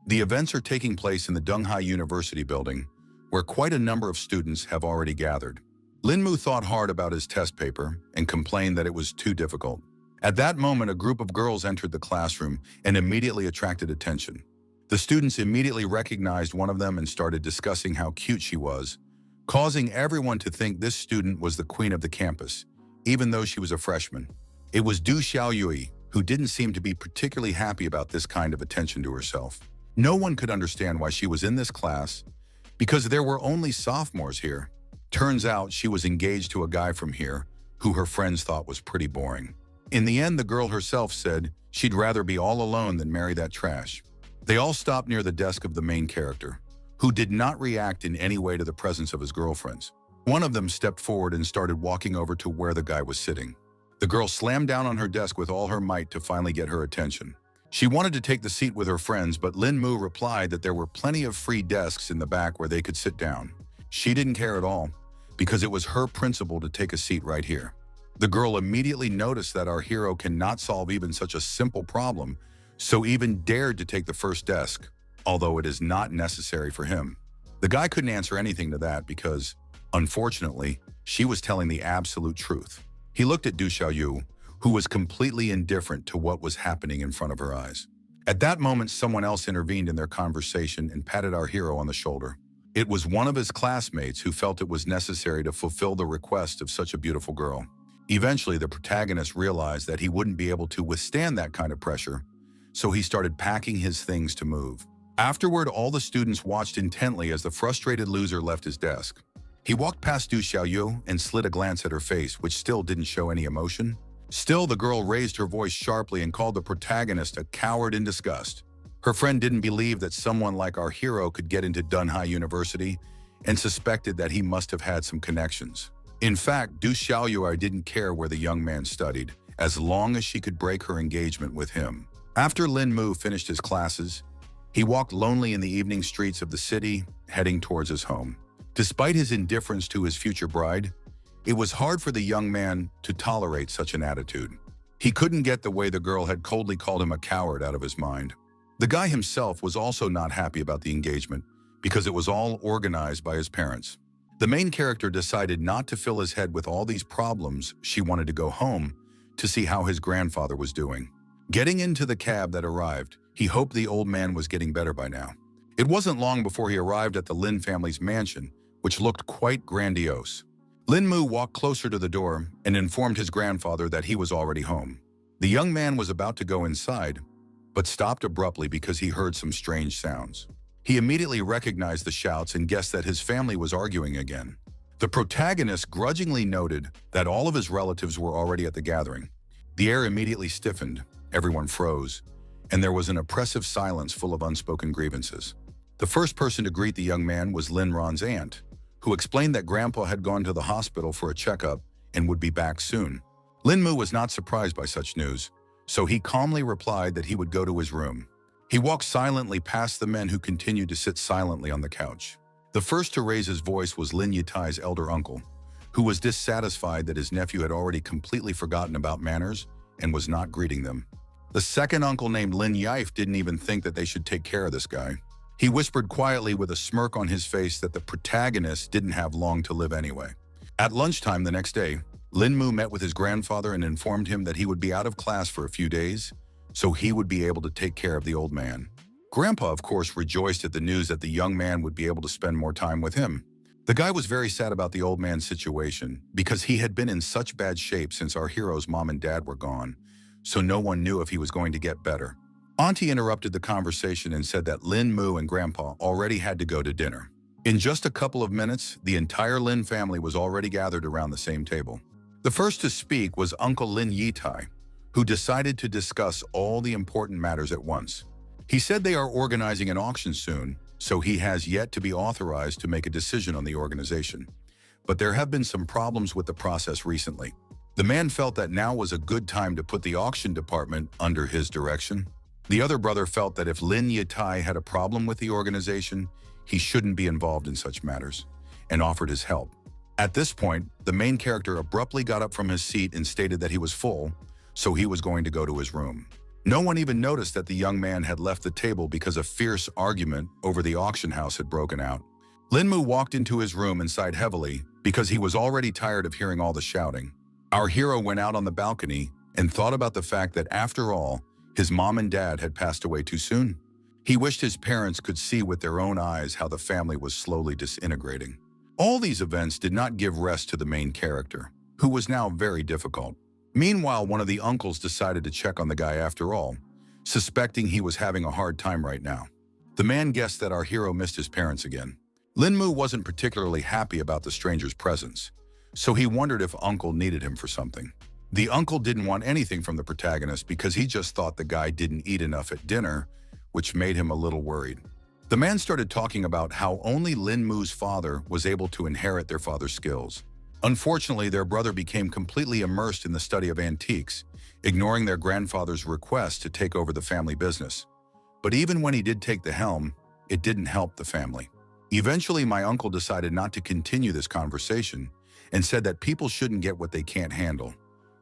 The events are taking place in the Donghai University building, where quite a number of students have already gathered. Linmu thought hard about his test paper and complained that it was too difficult. At that moment, a group of girls entered the classroom and immediately attracted attention. The students immediately recognized one of them and started discussing how cute she was, causing everyone to think this student was the queen of the campus, even though she was a freshman. It was Du Xiaoyui, who didn't seem to be particularly happy about this kind of attention to herself. No one could understand why she was in this class, because there were only sophomores here. Turns out she was engaged to a guy from here, who her friends thought was pretty boring. In the end, the girl herself said she'd rather be all alone than marry that trash. They all stopped near the desk of the main character, who did not react in any way to the presence of his girlfriends. One of them stepped forward and started walking over to where the guy was sitting. The girl slammed down on her desk with all her might to finally get her attention. She wanted to take the seat with her friends, but Lin Mu replied that there were plenty of free desks in the back where they could sit down. She didn't care at all, because it was her principle to take a seat right here. The girl immediately noticed that our hero cannot solve even such a simple problem, so even dared to take the first desk, although it is not necessary for him. The guy couldn't answer anything to that because, unfortunately, she was telling the absolute truth. He looked at Du Xiaoyu, who was completely indifferent to what was happening in front of her eyes. At that moment, someone else intervened in their conversation and patted our hero on the shoulder. It was one of his classmates who felt it was necessary to fulfill the request of such a beautiful girl. Eventually, the protagonist realized that he wouldn't be able to withstand that kind of pressure, so he started packing his things to move. Afterward, all the students watched intently as the frustrated loser left his desk. He walked past Du Xiaoyu and slid a glance at her face, which still didn't show any emotion. Still, the girl raised her voice sharply and called the protagonist a coward in disgust. Her friend didn't believe that someone like our hero could get into Donghai University and suspected that he must have had some connections. In fact, Du Xiaoyu didn't care where the young man studied, as long as she could break her engagement with him. After Lin Mu finished his classes, he walked lonely in the evening streets of the city, heading towards his home. Despite his indifference to his future bride, it was hard for the young man to tolerate such an attitude. He couldn't get the way the girl had coldly called him a coward out of his mind. The guy himself was also not happy about the engagement because it was all organized by his parents. The main character decided not to fill his head with all these problems. She wanted to go home to see how his grandfather was doing. Getting into the cab that arrived, he hoped the old man was getting better by now. It wasn't long before he arrived at the Lin family's mansion, which looked quite grandiose. Lin Mu walked closer to the door and informed his grandfather that he was already home. The young man was about to go inside, but stopped abruptly because he heard some strange sounds. He immediately recognized the shouts and guessed that his family was arguing again. The protagonist grudgingly noted that all of his relatives were already at the gathering. The air immediately stiffened, everyone froze, and there was an oppressive silence full of unspoken grievances. The first person to greet the young man was Lin Ron's aunt, who explained that Grandpa had gone to the hospital for a checkup and would be back soon. Lin Mu was not surprised by such news, so he calmly replied that he would go to his room. He walked silently past the men who continued to sit silently on the couch. The first to raise his voice was Lin Yitai's elder uncle, who was dissatisfied that his nephew had already completely forgotten about manners and was not greeting them. The second uncle, named Lin Yaif, didn't even think that they should take care of this guy. He whispered quietly with a smirk on his face that the protagonist didn't have long to live anyway. At lunchtime the next day, Lin Mu met with his grandfather and informed him that he would be out of class for a few days, so he would be able to take care of the old man. Grandpa, of course, rejoiced at the news that the young man would be able to spend more time with him. The guy was very sad about the old man's situation because he had been in such bad shape since our hero's mom and dad were gone, so no one knew if he was going to get better. Auntie interrupted the conversation and said that Lin Mu and Grandpa already had to go to dinner. In just a couple of minutes, the entire Lin family was already gathered around the same table. The first to speak was Uncle Lin Yitai, who decided to discuss all the important matters at once. He said they are organizing an auction soon, so he has yet to be authorized to make a decision on the organization. But there have been some problems with the process recently. The man felt that now was a good time to put the auction department under his direction. The other brother felt that if Lin Yitai had a problem with the organization, he shouldn't be involved in such matters, and offered his help. At this point, the main character abruptly got up from his seat and stated that he was full, so he was going to go to his room. No one even noticed that the young man had left the table because a fierce argument over the auction house had broken out. Linmu walked into his room and sighed heavily because he was already tired of hearing all the shouting. Our hero went out on the balcony and thought about the fact that, after all, his mom and dad had passed away too soon. He wished his parents could see with their own eyes how the family was slowly disintegrating. All these events did not give rest to the main character, who was now very difficult. Meanwhile, one of the uncles decided to check on the guy after all, suspecting he was having a hard time right now. The man guessed that our hero missed his parents again. Linmu wasn't particularly happy about the stranger's presence, so he wondered if Uncle needed him for something. The uncle didn't want anything from the protagonist because he just thought the guy didn't eat enough at dinner, which made him a little worried. The man started talking about how only Linmu's father was able to inherit their father's skills. Unfortunately, their brother became completely immersed in the study of antiques, ignoring their grandfather's request to take over the family business. But even when he did take the helm, it didn't help the family. Eventually, my uncle decided not to continue this conversation and said that people shouldn't get what they can't handle.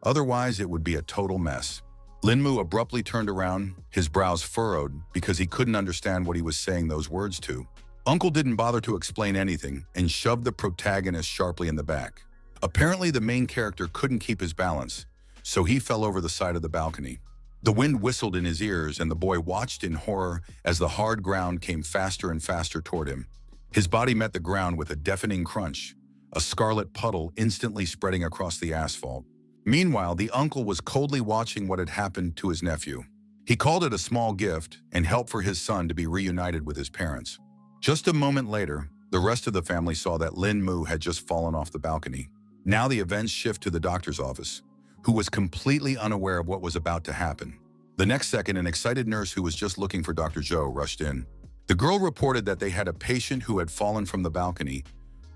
Otherwise, it would be a total mess. Linmu abruptly turned around, his brows furrowed because he couldn't understand what he was saying those words to. Uncle didn't bother to explain anything and shoved the protagonist sharply in the back. Apparently, the main character couldn't keep his balance, so he fell over the side of the balcony. The wind whistled in his ears, and the boy watched in horror as the hard ground came faster and faster toward him. His body met the ground with a deafening crunch, a scarlet puddle instantly spreading across the asphalt. Meanwhile, the uncle was coldly watching what had happened to his nephew. He called it a small gift and help for his son to be reunited with his parents. Just a moment later, the rest of the family saw that Linmu had just fallen off the balcony. Now the events shift to the doctor's office, who was completely unaware of what was about to happen. The next second, an excited nurse who was just looking for Dr. Zhou rushed in. The girl reported that they had a patient who had fallen from the balcony,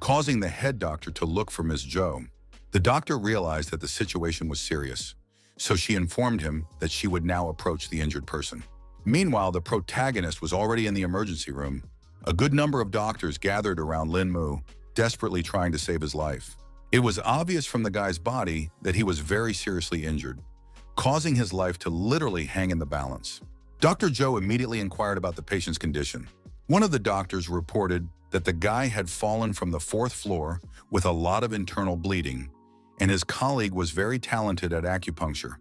causing the head doctor to look for Ms. Zhou. The doctor realized that the situation was serious, so she informed him that she would now approach the injured person. Meanwhile, the protagonist was already in the emergency room. A good number of doctors gathered around Linmu, desperately trying to save his life. It was obvious from the guy's body that he was very seriously injured, causing his life to literally hang in the balance. Dr. Zhou immediately inquired about the patient's condition. One of the doctors reported that the guy had fallen from the 4th floor with a lot of internal bleeding, and his colleague was very talented at acupuncture,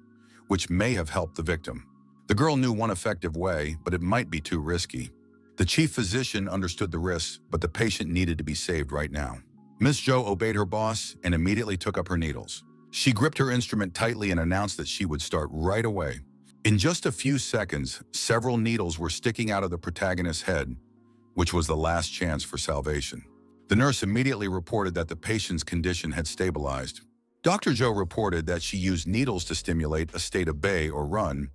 which may have helped the victim. The girl knew one effective way, but it might be too risky. The chief physician understood the risks, but the patient needed to be saved right now. Miss Zhou obeyed her boss and immediately took up her needles. She gripped her instrument tightly and announced that she would start right away. In just a few seconds, several needles were sticking out of the protagonist's head, which was the last chance for salvation. The nurse immediately reported that the patient's condition had stabilized. Dr. Zhou reported that she used needles to stimulate a state of bay or run,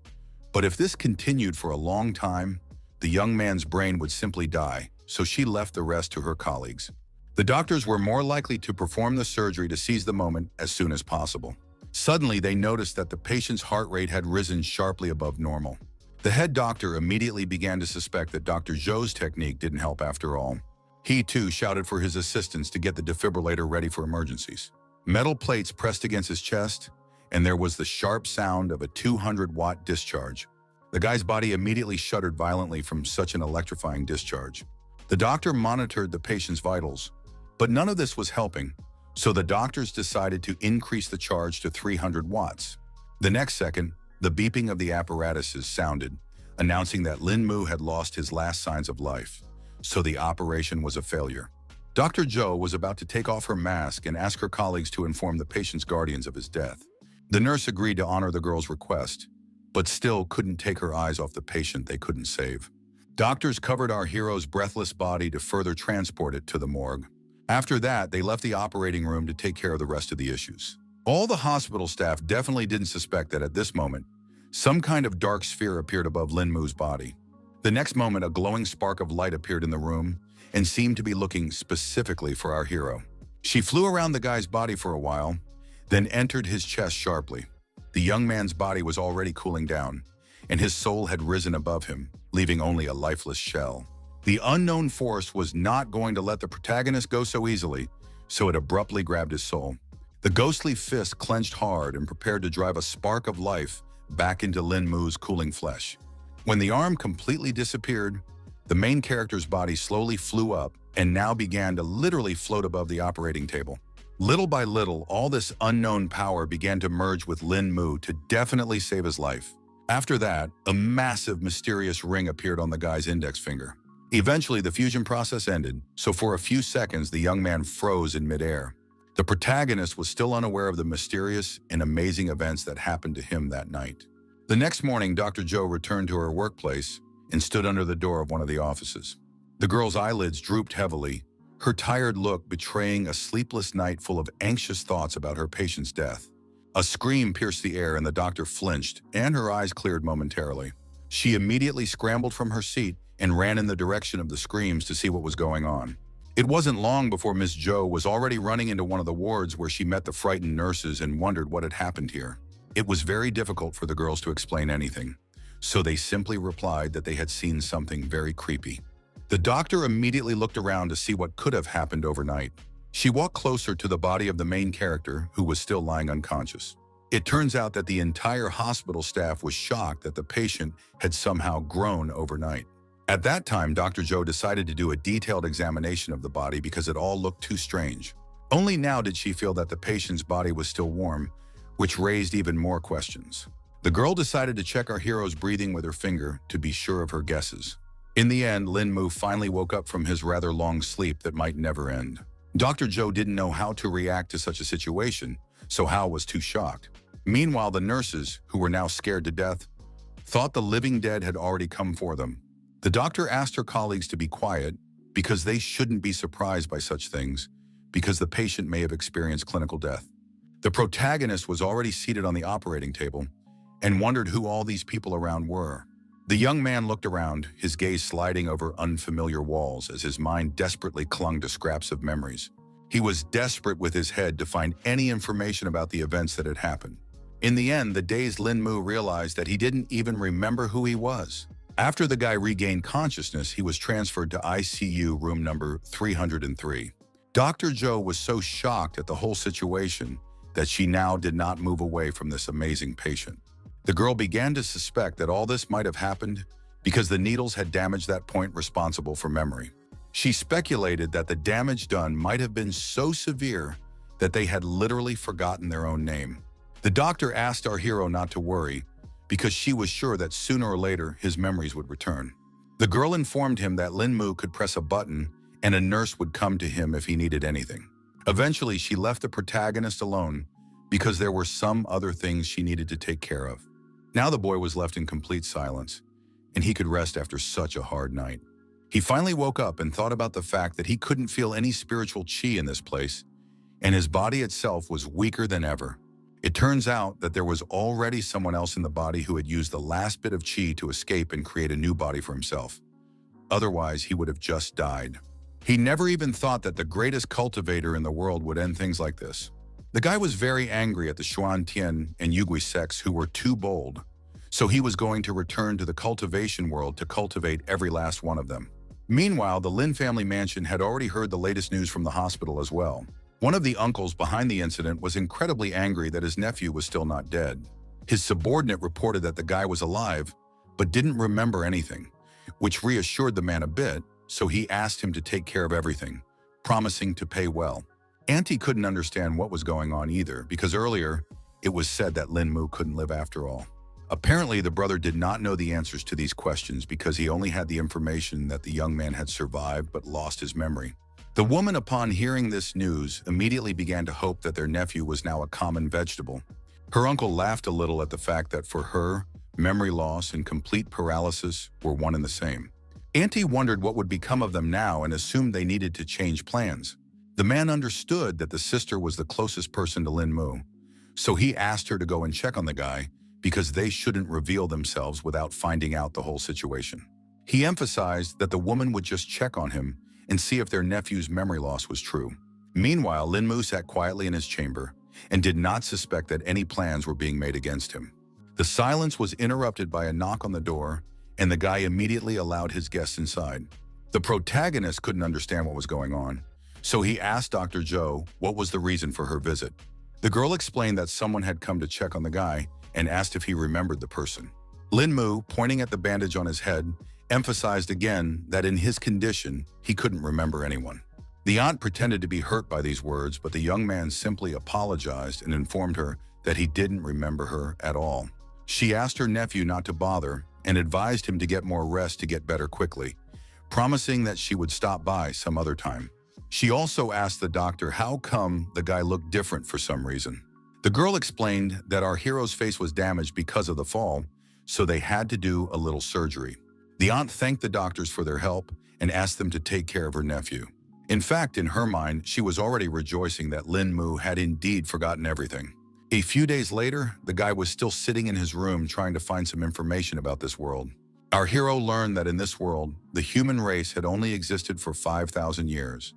but if this continued for a long time, the young man's brain would simply die, so she left the rest to her colleagues. The doctors were more likely to perform the surgery to seize the moment as soon as possible. Suddenly, they noticed that the patient's heart rate had risen sharply above normal. The head doctor immediately began to suspect that Dr. Zhou's technique didn't help after all. He too shouted for his assistants to get the defibrillator ready for emergencies. Metal plates pressed against his chest, and there was the sharp sound of a 200-watt discharge. The guy's body immediately shuddered violently from such an electrifying discharge. The doctor monitored the patient's vitals, but none of this was helping, so the doctors decided to increase the charge to 300 watts. The next second, the beeping of the apparatuses sounded, announcing that Linmu had lost his last signs of life, so the operation was a failure. Dr. Zhou was about to take off her mask and ask her colleagues to inform the patient's guardians of his death. The nurse agreed to honor the girl's request, but still couldn't take her eyes off the patient they couldn't save. Doctors covered our hero's breathless body to further transport it to the morgue. After that, they left the operating room to take care of the rest of the issues. All the hospital staff definitely didn't suspect that at this moment, some kind of dark sphere appeared above Linmu's body. The next moment, a glowing spark of light appeared in the room and seemed to be looking specifically for our hero. She flew around the guy's body for a while, then entered his chest sharply. The young man's body was already cooling down, and his soul had risen above him, leaving only a lifeless shell. The unknown force was not going to let the protagonist go so easily, so it abruptly grabbed his soul. The ghostly fist clenched hard and prepared to drive a spark of life back into Lin Mu's cooling flesh. When the arm completely disappeared, the main character's body slowly flew up and now began to literally float above the operating table. Little by little, all this unknown power began to merge with Lin Mu to definitely save his life. After that, a massive, mysterious ring appeared on the guy's index finger. Eventually, the fusion process ended, so for a few seconds, the young man froze in midair. The protagonist was still unaware of the mysterious and amazing events that happened to him that night. The next morning, Dr. Joe returned to her workplace and stood under the door of one of the offices. The girl's eyelids drooped heavily, her tired look betraying a sleepless night full of anxious thoughts about her patient's death. A scream pierced the air and the doctor flinched, and her eyes cleared momentarily. She immediately scrambled from her seat and ran in the direction of the screams to see what was going on. It wasn't long before Miss Joe was already running into one of the wards where she met the frightened nurses and wondered what had happened here. It was very difficult for the girls to explain anything, so they simply replied that they had seen something very creepy. The doctor immediately looked around to see what could have happened overnight. She walked closer to the body of the main character, who was still lying unconscious. It turns out that the entire hospital staff was shocked that the patient had somehow grown overnight. At that time, Dr. Joe decided to do a detailed examination of the body because it all looked too strange. Only now did she feel that the patient's body was still warm, which raised even more questions. The girl decided to check our hero's breathing with her finger to be sure of her guesses. In the end, Lin Mu finally woke up from his rather long sleep that might never end. Dr. Joe didn't know how to react to such a situation, so Hal was too shocked. Meanwhile, the nurses, who were now scared to death, thought the living dead had already come for them. The doctor asked her colleagues to be quiet because they shouldn't be surprised by such things, because the patient may have experienced clinical death. The protagonist was already seated on the operating table and wondered who all these people around were. The young man looked around, his gaze sliding over unfamiliar walls as his mind desperately clung to scraps of memories. He was desperate with his head to find any information about the events that had happened. In the end, the dazed Lin Mu realized that he didn't even remember who he was. After the guy regained consciousness, he was transferred to ICU room number 303. Dr. Joe was so shocked at the whole situation that she now did not move away from this amazing patient. The girl began to suspect that all this might have happened because the needles had damaged that point responsible for memory. She speculated that the damage done might have been so severe that they had literally forgotten their own name. The doctor asked our hero not to worry, because she was sure that sooner or later his memories would return. The girl informed him that Lin Mu could press a button and a nurse would come to him if he needed anything. Eventually, she left the protagonist alone because there were some other things she needed to take care of. Now the boy was left in complete silence, and he could rest after such a hard night. He finally woke up and thought about the fact that he couldn't feel any spiritual chi in this place, and his body itself was weaker than ever. It turns out that there was already someone else in the body who had used the last bit of chi to escape and create a new body for himself. Otherwise, he would have just died. He never even thought that the greatest cultivator in the world would end things like this. The guy was very angry at the Xuan Tian and Yugui sects who were too bold, so he was going to return to the cultivation world to cultivate every last one of them. Meanwhile, the Lin family mansion had already heard the latest news from the hospital as well. One of the uncles behind the incident was incredibly angry that his nephew was still not dead. His subordinate reported that the guy was alive, but didn't remember anything, which reassured the man a bit, so he asked him to take care of everything, promising to pay well. Auntie couldn't understand what was going on either, because earlier it was said that Lin Mu couldn't live after all. Apparently, the brother did not know the answers to these questions because he only had the information that the young man had survived but lost his memory. The woman, upon hearing this news, immediately began to hope that their nephew was now a common vegetable. Her uncle laughed a little at the fact that for her, memory loss and complete paralysis were one and the same. Auntie wondered what would become of them now and assumed they needed to change plans. The man understood that the sister was the closest person to Lin Mu, so he asked her to go and check on the guy because they shouldn't reveal themselves without finding out the whole situation. He emphasized that the woman would just check on him and see if their nephew's memory loss was true. Meanwhile, Lin Mu sat quietly in his chamber and did not suspect that any plans were being made against him. The silence was interrupted by a knock on the door, and the guy immediately allowed his guests inside. The protagonist couldn't understand what was going on, so he asked Dr. Joe what was the reason for her visit. The girl explained that someone had come to check on the guy and asked if he remembered the person. Lin Mu, pointing at the bandage on his head, emphasized again that in his condition, he couldn't remember anyone. The aunt pretended to be hurt by these words, but the young man simply apologized and informed her that he didn't remember her at all. She asked her nephew not to bother and advised him to get more rest to get better quickly, promising that she would stop by some other time. She also asked the doctor how come the guy looked different for some reason. The girl explained that our hero's face was damaged because of the fall, so they had to do a little surgery. The aunt thanked the doctors for their help and asked them to take care of her nephew. In fact, in her mind, she was already rejoicing that Lin Mu had indeed forgotten everything. A few days later, the guy was still sitting in his room trying to find some information about this world. Our hero learned that in this world, the human race had only existed for 5,000 years,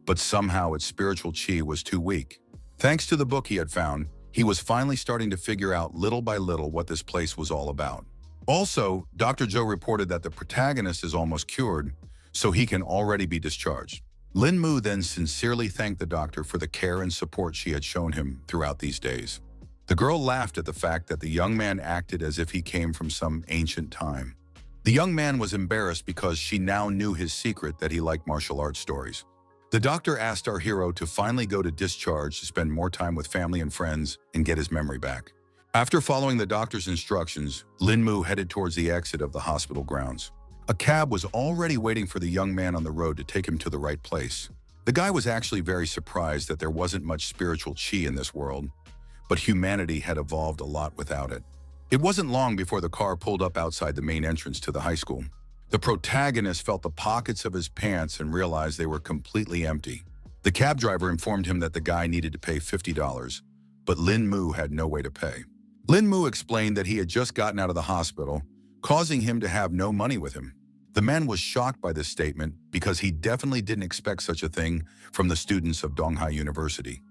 but somehow its spiritual chi was too weak. Thanks to the book he had found, he was finally starting to figure out little by little what this place was all about. Also, Dr. Joe reported that the protagonist is almost cured, so he can already be discharged. Lin Mu then sincerely thanked the doctor for the care and support she had shown him throughout these days. The girl laughed at the fact that the young man acted as if he came from some ancient time. The young man was embarrassed because she now knew his secret that he liked martial arts stories. The doctor asked our hero to finally go to discharge to spend more time with family and friends and get his memory back. After following the doctor's instructions, Lin Mu headed towards the exit of the hospital grounds. A cab was already waiting for the young man on the road to take him to the right place. The guy was actually very surprised that there wasn't much spiritual chi in this world, but humanity had evolved a lot without it. It wasn't long before the car pulled up outside the main entrance to the high school. The protagonist felt the pockets of his pants and realized they were completely empty. The cab driver informed him that the guy needed to pay $50, but Lin Mu had no way to pay. Lin Mu explained that he had just gotten out of the hospital, causing him to have no money with him. The man was shocked by this statement because he definitely didn't expect such a thing from the students of Donghai University,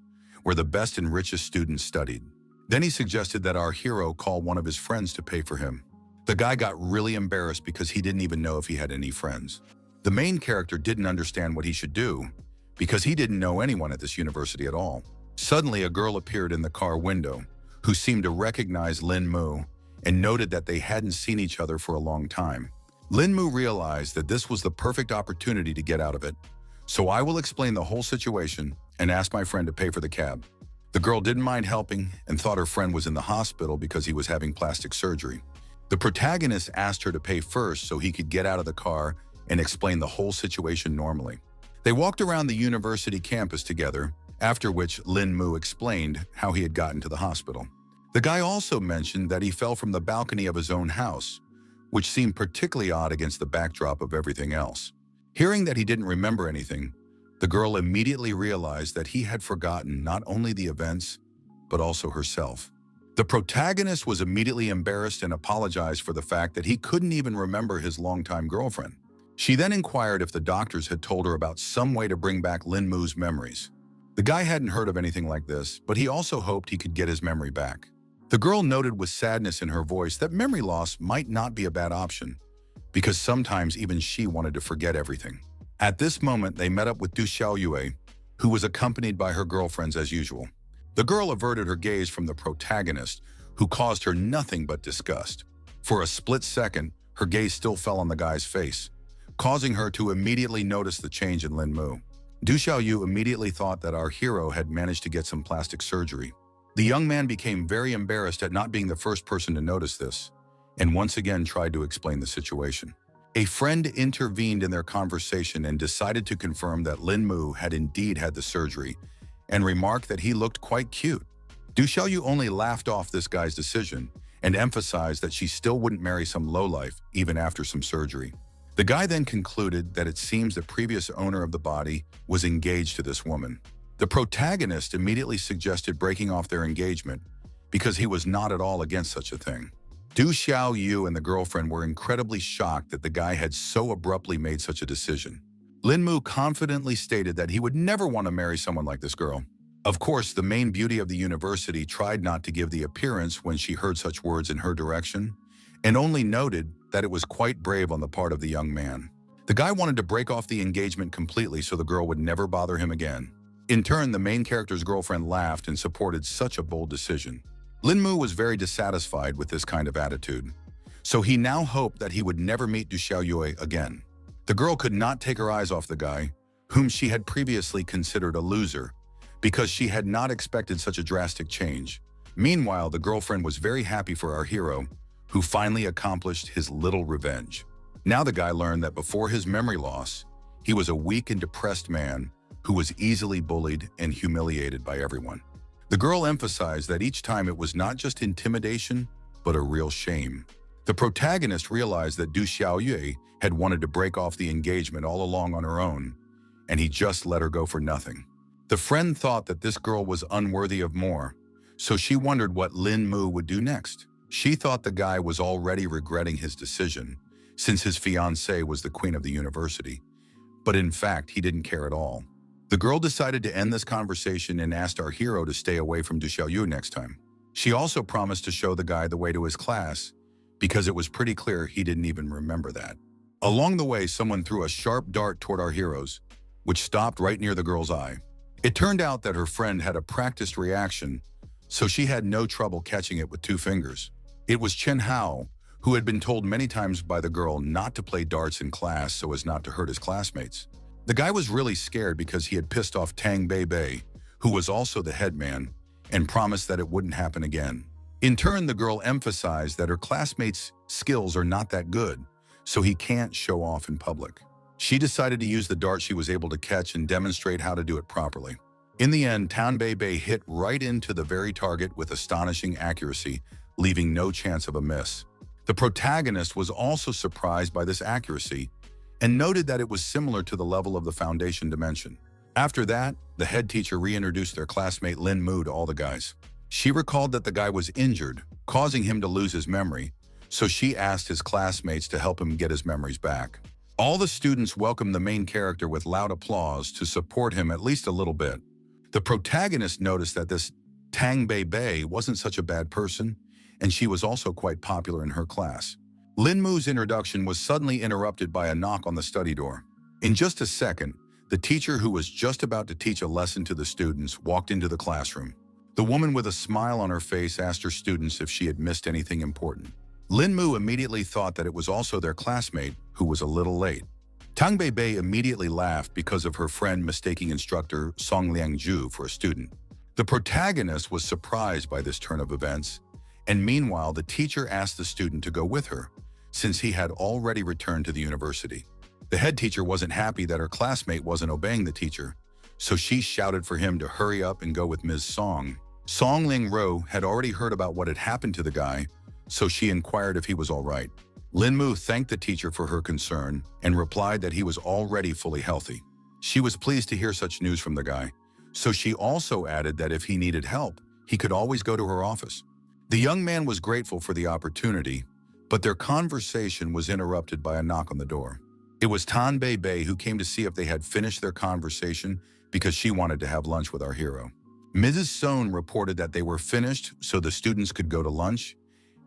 where the best and richest students studied. Then he suggested that our hero call one of his friends to pay for him. The guy got really embarrassed because he didn't even know if he had any friends. The main character didn't understand what he should do because he didn't know anyone at this university at all. Suddenly, a girl appeared in the car window who seemed to recognize Lin Mu and noted that they hadn't seen each other for a long time. Lin Mu realized that this was the perfect opportunity to get out of it. So I will explain the whole situation and ask my friend to pay for the cab. The girl didn't mind helping and thought her friend was in the hospital because he was having plastic surgery. The protagonist asked her to pay first so he could get out of the car and explain the whole situation normally. They walked around the university campus together, after which Lin Mu explained how he had gotten to the hospital. The guy also mentioned that he fell from the balcony of his own house, which seemed particularly odd against the backdrop of everything else. Hearing that he didn't remember anything, the girl immediately realized that he had forgotten not only the events, but also herself. The protagonist was immediately embarrassed and apologized for the fact that he couldn't even remember his longtime girlfriend. She then inquired if the doctors had told her about some way to bring back Lin Mu's memories. The guy hadn't heard of anything like this, but he also hoped he could get his memory back. The girl noted with sadness in her voice that memory loss might not be a bad option, because sometimes even she wanted to forget everything. At this moment, they met up with Du Xiaoyue, who was accompanied by her girlfriends as usual. The girl averted her gaze from the protagonist, who caused her nothing but disgust. For a split second, her gaze still fell on the guy's face, causing her to immediately notice the change in Lin Mu. Du Xiaoyu immediately thought that our hero had managed to get some plastic surgery. The young man became very embarrassed at not being the first person to notice this, and once again tried to explain the situation. A friend intervened in their conversation and decided to confirm that Lin Mu had indeed had the surgery, and remarked that he looked quite cute. Du Xiaoyu only laughed off this guy's decision and emphasized that she still wouldn't marry some lowlife even after some surgery. The guy then concluded that it seems the previous owner of the body was engaged to this woman. The protagonist immediately suggested breaking off their engagement because he was not at all against such a thing. Du Xiaoyu and the girlfriend were incredibly shocked that the guy had so abruptly made such a decision. Lin Mu confidently stated that he would never want to marry someone like this girl. Of course, the main beauty of the university tried not to give the appearance when she heard such words in her direction, and only noted that it was quite brave on the part of the young man. The guy wanted to break off the engagement completely so the girl would never bother him again. In turn, the main character's girlfriend laughed and supported such a bold decision. Lin Mu was very dissatisfied with this kind of attitude, so he now hoped that he would never meet Du Xiaoyue again. The girl could not take her eyes off the guy, whom she had previously considered a loser, because she had not expected such a drastic change. Meanwhile, the girlfriend was very happy for our hero, who finally accomplished his little revenge. Now the guy learned that before his memory loss, he was a weak and depressed man who was easily bullied and humiliated by everyone. The girl emphasized that each time it was not just intimidation, but a real shame. The protagonist realized that Du Xiaoyue had wanted to break off the engagement all along on her own, and he just let her go for nothing. The friend thought that this girl was unworthy of more, so she wondered what Lin Mu would do next. She thought the guy was already regretting his decision, since his fiancée was the queen of the university, but in fact, he didn't care at all. The girl decided to end this conversation and asked our hero to stay away from Du Xiaoyue next time. She also promised to show the guy the way to his class, because it was pretty clear he didn't even remember that. Along the way, someone threw a sharp dart toward our heroes, which stopped right near the girl's eye. It turned out that her friend had a practiced reaction, so she had no trouble catching it with 2 fingers. It was Chen Hao, who had been told many times by the girl not to play darts in class so as not to hurt his classmates. The guy was really scared because he had pissed off Tang Bei, who was also the head man, and promised that it wouldn't happen again. In turn, the girl emphasized that her classmates' skills are not that good, so he can't show off in public. She decided to use the dart she was able to catch and demonstrate how to do it properly. In the end, Tang Bei hit right into the very target with astonishing accuracy, leaving no chance of a miss. The protagonist was also surprised by this accuracy and noted that it was similar to the level of the foundation dimension. After that, the head teacher reintroduced their classmate Lin Mu to all the guys. She recalled that the guy was injured, causing him to lose his memory, so she asked his classmates to help him get his memories back. All the students welcomed the main character with loud applause to support him at least a little bit. The protagonist noticed that this Tang Bei wasn't such a bad person, and she was also quite popular in her class. Lin Mu's introduction was suddenly interrupted by a knock on the study door. In just a second, the teacher who was just about to teach a lesson to the students walked into the classroom. The woman with a smile on her face asked her students if she had missed anything important. Lin Mu immediately thought that it was also their classmate, who was a little late. Tang Bei immediately laughed because of her friend mistaking instructor Song Liangju for a student. The protagonist was surprised by this turn of events, and meanwhile the teacher asked the student to go with her, since he had already returned to the university. The head teacher wasn't happy that her classmate wasn't obeying the teacher, so she shouted for him to hurry up and go with Ms. Song. Song Lingro had already heard about what had happened to the guy, so she inquired if he was all right. Lin Mu thanked the teacher for her concern and replied that he was already fully healthy. She was pleased to hear such news from the guy, so she also added that if he needed help, he could always go to her office. The young man was grateful for the opportunity, but their conversation was interrupted by a knock on the door. It was Tan Bei who came to see if they had finished their conversation because she wanted to have lunch with our hero. Mrs. Sohn reported that they were finished so the students could go to lunch,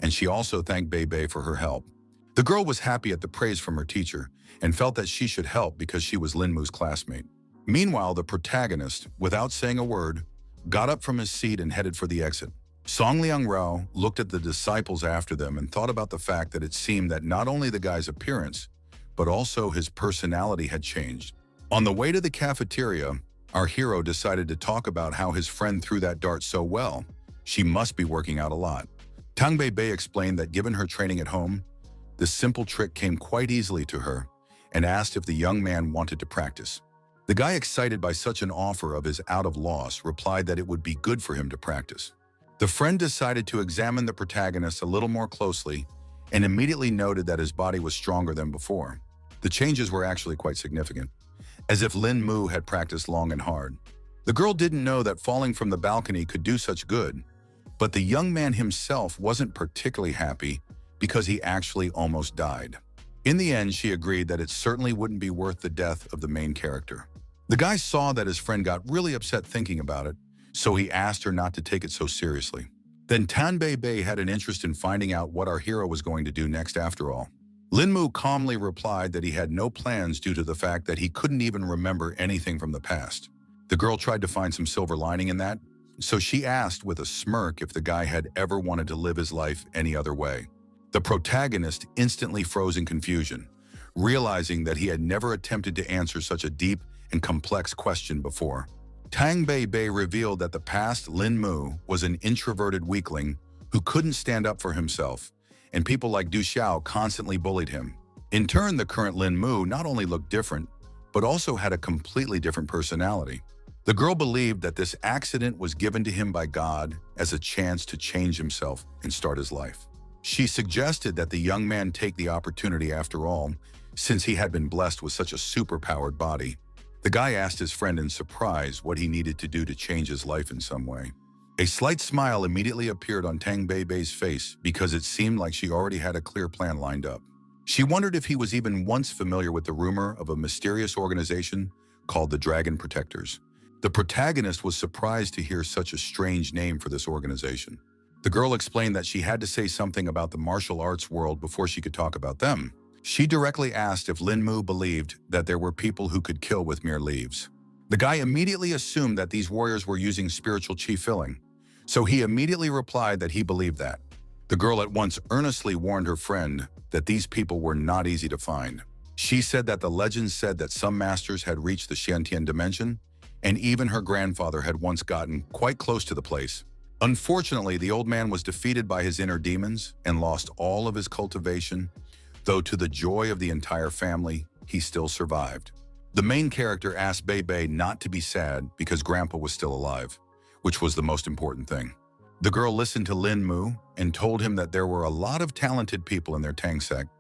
and she also thanked Bei for her help. The girl was happy at the praise from her teacher and felt that she should help because she was Lin Mu's classmate. Meanwhile, the protagonist, without saying a word, got up from his seat and headed for the exit. Song Liangrao looked at the disciples after them and thought about the fact that it seemed that not only the guy's appearance, but also his personality had changed. On the way to the cafeteria, our hero decided to talk about how his friend threw that dart so well. She must be working out a lot. Tang Bei explained that given her training at home, this simple trick came quite easily to her and asked if the young man wanted to practice. The guy, excited by such an offer of his out of loss, replied that it would be good for him to practice. The friend decided to examine the protagonist a little more closely and immediately noted that his body was stronger than before. The changes were actually quite significant, as if Lin Mu had practiced long and hard. The girl didn't know that falling from the balcony could do such good, but the young man himself wasn't particularly happy because he actually almost died. In the end, she agreed that it certainly wouldn't be worth the death of the main character. The guy saw that his friend got really upset thinking about it, so he asked her not to take it so seriously. Then Tan Bei had an interest in finding out what our hero was going to do next after all. Lin Mu calmly replied that he had no plans due to the fact that he couldn't even remember anything from the past. The girl tried to find some silver lining in that, so she asked with a smirk if the guy had ever wanted to live his life any other way. The protagonist instantly froze in confusion, realizing that he had never attempted to answer such a deep and complex question before. Tang Bei revealed that the past Lin Mu was an introverted weakling who couldn't stand up for himself, and people like Du Xiao constantly bullied him. In turn, the current Lin Mu not only looked different, but also had a completely different personality. The girl believed that this accident was given to him by God as a chance to change himself and start his life. She suggested that the young man take the opportunity after all, since he had been blessed with such a superpowered body. The guy asked his friend in surprise what he needed to do to change his life in some way. A slight smile immediately appeared on Tang Bei's face because it seemed like she already had a clear plan lined up. She wondered if he was even once familiar with the rumor of a mysterious organization called the Dragon Protectors. The protagonist was surprised to hear such a strange name for this organization. The girl explained that she had to say something about the martial arts world before she could talk about them. She directly asked if Lin Mu believed that there were people who could kill with mere leaves. The guy immediately assumed that these warriors were using spiritual chi filling, so he immediately replied that he believed that. The girl at once earnestly warned her friend that these people were not easy to find. She said that the legends said that some masters had reached the Xiantian dimension, and even her grandfather had once gotten quite close to the place. Unfortunately, the old man was defeated by his inner demons and lost all of his cultivation, though to the joy of the entire family, he still survived. The main character asked Bei not to be sad because Grandpa was still alive, which was the most important thing. The girl listened to Lin Mu and told him that there were a lot of talented people in their Tang sect,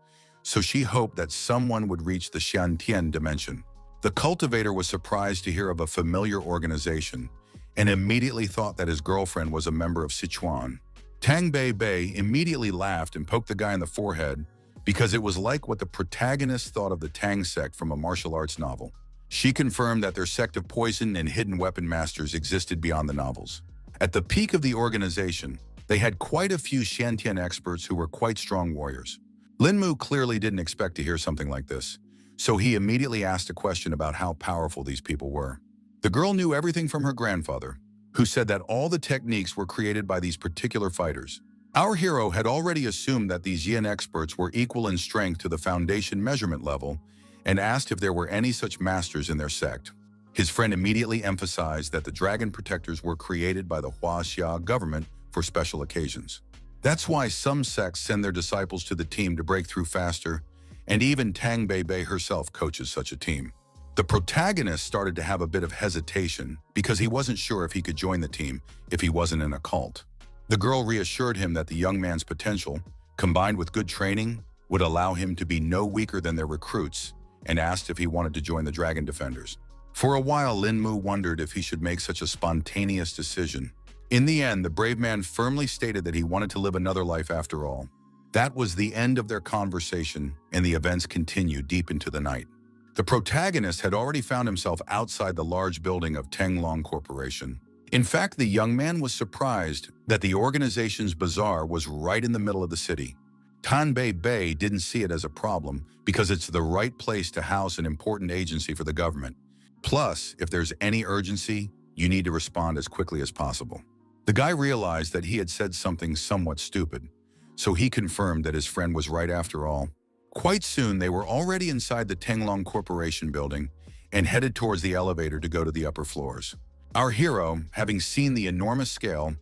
so she hoped that someone would reach the Xiantian dimension. The cultivator was surprised to hear of a familiar organization and immediately thought that his girlfriend was a member of Sichuan. Tang Bei immediately laughed and poked the guy in the forehead because it was like what the protagonist thought of the Tang sect from a martial arts novel. She confirmed that their sect of poison and hidden weapon masters existed beyond the novels. At the peak of the organization, they had quite a few Xiantian experts who were quite strong warriors. Lin Mu clearly didn't expect to hear something like this, so he immediately asked a question about how powerful these people were. The girl knew everything from her grandfather, who said that all the techniques were created by these particular fighters. Our hero had already assumed that these Yin experts were equal in strength to the foundation measurement level and asked if there were any such masters in their sect. His friend immediately emphasized that the Dragon Protectors were created by the Huaxia government for special occasions. That's why some sects send their disciples to the team to break through faster, and even Tang Bei herself coaches such a team. The protagonist started to have a bit of hesitation because he wasn't sure if he could join the team if he wasn't in a cult. The girl reassured him that the young man's potential, combined with good training, would allow him to be no weaker than their recruits, and asked if he wanted to join the Dragon Defenders. For a while, Lin Mu wondered if he should make such a spontaneous decision. In the end, the brave man firmly stated that he wanted to live another life after all. That was the end of their conversation, and the events continued deep into the night. The protagonist had already found himself outside the large building of Tenglong Corporation. In fact, the young man was surprised that the organization's bazaar was right in the middle of the city. Tan Bei didn't see it as a problem because it's the right place to house an important agency for the government. Plus, if there's any urgency, you need to respond as quickly as possible. The guy realized that he had said something somewhat stupid, so he confirmed that his friend was right after all. Quite soon, they were already inside the Tenglong Corporation building and headed towards the elevator to go to the upper floors. Our hero, having seen the enormous scale,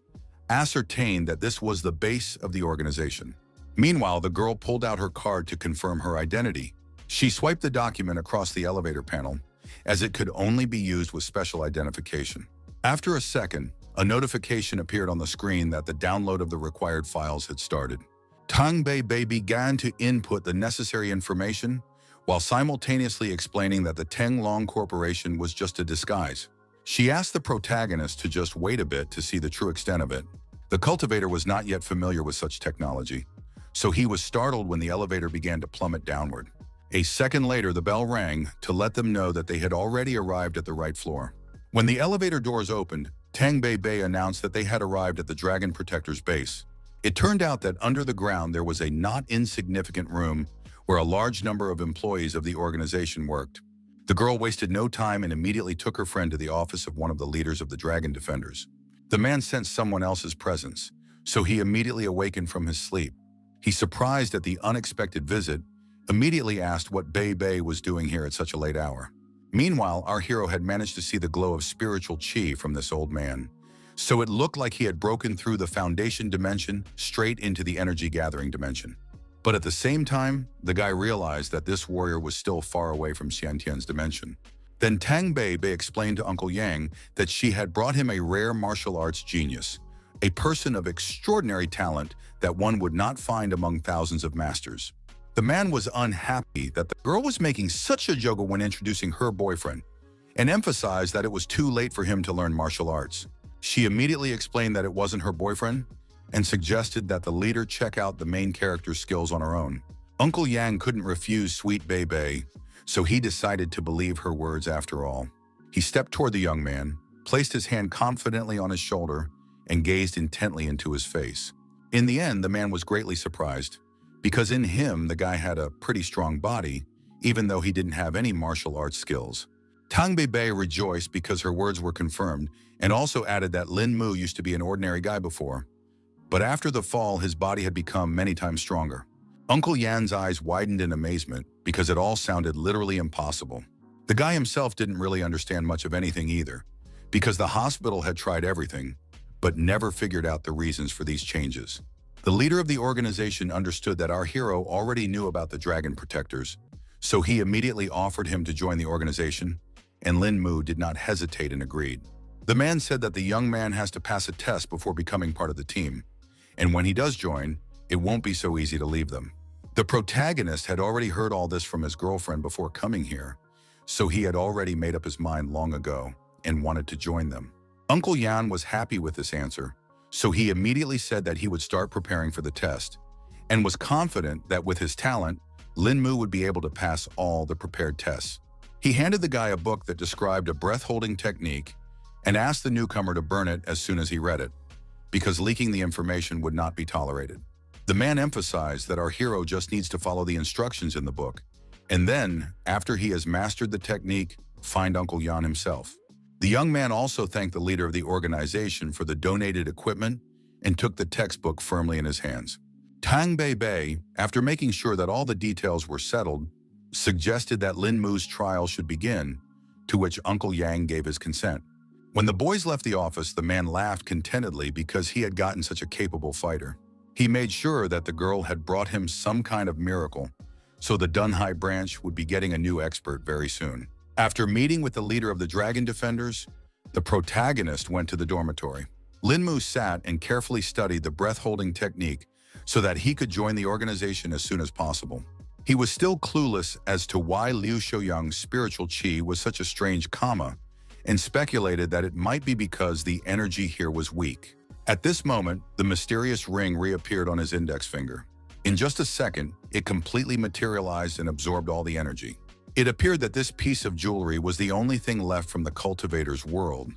ascertained that this was the base of the organization. Meanwhile, the girl pulled out her card to confirm her identity. She swiped the document across the elevator panel, as it could only be used with special identification. After a second, a notification appeared on the screen that the download of the required files had started. Tang Bei began to input the necessary information while simultaneously explaining that the Tenglong Corporation was just a disguise. She asked the protagonist to just wait a bit to see the true extent of it. The cultivator was not yet familiar with such technology, so he was startled when the elevator began to plummet downward. A second later, the bell rang to let them know that they had already arrived at the right floor. When the elevator doors opened, Tang Bei announced that they had arrived at the Dragon Protector's base. It turned out that under the ground there was a not insignificant room where a large number of employees of the organization worked. The girl wasted no time and immediately took her friend to the office of one of the leaders of the Dragon Defenders. The man sensed someone else's presence, so he immediately awakened from his sleep. He, surprised at the unexpected visit, immediately asked what Bei Bei was doing here at such a late hour. Meanwhile, our hero had managed to see the glow of spiritual chi from this old man, so it looked like he had broken through the foundation dimension straight into the energy gathering dimension. But at the same time, the guy realized that this warrior was still far away from Xiantian's dimension. Then Tang Bei Bei explained to Uncle Yang that she had brought him a rare martial arts genius, a person of extraordinary talent that one would not find among thousands of masters. The man was unhappy that the girl was making such a joke when introducing her boyfriend, and emphasized that it was too late for him to learn martial arts. She immediately explained that it wasn't her boyfriend, and suggested that the leader check out the main character's skills on her own. Uncle Yang couldn't refuse sweet Bei Bei, so he decided to believe her words after all. He stepped toward the young man, placed his hand confidently on his shoulder, and gazed intently into his face. In the end, the man was greatly surprised, because in him, the guy had a pretty strong body, even though he didn't have any martial arts skills. Tang Bei Bei rejoiced because her words were confirmed, and also added that Lin Mu used to be an ordinary guy before. But after the fall, his body had become many times stronger. Uncle Yan's eyes widened in amazement because it all sounded literally impossible. The guy himself didn't really understand much of anything either, because the hospital had tried everything, but never figured out the reasons for these changes. The leader of the organization understood that our hero already knew about the dragon protectors, so he immediately offered him to join the organization, and Lin Mu did not hesitate and agreed. The man said that the young man has to pass a test before becoming part of the team, and when he does join, it won't be so easy to leave them. The protagonist had already heard all this from his girlfriend before coming here, so he had already made up his mind long ago and wanted to join them. Uncle Yan was happy with this answer, so he immediately said that he would start preparing for the test, and was confident that with his talent, Lin Mu would be able to pass all the prepared tests. He handed the guy a book that described a breath-holding technique and asked the newcomer to burn it as soon as he read it, because leaking the information would not be tolerated. The man emphasized that our hero just needs to follow the instructions in the book, and then, after he has mastered the technique, find Uncle Yan himself. The young man also thanked the leader of the organization for the donated equipment and took the textbook firmly in his hands. Tang Bei Bei, after making sure that all the details were settled, suggested that Lin Mu's trial should begin, to which Uncle Yang gave his consent. When the boys left the office, the man laughed contentedly because he had gotten such a capable fighter. He made sure that the girl had brought him some kind of miracle, so the Dunhai branch would be getting a new expert very soon. After meeting with the leader of the Dragon Defenders, the protagonist went to the dormitory. Lin Mu sat and carefully studied the breath-holding technique so that he could join the organization as soon as possible. He was still clueless as to why Liu Xiaoyang's spiritual qi was such a strange comma, and speculated that it might be because the energy here was weak. At this moment, the mysterious ring reappeared on his index finger. In just a second, it completely materialized and absorbed all the energy. It appeared that this piece of jewelry was the only thing left from the cultivator's world,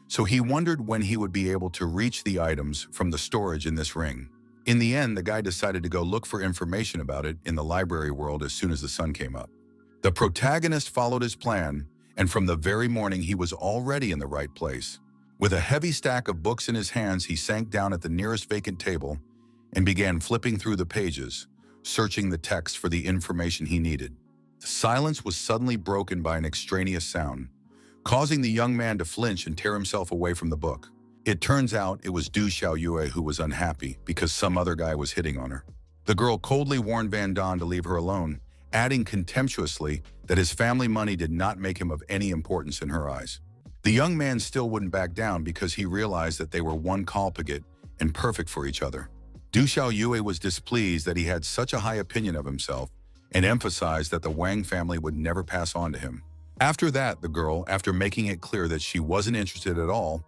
so he wondered when he would be able to reach the items from the storage in this ring. In the end, the guy decided to go look for information about it in the library world as soon as the sun came up. The protagonist followed his plan, and from the very morning he was already in the right place. With a heavy stack of books in his hands, he sank down at the nearest vacant table and began flipping through the pages, searching the text for the information he needed. The silence was suddenly broken by an extraneous sound, causing the young man to flinch and tear himself away from the book. It turns out it was Du Xiaoyue who was unhappy because some other guy was hitting on her. The girl coldly warned Van Don to leave her alone, adding contemptuously that his family money did not make him of any importance in her eyes. The young man still wouldn't back down because he realized that they were one colpagate and perfect for each other. Du Xiaoyue was displeased that he had such a high opinion of himself and emphasized that the Wang family would never pass on to him. After that, the girl, after making it clear that she wasn't interested at all,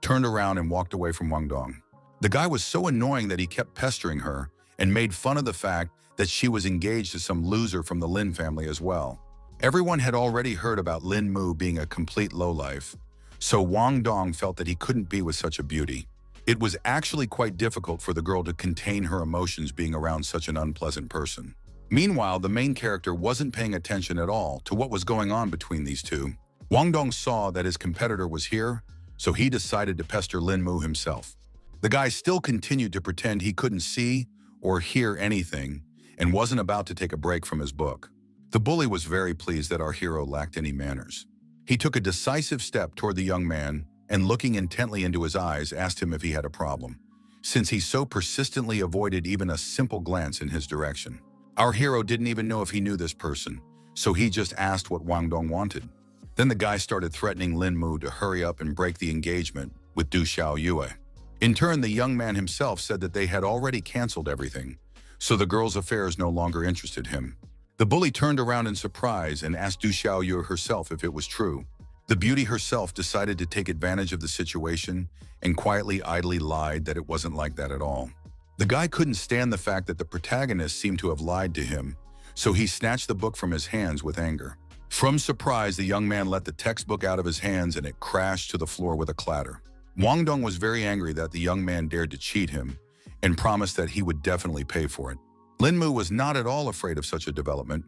turned around and walked away from Wang Dong. The guy was so annoying that he kept pestering her and made fun of the fact that she was engaged to some loser from the Lin family as well. Everyone had already heard about Lin Mu being a complete lowlife, so Wang Dong felt that he couldn't be with such a beauty. It was actually quite difficult for the girl to contain her emotions being around such an unpleasant person. Meanwhile, the main character wasn't paying attention at all to what was going on between these two. Wang Dong saw that his competitor was here, so he decided to pester Lin Mu himself. The guy still continued to pretend he couldn't see or hear anything and wasn't about to take a break from his book. The bully was very pleased that our hero lacked any manners. He took a decisive step toward the young man and, looking intently into his eyes, asked him if he had a problem, since he so persistently avoided even a simple glance in his direction. Our hero didn't even know if he knew this person, so he just asked what Wang Dong wanted. Then the guy started threatening Lin Mu to hurry up and break the engagement with Du Xiaoyue. In turn, the young man himself said that they had already canceled everything, so the girl's affairs no longer interested him. The bully turned around in surprise and asked Du Xiaoyue herself if it was true. The beauty herself decided to take advantage of the situation and quietly, idly lied that it wasn't like that at all. The guy couldn't stand the fact that the protagonist seemed to have lied to him, so he snatched the book from his hands with anger. From surprise, the young man let the textbook out of his hands and it crashed to the floor with a clatter. Wang Dong was very angry that the young man dared to cheat him and promised that he would definitely pay for it. Lin Mu was not at all afraid of such a development,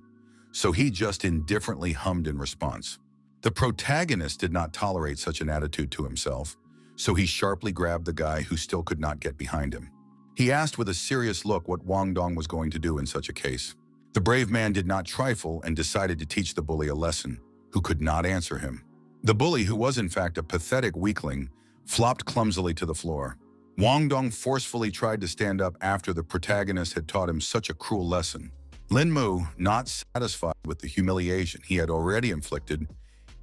so he just indifferently hummed in response. The protagonist did not tolerate such an attitude to himself, so he sharply grabbed the guy who still could not get behind him. He asked with a serious look what Wang Dong was going to do in such a case. The brave man did not trifle and decided to teach the bully a lesson, who could not answer him. The bully, who was in fact a pathetic weakling, flopped clumsily to the floor. Wang Dong forcefully tried to stand up after the protagonist had taught him such a cruel lesson. Lin Mu, not satisfied with the humiliation he had already inflicted,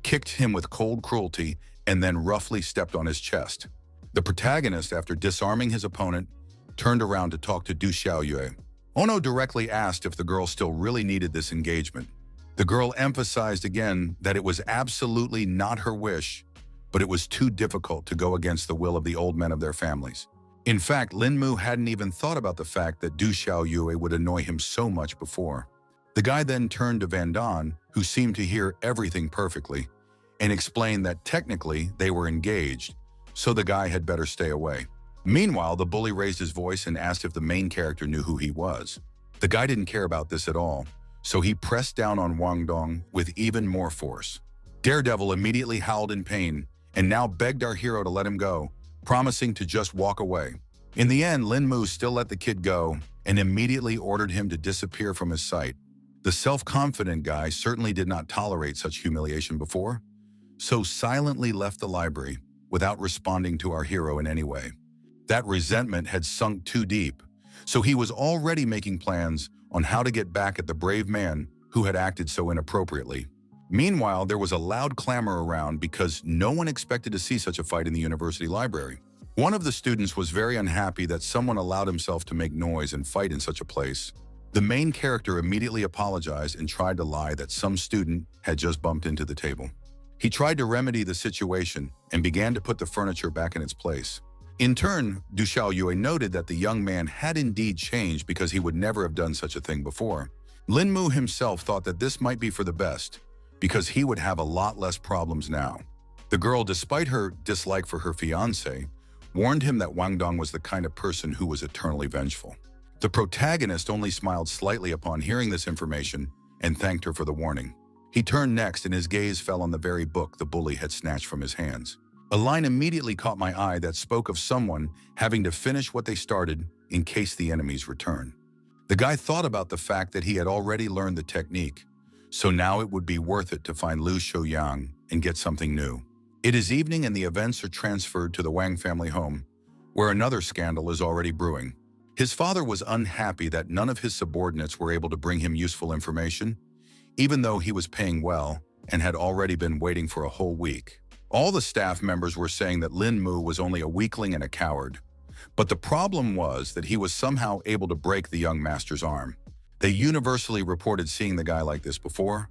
kicked him with cold cruelty and then roughly stepped on his chest. The protagonist, after disarming his opponent, turned around to talk to Du Xiaoyue. Ono directly asked if the girl still really needed this engagement. The girl emphasized again that it was absolutely not her wish, but it was too difficult to go against the will of the old men of their families. In fact, Lin Mu hadn't even thought about the fact that Du Xiaoyue would annoy him so much before. The guy then turned to Van Don, who seemed to hear everything perfectly, and explained that technically they were engaged, so the guy had better stay away. Meanwhile, the bully raised his voice and asked if the main character knew who he was. The guy didn't care about this at all, so he pressed down on Wang Dong with even more force. Daredevil immediately howled in pain and now begged our hero to let him go, promising to just walk away. In the end, Lin Mu still let the kid go and immediately ordered him to disappear from his sight. The self-confident guy certainly did not tolerate such humiliation before, so silently left the library without responding to our hero in any way. That resentment had sunk too deep, so he was already making plans on how to get back at the brave man who had acted so inappropriately. Meanwhile, there was a loud clamor around because no one expected to see such a fight in the university library. One of the students was very unhappy that someone allowed himself to make noise and fight in such a place. The main character immediately apologized and tried to lie that some student had just bumped into the table. He tried to remedy the situation and began to put the furniture back in its place. In turn, Du Xiaoyue noted that the young man had indeed changed because he would never have done such a thing before. Lin Mu himself thought that this might be for the best, because he would have a lot less problems now. The girl, despite her dislike for her fiancé, warned him that Wang Dong was the kind of person who was eternally vengeful. The protagonist only smiled slightly upon hearing this information and thanked her for the warning. He turned next and his gaze fell on the very book the bully had snatched from his hands. A line immediately caught my eye that spoke of someone having to finish what they started in case the enemies return. The guy thought about the fact that he had already learned the technique, so now it would be worth it to find Lu Shouyang and get something new. It is evening and the events are transferred to the Wang family home, where another scandal is already brewing. His father was unhappy that none of his subordinates were able to bring him useful information, even though he was paying well and had already been waiting for a whole week. All the staff members were saying that Lin Mu was only a weakling and a coward, but the problem was that he was somehow able to break the young master's arm. They universally reported seeing the guy like this before,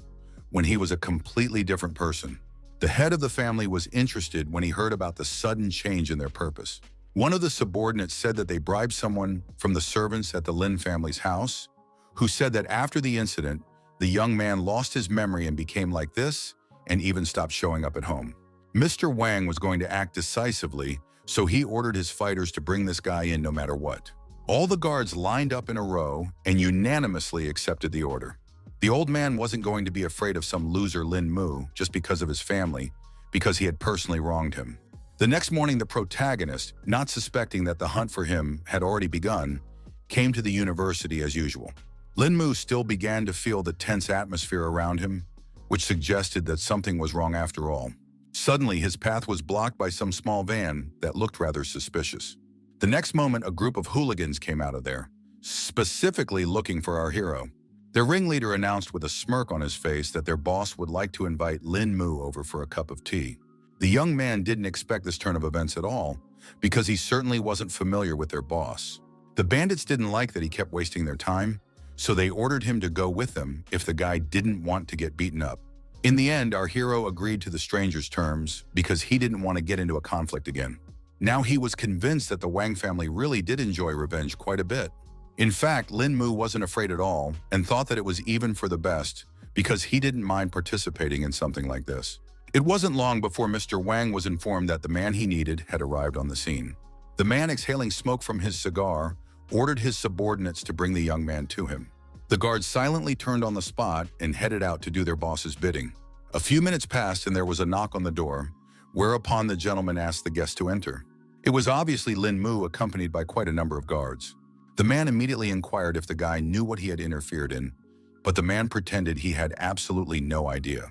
when he was a completely different person. The head of the family was interested when he heard about the sudden change in their purpose. One of the subordinates said that they bribed someone from the servants at the Lin family's house, who said that after the incident, the young man lost his memory and became like this, and even stopped showing up at home. Mr. Wang was going to act decisively, so he ordered his fighters to bring this guy in no matter what. All the guards lined up in a row and unanimously accepted the order. The old man wasn't going to be afraid of some loser Lin Mu just because of his family, because he had personally wronged him. The next morning, the protagonist, not suspecting that the hunt for him had already begun, came to the university as usual. Lin Mu still began to feel the tense atmosphere around him, which suggested that something was wrong after all. Suddenly, his path was blocked by some small van that looked rather suspicious. The next moment, a group of hooligans came out of there, specifically looking for our hero. Their ringleader announced with a smirk on his face that their boss would like to invite Lin Mu over for a cup of tea. The young man didn't expect this turn of events at all, because he certainly wasn't familiar with their boss. The bandits didn't like that he kept wasting their time, so they ordered him to go with them if the guy didn't want to get beaten up. In the end, our hero agreed to the stranger's terms because he didn't want to get into a conflict again. Now he was convinced that the Wang family really did enjoy revenge quite a bit. In fact, Lin Mu wasn't afraid at all and thought that it was even for the best because he didn't mind participating in something like this. It wasn't long before Mr. Wang was informed that the man he needed had arrived on the scene. The man, exhaling smoke from his cigar, ordered his subordinates to bring the young man to him. The guards silently turned on the spot and headed out to do their boss's bidding. A few minutes passed and there was a knock on the door, whereupon the gentleman asked the guest to enter. It was obviously Lin Mu, accompanied by quite a number of guards. The man immediately inquired if the guy knew what he had interfered in, but the man pretended he had absolutely no idea.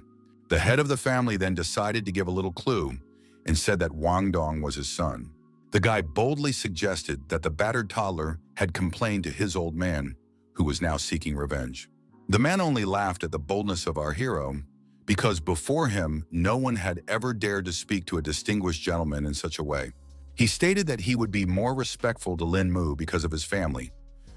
The head of the family then decided to give a little clue and said that Wang Dong was his son. The guy boldly suggested that the battered toddler had complained to his old man, who was now seeking revenge. The man only laughed at the boldness of our hero, because before him, no one had ever dared to speak to a distinguished gentleman in such a way. He stated that he would be more respectful to Lin Mu because of his family,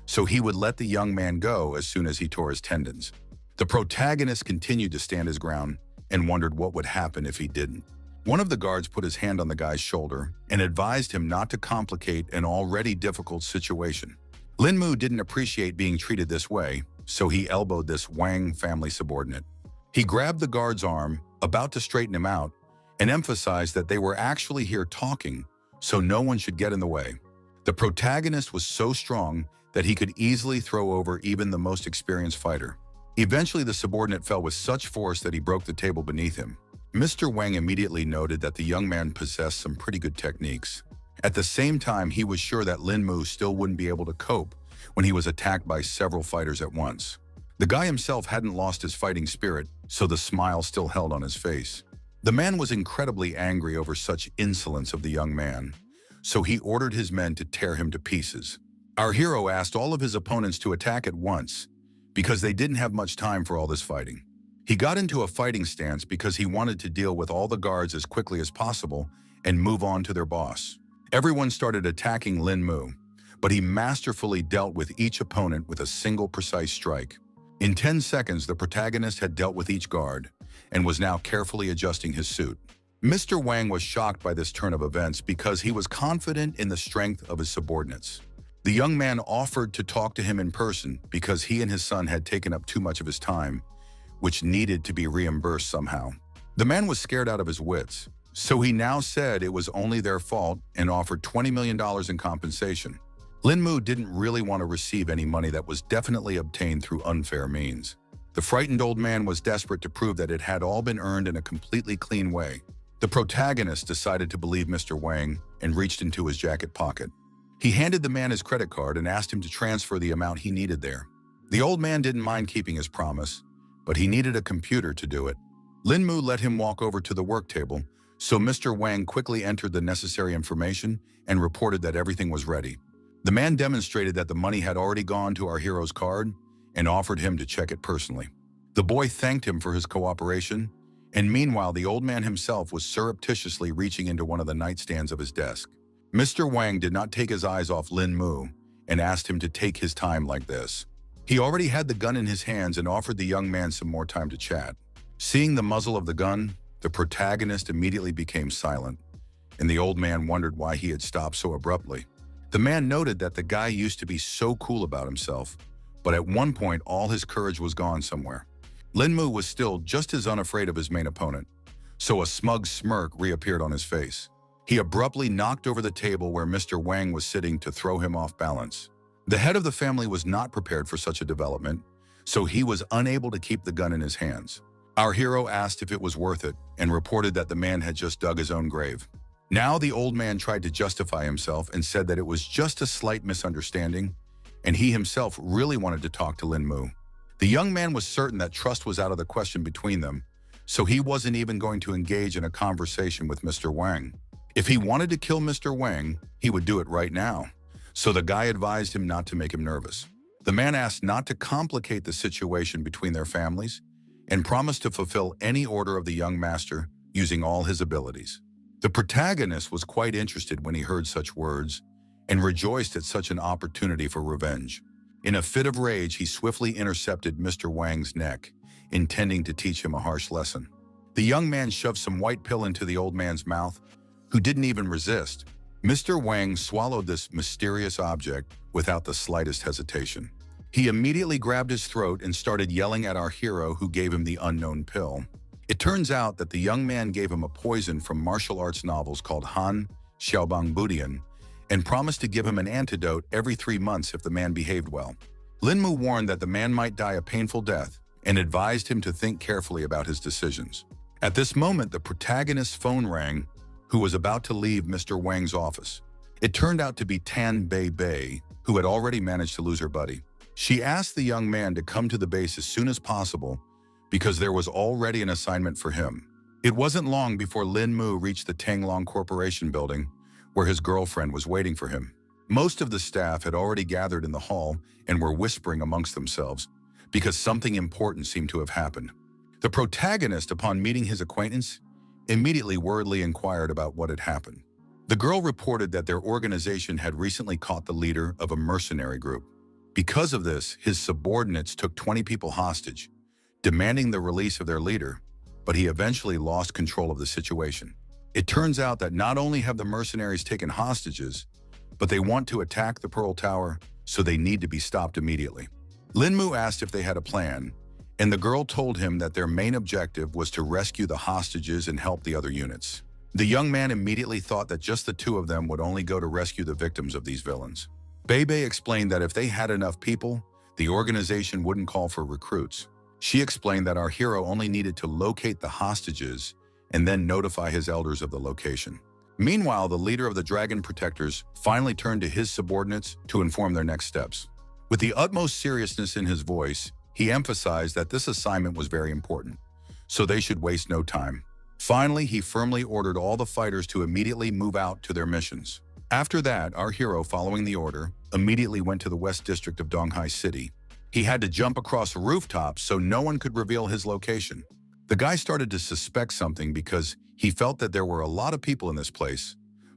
so he would let the young man go as soon as he tore his tendons. The protagonist continued to stand his ground and wondered what would happen if he didn't. One of the guards put his hand on the guy's shoulder and advised him not to complicate an already difficult situation. Lin Mu didn't appreciate being treated this way, so he elbowed this Wang family subordinate. He grabbed the guard's arm, about to straighten him out, and emphasized that they were actually here talking, so no one should get in the way. The protagonist was so strong that he could easily throw over even the most experienced fighter. Eventually, the subordinate fell with such force that he broke the table beneath him. Mr. Wang immediately noted that the young man possessed some pretty good techniques. At the same time, he was sure that Lin Mu still wouldn't be able to cope when he was attacked by several fighters at once. The guy himself hadn't lost his fighting spirit, so the smile still held on his face. The man was incredibly angry over such insolence of the young man, so he ordered his men to tear him to pieces. Our hero asked all of his opponents to attack at once, because they didn't have much time for all this fighting. He got into a fighting stance because he wanted to deal with all the guards as quickly as possible and move on to their boss. Everyone started attacking Lin Mu, but he masterfully dealt with each opponent with a single precise strike. In 10 seconds, the protagonist had dealt with each guard and was now carefully adjusting his suit. Mr. Wang was shocked by this turn of events because he was confident in the strength of his subordinates. The young man offered to talk to him in person because he and his son had taken up too much of his time, which needed to be reimbursed somehow. The man was scared out of his wits, so he now said it was only their fault and offered $20 million in compensation. Lin Mu didn't really want to receive any money that was definitely obtained through unfair means. The frightened old man was desperate to prove that it had all been earned in a completely clean way. The protagonist decided to believe Mr. Wang and reached into his jacket pocket. He handed the man his credit card and asked him to transfer the amount he needed there. The old man didn't mind keeping his promise, but he needed a computer to do it. Lin Mu let him walk over to the work table, so Mr. Wang quickly entered the necessary information and reported that everything was ready. The man demonstrated that the money had already gone to our hero's card and offered him to check it personally. The boy thanked him for his cooperation, and meanwhile the old man himself was surreptitiously reaching into one of the nightstands of his desk. Mr. Wang did not take his eyes off Lin Mu and asked him to take his time like this. He already had the gun in his hands and offered the young man some more time to chat. Seeing the muzzle of the gun, the protagonist immediately became silent, and the old man wondered why he had stopped so abruptly. The man noted that the guy used to be so cool about himself, but at one point all his courage was gone somewhere. Lin Mu was still just as unafraid of his main opponent, so a smug smirk reappeared on his face. He abruptly knocked over the table where Mr. Wang was sitting to throw him off balance. The head of the family was not prepared for such a development, so he was unable to keep the gun in his hands. Our hero asked if it was worth it and reported that the man had just dug his own grave. Now the old man tried to justify himself and said that it was just a slight misunderstanding, and he himself really wanted to talk to Lin Mu. The young man was certain that trust was out of the question between them, so he wasn't even going to engage in a conversation with Mr. Wang. If he wanted to kill Mr. Wang, he would do it right now, so the guy advised him not to make him nervous. The man asked not to complicate the situation between their families and promised to fulfill any order of the young master using all his abilities. The protagonist was quite interested when he heard such words and rejoiced at such an opportunity for revenge. In a fit of rage, he swiftly intercepted Mr. Wang's neck, intending to teach him a harsh lesson. The young man shoved some white pill into the old man's mouth, who didn't even resist. Mr. Wang swallowed this mysterious object without the slightest hesitation. He immediately grabbed his throat and started yelling at our hero who gave him the unknown pill. It turns out that the young man gave him a poison from martial arts novels called Han Xiaobang Budian and promised to give him an antidote every 3 months if the man behaved well. Lin Mu warned that the man might die a painful death and advised him to think carefully about his decisions. At this moment, the protagonist's phone rang, who was about to leave Mr. Wang's office. It turned out to be Tan Bei Bei, who had already managed to lose her buddy. She asked the young man to come to the base as soon as possible because there was already an assignment for him. It wasn't long before Lin Mu reached the Tanglong Corporation building, where his girlfriend was waiting for him. Most of the staff had already gathered in the hall and were whispering amongst themselves because something important seemed to have happened. The protagonist, upon meeting his acquaintance, immediately worriedly inquired about what had happened. The girl reported that their organization had recently caught the leader of a mercenary group. Because of this, his subordinates took 20 people hostage, demanding the release of their leader, but he eventually lost control of the situation. It turns out that not only have the mercenaries taken hostages, but they want to attack the Pearl Tower, so they need to be stopped immediately. Lin Mu asked if they had a plan, and the girl told him that their main objective was to rescue the hostages and help the other units. The young man immediately thought that just the two of them would only go to rescue the victims of these villains. Bei Bei explained that if they had enough people, the organization wouldn't call for recruits. She explained that our hero only needed to locate the hostages and then notify his elders of the location. Meanwhile, the leader of the Dragon Protectors finally turned to his subordinates to inform their next steps. With the utmost seriousness in his voice, he emphasized that this assignment was very important, so they should waste no time. Finally, he firmly ordered all the fighters to immediately move out to their missions. After that, our hero, following the order, immediately went to the West District of Donghai City. He had to jump across rooftops so no one could reveal his location. The guy started to suspect something because he felt that there were a lot of people in this place,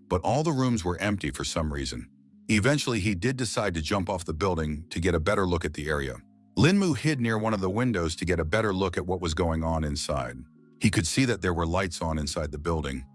but all the rooms were empty for some reason. Eventually, he did decide to jump off the building to get a better look at the area. Lin Mu hid near one of the windows to get a better look at what was going on inside. He could see that there were lights on inside the building,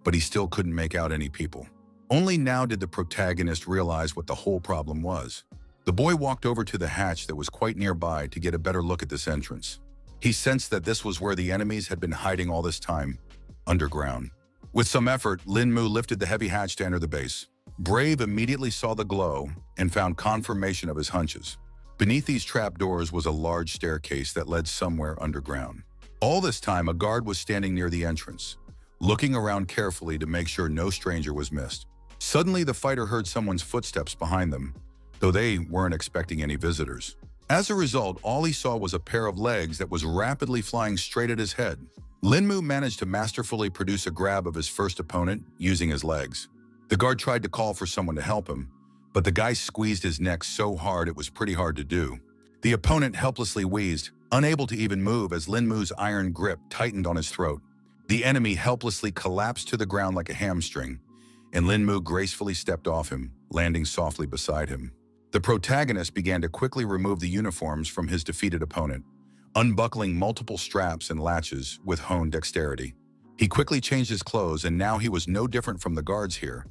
but he still couldn't make out any people. Only now did the protagonist realize what the whole problem was. The boy walked over to the hatch that was quite nearby to get a better look at this entrance. He sensed that this was where the enemies had been hiding all this time, underground. With some effort, Lin Mu lifted the heavy hatch to enter the base. Brave immediately saw the glow and found confirmation of his hunches. Beneath these trapdoors was a large staircase that led somewhere underground. All this time, a guard was standing near the entrance, looking around carefully to make sure no stranger was missed. Suddenly, the fighter heard someone's footsteps behind them, though they weren't expecting any visitors. As a result, all he saw was a pair of legs that was rapidly flying straight at his head. Lin Mu managed to masterfully produce a grab of his first opponent using his legs. The guard tried to call for someone to help him, but the guy squeezed his neck so hard it was pretty hard to do. The opponent helplessly wheezed, unable to even move as Lin Mu's iron grip tightened on his throat. The enemy helplessly collapsed to the ground like a hamstring, and Lin Mu gracefully stepped off him, landing softly beside him. The protagonist began to quickly remove the uniforms from his defeated opponent, unbuckling multiple straps and latches with honed dexterity. He quickly changed his clothes, and now he was no different from the guards here,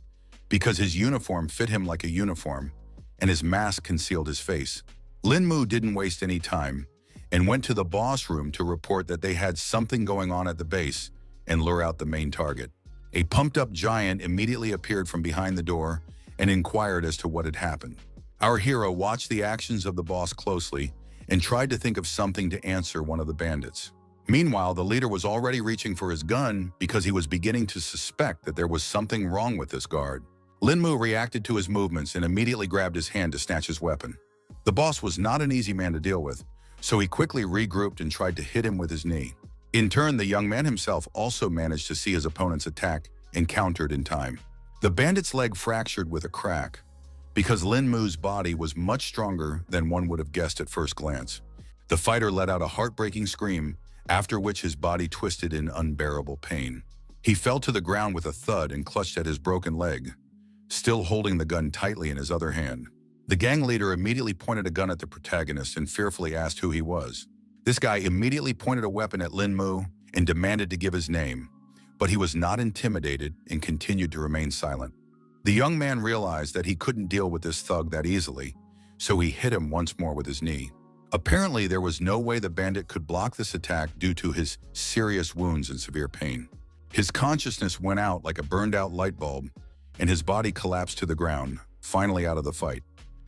because his uniform fit him like a uniform, and his mask concealed his face. Lin Mu didn't waste any time, and went to the boss room to report that they had something going on at the base and lure out the main target. A pumped-up giant immediately appeared from behind the door and inquired as to what had happened. Our hero watched the actions of the boss closely and tried to think of something to answer one of the bandits. Meanwhile, the leader was already reaching for his gun because he was beginning to suspect that there was something wrong with this guard. Lin Mu reacted to his movements and immediately grabbed his hand to snatch his weapon. The boss was not an easy man to deal with, so he quickly regrouped and tried to hit him with his knee. In turn, the young man himself also managed to see his opponent's attack and countered in time. The bandit's leg fractured with a crack because Lin Mu's body was much stronger than one would have guessed at first glance. The fighter let out a heartbreaking scream, after which his body twisted in unbearable pain. He fell to the ground with a thud and clutched at his broken leg, still holding the gun tightly in his other hand. The gang leader immediately pointed a gun at the protagonist and fearfully asked who he was. This guy immediately pointed a weapon at Lin Mu and demanded to give his name, but he was not intimidated and continued to remain silent. The young man realized that he couldn't deal with this thug that easily, so he hit him once more with his knee. Apparently, there was no way the bandit could block this attack due to his serious wounds and severe pain. His consciousness went out like a burned-out light bulb, and his body collapsed to the ground, finally out of the fight.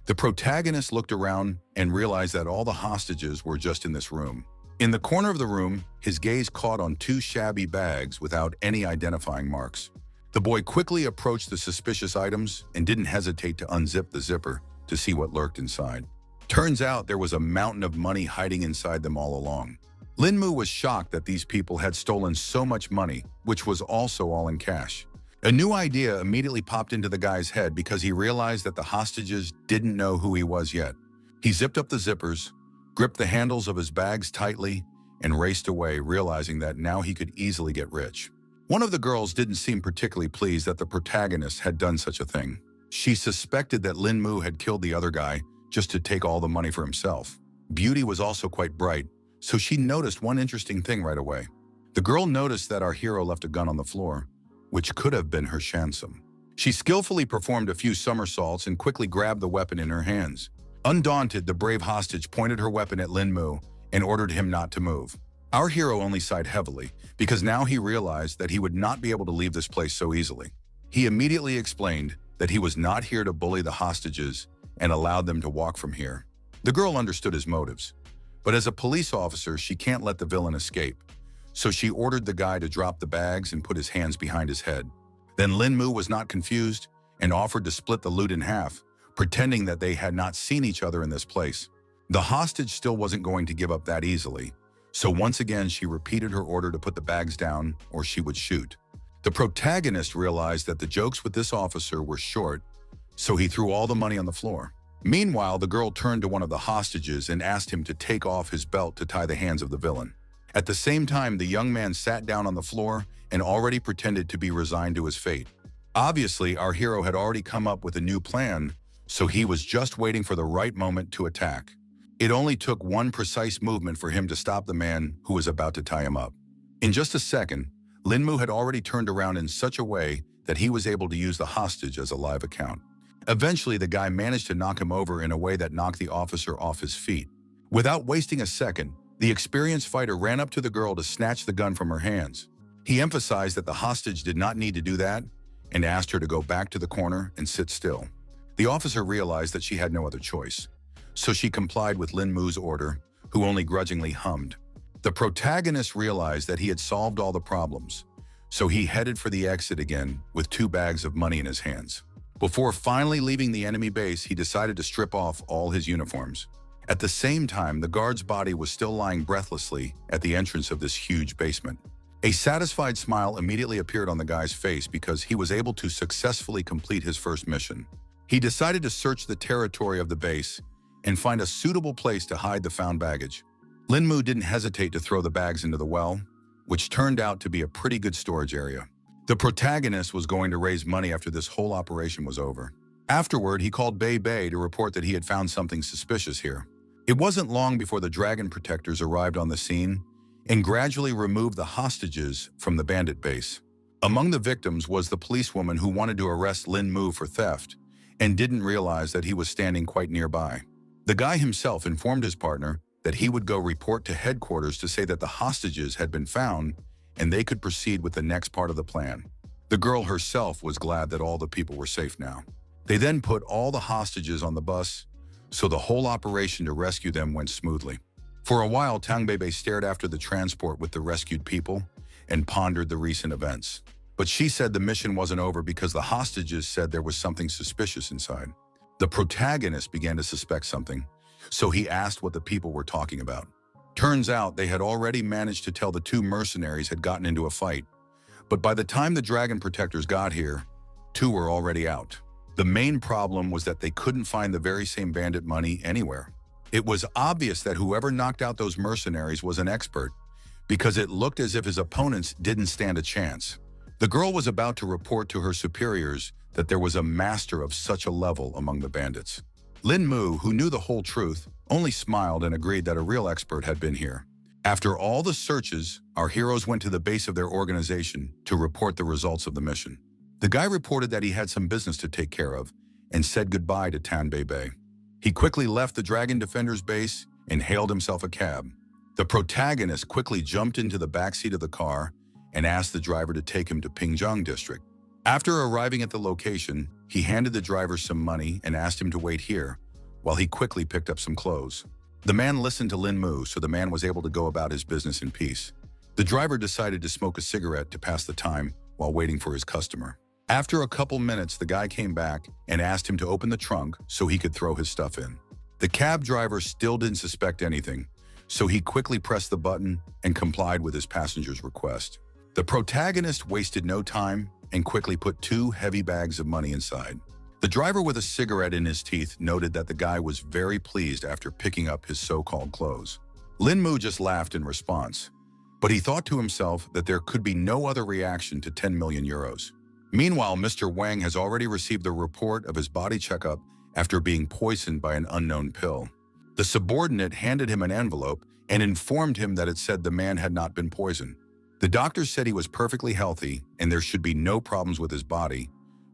The protagonist looked around and realized that all the hostages were just in this room. In the corner of the room, his gaze caught on two shabby bags without any identifying marks. The boy quickly approached the suspicious items and didn't hesitate to unzip the zipper to see what lurked inside. Turns out there was a mountain of money hiding inside them all along. Lin Mu was shocked that these people had stolen so much money, which was also all in cash. A new idea immediately popped into the guy's head because he realized that the hostages didn't know who he was yet. He zipped up the zippers, gripped the handles of his bags tightly, and raced away, realizing that now he could easily get rich. One of the girls didn't seem particularly pleased that the protagonist had done such a thing. She suspected that Lin Mu had killed the other guy just to take all the money for himself. Beauty was also quite bright, so she noticed one interesting thing right away. The girl noticed that our hero left a gun on the floor, which could have been her shansum. She skillfully performed a few somersaults and quickly grabbed the weapon in her hands. Undaunted, the brave hostage pointed her weapon at Lin Mu and ordered him not to move. Our hero only sighed heavily because now he realized that he would not be able to leave this place so easily. He immediately explained that he was not here to bully the hostages and allowed them to walk from here. The girl understood his motives, but as a police officer, she can't let the villain escape. So she ordered the guy to drop the bags and put his hands behind his head. Then Lin Mu was not confused and offered to split the loot in half, pretending that they had not seen each other in this place. The hostage still wasn't going to give up that easily, so once again she repeated her order to put the bags down or she would shoot. The protagonist realized that the jokes with this officer were short, so he threw all the money on the floor. Meanwhile, the girl turned to one of the hostages and asked him to take off his belt to tie the hands of the villain. At the same time, the young man sat down on the floor and already pretended to be resigned to his fate. Obviously, our hero had already come up with a new plan, so he was just waiting for the right moment to attack. It only took one precise movement for him to stop the man who was about to tie him up. In just a second, Lin Mu had already turned around in such a way that he was able to use the hostage as a live account. Eventually, the guy managed to knock him over in a way that knocked the officer off his feet. Without wasting a second, the experienced fighter ran up to the girl to snatch the gun from her hands. He emphasized that the hostage did not need to do that and asked her to go back to the corner and sit still. The officer realized that she had no other choice, so she complied with Lin Mu's order, who only grudgingly hummed. The protagonist realized that he had solved all the problems, so he headed for the exit again with 2 bags of money in his hands. Before finally leaving the enemy base, he decided to strip off all his uniforms. At the same time, the guard's body was still lying breathlessly at the entrance of this huge basement. A satisfied smile immediately appeared on the guy's face because he was able to successfully complete his first mission. He decided to search the territory of the base and find a suitable place to hide the found baggage. Lin Mu didn't hesitate to throw the bags into the well, which turned out to be a pretty good storage area. The protagonist was going to raise money after this whole operation was over. Afterward, he called Bei Bei to report that he had found something suspicious here. It wasn't long before the dragon protectors arrived on the scene and gradually removed the hostages from the bandit base. Among the victims was the policewoman who wanted to arrest Lin Mu for theft and didn't realize that he was standing quite nearby. The guy himself informed his partner that he would go report to headquarters to say that the hostages had been found and they could proceed with the next part of the plan. The girl herself was glad that all the people were safe now. They then put all the hostages on the bus, so the whole operation to rescue them went smoothly. For a while, Tangbebe stared after the transport with the rescued people and pondered the recent events. But she said the mission wasn't over because the hostages said there was something suspicious inside. The protagonist began to suspect something, so he asked what the people were talking about. Turns out they had already managed to tell the two mercenaries had gotten into a fight. But by the time the dragon protectors got here, two were already out. The main problem was that they couldn't find the very same bandit money anywhere. It was obvious that whoever knocked out those mercenaries was an expert, because it looked as if his opponents didn't stand a chance. The girl was about to report to her superiors that there was a master of such a level among the bandits. Lin Mu, who knew the whole truth, only smiled and agreed that a real expert had been here. After all the searches, our heroes went to the base of their organization to report the results of the mission. The guy reported that he had some business to take care of and said goodbye to Tanbei. He quickly left the Dragon Defender's base and hailed himself a cab. The protagonist quickly jumped into the backseat of the car and asked the driver to take him to Pingjiang District. After arriving at the location, he handed the driver some money and asked him to wait here, while he quickly picked up some clothes. The man listened to Lin Mu, so the man was able to go about his business in peace. The driver decided to smoke a cigarette to pass the time while waiting for his customer. After a couple minutes, the guy came back and asked him to open the trunk so he could throw his stuff in. The cab driver still didn't suspect anything, so he quickly pressed the button and complied with his passenger's request. The protagonist wasted no time and quickly put 2 heavy bags of money inside. The driver with a cigarette in his teeth noted that the guy was very pleased after picking up his so-called clothes. Lin Mu just laughed in response, but he thought to himself that there could be no other reaction to 10 million euros. Meanwhile, Mr. Wang has already received the report of his body checkup after being poisoned by an unknown pill. The subordinate handed him an envelope and informed him that it said the man had not been poisoned. The doctor said he was perfectly healthy and there should be no problems with his body,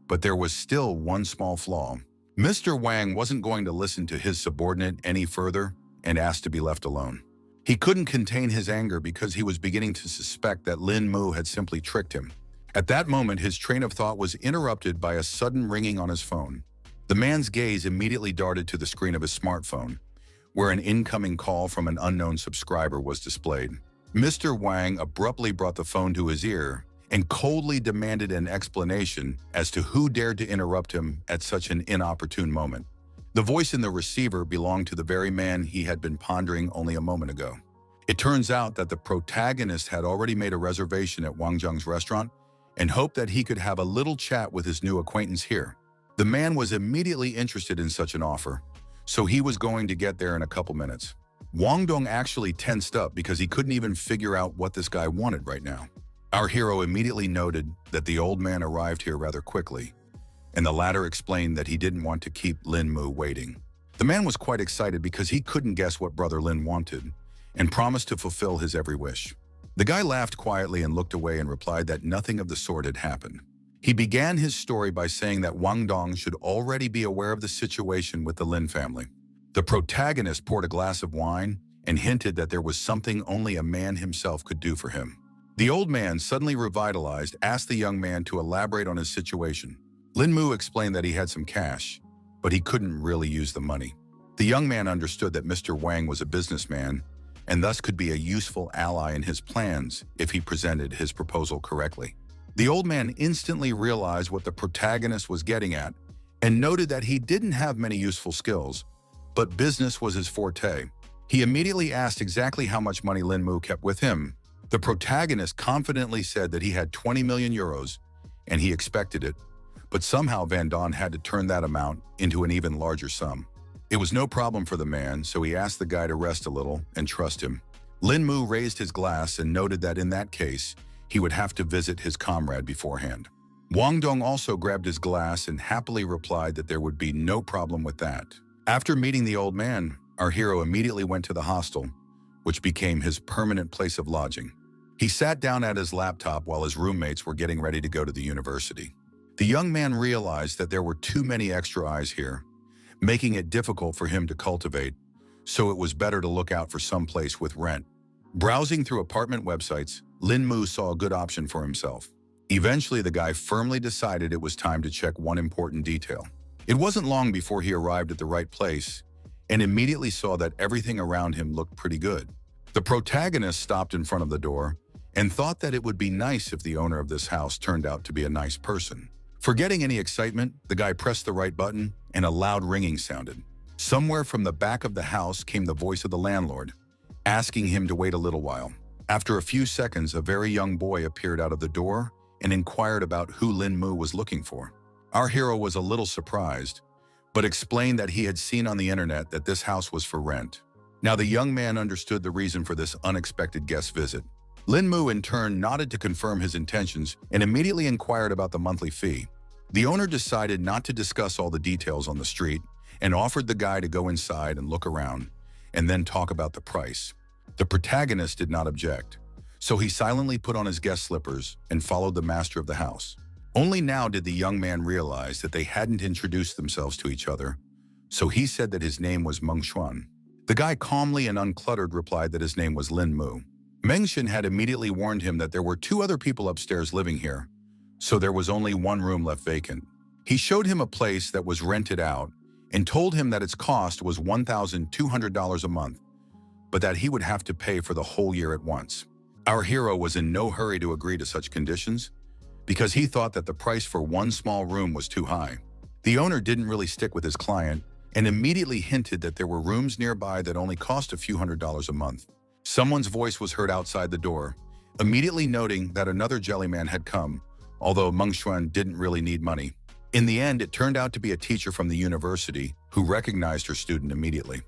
but there was still one small flaw. Mr. Wang wasn't going to listen to his subordinate any further and asked to be left alone. He couldn't contain his anger because he was beginning to suspect that Lin Mu had simply tricked him. At that moment, his train of thought was interrupted by a sudden ringing on his phone. The man's gaze immediately darted to the screen of his smartphone, where an incoming call from an unknown subscriber was displayed. Mr. Wang abruptly brought the phone to his ear and coldly demanded an explanation as to who dared to interrupt him at such an inopportune moment. The voice in the receiver belonged to the very man he had been pondering only a moment ago. It turns out that the protagonist had already made a reservation at Wang Zhang's restaurant and hoped that he could have a little chat with his new acquaintance here. The man was immediately interested in such an offer, so he was going to get there in a couple minutes. Wang Dong actually tensed up because he couldn't even figure out what this guy wanted right now. Our hero immediately noted that the old man arrived here rather quickly, and the latter explained that he didn't want to keep Lin Mu waiting. The man was quite excited because he couldn't guess what Brother Lin wanted and promised to fulfill his every wish. The guy laughed quietly and looked away and replied that nothing of the sort had happened. He began his story by saying that Wang Dong should already be aware of the situation with the Lin family. The protagonist poured a glass of wine and hinted that there was something only a man himself could do for him. The old man, suddenly revitalized, asked the young man to elaborate on his situation. Lin Mu explained that he had some cash, but he couldn't really use the money. The young man understood that Mr. Wang was a businessman and thus could be a useful ally in his plans if he presented his proposal correctly. The old man instantly realized what the protagonist was getting at and noted that he didn't have many useful skills, but business was his forte. He immediately asked exactly how much money Lin Mu kept with him. The protagonist confidently said that he had 20 million euros and he expected it, but somehow Van Don had to turn that amount into an even larger sum. It was no problem for the man, so he asked the guy to rest a little and trust him. Lin Mu raised his glass and noted that in that case, he would have to visit his comrade beforehand. Wang Dong also grabbed his glass and happily replied that there would be no problem with that. After meeting the old man, our hero immediately went to the hostel, which became his permanent place of lodging. He sat down at his laptop while his roommates were getting ready to go to the university. The young man realized that there were too many extra eyes here, making it difficult for him to cultivate, so it was better to look out for some place with rent. Browsing through apartment websites, Lin Mu saw a good option for himself. Eventually, the guy firmly decided it was time to check one important detail. It wasn't long before he arrived at the right place, and immediately saw that everything around him looked pretty good. The protagonist stopped in front of the door and thought that it would be nice if the owner of this house turned out to be a nice person. Forgetting any excitement, the guy pressed the right button and a loud ringing sounded. Somewhere from the back of the house came the voice of the landlord, asking him to wait a little while. After a few seconds, a very young boy appeared out of the door and inquired about who Lin Mu was looking for. Our hero was a little surprised, but explained that he had seen on the internet that this house was for rent. Now the young man understood the reason for this unexpected guest visit. Lin Mu in turn nodded to confirm his intentions and immediately inquired about the monthly fee. The owner decided not to discuss all the details on the street and offered the guy to go inside and look around and then talk about the price. The protagonist did not object, so he silently put on his guest slippers and followed the master of the house. Only now did the young man realize that they hadn't introduced themselves to each other, so he said that his name was Mengshuan. The guy calmly and uncluttered replied that his name was Lin Mu. Mengshuan had immediately warned him that there were 2 other people upstairs living here, so there was only 1 room left vacant. He showed him a place that was rented out and told him that its cost was $1,200 a month, but that he would have to pay for the whole year at once. Our hero was in no hurry to agree to such conditions because he thought that the price for 1 small room was too high. The owner didn't really stick with his client and immediately hinted that there were rooms nearby that only cost a few $100s a month. Someone's voice was heard outside the door, immediately noting that another jellyman had come, although Mengshuan didn't really need money. In the end, it turned out to be a teacher from the university who recognized her student immediately.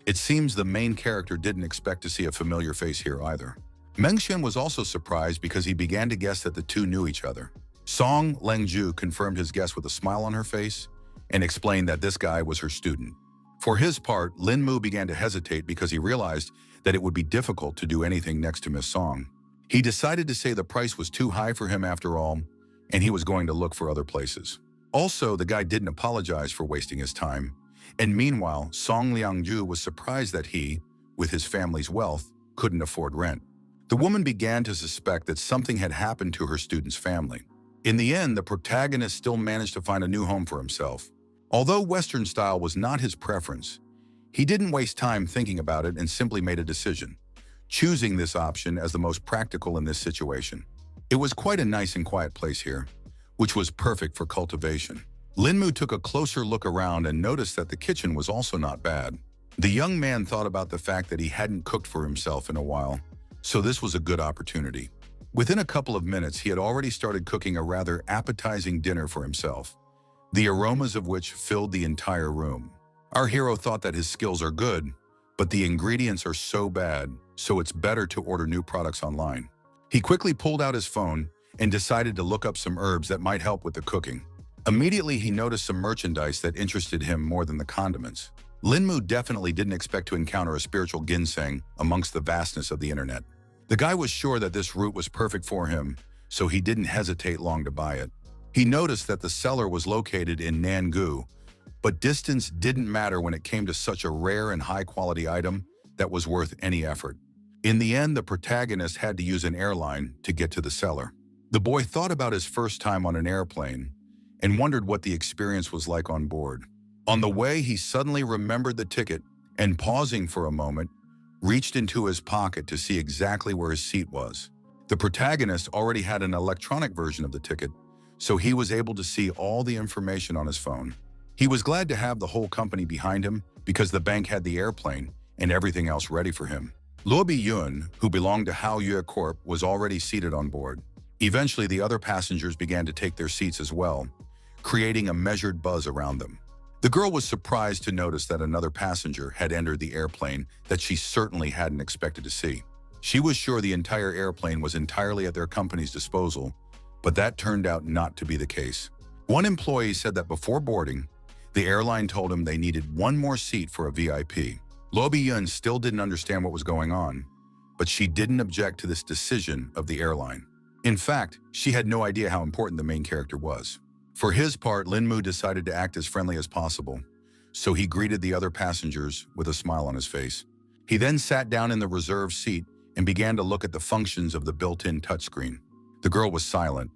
It seems the main character didn't expect to see a familiar face here either. Mengshuan was also surprised because he began to guess that the 2 knew each other. Song Lengju confirmed his guess with a smile on her face and explained that this guy was her student. For his part, Lin Mu began to hesitate because he realized that it would be difficult to do anything next to Miss Song. He decided to say the price was too high for him after all, and he was going to look for other places. Also, the guy didn't apologize for wasting his time, and meanwhile, Song Liangju was surprised that he, with his family's wealth, couldn't afford rent. The woman began to suspect that something had happened to her student's family. In the end, the protagonist still managed to find a new home for himself. Although Western style was not his preference, he didn't waste time thinking about it and simply made a decision, choosing this option as the most practical in this situation. It was quite a nice and quiet place here, which was perfect for cultivation. Lin Mu took a closer look around and noticed that the kitchen was also not bad. The young man thought about the fact that he hadn't cooked for himself in a while, so this was a good opportunity. Within a couple of minutes, he had already started cooking a rather appetizing dinner for himself, the aromas of which filled the entire room. Our hero thought that his skills are good, but the ingredients are so bad, so it's better to order new products online. He quickly pulled out his phone and decided to look up some herbs that might help with the cooking. Immediately, he noticed some merchandise that interested him more than the condiments. Lin Mu definitely didn't expect to encounter a spiritual ginseng amongst the vastness of the internet. The guy was sure that this root was perfect for him, so he didn't hesitate long to buy it. He noticed that the seller was located in Nangu, but distance didn't matter when it came to such a rare and high-quality item that was worth any effort. In the end, the protagonist had to use an airline to get to the seller. The boy thought about his first time on an airplane and wondered what the experience was like on board. On the way, he suddenly remembered the ticket and, pausing for a moment, reached into his pocket to see exactly where his seat was. The protagonist already had an electronic version of the ticket, so he was able to see all the information on his phone. He was glad to have the whole company behind him because the bank had the airplane and everything else ready for him. Luo Yun, who belonged to Hao Yue Corp, was already seated on board. Eventually, the other passengers began to take their seats as well, creating a measured buzz around them. The girl was surprised to notice that another passenger had entered the airplane that she certainly hadn't expected to see. She was sure the entire airplane was entirely at their company's disposal, but that turned out not to be the case. One employee said that before boarding, the airline told him they needed 1 more seat for a VIP. Luo Yun still didn't understand what was going on, but she didn't object to this decision of the airline. In fact, she had no idea how important the main character was. For his part, Lin Mu decided to act as friendly as possible, so he greeted the other passengers with a smile on his face. He then sat down in the reserved seat and began to look at the functions of the built-in touchscreen. The girl was silent,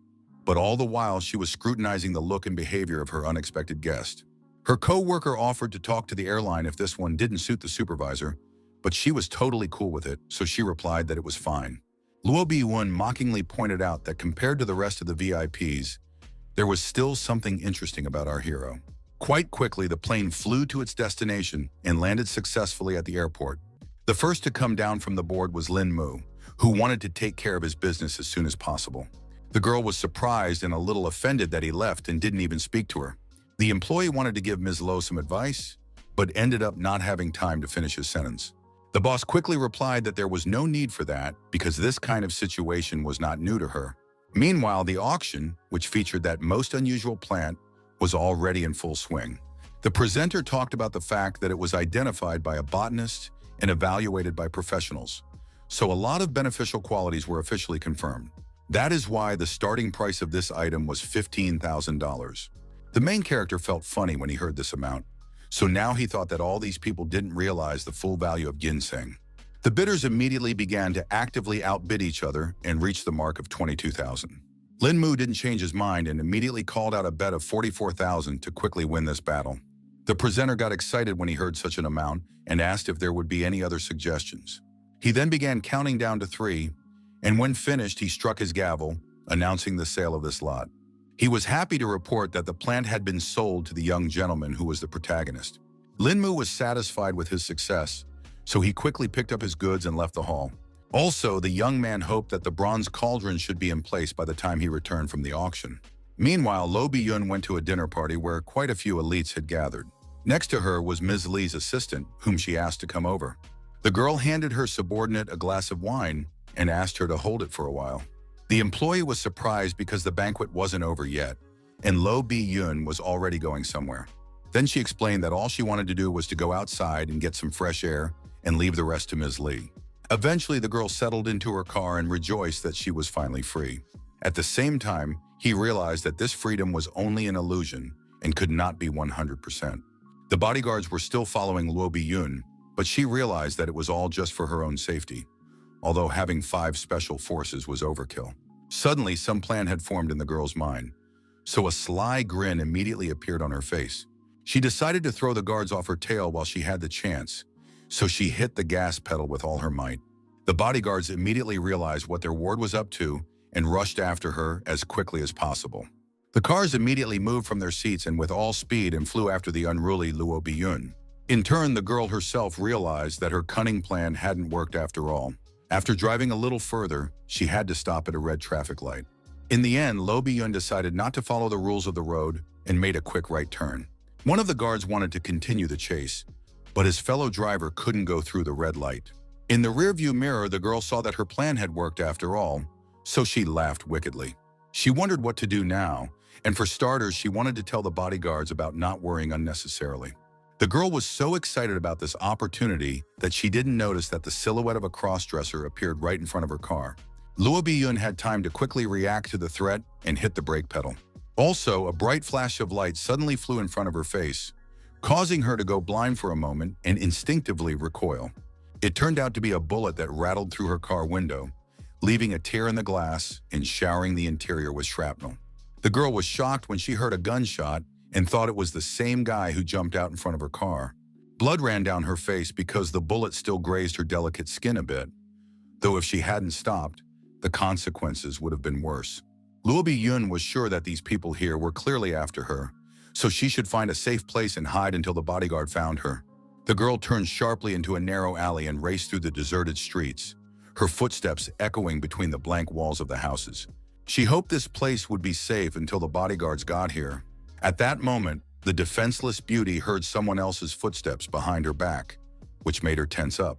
but all the while she was scrutinizing the look and behavior of her unexpected guest. Her co-worker offered to talk to the airline if this one didn't suit the supervisor, but she was totally cool with it, so she replied that it was fine. Luo Bi-yun mockingly pointed out that compared to the rest of the VIPs, there was still something interesting about our hero. Quite quickly, the plane flew to its destination and landed successfully at the airport. The first to come down from the board was Lin Mu, who wanted to take care of his business as soon as possible. The girl was surprised and a little offended that he left and didn't even speak to her. The employee wanted to give Ms. Lo some advice, but ended up not having time to finish his sentence. The boss quickly replied that there was no need for that because this kind of situation was not new to her. Meanwhile, the auction, which featured that most unusual plant, was already in full swing. The presenter talked about the fact that it was identified by a botanist and evaluated by professionals, so a lot of beneficial qualities were officially confirmed. That is why the starting price of this item was $15,000. The main character felt funny when he heard this amount, so now he thought that all these people didn't realize the full value of ginseng. The bidders immediately began to actively outbid each other and reached the mark of $22,000. Lin Mu didn't change his mind and immediately called out a bet of $44,000 to quickly win this battle. The presenter got excited when he heard such an amount and asked if there would be any other suggestions. He then began counting down to 3, and when finished, he struck his gavel, announcing the sale of this lot. He was happy to report that the plant had been sold to the young gentleman who was the protagonist. Lin Mu was satisfied with his success, so he quickly picked up his goods and left the hall. Also, the young man hoped that the bronze cauldron should be in place by the time he returned from the auction. Meanwhile, Lo Bi-yun went to a dinner party where quite a few elites had gathered. Next to her was Ms. Lee's assistant, whom she asked to come over. The girl handed her subordinate a glass of wine and asked her to hold it for a while. The employee was surprised because the banquet wasn't over yet, and Lo Bi-yun was already going somewhere. Then she explained that all she wanted to do was to go outside and get some fresh air and leave the rest to Ms. Lee. Eventually, the girl settled into her car and rejoiced that she was finally free. At the same time, he realized that this freedom was only an illusion and could not be 100%. The bodyguards were still following Luo Bi-yun, but she realized that it was all just for her own safety, although having 5 special forces was overkill. Suddenly, some plan had formed in the girl's mind, so a sly grin immediately appeared on her face. She decided to throw the guards off her tail while she had the chance, so she hit the gas pedal with all her might. The bodyguards immediately realized what their ward was up to and rushed after her as quickly as possible. The cars immediately moved from their seats and with all speed and flew after the unruly Luo Bi-yun. In turn, the girl herself realized that her cunning plan hadn't worked after all. After driving a little further, she had to stop at a red traffic light. In the end, Lo Bi-yun decided not to follow the rules of the road and made a quick right turn. One of the guards wanted to continue the chase, but his fellow driver couldn't go through the red light. In the rearview mirror, the girl saw that her plan had worked after all, so she laughed wickedly. She wondered what to do now, and for starters, she wanted to tell the bodyguards about not worrying unnecessarily. The girl was so excited about this opportunity that she didn't notice that the silhouette of a crossdresser appeared right in front of her car. Luo Bi-yun had time to quickly react to the threat and hit the brake pedal. Also, a bright flash of light suddenly flew in front of her face, causing her to go blind for a moment and instinctively recoil. It turned out to be a bullet that rattled through her car window, leaving a tear in the glass and showering the interior with shrapnel. The girl was shocked when she heard a gunshot and thought it was the same guy who jumped out in front of her car. Blood ran down her face because the bullet still grazed her delicate skin a bit, though if she hadn't stopped, the consequences would have been worse. Luo Bi-yun was sure that these people here were clearly after her, so she should find a safe place and hide until the bodyguard found her. The girl turned sharply into a narrow alley and raced through the deserted streets, her footsteps echoing between the blank walls of the houses. She hoped this place would be safe until the bodyguards got here. At that moment, the defenseless beauty heard someone else's footsteps behind her back, which made her tense up.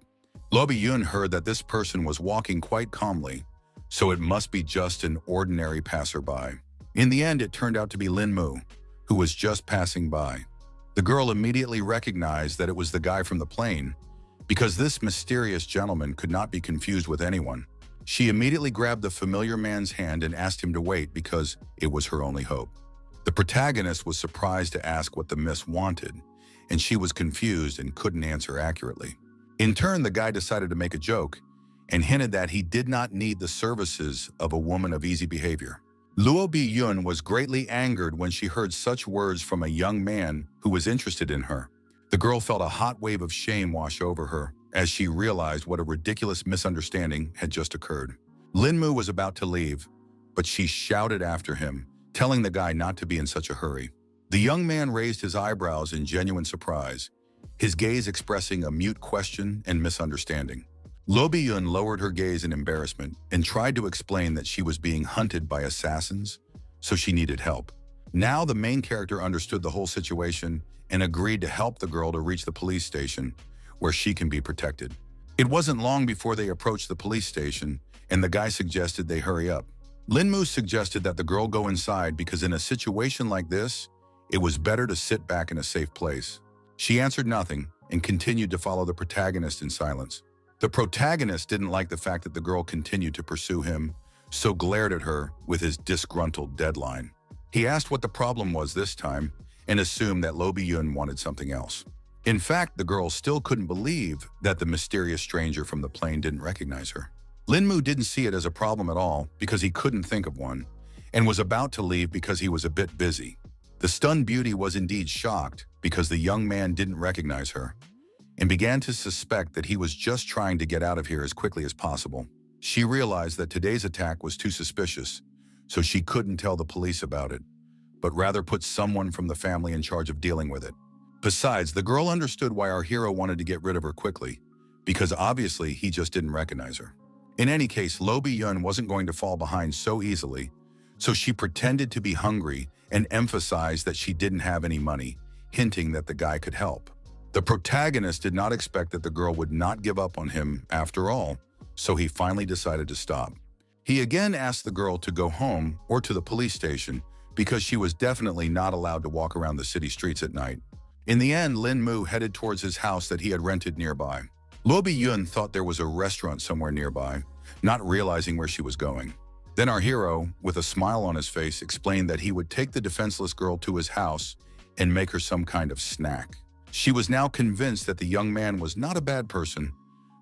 Lo Bi-yun heard that this person was walking quite calmly, so it must be just an ordinary passerby. In the end, it turned out to be Lin Mu, who was just passing by. The girl immediately recognized that it was the guy from the plane, because this mysterious gentleman could not be confused with anyone. She immediately grabbed the familiar man's hand and asked him to wait because it was her only hope. The protagonist was surprised to ask what the miss wanted, and she was confused and couldn't answer accurately. In turn, the guy decided to make a joke and hinted that he did not need the services of a woman of easy behavior. Luo Bi-yun was greatly angered when she heard such words from a young man who was interested in her. The girl felt a hot wave of shame wash over her as she realized what a ridiculous misunderstanding had just occurred. Linmu was about to leave, but she shouted after him, telling the guy not to be in such a hurry. The young man raised his eyebrows in genuine surprise, his gaze expressing a mute question and misunderstanding. Luo Bi-yun lowered her gaze in embarrassment and tried to explain that she was being hunted by assassins, so she needed help. Now the main character understood the whole situation and agreed to help the girl to reach the police station, where she can be protected. It wasn't long before they approached the police station, and the guy suggested they hurry up. Linmu suggested that the girl go inside because in a situation like this, it was better to sit back in a safe place. She answered nothing and continued to follow the protagonist in silence. The protagonist didn't like the fact that the girl continued to pursue him, so glared at her with his disgruntled deadline. He asked what the problem was this time and assumed that Luo Bi-yun wanted something else. In fact, the girl still couldn't believe that the mysterious stranger from the plane didn't recognize her. Linmu didn't see it as a problem at all because he couldn't think of one and was about to leave because he was a bit busy. The stunned beauty was indeed shocked because the young man didn't recognize her and began to suspect that he was just trying to get out of here as quickly as possible. She realized that today's attack was too suspicious, so she couldn't tell the police about it, but rather put someone from the family in charge of dealing with it. Besides, the girl understood why our hero wanted to get rid of her quickly, because obviously he just didn't recognize her. In any case, Luo Bi-yun wasn't going to fall behind so easily, so she pretended to be hungry and emphasized that she didn't have any money, hinting that the guy could help. The protagonist did not expect that the girl would not give up on him after all, so he finally decided to stop. He again asked the girl to go home or to the police station because she was definitely not allowed to walk around the city streets at night. In the end, Lin Mu headed towards his house that he had rented nearby. Luo Bi-yun thought there was a restaurant somewhere nearby, not realizing where she was going. Then our hero, with a smile on his face, explained that he would take the defenseless girl to his house and make her some kind of snack. She was now convinced that the young man was not a bad person,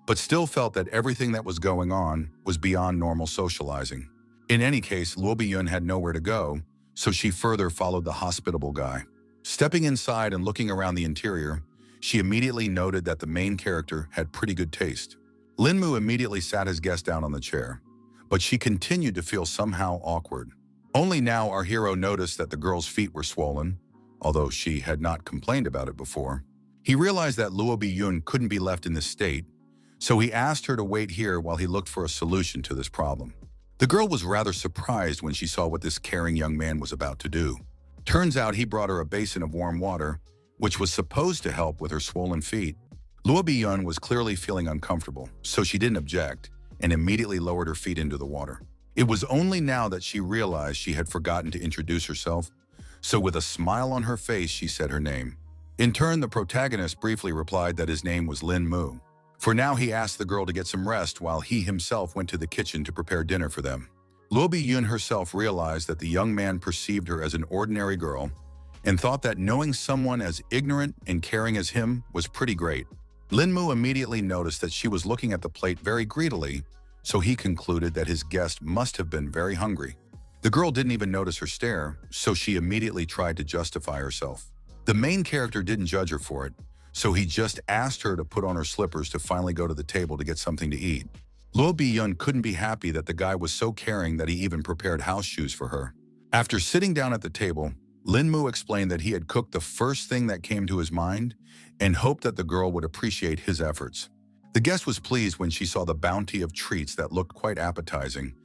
but still felt that everything that was going on was beyond normal socializing. In any case, Luo Bi-yun had nowhere to go, so she further followed the hospitable guy. Stepping inside and looking around the interior, she immediately noted that the main character had pretty good taste. Lin Mu immediately sat his guest down on the chair, but she continued to feel somehow awkward. Only now our hero noticed that the girl's feet were swollen, although she had not complained about it before. He realized that Luo Bi-yun couldn't be left in this state, so he asked her to wait here while he looked for a solution to this problem. The girl was rather surprised when she saw what this caring young man was about to do. Turns out he brought her a basin of warm water, which was supposed to help with her swollen feet. Luo Bi-yun was clearly feeling uncomfortable, so she didn't object and immediately lowered her feet into the water. It was only now that she realized she had forgotten to introduce herself, so with a smile on her face, she said her name. In turn, the protagonist briefly replied that his name was Lin Mu. For now, he asked the girl to get some rest while he himself went to the kitchen to prepare dinner for them. Luo Bi-yun herself realized that the young man perceived her as an ordinary girl and thought that knowing someone as ignorant and caring as him was pretty great. Lin Mu immediately noticed that she was looking at the plate very greedily, so he concluded that his guest must have been very hungry. The girl didn't even notice her stare, so she immediately tried to justify herself. The main character didn't judge her for it, so he just asked her to put on her slippers to finally go to the table to get something to eat. Luo Bi-yun couldn't be happy that the guy was so caring that he even prepared house shoes for her. After sitting down at the table, Lin Mu explained that he had cooked the first thing that came to his mind and hoped that the girl would appreciate his efforts. The guest was pleased when she saw the bounty of treats that looked quite appetizing,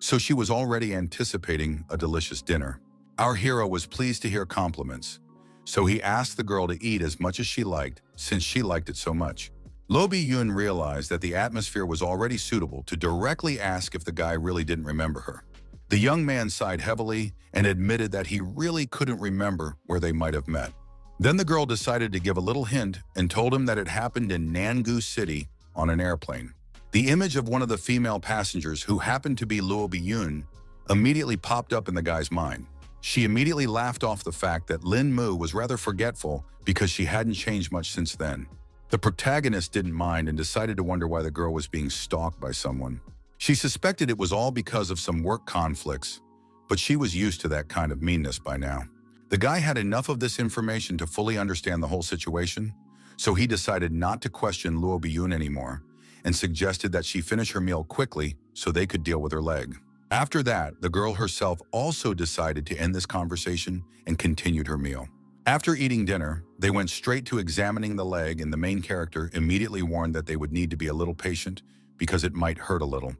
so she was already anticipating a delicious dinner. Our hero was pleased to hear compliments, so he asked the girl to eat as much as she liked, since she liked it so much. Luo Bi-yun realized that the atmosphere was already suitable to directly ask if the guy really didn't remember her. The young man sighed heavily and admitted that he really couldn't remember where they might have met. Then the girl decided to give a little hint and told him that it happened in Nangu City on an airplane. The image of one of the female passengers, who happened to be Luo Bi-yun, immediately popped up in the guy's mind. She immediately laughed off the fact that Lin Mu was rather forgetful because she hadn't changed much since then. The protagonist didn't mind and decided to wonder why the girl was being stalked by someone. She suspected it was all because of some work conflicts, but she was used to that kind of meanness by now. The guy had enough of this information to fully understand the whole situation, so he decided not to question Luo Biyun anymore and suggested that she finish her meal quickly so they could deal with her leg. After that, the girl herself also decided to end this conversation and continued her meal. After eating dinner, they went straight to examining the leg, and the main character immediately warned that they would need to be a little patient because it might hurt a little.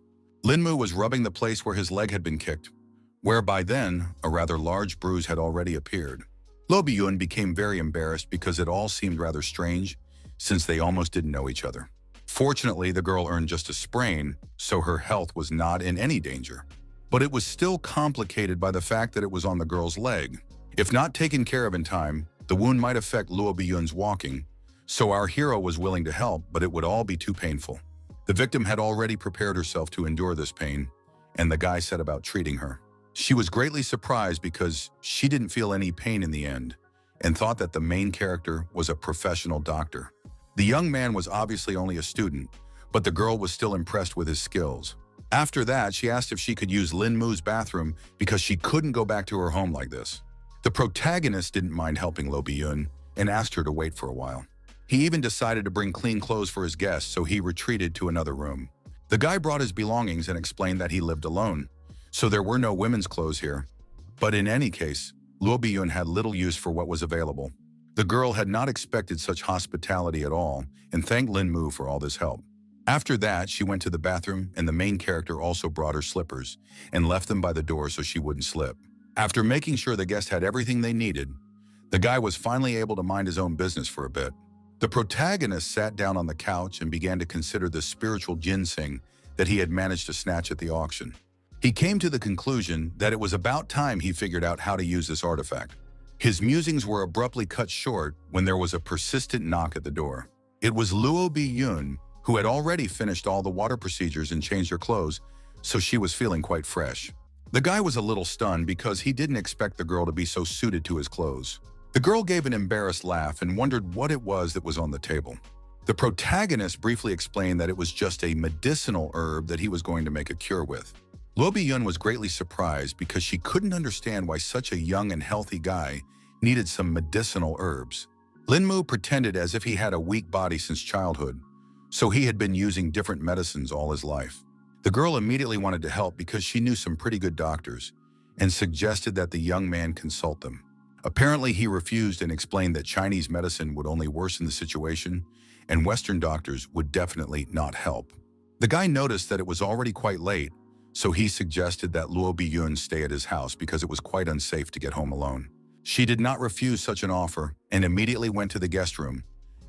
Linmu was rubbing the place where his leg had been kicked, where by then a rather large bruise had already appeared. Lo Biyun became very embarrassed because it all seemed rather strange since they almost didn't know each other. Fortunately, the girl earned just a sprain, so her health was not in any danger. But it was still complicated by the fact that it was on the girl's leg. If not taken care of in time, the wound might affect Luo Biyun's walking, so our hero was willing to help, but it would all be too painful. The victim had already prepared herself to endure this pain, and the guy set about treating her. She was greatly surprised because she didn't feel any pain in the end, and thought that the main character was a professional doctor. The young man was obviously only a student, but the girl was still impressed with his skills. After that, she asked if she could use Lin Mu's bathroom because she couldn't go back to her home like this. The protagonist didn't mind helping Lo Biyun and asked her to wait for a while. He even decided to bring clean clothes for his guests, so he retreated to another room. The guy brought his belongings and explained that he lived alone, so there were no women's clothes here. But in any case, Luo Biyun had little use for what was available. The girl had not expected such hospitality at all and thanked Lin Mu for all this help. After that, she went to the bathroom, and the main character also brought her slippers and left them by the door so she wouldn't slip. After making sure the guest had everything they needed, the guy was finally able to mind his own business for a bit. The protagonist sat down on the couch and began to consider the spiritual ginseng that he had managed to snatch at the auction. He came to the conclusion that it was about time he figured out how to use this artifact. His musings were abruptly cut short when there was a persistent knock at the door. It was Luo Biyun, who had already finished all the water procedures and changed her clothes, so she was feeling quite fresh. The guy was a little stunned because he didn't expect the girl to be so suited to his clothes. The girl gave an embarrassed laugh and wondered what it was that was on the table. The protagonist briefly explained that it was just a medicinal herb that he was going to make a cure with. Luo Biyun was greatly surprised because she couldn't understand why such a young and healthy guy needed some medicinal herbs. Lin Mu pretended as if he had a weak body since childhood, so he had been using different medicines all his life. The girl immediately wanted to help because she knew some pretty good doctors and suggested that the young man consult them. Apparently, he refused and explained that Chinese medicine would only worsen the situation and Western doctors would definitely not help. The guy noticed that it was already quite late, so he suggested that Luo Biyun stay at his house because it was quite unsafe to get home alone. She did not refuse such an offer and immediately went to the guest room,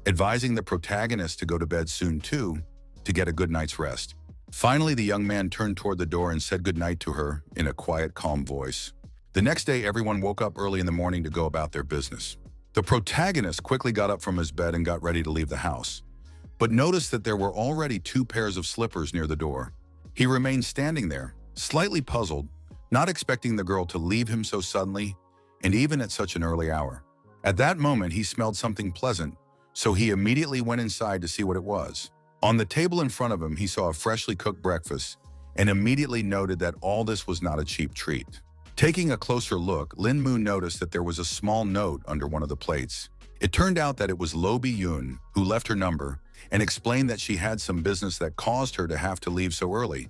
advising the protagonist to go to bed soon too to get a good night's rest. Finally, the young man turned toward the door and said goodnight to her in a quiet, calm voice. The next day, everyone woke up early in the morning to go about their business. The protagonist quickly got up from his bed and got ready to leave the house, but noticed that there were already 2 pairs of slippers near the door. He remained standing there, slightly puzzled, not expecting the girl to leave him so suddenly and even at such an early hour. At that moment, he smelled something pleasant, so he immediately went inside to see what it was. On the table in front of him, he saw a freshly cooked breakfast and immediately noted that all this was not a cheap treat. Taking a closer look, Lin Mu noticed that there was a small note under one of the plates. It turned out that it was Lo Biyun, who left her number and explained that she had some business that caused her to have to leave so early,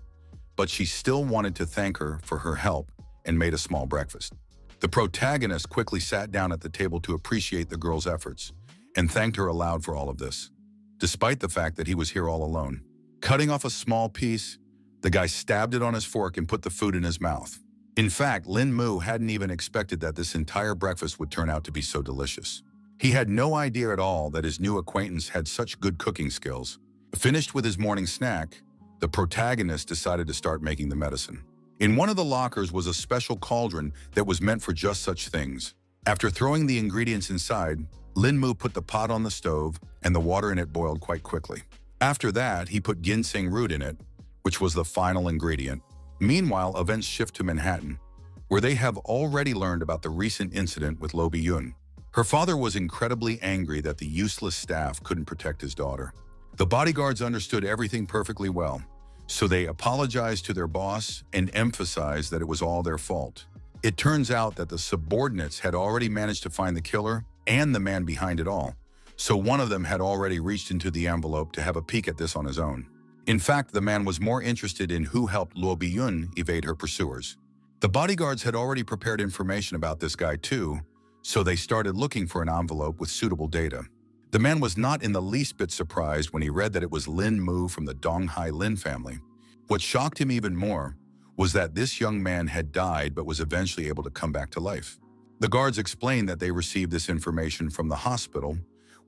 but she still wanted to thank her for her help and made a small breakfast. The protagonist quickly sat down at the table to appreciate the girl's efforts and thanked her aloud for all of this, despite the fact that he was here all alone. Cutting off a small piece, the guy stabbed it on his fork and put the food in his mouth. In fact, Lin Mu hadn't even expected that this entire breakfast would turn out to be so delicious. He had no idea at all that his new acquaintance had such good cooking skills. Finished with his morning snack, the protagonist decided to start making the medicine. In one of the lockers was a special cauldron that was meant for just such things. After throwing the ingredients inside, Lin Mu put the pot on the stove and the water in it boiled quite quickly. After that, he put ginseng root in it, which was the final ingredient. Meanwhile, events shift to Manhattan, where they have already learned about the recent incident with Lo Biyun. Her father was incredibly angry that the useless staff couldn't protect his daughter. The bodyguards understood everything perfectly well, so they apologized to their boss and emphasized that it was all their fault. It turns out that the subordinates had already managed to find the killer and the man behind it all, so one of them had already reached into the envelope to have a peek at this on his own. In fact, the man was more interested in who helped Luo Biyun evade her pursuers. The bodyguards had already prepared information about this guy too, so they started looking for an envelope with suitable data. The man was not in the least bit surprised when he read that it was Lin Mu from the Donghai Lin family. What shocked him even more was that this young man had died but was eventually able to come back to life. The guards explained that they received this information from the hospital,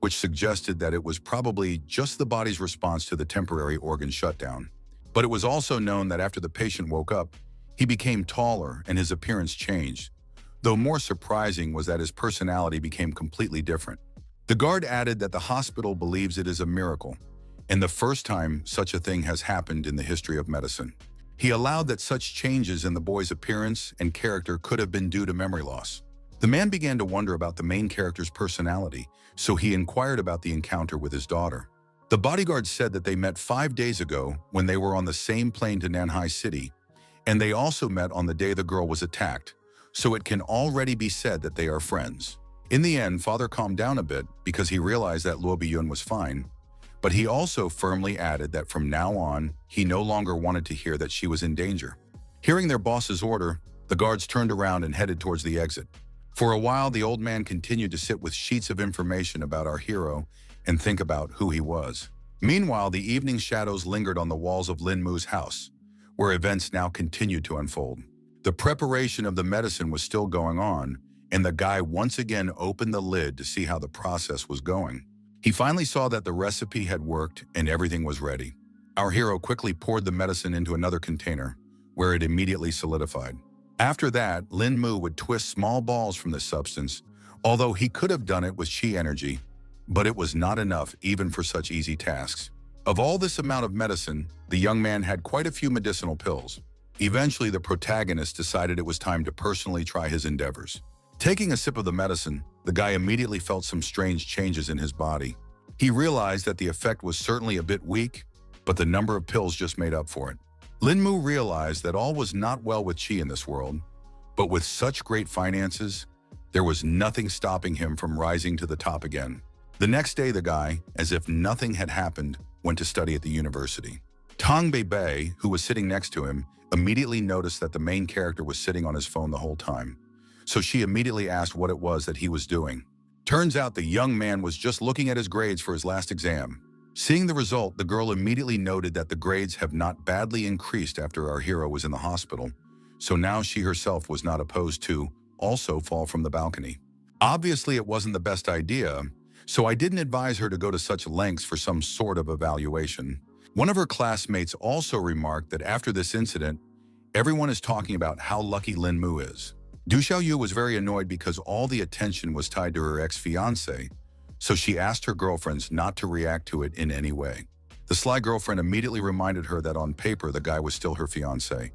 which suggested that it was probably just the body's response to the temporary organ shutdown. But it was also known that after the patient woke up, he became taller and his appearance changed, though more surprising was that his personality became completely different. The guard added that the hospital believes it is a miracle, and the first time such a thing has happened in the history of medicine. He allowed that such changes in the boy's appearance and character could have been due to memory loss. The man began to wonder about the main character's personality, so he inquired about the encounter with his daughter. The bodyguard said that they met 5 days ago when they were on the same plane to Nanhai City, and they also met on the day the girl was attacked, so it can already be said that they are friends. In the end, father calmed down a bit because he realized that Luo Biyun was fine, but he also firmly added that from now on, he no longer wanted to hear that she was in danger. Hearing their boss's order, the guards turned around and headed towards the exit. For a while, the old man continued to sit with sheets of information about our hero and think about who he was. Meanwhile, the evening shadows lingered on the walls of Lin Mu's house, where events now continued to unfold. The preparation of the medicine was still going on, and the guy once again opened the lid to see how the process was going. He finally saw that the recipe had worked and everything was ready. Our hero quickly poured the medicine into another container, where it immediately solidified. After that, Lin Mu would twist small balls from this substance, although he could have done it with chi energy, but it was not enough even for such easy tasks. Of all this amount of medicine, the young man had quite a few medicinal pills. Eventually, the protagonist decided it was time to personally try his endeavors. Taking a sip of the medicine, the guy immediately felt some strange changes in his body. He realized that the effect was certainly a bit weak, but the number of pills just made up for it. Lin Mu realized that all was not well with Qi in this world, but with such great finances, there was nothing stopping him from rising to the top again. The next day, the guy, as if nothing had happened, went to study at the university. Tang Bei, who was sitting next to him, immediately noticed that the main character was sitting on his phone the whole time. So she immediately asked what it was that he was doing. Turns out the young man was just looking at his grades for his last exam. Seeing the result, the girl immediately noted that the grades have not badly increased after our hero was in the hospital, so now she herself was not opposed to also fall from the balcony. Obviously, it wasn't the best idea, so I didn't advise her to go to such lengths for some sort of evaluation. One of her classmates also remarked that after this incident, everyone is talking about how lucky Lin Mu is. Du Xiaoyu was very annoyed because all the attention was tied to her ex-fiancé, so she asked her girlfriends not to react to it in any way. The sly girlfriend immediately reminded her that on paper the guy was still her fiancé,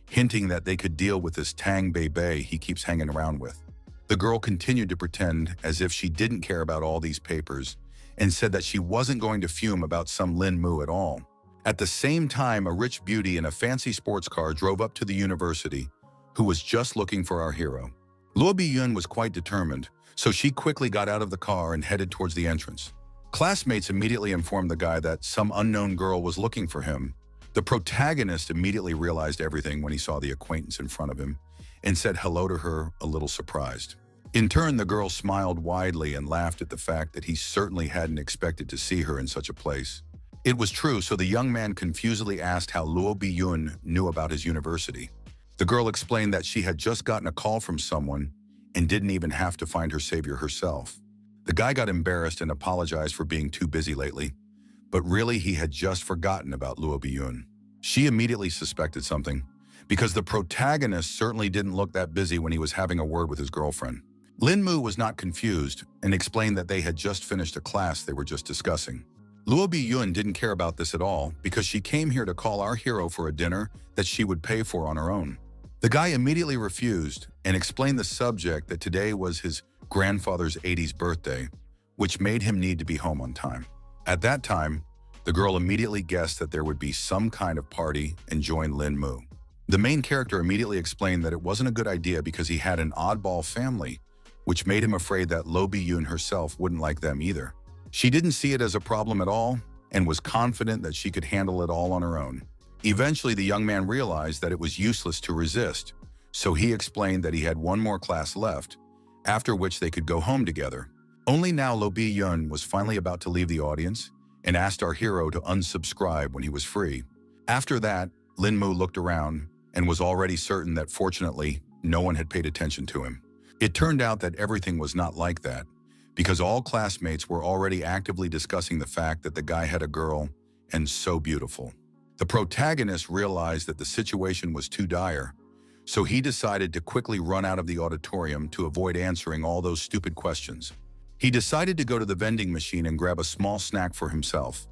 hinting that they could deal with this Tang Bei he keeps hanging around with. The girl continued to pretend as if she didn't care about all these papers and said that she wasn't going to fume about some Lin Mu at all. At the same time, a rich beauty in a fancy sports car drove up to the university, who was just looking for our hero. Luo Biyun was quite determined, so she quickly got out of the car and headed towards the entrance. Classmates immediately informed the guy that some unknown girl was looking for him. The protagonist immediately realized everything when he saw the acquaintance in front of him and said hello to her, a little surprised. In turn, the girl smiled widely and laughed at the fact that he certainly hadn't expected to see her in such a place. It was true, so the young man confusedly asked how Luo Biyun knew about his university. The girl explained that she had just gotten a call from someone and didn't even have to find her savior herself. The guy got embarrassed and apologized for being too busy lately, but really he had just forgotten about Luo Biyun. She immediately suspected something, because the protagonist certainly didn't look that busy when he was having a word with his girlfriend. Lin Mu was not confused and explained that they had just finished a class they were just discussing. Luo Biyun didn't care about this at all because she came here to call our hero for a dinner that she would pay for on her own. The guy immediately refused and explained the subject that today was his grandfather's 80th birthday, which made him need to be home on time. At that time, the girl immediately guessed that there would be some kind of party and joined Lin Mu. The main character immediately explained that it wasn't a good idea because he had an oddball family, which made him afraid that Lo Bi-yoon herself wouldn't like them either. She didn't see it as a problem at all and was confident that she could handle it all on her own. Eventually, the young man realized that it was useless to resist, so he explained that he had one more class left, after which they could go home together. Only now Lo Bi-yoon was finally about to leave the audience and asked our hero to unsubscribe when he was free. After that, Lin-moo looked around and was already certain that fortunately, no one had paid attention to him. It turned out that everything was not like that, because all classmates were already actively discussing the fact that the guy had a girl and so beautiful. The protagonist realized that the situation was too dire, so he decided to quickly run out of the auditorium to avoid answering all those stupid questions. He decided to go to the vending machine and grab a small snack for himself,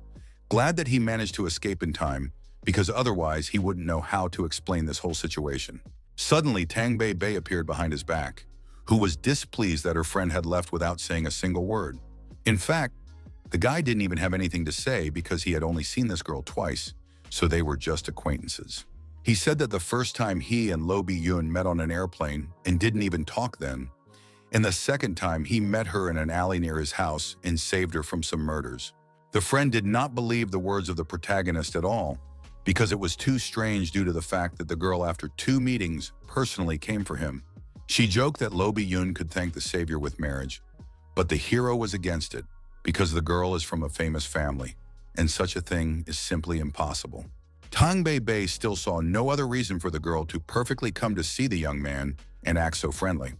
glad that he managed to escape in time, because otherwise he wouldn't know how to explain this whole situation. Suddenly, Tang Bei Bei appeared behind his back, who was displeased that her friend had left without saying a single word. In fact, the guy didn't even have anything to say because he had only seen this girl twice, so they were just acquaintances. He said that the first time he and Lo Bi-yoon met on an airplane and didn't even talk then, and the second time he met her in an alley near his house and saved her from some murders. The friend did not believe the words of the protagonist at all because it was too strange due to the fact that the girl after 2 meetings personally came for him. She joked that Lo Bi-yoon could thank the savior with marriage, but the hero was against it because the girl is from a famous family, and such a thing is simply impossible. Tang Bei Bei still saw no other reason for the girl to perfectly come to see the young man and act so friendly.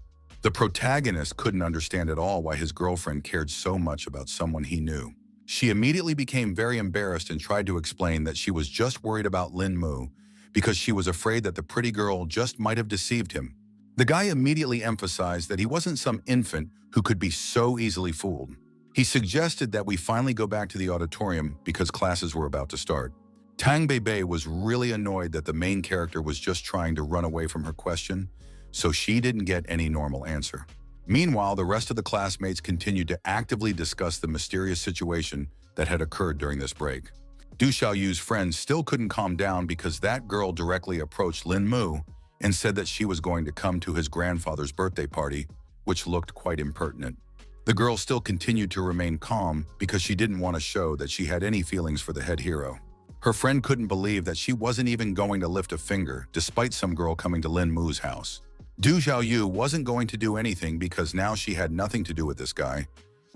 The protagonist couldn't understand at all why his girlfriend cared so much about someone he knew. She immediately became very embarrassed and tried to explain that she was just worried about Lin-moo because she was afraid that the pretty girl just might have deceived him. The guy immediately emphasized that he wasn't some infant who could be so easily fooled. He suggested that we finally go back to the auditorium because classes were about to start. Tang Bei Bei was really annoyed that the main character was just trying to run away from her question, so she didn't get any normal answer. Meanwhile, the rest of the classmates continued to actively discuss the mysterious situation that had occurred during this break. Du Xiaoyu's friends still couldn't calm down because that girl directly approached Lin-moo and said that she was going to come to his grandfather's birthday party, which looked quite impertinent. The girl still continued to remain calm because she didn't want to show that she had any feelings for the head hero. Her friend couldn't believe that she wasn't even going to lift a finger despite some girl coming to Lin-moo's house. Du Xiaoyu wasn't going to do anything because now she had nothing to do with this guy,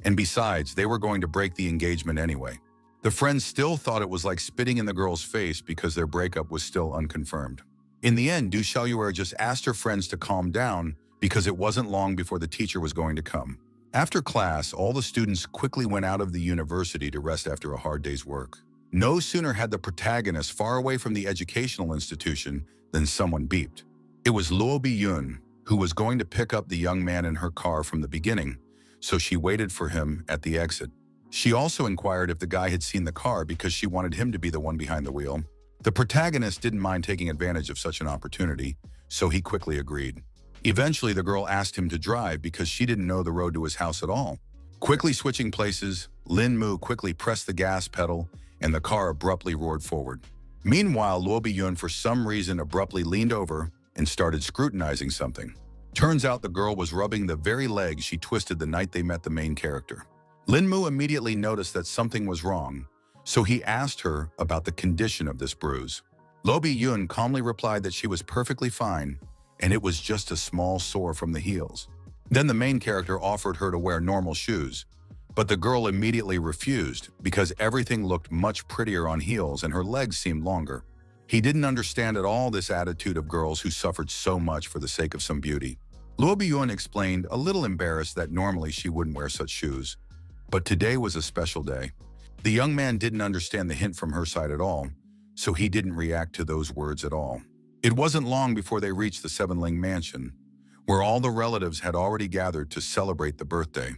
and besides, they were going to break the engagement anyway. The friends still thought it was like spitting in the girl's face because their breakup was still unconfirmed. In the end, Du Xiaoyu just asked her friends to calm down because it wasn't long before the teacher was going to come. After class, all the students quickly went out of the university to rest after a hard day's work. No sooner had the protagonist far away from the educational institution than someone beeped. It was Lo Bi-yoon, who was going to pick up the young man in her car from the beginning, so she waited for him at the exit. She also inquired if the guy had seen the car because she wanted him to be the one behind the wheel. The protagonist didn't mind taking advantage of such an opportunity, so he quickly agreed. Eventually, the girl asked him to drive because she didn't know the road to his house at all. Quickly switching places, Lin-moo quickly pressed the gas pedal and the car abruptly roared forward. Meanwhile, Lo Bi-yoon for some reason abruptly leaned over and started scrutinizing something. Turns out the girl was rubbing the very leg she twisted the night they met the main character. Lin-moo immediately noticed that something was wrong, so he asked her about the condition of this bruise. Lo Bi-yoon calmly replied that she was perfectly fine, and it was just a small sore from the heels. Then the main character offered her to wear normal shoes, but the girl immediately refused because everything looked much prettier on heels and her legs seemed longer. He didn't understand at all this attitude of girls who suffered so much for the sake of some beauty. Lo Bi-yoon explained, a little embarrassed, that normally she wouldn't wear such shoes, but today was a special day. The young man didn't understand the hint from her side at all, so he didn't react to those words at all. It wasn't long before they reached the Seven-Ling mansion, where all the relatives had already gathered to celebrate the birthday.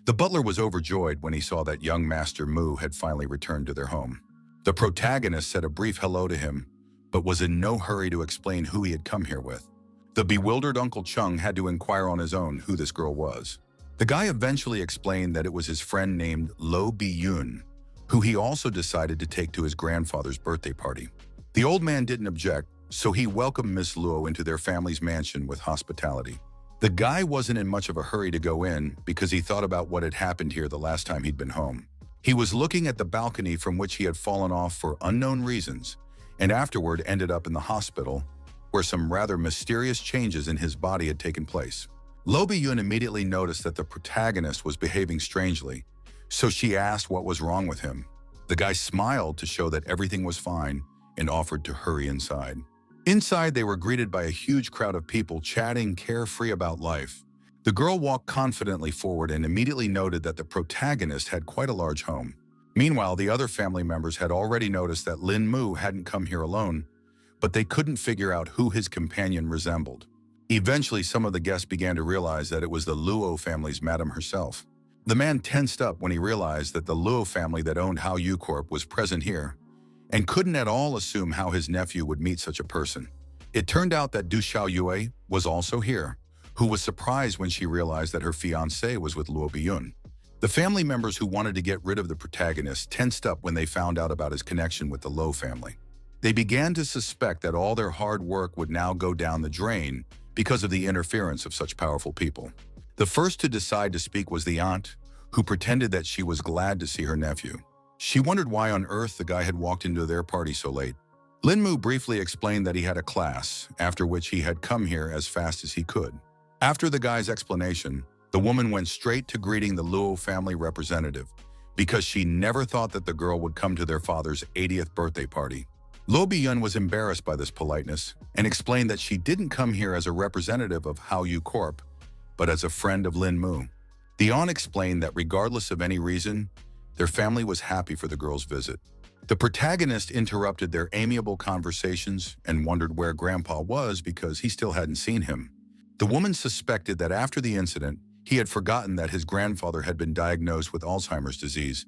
The butler was overjoyed when he saw that young Master Mu had finally returned to their home. The protagonist said a brief hello to him, but was in no hurry to explain who he had come here with. The bewildered Uncle Chung had to inquire on his own who this girl was. The guy eventually explained that it was his friend named Lo Bi-yoon, who he also decided to take to his grandfather's birthday party. The old man didn't object, so he welcomed Miss Luo into their family's mansion with hospitality. The guy wasn't in much of a hurry to go in because he thought about what had happened here the last time he'd been home. He was looking at the balcony from which he had fallen off for unknown reasons, and afterward ended up in the hospital, where some rather mysterious changes in his body had taken place. Lo Bi-yun immediately noticed that the protagonist was behaving strangely, so she asked what was wrong with him. The guy smiled to show that everything was fine and offered to hurry inside. Inside, they were greeted by a huge crowd of people chatting carefree about life. The girl walked confidently forward and immediately noted that the protagonist had quite a large home. Meanwhile, the other family members had already noticed that Lin Mu hadn't come here alone, but they couldn't figure out who his companion resembled. Eventually, some of the guests began to realize that it was the Luo family's madam herself. The man tensed up when he realized that the Luo family that owned Hao Yu Corp was present here, and couldn't at all assume how his nephew would meet such a person. It turned out that Du Xiaoyue was also here, who was surprised when she realized that her fiancé was with Luo Bi-yun. The family members who wanted to get rid of the protagonist tensed up when they found out about his connection with the Lo family. They began to suspect that all their hard work would now go down the drain because of the interference of such powerful people. The first to decide to speak was the aunt, who pretended that she was glad to see her nephew. She wondered why on earth the guy had walked into their party so late. Lin Mu briefly explained that he had a class, after which he had come here as fast as he could. After the guy's explanation, the woman went straight to greeting the Luo family representative, because she never thought that the girl would come to their father's 80th birthday party. Lo Bi-yun was embarrassed by this politeness and explained that she didn't come here as a representative of Hao Yu Corp, but as a friend of Lin Mu. The aunt explained that regardless of any reason, their family was happy for the girl's visit. The protagonist interrupted their amiable conversations and wondered where Grandpa was because he still hadn't seen him. The woman suspected that after the incident, he had forgotten that his grandfather had been diagnosed with Alzheimer's disease,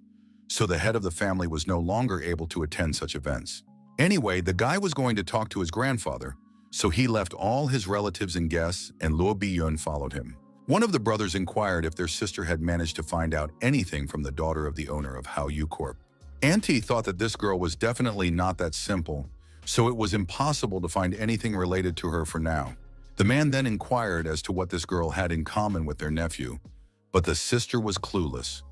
so the head of the family was no longer able to attend such events. Anyway, the guy was going to talk to his grandfather, so he left all his relatives and guests, and Luo Bi-yun followed him. One of the brothers inquired if their sister had managed to find out anything from the daughter of the owner of Hao Yu Corp. Auntie thought that this girl was definitely not that simple, so it was impossible to find anything related to her for now. The man then inquired as to what this girl had in common with their nephew, but the sister was clueless,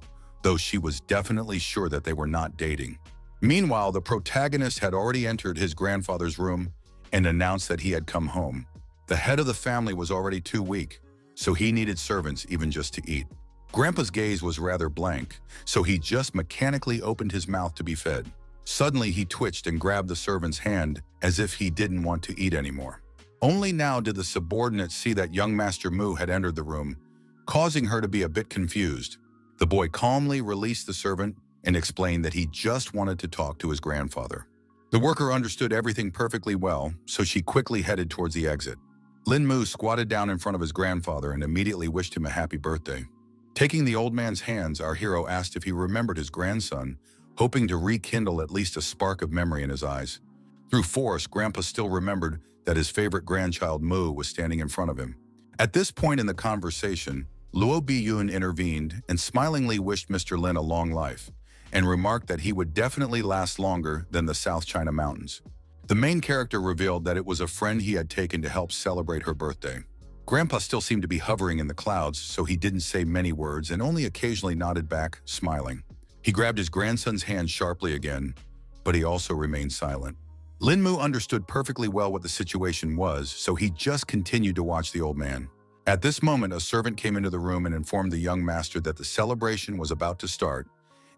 though she was definitely sure that they were not dating. Meanwhile, the protagonist had already entered his grandfather's room and announced that he had come home. The head of the family was already too weak, so he needed servants even just to eat. Grandpa's gaze was rather blank, so he just mechanically opened his mouth to be fed. Suddenly, he twitched and grabbed the servant's hand as if he didn't want to eat anymore. Only now did the subordinate see that young Master Mu had entered the room, causing her to be a bit confused. The boy calmly released the servant and explained that he just wanted to talk to his grandfather. The worker understood everything perfectly well, so she quickly headed towards the exit. Lin Mu squatted down in front of his grandfather and immediately wished him a happy birthday. Taking the old man's hands, our hero asked if he remembered his grandson, hoping to rekindle at least a spark of memory in his eyes. Through force, Grandpa still remembered that his favorite grandchild Mu was standing in front of him. At this point in the conversation, Luo Bi-yun intervened and smilingly wished Mr. Lin a long life, and remarked that he would definitely last longer than the South China Mountains. The main character revealed that it was a friend he had taken to help celebrate her birthday. Grandpa still seemed to be hovering in the clouds, so he didn't say many words and only occasionally nodded back, smiling. He grabbed his grandson's hand sharply again, but he also remained silent. Lin Mu understood perfectly well what the situation was, so he just continued to watch the old man. At this moment, a servant came into the room and informed the young master that the celebration was about to start,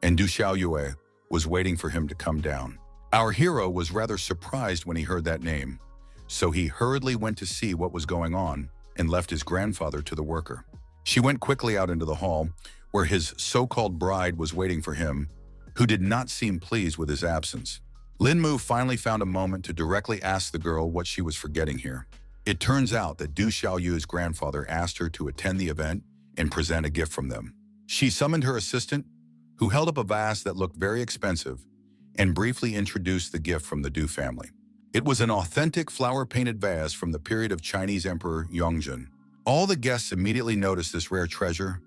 and Du Xiaoyue was waiting for him to come down. Our hero was rather surprised when he heard that name, so he hurriedly went to see what was going on and left his grandfather to the worker. She went quickly out into the hall, where his so-called bride was waiting for him, who did not seem pleased with his absence. Lin Mu finally found a moment to directly ask the girl what she was forgetting here. It turns out that Du Xiaoyu's grandfather asked her to attend the event and present a gift from them. She summoned her assistant, who held up a vase that looked very expensive, and briefly introduced the gift from the Du family. It was an authentic flower-painted vase from the period of Chinese Emperor Yongzheng. All the guests immediately noticed this rare treasure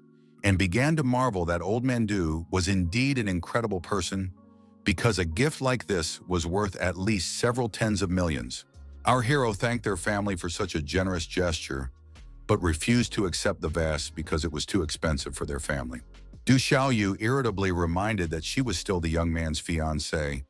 and began to marvel that old man Du was indeed an incredible person, because a gift like this was worth at least several tens of millions. Our hero thanked their family for such a generous gesture, but refused to accept the vest because it was too expensive for their family. Du Xiaoyu irritably reminded that she was still the young man's fiancée,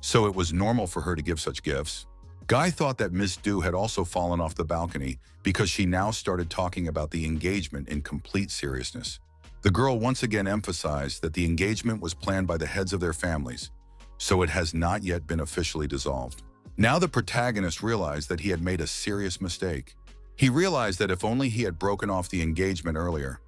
so it was normal for her to give such gifts. Guy thought that Miss Du had also fallen off the balcony because she now started talking about the engagement in complete seriousness. The girl once again emphasized that the engagement was planned by the heads of their families, so it has not yet been officially dissolved. Now the protagonist realized that he had made a serious mistake. He realized that if only he had broken off the engagement earlier,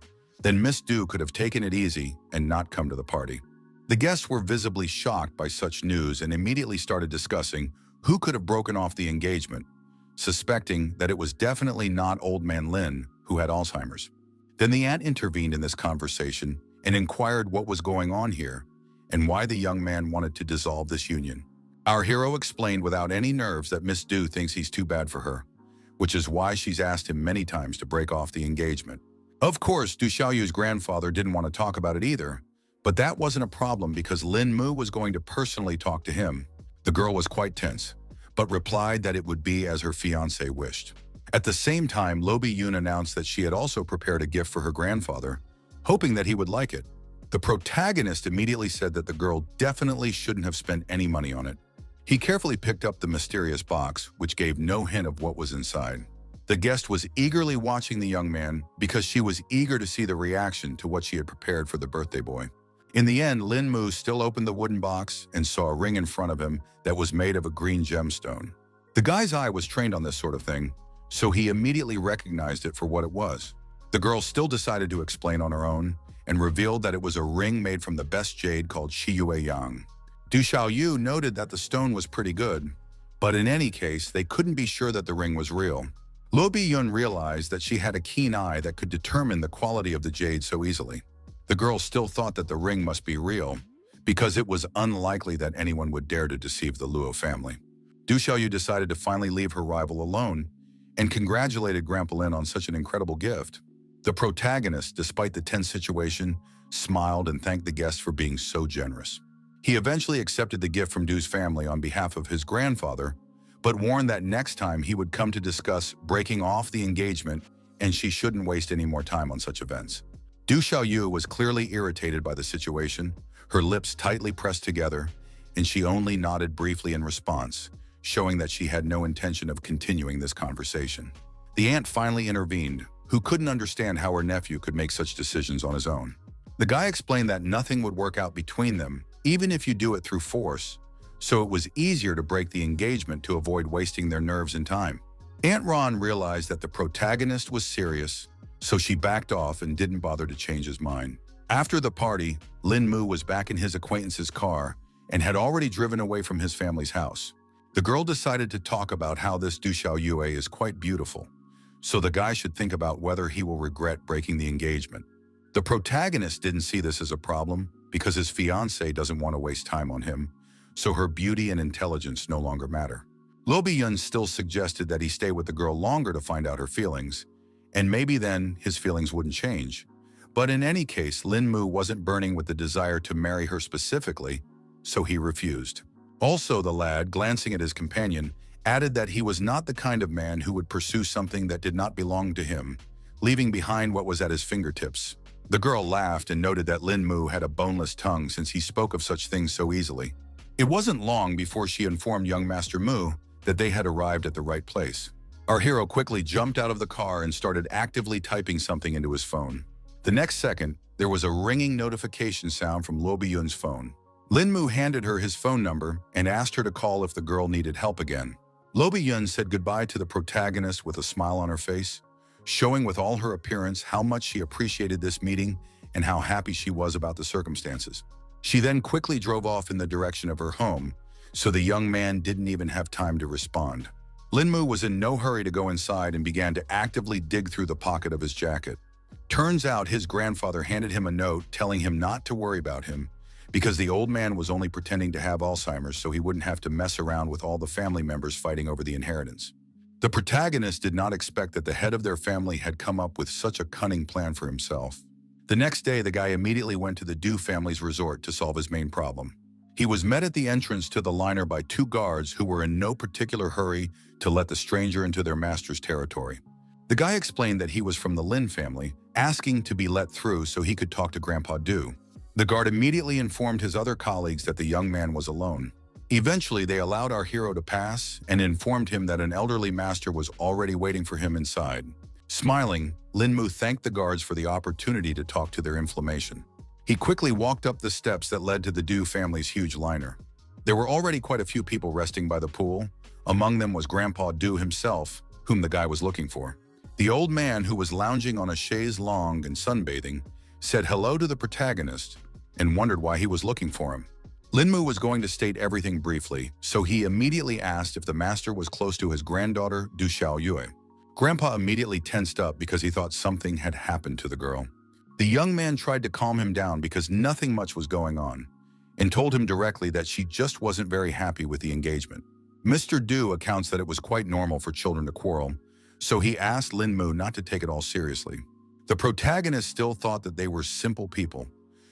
then Miss Du could have taken it easy and not come to the party. The guests were visibly shocked by such news and immediately started discussing who could have broken off the engagement, suspecting that it was definitely not Old Man Lin, who had Alzheimer's. Then the aunt intervened in this conversation and inquired what was going on here and why the young man wanted to dissolve this union. Our hero explained without any nerves that Miss Du thinks he's too bad for her, which is why she's asked him many times to break off the engagement. Of course, Du Xiaoyu's grandfather didn't want to talk about it either, but that wasn't a problem because Lin Mu was going to personally talk to him. The girl was quite tense, but replied that it would be as her fiancé wished. At the same time, Lo Bi-yun announced that she had also prepared a gift for her grandfather, hoping that he would like it. The protagonist immediately said that the girl definitely shouldn't have spent any money on it. He carefully picked up the mysterious box, which gave no hint of what was inside. The guest was eagerly watching the young man because she was eager to see the reaction to what she had prepared for the birthday boy. In the end, Lin Mu still opened the wooden box and saw a ring in front of him that was made of a green gemstone. The guy's eye was trained on this sort of thing, so he immediately recognized it for what it was. The girl still decided to explain on her own and revealed that it was a ring made from the best jade called Shiyue Yang. Du Xiaoyu noted that the stone was pretty good, but in any case, they couldn't be sure that the ring was real. Lo Bi-yun realized that she had a keen eye that could determine the quality of the jade so easily. The girl still thought that the ring must be real, because it was unlikely that anyone would dare to deceive the Luo family. Du Xiaoyu decided to finally leave her rival alone and congratulated Grandpa Lin on such an incredible gift. The protagonist, despite the tense situation, smiled and thanked the guest for being so generous. He eventually accepted the gift from Du's family on behalf of his grandfather, but warned that next time he would come to discuss breaking off the engagement and she shouldn't waste any more time on such events. Du Xiaoyu was clearly irritated by the situation, her lips tightly pressed together, and she only nodded briefly in response, showing that she had no intention of continuing this conversation. The aunt finally intervened, who couldn't understand how her nephew could make such decisions on his own. The guy explained that nothing would work out between them, even if you do it through force, so it was easier to break the engagement to avoid wasting their nerves and time. Aunt Ron realized that the protagonist was serious, so she backed off and didn't bother to change his mind. After the party, Lin Mu was back in his acquaintance's car and had already driven away from his family's house. The girl decided to talk about how this Du Xiaoyue is quite beautiful, so the guy should think about whether he will regret breaking the engagement. The protagonist didn't see this as a problem because his fiancée doesn't want to waste time on him, so her beauty and intelligence no longer matter. Lo Bi-yun still suggested that he stay with the girl longer to find out her feelings, and maybe then his feelings wouldn't change. But in any case, Lin Mu wasn't burning with the desire to marry her specifically, so he refused. Also, the lad, glancing at his companion, added that he was not the kind of man who would pursue something that did not belong to him, leaving behind what was at his fingertips. The girl laughed and noted that Lin Mu had a boneless tongue since he spoke of such things so easily. It wasn't long before she informed young Master Mu that they had arrived at the right place. Our hero quickly jumped out of the car and started actively typing something into his phone. The next second, there was a ringing notification sound from Lo Bi-yun's phone. Lin Mu handed her his phone number and asked her to call if the girl needed help again. Lo Bi-yun said goodbye to the protagonist with a smile on her face, showing with all her appearance how much she appreciated this meeting and how happy she was about the circumstances. She then quickly drove off in the direction of her home, so the young man didn't even have time to respond. Lin Mu was in no hurry to go inside and began to actively dig through the pocket of his jacket. Turns out his grandfather handed him a note telling him not to worry about him because the old man was only pretending to have Alzheimer's so he wouldn't have to mess around with all the family members fighting over the inheritance. The protagonist did not expect that the head of their family had come up with such a cunning plan for himself. The next day, the guy immediately went to the Du family's resort to solve his main problem. He was met at the entrance to the liner by two guards who were in no particular hurry to let the stranger into their master's territory. The guy explained that he was from the Lin family, asking to be let through so he could talk to Grandpa Du. The guard immediately informed his other colleagues that the young man was alone. Eventually, they allowed our hero to pass and informed him that an elderly master was already waiting for him inside. Smiling, Lin Mu thanked the guards for the opportunity to talk to their inflammation. He quickly walked up the steps that led to the Du family's huge liner. There were already quite a few people resting by the pool. Among them was Grandpa Du himself, whom the guy was looking for. The old man, who was lounging on a chaise longue and sunbathing, said hello to the protagonist and wondered why he was looking for him. Lin Mu was going to state everything briefly, so he immediately asked if the master was close to his granddaughter, Du Xiaoyue. Grandpa immediately tensed up because he thought something had happened to the girl. The young man tried to calm him down because nothing much was going on, and told him directly that she just wasn't very happy with the engagement. Mr. Du accounts that it was quite normal for children to quarrel, so he asked Lin Mu not to take it all seriously. The protagonist still thought that they were simple people,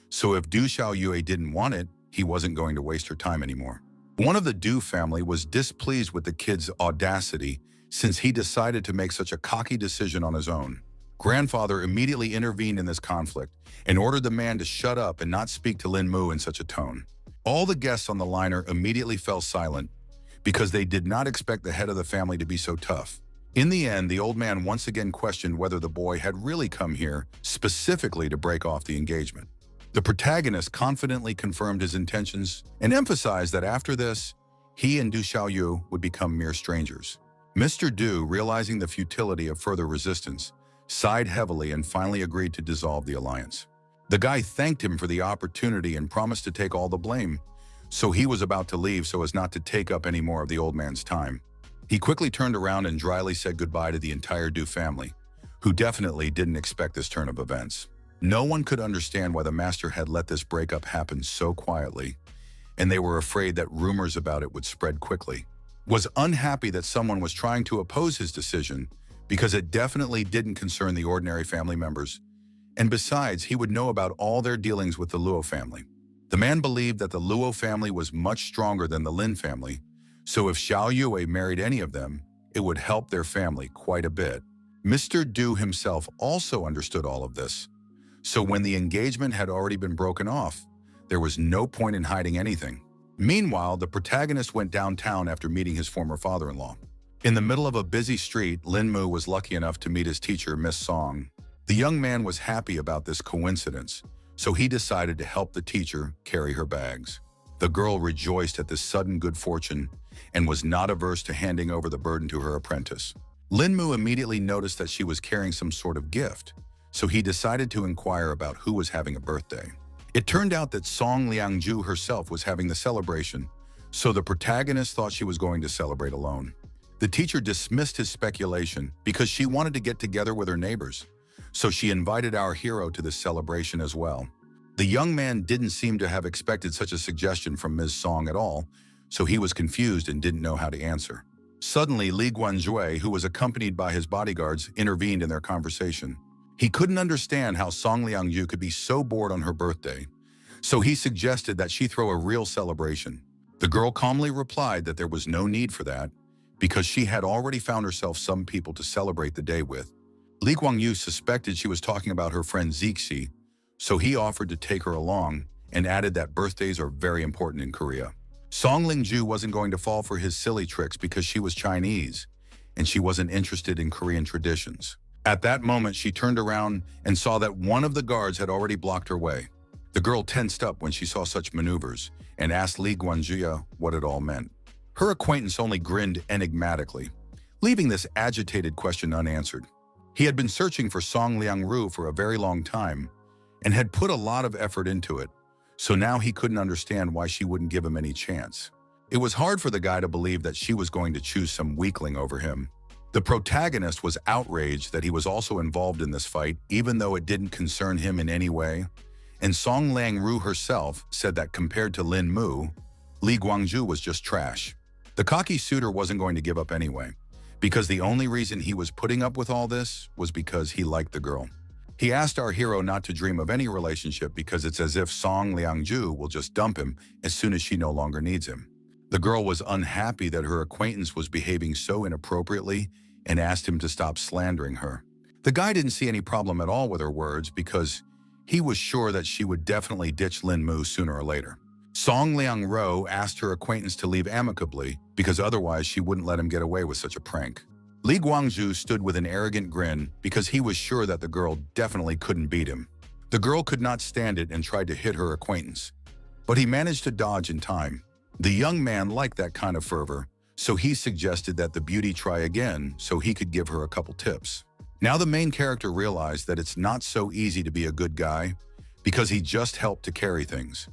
so if Du Xiaoyue didn't want it, he wasn't going to waste her time anymore. One of the Du family was displeased with the kid's audacity since he decided to make such a cocky decision on his own. Grandfather immediately intervened in this conflict and ordered the man to shut up and not speak to Lin Mu in such a tone. All the guests on the liner immediately fell silent because they did not expect the head of the family to be so tough. In the end, the old man once again questioned whether the boy had really come here specifically to break off the engagement. The protagonist confidently confirmed his intentions and emphasized that after this, he and Du Xiaoyu would become mere strangers. Mr. Du, realizing the futility of further resistance, sighed heavily and finally agreed to dissolve the alliance. The guy thanked him for the opportunity and promised to take all the blame, so he was about to leave so as not to take up any more of the old man's time. He quickly turned around and dryly said goodbye to the entire Du family, who definitely didn't expect this turn of events. No one could understand why the master had let this breakup happen so quietly, and they were afraid that rumors about it would spread quickly. Was unhappy that someone was trying to oppose his decision because it definitely didn't concern the ordinary family members, and besides, he would know about all their dealings with the Luo family. The man believed that the Luo family was much stronger than the Lin family, so if Xiao Yue married any of them, it would help their family quite a bit. Mr. Du himself also understood all of this, so when the engagement had already been broken off, there was no point in hiding anything. Meanwhile, the protagonist went downtown after meeting his former father-in-law. In the middle of a busy street, Lin Mu was lucky enough to meet his teacher, Miss Song. The young man was happy about this coincidence, so he decided to help the teacher carry her bags. The girl rejoiced at this sudden good fortune and was not averse to handing over the burden to her apprentice. Lin Mu immediately noticed that she was carrying some sort of gift, so he decided to inquire about who was having a birthday. It turned out that Song Liangju herself was having the celebration, so the protagonist thought she was going to celebrate alone. The teacher dismissed his speculation because she wanted to get together with her neighbors, so she invited our hero to this celebration as well. The young man didn't seem to have expected such a suggestion from Ms. Song at all, so he was confused and didn't know how to answer. Suddenly, Li Guanjue, who was accompanied by his bodyguards, intervened in their conversation. He couldn't understand how Song Liangju could be so bored on her birthday, so he suggested that she throw a real celebration. The girl calmly replied that there was no need for that, because she had already found herself some people to celebrate the day with. Li Guangyu suspected she was talking about her friend Zixi, so he offered to take her along and added that birthdays are very important in Korea. Song Lingju wasn't going to fall for his silly tricks because she was Chinese, and she wasn't interested in Korean traditions. At that moment, she turned around and saw that one of the guards had already blocked her way. The girl tensed up when she saw such maneuvers and asked Li Guanjia what it all meant. Her acquaintance only grinned enigmatically, leaving this agitated question unanswered. He had been searching for Song Liangru for a very long time and had put a lot of effort into it, so now he couldn't understand why she wouldn't give him any chance. It was hard for the guy to believe that she was going to choose some weakling over him. The protagonist was outraged that he was also involved in this fight, even though it didn't concern him in any way, and Song Liangru herself said that compared to Lin Mu, Li Guangju was just trash. The cocky suitor wasn't going to give up anyway, because the only reason he was putting up with all this was because he liked the girl. He asked our hero not to dream of any relationship because it's as if Song Liangju will just dump him as soon as she no longer needs him. The girl was unhappy that her acquaintance was behaving so inappropriately and asked him to stop slandering her. The guy didn't see any problem at all with her words because he was sure that she would definitely ditch Lin Mu sooner or later. Song Liang-ro asked her acquaintance to leave amicably because otherwise she wouldn't let him get away with such a prank. Li Guangzhu stood with an arrogant grin because he was sure that the girl definitely couldn't beat him. The girl could not stand it and tried to hit her acquaintance, but he managed to dodge in time. The young man liked that kind of fervor, so he suggested that the beauty try again so he could give her a couple tips. Now the main character realized that it's not so easy to be a good guy because he just helped to carry things.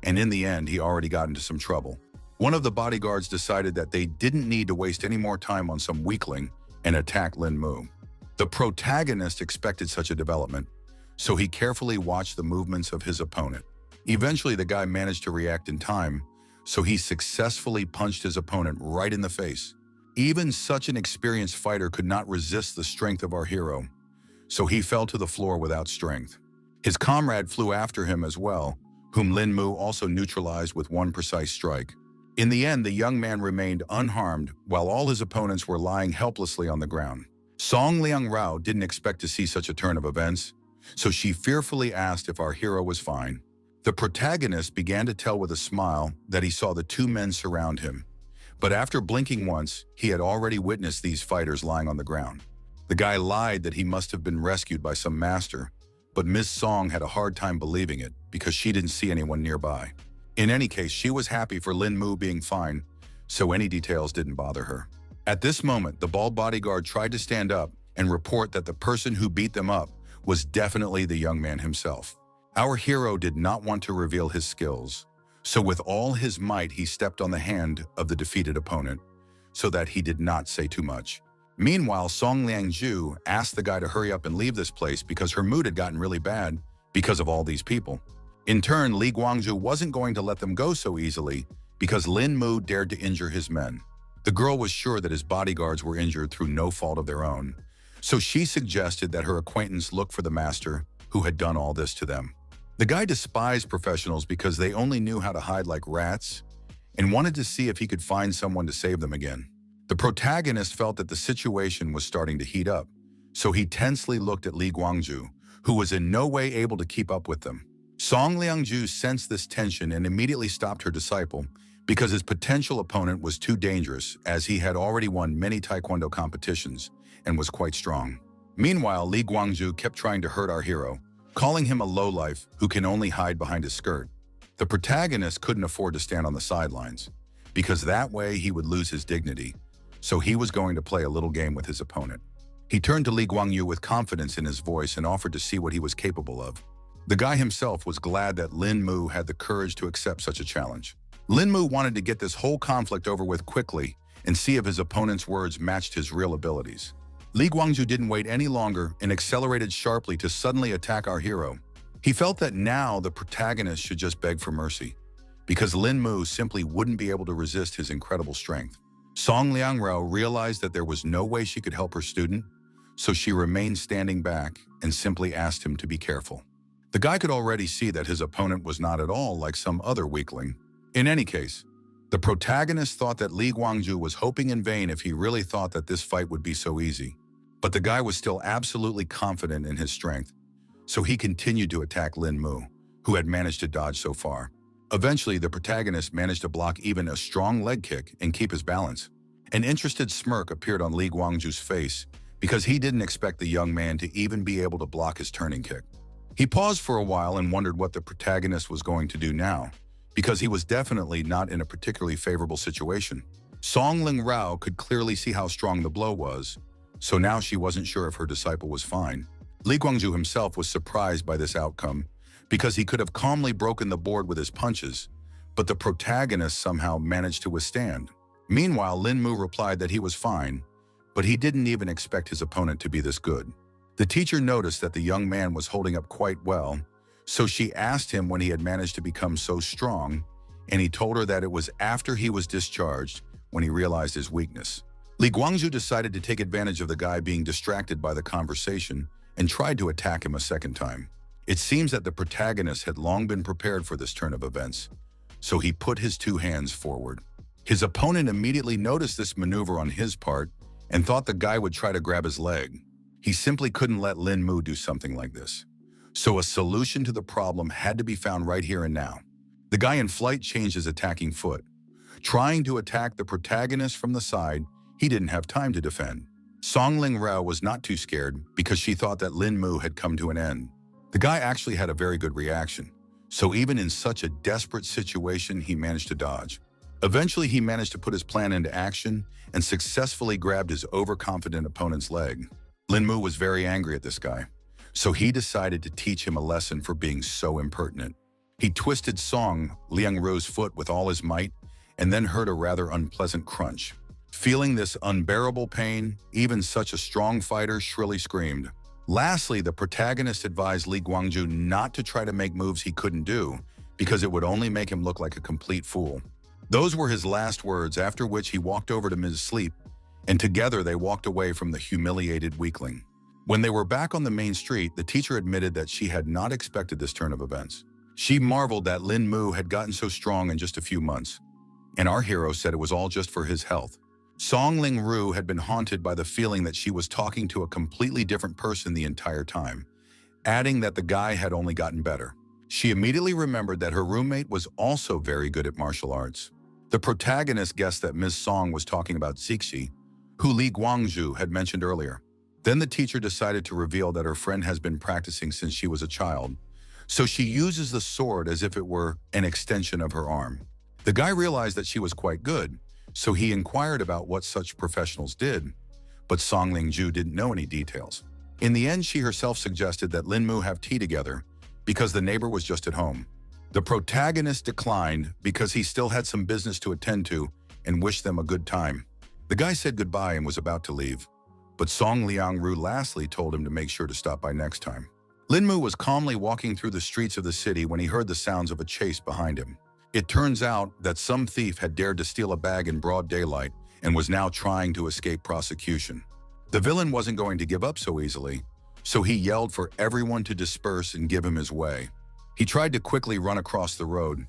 And in the end, he already got into some trouble. One of the bodyguards decided that they didn't need to waste any more time on some weakling and attack Lin Mu. The protagonist expected such a development, so he carefully watched the movements of his opponent. Eventually, the guy managed to react in time, so he successfully punched his opponent right in the face. Even such an experienced fighter could not resist the strength of our hero, so he fell to the floor without strength. His comrade flew after him as well, whom Lin Mu also neutralized with one precise strike. In the end, the young man remained unharmed while all his opponents were lying helplessly on the ground. Song Liang-rao didn't expect to see such a turn of events, so she fearfully asked if our hero was fine. The protagonist began to tell with a smile that he saw the two men surround him, but after blinking once, he had already witnessed these fighters lying on the ground. The guy lied that he must have been rescued by some master, but Miss Song had a hard time believing it because she didn't see anyone nearby. In any case, she was happy for Lin Mu being fine, so any details didn't bother her. At this moment, the bald bodyguard tried to stand up and report that the person who beat them up was definitely the young man himself. Our hero did not want to reveal his skills, so with all his might he stepped on the hand of the defeated opponent so that he did not say too much. Meanwhile, Song Liangju asked the guy to hurry up and leave this place because her mood had gotten really bad because of all these people. In turn, Li Guangzhu wasn't going to let them go so easily because Lin Mu dared to injure his men. The girl was sure that his bodyguards were injured through no fault of their own, so she suggested that her acquaintance look for the master who had done all this to them. The guy despised professionals because they only knew how to hide like rats and wanted to see if he could find someone to save them again. The protagonist felt that the situation was starting to heat up, so he tensely looked at Li Guangzhu, who was in no way able to keep up with them. Song Liangju sensed this tension and immediately stopped her disciple because his potential opponent was too dangerous as he had already won many taekwondo competitions and was quite strong. Meanwhile, Li Guangzhu kept trying to hurt our hero, calling him a lowlife who can only hide behind his skirt. The protagonist couldn't afford to stand on the sidelines because that way he would lose his dignity, so he was going to play a little game with his opponent. He turned to Li Guangyu with confidence in his voice and offered to see what he was capable of. The guy himself was glad that Lin Mu had the courage to accept such a challenge. Lin Mu wanted to get this whole conflict over with quickly and see if his opponent's words matched his real abilities. Li Guangzhu didn't wait any longer and accelerated sharply to suddenly attack our hero. He felt that now the protagonist should just beg for mercy, because Lin Mu simply wouldn't be able to resist his incredible strength. Song Liang-rao realized that there was no way she could help her student, so she remained standing back and simply asked him to be careful. The guy could already see that his opponent was not at all like some other weakling. In any case, the protagonist thought that Li Guangzhu was hoping in vain if he really thought that this fight would be so easy. But the guy was still absolutely confident in his strength, so he continued to attack Lin Mu, who had managed to dodge so far. Eventually, the protagonist managed to block even a strong leg kick and keep his balance. An interested smirk appeared on Li Guangzhu's face because he didn't expect the young man to even be able to block his turning kick. He paused for a while and wondered what the protagonist was going to do now, because he was definitely not in a particularly favorable situation. Song Ling-rao could clearly see how strong the blow was, so now she wasn't sure if her disciple was fine. Li Guangzhu himself was surprised by this outcome because he could have calmly broken the board with his punches, but the protagonist somehow managed to withstand. Meanwhile, Lin Mu replied that he was fine, but he didn't even expect his opponent to be this good. The teacher noticed that the young man was holding up quite well, so she asked him when he had managed to become so strong, and he told her that it was after he was discharged when he realized his weakness. Li Guangzhu decided to take advantage of the guy being distracted by the conversation and tried to attack him a second time. It seems that the protagonist had long been prepared for this turn of events, so he put his two hands forward. His opponent immediately noticed this maneuver on his part and thought the guy would try to grab his leg. He simply couldn't let Lin Mu do something like this. So a solution to the problem had to be found right here and now. The guy in flight changed his attacking foot. Trying to attack the protagonist from the side, he didn't have time to defend. Song Ling Rao was not too scared because she thought that Lin Mu had come to an end. The guy actually had a very good reaction, so even in such a desperate situation, he managed to dodge. Eventually, he managed to put his plan into action and successfully grabbed his overconfident opponent's leg. Lin Mu was very angry at this guy, so he decided to teach him a lesson for being so impertinent. He twisted Song Liang Ru's foot with all his might and then heard a rather unpleasant crunch. Feeling this unbearable pain, even such a strong fighter shrilly screamed. Lastly, the protagonist advised Li Guangzhu not to try to make moves he couldn't do because it would only make him look like a complete fool. Those were his last words, after which he walked over to Ms. Sleep, and together they walked away from the humiliated weakling. When they were back on the main street, the teacher admitted that she had not expected this turn of events. She marveled that Lin Mu had gotten so strong in just a few months, and our hero said it was all just for his health. Song Ling Ru had been haunted by the feeling that she was talking to a completely different person the entire time, adding that the guy had only gotten better. She immediately remembered that her roommate was also very good at martial arts. The protagonist guessed that Ms. Song was talking about Zixi, who Li Guangzhu had mentioned earlier. Then the teacher decided to reveal that her friend has been practicing since she was a child, so she uses the sword as if it were an extension of her arm. The guy realized that she was quite good, so he inquired about what such professionals did, but Song Lingju didn't know any details. In the end, she herself suggested that Lin Mu have tea together because the neighbor was just at home. The protagonist declined because he still had some business to attend to and wished them a good time. The guy said goodbye and was about to leave, but Song Liangru lastly told him to make sure to stop by next time. Lin Mu was calmly walking through the streets of the city when he heard the sounds of a chase behind him. It turns out that some thief had dared to steal a bag in broad daylight and was now trying to escape prosecution. The villain wasn't going to give up so easily, so he yelled for everyone to disperse and give him his way. He tried to quickly run across the road,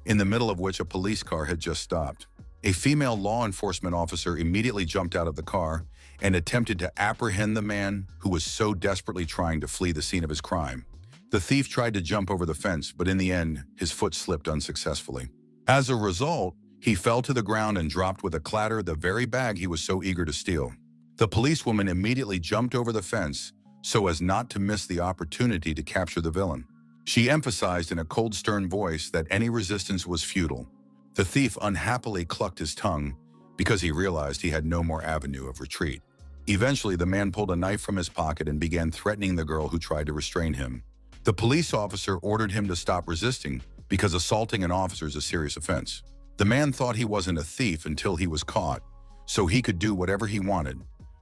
in the middle of which a police car had just stopped. A female law enforcement officer immediately jumped out of the car and attempted to apprehend the man who was so desperately trying to flee the scene of his crime. The thief tried to jump over the fence, but in the end, his foot slipped unsuccessfully. As a result, he fell to the ground and dropped with a clatter the very bag he was so eager to steal. The policewoman immediately jumped over the fence so as not to miss the opportunity to capture the villain. She emphasized in a cold, stern voice that any resistance was futile. The thief unhappily clucked his tongue because he realized he had no more avenue of retreat. Eventually, the man pulled a knife from his pocket and began threatening the girl who tried to restrain him. The police officer ordered him to stop resisting because assaulting an officer is a serious offense. The man thought he wasn't a thief until he was caught, so he could do whatever he wanted,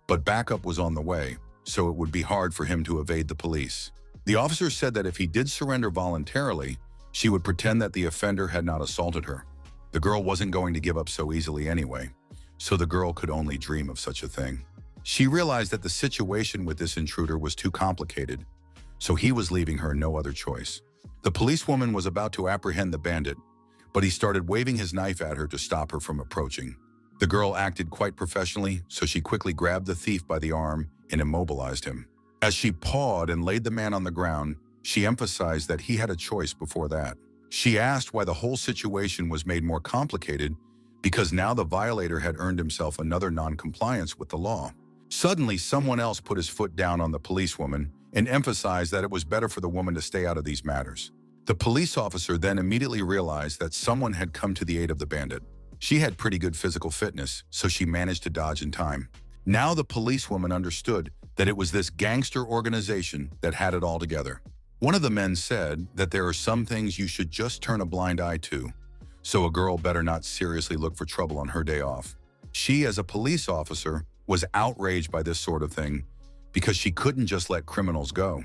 but backup was on the way, so it would be hard for him to evade the police. The officer said that if he did surrender voluntarily, she would pretend that the offender had not assaulted her. The girl wasn't going to give up so easily anyway, so the girl could only dream of such a thing. She realized that the situation with this intruder was too complicated, so he was leaving her no other choice. The policewoman was about to apprehend the bandit, but he started waving his knife at her to stop her from approaching. The girl acted quite professionally, so she quickly grabbed the thief by the arm and immobilized him. As she pawed and laid the man on the ground, she emphasized that he had a choice before that. She asked why the whole situation was made more complicated because now the violator had earned himself another non-compliance with the law. Suddenly, someone else put his foot down on the policewoman and emphasized that it was better for the woman to stay out of these matters. The police officer then immediately realized that someone had come to the aid of the bandit. She had pretty good physical fitness, so she managed to dodge in time. Now the policewoman understood that it was this gangster organization that had it all together. One of the men said that there are some things you should just turn a blind eye to, so a girl better not seriously look for trouble on her day off. She, as a police officer, was outraged by this sort of thing because she couldn't just let criminals go.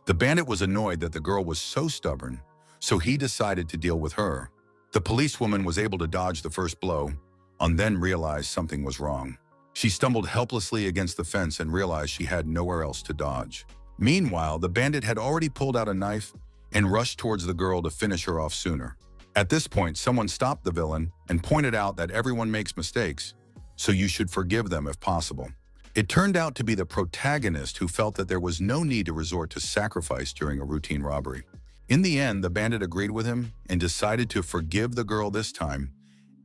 The bandit was annoyed that the girl was so stubborn, so he decided to deal with her. The policewoman was able to dodge the first blow, and then realized something was wrong. She stumbled helplessly against the fence and realized she had nowhere else to dodge. Meanwhile, the bandit had already pulled out a knife and rushed towards the girl to finish her off sooner. At this point, someone stopped the villain and pointed out that everyone makes mistakes, so you should forgive them if possible. It turned out to be the protagonist who felt that there was no need to resort to sacrifice during a routine robbery. In the end, the bandit agreed with him and decided to forgive the girl this time,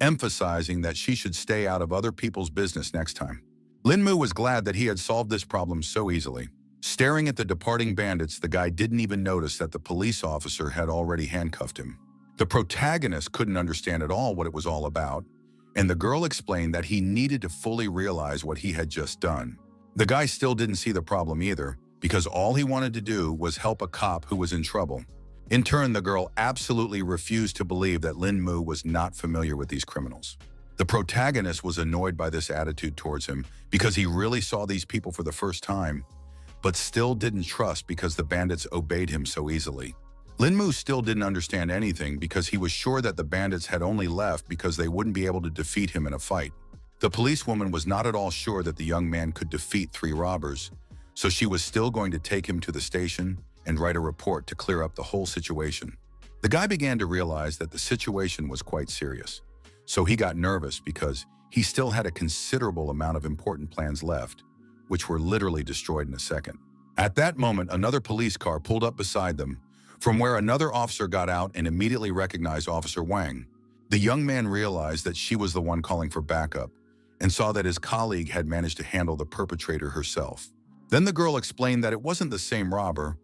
emphasizing that she should stay out of other people's business next time. Lin Mu was glad that he had solved this problem so easily. Staring at the departing bandits, the guy didn't even notice that the police officer had already handcuffed him. The protagonist couldn't understand at all what it was all about, and the girl explained that he needed to fully realize what he had just done. The guy still didn't see the problem either, because all he wanted to do was help a cop who was in trouble. In turn, the girl absolutely refused to believe that Lin Mu was not familiar with these criminals. The protagonist was annoyed by this attitude towards him because he really saw these people for the first time, but still didn't trust because the bandits obeyed him so easily. Lin Mu still didn't understand anything because he was sure that the bandits had only left because they wouldn't be able to defeat him in a fight. The policewoman was not at all sure that the young man could defeat 3 robbers, so she was still going to take him to the station and write a report to clear up the whole situation. The guy began to realize that the situation was quite serious, so he got nervous because he still had a considerable amount of important plans left, which were literally destroyed in a second. At that moment, another police car pulled up beside them, from where another officer got out and immediately recognized Officer Wang. The young man realized that she was the one calling for backup and saw that his colleague had managed to handle the perpetrator herself. Then the girl explained that it wasn't the same robber,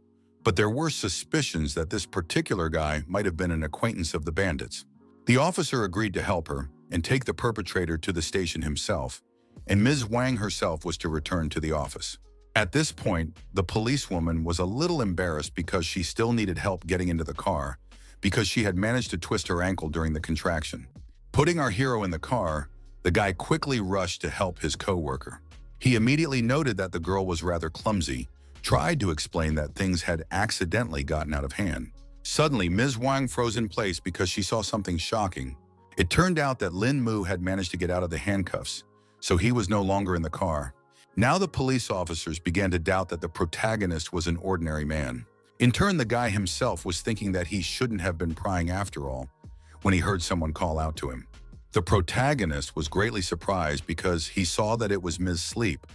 but there were suspicions that this particular guy might have been an acquaintance of the bandits. The officer agreed to help her and take the perpetrator to the station himself, and Ms. Wang herself was to return to the office. At this point, the policewoman was a little embarrassed because she still needed help getting into the car because she had managed to twist her ankle during the contraction. Putting our hero in the car, the guy quickly rushed to help his co-worker. He immediately noted that the girl was rather clumsy, tried to explain that things had accidentally gotten out of hand. Suddenly, Ms. Wang froze in place because she saw something shocking. It turned out that Lin Mu had managed to get out of the handcuffs, so he was no longer in the car. Now the police officers began to doubt that the protagonist was an ordinary man. In turn, the guy himself was thinking that he shouldn't have been prying after all when he heard someone call out to him. The protagonist was greatly surprised because he saw that it was Ms. Sleep,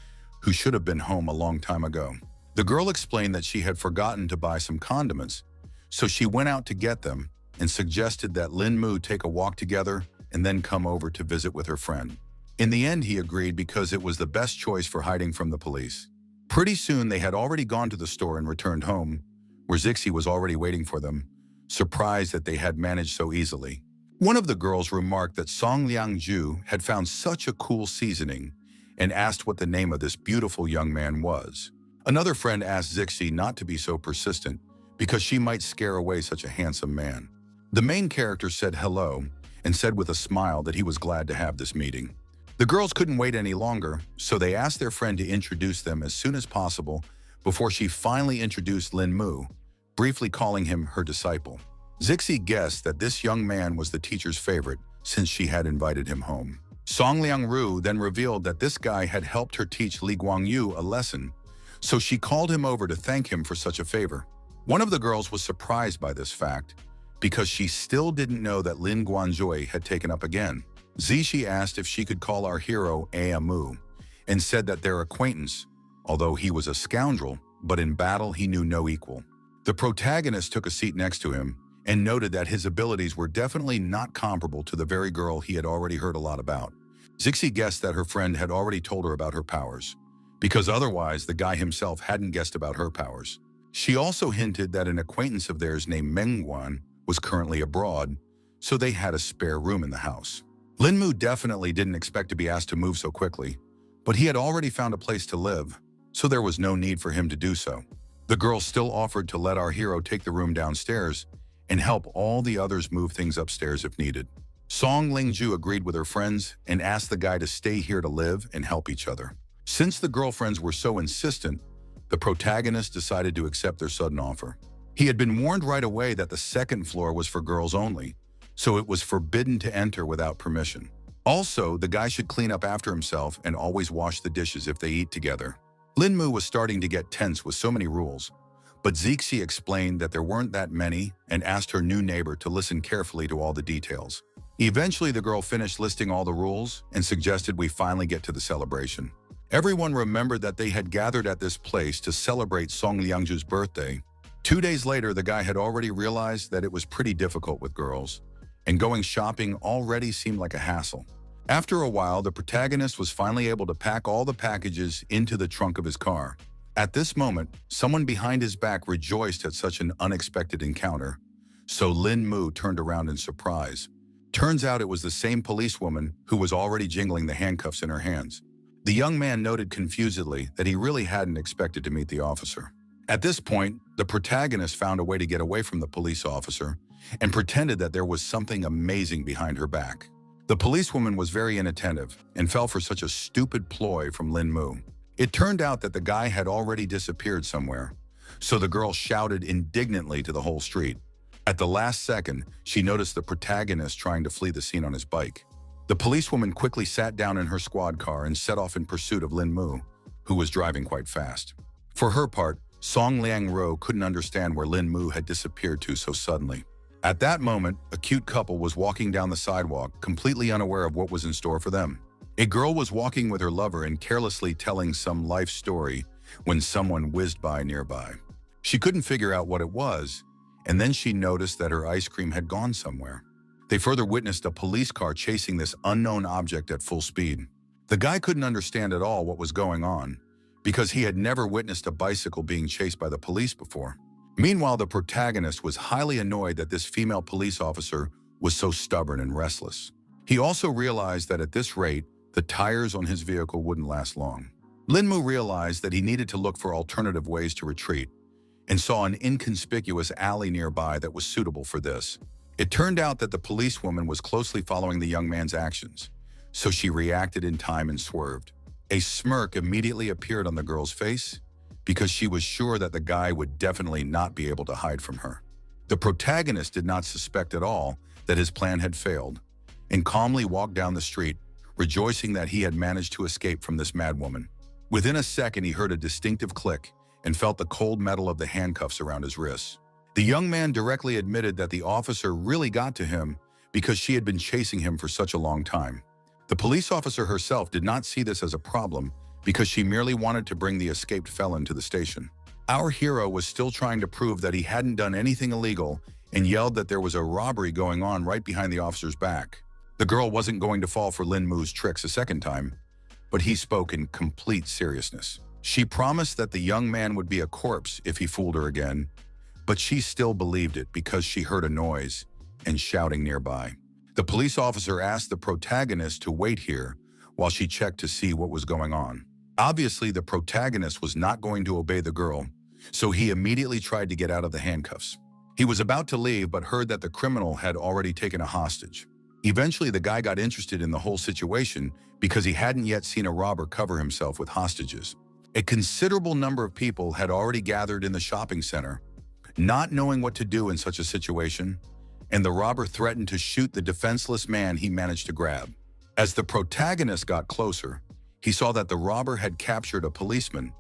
who should have been home a long time ago. The girl explained that she had forgotten to buy some condiments, so she went out to get them and suggested that Lin Mu take a walk together and then come over to visit with her friend. In the end, he agreed because it was the best choice for hiding from the police. Pretty soon, they had already gone to the store and returned home, where Zixi was already waiting for them, surprised that they had managed so easily. One of the girls remarked that Song Liangju had found such a cool seasoning and asked what the name of this beautiful young man was. Another friend asked Zixi not to be so persistent because she might scare away such a handsome man. The main character said hello and said with a smile that he was glad to have this meeting. The girls couldn't wait any longer, so they asked their friend to introduce them as soon as possible before she finally introduced Lin Mu, briefly calling him her disciple. Zixi guessed that this young man was the teacher's favorite since she had invited him home. Song Liangru then revealed that this guy had helped her teach Li Guangyu a lesson, so she called him over to thank him for such a favor. One of the girls was surprised by this fact because she still didn't know that Lin Guanzhui had taken up again. Zixi asked if she could call our hero Mu and said that their acquaintance, although he was a scoundrel, but in battle he knew no equal. The protagonist took a seat next to him and noted that his abilities were definitely not comparable to the very girl he had already heard a lot about. Zixi guessed that her friend had already told her about her powers, because otherwise the guy himself hadn't guessed about her powers. She also hinted that an acquaintance of theirs named Mengguan was currently abroad, so they had a spare room in the house. Lin Mu definitely didn't expect to be asked to move so quickly, but he had already found a place to live, so there was no need for him to do so. The girl still offered to let our hero take the room downstairs and help all the others move things upstairs if needed. Song Lingju agreed with her friends and asked the guy to stay here to live and help each other. Since the girlfriends were so insistent, the protagonist decided to accept their sudden offer. He had been warned right away that the second floor was for girls only, so it was forbidden to enter without permission. Also, the guy should clean up after himself and always wash the dishes if they eat together. Lin Mu was starting to get tense with so many rules, but Zixi explained that there weren't that many and asked her new neighbor to listen carefully to all the details. Eventually, the girl finished listing all the rules and suggested we finally get to the celebration. Everyone remembered that they had gathered at this place to celebrate Song Liangju's birthday. 2 days later, the guy had already realized that it was pretty difficult with girls, and going shopping already seemed like a hassle. After a while, the protagonist was finally able to pack all the packages into the trunk of his car. At this moment, someone behind his back rejoiced at such an unexpected encounter, so Lin Mu turned around in surprise. Turns out it was the same policewoman who was already jingling the handcuffs in her hands. The young man noted confusedly that he really hadn't expected to meet the officer. At this point, the protagonist found a way to get away from the police officer and pretended that there was something amazing behind her back. The policewoman was very inattentive and fell for such a stupid ploy from Lin Mu. It turned out that the guy had already disappeared somewhere, so the girl shouted indignantly to the whole street. At the last second, she noticed the protagonist trying to flee the scene on his bike. The policewoman quickly sat down in her squad car and set off in pursuit of Lin Mu, who was driving quite fast. For her part, Song Liangro couldn't understand where Lin Mu had disappeared to so suddenly. At that moment, a cute couple was walking down the sidewalk, completely unaware of what was in store for them. A girl was walking with her lover and carelessly telling some life story when someone whizzed by nearby. She couldn't figure out what it was, and then she noticed that her ice cream had gone somewhere. They further witnessed a police car chasing this unknown object at full speed. The guy couldn't understand at all what was going on, because he had never witnessed a bicycle being chased by the police before. Meanwhile, the protagonist was highly annoyed that this female police officer was so stubborn and restless. He also realized that at this rate, the tires on his vehicle wouldn't last long. Lin Mu realized that he needed to look for alternative ways to retreat and saw an inconspicuous alley nearby that was suitable for this. It turned out that the policewoman was closely following the young man's actions, so she reacted in time and swerved. A smirk immediately appeared on the girl's face because she was sure that the guy would definitely not be able to hide from her. The protagonist did not suspect at all that his plan had failed and calmly walked down the street, rejoicing that he had managed to escape from this madwoman. Within a second, he heard a distinctive click and felt the cold metal of the handcuffs around his wrists. The young man directly admitted that the officer really got to him because she had been chasing him for such a long time. The police officer herself did not see this as a problem because she merely wanted to bring the escaped felon to the station. Our hero was still trying to prove that he hadn't done anything illegal and yelled that there was a robbery going on right behind the officer's back. The girl wasn't going to fall for Lin Mu's tricks a second time, but he spoke in complete seriousness. She promised that the young man would be a corpse if he fooled her again, but she still believed it because she heard a noise and shouting nearby. The police officer asked the protagonist to wait here while she checked to see what was going on. Obviously, the protagonist was not going to obey the girl, so he immediately tried to get out of the handcuffs. He was about to leave but heard that the criminal had already taken a hostage. Eventually, the guy got interested in the whole situation because he hadn't yet seen a robber cover himself with hostages. A considerable number of people had already gathered in the shopping center, not knowing what to do in such a situation, and the robber threatened to shoot the defenseless man he managed to grab. As the protagonist got closer, he saw that the robber had captured a policeman,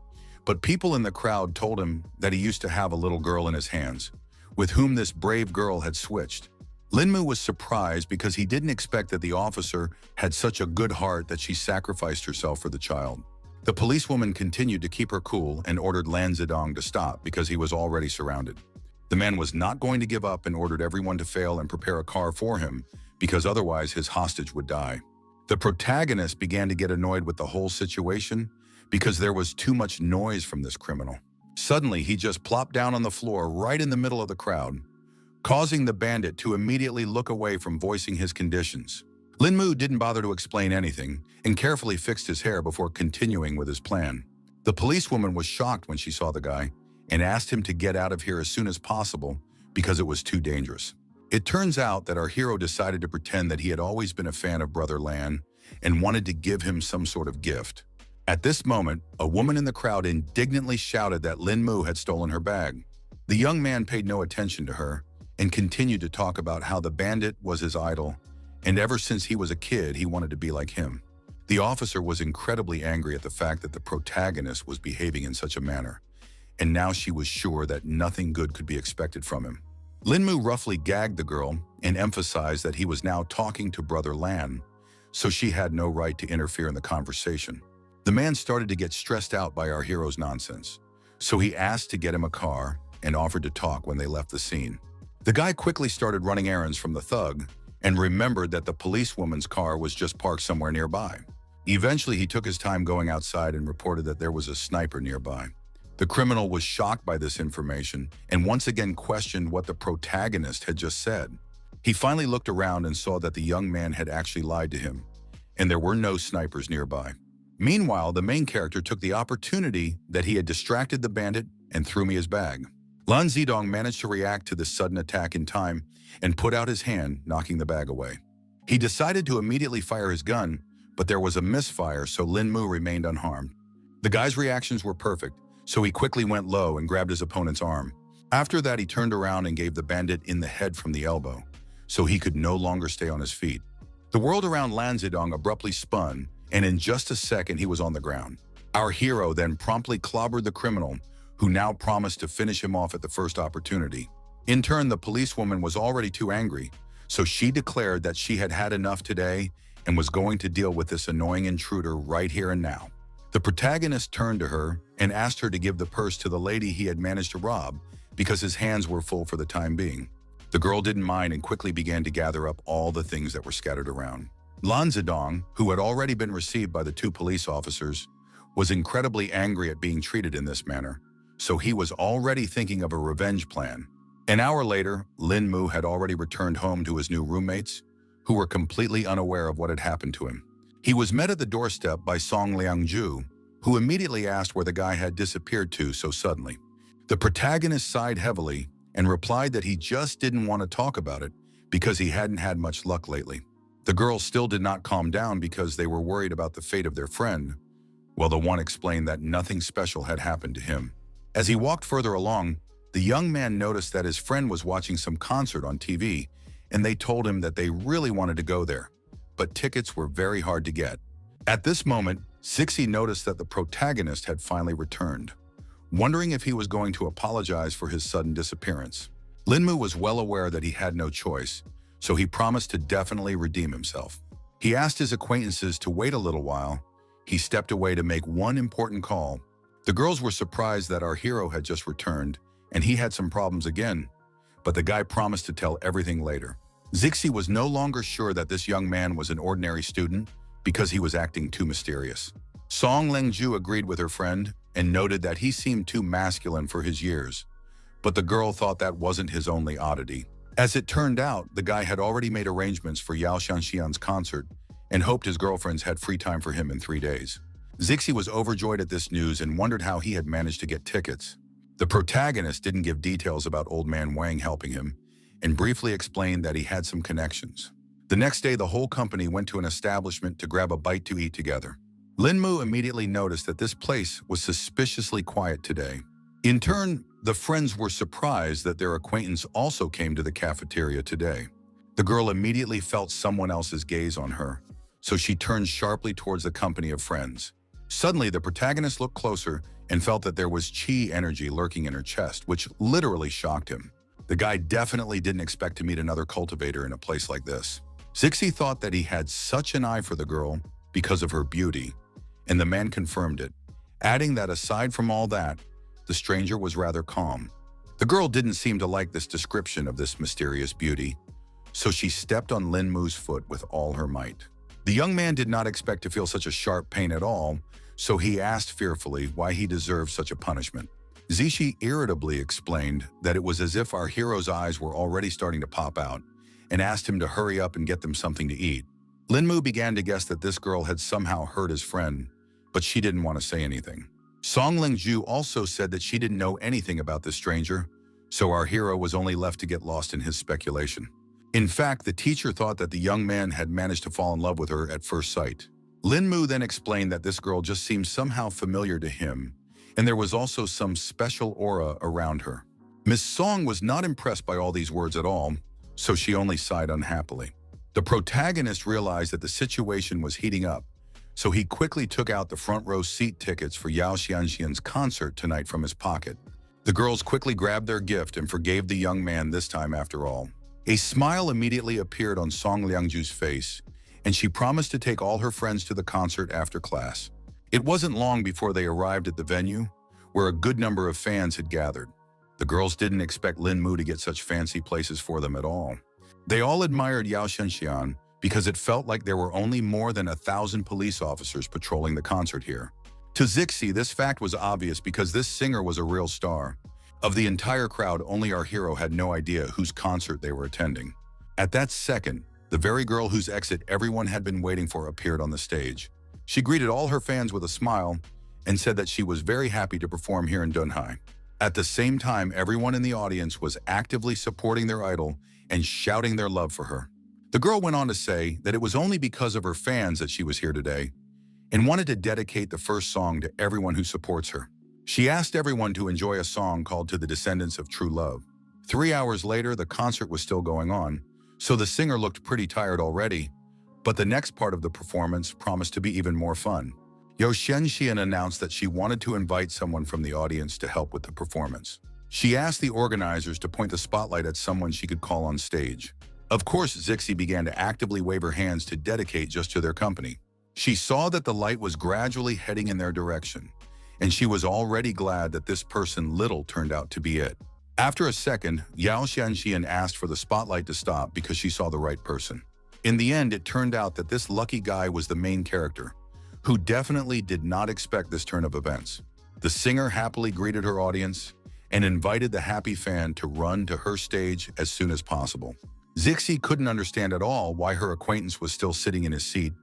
but people in the crowd told him that he used to have a little girl in his hands, with whom this brave girl had switched. Lin Mu was surprised because he didn't expect that the officer had such a good heart that she sacrificed herself for the child. The policewoman continued to keep her cool and ordered Lan Zedong to stop because he was already surrounded. The man was not going to give up and ordered everyone to fail and prepare a car for him because otherwise his hostage would die. The protagonist began to get annoyed with the whole situation because there was too much noise from this criminal. Suddenly, he just plopped down on the floor right in the middle of the crowd, causing the bandit to immediately look away from voicing his conditions. Lin Mu didn't bother to explain anything and carefully fixed his hair before continuing with his plan. The policewoman was shocked when she saw the guy and asked him to get out of here as soon as possible because it was too dangerous. It turns out that our hero decided to pretend that he had always been a fan of Brother Lan and wanted to give him some sort of gift. At this moment, a woman in the crowd indignantly shouted that Lin Mu had stolen her bag. The young man paid no attention to her and continued to talk about how the bandit was his idol, and ever since he was a kid, he wanted to be like him. The officer was incredibly angry at the fact that the protagonist was behaving in such a manner, and now she was sure that nothing good could be expected from him. Linmu roughly gagged the girl and emphasized that he was now talking to Brother Lan, so she had no right to interfere in the conversation. The man started to get stressed out by our hero's nonsense, so he asked to get him a car and offered to talk when they left the scene. The guy quickly started running errands from the thug and remembered that the policewoman's car was just parked somewhere nearby. Eventually, he took his time going outside and reported that there was a sniper nearby. The criminal was shocked by this information and once again questioned what the protagonist had just said. He finally looked around and saw that the young man had actually lied to him, and there were no snipers nearby. Meanwhile, the main character took the opportunity that he had distracted the bandit and threw me his bag. Lan Zidong managed to react to this sudden attack in time and put out his hand, knocking the bag away. He decided to immediately fire his gun, but there was a misfire, so Lin Mu remained unharmed. The guy's reactions were perfect, so he quickly went low and grabbed his opponent's arm. After that, he turned around and gave the bandit in the head from the elbow, so he could no longer stay on his feet. The world around Lan Zidong abruptly spun, and in just a second he was on the ground. Our hero then promptly clobbered the criminal, who now promised to finish him off at the first opportunity. In turn, the policewoman was already too angry, so she declared that she had had enough today and was going to deal with this annoying intruder right here and now. The protagonist turned to her and asked her to give the purse to the lady he had managed to rob because his hands were full for the time being. The girl didn't mind and quickly began to gather up all the things that were scattered around. Lan Zidong, who had already been received by the two police officers, was incredibly angry at being treated in this manner, so he was already thinking of a revenge plan. An hour later, Lin Mu had already returned home to his new roommates, who were completely unaware of what had happened to him. He was met at the doorstep by Song Liangju, who immediately asked where the guy had disappeared to so suddenly. The protagonist sighed heavily and replied that he just didn't want to talk about it because he hadn't had much luck lately. The girls still did not calm down because they were worried about the fate of their friend, while the one explained that nothing special had happened to him. As he walked further along, the young man noticed that his friend was watching some concert on TV, and they told him that they really wanted to go there, but tickets were very hard to get. At this moment, Zixi noticed that the protagonist had finally returned, wondering if he was going to apologize for his sudden disappearance. Linmu was well aware that he had no choice, so he promised to definitely redeem himself. He asked his acquaintances to wait a little while. He stepped away to make one important call. The girls were surprised that our hero had just returned, and he had some problems again, but the guy promised to tell everything later. Zixi was no longer sure that this young man was an ordinary student because he was acting too mysterious. Song Lingju agreed with her friend and noted that he seemed too masculine for his years, but the girl thought that wasn't his only oddity. As it turned out, the guy had already made arrangements for Yao Xianxian's concert and hoped his girlfriends had free time for him in 3 days. Zixi was overjoyed at this news and wondered how he had managed to get tickets. The protagonist didn't give details about old man Wang helping him and briefly explained that he had some connections. The next day, the whole company went to an establishment to grab a bite to eat together. Linmu immediately noticed that this place was suspiciously quiet today. In turn, the friends were surprised that their acquaintance also came to the cafeteria today. The girl immediately felt someone else's gaze on her, so she turned sharply towards the company of friends. Suddenly, the protagonist looked closer and felt that there was chi energy lurking in her chest, which literally shocked him. The guy definitely didn't expect to meet another cultivator in a place like this. Zixi thought that he had such an eye for the girl because of her beauty, and the man confirmed it, adding that aside from all that, the stranger was rather calm. The girl didn't seem to like this description of this mysterious beauty, so she stepped on Lin Mu's foot with all her might. The young man did not expect to feel such a sharp pain at all, so he asked fearfully why he deserved such a punishment. Zixi irritably explained that it was as if our hero's eyes were already starting to pop out, and asked him to hurry up and get them something to eat. Linmu began to guess that this girl had somehow hurt his friend, but she didn't want to say anything. Song Lingju also said that she didn't know anything about this stranger, so our hero was only left to get lost in his speculation. In fact, the teacher thought that the young man had managed to fall in love with her at first sight. Linmu then explained that this girl just seemed somehow familiar to him, and there was also some special aura around her. Miss Song was not impressed by all these words at all, so she only sighed unhappily. The protagonist realized that the situation was heating up, so he quickly took out the front row seat tickets for Yao Xianxian's concert tonight from his pocket. The girls quickly grabbed their gift and forgave the young man this time after all. A smile immediately appeared on Song Liangju's face, and she promised to take all her friends to the concert after class. It wasn't long before they arrived at the venue, where a good number of fans had gathered. The girls didn't expect Lin Mu to get such fancy places for them at all. They all admired Yao Xianxian because it felt like there were only more than 1,000 police officers patrolling the concert here. To Zixi, this fact was obvious because this singer was a real star. Of the entire crowd, only our hero had no idea whose concert they were attending. At that second, the very girl whose exit everyone had been waiting for appeared on the stage. She greeted all her fans with a smile and said that she was very happy to perform here in Dunhai. At the same time, everyone in the audience was actively supporting their idol and shouting their love for her. The girl went on to say that it was only because of her fans that she was here today and wanted to dedicate the first song to everyone who supports her. She asked everyone to enjoy a song called To the Descendants of True Love. 3 hours later, the concert was still going on, so the singer looked pretty tired already, but the next part of the performance promised to be even more fun. Yao Xianxian announced that she wanted to invite someone from the audience to help with the performance. She asked the organizers to point the spotlight at someone she could call on stage. Of course, Zixi began to actively wave her hands to dedicate just to their company. She saw that the light was gradually heading in their direction, and she was already glad that this person little turned out to be it. After a second, Yao Xianxian asked for the spotlight to stop because she saw the right person. In the end, it turned out that this lucky guy was the main character, who definitely did not expect this turn of events. The singer happily greeted her audience and invited the happy fan to run to her stage as soon as possible. Zixi couldn't understand at all why her acquaintance was still sitting in his seat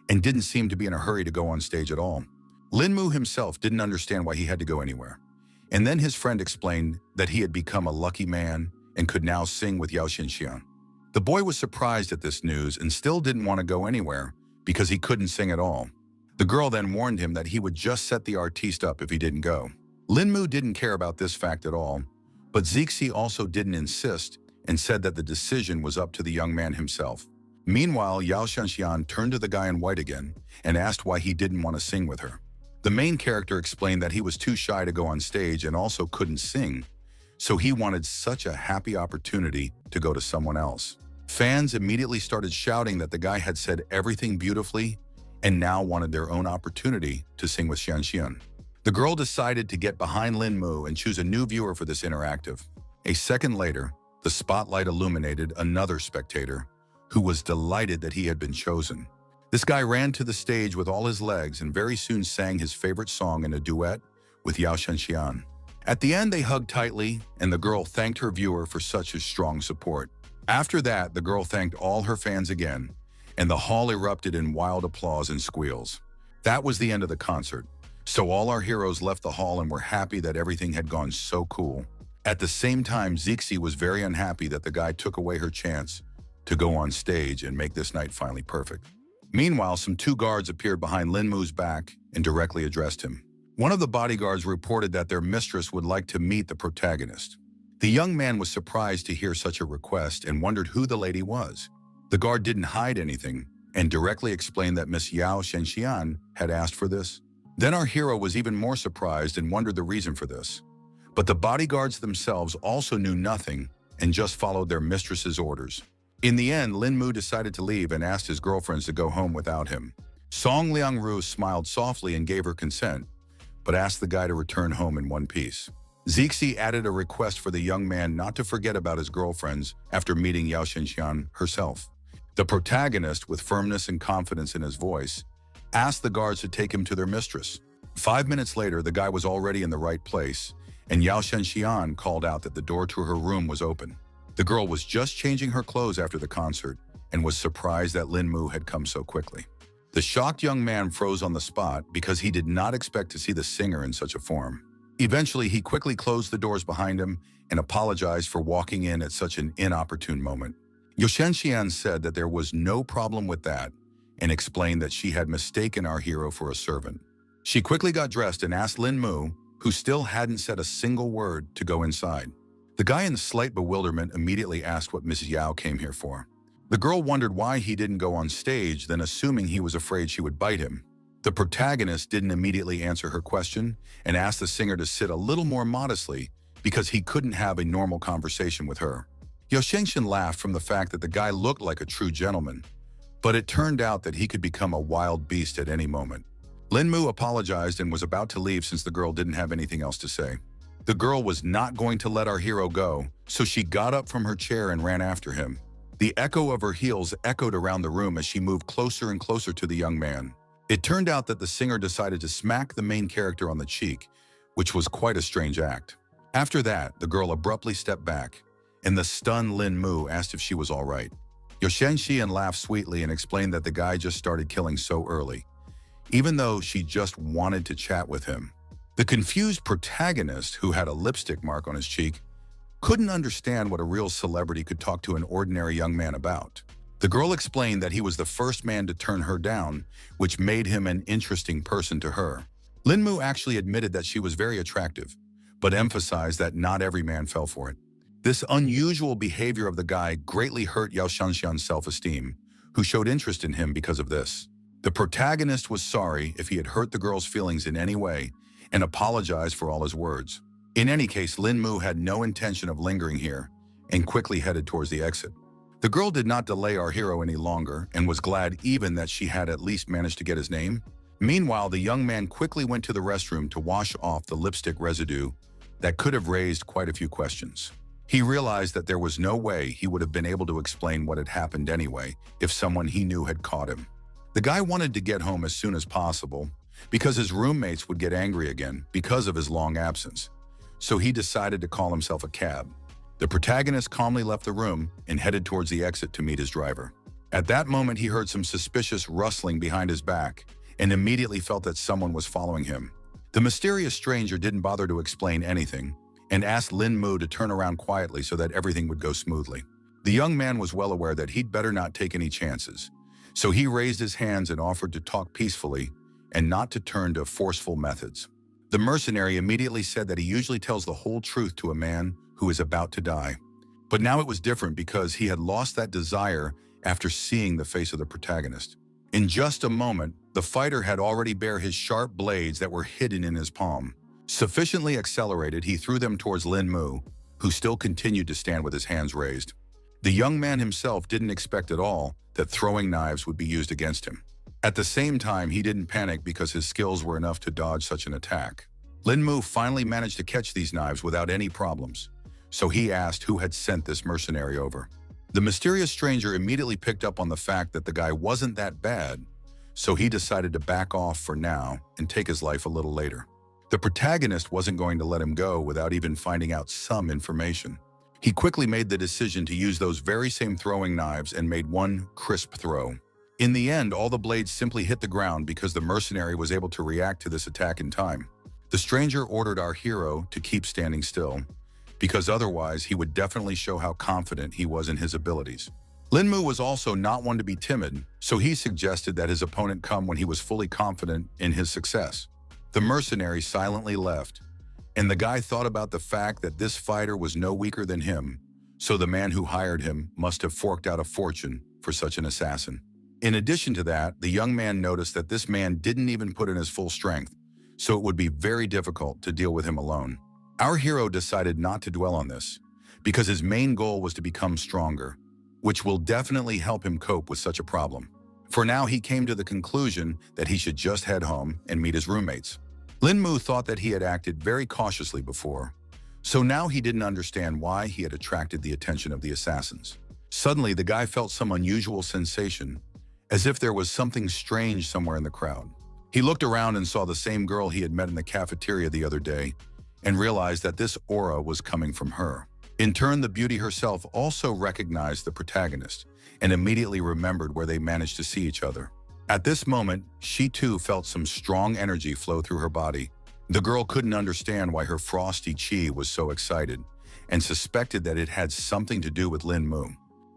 and didn't seem to be in a hurry to go on stage at all. Lin Mu himself didn't understand why he had to go anywhere. And then his friend explained that he had become a lucky man and could now sing with Yao Xianxian. The boy was surprised at this news and still didn't want to go anywhere because he couldn't sing at all. The girl then warned him that he would just set the artiste up if he didn't go. Lin Mu didn't care about this fact at all, but Zixi also didn't insist and said that the decision was up to the young man himself. Meanwhile, Yao Xianxian turned to the guy in white again and asked why he didn't want to sing with her. The main character explained that he was too shy to go on stage and also couldn't sing, so he wanted such a happy opportunity to go to someone else. Fans immediately started shouting that the guy had said everything beautifully and now wanted their own opportunity to sing with Xianxian. The girl decided to get behind Lin Mu and choose a new viewer for this interactive. A second later, the spotlight illuminated another spectator who was delighted that he had been chosen. This guy ran to the stage with all his legs and very soon sang his favorite song in a duet with Yao Xianxian. At the end, they hugged tightly, and the girl thanked her viewer for such a strong support. After that, the girl thanked all her fans again, and the hall erupted in wild applause and squeals. That was the end of the concert, so all our heroes left the hall and were happy that everything had gone so cool. At the same time, Zixi was very unhappy that the guy took away her chance to go on stage and make this night finally perfect. Meanwhile, some 2 guards appeared behind Lin Mu's back and directly addressed him. One of the bodyguards reported that their mistress would like to meet the protagonist. The young man was surprised to hear such a request and wondered who the lady was. The guard didn't hide anything and directly explained that Miss Yao Xianxian had asked for this. Then our hero was even more surprised and wondered the reason for this. But the bodyguards themselves also knew nothing and just followed their mistress's orders. In the end, Lin Mu decided to leave and asked his girlfriends to go home without him. Song Liangru smiled softly and gave her consent, but asked the guy to return home in one piece. Zixi added a request for the young man not to forget about his girlfriends after meeting Yao Xianxian herself. The protagonist, with firmness and confidence in his voice, asked the guards to take him to their mistress. 5 minutes later, the guy was already in the right place, and Yao Xianxian called out that the door to her room was open. The girl was just changing her clothes after the concert and was surprised that Lin Mu had come so quickly. The shocked young man froze on the spot because he did not expect to see the singer in such a form. Eventually, he quickly closed the doors behind him and apologized for walking in at such an inopportune moment. Yao Xianxian said that there was no problem with that and explained that she had mistaken our hero for a servant. She quickly got dressed and asked Lin Mu, who still hadn't said a single word, to go inside. The guy in slight bewilderment immediately asked what Mrs. Yao came here for. The girl wondered why he didn't go on stage, then assuming he was afraid she would bite him. The protagonist didn't immediately answer her question and asked the singer to sit a little more modestly because he couldn't have a normal conversation with her. Yoshenshin laughed from the fact that the guy looked like a true gentleman, but it turned out that he could become a wild beast at any moment. Linmu apologized and was about to leave since the girl didn't have anything else to say. The girl was not going to let our hero go, so she got up from her chair and ran after him. The echo of her heels echoed around the room as she moved closer and closer to the young man. It turned out that the singer decided to smack the main character on the cheek, which was quite a strange act. After that, the girl abruptly stepped back, and the stunned Lin Mu asked if she was all right. Yoshenshin laughed sweetly and explained that the guy just started killing so early, even though she just wanted to chat with him. The confused protagonist, who had a lipstick mark on his cheek, couldn't understand what a real celebrity could talk to an ordinary young man about. The girl explained that he was the first man to turn her down, which made him an interesting person to her. Lin Mu actually admitted that she was very attractive, but emphasized that not every man fell for it. This unusual behavior of the guy greatly hurt Yao Shanshan's self-esteem, who showed interest in him because of this. The protagonist was sorry if he had hurt the girl's feelings in any way and apologized for all his words. In any case, Lin Mu had no intention of lingering here and quickly headed towards the exit. The girl did not delay our hero any longer and was glad even that she had at least managed to get his name. Meanwhile, the young man quickly went to the restroom to wash off the lipstick residue that could have raised quite a few questions. He realized that there was no way he would have been able to explain what had happened anyway if someone he knew had caught him. The guy wanted to get home as soon as possible because his roommates would get angry again because of his long absence, so he decided to call himself a cab. The protagonist calmly left the room and headed towards the exit to meet his driver. At that moment, he heard some suspicious rustling behind his back and immediately felt that someone was following him. The mysterious stranger didn't bother to explain anything and asked Lin Mu to turn around quietly so that everything would go smoothly. The young man was well aware that he'd better not take any chances, so he raised his hands and offered to talk peacefully and not to turn to forceful methods. The mercenary immediately said that he usually tells the whole truth to a man who is about to die. But now it was different because he had lost that desire after seeing the face of the protagonist. In just a moment, the fighter had already bare his sharp blades that were hidden in his palm. Sufficiently accelerated, he threw them towards Lin Mu, who still continued to stand with his hands raised. The young man himself didn't expect at all that throwing knives would be used against him. At the same time, he didn't panic because his skills were enough to dodge such an attack. Lin Mu finally managed to catch these knives without any problems, so he asked who had sent this mercenary over. The mysterious stranger immediately picked up on the fact that the guy wasn't that bad, so he decided to back off for now and take his life a little later. The protagonist wasn't going to let him go without even finding out some information. He quickly made the decision to use those very same throwing knives and made one crisp throw. In the end, all the blades simply hit the ground because the mercenary was able to react to this attack in time. The stranger ordered our hero to keep standing still, because otherwise he would definitely show how confident he was in his abilities. Lin Mu was also not one to be timid, so he suggested that his opponent come when he was fully confident in his success. The mercenary silently left, and the guy thought about the fact that this fighter was no weaker than him, so the man who hired him must have forked out a fortune for such an assassin. In addition to that, the young man noticed that this man didn't even put in his full strength, so it would be very difficult to deal with him alone. Our hero decided not to dwell on this, because his main goal was to become stronger, which will definitely help him cope with such a problem. For now, he came to the conclusion that he should just head home and meet his roommates. Lin Mu thought that he had acted very cautiously before, so now he didn't understand why he had attracted the attention of the assassins. Suddenly, the guy felt some unusual sensation, as if there was something strange somewhere in the crowd. He looked around and saw the same girl he had met in the cafeteria the other day, and realized that this aura was coming from her. In turn, the beauty herself also recognized the protagonist and immediately remembered where they managed to see each other. At this moment, she too felt some strong energy flow through her body. The girl couldn't understand why her frosty chi was so excited and suspected that it had something to do with Lin Mu.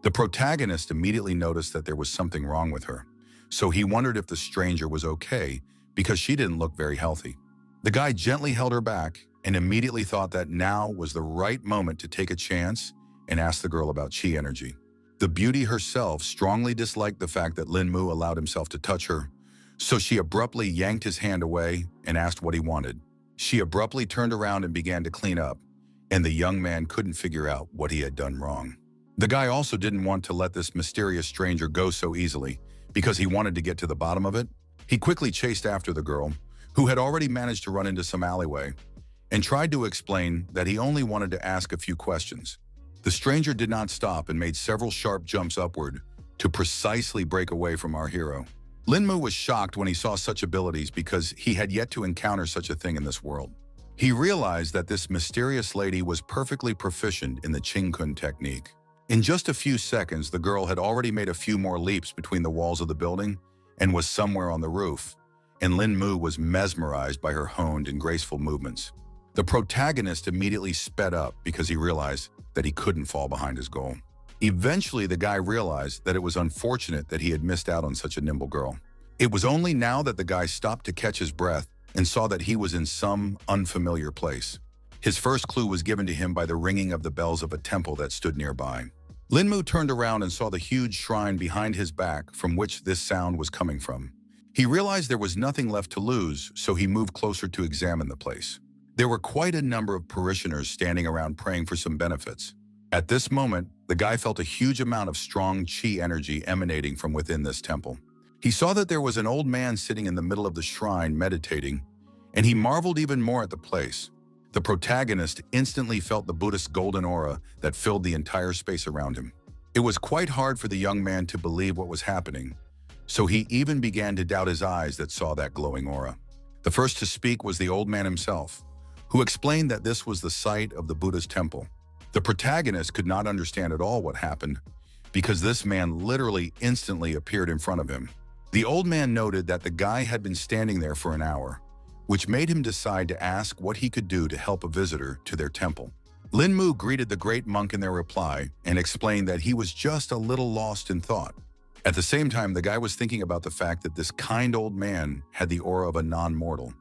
The protagonist immediately noticed that there was something wrong with her, so he wondered if the stranger was okay because she didn't look very healthy. The guy gently held her back and immediately thought that now was the right moment to take a chance and ask the girl about chi energy. The beauty herself strongly disliked the fact that Lin Mu allowed himself to touch her, So she abruptly yanked his hand away and asked what he wanted. She abruptly turned around and began to clean up, and the young man couldn't figure out what he had done wrong. The guy also didn't want to let this mysterious stranger go so easily because he wanted to get to the bottom of it. He quickly chased after the girl, who had already managed to run into some alleyway, and tried to explain that he only wanted to ask a few questions. The stranger did not stop and made several sharp jumps upward to precisely break away from our hero. Linmu was shocked when he saw such abilities because he had yet to encounter such a thing in this world. He realized that this mysterious lady was perfectly proficient in the Qingkun technique. In just a few seconds, the girl had already made a few more leaps between the walls of the building and was somewhere on the roof, and Linmu was mesmerized by her honed and graceful movements. The protagonist immediately sped up because he realized that he couldn't fall behind his goal. Eventually, the guy realized that it was unfortunate that he had missed out on such a nimble girl. It was only now that the guy stopped to catch his breath and saw that he was in some unfamiliar place. His first clue was given to him by the ringing of the bells of a temple that stood nearby. Linmu turned around and saw the huge shrine behind his back from which this sound was coming from. He realized there was nothing left to lose, so he moved closer to examine the place. There were quite a number of parishioners standing around praying for some benefits. At this moment, the guy felt a huge amount of strong qi energy emanating from within this temple. He saw that there was an old man sitting in the middle of the shrine meditating, and he marveled even more at the place. The protagonist instantly felt the Buddhist golden aura that filled the entire space around him. It was quite hard for the young man to believe what was happening, so he even began to doubt his eyes that saw that glowing aura. The first to speak was the old man himself, who explained that this was the site of the Buddha's temple. The protagonist could not understand at all what happened because this man literally instantly appeared in front of him. The old man noted that the guy had been standing there for an hour, which made him decide to ask what he could do to help a visitor to their temple. Linmu greeted the great monk in their reply and explained that he was just a little lost in thought. At the same time, the guy was thinking about the fact that this kind old man had the aura of a non-mortal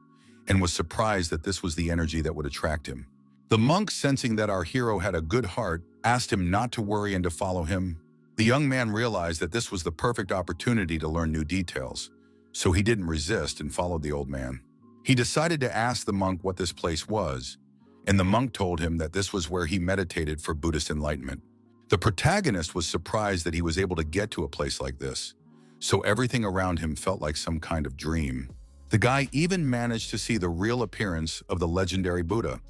and was surprised that this was the energy that would attract him. The monk, sensing that our hero had a good heart, asked him not to worry and to follow him. The young man realized that this was the perfect opportunity to learn new details, so he didn't resist and followed the old man. He decided to ask the monk what this place was, and the monk told him that this was where he meditated for Buddhist enlightenment. The protagonist was surprised that he was able to get to a place like this, so everything around him felt like some kind of dream. The guy even managed to see the real appearance of the legendary Buddha,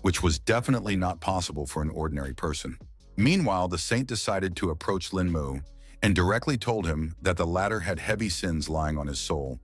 which was definitely not possible for an ordinary person. Meanwhile, the saint decided to approach Linmu and directly told him that the latter had heavy sins lying on his soul,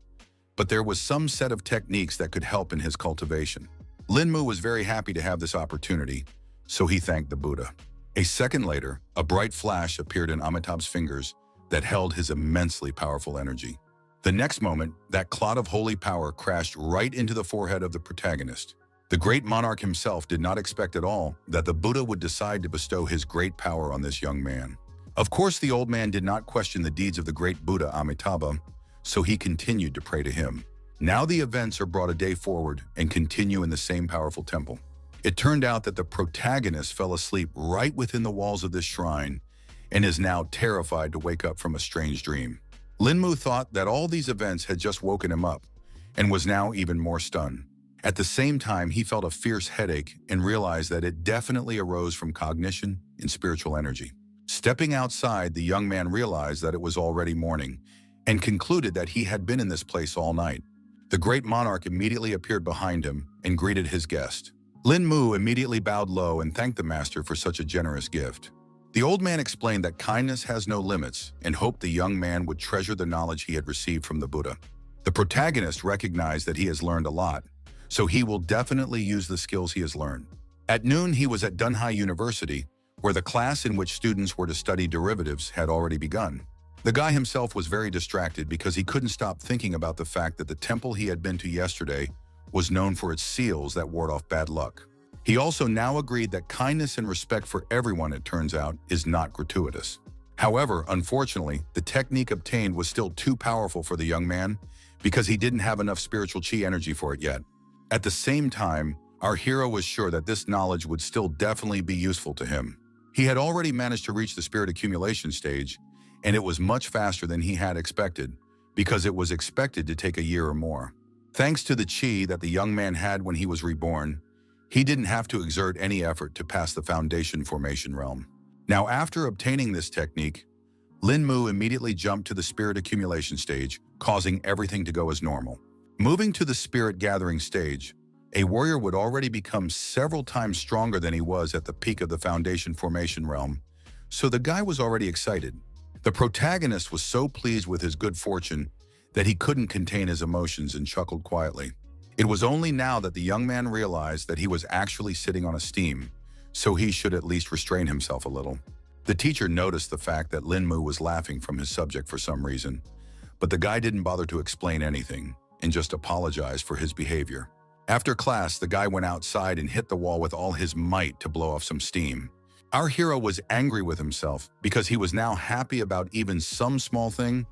but there was some set of techniques that could help in his cultivation. Linmu was very happy to have this opportunity, so he thanked the Buddha. A second later, a bright flash appeared in Amitabh's fingers that held his immensely powerful energy. The next moment, that clot of holy power crashed right into the forehead of the protagonist. The great monarch himself did not expect at all that the Buddha would decide to bestow his great power on this young man. Of course, the old man did not question the deeds of the great Buddha Amitabha, so he continued to pray to him. Now the events are brought a day forward and continue in the same powerful temple. It turned out that the protagonist fell asleep right within the walls of this shrine and is now terrified to wake up from a strange dream. Linmu thought that all these events had just woken him up and was now even more stunned. At the same time, he felt a fierce headache and realized that it definitely arose from cognition and spiritual energy. Stepping outside, the young man realized that it was already morning and concluded that he had been in this place all night. The great monarch immediately appeared behind him and greeted his guest. Linmu immediately bowed low and thanked the master for such a generous gift. The old man explained that kindness has no limits and hoped the young man would treasure the knowledge he had received from the Buddha. The protagonist recognized that he has learned a lot, so he will definitely use the skills he has learned. At noon, he was at Dunhai University, where the class in which students were to study derivatives had already begun. The guy himself was very distracted because he couldn't stop thinking about the fact that the temple he had been to yesterday was known for its seals that ward off bad luck. He also now agreed that kindness and respect for everyone, it turns out, is not gratuitous. However, unfortunately, the technique obtained was still too powerful for the young man because he didn't have enough spiritual chi energy for it yet. At the same time, our hero was sure that this knowledge would still definitely be useful to him. He had already managed to reach the spirit accumulation stage, and it was much faster than he had expected, because it was expected to take a year or more. Thanks to the chi that the young man had when he was reborn, he didn't have to exert any effort to pass the foundation formation realm. Now, after obtaining this technique, Lin Mu immediately jumped to the spirit accumulation stage, causing everything to go as normal. Moving to the spirit gathering stage, a warrior would already become several times stronger than he was at the peak of the foundation formation realm, so the guy was already excited. The protagonist was so pleased with his good fortune that he couldn't contain his emotions and chuckled quietly. It was only now that the young man realized that he was actually sitting on a steam, so he should at least restrain himself a little. The teacher noticed the fact that Lin Mu was laughing from his subject for some reason, but the guy didn't bother to explain anything and just apologized for his behavior. After class, the guy went outside and hit the wall with all his might to blow off some steam. Our hero was angry with himself because he was now happy about even some small thing,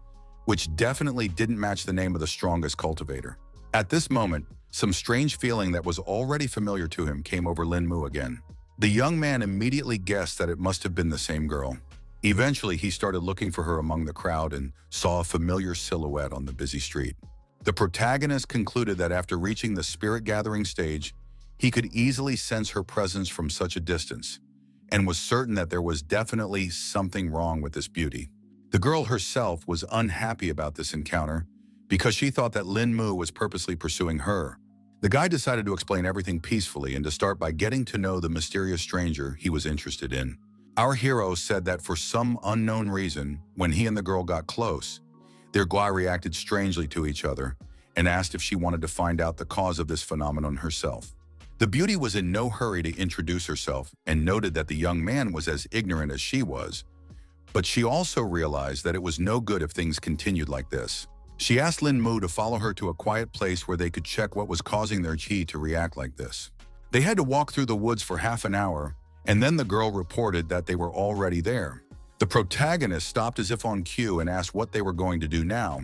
which definitely didn't match the name of the strongest cultivator. At this moment, some strange feeling that was already familiar to him came over Lin Mu again. The young man immediately guessed that it must have been the same girl. Eventually, he started looking for her among the crowd and saw a familiar silhouette on the busy street. The protagonist concluded that after reaching the spirit gathering stage, he could easily sense her presence from such a distance, and was certain that there was definitely something wrong with this beauty. The girl herself was unhappy about this encounter because she thought that Lin Mu was purposely pursuing her. The guy decided to explain everything peacefully and to start by getting to know the mysterious stranger he was interested in. Our hero said that for some unknown reason, when he and the girl got close, their gua reacted strangely to each other and asked if she wanted to find out the cause of this phenomenon herself. The beauty was in no hurry to introduce herself and noted that the young man was as ignorant as she was, but she also realized that it was no good if things continued like this. She asked Lin Mu to follow her to a quiet place where they could check what was causing their chi to react like this. They had to walk through the woods for half an hour, and then the girl reported that they were already there. The protagonist stopped as if on cue and asked what they were going to do now,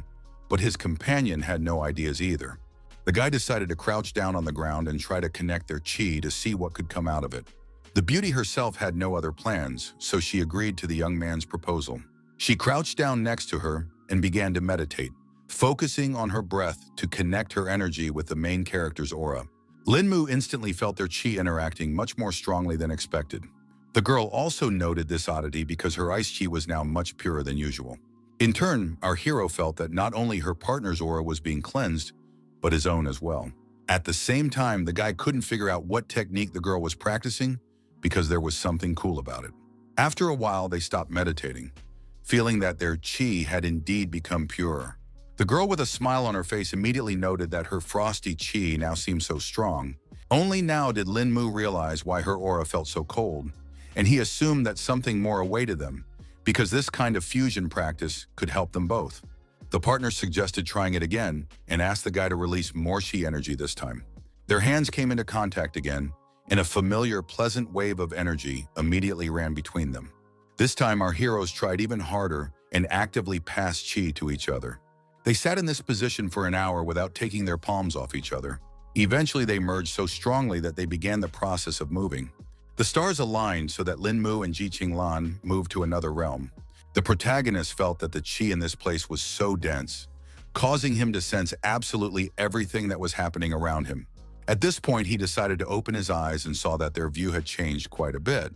but his companion had no ideas either. The guy decided to crouch down on the ground and try to connect their chi to see what could come out of it. The beauty herself had no other plans, so she agreed to the young man's proposal. She crouched down next to her and began to meditate, focusing on her breath to connect her energy with the main character's aura. Lin Mu instantly felt their chi interacting much more strongly than expected. The girl also noted this oddity because her ice chi was now much purer than usual. In turn, our hero felt that not only her partner's aura was being cleansed, but his own as well. At the same time, the guy couldn't figure out what technique the girl was practicing because there was something cool about it. After a while, they stopped meditating, feeling that their chi had indeed become purer. The girl with a smile on her face immediately noted that her frosty chi now seemed so strong. Only now did Lin Mu realize why her aura felt so cold, and he assumed that something more awaited them, because this kind of fusion practice could help them both. The partner suggested trying it again and asked the guy to release more chi energy this time. Their hands came into contact again, and a familiar, pleasant wave of energy immediately ran between them. This time, our heroes tried even harder and actively passed chi to each other. They sat in this position for an hour without taking their palms off each other. Eventually, they merged so strongly that they began the process of moving. The stars aligned so that Lin Mu and Ji Qinglan moved to another realm. The protagonist felt that the chi in this place was so dense, causing him to sense absolutely everything that was happening around him. At this point, he decided to open his eyes and saw that their view had changed quite a bit.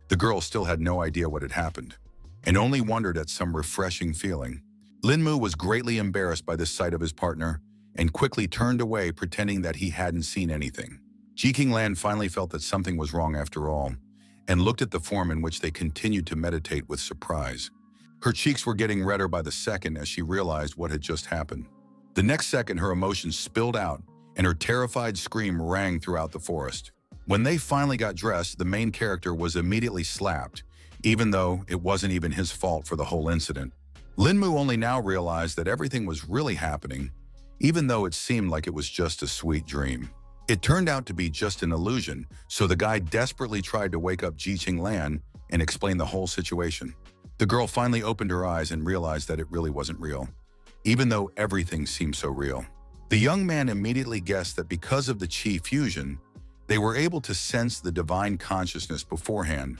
The girl still had no idea what had happened, and only wondered at some refreshing feeling. Lin Mu was greatly embarrassed by the sight of his partner and quickly turned away, pretending that he hadn't seen anything. Ji Qinglan finally felt that something was wrong after all, and looked at the form in which they continued to meditate with surprise. Her cheeks were getting redder by the second as she realized what had just happened. The next second, her emotions spilled out, and her terrified scream rang throughout the forest. When they finally got dressed, the main character was immediately slapped, even though it wasn't even his fault for the whole incident. Lin Mu only now realized that everything was really happening, even though it seemed like it was just a sweet dream. It turned out to be just an illusion, so the guy desperately tried to wake up Ji Qinglan and explain the whole situation. The girl finally opened her eyes and realized that it really wasn't real, even though everything seemed so real. The young man immediately guessed that because of the chi fusion, they were able to sense the divine consciousness beforehand,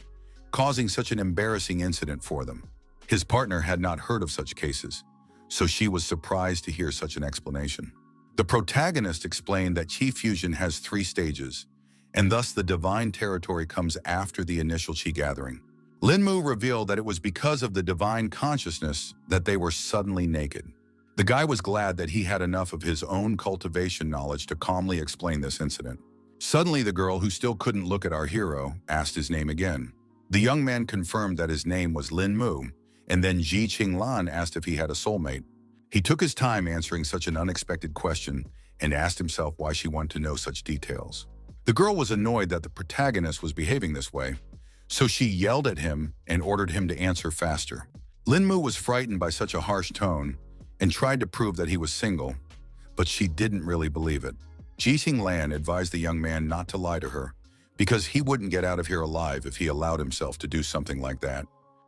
causing such an embarrassing incident for them. His partner had not heard of such cases, so she was surprised to hear such an explanation. The protagonist explained that chi fusion has 3 stages, and thus the divine territory comes after the initial chi gathering. Linmu revealed that it was because of the divine consciousness that they were suddenly naked. The guy was glad that he had enough of his own cultivation knowledge to calmly explain this incident. Suddenly, the girl, who still couldn't look at our hero, asked his name again. The young man confirmed that his name was Linmu, and then Ji Qinglan asked if he had a soulmate. He took his time answering such an unexpected question and asked himself why she wanted to know such details. The girl was annoyed that the protagonist was behaving this way, so she yelled at him and ordered him to answer faster. Linmu was frightened by such a harsh tone and tried to prove that he was single, but she didn't really believe it. Ji Qinglan advised the young man not to lie to her, because he wouldn't get out of here alive if he allowed himself to do something like that.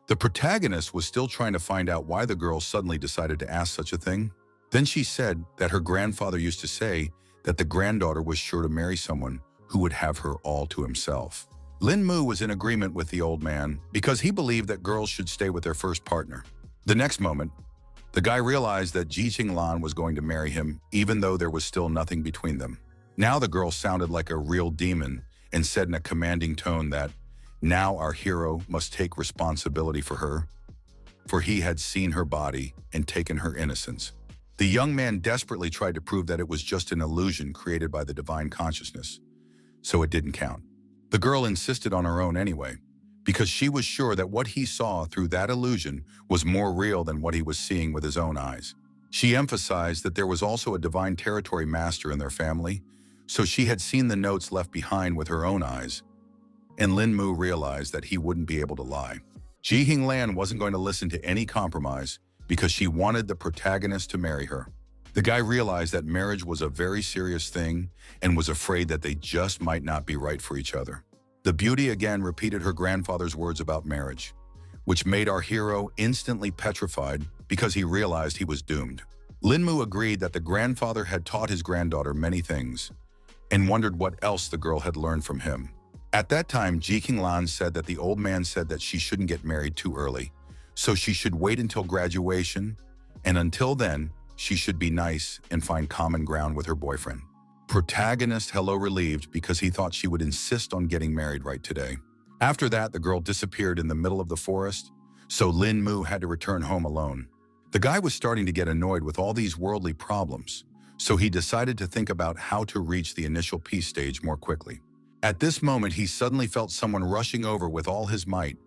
The protagonist was still trying to find out why the girl suddenly decided to ask such a thing. Then she said that her grandfather used to say that the granddaughter was sure to marry someone who would have her all to himself. Linmu was in agreement with the old man because he believed that girls should stay with their first partner. The next moment, the guy realized that Ji Qinglan was going to marry him, even though there was still nothing between them. Now the girl sounded like a real demon and said in a commanding tone that now our hero must take responsibility for her, for he had seen her body and taken her innocence. The young man desperately tried to prove that it was just an illusion created by the divine consciousness, so it didn't count. The girl insisted on her own anyway, because she was sure that what he saw through that illusion was more real than what he was seeing with his own eyes. She emphasized that there was also a divine territory master in their family, so she had seen the notes left behind with her own eyes, and Linmu realized that he wouldn't be able to lie. Ji Qinglan wasn't going to listen to any compromise because she wanted the protagonist to marry her. The guy realized that marriage was a very serious thing and was afraid that they just might not be right for each other. The beauty again repeated her grandfather's words about marriage, which made our hero instantly petrified because he realized he was doomed. Linmu agreed that the grandfather had taught his granddaughter many things and wondered what else the girl had learned from him. At that time, Ji Qinglan said that the old man said that she shouldn't get married too early, so she should wait until graduation, and until then, she should be nice and find common ground with her boyfriend. Protagonist hello relieved because he thought she would insist on getting married right today. After that, the girl disappeared in the middle of the forest, so Linmu had to return home alone. The guy was starting to get annoyed with all these worldly problems, so he decided to think about how to reach the initial peace stage more quickly. At this moment, he suddenly felt someone rushing over with all his might,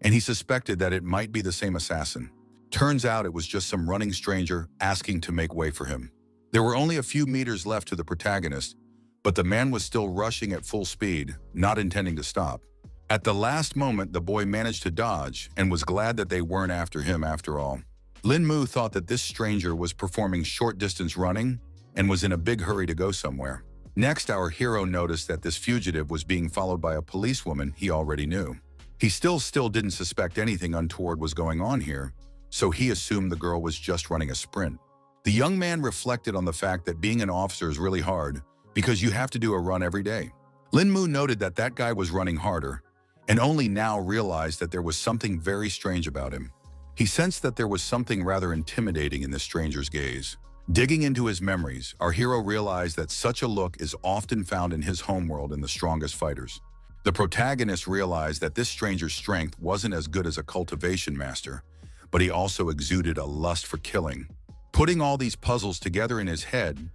and he suspected that it might be the same assassin. Turns out it was just some running stranger asking to make way for him. There were only a few meters left to the protagonist, but the man was still rushing at full speed, not intending to stop. At the last moment, the boy managed to dodge and was glad that they weren't after him after all. Linmu thought that this stranger was performing short-distance running and was in a big hurry to go somewhere. Next, our hero noticed that this fugitive was being followed by a policewoman he already knew. He still didn't suspect anything untoward was going on here, so he assumed the girl was just running a sprint. The young man reflected on the fact that being an officer is really hard because you have to do a run every day. Linmu noted that that guy was running harder and only now realized that there was something very strange about him. He sensed that there was something rather intimidating in this stranger's gaze. Digging into his memories, our hero realized that such a look is often found in his homeworld in the strongest fighters. The protagonist realized that this stranger's strength wasn't as good as a cultivation master, but he also exuded a lust for killing. Putting all these puzzles together in his head,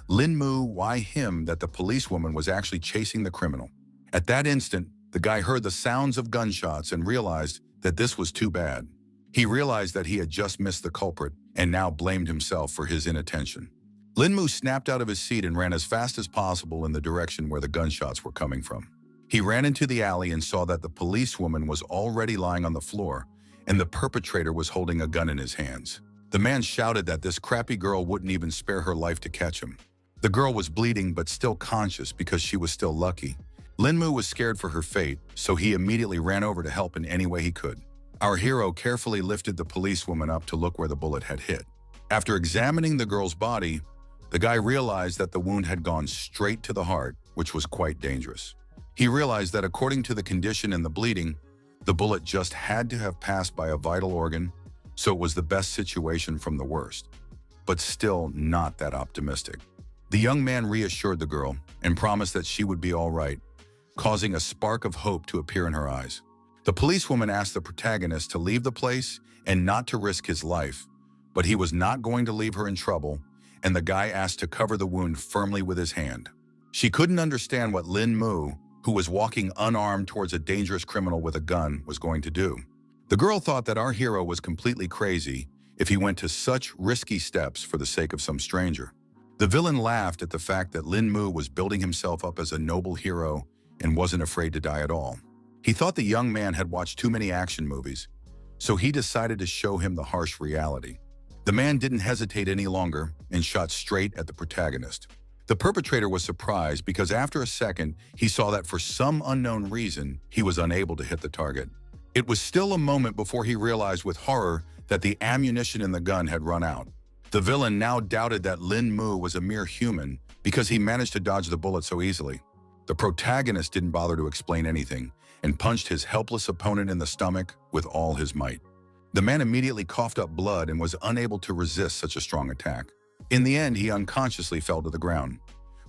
Linmu why him that the policewoman was actually chasing the criminal. At that instant, the guy heard the sounds of gunshots and realized that this was too bad. He realized that he had just missed the culprit and now blamed himself for his inattention. Linmu snapped out of his seat and ran as fast as possible in the direction where the gunshots were coming from. He ran into the alley and saw that the policewoman was already lying on the floor and the perpetrator was holding a gun in his hands. The man shouted that this crappy girl wouldn't even spare her life to catch him. The girl was bleeding but still conscious because she was still lucky. Linmu was scared for her fate, so he immediately ran over to help in any way he could. Our hero carefully lifted the policewoman up to look where the bullet had hit. After examining the girl's body, the guy realized that the wound had gone straight to the heart, which was quite dangerous. He realized that according to the condition and the bleeding, the bullet just had to have passed by a vital organ, so it was the best situation from the worst, but still not that optimistic. The young man reassured the girl and promised that she would be all right, causing a spark of hope to appear in her eyes. The policewoman asked the protagonist to leave the place and not to risk his life, but he was not going to leave her in trouble, and the guy asked to cover the wound firmly with his hand. She couldn't understand what Lin Mu, who was walking unarmed towards a dangerous criminal with a gun, was going to do. The girl thought that our hero was completely crazy if he went to such risky steps for the sake of some stranger. The villain laughed at the fact that Lin Mu was building himself up as a noble hero and wasn't afraid to die at all. He thought the young man had watched too many action movies, so he decided to show him the harsh reality. The man didn't hesitate any longer and shot straight at the protagonist. The perpetrator was surprised because after a second, he saw that for some unknown reason, he was unable to hit the target. It was still a moment before he realized with horror that the ammunition in the gun had run out. The villain now doubted that Lin Mu was a mere human because he managed to dodge the bullet so easily. The protagonist didn't bother to explain anything and punched his helpless opponent in the stomach with all his might. The man immediately coughed up blood and was unable to resist such a strong attack. In the end, he unconsciously fell to the ground.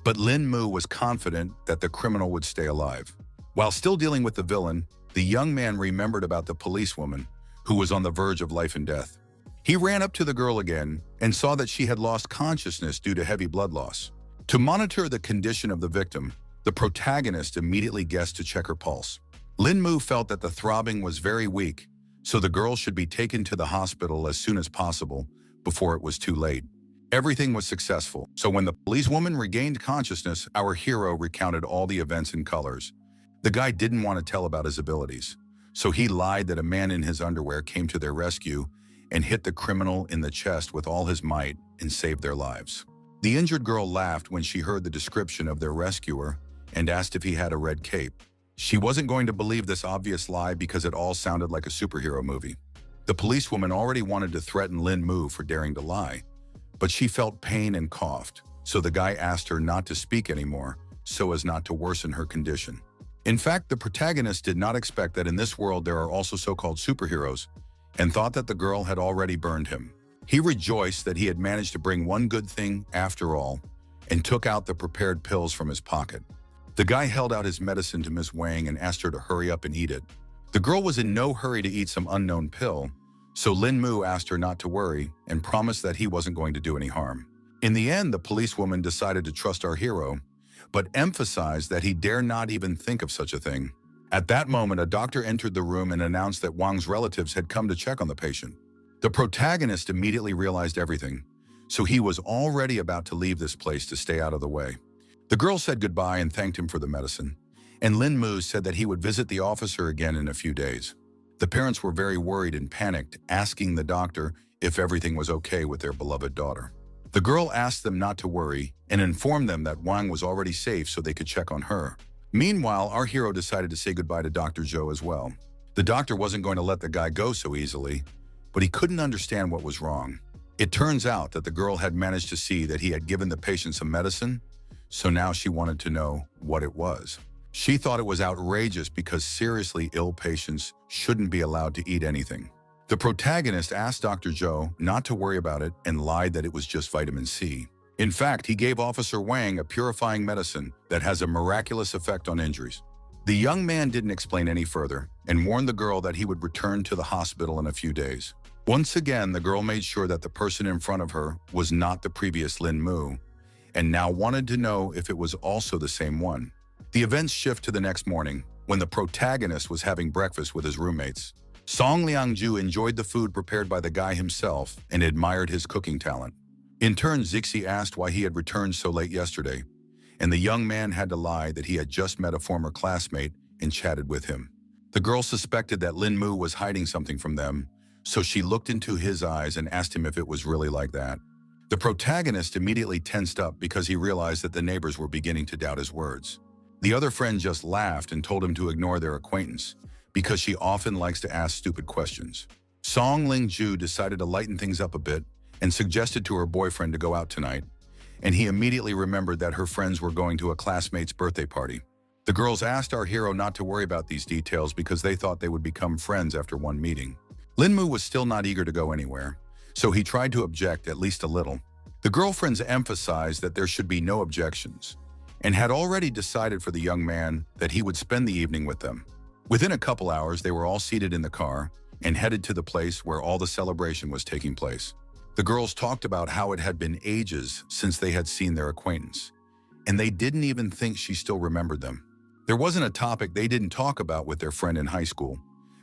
But Lin Mu was confident that the criminal would stay alive. While still dealing with the villain, the young man remembered about the policewoman, who was on the verge of life and death. He ran up to the girl again and saw that she had lost consciousness due to heavy blood loss. To monitor the condition of the victim, the protagonist immediately guessed to check her pulse. Lin Mu felt that the throbbing was very weak, so the girl should be taken to the hospital as soon as possible before it was too late. Everything was successful, so when the policewoman regained consciousness, our hero recounted all the events in colors. The guy didn't want to tell about his abilities, so he lied that a man in his underwear came to their rescue and hit the criminal in the chest with all his might and saved their lives. The injured girl laughed when she heard the description of their rescuer and asked if he had a red cape. She wasn't going to believe this obvious lie because it all sounded like a superhero movie. The policewoman already wanted to threaten Lin Mu for daring to lie, but she felt pain and coughed, so the guy asked her not to speak anymore so as not to worsen her condition. In fact, the protagonist did not expect that in this world there are also so-called superheroes and thought that the girl had already burned him. He rejoiced that he had managed to bring one good thing after all and took out the prepared pills from his pocket. The guy held out his medicine to Miss Wang and asked her to hurry up and eat it. The girl was in no hurry to eat some unknown pill, so Lin Mu asked her not to worry and promised that he wasn't going to do any harm. In the end, the policewoman decided to trust our hero, but emphasized that he dare not even think of such a thing. At that moment, a doctor entered the room and announced that Wang's relatives had come to check on the patient. The protagonist immediately realized everything, so he was already about to leave this place to stay out of the way. The girl said goodbye and thanked him for the medicine, and Lin Mu said that he would visit the officer again in a few days. The parents were very worried and panicked, asking the doctor if everything was okay with their beloved daughter. The girl asked them not to worry and informed them that Wang was already safe so they could check on her. Meanwhile, our hero decided to say goodbye to Dr. Zhou as well. The doctor wasn't going to let the guy go so easily, but he couldn't understand what was wrong. It turns out that the girl had managed to see that he had given the patient some medicine, so now she wanted to know what it was. She thought it was outrageous because seriously ill patients shouldn't be allowed to eat anything. The protagonist asked Dr. Zhou not to worry about it and lied that it was just vitamin C. In fact, he gave Officer Wang a purifying medicine that has a miraculous effect on injuries. The young man didn't explain any further and warned the girl that he would return to the hospital in a few days. Once again, the girl made sure that the person in front of her was not the previous Lin Mu, and now wanted to know if it was also the same one. The events shift to the next morning, when the protagonist was having breakfast with his roommates. Song Liangju enjoyed the food prepared by the guy himself and admired his cooking talent. In turn, Zixi asked why he had returned so late yesterday, and the young man had to lie that he had just met a former classmate and chatted with him. The girl suspected that Lin Mu was hiding something from them, so she looked into his eyes and asked him if it was really like that. The protagonist immediately tensed up because he realized that the neighbors were beginning to doubt his words. The other friend just laughed and told him to ignore their acquaintance, because she often likes to ask stupid questions. Song Lingju decided to lighten things up a bit and suggested to her boyfriend to go out tonight, and he immediately remembered that her friends were going to a classmate's birthday party. The girls asked our hero not to worry about these details because they thought they would become friends after one meeting. Linmu was still not eager to go anywhere, so he tried to object at least a little. The girlfriends emphasized that there should be no objections, and had already decided for the young man that he would spend the evening with them. Within a couple hours, they were all seated in the car and headed to the place where all the celebration was taking place. The girls talked about how it had been ages since they had seen their acquaintance, and they didn't even think she still remembered them. There wasn't a topic they didn't talk about with their friend in high school,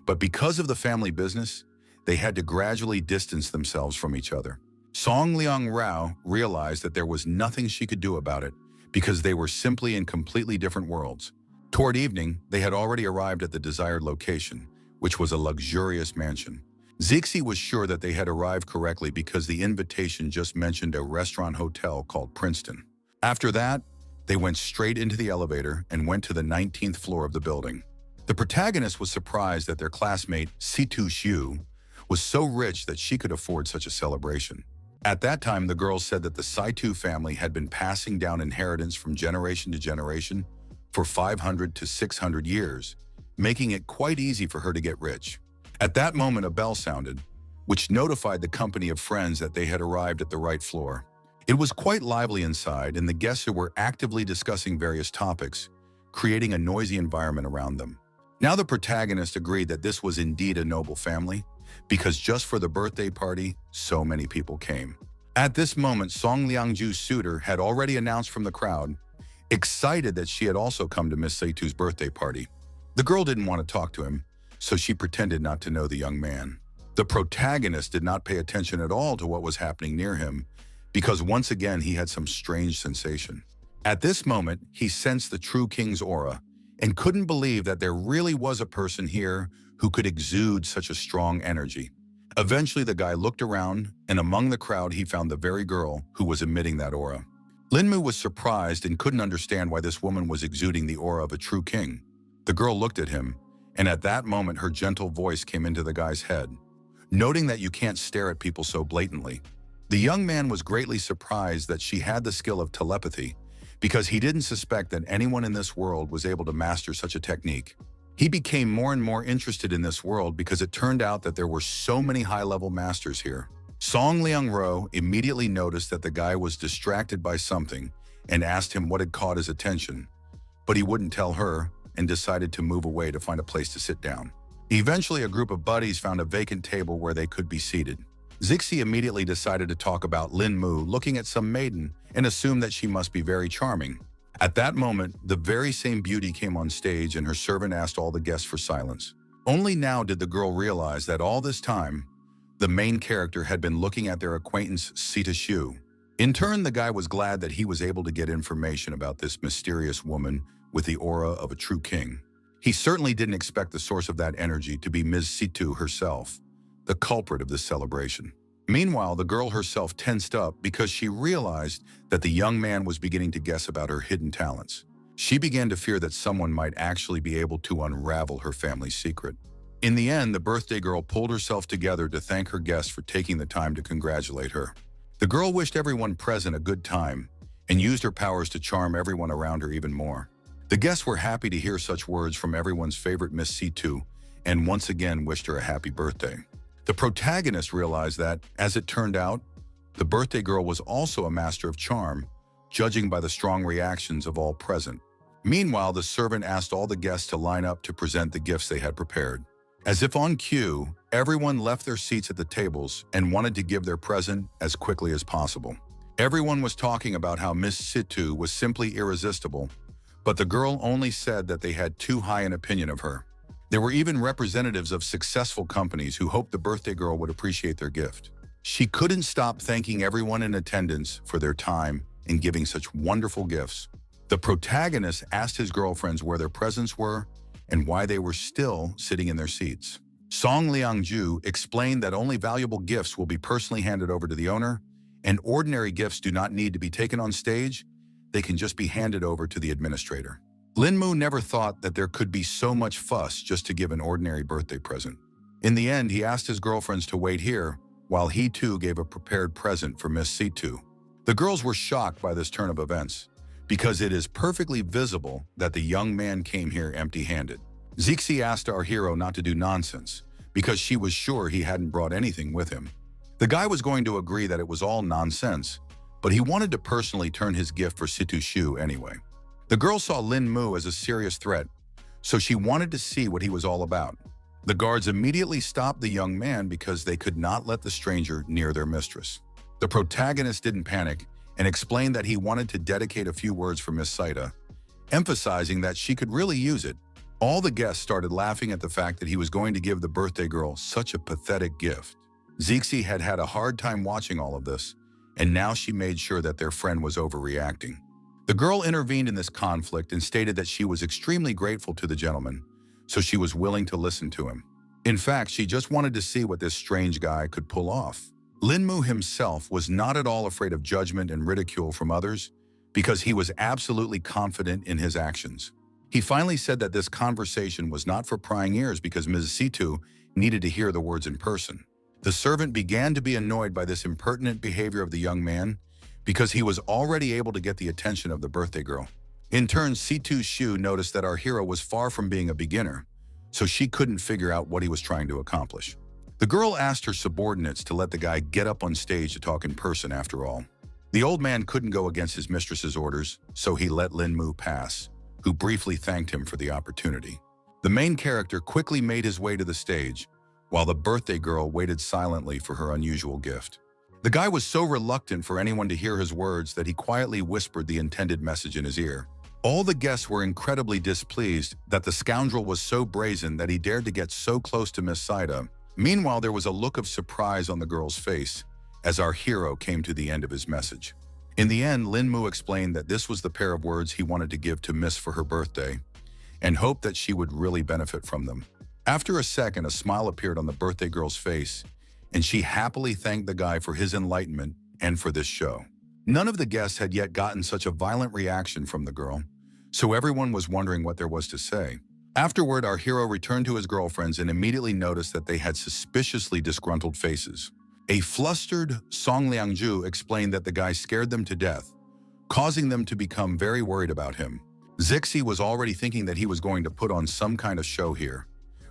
but because of the family business, they had to gradually distance themselves from each other. Song Liang Rao realized that there was nothing she could do about it because they were simply in completely different worlds. Toward evening, they had already arrived at the desired location, which was a luxurious mansion. Zixi was sure that they had arrived correctly because the invitation just mentioned a restaurant hotel called Princeton. After that, they went straight into the elevator and went to the 19th floor of the building. The protagonist was surprised that their classmate, Situ Xiu, was so rich that she could afford such a celebration. At that time, the girls said that the Saitu family had been passing down inheritance from generation to generation for 500 to 600 years, making it quite easy for her to get rich. At that moment, a bell sounded, which notified the company of friends that they had arrived at the right floor. It was quite lively inside, and the guests were actively discussing various topics, creating a noisy environment around them. Now the protagonist agreed that this was indeed a noble family, because just for the birthday party, so many people came. At this moment, Song Liangju's suitor had already announced from the crowd, excited that she had also come to Miss Seitu's birthday party. The girl didn't want to talk to him, so she pretended not to know the young man. The protagonist did not pay attention at all to what was happening near him, because once again he had some strange sensation. At this moment, he sensed the true king's aura, and couldn't believe that there really was a person here who could exude such a strong energy. Eventually, the guy looked around, and among the crowd he found the very girl who was emitting that aura. Linmu was surprised and couldn't understand why this woman was exuding the aura of a true king. The girl looked at him, and at that moment her gentle voice came into the guy's head, noting that you can't stare at people so blatantly. The young man was greatly surprised that she had the skill of telepathy, because he didn't suspect that anyone in this world was able to master such a technique. He became more and more interested in this world because it turned out that there were so many high-level masters here. Song Liang-ro immediately noticed that the guy was distracted by something and asked him what had caught his attention, but he wouldn't tell her and decided to move away to find a place to sit down. Eventually, a group of buddies found a vacant table where they could be seated. Zixi immediately decided to talk about Lin Mu looking at some maiden and assumed that she must be very charming. At that moment, the very same beauty came on stage and her servant asked all the guests for silence. Only now did the girl realize that all this time, the main character had been looking at their acquaintance Sita Shu. In turn, the guy was glad that he was able to get information about this mysterious woman with the aura of a true king. He certainly didn't expect the source of that energy to be Ms. Situ herself, the culprit of this celebration. Meanwhile, the girl herself tensed up because she realized that the young man was beginning to guess about her hidden talents. She began to fear that someone might actually be able to unravel her family's secret. In the end, the birthday girl pulled herself together to thank her guests for taking the time to congratulate her. The girl wished everyone present a good time and used her powers to charm everyone around her even more. The guests were happy to hear such words from everyone's favorite Miss Situ and once again wished her a happy birthday. The protagonist realized that, as it turned out, the birthday girl was also a master of charm, judging by the strong reactions of all present. Meanwhile, the servant asked all the guests to line up to present the gifts they had prepared. As if on cue, everyone left their seats at the tables and wanted to give their present as quickly as possible. Everyone was talking about how Miss Situ was simply irresistible, but the girl only said that they had too high an opinion of her. There were even representatives of successful companies who hoped the birthday girl would appreciate their gift. She couldn't stop thanking everyone in attendance for their time and giving such wonderful gifts. The protagonist asked his girlfriends where their presents were and why they were still sitting in their seats. Song Liangju explained that only valuable gifts will be personally handed over to the owner, and ordinary gifts do not need to be taken on stage, they can just be handed over to the administrator. Lin Mu never thought that there could be so much fuss just to give an ordinary birthday present. In the end, he asked his girlfriends to wait here, while he too gave a prepared present for Miss Situ. The girls were shocked by this turn of events, because it is perfectly visible that the young man came here empty-handed. Zixi asked our hero not to do nonsense, because she was sure he hadn't brought anything with him. The guy was going to agree that it was all nonsense, but he wanted to personally turn his gift for Situ Shu anyway. The girl saw Lin Mu as a serious threat, so she wanted to see what he was all about. The guards immediately stopped the young man because they could not let the stranger near their mistress. The protagonist didn't panic and explained that he wanted to dedicate a few words for Miss Saida, emphasizing that she could really use it. All the guests started laughing at the fact that he was going to give the birthday girl such a pathetic gift. Zixi had had a hard time watching all of this, and now she made sure that their friend was overreacting. The girl intervened in this conflict and stated that she was extremely grateful to the gentleman, so she was willing to listen to him. In fact, she just wanted to see what this strange guy could pull off. Lin Mu himself was not at all afraid of judgment and ridicule from others because he was absolutely confident in his actions. He finally said that this conversation was not for prying ears because Ms. Situ needed to hear the words in person. The servant began to be annoyed by this impertinent behavior of the young man because he was already able to get the attention of the birthday girl. In turn, Situ Shu noticed that our hero was far from being a beginner, so she couldn't figure out what he was trying to accomplish. The girl asked her subordinates to let the guy get up on stage to talk in person after all. The old man couldn't go against his mistress's orders, so he let Lin Mu pass, who briefly thanked him for the opportunity. The main character quickly made his way to the stage, while the birthday girl waited silently for her unusual gift. The guy was so reluctant for anyone to hear his words that he quietly whispered the intended message in his ear. All the guests were incredibly displeased that the scoundrel was so brazen that he dared to get so close to Miss Saida. Meanwhile, there was a look of surprise on the girl's face as our hero came to the end of his message. In the end, Lin Mu explained that this was the pair of words he wanted to give to Miss for her birthday and hoped that she would really benefit from them. After a second, a smile appeared on the birthday girl's face, and she happily thanked the guy for his enlightenment and for this show. None of the guests had yet gotten such a violent reaction from the girl, so everyone was wondering what there was to say. Afterward, our hero returned to his girlfriends and immediately noticed that they had suspiciously disgruntled faces. A flustered Song Liangju explained that the guy scared them to death, causing them to become very worried about him. Zixi was already thinking that he was going to put on some kind of show here,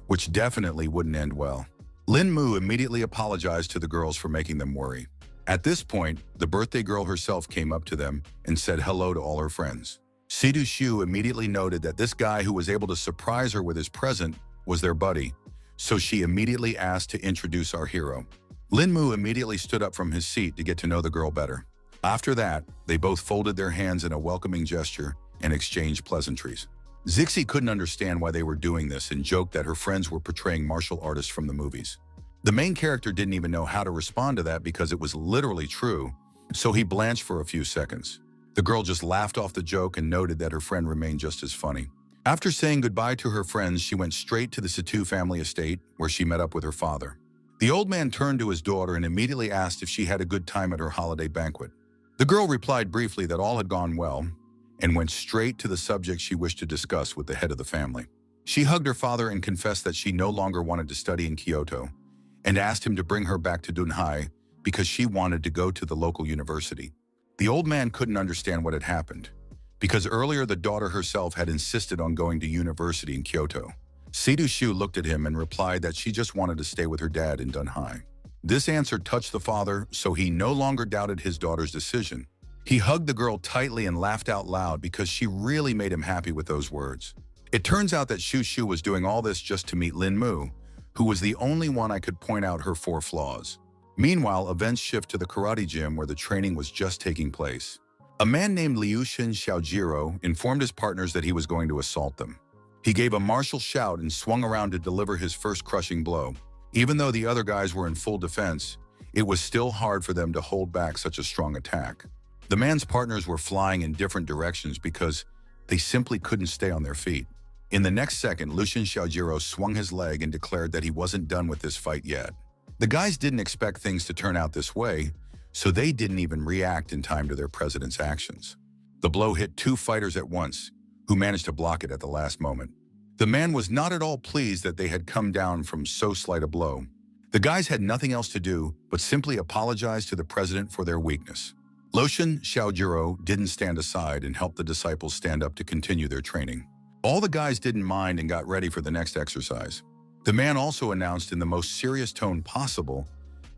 which definitely wouldn't end well. Lin Mu immediately apologized to the girls for making them worry. At this point, the birthday girl herself came up to them and said hello to all her friends. Situ Shu immediately noted that this guy who was able to surprise her with his present was their buddy, so she immediately asked to introduce our hero. Lin Mu immediately stood up from his seat to get to know the girl better. After that, they both folded their hands in a welcoming gesture and exchanged pleasantries. Zixi couldn't understand why they were doing this and joked that her friends were portraying martial artists from the movies. The main character didn't even know how to respond to that because it was literally true, so he blanched for a few seconds. The girl just laughed off the joke and noted that her friend remained just as funny. After saying goodbye to her friends, she went straight to the Situ family estate, where she met up with her father. The old man turned to his daughter and immediately asked if she had a good time at her holiday banquet. The girl replied briefly that all had gone well, and went straight to the subject she wished to discuss with the head of the family. She hugged her father and confessed that she no longer wanted to study in Kyoto, and asked him to bring her back to Dunhai because she wanted to go to the local university. The old man couldn't understand what had happened, because earlier the daughter herself had insisted on going to university in Kyoto. Situ Shu looked at him and replied that she just wanted to stay with her dad in Dunhai. This answer touched the father, so he no longer doubted his daughter's decision. He hugged the girl tightly and laughed out loud because she really made him happy with those words. It turns out that Shu was doing all this just to meet Lin Mu, who was the only one I could point out her 4 flaws. Meanwhile, events shift to the karate gym where the training was just taking place. A man named Liushin Xiaojiro informed his partners that he was going to assault them. He gave a martial shout and swung around to deliver his first crushing blow. Even though the other guys were in full defense, it was still hard for them to hold back such a strong attack. The man's partners were flying in different directions because they simply couldn't stay on their feet. In the next second, Lucien Xiaojiro swung his leg and declared that he wasn't done with this fight yet. The guys didn't expect things to turn out this way, so they didn't even react in time to their president's actions. The blow hit 2 fighters at once, who managed to block it at the last moment. The man was not at all pleased that they had come down from so slight a blow. The guys had nothing else to do but simply apologize to the president for their weakness. Lucien Xiaojiro didn't stand aside and helped the disciples stand up to continue their training. All the guys didn't mind and got ready for the next exercise. The man also announced in the most serious tone possible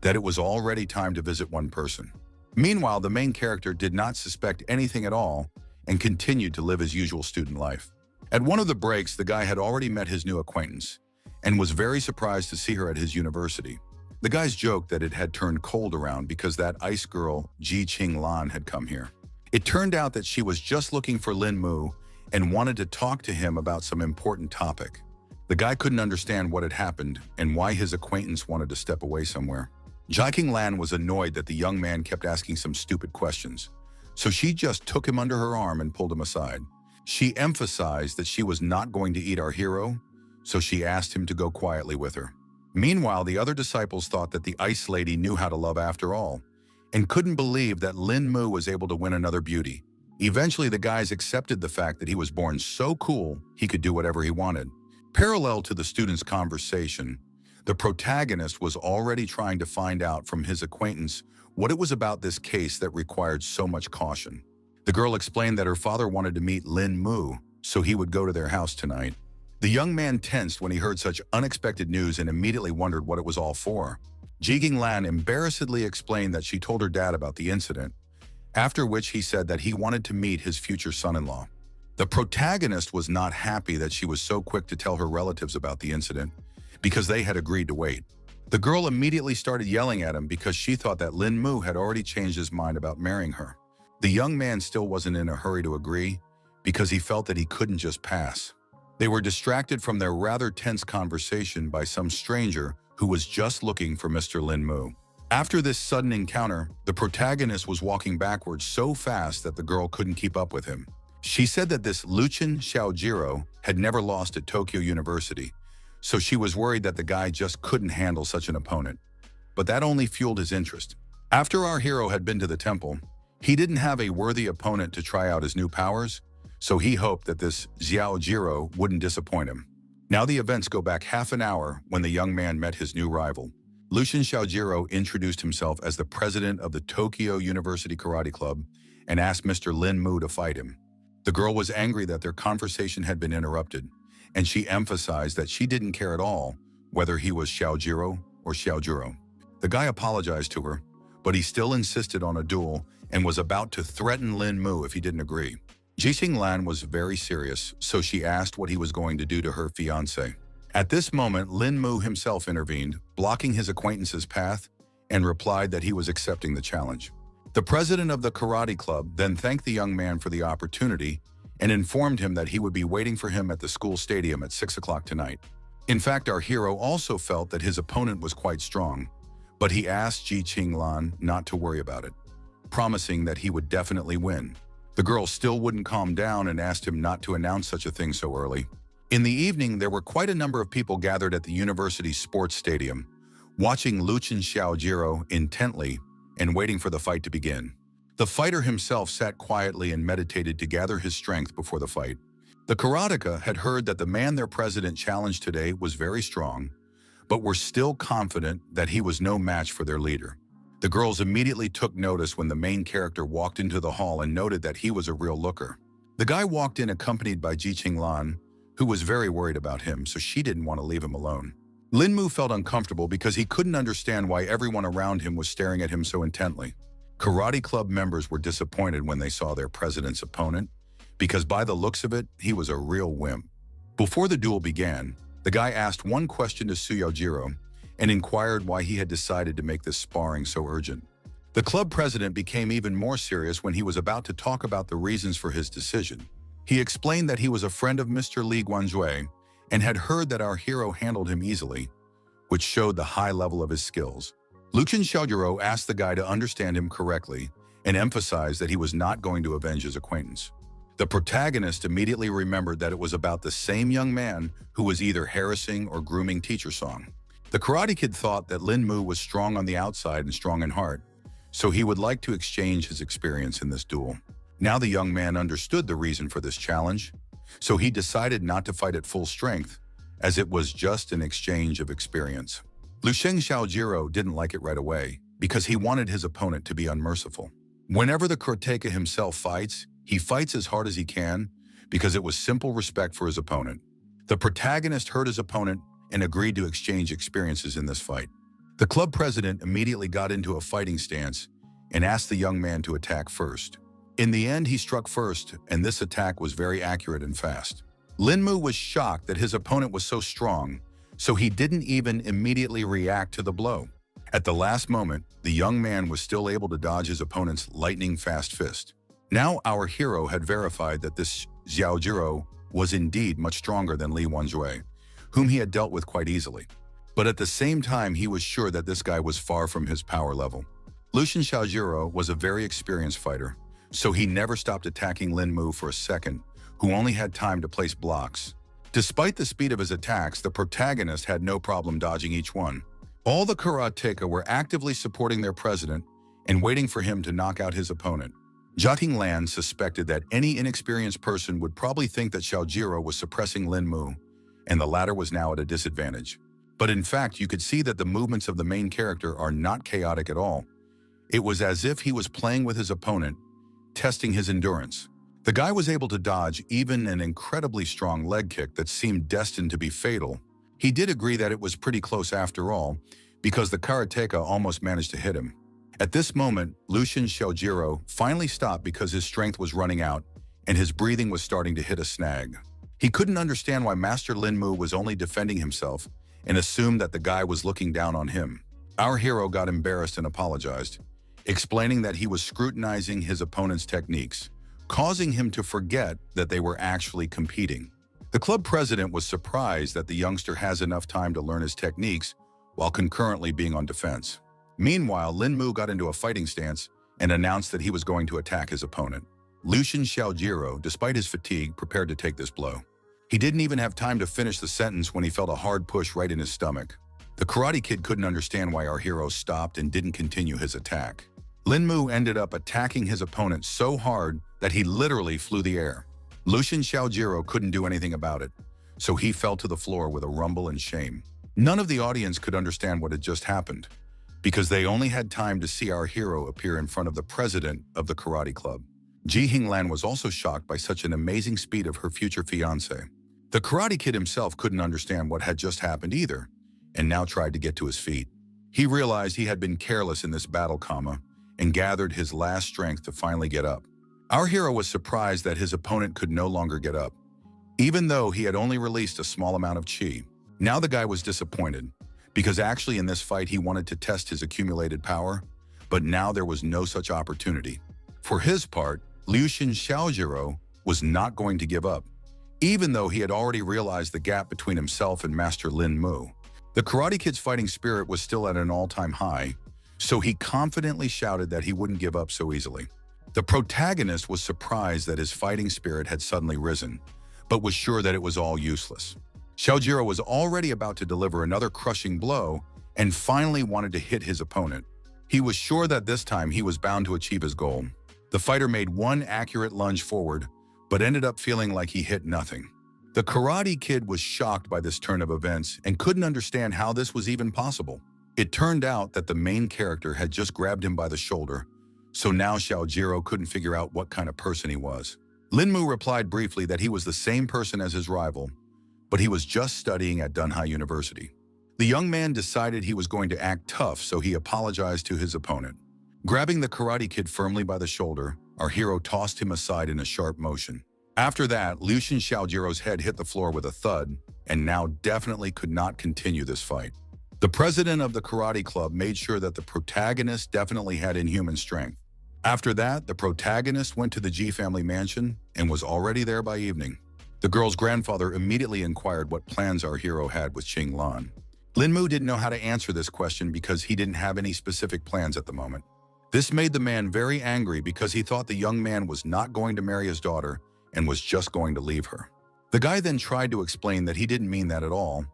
that it was already time to visit one person. Meanwhile, the main character did not suspect anything at all and continued to live his usual student life. At one of the breaks, the guy had already met his new acquaintance and was very surprised to see her at his university. The guys joked that it had turned cold around because that ice girl, Ji Ching Lan, had come here. It turned out that she was just looking for Lin Mu and wanted to talk to him about some important topic. The guy couldn't understand what had happened and why his acquaintance wanted to step away somewhere. Ji Ching Lan was annoyed that the young man kept asking some stupid questions, so she just took him under her arm and pulled him aside. She emphasized that she was not going to eat our hero, so she asked him to go quietly with her. Meanwhile, the other disciples thought that the ice lady knew how to love after all, and couldn't believe that Lin Mu was able to win another beauty. Eventually, the guys accepted the fact that he was born so cool he could do whatever he wanted. Parallel to the students' conversation, the protagonist was already trying to find out from his acquaintance what it was about this case that required so much caution. The girl explained that her father wanted to meet Lin Mu, so he would go to their house tonight. The young man tensed when he heard such unexpected news and immediately wondered what it was all for. Ji Ching Lan embarrassedly explained that she told her dad about the incident, after which he said that he wanted to meet his future son-in-law. The protagonist was not happy that she was so quick to tell her relatives about the incident, because they had agreed to wait. The girl immediately started yelling at him because she thought that Lin Mu had already changed his mind about marrying her. The young man still wasn't in a hurry to agree because he felt that he couldn't just pass. They were distracted from their rather tense conversation by some stranger who was just looking for Mr. Lin Mu. After this sudden encounter, the protagonist was walking backwards so fast that the girl couldn't keep up with him. She said that this Luchin Xiaojiro had never lost at Tokyo University, so she was worried that the guy just couldn't handle such an opponent. But that only fueled his interest. After our hero had been to the temple, he didn't have a worthy opponent to try out his new powers, so he hoped that this Xiaojiro wouldn't disappoint him. Now the events go back half an hour when the young man met his new rival. Luchin Xiaojiro introduced himself as the president of the Tokyo University Karate Club and asked Mr. Lin Mu to fight him. The girl was angry that their conversation had been interrupted, and she emphasized that she didn't care at all whether he was Xiaojiro or Xiaojiro. The guy apologized to her, but he still insisted on a duel and was about to threaten Lin Mu if he didn't agree. Ji Ching Lan was very serious, so she asked what he was going to do to her fiancé. At this moment, Lin Mu himself intervened, blocking his acquaintance's path, and replied that he was accepting the challenge. The president of the karate club then thanked the young man for the opportunity and informed him that he would be waiting for him at the school stadium at 6 o'clock tonight. In fact, our hero also felt that his opponent was quite strong, but he asked Ji Ching Lan not to worry about it, promising that he would definitely win. The girl still wouldn't calm down and asked him not to announce such a thing so early. In the evening, there were quite a number of people gathered at the university sports stadium, watching Luchin Xiaojiro intently and waiting for the fight to begin. The fighter himself sat quietly and meditated to gather his strength before the fight. The karateka had heard that the man their president challenged today was very strong, but were still confident that he was no match for their leader. The girls immediately took notice when the main character walked into the hall and noted that he was a real looker. The guy walked in accompanied by Ji Ching Lan, who was very worried about him, so she didn't want to leave him alone. Lin Mu felt uncomfortable because he couldn't understand why everyone around him was staring at him so intently. Karate club members were disappointed when they saw their president's opponent, because by the looks of it, he was a real wimp. Before the duel began, the guy asked one question to Xiaojiro and inquired why he had decided to make this sparring so urgent. The club president became even more serious when he was about to talk about the reasons for his decision. He explained that he was a friend of Mr. Li Guanzhui and had heard that our hero handled him easily, which showed the high level of his skills. Luchin Xiaojiro asked the guy to understand him correctly and emphasized that he was not going to avenge his acquaintance. The protagonist immediately remembered that it was about the same young man who was either harassing or grooming Teacher Song. The Karate Kid thought that Lin Mu was strong on the outside and strong in heart, so he would like to exchange his experience in this duel. Now the young man understood the reason for this challenge, so he decided not to fight at full strength, as it was just an exchange of experience. Luchin Xiaojiro didn't like it right away, because he wanted his opponent to be unmerciful. Whenever the karateka himself fights, he fights as hard as he can, because it was simple respect for his opponent. The protagonist hurt his opponent and agreed to exchange experiences in this fight. The club president immediately got into a fighting stance and asked the young man to attack first. In the end, he struck first, and this attack was very accurate and fast. Linmu was shocked that his opponent was so strong, so he didn't even immediately react to the blow. At the last moment, the young man was still able to dodge his opponent's lightning-fast fist. Now our hero had verified that this Xiaojiro was indeed much stronger than Li Wanzhui, whom he had dealt with quite easily. But at the same time, he was sure that this guy was far from his power level. Lucian Xiaojiro was a very experienced fighter, so he never stopped attacking Linmu for a second, who only had time to place blocks. Despite the speed of his attacks, the protagonist had no problem dodging each one. All the karateka were actively supporting their president and waiting for him to knock out his opponent. Jiating Lan suspected that any inexperienced person would probably think that Xiaojiro was suppressing Linmu, and the latter was now at a disadvantage. But in fact, you could see that the movements of the main character are not chaotic at all. It was as if he was playing with his opponent, testing his endurance. The guy was able to dodge even an incredibly strong leg kick that seemed destined to be fatal. He did agree that it was pretty close after all, because the karateka almost managed to hit him. At this moment, Lucian Xiaojiro finally stopped because his strength was running out and his breathing was starting to hit a snag. He couldn't understand why Master Linmu was only defending himself and assumed that the guy was looking down on him. Our hero got embarrassed and apologized, explaining that he was scrutinizing his opponent's techniques, causing him to forget that they were actually competing. The club president was surprised that the youngster has enough time to learn his techniques while concurrently being on defense. Meanwhile, Linmu got into a fighting stance and announced that he was going to attack his opponent. Lucian Xiaojiro, despite his fatigue, prepared to take this blow. He didn't even have time to finish the sentence when he felt a hard push right in his stomach. The Karate Kid couldn't understand why our hero stopped and didn't continue his attack. Linmu ended up attacking his opponent so hard that he literally flew the air. Lucian Xiaojiro couldn't do anything about it, so he fell to the floor with a rumble and shame. None of the audience could understand what had just happened, because they only had time to see our hero appear in front of the president of the karate club. Jiting Lan was also shocked by such an amazing speed of her future fiancé. The Karate Kid himself couldn't understand what had just happened either, and now tried to get to his feet. He realized he had been careless in this battle, and gathered his last strength to finally get up. Our hero was surprised that his opponent could no longer get up, even though he had only released a small amount of chi. Now the guy was disappointed, because actually in this fight he wanted to test his accumulated power, but now there was no such opportunity. For his part, Lucian Xiaojiro was not going to give up, even though he had already realized the gap between himself and Master Linmu. The Karate Kid's fighting spirit was still at an all-time high, so he confidently shouted that he wouldn't give up so easily. The protagonist was surprised that his fighting spirit had suddenly risen, but was sure that it was all useless. Xiaojiro was already about to deliver another crushing blow and finally wanted to hit his opponent. He was sure that this time he was bound to achieve his goal. The fighter made one accurate lunge forward, but ended up feeling like he hit nothing. The Karate Kid was shocked by this turn of events and couldn't understand how this was even possible. It turned out that the main character had just grabbed him by the shoulder, so now Xiaojiro couldn't figure out what kind of person he was. Linmu replied briefly that he was the same person as his rival, but he was just studying at Dunhai University. The young man decided he was going to act tough, so he apologized to his opponent. Grabbing the Karate Kid firmly by the shoulder, our hero tossed him aside in a sharp motion. After that, Lucian Xiaojiro's head hit the floor with a thud, and now definitely could not continue this fight. The president of the karate club made sure that the protagonist definitely had inhuman strength. After that, the protagonist went to the Ji family mansion and was already there by evening. The girl's grandfather immediately inquired what plans our hero had with Qing Lan. Linmu didn't know how to answer this question because he didn't have any specific plans at the moment. This made the man very angry because he thought the young man was not going to marry his daughter and was just going to leave her. The guy then tried to explain that he didn't mean that at all,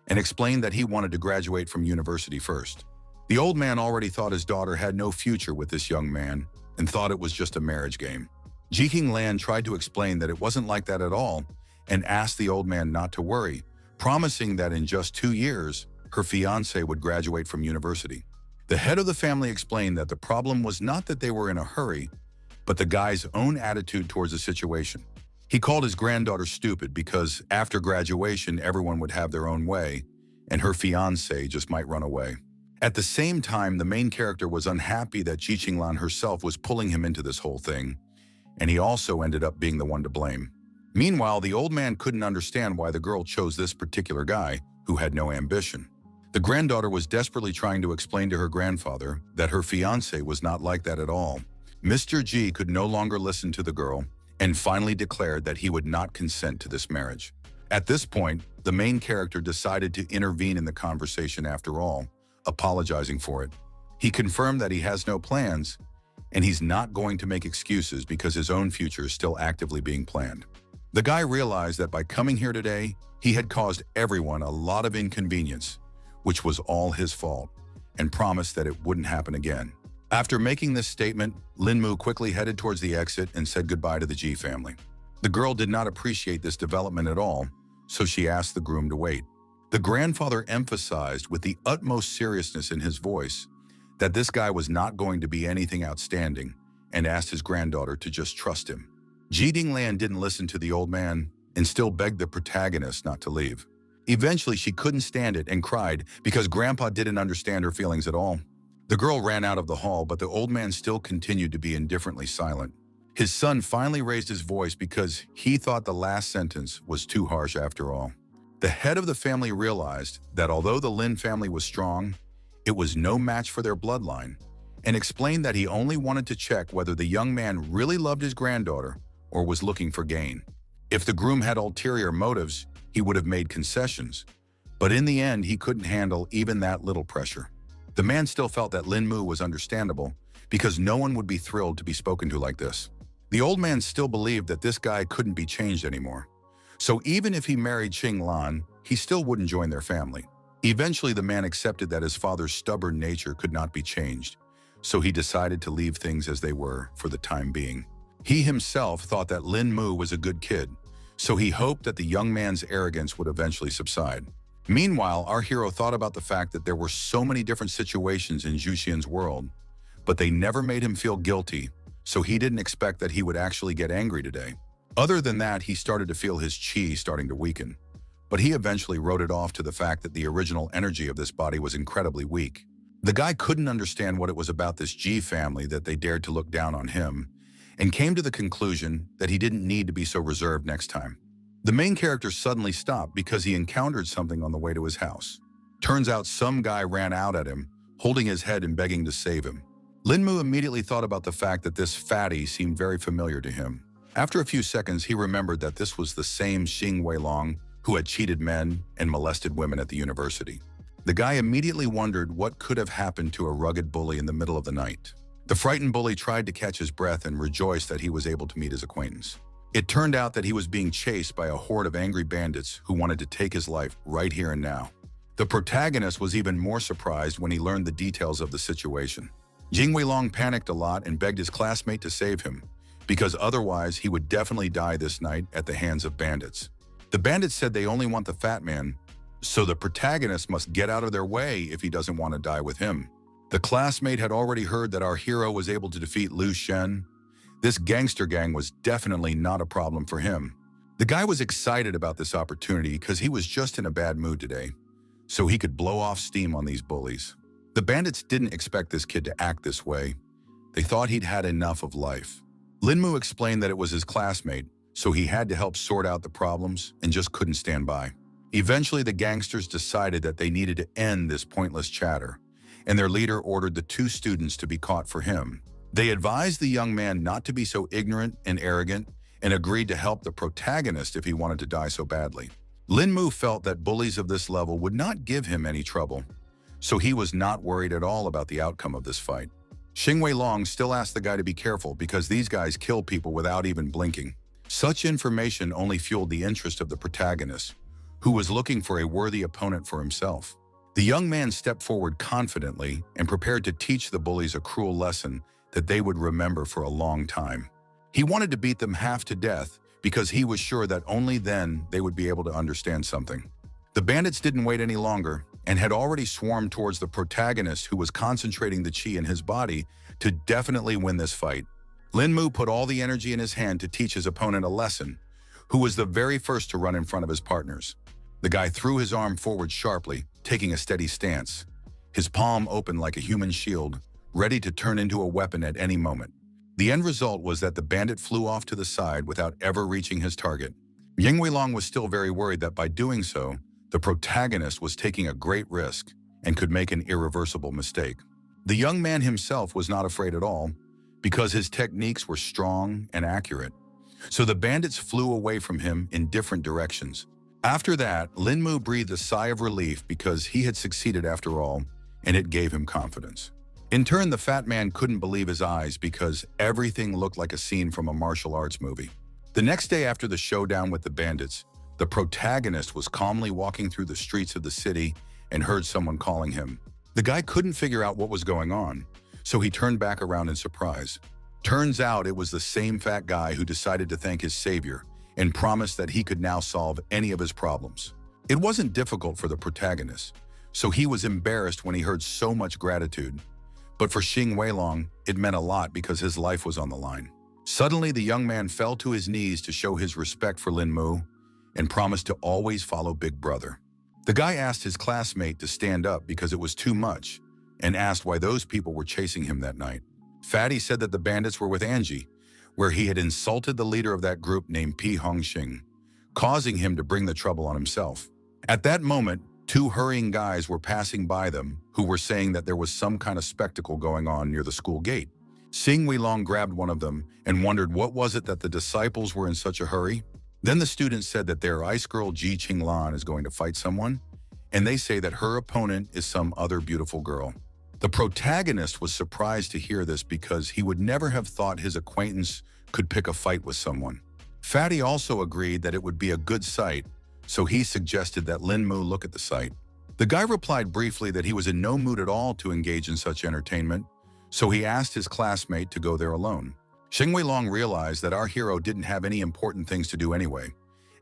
and explained that he wanted to graduate from university first. The old man already thought his daughter had no future with this young man and thought it was just a marriage game. Jiting Lan tried to explain that it wasn't like that at all and asked the old man not to worry, promising that in just 2 years, her fiancé would graduate from university. The head of the family explained that the problem was not that they were in a hurry, but the guy's own attitude towards the situation. He called his granddaughter stupid because after graduation, everyone would have their own way, and her fiancé just might run away. At the same time, the main character was unhappy that Ji Qinglan herself was pulling him into this whole thing, and he also ended up being the one to blame. Meanwhile, the old man couldn't understand why the girl chose this particular guy who had no ambition. The granddaughter was desperately trying to explain to her grandfather that her fiancé was not like that at all. Mr. Ji could no longer listen to the girl and finally declared that he would not consent to this marriage. At this point, the main character decided to intervene in the conversation after all, apologizing for it. He confirmed that he has no plans, and he's not going to make excuses because his own future is still actively being planned. The guy realized that by coming here today, he had caused everyone a lot of inconvenience, which was all his fault, and promised that it wouldn't happen again. After making this statement, Lin Mu quickly headed towards the exit and said goodbye to the Ji family. The girl did not appreciate this development at all, so she asked the groom to wait. The grandfather emphasized with the utmost seriousness in his voice that this guy was not going to be anything outstanding and asked his granddaughter to just trust him. Ji Qinglan didn't listen to the old man and still begged the protagonist not to leave. Eventually, she couldn't stand it and cried because Grandpa didn't understand her feelings at all. The girl ran out of the hall, but the old man still continued to be indifferently silent. His son finally raised his voice because he thought the last sentence was too harsh after all. The head of the family realized that although the Lin family was strong, it was no match for their bloodline, and explained that he only wanted to check whether the young man really loved his granddaughter or was looking for gain. If the groom had ulterior motives, he would have made concessions, but in the end, he couldn't handle even that little pressure. The man still felt that Lin Mu was understandable because no one would be thrilled to be spoken to like this. The old man still believed that this guy couldn't be changed anymore. So even if he married Qinglan, he still wouldn't join their family. Eventually, the man accepted that his father's stubborn nature could not be changed, so he decided to leave things as they were for the time being. He himself thought that Lin Mu was a good kid, so he hoped that the young man's arrogance would eventually subside. Meanwhile, our hero thought about the fact that there were so many different situations in Zhu Xian's world, but they never made him feel guilty, so he didn't expect that he would actually get angry today. Other than that, he started to feel his qi starting to weaken, but he eventually wrote it off to the fact that the original energy of this body was incredibly weak. The guy couldn't understand what it was about this Ji family that they dared to look down on him, and came to the conclusion that he didn't need to be so reserved next time. The main character suddenly stopped because he encountered something on the way to his house. Turns out some guy ran out at him, holding his head and begging to save him. Lin Mu immediately thought about the fact that this fatty seemed very familiar to him. After a few seconds, he remembered that this was the same Xing Weilong who had cheated men and molested women at the university. The guy immediately wondered what could have happened to a rugged bully in the middle of the night. The frightened bully tried to catch his breath and rejoiced that he was able to meet his acquaintance. It turned out that he was being chased by a horde of angry bandits who wanted to take his life right here and now. The protagonist was even more surprised when he learned the details of the situation. Jing Weilong panicked a lot and begged his classmate to save him, because otherwise he would definitely die this night at the hands of bandits. The bandits said they only want the fat man, so the protagonist must get out of their way if he doesn't want to die with him. The classmate had already heard that our hero was able to defeat Lu Shen. This gangster gang was definitely not a problem for him. The guy was excited about this opportunity because he was just in a bad mood today, so he could blow off steam on these bullies. The bandits didn't expect this kid to act this way. They thought he'd had enough of life. Lin Mu explained that it was his classmate, so he had to help sort out the problems and just couldn't stand by. Eventually, the gangsters decided that they needed to end this pointless chatter, and their leader ordered the two students to be caught for him. They advised the young man not to be so ignorant and arrogant and agreed to help the protagonist if he wanted to die so badly. Lin Mu felt that bullies of this level would not give him any trouble, so he was not worried at all about the outcome of this fight. Xing Weilong still asked the guy to be careful because these guys kill people without even blinking. Such information only fueled the interest of the protagonist, who was looking for a worthy opponent for himself. The young man stepped forward confidently and prepared to teach the bullies a cruel lesson that they would remember for a long time. He wanted to beat them half to death because he was sure that only then they would be able to understand something. The bandits didn't wait any longer and had already swarmed towards the protagonist, who was concentrating the qi in his body to definitely win this fight. Lin Mu put all the energy in his hand to teach his opponent a lesson, who was the very first to run in front of his partners. The guy threw his arm forward sharply, taking a steady stance, his palm open like a human shield, ready to turn into a weapon at any moment. The end result was that the bandit flew off to the side without ever reaching his target. Ying Weilong was still very worried that by doing so, the protagonist was taking a great risk and could make an irreversible mistake. The young man himself was not afraid at all, because his techniques were strong and accurate. So the bandits flew away from him in different directions. After that, Lin Mu breathed a sigh of relief because he had succeeded after all, and it gave him confidence. In turn, the fat man couldn't believe his eyes because everything looked like a scene from a martial arts movie. The next day after the showdown with the bandits, the protagonist was calmly walking through the streets of the city and heard someone calling him. The guy couldn't figure out what was going on, so he turned back around in surprise. Turns out it was the same fat guy who decided to thank his savior and promised that he could now solve any of his problems. It wasn't difficult for the protagonist, so he was embarrassed when he heard so much gratitude. But for Xing Weilong, it meant a lot because his life was on the line. Suddenly, the young man fell to his knees to show his respect for Lin Mu and promised to always follow Big Brother. The guy asked his classmate to stand up because it was too much and asked why those people were chasing him that night. Fatty said that the bandits were with Angie, where he had insulted the leader of that group named Pi Hongxing, causing him to bring the trouble on himself. At that moment, two hurrying guys were passing by them who were saying that there was some kind of spectacle going on near the school gate. Xing Weilong grabbed one of them and wondered what was it that the disciples were in such a hurry. Then the students said that their ice girl Ji Qinglan is going to fight someone, and they say that her opponent is some other beautiful girl. The protagonist was surprised to hear this because he would never have thought his acquaintance could pick a fight with someone. Fatty also agreed that it would be a good sight, so he suggested that Lin Mu look at the site. The guy replied briefly that he was in no mood at all to engage in such entertainment, so he asked his classmate to go there alone. Xing Weilong realized that our hero didn't have any important things to do anyway,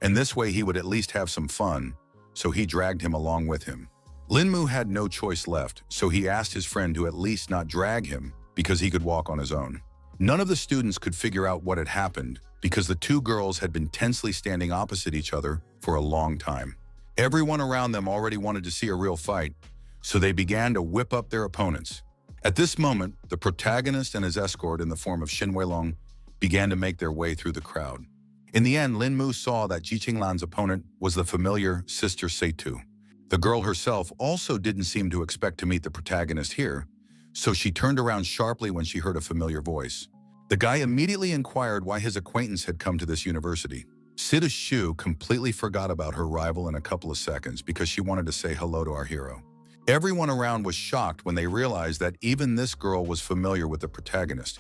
and this way he would at least have some fun, so he dragged him along with him. Lin Mu had no choice left, so he asked his friend to at least not drag him because he could walk on his own. None of the students could figure out what had happened because the two girls had been tensely standing opposite each other for a long time. Everyone around them already wanted to see a real fight, so they began to whip up their opponents. At this moment, the protagonist and his escort in the form of Xing Weilong began to make their way through the crowd. In the end, Lin Mu saw that Ji Qinglan's opponent was the familiar Sister Seitu. The girl herself also didn't seem to expect to meet the protagonist here, so she turned around sharply when she heard a familiar voice. The guy immediately inquired why his acquaintance had come to this university. Sita Shu completely forgot about her rival in a couple of seconds because she wanted to say hello to our hero. Everyone around was shocked when they realized that even this girl was familiar with the protagonist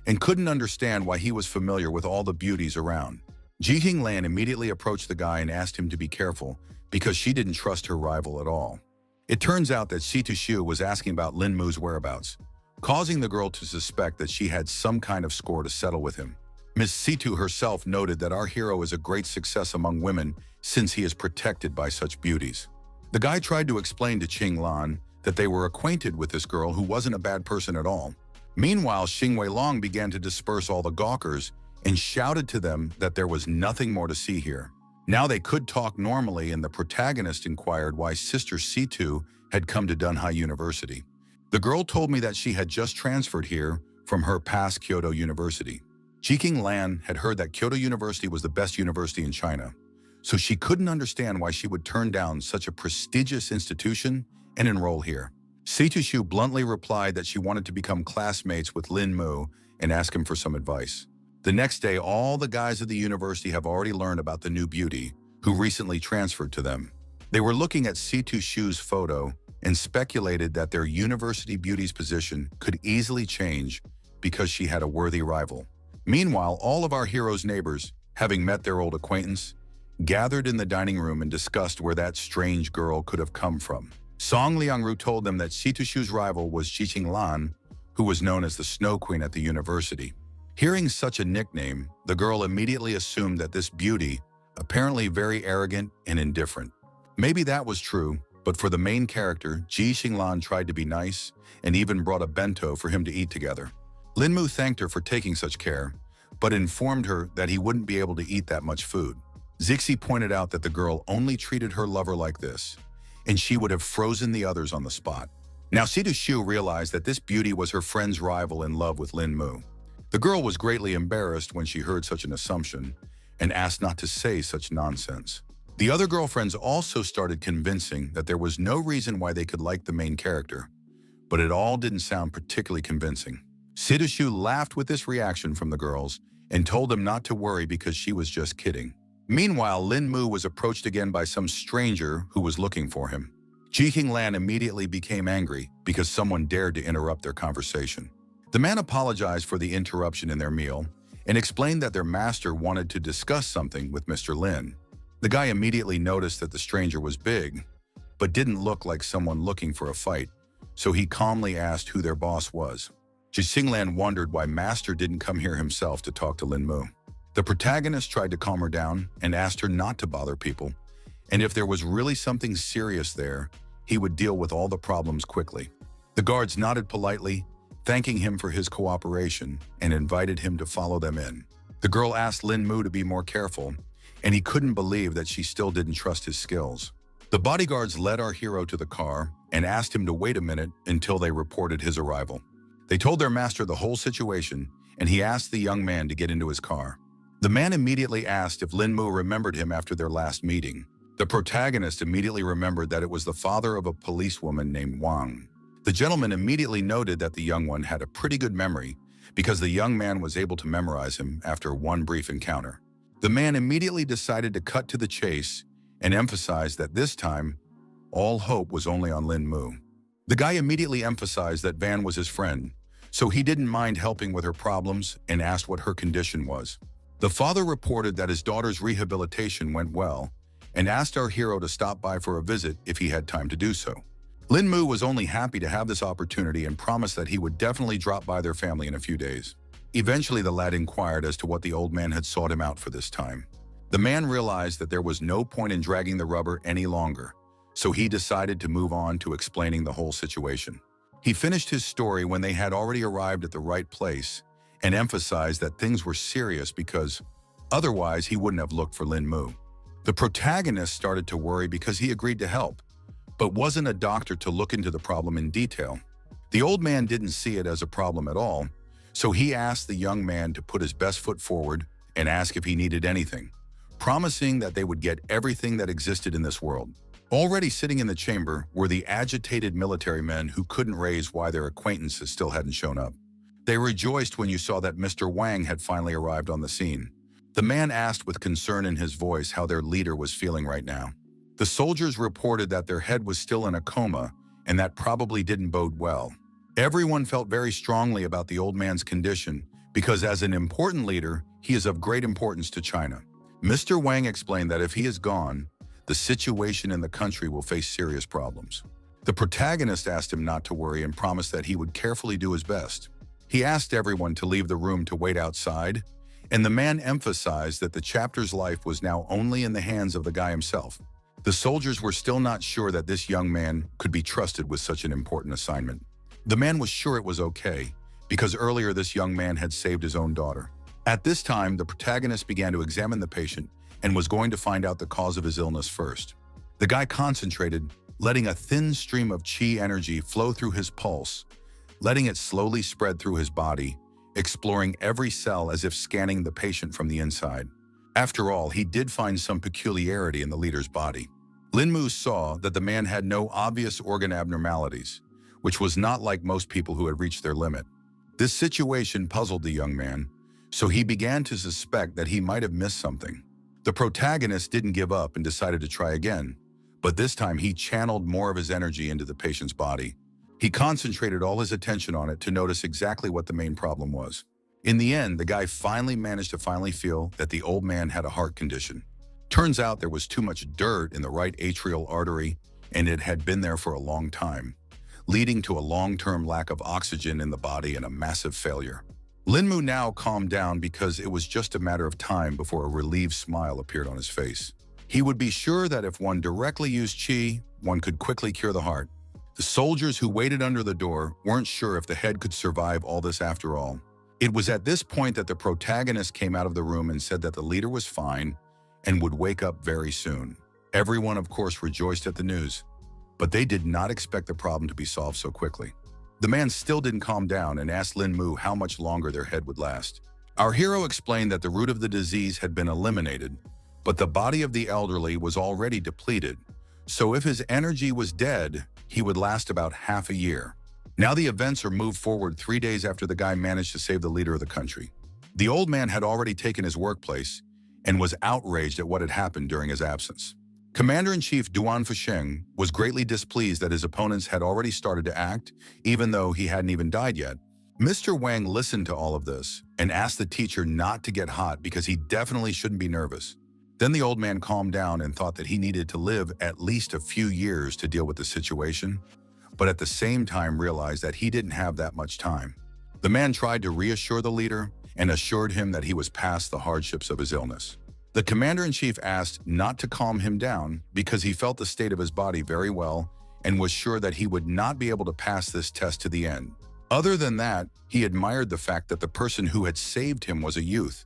and couldn't understand why he was familiar with all the beauties around. Ji Qinglan immediately approached the guy and asked him to be careful because she didn't trust her rival at all. It turns out that Sita Shu was asking about Lin Mu's whereabouts, causing the girl to suspect that she had some kind of score to settle with him. Miss Situ herself noted that our hero is a great success among women since he is protected by such beauties. The guy tried to explain to Qinglan that they were acquainted with this girl who wasn't a bad person at all. Meanwhile, Xing Weilong began to disperse all the gawkers and shouted to them that there was nothing more to see here. Now they could talk normally, and the protagonist inquired why Sister Situ had come to Dunhai University. The girl told me that she had just transferred here from her past Kyoto University. Ji Qinglan had heard that Kyoto University was the best university in China, so she couldn't understand why she would turn down such a prestigious institution and enroll here. Situ Shu bluntly replied that she wanted to become classmates with Lin Mu and ask him for some advice. The next day, all the guys at the university have already learned about the new beauty who recently transferred to them. They were looking at Situ Shu's photo and speculated that their university beauty's position could easily change because she had a worthy rival. Meanwhile, all of our hero's neighbors, having met their old acquaintance, gathered in the dining room and discussed where that strange girl could have come from. Song Liangru told them that Situ Shu's rival was Ji Qinglan, who was known as the Snow Queen at the university. Hearing such a nickname, the girl immediately assumed that this beauty, apparently very arrogant and indifferent. Maybe that was true, but for the main character, Ji Qinglan tried to be nice and even brought a bento for him to eat together. Lin Mu thanked her for taking such care, but informed her that he wouldn't be able to eat that much food. Zixi pointed out that the girl only treated her lover like this, and she would have frozen the others on the spot. Now Sidu Shu realized that this beauty was her friend's rival in love with Lin Mu. The girl was greatly embarrassed when she heard such an assumption and asked not to say such nonsense. The other girlfriends also started convincing that there was no reason why they could like the main character, but it all didn't sound particularly convincing. Sidu Shu laughed with this reaction from the girls and told them not to worry because she was just kidding. Meanwhile, Lin Mu was approached again by some stranger who was looking for him. Ji Lan immediately became angry because someone dared to interrupt their conversation. The man apologized for the interruption in their meal and explained that their master wanted to discuss something with Mr. Lin. The guy immediately noticed that the stranger was big, but didn't look like someone looking for a fight, so he calmly asked who their boss was. Ji Lan wondered why master didn't come here himself to talk to Lin Mu. The protagonist tried to calm her down and asked her not to bother people, and if there was really something serious there, he would deal with all the problems quickly. The guards nodded politely, thanking him for his cooperation, and invited him to follow them in. The girl asked Lin Mu to be more careful, and he couldn't believe that she still didn't trust his skills. The bodyguards led our hero to the car and asked him to wait a minute until they reported his arrival. They told their master the whole situation, and he asked the young man to get into his car. The man immediately asked if Lin Mu remembered him after their last meeting. The protagonist immediately remembered that it was the father of a policewoman named Wang. The gentleman immediately noted that the young one had a pretty good memory because the young man was able to memorize him after one brief encounter. The man immediately decided to cut to the chase and emphasized that this time, all hope was only on Lin Mu. The guy immediately emphasized that Van was his friend, so he didn't mind helping with her problems and asked what her condition was. The father reported that his daughter's rehabilitation went well and asked our hero to stop by for a visit if he had time to do so. Lin Mu was only happy to have this opportunity and promised that he would definitely drop by their family in a few days. Eventually, the lad inquired as to what the old man had sought him out for this time. The man realized that there was no point in dragging the rubber any longer, so he decided to move on to explaining the whole situation. He finished his story when they had already arrived at the right place and emphasized that things were serious because otherwise he wouldn't have looked for Lin Mu. The protagonist started to worry because he agreed to help, but wasn't a doctor to look into the problem in detail. The old man didn't see it as a problem at all, so he asked the young man to put his best foot forward and ask if he needed anything, promising that they would get everything that existed in this world. Already sitting in the chamber were the agitated military men who couldn't raise why their acquaintances still hadn't shown up. They rejoiced when you saw that Mr. Wang had finally arrived on the scene. The man asked with concern in his voice how their leader was feeling right now. The soldiers reported that their head was still in a coma, and that probably didn't bode well. Everyone felt very strongly about the old man's condition because as an important leader, he is of great importance to China. Mr. Wang explained that if he is gone, the situation in the country will face serious problems. The protagonist asked him not to worry and promised that he would carefully do his best. He asked everyone to leave the room to wait outside, and the man emphasized that the chapter's life was now only in the hands of the guy himself. The soldiers were still not sure that this young man could be trusted with such an important assignment. The man was sure it was okay, because earlier this young man had saved his own daughter. At this time, the protagonist began to examine the patient and was going to find out the cause of his illness first. The guy concentrated, letting a thin stream of qi energy flow through his pulse, letting it slowly spread through his body, exploring every cell as if scanning the patient from the inside. After all, he did find some peculiarity in the leader's body. Lin Mu saw that the man had no obvious organ abnormalities, which was not like most people who had reached their limit. This situation puzzled the young man, so he began to suspect that he might have missed something. The protagonist didn't give up and decided to try again, but this time he channeled more of his energy into the patient's body. He concentrated all his attention on it to notice exactly what the main problem was. In the end, the guy finally managed to feel that the old man had a heart condition. Turns out there was too much dirt in the right atrial artery, and it had been there for a long time, leading to a long-term lack of oxygen in the body and a massive failure. Lin Mu now calmed down because it was just a matter of time before a relieved smile appeared on his face. He would be sure that if one directly used qi, one could quickly cure the heart. The soldiers who waited under the door weren't sure if the head could survive all this after all. It was at this point that the protagonist came out of the room and said that the leader was fine and would wake up very soon. Everyone, of course, rejoiced at the news. but they did not expect the problem to be solved so quickly. The man still didn't calm down and asked Lin Mu how much longer their head would last. Our hero explained that the root of the disease had been eliminated, but the body of the elderly was already depleted, so if his energy was dead, he would last about half a year. Now the events are moved forward 3 days after the guy managed to save the leader of the country. The old man had already taken his workplace and was outraged at what had happened during his absence. Commander-in-Chief Duan Fusheng was greatly displeased that his opponents had already started to act, even though he hadn't even died yet. Mr. Wang listened to all of this and asked the teacher not to get hot because he definitely shouldn't be nervous. Then the old man calmed down and thought that he needed to live at least a few years to deal with the situation, but at the same time realized that he didn't have that much time. The man tried to reassure the leader and assured him that he was past the hardships of his illness. The commander-in-chief asked not to calm him down because he felt the state of his body very well and was sure that he would not be able to pass this test to the end. Other than that, he admired the fact that the person who had saved him was a youth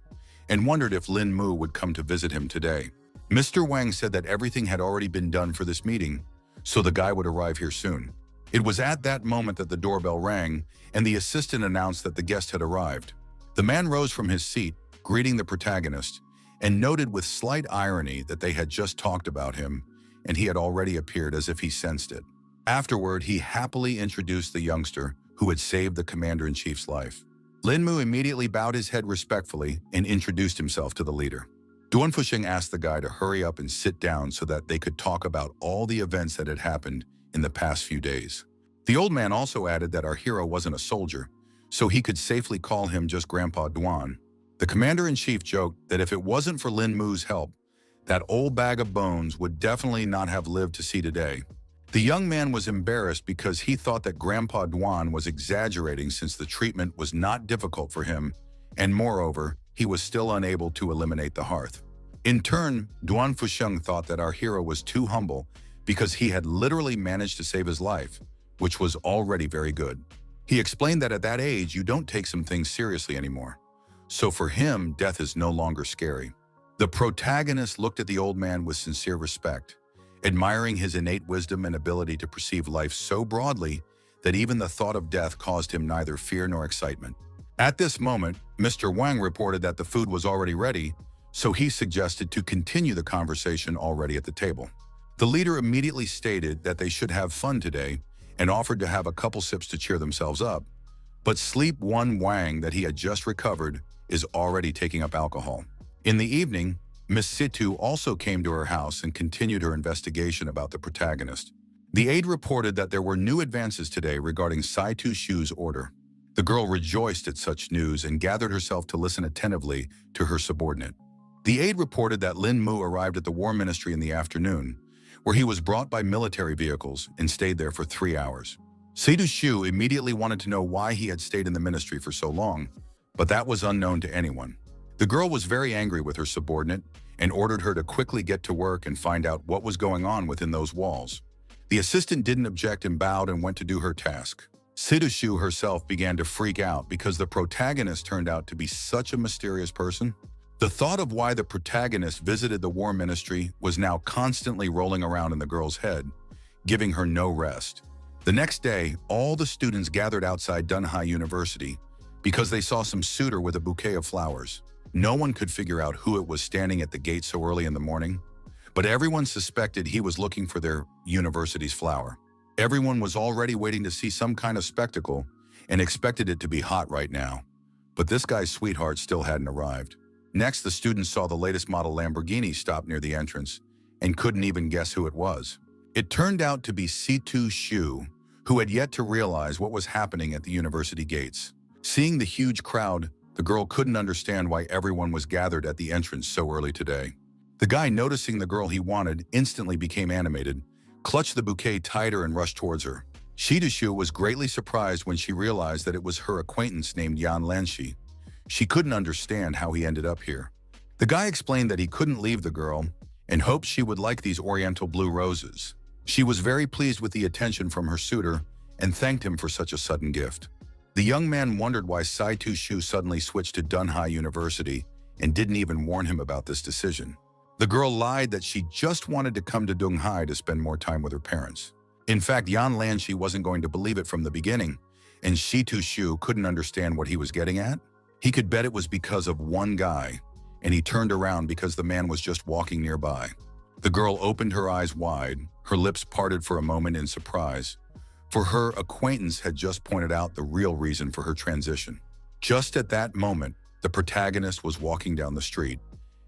and wondered if Lin Mu would come to visit him today. Mr. Wang said that everything had already been done for this meeting, so the guy would arrive here soon. It was at that moment that the doorbell rang and the assistant announced that the guest had arrived. The man rose from his seat, greeting the protagonist, and noted with slight irony that they had just talked about him, and he had already appeared as if he sensed it. Afterward, he happily introduced the youngster who had saved the commander-in-chief's life. Lin Mu immediately bowed his head respectfully and introduced himself to the leader. Duan Fusheng asked the guy to hurry up and sit down so that they could talk about all the events that had happened in the past few days. The old man also added that our hero wasn't a soldier, so he could safely call him just Grandpa Duan. The commander-in-chief joked that if it wasn't for Lin Mu's help, that old bag of bones would definitely not have lived to see today. The young man was embarrassed because he thought that Grandpa Duan was exaggerating since the treatment was not difficult for him, and moreover, he was still unable to eliminate the hearth. In turn, Duan Fusheng thought that our hero was too humble because he had literally managed to save his life, which was already very good. He explained that at that age, you don't take some things seriously anymore. So for him, death is no longer scary. The protagonist looked at the old man with sincere respect, admiring his innate wisdom and ability to perceive life so broadly that even the thought of death caused him neither fear nor excitement. At this moment, Mr. Wang reported that the food was already ready, so he suggested to continue the conversation already at the table. The leader immediately stated that they should have fun today and offered to have a couple sips to cheer themselves up. But Sleep One Wang that he had just recovered is already taking up alcohol. In the evening, Miss Situ also came to her house and continued her investigation about the protagonist. The aide reported that there were new advances today regarding Saitu Shu's order. The girl rejoiced at such news and gathered herself to listen attentively to her subordinate. The aide reported that Lin Mu arrived at the War Ministry in the afternoon, where he was brought by military vehicles and stayed there for 3 hours. Saitu Shu immediately wanted to know why he had stayed in the ministry for so long, but that was unknown to anyone. The girl was very angry with her subordinate and ordered her to quickly get to work and find out what was going on within those walls. The assistant didn't object and bowed and went to do her task. Saitu Shu herself began to freak out because the protagonist turned out to be such a mysterious person. The thought of why the protagonist visited the War Ministry was now constantly rolling around in the girl's head, giving her no rest. The next day, all the students gathered outside Dunhai University because they saw some suitor with a bouquet of flowers. No one could figure out who it was standing at the gate so early in the morning, but everyone suspected he was looking for their university's flower. Everyone was already waiting to see some kind of spectacle and expected it to be hot right now. But this guy's sweetheart still hadn't arrived. Next, the students saw the latest model Lamborghini stop near the entrance and couldn't even guess who it was. It turned out to be Saitu Shu, who had yet to realize what was happening at the university gates. Seeing the huge crowd, the girl couldn't understand why everyone was gathered at the entrance so early today. The guy, noticing the girl he wanted, instantly became animated, clutched the bouquet tighter and rushed towards her. Saitu Shu was greatly surprised when she realized that it was her acquaintance named Yan Lanshi. She couldn't understand how he ended up here. The guy explained that he couldn't leave the girl and hoped she would like these oriental blue roses. She was very pleased with the attention from her suitor and thanked him for such a sudden gift. The young man wondered why Saitu Shu suddenly switched to Dunhai University and didn't even warn him about this decision. The girl lied that she just wanted to come to Dunhai to spend more time with her parents. In fact, Yan Lanshi wasn't going to believe it from the beginning, and Shitu Shu couldn't understand what he was getting at. He could bet it was because of one guy, and he turned around because the man was just walking nearby. The girl opened her eyes wide, her lips parted for a moment in surprise, for her acquaintance had just pointed out the real reason for her transition. Just at that moment, the protagonist was walking down the street,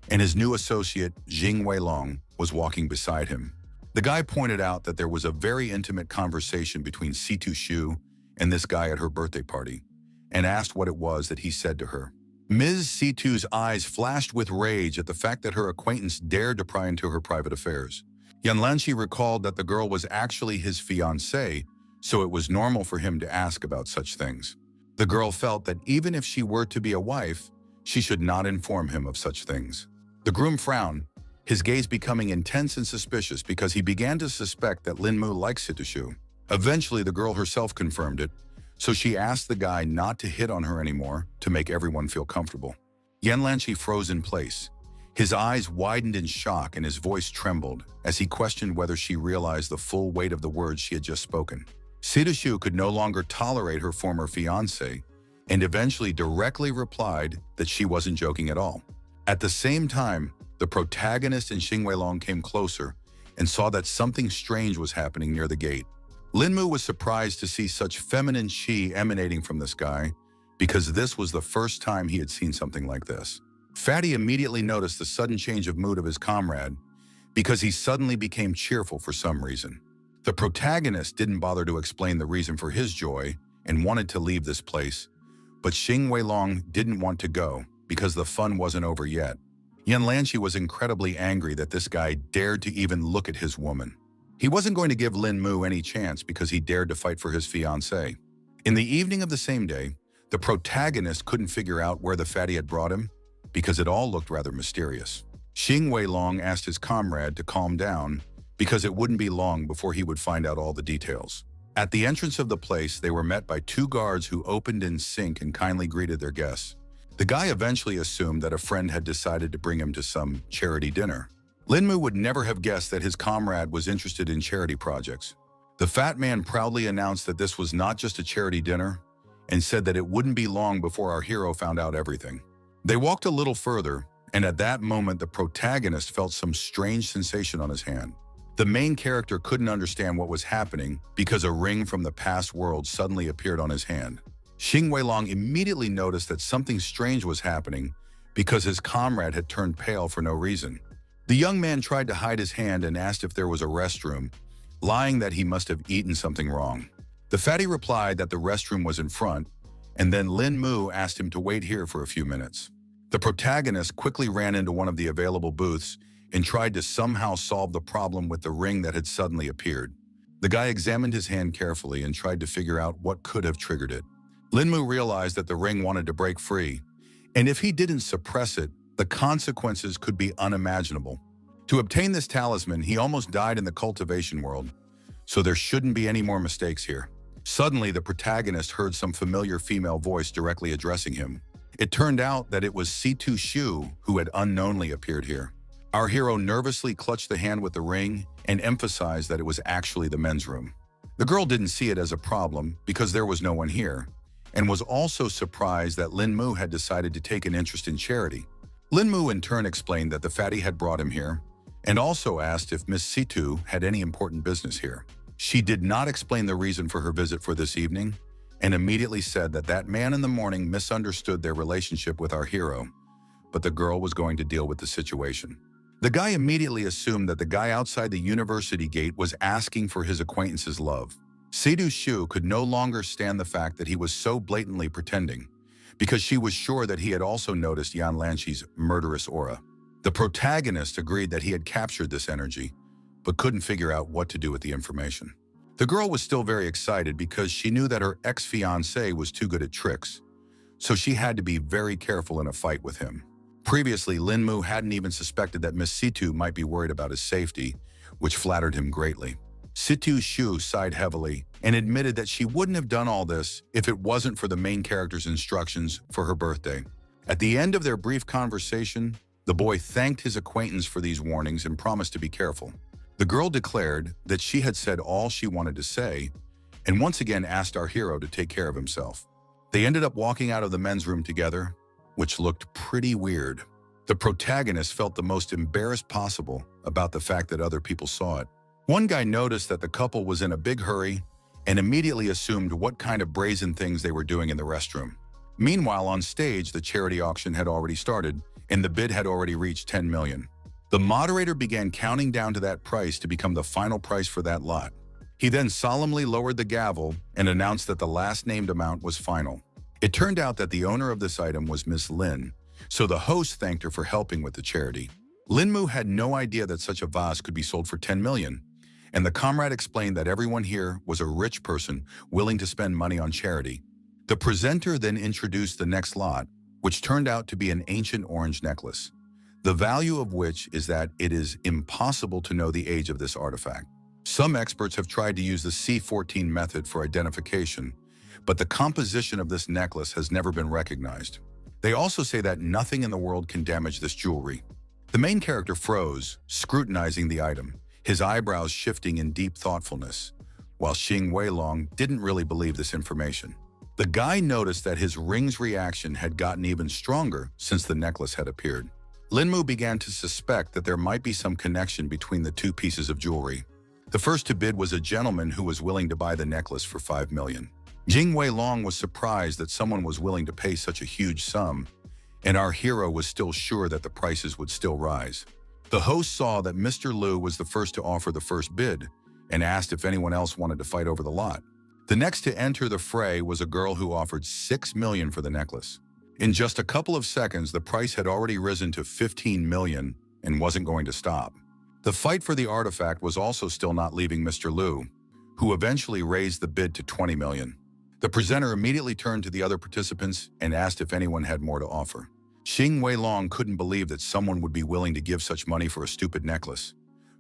and his new associate, Jing Weilong, was walking beside him. The guy pointed out that there was a very intimate conversation between Situ Shu and this guy at her birthday party, and asked what it was that he said to her. Ms. Situ's eyes flashed with rage at the fact that her acquaintance dared to pry into her private affairs. Yan Lanshi recalled that the girl was actually his fiancée, so it was normal for him to ask about such things. The girl felt that even if she were to be a wife, she should not inform him of such things. The groom frowned, his gaze becoming intense and suspicious because he began to suspect that Lin Mu liked Situshu. Eventually, the girl herself confirmed it, so she asked the guy not to hit on her anymore to make everyone feel comfortable. Yan Lanshi froze in place. His eyes widened in shock and his voice trembled as he questioned whether she realized the full weight of the words she had just spoken. Situshu could no longer tolerate her former fiancé and eventually directly replied that she wasn't joking at all. At the same time, the protagonist and Xing Weilong came closer and saw that something strange was happening near the gate. Lin Mu was surprised to see such feminine qi emanating from this guy because this was the first time he had seen something like this. Fatty immediately noticed the sudden change of mood of his comrade because he suddenly became cheerful for some reason. The protagonist didn't bother to explain the reason for his joy and wanted to leave this place, but Xing Weilong didn't want to go because the fun wasn't over yet. Yan Lanshi was incredibly angry that this guy dared to even look at his woman. He wasn't going to give Lin Mu any chance because he dared to fight for his fiancée. In the evening of the same day, the protagonist couldn't figure out where the fatty had brought him because it all looked rather mysterious. Xing Weilong asked his comrade to calm down because it wouldn't be long before he would find out all the details. At the entrance of the place, they were met by two guards who opened in sync and kindly greeted their guests. The guy eventually assumed that a friend had decided to bring him to some charity dinner. Lin Mu would never have guessed that his comrade was interested in charity projects. The fat man proudly announced that this was not just a charity dinner and said that it wouldn't be long before our hero found out everything. They walked a little further, and at that moment the protagonist felt some strange sensation on his hand. The main character couldn't understand what was happening because a ring from the past world suddenly appeared on his hand. Xing Weilong immediately noticed that something strange was happening because his comrade had turned pale for no reason. The young man tried to hide his hand and asked if there was a restroom, lying that he must have eaten something wrong. The fatty replied that the restroom was in front, and then Lin Mu asked him to wait here for a few minutes. The protagonist quickly ran into one of the available booths and tried to somehow solve the problem with the ring that had suddenly appeared. The guy examined his hand carefully and tried to figure out what could have triggered it. Lin Mu realized that the ring wanted to break free, and if he didn't suppress it, the consequences could be unimaginable. To obtain this talisman, he almost died in the cultivation world, so there shouldn't be any more mistakes here. Suddenly, the protagonist heard some familiar female voice directly addressing him. It turned out that it was Situ Shu who had unknownly appeared here. Our hero nervously clutched the hand with the ring and emphasized that it was actually the men's room. The girl didn't see it as a problem because there was no one here, and was also surprised that Lin Mu had decided to take an interest in charity. Lin Mu in turn explained that the fatty had brought him here, and also asked if Miss Situ had any important business here. She did not explain the reason for her visit for this evening, and immediately said that that man in the morning misunderstood their relationship with our hero, but the girl was going to deal with the situation. The guy immediately assumed that the guy outside the university gate was asking for his acquaintance's love. Situ Shu could no longer stand the fact that he was so blatantly pretending, because she was sure that he had also noticed Yan Lanshi's murderous aura. The protagonist agreed that he had captured this energy, but couldn't figure out what to do with the information. The girl was still very excited because she knew that her ex-fiancé was too good at tricks, so she had to be very careful in a fight with him. Previously, Lin Mu hadn't even suspected that Miss Situ might be worried about his safety, which flattered him greatly. Situ Shu sighed heavily and admitted that she wouldn't have done all this if it wasn't for the main character's instructions for her birthday. At the end of their brief conversation, the boy thanked his acquaintance for these warnings and promised to be careful. The girl declared that she had said all she wanted to say and once again asked our hero to take care of himself. They ended up walking out of the men's room together, which looked pretty weird. The protagonist felt the most embarrassed possible about the fact that other people saw it. One guy noticed that the couple was in a big hurry and immediately assumed what kind of brazen things they were doing in the restroom. Meanwhile, on stage, the charity auction had already started and the bid had already reached 10 million. The moderator began counting down to that price to become the final price for that lot. He then solemnly lowered the gavel and announced that the last named amount was final. It turned out that the owner of this item was Miss Lin, so the host thanked her for helping with the charity. Linmu had no idea that such a vase could be sold for 10 million, and the comrade explained that everyone here was a rich person willing to spend money on charity. The presenter then introduced the next lot, which turned out to be an ancient orange necklace, the value of which is that it is impossible to know the age of this artifact. Some experts have tried to use the C14 method for identification, but the composition of this necklace has never been recognized. They also say that nothing in the world can damage this jewelry. The main character froze, scrutinizing the item, his eyebrows shifting in deep thoughtfulness, while Xing Weilong didn't really believe this information. The guy noticed that his ring's reaction had gotten even stronger since the necklace had appeared. Linmu began to suspect that there might be some connection between the two pieces of jewelry. The first to bid was a gentleman who was willing to buy the necklace for 5 million. Jing Weilong was surprised that someone was willing to pay such a huge sum, and our hero was still sure that the prices would still rise. The host saw that Mr. Liu was the first to offer the first bid and asked if anyone else wanted to fight over the lot. The next to enter the fray was a girl who offered 6 million for the necklace. In just a couple of seconds, the price had already risen to 15 million and wasn't going to stop. The fight for the artifact was also still not leaving Mr. Liu, who eventually raised the bid to 20 million. The presenter immediately turned to the other participants and asked if anyone had more to offer. Xing Weilong couldn't believe that someone would be willing to give such money for a stupid necklace,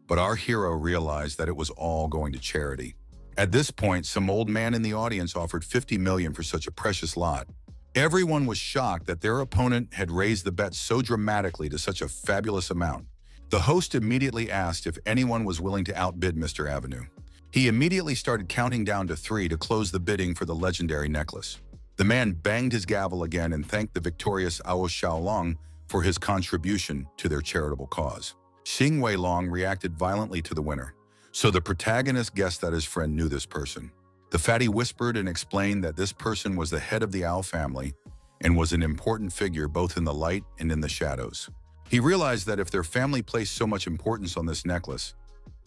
but our hero realized that it was all going to charity. At this point, some old man in the audience offered 50 million for such a precious lot. Everyone was shocked that their opponent had raised the bet so dramatically to such a fabulous amount. The host immediately asked if anyone was willing to outbid Mr. Avenue. He immediately started counting down to 3 to close the bidding for the legendary necklace. The man banged his gavel again and thanked the victorious Ao Xiaolong for his contribution to their charitable cause. Xing Weilong reacted violently to the winner, so the protagonist guessed that his friend knew this person. The fatty whispered and explained that this person was the head of the Ao family and was an important figure both in the light and in the shadows. He realized that if their family placed so much importance on this necklace,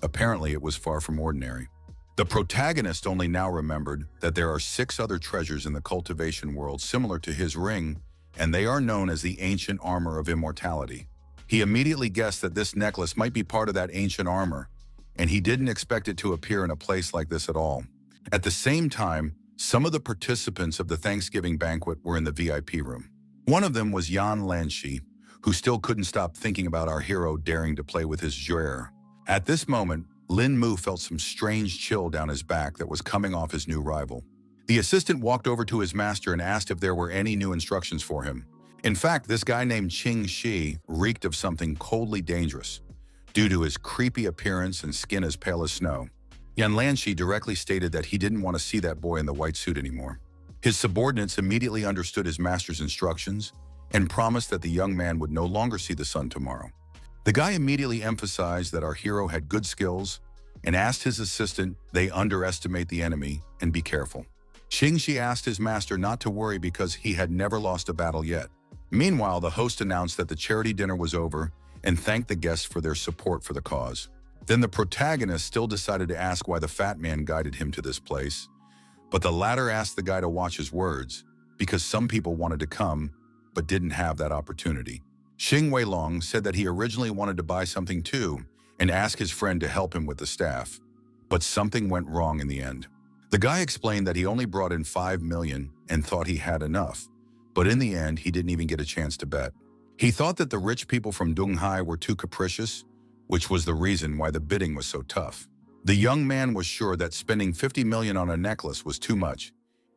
apparently it was far from ordinary. The protagonist only now remembered that there are 6 other treasures in the cultivation world similar to his ring, and they are known as the ancient armor of immortality. He immediately guessed that this necklace might be part of that ancient armor, and he didn't expect it to appear in a place like this at all. At the same time, some of the participants of the Thanksgiving banquet were in the VIP room. One of them was Yan Lanshi, who still couldn't stop thinking about our hero daring to play with his jouer. At this moment, Lin Mu felt some strange chill down his back that was coming off his new rival. The assistant walked over to his master and asked if there were any new instructions for him. In fact, this guy named Qing Shi reeked of something coldly dangerous, due to his creepy appearance and skin as pale as snow. Yan Lanshi directly stated that he didn't want to see that boy in the white suit anymore. His subordinates immediately understood his master's instructions and promised that the young man would no longer see the sun tomorrow. The guy immediately emphasized that our hero had good skills and asked his assistant they underestimate the enemy and be careful. Xing Shi asked his master not to worry because he had never lost a battle yet. Meanwhile, the host announced that the charity dinner was over and thanked the guests for their support for the cause. Then the protagonist still decided to ask why the fat man guided him to this place, but the latter asked the guy to watch his words because some people wanted to come but didn't have that opportunity. Xing Weilong said that he originally wanted to buy something too and ask his friend to help him with the staff, but something went wrong in the end. The guy explained that he only brought in 5 million and thought he had enough, but in the end he didn't even get a chance to bet. He thought that the rich people from Dunghai were too capricious, which was the reason why the bidding was so tough. The young man was sure that spending 50 million on a necklace was too much,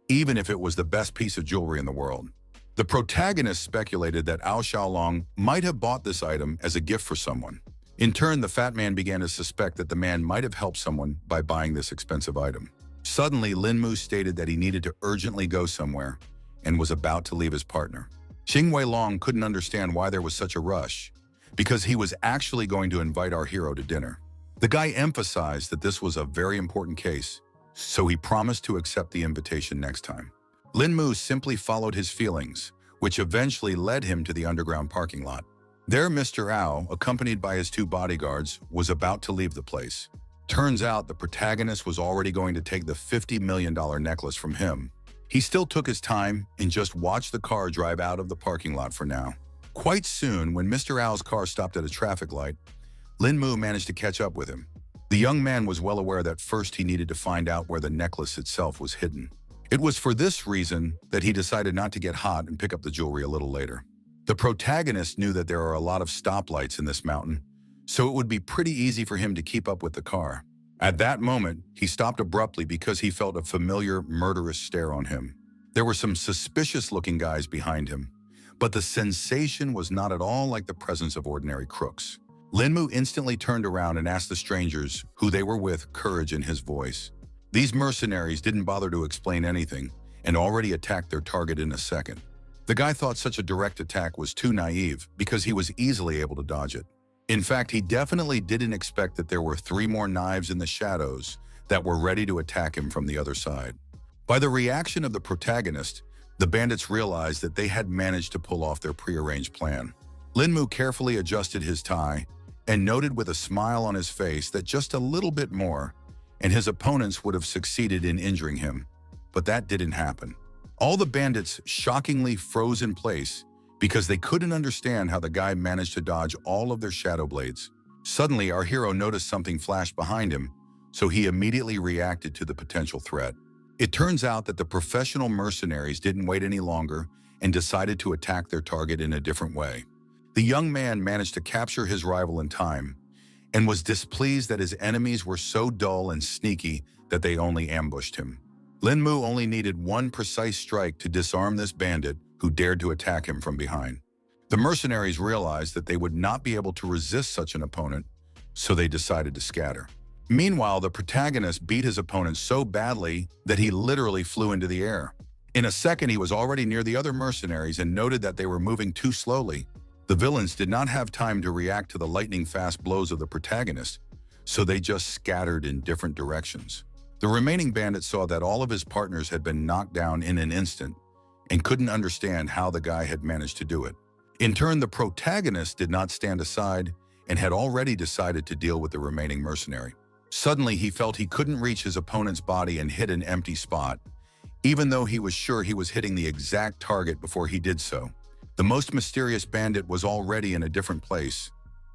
even if it was the best piece of jewelry in the world. The protagonist speculated that Ao Xiaolong might have bought this item as a gift for someone. In turn, the fat man began to suspect that the man might have helped someone by buying this expensive item. Suddenly, Lin Mu stated that he needed to urgently go somewhere and was about to leave his partner. Xing Weilong couldn't understand why there was such a rush, because he was actually going to invite our hero to dinner. The guy emphasized that this was a very important case, so he promised to accept the invitation next time. Lin Mu simply followed his feelings, which eventually led him to the underground parking lot. There, Mr. Ao, accompanied by his 2 bodyguards, was about to leave the place. Turns out the protagonist was already going to take the $50 million necklace from him. He still took his time and just watched the car drive out of the parking lot for now. Quite soon, when Mr. Ao's car stopped at a traffic light, Lin Mu managed to catch up with him. The young man was well aware that first he needed to find out where the necklace itself was hidden. It was for this reason that he decided not to get hot and pick up the jewelry a little later. The protagonist knew that there are a lot of stoplights in this mountain, so it would be pretty easy for him to keep up with the car. At that moment, he stopped abruptly because he felt a familiar, murderous stare on him. There were some suspicious-looking guys behind him, but the sensation was not at all like the presence of ordinary crooks. Lin Mu instantly turned around and asked the strangers who they were with, courage in his voice. These mercenaries didn't bother to explain anything and already attacked their target in a second. The guy thought such a direct attack was too naive because he was easily able to dodge it. In fact, he definitely didn't expect that there were 3 more knives in the shadows that were ready to attack him from the other side. By the reaction of the protagonist, the bandits realized that they had managed to pull off their prearranged plan. Lin Mu carefully adjusted his tie and noted with a smile on his face that just a little bit more and his opponents would have succeeded in injuring him. But that didn't happen. All the bandits shockingly froze in place because they couldn't understand how the guy managed to dodge all of their shadow blades. Suddenly, our hero noticed something flash behind him, so he immediately reacted to the potential threat. It turns out that the professional mercenaries didn't wait any longer and decided to attack their target in a different way. The young man managed to capture his rival in time and was displeased that his enemies were so dull and sneaky that they only ambushed him. Lin Mu only needed one precise strike to disarm this bandit who dared to attack him from behind. The mercenaries realized that they would not be able to resist such an opponent, so they decided to scatter. Meanwhile, the protagonist beat his opponent so badly that he literally flew into the air. In a second, he was already near the other mercenaries and noted that they were moving too slowly. The villains did not have time to react to the lightning-fast blows of the protagonist, so they just scattered in different directions. The remaining bandit saw that all of his partners had been knocked down in an instant and couldn't understand how the guy had managed to do it. In turn, the protagonist did not stand aside and had already decided to deal with the remaining mercenary. Suddenly, he felt he couldn't reach his opponent's body and hit an empty spot, even though he was sure he was hitting the exact target before he did so. The most mysterious bandit was already in a different place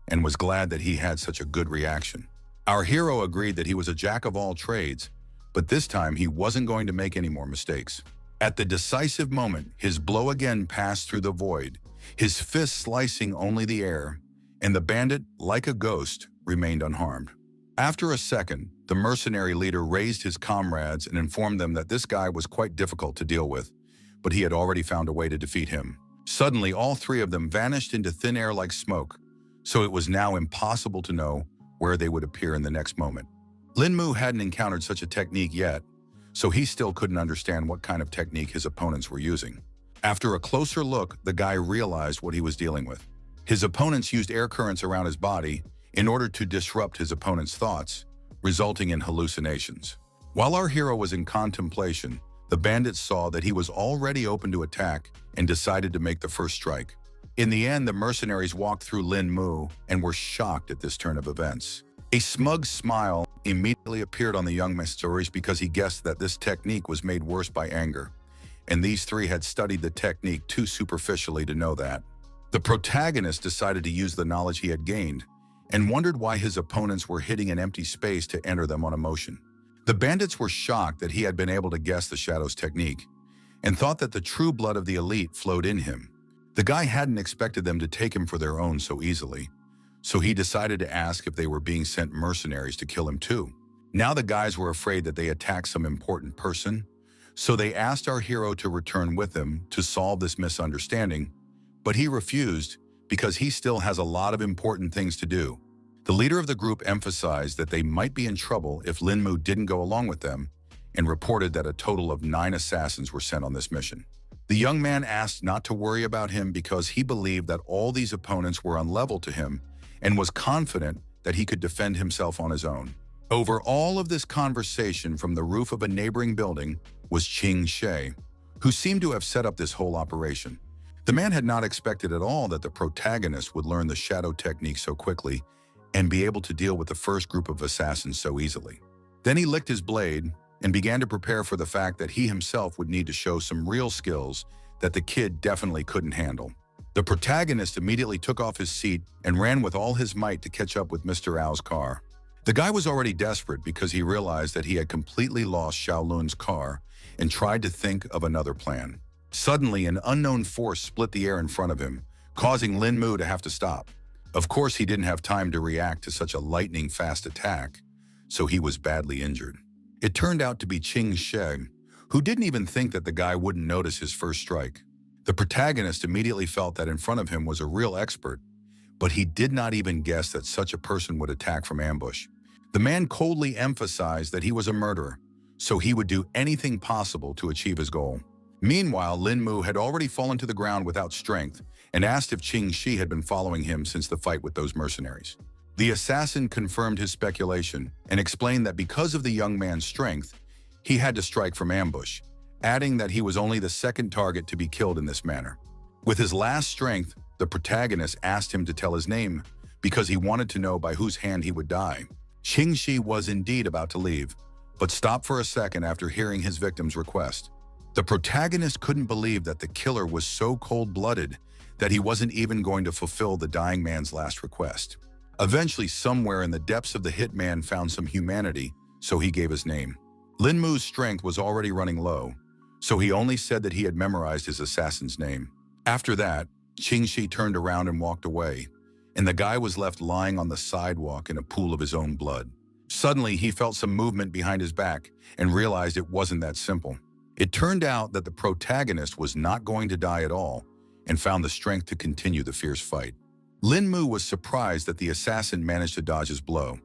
and was glad that he had such a good reaction. Our hero agreed that he was a jack of all trades, but this time he wasn't going to make any more mistakes. At the decisive moment, his blow again passed through the void, his fist slicing only the air, and the bandit, like a ghost, remained unharmed. After a second, the mercenary leader raised his comrades and informed them that this guy was quite difficult to deal with, but he had already found a way to defeat him. Suddenly, all 3 of them vanished into thin air like smoke, so it was now impossible to know where they would appear in the next moment. Lin Mu hadn't encountered such a technique yet, so he still couldn't understand what kind of technique his opponents were using. After a closer look, the guy realized what he was dealing with. His opponents used air currents around his body in order to disrupt his opponent's thoughts, resulting in hallucinations. While our hero was in contemplation, the bandits saw that he was already open to attack and decided to make the first strike. In the end, the mercenaries walked through Lin Mu and were shocked at this turn of events. A smug smile immediately appeared on the young mysteries because he guessed that this technique was made worse by anger, and these 3 had studied the technique too superficially to know that. The protagonist decided to use the knowledge he had gained and wondered why his opponents were hitting an empty space to enter them on emotion. The bandits were shocked that he had been able to guess the Shadow's technique and thought that the true blood of the elite flowed in him. The guy hadn't expected them to take him for their own so easily, so he decided to ask if they were being sent mercenaries to kill him too. Now the guys were afraid that they attacked some important person, so they asked our hero to return with them to solve this misunderstanding, but he refused because he still has a lot of important things to do. The leader of the group emphasized that they might be in trouble if Lin Mu didn't go along with them and reported that a total of 9 assassins were sent on this mission. The young man asked not to worry about him because he believed that all these opponents were on level to him and was confident that he could defend himself on his own. Over all of this conversation from the roof of a neighboring building was Ching She, who seemed to have set up this whole operation. The man had not expected at all that the protagonist would learn the shadow technique so quickly and be able to deal with the first group of assassins so easily. Then he licked his blade and began to prepare for the fact that he himself would need to show some real skills that the kid definitely couldn't handle. The protagonist immediately took off his seat and ran with all his might to catch up with Mr. Ao's car. The guy was already desperate because he realized that he had completely lost Xiaolun's car and tried to think of another plan. Suddenly, an unknown force split the air in front of him, causing Lin Mu to have to stop. Of course, he didn't have time to react to such a lightning-fast attack, so he was badly injured. It turned out to be Ching She, who didn't even think that the guy wouldn't notice his first strike. The protagonist immediately felt that in front of him was a real expert, but he did not even guess that such a person would attack from ambush. The man coldly emphasized that he was a murderer, so he would do anything possible to achieve his goal. Meanwhile, Lin Mu had already fallen to the ground without strength and asked if Ching She had been following him since the fight with those mercenaries. The assassin confirmed his speculation and explained that because of the young man's strength, he had to strike from ambush, adding that he was only the second target to be killed in this manner. With his last strength, the protagonist asked him to tell his name because he wanted to know by whose hand he would die. Ching She was indeed about to leave, but stopped for a second after hearing his victim's request. The protagonist couldn't believe that the killer was so cold-blooded that he wasn't even going to fulfill the dying man's last request. Eventually, somewhere in the depths of the hitman found some humanity, so he gave his name. Lin Mu's strength was already running low, so he only said that he had memorized his assassin's name. After that, Ching She turned around and walked away, and the guy was left lying on the sidewalk in a pool of his own blood. Suddenly, he felt some movement behind his back and realized it wasn't that simple. It turned out that the protagonist was not going to die at all and found the strength to continue the fierce fight. Lin Mu was surprised that the assassin managed to dodge his blow,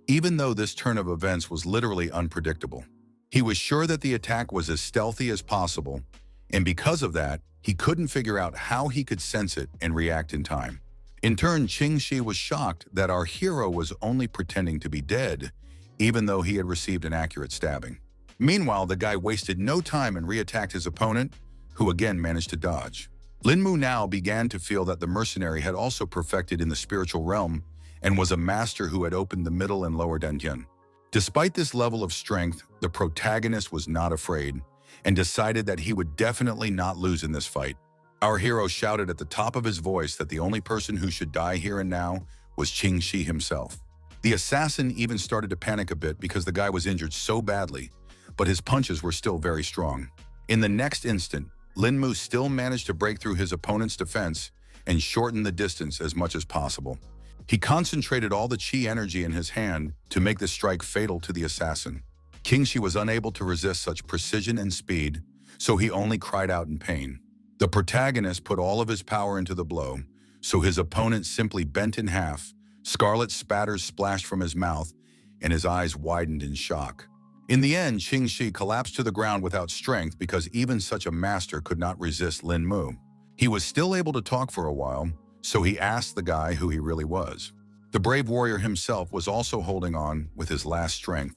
even though this turn of events was literally unpredictable. He was sure that the attack was as stealthy as possible, and because of that, he couldn't figure out how he could sense it and react in time. In turn, Ching She was shocked that our hero was only pretending to be dead, even though he had received an accurate stabbing. Meanwhile, the guy wasted no time and re-attacked his opponent, who again managed to dodge. Lin Mu now began to feel that the mercenary had also perfected in the spiritual realm and was a master who had opened the middle and lower dantian. Despite this level of strength, the protagonist was not afraid and decided that he would definitely not lose in this fight. Our hero shouted at the top of his voice that the only person who should die here and now was Ching She himself. The assassin even started to panic a bit because the guy was injured so badly, but his punches were still very strong. In the next instant, Lin Mu still managed to break through his opponent's defense and shorten the distance as much as possible. He concentrated all the chi energy in his hand to make the strike fatal to the assassin. Ching She was unable to resist such precision and speed, so he only cried out in pain. The protagonist put all of his power into the blow, so his opponent simply bent in half, scarlet spatters splashed from his mouth, and his eyes widened in shock. In the end, Ching She collapsed to the ground without strength because even such a master could not resist Lin Mu. He was still able to talk for a while, so he asked the guy who he really was. The brave warrior himself was also holding on with his last strength,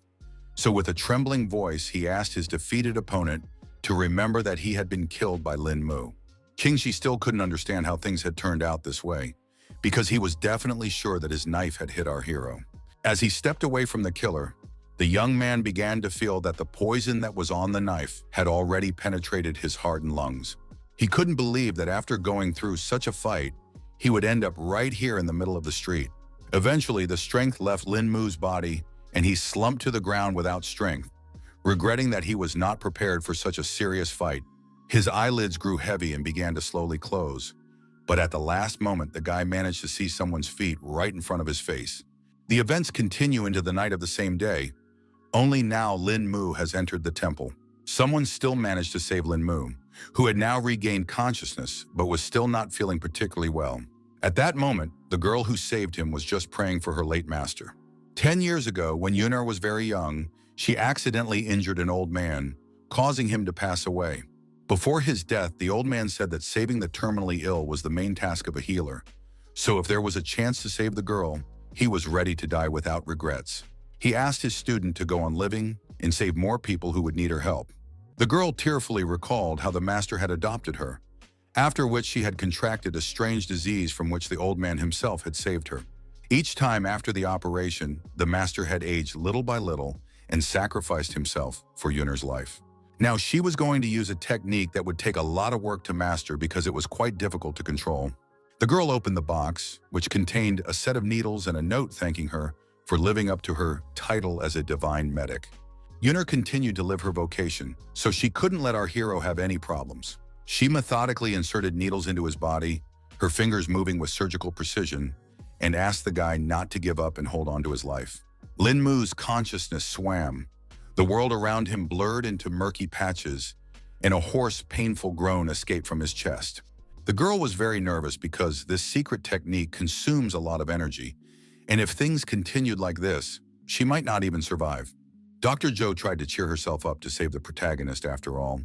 so with a trembling voice, he asked his defeated opponent to remember that he had been killed by Lin Mu. Ching She still couldn't understand how things had turned out this way, because he was definitely sure that his knife had hit our hero. As he stepped away from the killer, the young man began to feel that the poison that was on the knife had already penetrated his heart and lungs. He couldn't believe that after going through such a fight, he would end up right here in the middle of the street. Eventually, the strength left Lin Mu's body, and he slumped to the ground without strength, regretting that he was not prepared for such a serious fight. His eyelids grew heavy and began to slowly close, but at the last moment, the guy managed to see someone's feet right in front of his face. The events continue into the night of the same day. Only now Lin Mu has entered the temple. Someone still managed to save Lin Mu, who had now regained consciousness but was still not feeling particularly well. At that moment, the girl who saved him was just praying for her late master. 10 years ago, when Yunar was very young, she accidentally injured an old man, causing him to pass away. Before his death, the old man said that saving the terminally ill was the main task of a healer. So if there was a chance to save the girl, he was ready to die without regrets. He asked his student to go on living and save more people who would need her help. The girl tearfully recalled how the master had adopted her, after which she had contracted a strange disease from which the old man himself had saved her. Each time after the operation, the master had aged little by little and sacrificed himself for Yunar's life. Now she was going to use a technique that would take a lot of work to master because it was quite difficult to control. The girl opened the box, which contained a set of needles and a note thanking her for living up to her title as a divine medic. Yunar continued to live her vocation, so she couldn't let our hero have any problems. She methodically inserted needles into his body, her fingers moving with surgical precision, and asked the guy not to give up and hold on to his life. Lin Mu's consciousness swam. The world around him blurred into murky patches, and a hoarse, painful groan escaped from his chest. The girl was very nervous because this secret technique consumes a lot of energy, and if things continued like this, she might not even survive. Dr. Joe tried to cheer herself up to save the protagonist after all,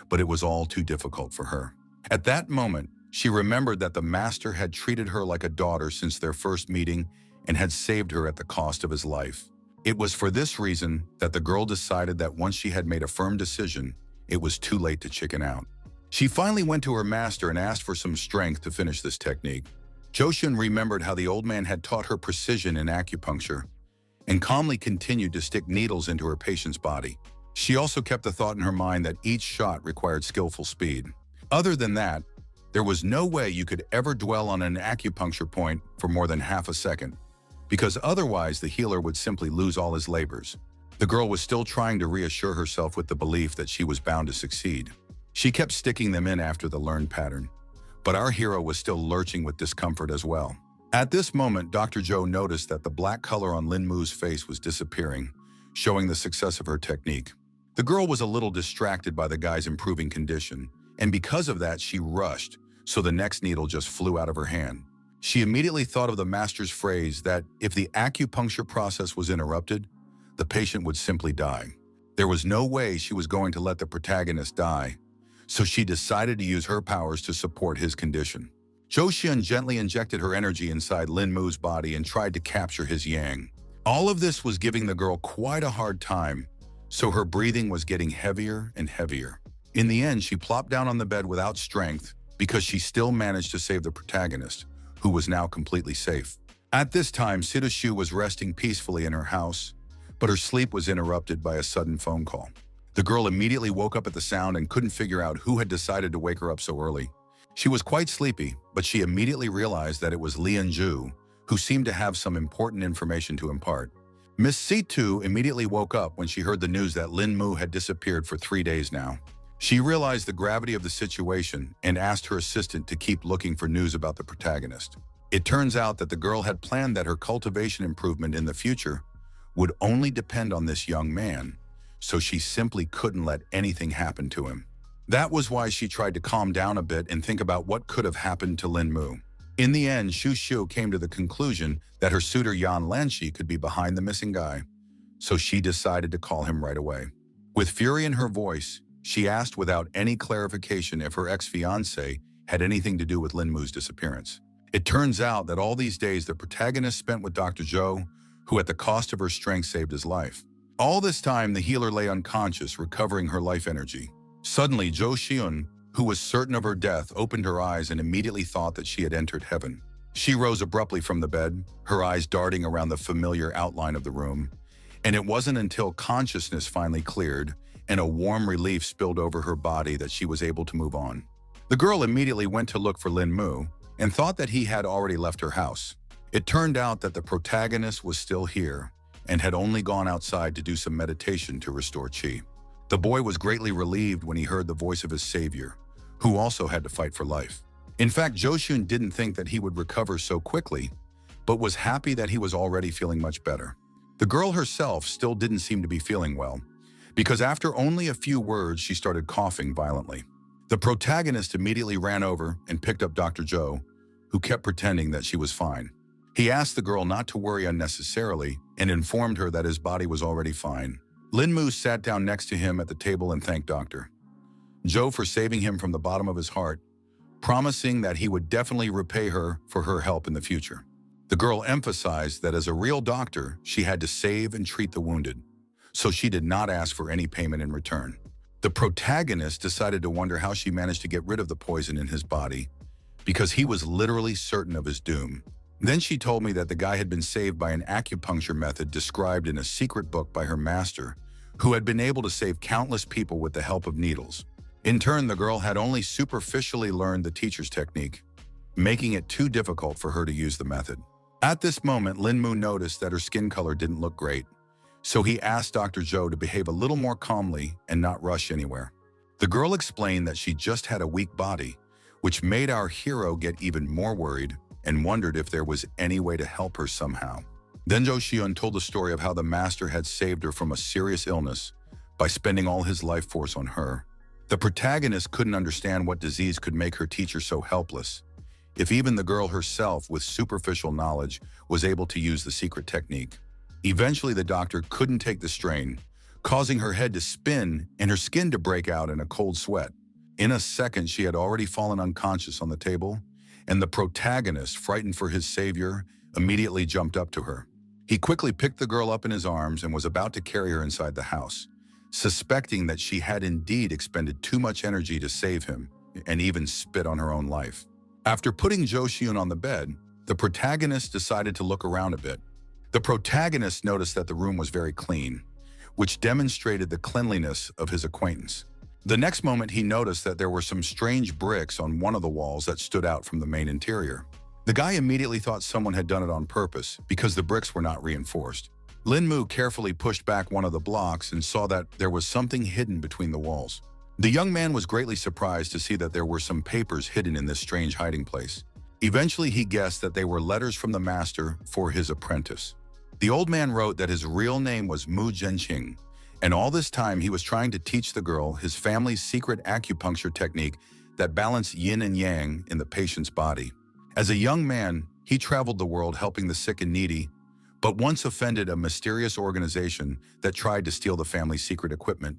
but it was all too difficult for her. At that moment, she remembered that the master had treated her like a daughter since their first meeting and had saved her at the cost of his life. It was for this reason that the girl decided that once she had made a firm decision, it was too late to chicken out. She finally went to her master and asked for some strength to finish this technique. Joshun remembered how the old man had taught her precision in acupuncture and calmly continued to stick needles into her patient's body. She also kept the thought in her mind that each shot required skillful speed. Other than that, there was no way you could ever dwell on an acupuncture point for more than half a second, because otherwise the healer would simply lose all his labors. The girl was still trying to reassure herself with the belief that she was bound to succeed. She kept sticking them in after the learned pattern, but our hero was still lurching with discomfort as well. At this moment, Dr. Joe noticed that the black color on Lin Mu's face was disappearing, showing the success of her technique. The girl was a little distracted by the guy's improving condition, and because of that, she rushed, so the next needle just flew out of her hand. She immediately thought of the master's phrase that if the acupuncture process was interrupted, the patient would simply die. There was no way she was going to let the protagonist die, so she decided to use her powers to support his condition. Joshun gently injected her energy inside Lin Mu's body and tried to capture his yang. All of this was giving the girl quite a hard time, so her breathing was getting heavier and heavier. In the end, she plopped down on the bed without strength because she still managed to save the protagonist, who was now completely safe. At this time, Sidashu was resting peacefully in her house, but her sleep was interrupted by a sudden phone call. The girl immediately woke up at the sound and couldn't figure out who had decided to wake her up so early. She was quite sleepy, but she immediately realized that it was Lian Zhu, who seemed to have some important information to impart. Miss Situ immediately woke up when she heard the news that Lin Mu had disappeared for 3 days now. She realized the gravity of the situation and asked her assistant to keep looking for news about the protagonist. It turns out that the girl had planned that her cultivation improvement in the future would only depend on this young man, so she simply couldn't let anything happen to him. That was why she tried to calm down a bit and think about what could have happened to Lin Mu. In the end, Shu Xiu came to the conclusion that her suitor Yan Lanshi could be behind the missing guy, so she decided to call him right away. With fury in her voice, she asked without any clarification if her ex-fiancé had anything to do with Lin Mu's disappearance. It turns out that all these days the protagonist spent with Dr. Zhou, who at the cost of her strength saved his life. All this time, the healer lay unconscious, recovering her life energy. Suddenly, Zhou Xiun, who was certain of her death, opened her eyes and immediately thought that she had entered heaven. She rose abruptly from the bed, her eyes darting around the familiar outline of the room, and it wasn't until consciousness finally cleared and a warm relief spilled over her body that she was able to move on. The girl immediately went to look for Lin Mu and thought that he had already left her house. It turned out that the protagonist was still here and had only gone outside to do some meditation to restore qi. The boy was greatly relieved when he heard the voice of his savior, who also had to fight for life. In fact, Joshun didn't think that he would recover so quickly, but was happy that he was already feeling much better. The girl herself still didn't seem to be feeling well, because after only a few words, she started coughing violently. The protagonist immediately ran over and picked up Dr. Zhou, who kept pretending that she was fine. He asked the girl not to worry unnecessarily and informed her that his body was already fine. Linmu sat down next to him at the table and thanked Dr. Joe for saving him from the bottom of his heart, promising that he would definitely repay her for her help in the future. The girl emphasized that as a real doctor, she had to save and treat the wounded, so she did not ask for any payment in return. The protagonist decided to wonder how she managed to get rid of the poison in his body, because he was literally certain of his doom. Then she told me that the guy had been saved by an acupuncture method described in a secret book by her master, who had been able to save countless people with the help of needles. In turn, the girl had only superficially learned the teacher's technique, making it too difficult for her to use the method. At this moment, Linmu noticed that her skin color didn't look great, so he asked Dr. Joe to behave a little more calmly and not rush anywhere. The girl explained that she just had a weak body, which made our hero get even more worried and wondered if there was any way to help her somehow. Then Jo Xion told the story of how the master had saved her from a serious illness by spending all his life force on her. The protagonist couldn't understand what disease could make her teacher so helpless, if even the girl herself with superficial knowledge was able to use the secret technique. Eventually, the doctor couldn't take the strain, causing her head to spin and her skin to break out in a cold sweat. In a second, she had already fallen unconscious on the table, and the protagonist, frightened for his savior, immediately jumped up to her. He quickly picked the girl up in his arms and was about to carry her inside the house, suspecting that she had indeed expended too much energy to save him and even spit on her own life. After putting Jo Xion on the bed, the protagonist decided to look around a bit. The protagonist noticed that the room was very clean, which demonstrated the cleanliness of his acquaintance. The next moment, he noticed that there were some strange bricks on one of the walls that stood out from the main interior. The guy immediately thought someone had done it on purpose because the bricks were not reinforced. Linmu carefully pushed back one of the blocks and saw that there was something hidden between the walls. The young man was greatly surprised to see that there were some papers hidden in this strange hiding place. Eventually, he guessed that they were letters from the master for his apprentice. The old man wrote that his real name was Mu Zhenqing, and all this time he was trying to teach the girl his family's secret acupuncture technique that balanced yin and yang in the patient's body. As a young man, he traveled the world helping the sick and needy, but once offended a mysterious organization that tried to steal the family's secret equipment,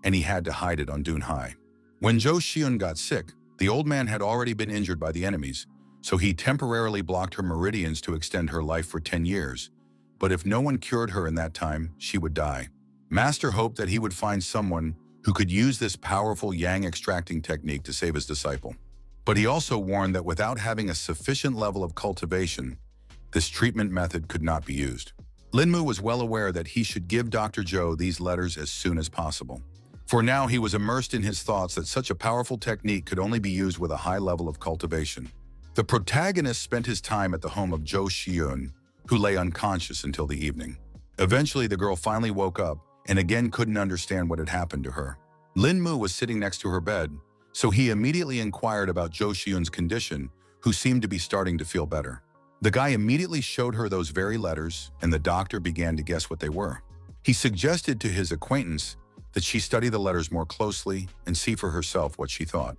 and he had to hide it on Dunhai. When Jo Xion got sick, the old man had already been injured by the enemies, so he temporarily blocked her meridians to extend her life for 10 years. But if no one cured her in that time, she would die. Master hoped that he would find someone who could use this powerful yang extracting technique to save his disciple. But he also warned that without having a sufficient level of cultivation, this treatment method could not be used. Linmu was well aware that he should give Dr. Joe these letters as soon as possible. For now, he was immersed in his thoughts that such a powerful technique could only be used with a high level of cultivation. The protagonist spent his time at the home of Jo Xion, who lay unconscious until the evening. Eventually, the girl finally woke up and again couldn't understand what had happened to her. Linmu was sitting next to her bed, so he immediately inquired about Jo Xion's condition, who seemed to be starting to feel better. The guy immediately showed her those very letters, and the doctor began to guess what they were. He suggested to his acquaintance that she study the letters more closely and see for herself what she thought.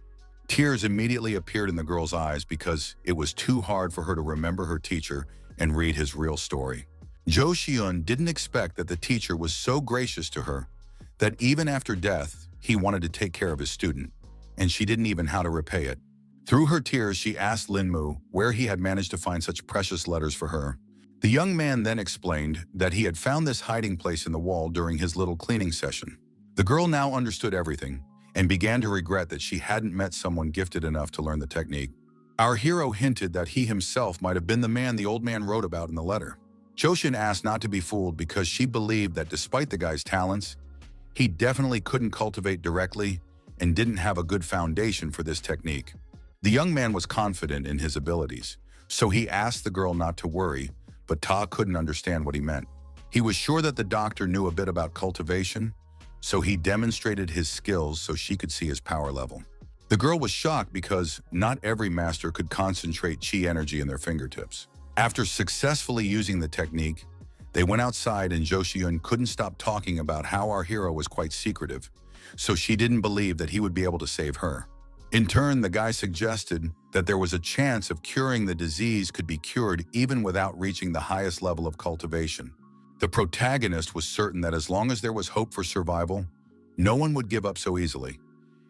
Tears immediately appeared in the girl's eyes because it was too hard for her to remember her teacher and read his real story. Jo Xion didn't expect that the teacher was so gracious to her that even after death, he wanted to take care of his student, and she didn't even know how to repay it. Through her tears, she asked Linmu where he had managed to find such precious letters for her. The young man then explained that he had found this hiding place in the wall during his little cleaning session. The girl now understood everything and began to regret that she hadn't met someone gifted enough to learn the technique. Our hero hinted that he himself might have been the man the old man wrote about in the letter. Jo Xion asked not to be fooled because she believed that despite the guy's talents, he definitely couldn't cultivate directly and didn't have a good foundation for this technique. The young man was confident in his abilities, so he asked the girl not to worry, but Ta couldn't understand what he meant. He was sure that the doctor knew a bit about cultivation, so he demonstrated his skills so she could see his power level. The girl was shocked because not every master could concentrate chi energy in their fingertips. After successfully using the technique, they went outside and Jo Xion couldn't stop talking about how our hero was quite secretive, so she didn't believe that he would be able to save her. In turn, the guy suggested that there was a chance of curing the disease could be cured even without reaching the highest level of cultivation. The protagonist was certain that as long as there was hope for survival, no one would give up so easily,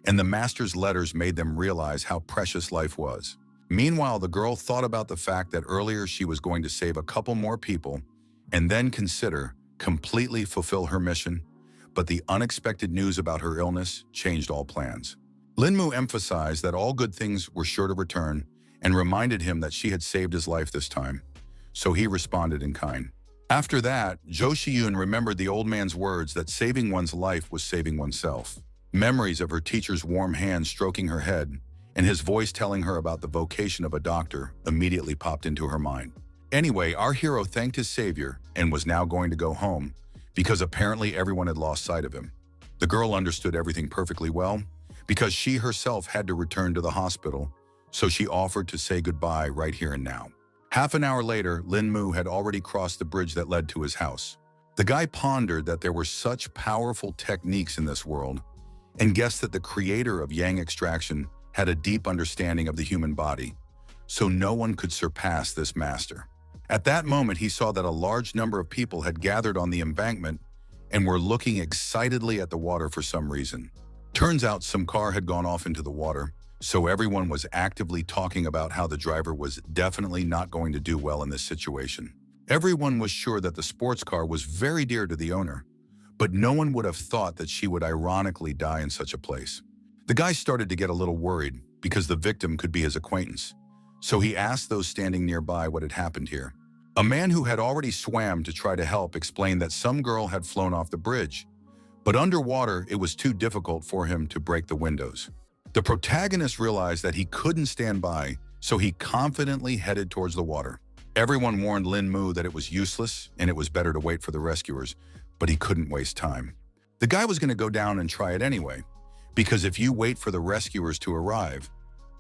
and the master's letters made them realize how precious life was. Meanwhile, the girl thought about the fact that earlier she was going to save a couple more people and then consider completely fulfill her mission, but the unexpected news about her illness changed all plans. Linmu emphasized that all good things were sure to return and reminded him that she had saved his life this time, so he responded in kind. After that, Jo Shiyun remembered the old man's words that saving one's life was saving oneself. Memories of her teacher's warm hand stroking her head and his voice telling her about the vocation of a doctor immediately popped into her mind. Anyway, our hero thanked his savior and was now going to go home because apparently everyone had lost sight of him. The girl understood everything perfectly well because she herself had to return to the hospital, so she offered to say goodbye right here and now. Half an hour later, Lin Mu had already crossed the bridge that led to his house. The guy pondered that there were such powerful techniques in this world and guessed that the creator of yang extraction had a deep understanding of the human body, so no one could surpass this master. At that moment, he saw that a large number of people had gathered on the embankment and were looking excitedly at the water for some reason. Turns out some car had gone off into the water, so everyone was actively talking about how the driver was definitely not going to do well in this situation. Everyone was sure that the sports car was very dear to the owner, but no one would have thought that she would ironically die in such a place. The guy started to get a little worried because the victim could be his acquaintance, so he asked those standing nearby what had happened here. A man who had already swam to try to help explained that some girl had flown off the bridge, but underwater it was too difficult for him to break the windows. The protagonist realized that he couldn't stand by, so he confidently headed towards the water. Everyone warned Lin Mu that it was useless and it was better to wait for the rescuers, but he couldn't waste time. The guy was going to go down and try it anyway, because if you wait for the rescuers to arrive,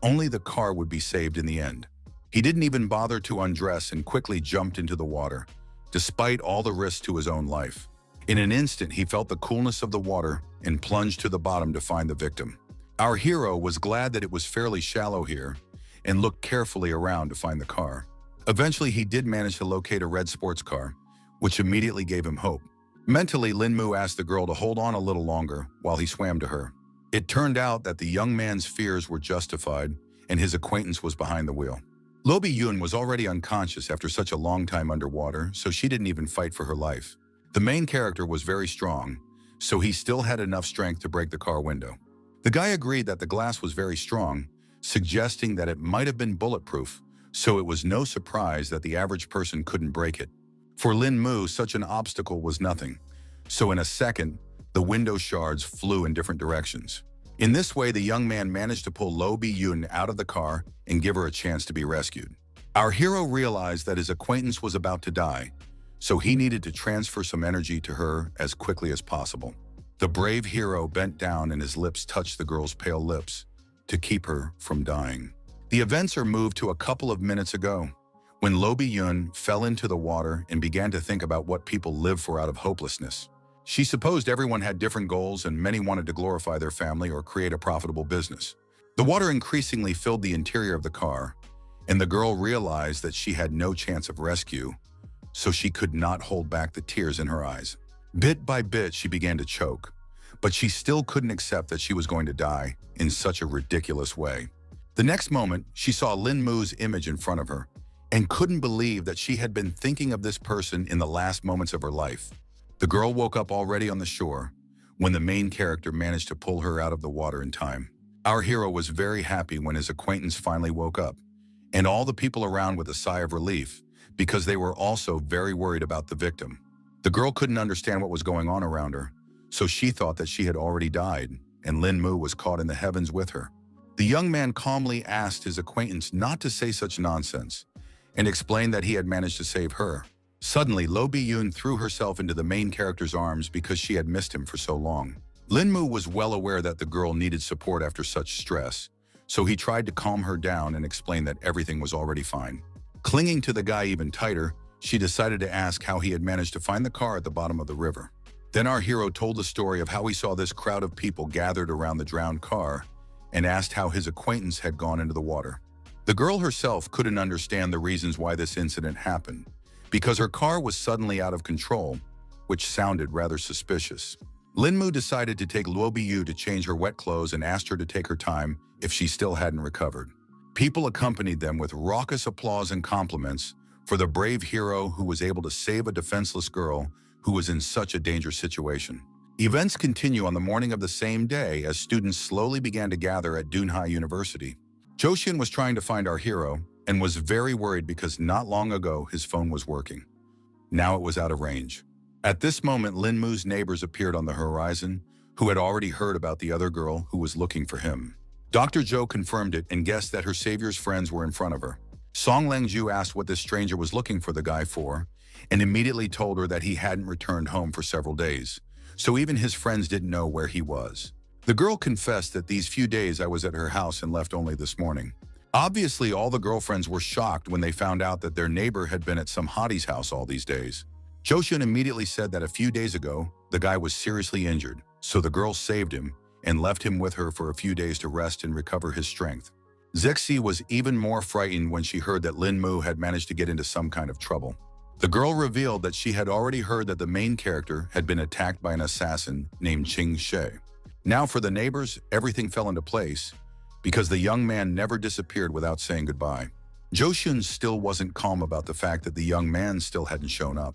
only the car would be saved in the end. He didn't even bother to undress and quickly jumped into the water, despite all the risks to his own life. In an instant, he felt the coolness of the water and plunged to the bottom to find the victim. Our hero was glad that it was fairly shallow here and looked carefully around to find the car. Eventually, he did manage to locate a red sports car, which immediately gave him hope. Mentally, Lin Mu asked the girl to hold on a little longer while he swam to her. It turned out that the young man's fears were justified and his acquaintance was behind the wheel. Lo Bi-yun was already unconscious after such a long time underwater, so she didn't even fight for her life. The main character was very strong, so he still had enough strength to break the car window. The guy agreed that the glass was very strong, suggesting that it might have been bulletproof, so it was no surprise that the average person couldn't break it. For Lin Mu, such an obstacle was nothing, so in a second, the window shards flew in different directions. In this way, the young man managed to pull Lo Bi-yun out of the car and give her a chance to be rescued. Our hero realized that his acquaintance was about to die, so he needed to transfer some energy to her as quickly as possible. The brave hero bent down and his lips touched the girl's pale lips to keep her from dying. The events are moved to a couple of minutes ago, when Lo Bi-yun fell into the water and began to think about what people live for out of hopelessness. She supposed everyone had different goals and many wanted to glorify their family or create a profitable business. The water increasingly filled the interior of the car, and the girl realized that she had no chance of rescue, so she could not hold back the tears in her eyes. Bit by bit, she began to choke, but she still couldn't accept that she was going to die in such a ridiculous way. The next moment, she saw Lin Mu's image in front of her and couldn't believe that she had been thinking of this person in the last moments of her life. The girl woke up already on the shore when the main character managed to pull her out of the water in time. Our hero was very happy when his acquaintance finally woke up, and all the people around with a sigh of relief because they were also very worried about the victim. The girl couldn't understand what was going on around her, so she thought that she had already died, and Lin Mu was caught in the heavens with her. The young man calmly asked his acquaintance not to say such nonsense and explained that he had managed to save her. Suddenly, Lo Bi-yun threw herself into the main character's arms because she had missed him for so long. Lin Mu was well aware that the girl needed support after such stress, so he tried to calm her down and explain that everything was already fine. Clinging to the guy even tighter, she decided to ask how he had managed to find the car at the bottom of the river. Then our hero told the story of how he saw this crowd of people gathered around the drowned car and asked how his acquaintance had gone into the water. The girl herself couldn't understand the reasons why this incident happened, because her car was suddenly out of control, which sounded rather suspicious. Linmu decided to take Luo Biyu to change her wet clothes and asked her to take her time if she still hadn't recovered. People accompanied them with raucous applause and compliments for the brave hero who was able to save a defenseless girl who was in such a dangerous situation. Events continue on the morning of the same day as students slowly began to gather at Dunhai University. Joshun was trying to find our hero and was very worried because not long ago his phone was working. Now it was out of range. At this moment, Linmu's neighbors appeared on the horizon, who had already heard about the other girl who was looking for him. Dr. Zhou confirmed it and guessed that her savior's friends were in front of her. Song Langju asked what this stranger was looking for the guy for, and immediately told her that he hadn't returned home for several days, so even his friends didn't know where he was. The girl confessed that these few days I was at her house and left only this morning. Obviously, all the girlfriends were shocked when they found out that their neighbor had been at some hottie's house all these days. Joshun immediately said that a few days ago, the guy was seriously injured, so the girl saved him and left him with her for a few days to rest and recover his strength. Zixi was even more frightened when she heard that Linmu had managed to get into some kind of trouble. The girl revealed that she had already heard that the main character had been attacked by an assassin named Qing She. Now for the neighbors, everything fell into place because the young man never disappeared without saying goodbye. Joshun still wasn't calm about the fact that the young man still hadn't shown up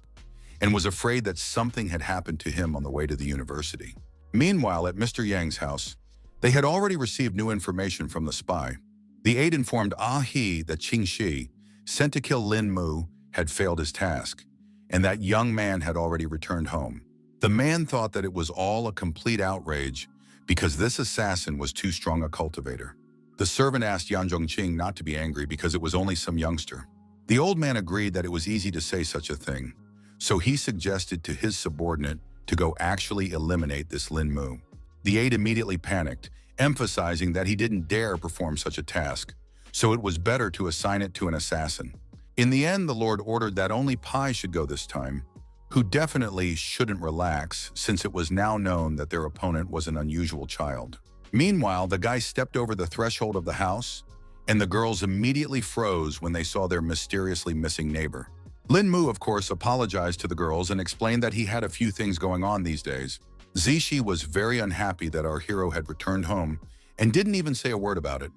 and was afraid that something had happened to him on the way to the university. Meanwhile, at Mr. Yang's house, they had already received new information from the spy. The aide informed He that Qing Shi, sent to kill Lin Mu, had failed his task, and that young man had already returned home. The man thought that it was all a complete outrage because this assassin was too strong a cultivator. The servant asked Yan Zhongqing not to be angry because it was only some youngster. The old man agreed that it was easy to say such a thing, so he suggested to his subordinate to go actually eliminate this Lin Mu. The aide immediately panicked, emphasizing that he didn't dare perform such a task, so it was better to assign it to an assassin. In the end, the Lord ordered that only Pai should go this time, who definitely shouldn't relax since it was now known that their opponent was an unusual child. Meanwhile, the guy stepped over the threshold of the house, and the girls immediately froze when they saw their mysteriously missing neighbor. Lin Mu, of course, apologized to the girls and explained that he had a few things going on these days. Zixi was very unhappy that our hero had returned home and didn't even say a word about it,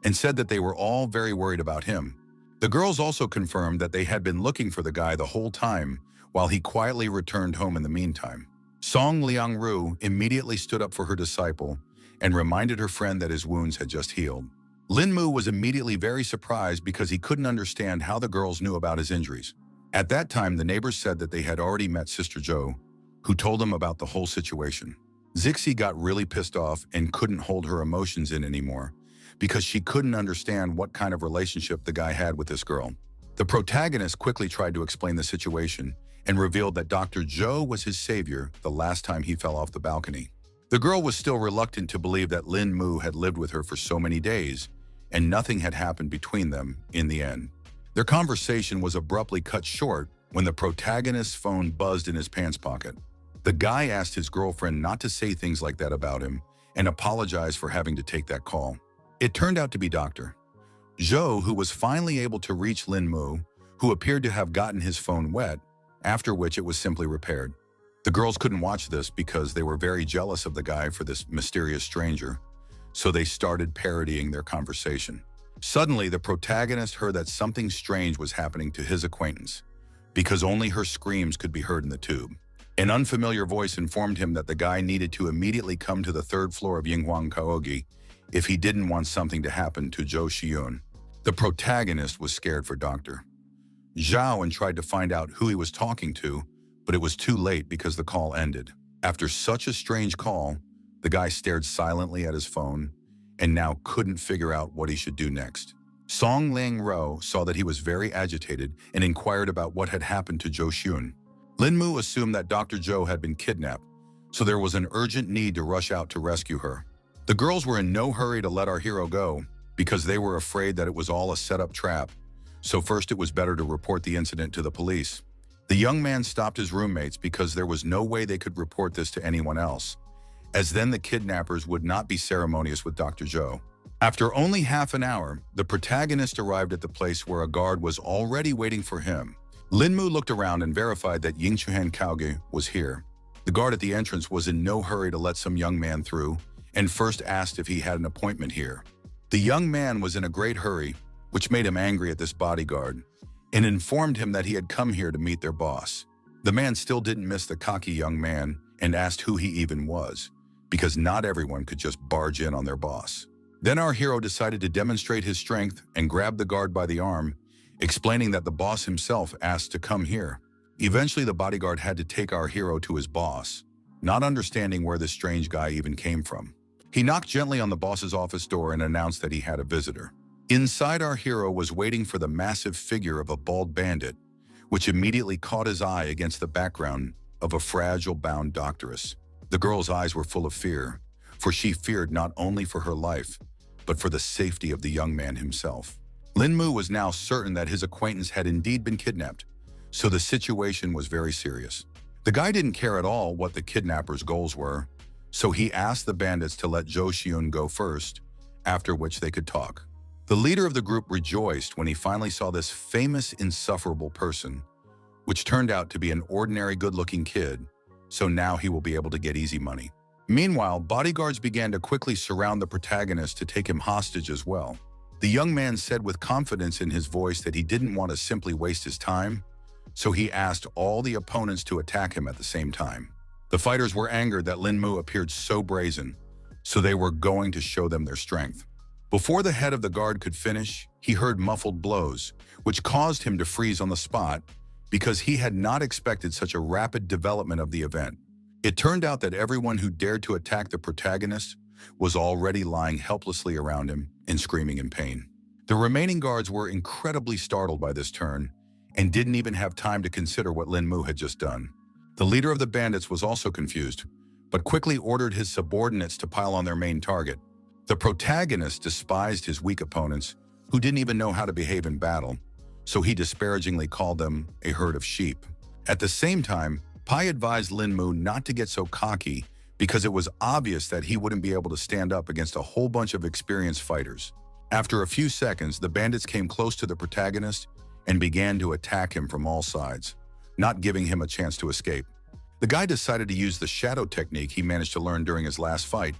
and said that they were all very worried about him. The girls also confirmed that they had been looking for the guy the whole time while he quietly returned home in the meantime. Song Liangru immediately stood up for her disciple and reminded her friend that his wounds had just healed. Lin Mu was immediately very surprised because he couldn't understand how the girls knew about his injuries. At that time, the neighbors said that they had already met Sister Zhou, who told them about the whole situation. Zixi got really pissed off and couldn't hold her emotions in anymore because she couldn't understand what kind of relationship the guy had with this girl. The protagonist quickly tried to explain the situation and revealed that Dr. Zhou was his savior the last time he fell off the balcony. The girl was still reluctant to believe that Lin Mu had lived with her for so many days and nothing had happened between them in the end. Their conversation was abruptly cut short when the protagonist's phone buzzed in his pants pocket. The guy asked his girlfriend not to say things like that about him and apologized for having to take that call. It turned out to be Dr. Zhou, who was finally able to reach Lin Mu, who appeared to have gotten his phone wet, after which it was simply repaired. The girls couldn't watch this because they were very jealous of the guy for this mysterious stranger, so they started parodying their conversation. Suddenly, the protagonist heard that something strange was happening to his acquaintance, because only her screams could be heard in the tube. An unfamiliar voice informed him that the guy needed to immediately come to the third floor of Yinghuang Kaogi if he didn't want something to happen to Zhou Xiun. The protagonist was scared for Dr. Zhao and tried to find out who he was talking to, but it was too late because the call ended. After such a strange call, the guy stared silently at his phone and now couldn't figure out what he should do next. Song Liangru saw that he was very agitated and inquired about what had happened to Zhou Xiun. Lin Mu assumed that Dr. Zhou had been kidnapped, so there was an urgent need to rush out to rescue her. The girls were in no hurry to let our hero go because they were afraid that it was all a set-up trap, so first it was better to report the incident to the police. The young man stopped his roommates because there was no way they could report this to anyone else, as then the kidnappers would not be ceremonious with Dr. Zhou. After only half an hour, the protagonist arrived at the place where a guard was already waiting for him. Lin Mu looked around and verified that Ying Chuhan Kaoge was here. The guard at the entrance was in no hurry to let some young man through and first asked if he had an appointment here. The young man was in a great hurry, which made him angry at this bodyguard, and informed him that he had come here to meet their boss. The man still didn't miss the cocky young man and asked who he even was, because not everyone could just barge in on their boss. Then our hero decided to demonstrate his strength and grabbed the guard by the arm, explaining that the boss himself asked to come here. Eventually, the bodyguard had to take our hero to his boss, not understanding where this strange guy even came from. He knocked gently on the boss's office door and announced that he had a visitor. Inside, our hero was waiting for the massive figure of a bald bandit, which immediately caught his eye against the background of a fragile bound doctoress. The girl's eyes were full of fear, for she feared not only for her life, but for the safety of the young man himself. Lin Mu was now certain that his acquaintance had indeed been kidnapped, so the situation was very serious. The guy didn't care at all what the kidnappers' goals were, so he asked the bandits to let Zhou Xiun go first, after which they could talk. The leader of the group rejoiced when he finally saw this famous, insufferable person, which turned out to be an ordinary good-looking kid, so now he will be able to get easy money. Meanwhile, bodyguards began to quickly surround the protagonist to take him hostage as well. The young man said with confidence in his voice that he didn't want to simply waste his time, so he asked all the opponents to attack him at the same time. The fighters were angered that Lin Mu appeared so brazen, so they were going to show them their strength. Before the head of the guard could finish, he heard muffled blows, which caused him to freeze on the spot because he had not expected such a rapid development of the event. It turned out that everyone who dared to attack the protagonist was already lying helplessly around him and screaming in pain. The remaining guards were incredibly startled by this turn and didn't even have time to consider what Lin Mu had just done. The leader of the bandits was also confused, but quickly ordered his subordinates to pile on their main target. The protagonist despised his weak opponents, who didn't even know how to behave in battle, so he disparagingly called them a herd of sheep. At the same time, Pai advised Lin Mu not to get so cocky because it was obvious that he wouldn't be able to stand up against a whole bunch of experienced fighters. After a few seconds, the bandits came close to the protagonist and began to attack him from all sides, not giving him a chance to escape. The guy decided to use the shadow technique he managed to learn during his last fight,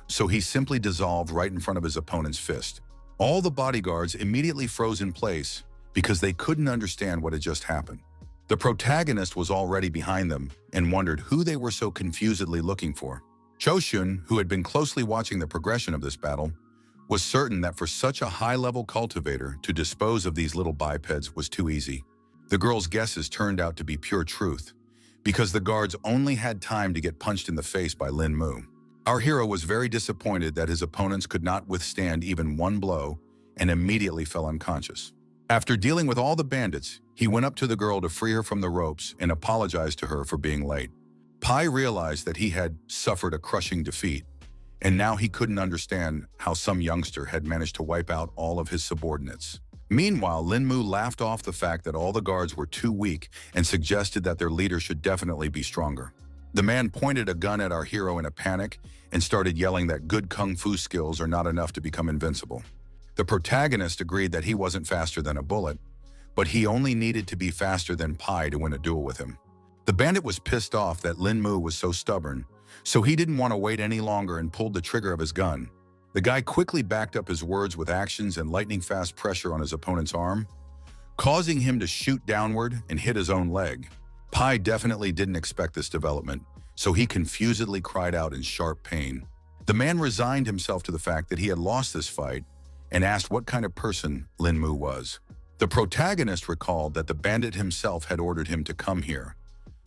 so he simply dissolved right in front of his opponent's fist. All the bodyguards immediately froze in place because they couldn't understand what had just happened. The protagonist was already behind them and wondered who they were so confusedly looking for. Choshun, who had been closely watching the progression of this battle, was certain that for such a high-level cultivator to dispose of these little bipeds was too easy. The girl's guesses turned out to be pure truth, because the guards only had time to get punched in the face by Lin Mu. Our hero was very disappointed that his opponents could not withstand even one blow and immediately fell unconscious. After dealing with all the bandits, he went up to the girl to free her from the ropes and apologized to her for being late. Pai realized that he had suffered a crushing defeat, and now he couldn't understand how some youngster had managed to wipe out all of his subordinates. Meanwhile, Lin Mu laughed off the fact that all the guards were too weak and suggested that their leader should definitely be stronger. The man pointed a gun at our hero in a panic and started yelling that good kung fu skills are not enough to become invincible. The protagonist agreed that he wasn't faster than a bullet, but he only needed to be faster than Pai to win a duel with him. The bandit was pissed off that Lin Mu was so stubborn, so he didn't want to wait any longer and pulled the trigger of his gun. The guy quickly backed up his words with actions and lightning-fast pressure on his opponent's arm, causing him to shoot downward and hit his own leg. Pai definitely didn't expect this development, so he confusedly cried out in sharp pain. The man resigned himself to the fact that he had lost this fight and asked what kind of person Lin Mu was. The protagonist recalled that the bandit himself had ordered him to come here,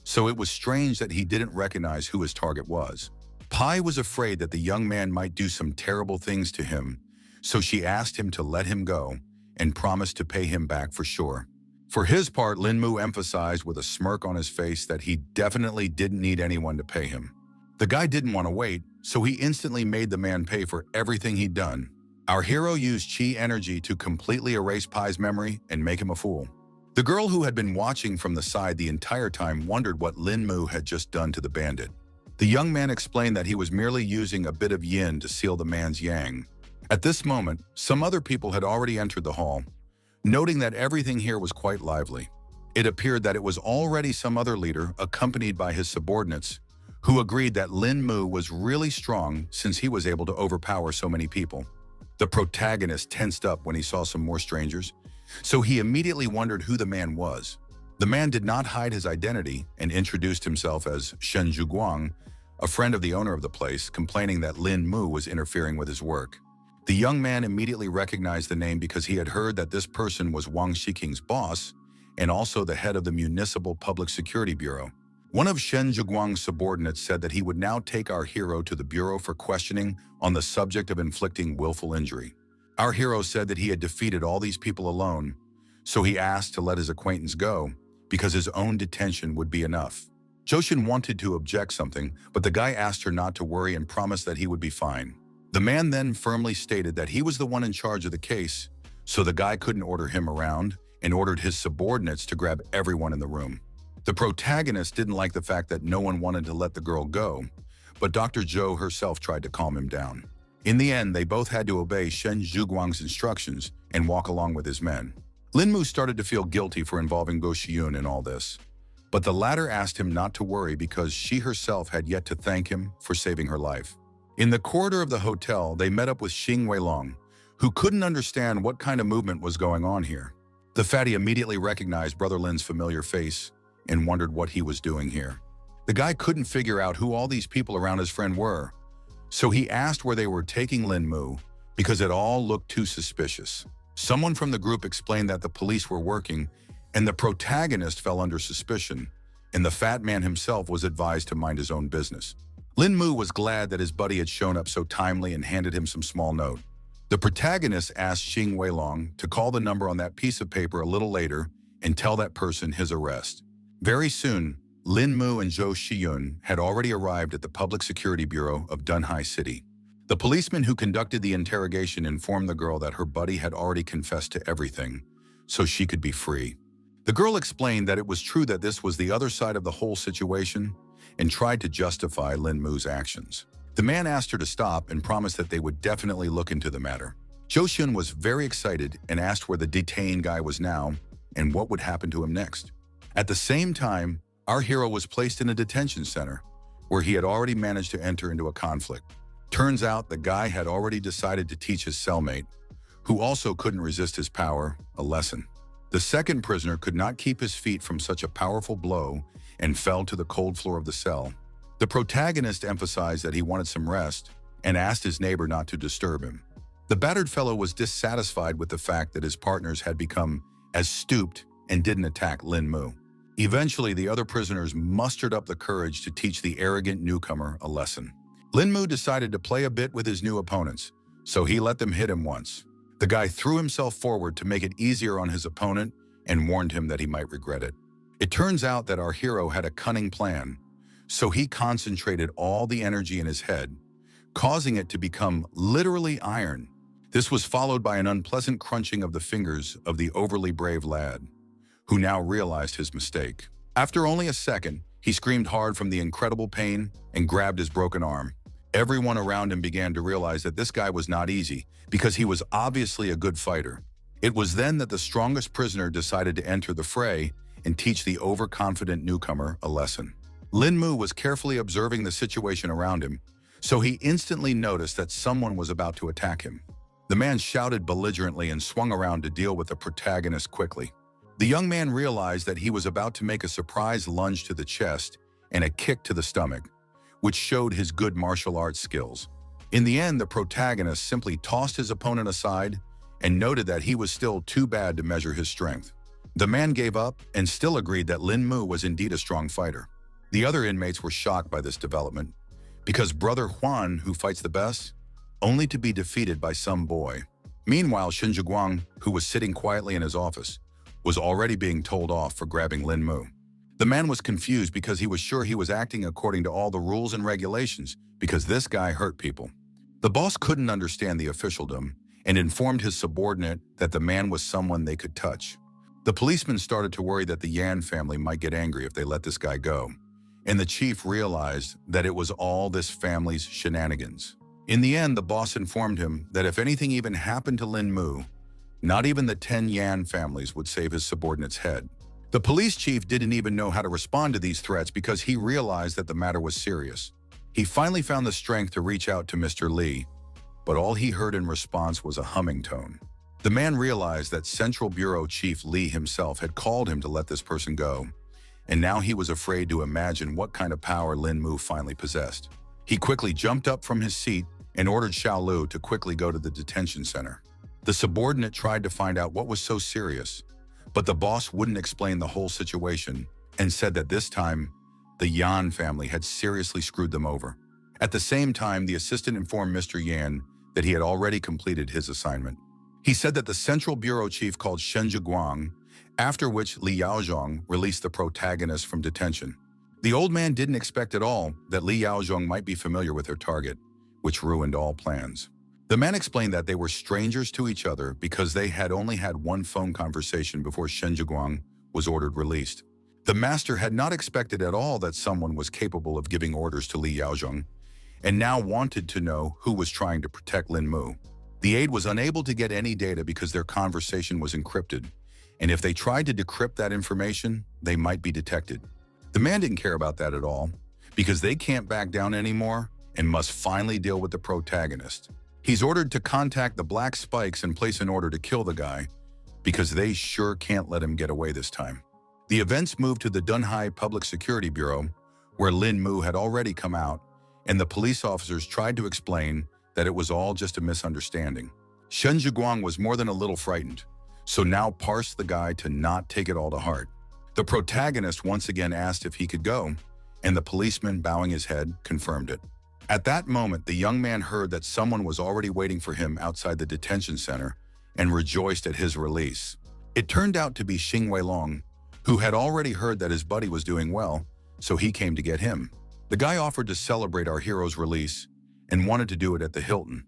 so it was strange that he didn't recognize who his target was. Pai was afraid that the young man might do some terrible things to him, so she asked him to let him go and promised to pay him back for sure. For his part, Lin Mu emphasized with a smirk on his face that he definitely didn't need anyone to pay him. The guy didn't want to wait, so he instantly made the man pay for everything he'd done. Our hero used chi energy to completely erase Pai's memory and make him a fool. The girl who had been watching from the side the entire time wondered what Lin Mu had just done to the bandit. The young man explained that he was merely using a bit of yin to seal the man's yang. At this moment, some other people had already entered the hall, noting that everything here was quite lively. It appeared that it was already some other leader, accompanied by his subordinates, who agreed that Lin Mu was really strong since he was able to overpower so many people. The protagonist tensed up when he saw some more strangers, so he immediately wondered who the man was. The man did not hide his identity and introduced himself as Shen Zhuguang, a friend of the owner of the place, complaining that Lin Mu was interfering with his work. The young man immediately recognized the name because he had heard that this person was Wang Xiking's boss and also the head of the Municipal Public Security Bureau. One of Shen Zhuguang's subordinates said that he would now take our hero to the bureau for questioning on the subject of inflicting willful injury. Our hero said that he had defeated all these people alone, so he asked to let his acquaintance go because his own detention would be enough. Joshin wanted to object something, but the guy asked her not to worry and promised that he would be fine. The man then firmly stated that he was the one in charge of the case, so the guy couldn't order him around and ordered his subordinates to grab everyone in the room. The protagonist didn't like the fact that no one wanted to let the girl go, but Dr. Zhou herself tried to calm him down. In the end, they both had to obey Shen Zhuguang's instructions and walk along with his men. Lin Mu started to feel guilty for involving Go Xiyun in all this, but the latter asked him not to worry because she herself had yet to thank him for saving her life. In the corridor of the hotel, they met up with Xing Weilong, who couldn't understand what kind of movement was going on here. The fatty immediately recognized Brother Lin's familiar face and wondered what he was doing here. The guy couldn't figure out who all these people around his friend were, so he asked where they were taking Lin Mu because it all looked too suspicious. Someone from the group explained that the police were working and the protagonist fell under suspicion, and the fat man himself was advised to mind his own business. Lin Mu was glad that his buddy had shown up so timely and handed him some small note. The protagonist asked Xing Weilong to call the number on that piece of paper a little later and tell that person his arrest. Very soon, Lin Mu and Zhou Xiyun had already arrived at the Public Security Bureau of Dunhai City. The policeman who conducted the interrogation informed the girl that her buddy had already confessed to everything, so she could be free. The girl explained that it was true that this was the other side of the whole situation and tried to justify Lin Mu's actions. The man asked her to stop and promised that they would definitely look into the matter. Zhou Xun was very excited and asked where the detained guy was now and what would happen to him next. At the same time, our hero was placed in a detention center where he had already managed to enter into a conflict. Turns out the guy had already decided to teach his cellmate, who also couldn't resist his power, a lesson. The second prisoner could not keep his feet from such a powerful blow and fell to the cold floor of the cell. The protagonist emphasized that he wanted some rest and asked his neighbor not to disturb him. The battered fellow was dissatisfied with the fact that his partners had become as stooped and didn't attack Lin Mu. Eventually, the other prisoners mustered up the courage to teach the arrogant newcomer a lesson. Lin Mu decided to play a bit with his new opponents, so he let them hit him once. The guy threw himself forward to make it easier on his opponent and warned him that he might regret it. It turns out that our hero had a cunning plan, so he concentrated all the energy in his head, causing it to become literally iron. This was followed by an unpleasant crunching of the fingers of the overly brave lad, who now realized his mistake. After only a second, he screamed hard from the incredible pain and grabbed his broken arm. Everyone around him began to realize that this guy was not easy because he was obviously a good fighter. It was then that the strongest prisoner decided to enter the fray and teach the overconfident newcomer a lesson. Lin Mu was carefully observing the situation around him, so he instantly noticed that someone was about to attack him. The man shouted belligerently and swung around to deal with the protagonist quickly. The young man realized that he was about to make a surprise lunge to the chest and a kick to the stomach, which showed his good martial arts skills. In the end, the protagonist simply tossed his opponent aside and noted that he was still too bad to measure his strength. The man gave up and still agreed that Lin Mu was indeed a strong fighter. The other inmates were shocked by this development because Brother Huan, who fights the best, only to be defeated by some boy. Meanwhile, Shen Zhuguang, who was sitting quietly in his office, was already being told off for grabbing Lin Mu. The man was confused because he was sure he was acting according to all the rules and regulations because this guy hurt people. The boss couldn't understand the officialdom and informed his subordinate that the man was someone they could touch. The policeman started to worry that the Yan family might get angry if they let this guy go, and the chief realized that it was all this family's shenanigans. In the end, the boss informed him that if anything even happened to Lin Mu, not even the 10 Yan families would save his subordinate's head. The police chief didn't even know how to respond to these threats because he realized that the matter was serious. He finally found the strength to reach out to Mr. Lee, but all he heard in response was a humming tone. The man realized that Central Bureau Chief Lee himself had called him to let this person go, and now he was afraid to imagine what kind of power Lin Mu finally possessed. He quickly jumped up from his seat and ordered Xiao Lu to quickly go to the detention center. The subordinate tried to find out what was so serious, but the boss wouldn't explain the whole situation and said that this time, the Yan family had seriously screwed them over. At the same time, the assistant informed Mr. Yan that he had already completed his assignment. He said that the Central Bureau Chief called Shen Zhiguang, after which Li Yaozhong released the protagonist from detention. The old man didn't expect at all that Li Yaozhong might be familiar with her target, which ruined all plans. The man explained that they were strangers to each other because they had only had one phone conversation before Shen Zhiguang was ordered released. The master had not expected at all that someone was capable of giving orders to Li Yaozhong, and now wanted to know who was trying to protect Lin Mu. The aide was unable to get any data because their conversation was encrypted, and if they tried to decrypt that information, they might be detected. The man didn't care about that at all, because they can't back down anymore and must finally deal with the protagonist. He's ordered to contact the Black Spikes and place an order to kill the guy, because they sure can't let him get away this time. The events moved to the Dunhai Public Security Bureau, where Lin Mu had already come out, and the police officers tried to explain that it was all just a misunderstanding. Shen Zhiguang was more than a little frightened, so now parsed the guy to not take it all to heart. The protagonist once again asked if he could go, and the policeman, bowing his head, confirmed it. At that moment, the young man heard that someone was already waiting for him outside the detention center and rejoiced at his release. It turned out to be Xing Weilong, who had already heard that his buddy was doing well, so he came to get him. The guy offered to celebrate our hero's release and wanted to do it at the Hilton,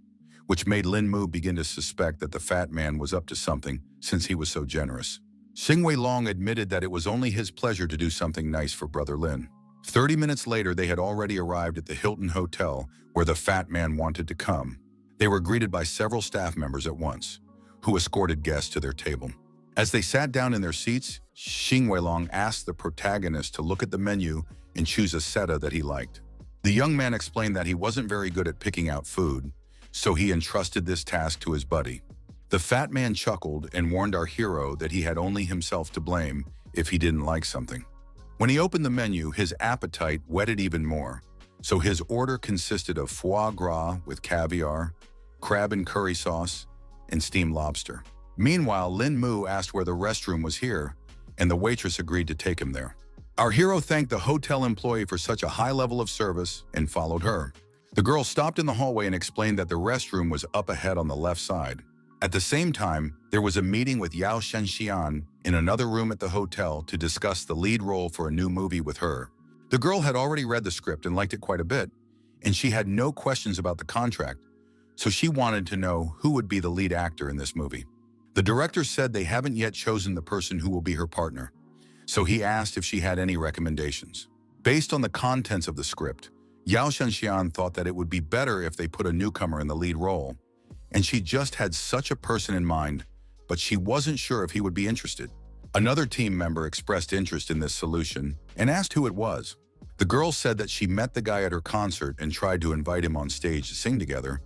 which made Lin Mu begin to suspect that the fat man was up to something since he was so generous. Xing Weilong admitted that it was only his pleasure to do something nice for Brother Lin. 30 minutes later, they had already arrived at the Hilton Hotel where the fat man wanted to come. They were greeted by several staff members at once, who escorted guests to their table. As they sat down in their seats, Xing Weilong asked the protagonist to look at the menu and choose a seta that he liked. The young man explained that he wasn't very good at picking out food, so he entrusted this task to his buddy. The fat man chuckled and warned our hero that he had only himself to blame if he didn't like something. When he opened the menu, his appetite whetted even more, so his order consisted of foie gras with caviar, crab and curry sauce, and steamed lobster. Meanwhile, Lin Mu asked where the restroom was here, and the waitress agreed to take him there. Our hero thanked the hotel employee for such a high level of service and followed her. The girl stopped in the hallway and explained that the restroom was up ahead on the left side. At the same time, there was a meeting with Yao Shenxian in another room at the hotel to discuss the lead role for a new movie with her. The girl had already read the script and liked it quite a bit, and she had no questions about the contract, so she wanted to know who would be the lead actor in this movie. The director said they haven't yet chosen the person who will be her partner, so he asked if she had any recommendations. Based on the contents of the script, Yao Shenxian thought that it would be better if they put a newcomer in the lead role, and she just had such a person in mind, but she wasn't sure if he would be interested. Another team member expressed interest in this solution and asked who it was. The girl said that she met the guy at her concert and tried to invite him on stage to sing together,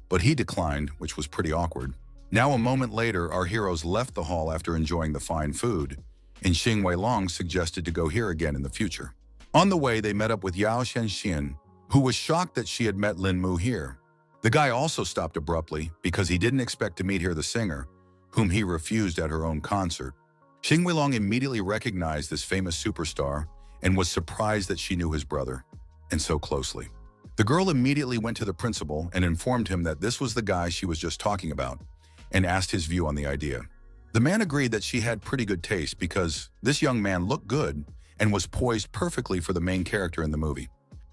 but he declined, which was pretty awkward. Now, a moment later, our heroes left the hall after enjoying the fine food, and Xing Weilong suggested to go here again in the future. On the way, they met up with Yao Shenxian, who was shocked that she had met Lin Mu here. The guy also stopped abruptly because he didn't expect to meet here the singer, whom he refused at her own concert. Xing Weilong immediately recognized this famous superstar and was surprised that she knew his brother, and so closely. The girl immediately went to the principal and informed him that this was the guy she was just talking about, and asked his view on the idea. The man agreed that she had pretty good taste because this young man looked good and was poised perfectly for the main character in the movie.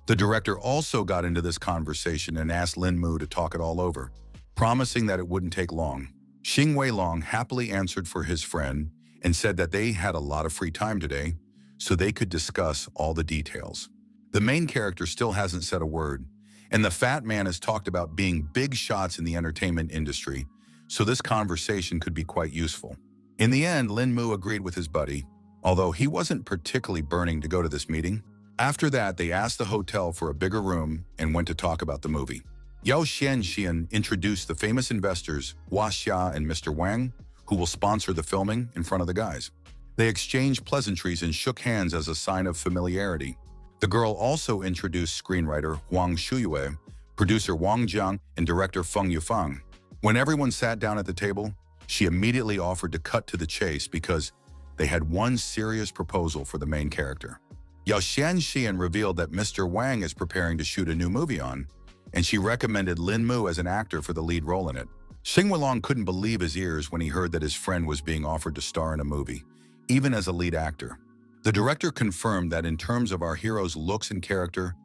The director also got into this conversation and asked Lin Mu to talk it all over, promising that it wouldn't take long. Xing Weilong happily answered for his friend and said that they had a lot of free time today, so they could discuss all the details. The main character still hasn't said a word, and the fat man has talked about being big shots in the entertainment industry, so this conversation could be quite useful. In the end, Lin Mu agreed with his buddy, although he wasn't particularly burning to go to this meeting. After that, they asked the hotel for a bigger room and went to talk about the movie. Yao Xianxian introduced the famous investors Hua Xia and Mr. Wang, who will sponsor the filming in front of the guys. They exchanged pleasantries and shook hands as a sign of familiarity. The girl also introduced screenwriter Huang Shuyue, producer Wang Jiang, and director Feng Yufang. When everyone sat down at the table, she immediately offered to cut to the chase because they had one serious proposal for the main character. Yao Xianxian revealed that Mr. Wang is preparing to shoot a new movie on, and she recommended Lin Mu as an actor for the lead role in it. Xing Weilong couldn't believe his ears when he heard that his friend was being offered to star in a movie, even as a lead actor. The director confirmed that in terms of our hero's looks and character,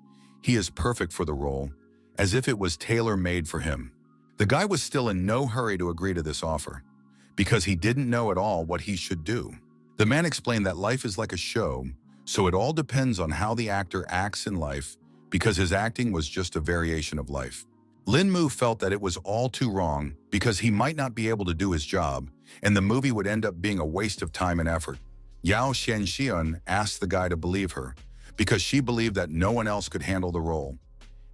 he is perfect for the role, as if it was tailor-made for him. The guy was still in no hurry to agree to this offer, because he didn't know at all what he should do. The man explained that life is like a show, so it all depends on how the actor acts in life, because his acting was just a variation of life. Lin Mu felt that it was all too wrong because he might not be able to do his job, and the movie would end up being a waste of time and effort. Yao Xianxian asked the guy to believe her, because she believed that no one else could handle the role,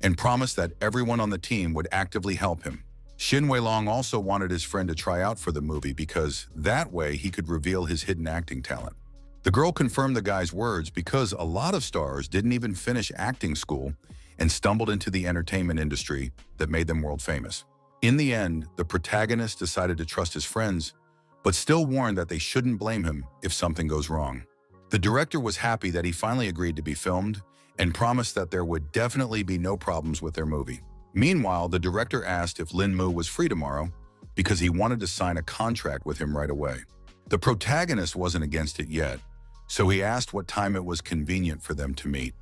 and promised that everyone on the team would actively help him. Xin Weilong also wanted his friend to try out for the movie because that way he could reveal his hidden acting talent. The girl confirmed the guy's words because a lot of stars didn't even finish acting school and stumbled into the entertainment industry that made them world famous. In the end, the protagonist decided to trust his friends, but still warned that they shouldn't blame him if something goes wrong. The director was happy that he finally agreed to be filmed and promised that there would definitely be no problems with their movie. Meanwhile, the director asked if Lin Mu was free tomorrow because he wanted to sign a contract with him right away. The protagonist wasn't against it yet, so he asked what time it was convenient for them to meet.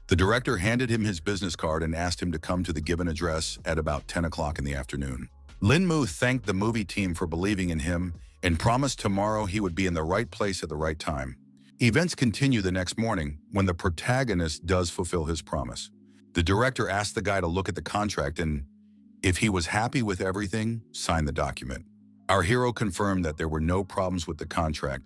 The director handed him his business card and asked him to come to the given address at about 10 o'clock in the afternoon. Lin Mu thanked the movie team for believing in him and promised tomorrow he would be in the right place at the right time. Events continue the next morning when the protagonist does fulfill his promise. The director asked the guy to look at the contract and, if he was happy with everything, sign the document. Our hero confirmed that there were no problems with the contract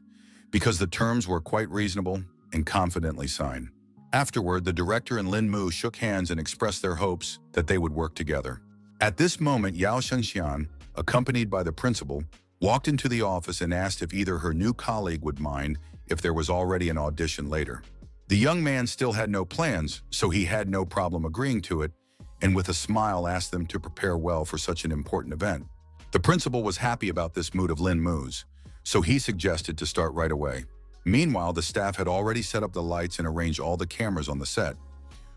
because the terms were quite reasonable and confidently signed. Afterward, the director and Lin Mu shook hands and expressed their hopes that they would work together. At this moment, Yao Xianxian, accompanied by the principal, walked into the office and asked if either her new colleague would mind if there was already an audition later. The young man still had no plans, so he had no problem agreeing to it, and with a smile asked them to prepare well for such an important event. The principal was happy about this mood of Lin Mu's, so he suggested to start right away. Meanwhile, the staff had already set up the lights and arranged all the cameras on the set,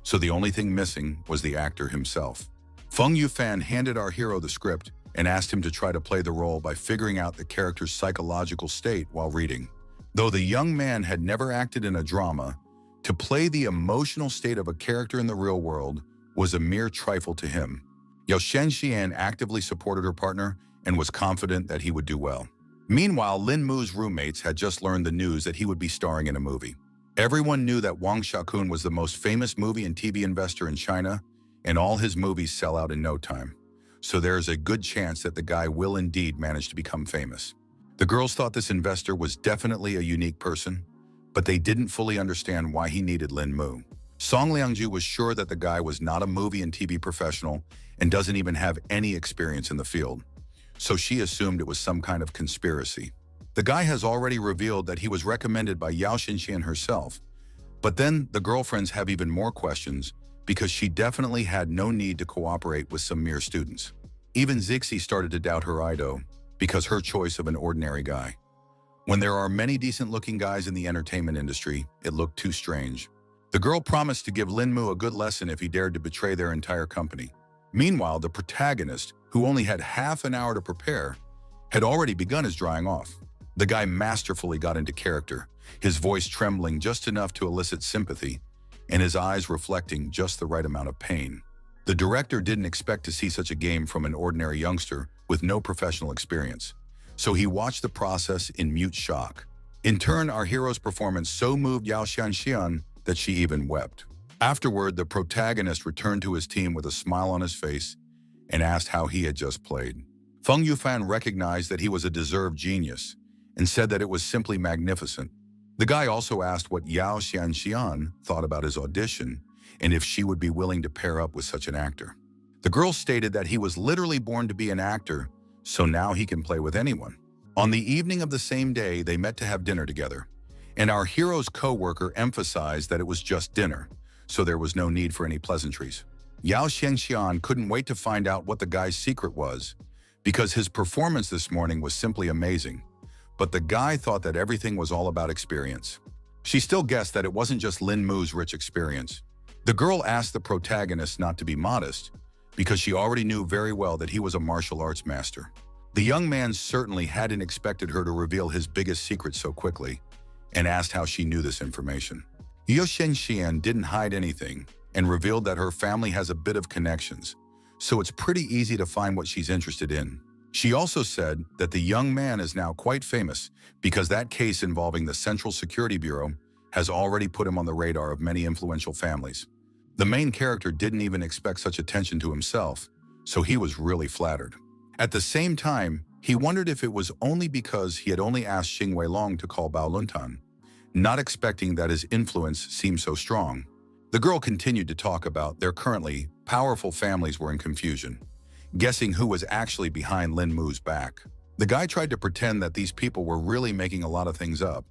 so the only thing missing was the actor himself. Feng Yufan handed our hero the script and asked him to try to play the role by figuring out the character's psychological state while reading. Though the young man had never acted in a drama, to play the emotional state of a character in the real world was a mere trifle to him. Yao Xianxian actively supported her partner and was confident that he would do well. Meanwhile, Lin Mu's roommates had just learned the news that he would be starring in a movie. Everyone knew that Wang Xiaokun was the most famous movie and TV investor in China, and all his movies sell out in no time. So there's a good chance that the guy will indeed manage to become famous. The girls thought this investor was definitely a unique person, but they didn't fully understand why he needed Lin Mu. Song Liangju was sure that the guy was not a movie and TV professional and doesn't even have any experience in the field, so she assumed it was some kind of conspiracy. The guy has already revealed that he was recommended by Yao Xianxian herself, but then the girlfriends have even more questions because she definitely had no need to cooperate with some mere students. Even Zixi started to doubt her idol because her choice of an ordinary guy. When there are many decent-looking guys in the entertainment industry, it looked too strange. The girl promised to give Lin Mu a good lesson if he dared to betray their entire company. Meanwhile, the protagonist, who only had half an hour to prepare, had already begun his drying off. The guy masterfully got into character, his voice trembling just enough to elicit sympathy, and his eyes reflecting just the right amount of pain. The director didn't expect to see such a game from an ordinary youngster with no professional experience, so he watched the process in mute shock. In turn, our hero's performance so moved Yao Xianxian that she even wept. Afterward, the protagonist returned to his team with a smile on his face and asked how he had just played. Feng Yufan recognized that he was a deserved genius and said that it was simply magnificent. The guy also asked what Yao Xianxian thought about his audition and if she would be willing to pair up with such an actor. The girl stated that he was literally born to be an actor, so now he can play with anyone. On the evening of the same day, they met to have dinner together, and our hero's co-worker emphasized that it was just dinner, so there was no need for any pleasantries. Yao Xianxian couldn't wait to find out what the guy's secret was, because his performance this morning was simply amazing, but the guy thought that everything was all about experience. She still guessed that it wasn't just Lin Mu's rich experience. The girl asked the protagonist not to be modest, because she already knew very well that he was a martial arts master. The young man certainly hadn't expected her to reveal his biggest secret so quickly, and asked how she knew this information. Yao Xianxian didn't hide anything and revealed that her family has a bit of connections, so it's pretty easy to find what she's interested in. She also said that the young man is now quite famous because that case involving the Central Security Bureau has already put him on the radar of many influential families. The main character didn't even expect such attention to himself, so he was really flattered. At the same time, he wondered if it was only because he had only asked Xing Weilong to call Bao Luntan, not expecting that his influence seemed so strong. The girl continued to talk about their currently powerful families were in confusion, guessing who was actually behind Lin Mu's back. The guy tried to pretend that these people were really making a lot of things up,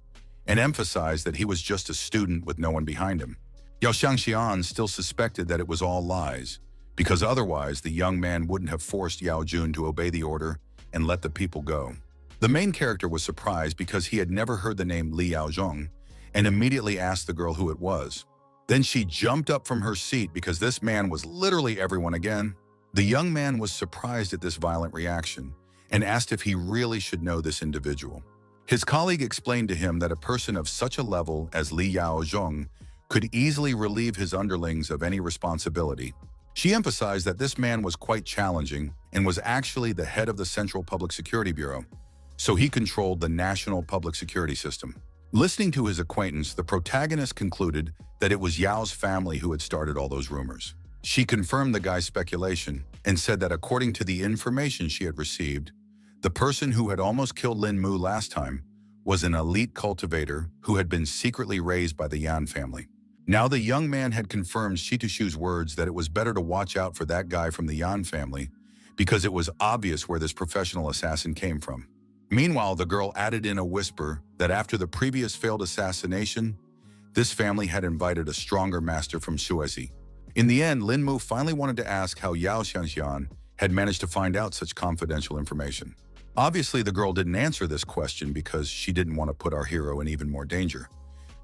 and emphasized that he was just a student with no one behind him. Yao Xianxian still suspected that it was all lies, because otherwise the young man wouldn't have forced Yao Jun to obey the order and let the people go. The main character was surprised because he had never heard the name Li Yaozhong and immediately asked the girl who it was. Then she jumped up from her seat because this man was literally everyone again. The young man was surprised at this violent reaction and asked if he really should know this individual. His colleague explained to him that a person of such a level as Li Yaozhong could easily relieve his underlings of any responsibility. She emphasized that this man was quite challenging and was actually the head of the Central Public Security Bureau, so he controlled the national public security system. Listening to his acquaintance, the protagonist concluded that it was Yao's family who had started all those rumors. She confirmed the guy's speculation and said that according to the information she had received, the person who had almost killed Lin Mu last time was an elite cultivator who had been secretly raised by the Yan family. Now the young man had confirmed Shitushu's words that it was better to watch out for that guy from the Yan family because it was obvious where this professional assassin came from. Meanwhile, the girl added in a whisper that after the previous failed assassination, this family had invited a stronger master from Shuezi. In the end, Lin Mu finally wanted to ask how Yao Xianxian had managed to find out such confidential information. Obviously, the girl didn't answer this question because she didn't want to put our hero in even more danger.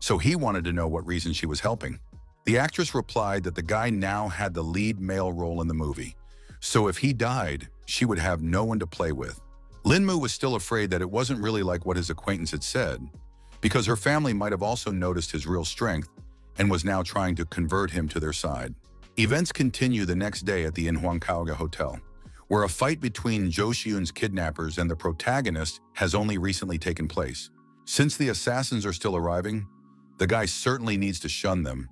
So he wanted to know what reason she was helping. The actress replied that the guy now had the lead male role in the movie, so if he died, she would have no one to play with. Lin Mu was still afraid that it wasn't really like what his acquaintance had said, because her family might have also noticed his real strength and was now trying to convert him to their side. Events continue the next day at the Inhuangkaoga Hotel, where a fight between Zhou Xiun's kidnappers and the protagonist has only recently taken place. Since the assassins are still arriving, the guy certainly needs to shun them,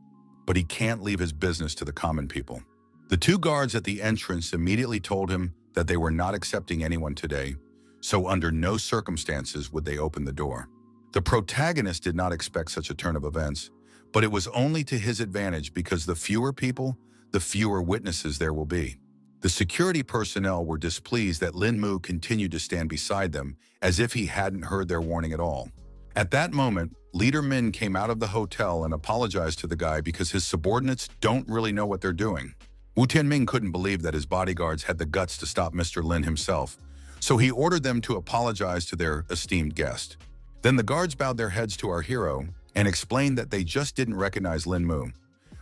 but he can't leave his business to the common people. The two guards at the entrance immediately told him that they were not accepting anyone today, so under no circumstances would they open the door. The protagonist did not expect such a turn of events, but it was only to his advantage because the fewer people, the fewer witnesses there will be. The security personnel were displeased that Lin Mu continued to stand beside them as if he hadn't heard their warning at all. At that moment, Leader Min came out of the hotel and apologized to the guy because his subordinates don't really know what they're doing. Wu Tianming couldn't believe that his bodyguards had the guts to stop Mr. Lin himself, so he ordered them to apologize to their esteemed guest. Then the guards bowed their heads to our hero and explained that they just didn't recognize Lin Mu,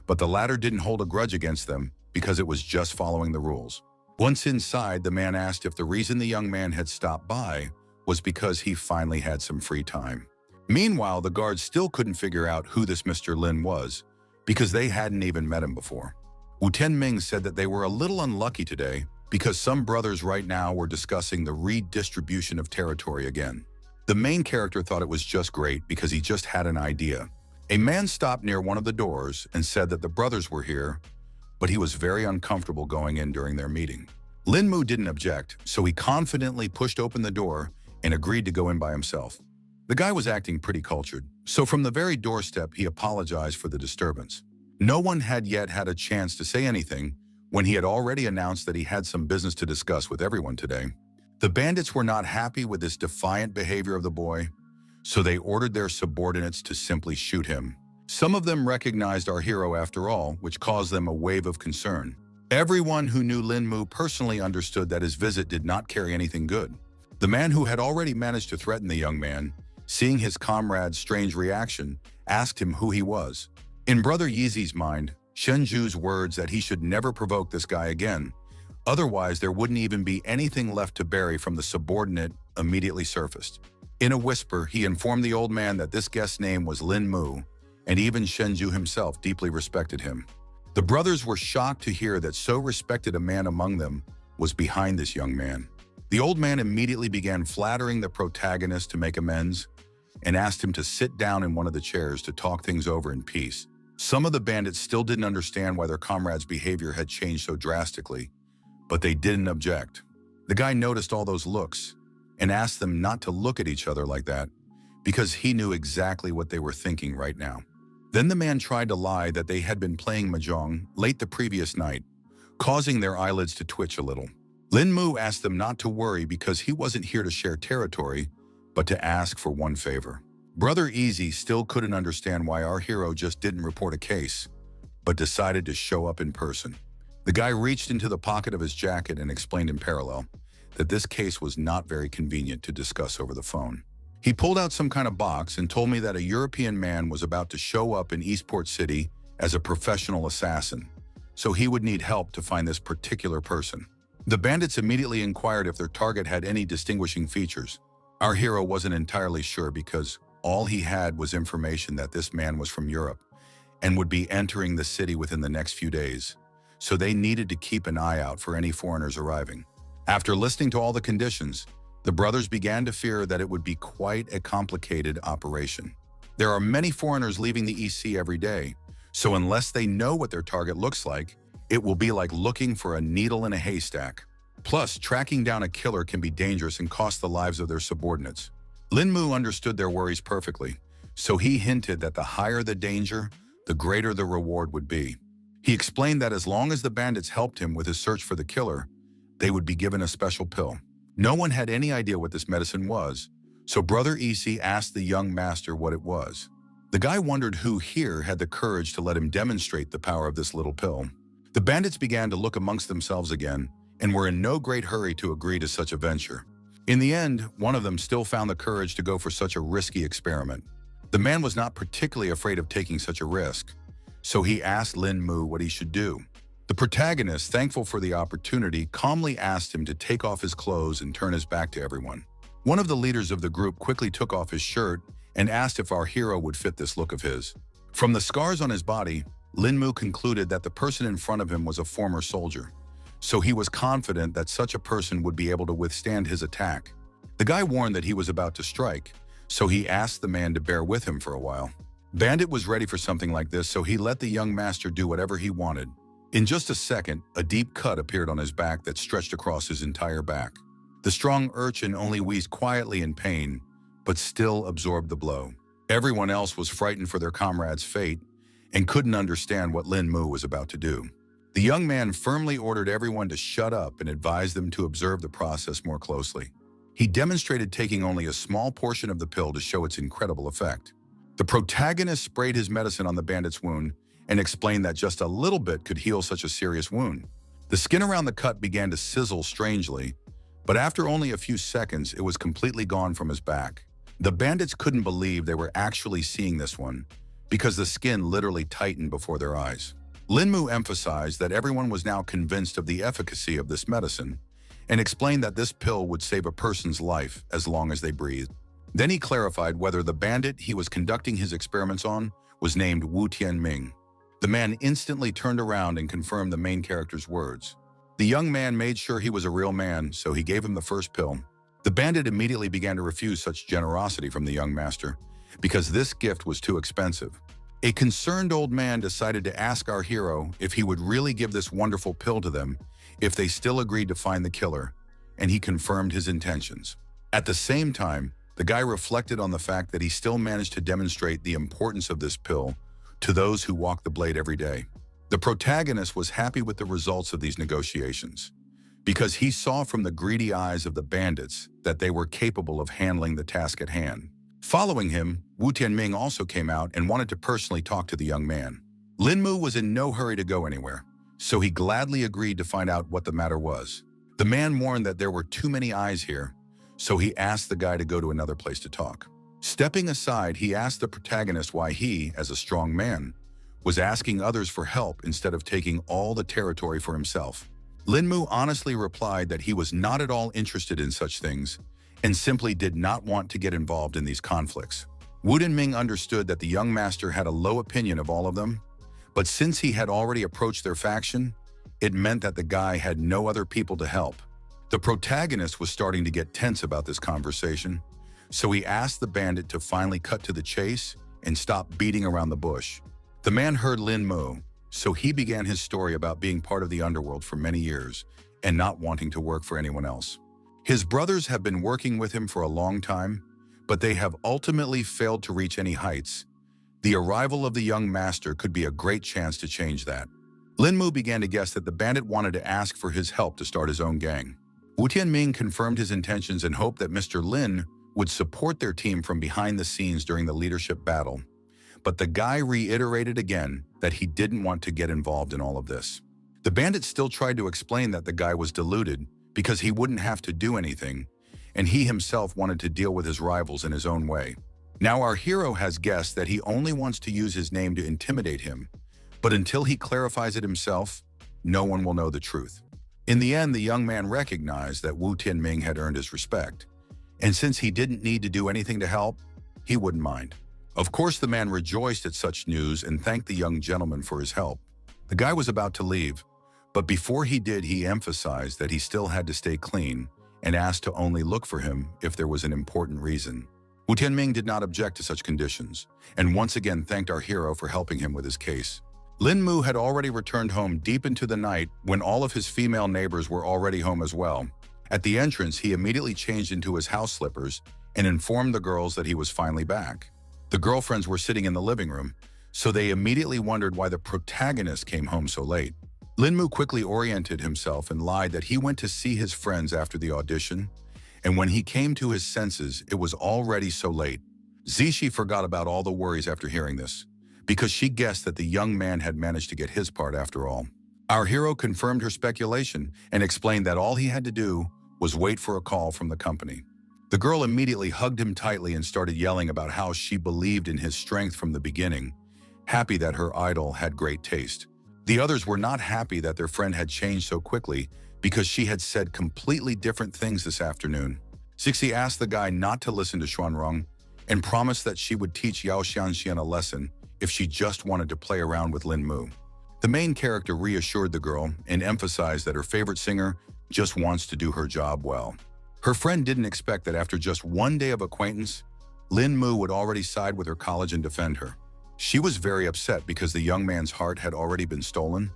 but the latter didn't hold a grudge against them because it was just following the rules. Once inside, the man asked if the reason the young man had stopped by was because he finally had some free time. Meanwhile, the guards still couldn't figure out who this Mr. Lin was because they hadn't even met him before. Wu Tianming said that they were a little unlucky today because some brothers right now were discussing the redistribution of territory again. The main character thought it was just great because he just had an idea. A man stopped near one of the doors and said that the brothers were here, but he was very uncomfortable going in during their meeting. Lin Mu didn't object, so he confidently pushed open the door and agreed to go in by himself. The guy was acting pretty cultured, so from the very doorstep he apologized for the disturbance. No one had yet had a chance to say anything when he had already announced that he had some business to discuss with everyone today. The bandits were not happy with this defiant behavior of the boy, so they ordered their subordinates to simply shoot him. Some of them recognized our hero after all, which caused them a wave of concern. Everyone who knew Lin Mu personally understood that his visit did not carry anything good. The man who had already managed to threaten the young man, seeing his comrade's strange reaction, asked him who he was. In Brother Yeezy's mind, Shenju's words that he should never provoke this guy again, otherwise there wouldn't even be anything left to bury from the subordinate, immediately surfaced. In a whisper, he informed the old man that this guest's name was Lin Mu, and even Shenju himself deeply respected him. The brothers were shocked to hear that so respected a man among them was behind this young man. The old man immediately began flattering the protagonist to make amends and asked him to sit down in one of the chairs to talk things over in peace. Some of the bandits still didn't understand why their comrade's behavior had changed so drastically, but they didn't object. The guy noticed all those looks and asked them not to look at each other like that because he knew exactly what they were thinking right now. Then the man tried to lie that they had been playing mahjong late the previous night, causing their eyelids to twitch a little. Lin Mu asked them not to worry because he wasn't here to share territory, but to ask for one favor. Brother Easy still couldn't understand why our hero just didn't report a case, but decided to show up in person. The guy reached into the pocket of his jacket and explained in parallel that this case was not very convenient to discuss over the phone. He pulled out some kind of box and told me that a European man was about to show up in Eastport City as a professional assassin, so he would need help to find this particular person. The bandits immediately inquired if their target had any distinguishing features. Our hero wasn't entirely sure because all he had was information that this man was from Europe and would be entering the city within the next few days, so they needed to keep an eye out for any foreigners arriving. After listening to all the conditions, the brothers began to fear that it would be quite a complicated operation. There are many foreigners leaving the EC every day, so unless they know what their target looks like, it will be like looking for a needle in a haystack. Plus, tracking down a killer can be dangerous and cost the lives of their subordinates. Lin Mu understood their worries perfectly, so he hinted that the higher the danger, the greater the reward would be. He explained that as long as the bandits helped him with his search for the killer, they would be given a special pill. No one had any idea what this medicine was, so Brother EC asked the young master what it was. The guy wondered who here had the courage to let him demonstrate the power of this little pill. The bandits began to look amongst themselves again and were in no great hurry to agree to such a venture. In the end, one of them still found the courage to go for such a risky experiment. The man was not particularly afraid of taking such a risk, so he asked Lin Mu what he should do. The protagonist, thankful for the opportunity, calmly asked him to take off his clothes and turn his back to everyone. One of the leaders of the group quickly took off his shirt and asked if our hero would fit this look of his. From the scars on his body, Lin Mu concluded that the person in front of him was a former soldier, so he was confident that such a person would be able to withstand his attack. The guy warned that he was about to strike, so he asked the man to bear with him for a while. Bandit was ready for something like this, so he let the young master do whatever he wanted. In just a second, a deep cut appeared on his back that stretched across his entire back. The strong urchin only wheezed quietly in pain, but still absorbed the blow. Everyone else was frightened for their comrade's fate and couldn't understand what Lin Mu was about to do. The young man firmly ordered everyone to shut up and advised them to observe the process more closely. He demonstrated taking only a small portion of the pill to show its incredible effect. The protagonist sprayed his medicine on the bandit's wound and explained that just a little bit could heal such a serious wound. The skin around the cut began to sizzle strangely, but after only a few seconds, it was completely gone from his back. The bandits couldn't believe they were actually seeing this one, because the skin literally tightened before their eyes. Lin Mu emphasized that everyone was now convinced of the efficacy of this medicine and explained that this pill would save a person's life as long as they breathed. Then he clarified whether the bandit he was conducting his experiments on was named Wu Tianming. The man instantly turned around and confirmed the main character's words. The young man made sure he was a real man, so he gave him the first pill. The bandit immediately began to refuse such generosity from the young master because this gift was too expensive. A concerned old man decided to ask our hero if he would really give this wonderful pill to them if they still agreed to find the killer, and he confirmed his intentions. At the same time, the guy reflected on the fact that he still managed to demonstrate the importance of this pill to those who walk the blade every day. The protagonist was happy with the results of these negotiations because he saw from the greedy eyes of the bandits that they were capable of handling the task at hand. Following him, Wu Tianming also came out and wanted to personally talk to the young man. Lin Mu was in no hurry to go anywhere, so he gladly agreed to find out what the matter was. The man warned that there were too many eyes here, so he asked the guy to go to another place to talk. Stepping aside, he asked the protagonist why he, as a strong man, was asking others for help instead of taking all the territory for himself. Lin Mu honestly replied that he was not at all interested in such things and simply did not want to get involved in these conflicts. Wu Tianming understood that the young master had a low opinion of all of them, but since he had already approached their faction, it meant that the guy had no other people to help. The protagonist was starting to get tense about this conversation, so he asked the bandit to finally cut to the chase and stop beating around the bush. The man heard Lin Mu, so he began his story about being part of the underworld for many years and not wanting to work for anyone else. His brothers have been working with him for a long time, but they have ultimately failed to reach any heights. The arrival of the young master could be a great chance to change that. Lin Mu began to guess that the bandit wanted to ask for his help to start his own gang. Wu Tianming confirmed his intentions and hoped that Mr. Lin would support their team from behind the scenes during the leadership battle. But the guy reiterated again that he didn't want to get involved in all of this. The bandit still tried to explain that the guy was deluded because he wouldn't have to do anything, and he himself wanted to deal with his rivals in his own way. Now our hero has guessed that he only wants to use his name to intimidate him, but until he clarifies it himself, no one will know the truth. In the end, the young man recognized that Wu Tianming had earned his respect, and since he didn't need to do anything to help, he wouldn't mind. Of course, the man rejoiced at such news and thanked the young gentleman for his help. The guy was about to leave, but before he did, he emphasized that he still had to stay clean and asked to only look for him if there was an important reason. Wu Tianming did not object to such conditions, and once again thanked our hero for helping him with his case. Lin Mu had already returned home deep into the night when all of his female neighbors were already home as well. At the entrance, he immediately changed into his house slippers and informed the girls that he was finally back. The girlfriends were sitting in the living room, so they immediately wondered why the protagonist came home so late. Lin Mu quickly oriented himself and lied that he went to see his friends after the audition, and when he came to his senses, it was already so late. Zishi forgot about all the worries after hearing this, because she guessed that the young man had managed to get his part after all. Our hero confirmed her speculation and explained that all he had to do was wait for a call from the company. The girl immediately hugged him tightly and started yelling about how she believed in his strength from the beginning, happy that her idol had great taste. The others were not happy that their friend had changed so quickly because she had said completely different things this afternoon. Zixi asked the guy not to listen to Xuanrong and promised that she would teach Yao Xianxian a lesson if she just wanted to play around with Lin Mu. The main character reassured the girl and emphasized that her favorite singer just wants to do her job well. Her friend didn't expect that after just one day of acquaintance, Lin Mu would already side with her college and defend her. She was very upset because the young man's heart had already been stolen,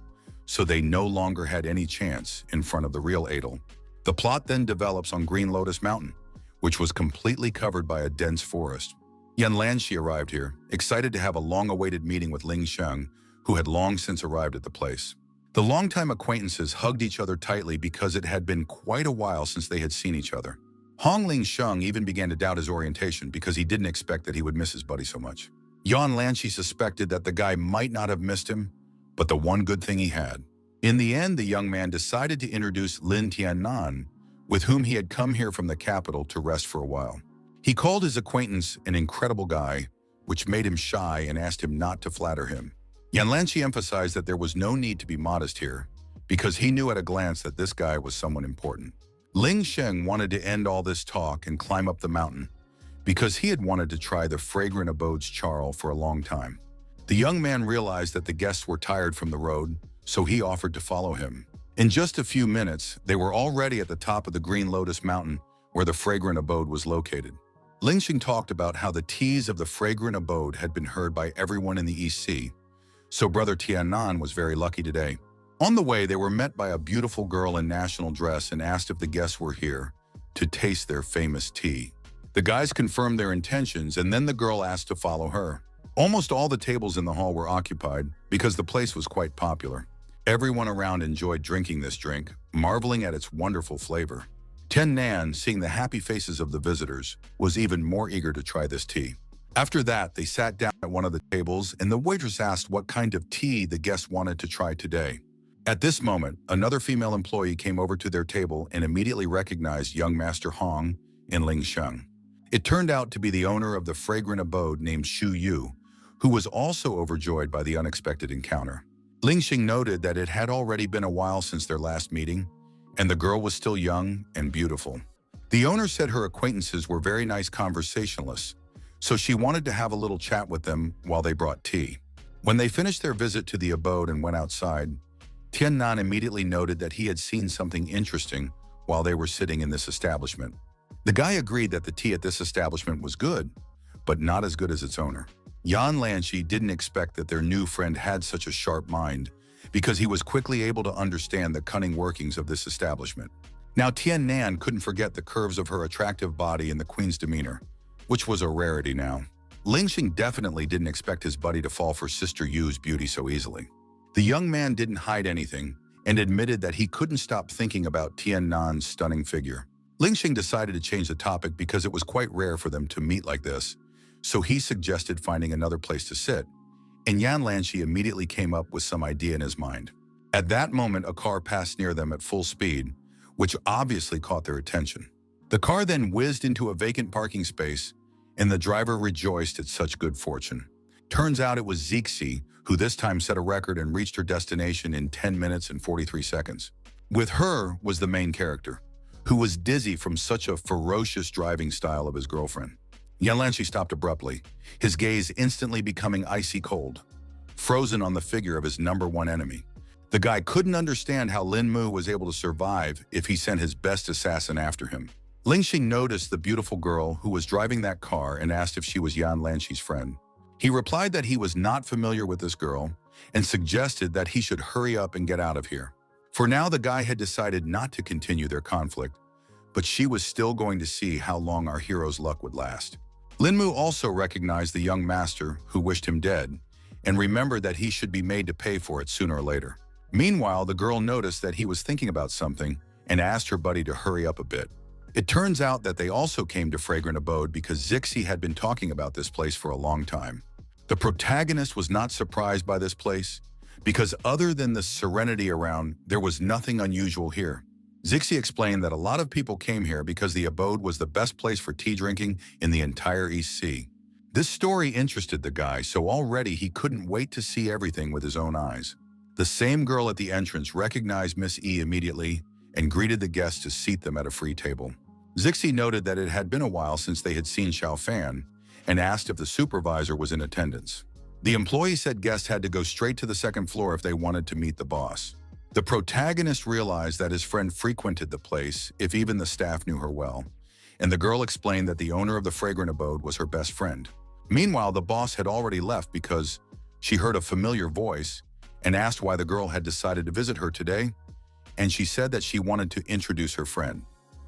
so they no longer had any chance in front of the real idol. The plot then develops on Green Lotus Mountain, which was completely covered by a dense forest. Yan Lanxi arrived here, excited to have a long-awaited meeting with Ling Sheng, who had long since arrived at the place. The longtime acquaintances hugged each other tightly because it had been quite a while since they had seen each other. Hong Ling Sheng even began to doubt his orientation because he didn't expect that he would miss his buddy so much. Yan Lanxi suspected that the guy might not have missed him, but the one good thing he had. In the end, the young man decided to introduce Lin Tiannan, with whom he had come here from the capital to rest for a while. He called his acquaintance an incredible guy, which made him shy and asked him not to flatter him. Yan Lanxi emphasized that there was no need to be modest here, because he knew at a glance that this guy was someone important. Ling Sheng wanted to end all this talk and climb up the mountain, because he had wanted to try the fragrant abode's charl for a long time. The young man realized that the guests were tired from the road, so he offered to follow him. In just a few minutes, they were already at the top of the Green Lotus Mountain, where the fragrant abode was located. Lingxing talked about how the teas of the fragrant abode had been heard by everyone in the East Sea, so brother Tiannan was very lucky today. On the way, they were met by a beautiful girl in national dress and asked if the guests were here to taste their famous tea. The guys confirmed their intentions, and then the girl asked to follow her. Almost all the tables in the hall were occupied because the place was quite popular. Everyone around enjoyed drinking this drink, marveling at its wonderful flavor. Tiannan, seeing the happy faces of the visitors, was even more eager to try this tea. After that, they sat down at one of the tables, and the waitress asked what kind of tea the guests wanted to try today. At this moment, another female employee came over to their table and immediately recognized young Master Hong and Ling Sheng. It turned out to be the owner of the fragrant abode named Xu Yu, who was also overjoyed by the unexpected encounter. Ling Sheng noted that it had already been a while since their last meeting, and the girl was still young and beautiful. The owner said her acquaintances were very nice conversationalists, so she wanted to have a little chat with them while they brought tea. When they finished their visit to the abode and went outside, Tiannan immediately noted that he had seen something interesting while they were sitting in this establishment. The guy agreed that the tea at this establishment was good, but not as good as its owner. Yan Lanshi didn't expect that their new friend had such a sharp mind, because he was quickly able to understand the cunning workings of this establishment. Now Tiannan couldn't forget the curves of her attractive body and the queen's demeanor, which was a rarity now. Lingxing definitely didn't expect his buddy to fall for Sister Yu's beauty so easily. The young man didn't hide anything and admitted that he couldn't stop thinking about Tiannan's stunning figure. Lingxing decided to change the topic because it was quite rare for them to meet like this, so he suggested finding another place to sit, and Yan Lanshi immediately came up with some idea in his mind. At that moment, a car passed near them at full speed, which obviously caught their attention. The car then whizzed into a vacant parking space, and the driver rejoiced at such good fortune. Turns out it was Zixi, who this time set a record and reached her destination in 10 minutes and 43 seconds. With her was the main character, who was dizzy from such a ferocious driving style of his girlfriend. Yan Lanshi stopped abruptly, his gaze instantly becoming icy cold, frozen on the figure of his #1 enemy. The guy couldn't understand how Lin Mu was able to survive if he sent his best assassin after him. Lingxing noticed the beautiful girl who was driving that car and asked if she was Yan Lanshi's friend. He replied that he was not familiar with this girl and suggested that he should hurry up and get out of here. For now, the guy had decided not to continue their conflict, but she was still going to see how long our hero's luck would last. Lin Mu also recognized the young master who wished him dead and remembered that he should be made to pay for it sooner or later. Meanwhile, the girl noticed that he was thinking about something and asked her buddy to hurry up a bit. It turns out that they also came to Fragrant Abode because Zixi had been talking about this place for a long time. The protagonist was not surprised by this place because other than the serenity around, there was nothing unusual here. Zixi explained that a lot of people came here because the abode was the best place for tea drinking in the entire East Sea. This story interested the guy, so already he couldn't wait to see everything with his own eyes. The same girl at the entrance recognized Miss E immediately and greeted the guests to seat them at a free table. Zixi noted that it had been a while since they had seen Xiao Fan and asked if the supervisor was in attendance. The employee said guests had to go straight to the second floor if they wanted to meet the boss. The protagonist realized that his friend frequented the place if even the staff knew her well, and the girl explained that the owner of the fragrant abode was her best friend. Meanwhile, the boss had already left because she heard a familiar voice and asked why the girl had decided to visit her today, and she said that she wanted to introduce her friend.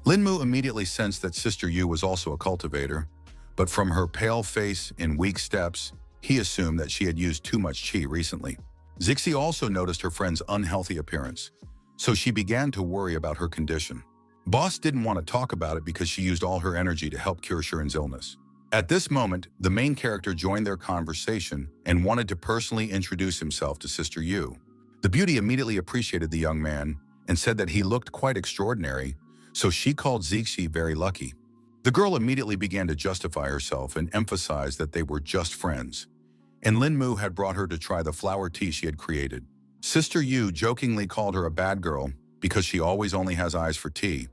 Lin Mu immediately sensed that Sister Yu was also a cultivator, but from her pale face and weak steps, he assumed that she had used too much qi recently. Zixi also noticed her friend's unhealthy appearance, so she began to worry about her condition. Boss didn't want to talk about it because she used all her energy to help cure Shiren's illness. At this moment, the main character joined their conversation and wanted to personally introduce himself to Sister Yu. The beauty immediately appreciated the young man and said that he looked quite extraordinary, so she called Zixi very lucky. The girl immediately began to justify herself and emphasize that they were just friends, and Lin Mu had brought her to try the flower tea she had created. Sister Yu jokingly called her a bad girl because she always only has eyes for tea,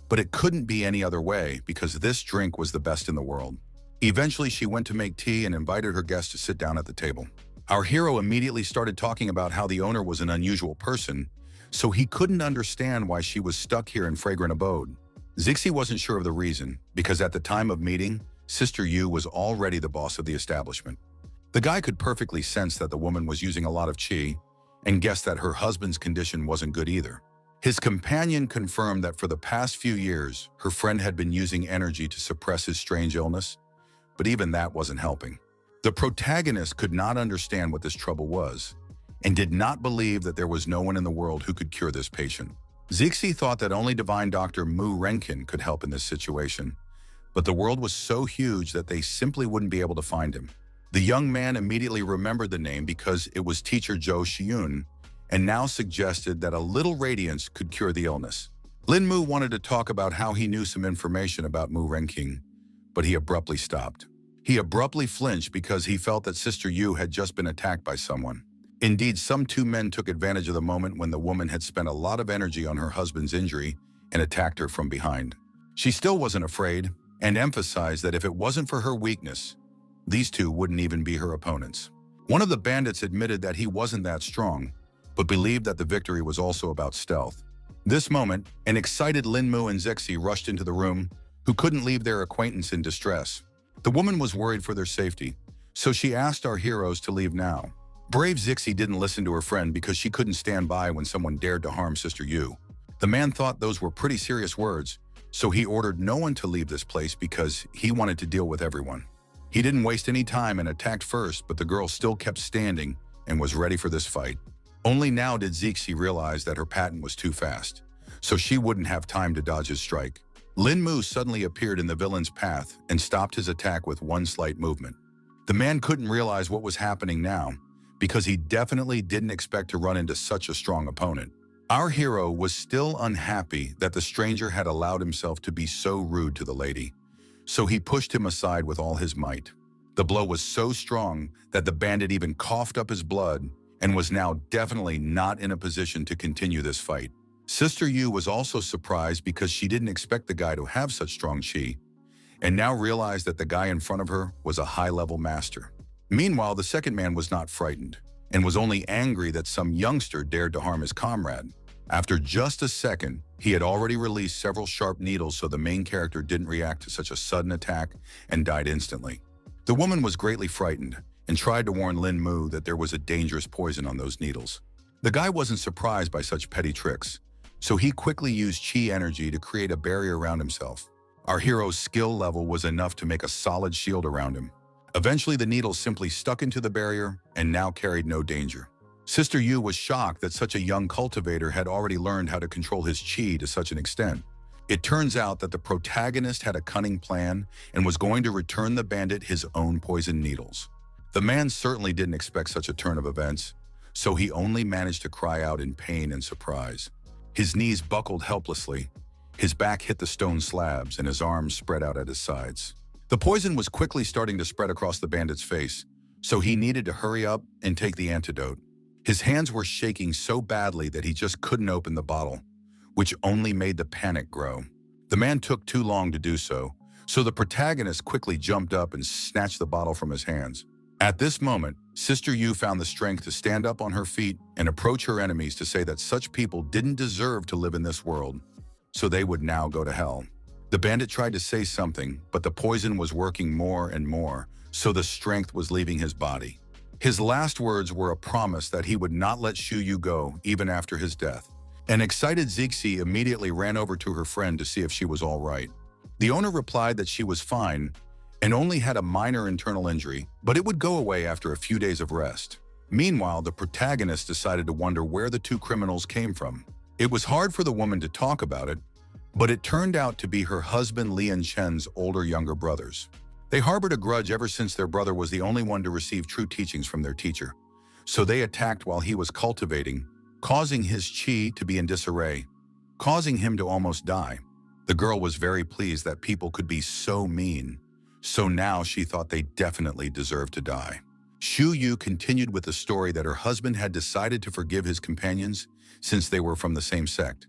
but it couldn't be any other way because this drink was the best in the world. Eventually, she went to make tea and invited her guests to sit down at the table. Our hero immediately started talking about how the owner was an unusual person, so he couldn't understand why she was stuck here in Fragrant Abode. Zixi wasn't sure of the reason because at the time of meeting, Sister Yu was already the boss of the establishment. The guy could perfectly sense that the woman was using a lot of qi and guessed that her husband's condition wasn't good either. His companion confirmed that for the past few years, her friend had been using energy to suppress his strange illness, but even that wasn't helping. The protagonist could not understand what this trouble was and did not believe that there was no one in the world who could cure this patient. Zixi thought that only divine Dr. Mu Renkin could help in this situation, but the world was so huge that they simply wouldn't be able to find him. The young man immediately remembered the name because it was teacher Zhou Xiun, and now suggested that a little radiance could cure the illness. Lin Mu wanted to talk about how he knew some information about Mu Renking, but he abruptly stopped. He abruptly flinched because he felt that Sister Yu had just been attacked by someone. Indeed, some two men took advantage of the moment when the woman had spent a lot of energy on her husband's injury and attacked her from behind. She still wasn't afraid and emphasized that if it wasn't for her weakness, these two wouldn't even be her opponents. One of the bandits admitted that he wasn't that strong, but believed that the victory was also about stealth. This moment, an excited Lin Mu and Zixi rushed into the room, who couldn't leave their acquaintance in distress. The woman was worried for their safety, so she asked our heroes to leave now. Brave Zixi didn't listen to her friend because she couldn't stand by when someone dared to harm Sister Yu. The man thought those were pretty serious words, so he ordered no one to leave this place because he wanted to deal with everyone. He didn't waste any time and attacked first, but the girl still kept standing and was ready for this fight. Only now did Zixi realize that her patent was too fast, so she wouldn't have time to dodge his strike. Lin Mu suddenly appeared in the villain's path and stopped his attack with one slight movement. The man couldn't realize what was happening now, because he definitely didn't expect to run into such a strong opponent. Our hero was still unhappy that the stranger had allowed himself to be so rude to the lady, so he pushed him aside with all his might. The blow was so strong that the bandit even coughed up his blood and was now definitely not in a position to continue this fight. Sister Yu was also surprised because she didn't expect the guy to have such strong qi, and now realized that the guy in front of her was a high-level master. Meanwhile, the second man was not frightened, and was only angry that some youngster dared to harm his comrade. After just a second, he had already released several sharp needles so the main character didn't react to such a sudden attack and died instantly. The woman was greatly frightened and tried to warn Lin Mu that there was a dangerous poison on those needles. The guy wasn't surprised by such petty tricks, so he quickly used qi energy to create a barrier around himself. Our hero's skill level was enough to make a solid shield around him. Eventually, the needles simply stuck into the barrier and now carried no danger. Sister Yu was shocked that such a young cultivator had already learned how to control his qi to such an extent. It turns out that the protagonist had a cunning plan and was going to return the bandit his own poison needles. The man certainly didn't expect such a turn of events, so he only managed to cry out in pain and surprise. His knees buckled helplessly, his back hit the stone slabs, and his arms spread out at his sides. The poison was quickly starting to spread across the bandit's face, so he needed to hurry up and take the antidote. His hands were shaking so badly that he just couldn't open the bottle, which only made the panic grow. The man took too long to do so the protagonist quickly jumped up and snatched the bottle from his hands. At this moment, Sister Yu found the strength to stand up on her feet and approach her enemies to say that such people didn't deserve to live in this world, so they would now go to hell. The bandit tried to say something, but the poison was working more and more, so the strength was leaving his body. His last words were a promise that he would not let Shu Yu go even after his death. An excited Zixi immediately ran over to her friend to see if she was all right. The owner replied that she was fine and only had a minor internal injury, but it would go away after a few days of rest. Meanwhile, the protagonist decided to wonder where the two criminals came from. It was hard for the woman to talk about it, but it turned out to be her husband Lian Chen's older younger brothers. They harbored a grudge ever since their brother was the only one to receive true teachings from their teacher, so they attacked while he was cultivating, causing his qi to be in disarray, causing him to almost die. The girl was very pleased that people could be so mean, so now she thought they definitely deserved to die. Shu Yu continued with the story that her husband had decided to forgive his companions since they were from the same sect,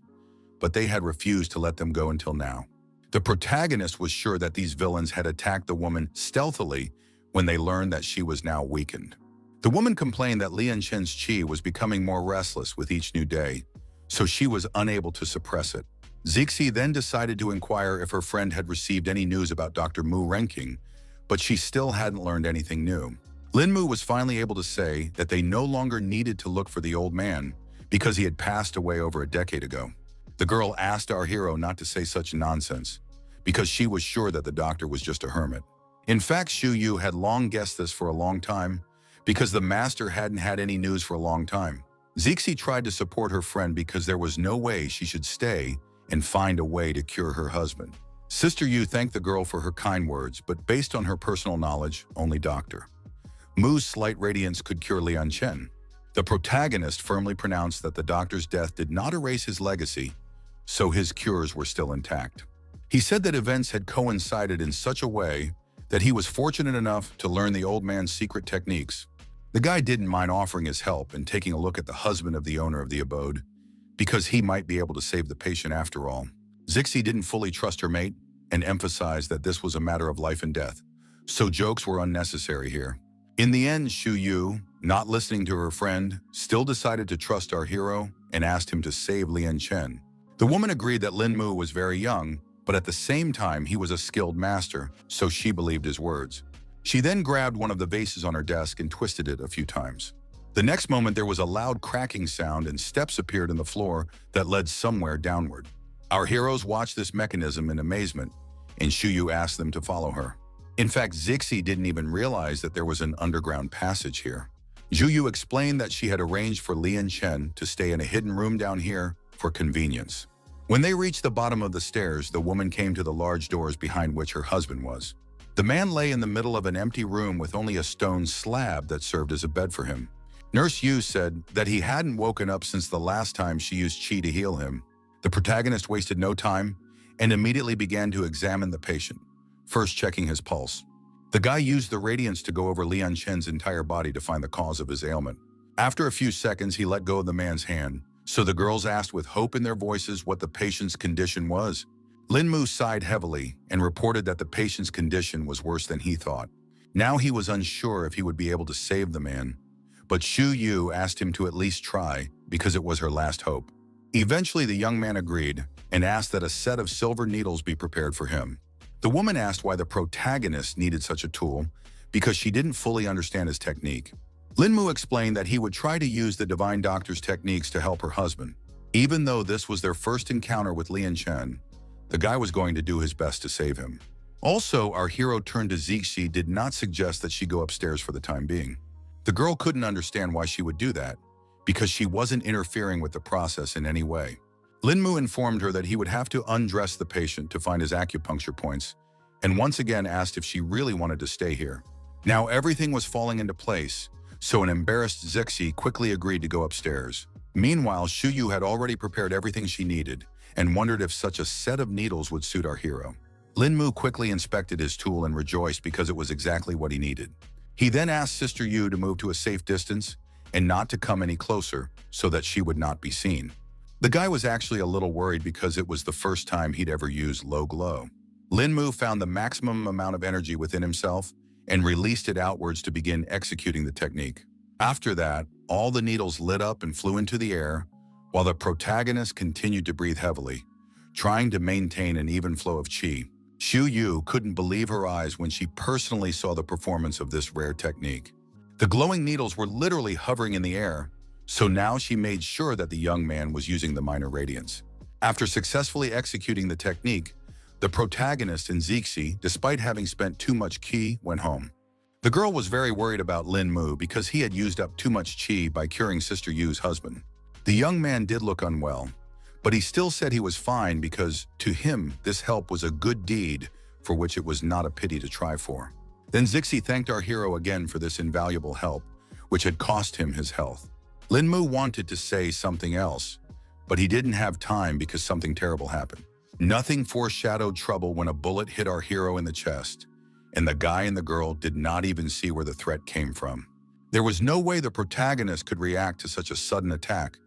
but they had refused to let them go until now. The protagonist was sure that these villains had attacked the woman stealthily when they learned that she was now weakened. The woman complained that Lian Chen's qi was becoming more restless with each new day, so she was unable to suppress it. Zixi then decided to inquire if her friend had received any news about Dr. Mu Renking, but she still hadn't learned anything new. Linmu was finally able to say that they no longer needed to look for the old man because he had passed away over a decade ago. The girl asked our hero not to say such nonsense because she was sure that the doctor was just a hermit. In fact, Xu Yu had long guessed this for a long time because the master hadn't had any news for a long time. Zixi tried to support her friend because there was no way she should stay and find a way to cure her husband. Sister Yu thanked the girl for her kind words, but based on her personal knowledge, only Dr. Mu's slight radiance could cure Lian Chen. The protagonist firmly pronounced that the doctor's death did not erase his legacy, so his cures were still intact. He said that events had coincided in such a way that he was fortunate enough to learn the old man's secret techniques. The guy didn't mind offering his help and taking a look at the husband of the owner of the abode, because he might be able to save the patient after all. Zixi didn't fully trust her mate and emphasized that this was a matter of life and death, so jokes were unnecessary here. In the end, Xu Yu, not listening to her friend, still decided to trust our hero and asked him to save Lian Chen. The woman agreed that Lin Mu was very young, but at the same time he was a skilled master, so she believed his words. She then grabbed one of the vases on her desk and twisted it a few times. The next moment there was a loud cracking sound and steps appeared in the floor that led somewhere downward. Our heroes watched this mechanism in amazement, and Xu Yu asked them to follow her. In fact, Zixi didn't even realize that there was an underground passage here. Xu Yu explained that she had arranged for Lian Chen to stay in a hidden room down here for convenience. When they reached the bottom of the stairs, the woman came to the large doors behind which her husband was. The man lay in the middle of an empty room with only a stone slab that served as a bed for him. Nurse Yu said that he hadn't woken up since the last time she used qi to heal him. The protagonist wasted no time and immediately began to examine the patient, first checking his pulse. The guy used the radiance to go over Lian Chen's entire body to find the cause of his ailment. After a few seconds, he let go of the man's hand, so the girls asked with hope in their voices what the patient's condition was. Lin Mu sighed heavily and reported that the patient's condition was worse than he thought. Now he was unsure if he would be able to save the man, but Xu Yu asked him to at least try because it was her last hope. Eventually, the young man agreed and asked that a set of silver needles be prepared for him. The woman asked why the protagonist needed such a tool because she didn't fully understand his technique. Lin Mu explained that he would try to use the divine doctor's techniques to help her husband. Even though this was their first encounter with Lian Chen, the guy was going to do his best to save him. Also, our hero turned to Zixi did not suggest that she go upstairs for the time being. The girl couldn't understand why she would do that, because she wasn't interfering with the process in any way. Lin Mu informed her that he would have to undress the patient to find his acupuncture points, and once again asked if she really wanted to stay here. Now everything was falling into place, so an embarrassed Zixi quickly agreed to go upstairs. Meanwhile, Xu Yu had already prepared everything she needed and wondered if such a set of needles would suit our hero. Lin Mu quickly inspected his tool and rejoiced because it was exactly what he needed. He then asked Sister Yu to move to a safe distance and not to come any closer so that she would not be seen. The guy was actually a little worried because it was the first time he'd ever used low glow. Lin Mu found the maximum amount of energy within himself and released it outwards to begin executing the technique. After that, all the needles lit up and flew into the air, while the protagonist continued to breathe heavily, trying to maintain an even flow of qi. Xu Yu couldn't believe her eyes when she personally saw the performance of this rare technique. The glowing needles were literally hovering in the air, so now she made sure that the young man was using the minor radiance. After successfully executing the technique, the protagonist and Zixi, despite having spent too much qi, went home. The girl was very worried about Lin Mu because he had used up too much qi by curing Sister Yu's husband. The young man did look unwell, but he still said he was fine because, to him, this help was a good deed for which it was not a pity to try for. Then Zixi thanked our hero again for this invaluable help, which had cost him his health. Lin Mu wanted to say something else, but he didn't have time because something terrible happened. Nothing foreshadowed trouble when a bullet hit our hero in the chest, and the guy and the girl did not even see where the threat came from. There was no way the protagonist could react to such a sudden attack,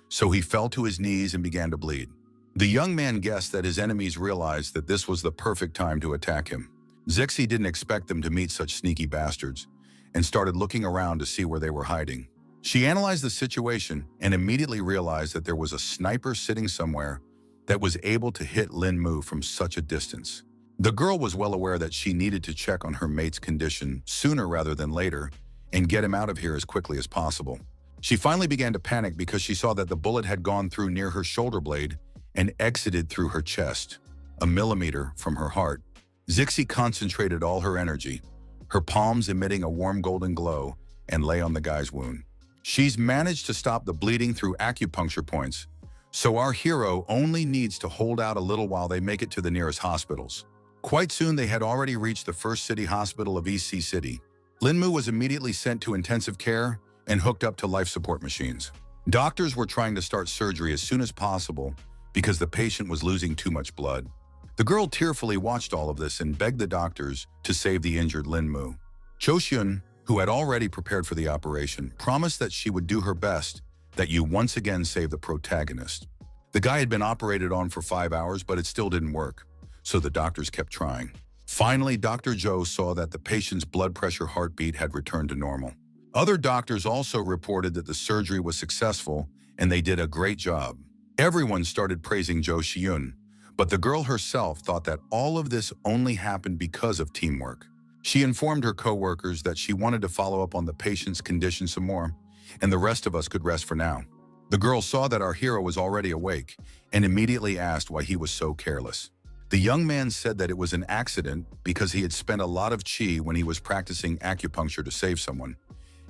so he fell to his knees and began to bleed. The young man guessed that his enemies realized that this was the perfect time to attack him. Zixi didn't expect them to meet such sneaky bastards and started looking around to see where they were hiding. She analyzed the situation and immediately realized that there was a sniper sitting somewhere that was able to hit Lin Mu from such a distance. The girl was well aware that she needed to check on her mate's condition sooner rather than later and get him out of here as quickly as possible. She finally began to panic because she saw that the bullet had gone through near her shoulder blade and exited through her chest, a millimeter from her heart. Zixi concentrated all her energy, her palms emitting a warm golden glow, and lay on the guy's wound. She's managed to stop the bleeding through acupuncture points, so our hero only needs to hold out a little while they make it to the nearest hospitals. Quite soon they had already reached the first city hospital of East Sea City. Linmu was immediately sent to intensive care and hooked up to life support machines. Doctors were trying to start surgery as soon as possible because the patient was losing too much blood. The girl tearfully watched all of this and begged the doctors to save the injured Linmu. Choshun, who had already prepared for the operation, promised that she would do her best that you once again save the protagonist. The guy had been operated on for 5 hours, but it still didn't work, so the doctors kept trying. Finally, Dr. Zhou saw that the patient's blood pressure heartbeat had returned to normal. Other doctors also reported that the surgery was successful and they did a great job. Everyone started praising Zhou Xiun, but the girl herself thought that all of this only happened because of teamwork. She informed her co-workers that she wanted to follow up on the patient's condition some more, and the rest of us could rest for now. The girl saw that our hero was already awake and immediately asked why he was so careless. The young man said that it was an accident because he had spent a lot of qi when he was practicing acupuncture to save someone,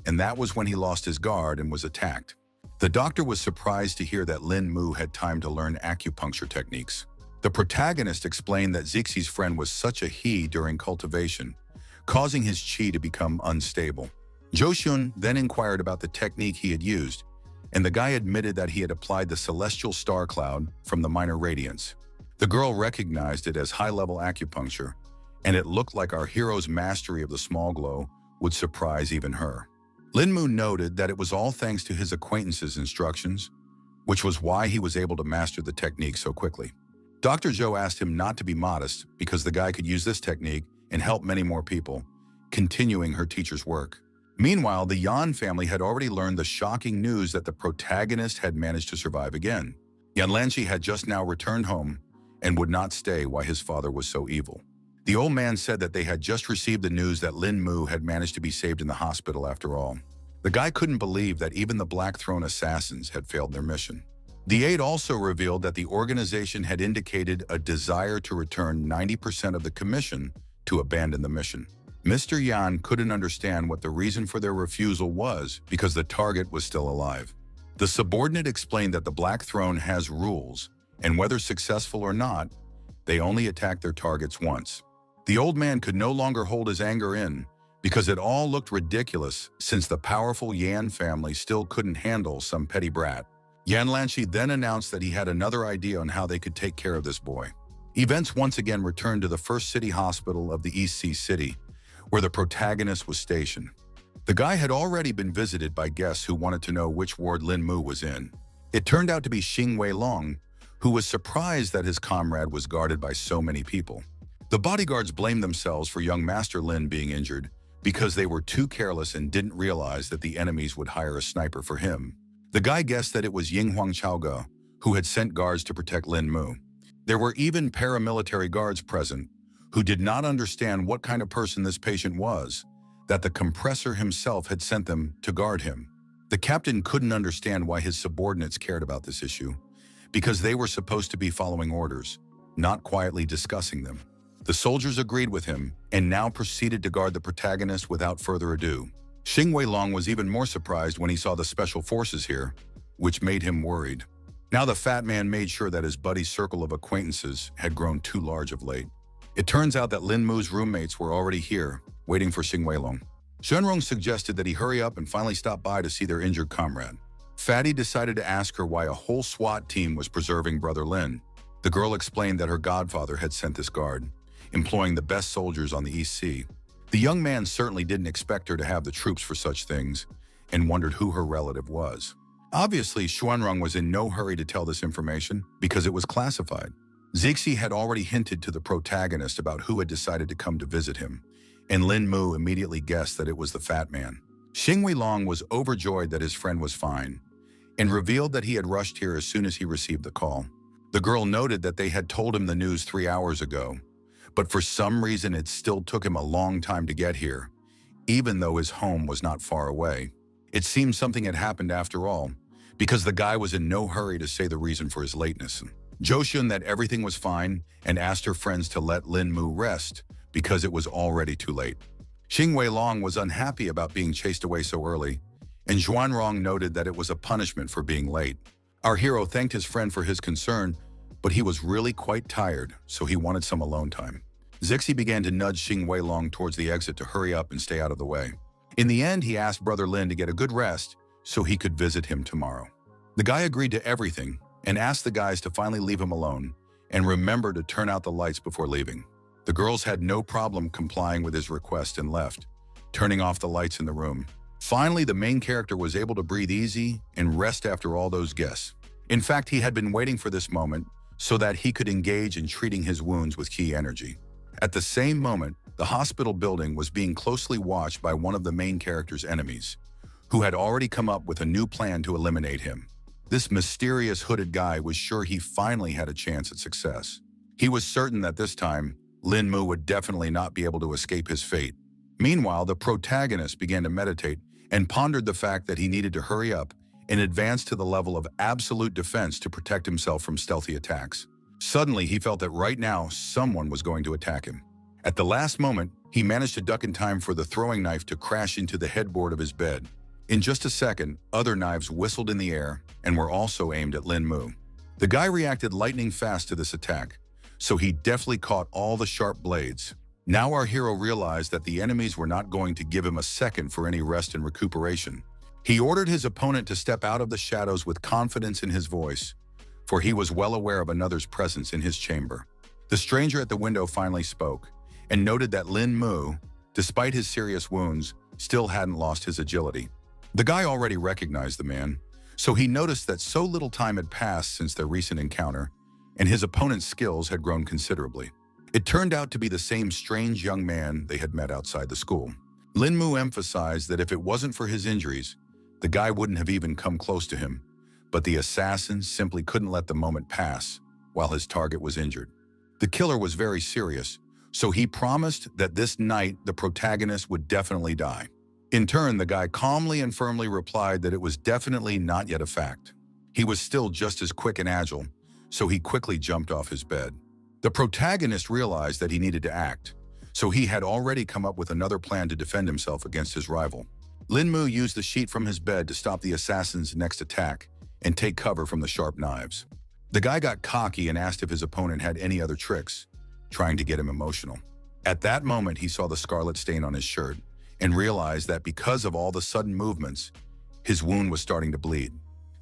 and that was when he lost his guard and was attacked. The doctor was surprised to hear that Lin Mu had time to learn acupuncture techniques. The protagonist explained that Zixi's friend was such a he during cultivation, causing his qi to become unstable. Joshun then inquired about the technique he had used, and the guy admitted that he had applied the celestial star cloud from the minor radiance. The girl recognized it as high-level acupuncture, and it looked like our hero's mastery of the small glow would surprise even her. Lin Mu noted that it was all thanks to his acquaintance's instructions, which was why he was able to master the technique so quickly. Dr. Zhou asked him not to be modest because the guy could use this technique and help many more people, continuing her teacher's work. Meanwhile, the Yan family had already learned the shocking news that the protagonist had managed to survive again. Yan Lanchi had just now returned home and would not stay while his father was so evil. The old man said that they had just received the news that Lin Mu had managed to be saved in the hospital after all. The guy couldn't believe that even the Black Throne assassins had failed their mission. The aide also revealed that the organization had indicated a desire to return 90% of the commission to abandon the mission. Mr. Yan couldn't understand what the reason for their refusal was because the target was still alive. The subordinate explained that the Black Throne has rules, and whether successful or not, they only attack their targets once. The old man could no longer hold his anger in because it all looked ridiculous since the powerful Yan family still couldn't handle some petty brat. Yan Lanchi then announced that he had another idea on how they could take care of this boy. Events once again returned to the first city hospital of the East Sea City, where the protagonist was stationed. The guy had already been visited by guests who wanted to know which ward Lin Mu was in. It turned out to be Xing Wei Long, who was surprised that his comrade was guarded by so many people. The bodyguards blamed themselves for young Master Lin being injured because they were too careless and didn't realize that the enemies would hire a sniper for him. The guy guessed that it was Yinghuang Chaoge, who had sent guards to protect Lin Mu. There were even paramilitary guards present who did not understand what kind of person this patient was, that the compressor himself had sent them to guard him. The captain couldn't understand why his subordinates cared about this issue, because they were supposed to be following orders, not quietly discussing them. The soldiers agreed with him and now proceeded to guard the protagonist without further ado. Xing Wei Long was even more surprised when he saw the special forces here, which made him worried. Now the fat man made sure that his buddy's circle of acquaintances had grown too large of late. It turns out that Lin Mu's roommates were already here, waiting for Xing Wei Long. Shenrong suggested that he hurry up and finally stop by to see their injured comrade. Fatty decided to ask her why a whole SWAT team was preserving Brother Lin. The girl explained that her godfather had sent this guard, employing the best soldiers on the East Sea. The young man certainly didn't expect her to have the troops for such things and wondered who her relative was. Obviously, Xuanrong was in no hurry to tell this information because it was classified. Zixi had already hinted to the protagonist about who had decided to come to visit him, and Lin Mu immediately guessed that it was the fat man. Xing Wei Long was overjoyed that his friend was fine and revealed that he had rushed here as soon as he received the call. The girl noted that they had told him the news 3 hours ago, but for some reason it still took him a long time to get here, even though his home was not far away. It seemed something had happened after all, because the guy was in no hurry to say the reason for his lateness. Jo Shun that everything was fine and asked her friends to let Lin Mu rest because it was already too late. Xing Weilong was unhappy about being chased away so early, and Xuanrong noted that it was a punishment for being late. Our hero thanked his friend for his concern, but he was really quite tired, so he wanted some alone time. Zixi began to nudge Xing Weilong towards the exit to hurry up and stay out of the way. In the end, he asked Brother Lin to get a good rest so he could visit him tomorrow. The guy agreed to everything and asked the guys to finally leave him alone and remember to turn out the lights before leaving. The girls had no problem complying with his request and left, turning off the lights in the room. Finally, the main character was able to breathe easy and rest after all those guests. In fact, he had been waiting for this moment so that he could engage in treating his wounds with key energy. At the same moment, the hospital building was being closely watched by one of the main character's enemies, who had already come up with a new plan to eliminate him. This mysterious hooded guy was sure he finally had a chance at success. He was certain that this time, Lin Mu would definitely not be able to escape his fate. Meanwhile, the protagonist began to meditate and pondered the fact that he needed to hurry up and advance to the level of absolute defense to protect himself from stealthy attacks. Suddenly, he felt that right now, someone was going to attack him. At the last moment, he managed to duck in time for the throwing knife to crash into the headboard of his bed. In just a second, other knives whistled in the air and were also aimed at Lin Mu. The guy reacted lightning fast to this attack, so he deftly caught all the sharp blades. Now our hero realized that the enemies were not going to give him a second for any rest and recuperation. He ordered his opponent to step out of the shadows with confidence in his voice, for he was well aware of another's presence in his chamber. The stranger at the window finally spoke and noted that Lin Mu, despite his serious wounds, still hadn't lost his agility. The guy already recognized the man, so he noticed that so little time had passed since their recent encounter, and his opponent's skills had grown considerably. It turned out to be the same strange young man they had met outside the school. Lin Mu emphasized that if it wasn't for his injuries, the guy wouldn't have even come close to him, but the assassin simply couldn't let the moment pass while his target was injured. The killer was very serious, so he promised that this night the protagonist would definitely die. In turn, the guy calmly and firmly replied that it was definitely not yet a fact. He was still just as quick and agile, so he quickly jumped off his bed. The protagonist realized that he needed to act, so he had already come up with another plan to defend himself against his rival. Lin Mu used the sheet from his bed to stop the assassin's next attack and take cover from the sharp knives. The guy got cocky and asked if his opponent had any other tricks, trying to get him emotional. At that moment, he saw the scarlet stain on his shirt and realized that because of all the sudden movements, his wound was starting to bleed.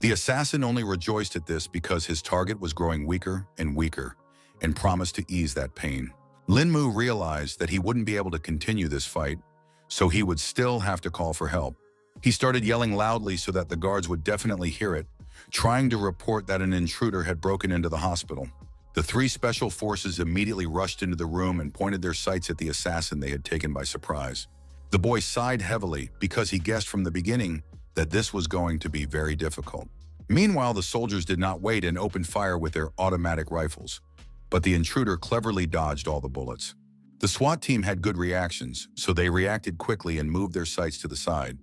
The assassin only rejoiced at this because his target was growing weaker and weaker and promised to ease that pain. Lin Mu realized that he wouldn't be able to continue this fight, so he would still have to call for help. He started yelling loudly so that the guards would definitely hear it, trying to report that an intruder had broken into the hospital. The three special forces immediately rushed into the room and pointed their sights at the assassin they had taken by surprise. The boy sighed heavily because he guessed from the beginning that this was going to be very difficult. Meanwhile, the soldiers did not wait and opened fire with their automatic rifles, but the intruder cleverly dodged all the bullets. The SWAT team had good reactions, so they reacted quickly and moved their sights to the side.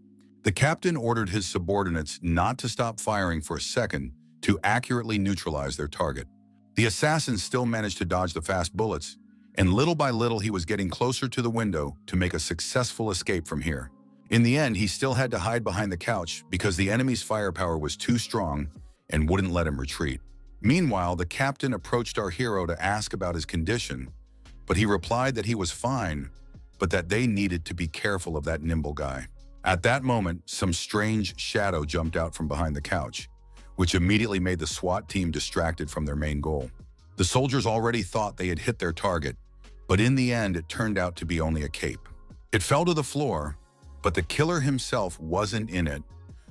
The captain ordered his subordinates not to stop firing for a second to accurately neutralize their target. The assassin still managed to dodge the fast bullets, and little by little he was getting closer to the window to make a successful escape from here. In the end, he still had to hide behind the couch because the enemy's firepower was too strong and wouldn't let him retreat. Meanwhile, the captain approached our hero to ask about his condition, but he replied that he was fine, but that they needed to be careful of that nimble guy. At that moment, some strange shadow jumped out from behind the couch, which immediately made the SWAT team distracted from their main goal. The soldiers already thought they had hit their target, but in the end, it turned out to be only a cape. It fell to the floor, but the killer himself wasn't in it,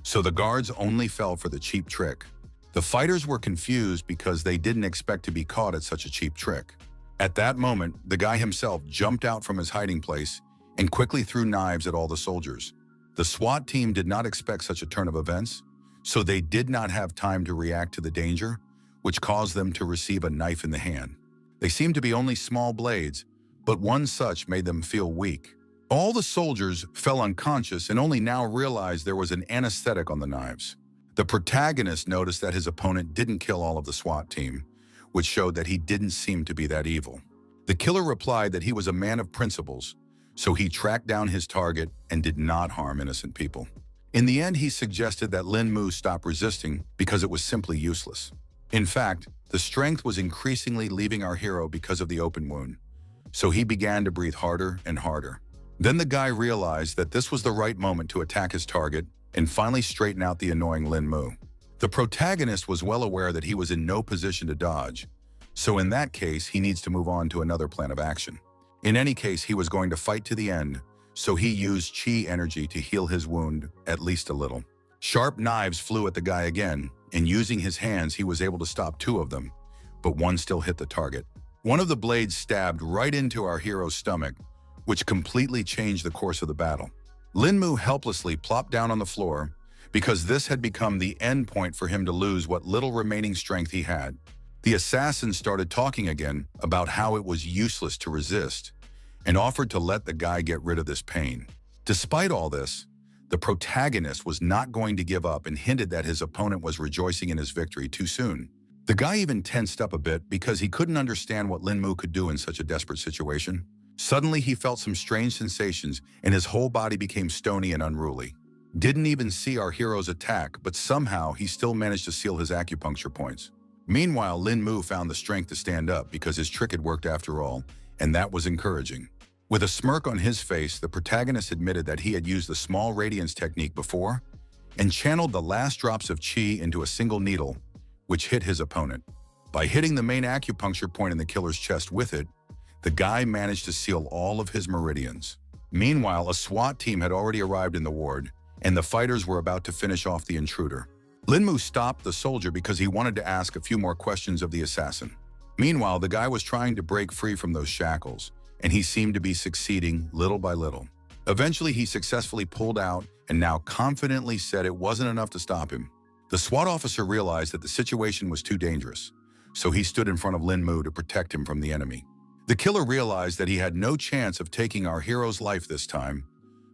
so the guards only fell for the cheap trick. The fighters were confused because they didn't expect to be caught at such a cheap trick. At that moment, the guy himself jumped out from his hiding place and quickly threw knives at all the soldiers. The SWAT team did not expect such a turn of events, so they did not have time to react to the danger, which caused them to receive a knife in the hand. They seemed to be only small blades, but one such made them feel weak. All the soldiers fell unconscious and only now realized there was an anesthetic on the knives. The protagonist noticed that his opponent didn't kill all of the SWAT team, which showed that he didn't seem to be that evil. The killer replied that he was a man of principles, so he tracked down his target and did not harm innocent people. In the end, he suggested that Lin Mu stop resisting because it was simply useless. In fact, the strength was increasingly leaving our hero because of the open wound, so he began to breathe harder and harder. Then the guy realized that this was the right moment to attack his target and finally straighten out the annoying Lin Mu. The protagonist was well aware that he was in no position to dodge, so in that case, he needs to move on to another plan of action. In any case, he was going to fight to the end, so he used chi energy to heal his wound at least a little. Sharp knives flew at the guy again, and using his hands, he was able to stop two of them, but one still hit the target. One of the blades stabbed right into our hero's stomach, which completely changed the course of the battle. Lin Mu helplessly plopped down on the floor because this had become the end point for him to lose what little remaining strength he had. The assassin started talking again about how it was useless to resist and offered to let the guy get rid of this pain. Despite all this, the protagonist was not going to give up and hinted that his opponent was rejoicing in his victory too soon. The guy even tensed up a bit because he couldn't understand what Lin Mu could do in such a desperate situation. Suddenly, he felt some strange sensations and his whole body became stony and unruly. Didn't even see our hero's attack, but somehow he still managed to seal his acupuncture points. Meanwhile, Lin Mu found the strength to stand up because his trick had worked after all, and that was encouraging. With a smirk on his face, the protagonist admitted that he had used the small radiance technique before and channeled the last drops of chi into a single needle, which hit his opponent. By hitting the main acupuncture point in the killer's chest with it, the guy managed to seal all of his meridians. Meanwhile, a SWAT team had already arrived in the ward, and the fighters were about to finish off the intruder. Lin Mu stopped the soldier because he wanted to ask a few more questions of the assassin. Meanwhile, the guy was trying to break free from those shackles, and he seemed to be succeeding little by little. Eventually, he successfully pulled out and now confidently said it wasn't enough to stop him. The SWAT officer realized that the situation was too dangerous, so he stood in front of Lin Mu to protect him from the enemy. The killer realized that he had no chance of taking our hero's life this time,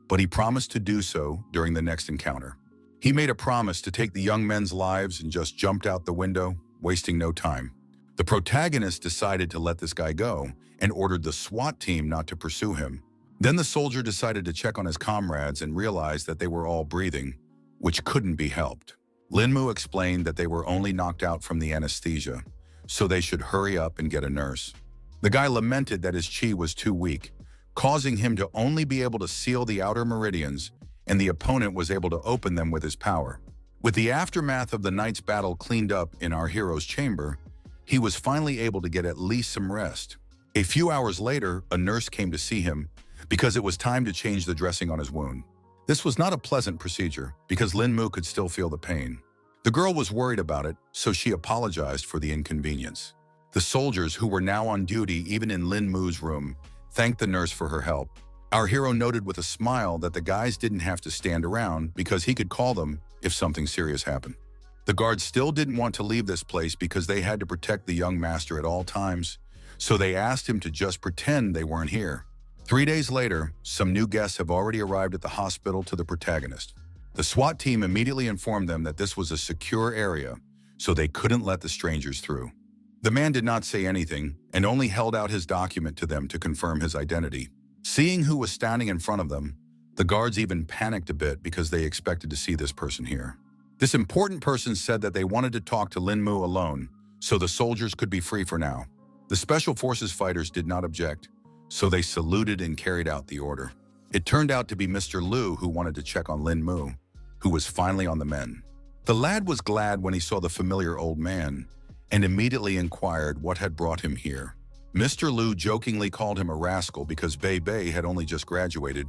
but he promised to do so during the next encounter. He made a promise to take the young men's lives and just jumped out the window, wasting no time. The protagonist decided to let this guy go and ordered the SWAT team not to pursue him. Then the soldier decided to check on his comrades and realized that they were all breathing, which couldn't be helped. Lin Mu explained that they were only knocked out from the anesthesia, so they should hurry up and get a nurse. The guy lamented that his chi was too weak, causing him to only be able to seal the outer meridians, and the opponent was able to open them with his power. With the aftermath of the night's battle cleaned up in our hero's chamber, he was finally able to get at least some rest. A few hours later, a nurse came to see him because it was time to change the dressing on his wound. This was not a pleasant procedure because Lin Mu could still feel the pain. The girl was worried about it, so she apologized for the inconvenience. The soldiers, who were now on duty even in Lin Mu's room, thanked the nurse for her help. Our hero noted with a smile that the guys didn't have to stand around because he could call them if something serious happened. The guards still didn't want to leave this place because they had to protect the young master at all times, so they asked him to just pretend they weren't here. 3 days later, some new guests have already arrived at the hospital to the protagonist. The SWAT team immediately informed them that this was a secure area, so they couldn't let the strangers through. The man did not say anything and only held out his document to them to confirm his identity. Seeing who was standing in front of them, the guards even panicked a bit because they expected to see this person here. This important person said that they wanted to talk to Lin Mu alone, so the soldiers could be free for now. The Special Forces fighters did not object, so they saluted and carried out the order. It turned out to be Mr. Liu who wanted to check on Lin Mu, who was finally on the mend. The lad was glad when he saw the familiar old man and immediately inquired what had brought him here. Mr. Liu jokingly called him a rascal because Bei Bei had only just graduated,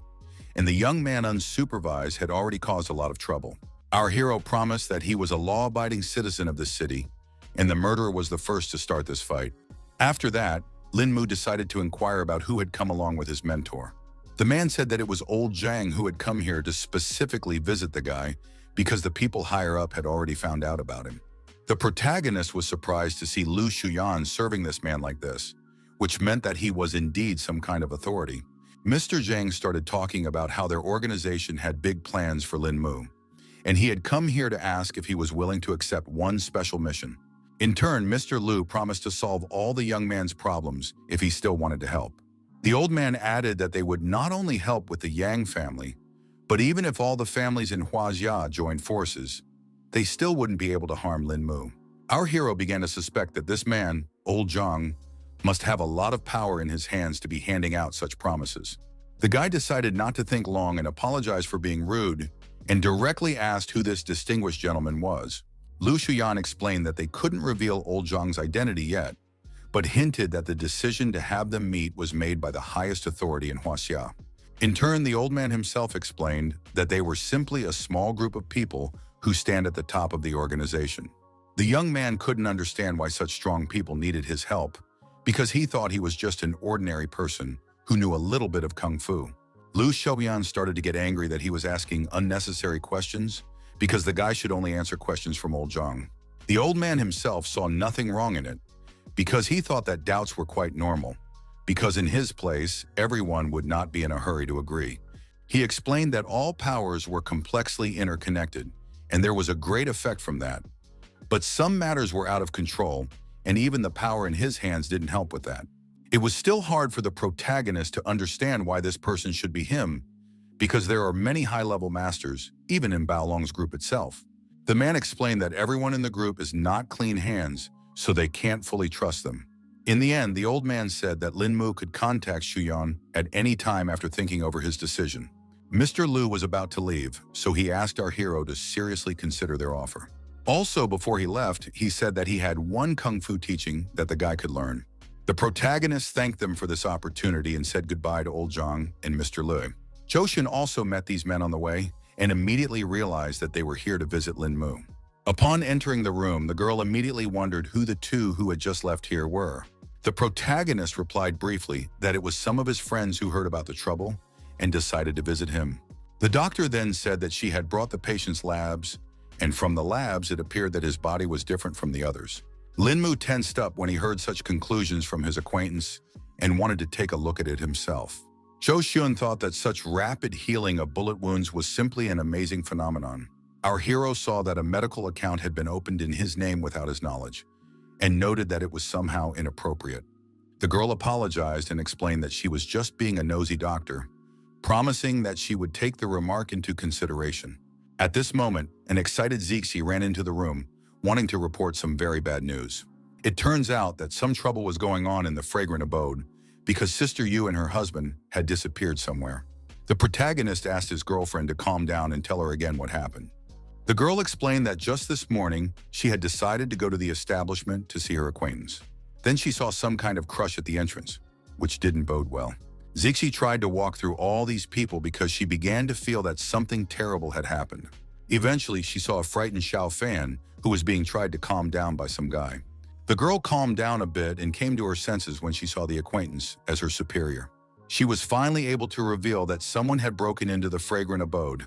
and the young man unsupervised had already caused a lot of trouble. Our hero promised that he was a law-abiding citizen of this city, and the murderer was the first to start this fight. After that, Lin Mu decided to inquire about who had come along with his mentor. The man said that it was old Zhang who had come here to specifically visit the guy because the people higher up had already found out about him. The protagonist was surprised to see Lu Shuyan serving this man like this, which meant that he was indeed some kind of authority. Mr. Zhang started talking about how their organization had big plans for Lin Mu, and he had come here to ask if he was willing to accept one special mission. In turn, Mr. Liu promised to solve all the young man's problems if he still wanted to help. The old man added that they would not only help with the Yang family, but even if all the families in Huaxia joined forces, they still wouldn't be able to harm Lin Mu. Our hero began to suspect that this man, Old Zhang, must have a lot of power in his hands to be handing out such promises. The guy decided not to think long and apologized for being rude and directly asked who this distinguished gentleman was. Lu Shuyan explained that they couldn't reveal Old Zhang's identity yet, but hinted that the decision to have them meet was made by the highest authority in Huaxia. In turn, the old man himself explained that they were simply a small group of people who stand at the top of the organization. The young man couldn't understand why such strong people needed his help, because he thought he was just an ordinary person who knew a little bit of kung fu. Lu Xiaoyan started to get angry that he was asking unnecessary questions because the guy should only answer questions from Old Zhang. The old man himself saw nothing wrong in it because he thought that doubts were quite normal, because in his place, everyone would not be in a hurry to agree. He explained that all powers were complexly interconnected, and there was a great effect from that. But some matters were out of control, and even the power in his hands didn't help with that. It was still hard for the protagonist to understand why this person should be him, because there are many high-level masters, even in Baolong's group itself. The man explained that everyone in the group is not clean hands, so they can't fully trust them. In the end, the old man said that Lin Mu could contact Shuyan at any time after thinking over his decision. Mr. Liu was about to leave, so he asked our hero to seriously consider their offer. Also, before he left, he said that he had one kung fu teaching that the guy could learn. The protagonist thanked them for this opportunity and said goodbye to Old Zhang and Mr. Liu. Zhou also met these men on the way and immediately realized that they were here to visit Lin Mu. Upon entering the room, the girl immediately wondered who the two who had just left here were. The protagonist replied briefly that it was some of his friends who heard about the trouble and decided to visit him. The doctor then said that she had brought the patient's labs, and from the labs it appeared that his body was different from the others. Lin Mu tensed up when he heard such conclusions from his acquaintance and wanted to take a look at it himself. Zhou Xun thought that such rapid healing of bullet wounds was simply an amazing phenomenon. Our hero saw that a medical account had been opened in his name without his knowledge, and noted that it was somehow inappropriate. The girl apologized and explained that she was just being a nosy doctor, promising that she would take the remark into consideration. At this moment, an excited Zixi ran into the room, wanting to report some very bad news. It turns out that some trouble was going on in the fragrant abode because Sister Yu and her husband had disappeared somewhere. The protagonist asked his girlfriend to calm down and tell her again what happened. The girl explained that just this morning, she had decided to go to the establishment to see her acquaintance. Then she saw some kind of crush at the entrance, which didn't bode well. Zixi tried to walk through all these people because she began to feel that something terrible had happened. Eventually, she saw a frightened Xiao Fan who was being tried to calm down by some guy. The girl calmed down a bit and came to her senses when she saw the acquaintance as her superior. She was finally able to reveal that someone had broken into the fragrant abode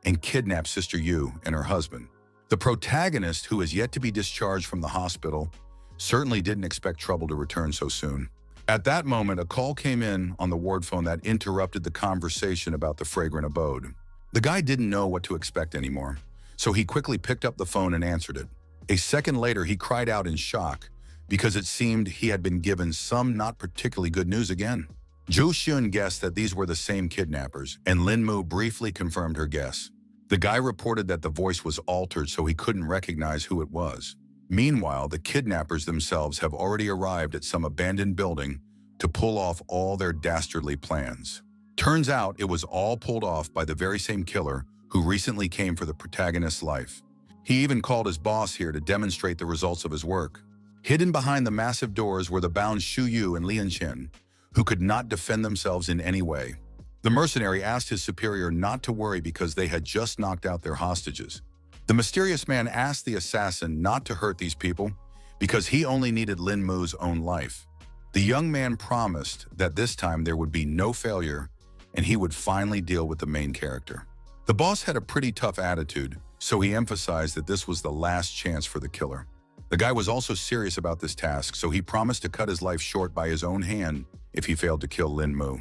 and kidnapped Sister Yu and her husband. The protagonist, who is yet to be discharged from the hospital, certainly didn't expect trouble to return so soon. At that moment, a call came in on the ward phone that interrupted the conversation about the fragrant abode. The guy didn't know what to expect anymore, so he quickly picked up the phone and answered it. A second later, he cried out in shock because it seemed he had been given some not particularly good news again. Zhou Xun guessed that these were the same kidnappers, and Lin Mu briefly confirmed her guess. The guy reported that the voice was altered so he couldn't recognize who it was. Meanwhile, the kidnappers themselves have already arrived at some abandoned building to pull off all their dastardly plans. Turns out it was all pulled off by the very same killer who recently came for the protagonist's life. He even called his boss here to demonstrate the results of his work. Hidden behind the massive doors were the bound Shu Yu and Lian Qin, who could not defend themselves in any way. The mercenary asked his superior not to worry because they had just knocked out their hostages. The mysterious man asked the assassin not to hurt these people because he only needed Lin Mu's own life. The young man promised that this time there would be no failure and he would finally deal with the main character. The boss had a pretty tough attitude, so he emphasized that this was the last chance for the killer. The guy was also serious about this task, so he promised to cut his life short by his own hand if he failed to kill Lin Mu.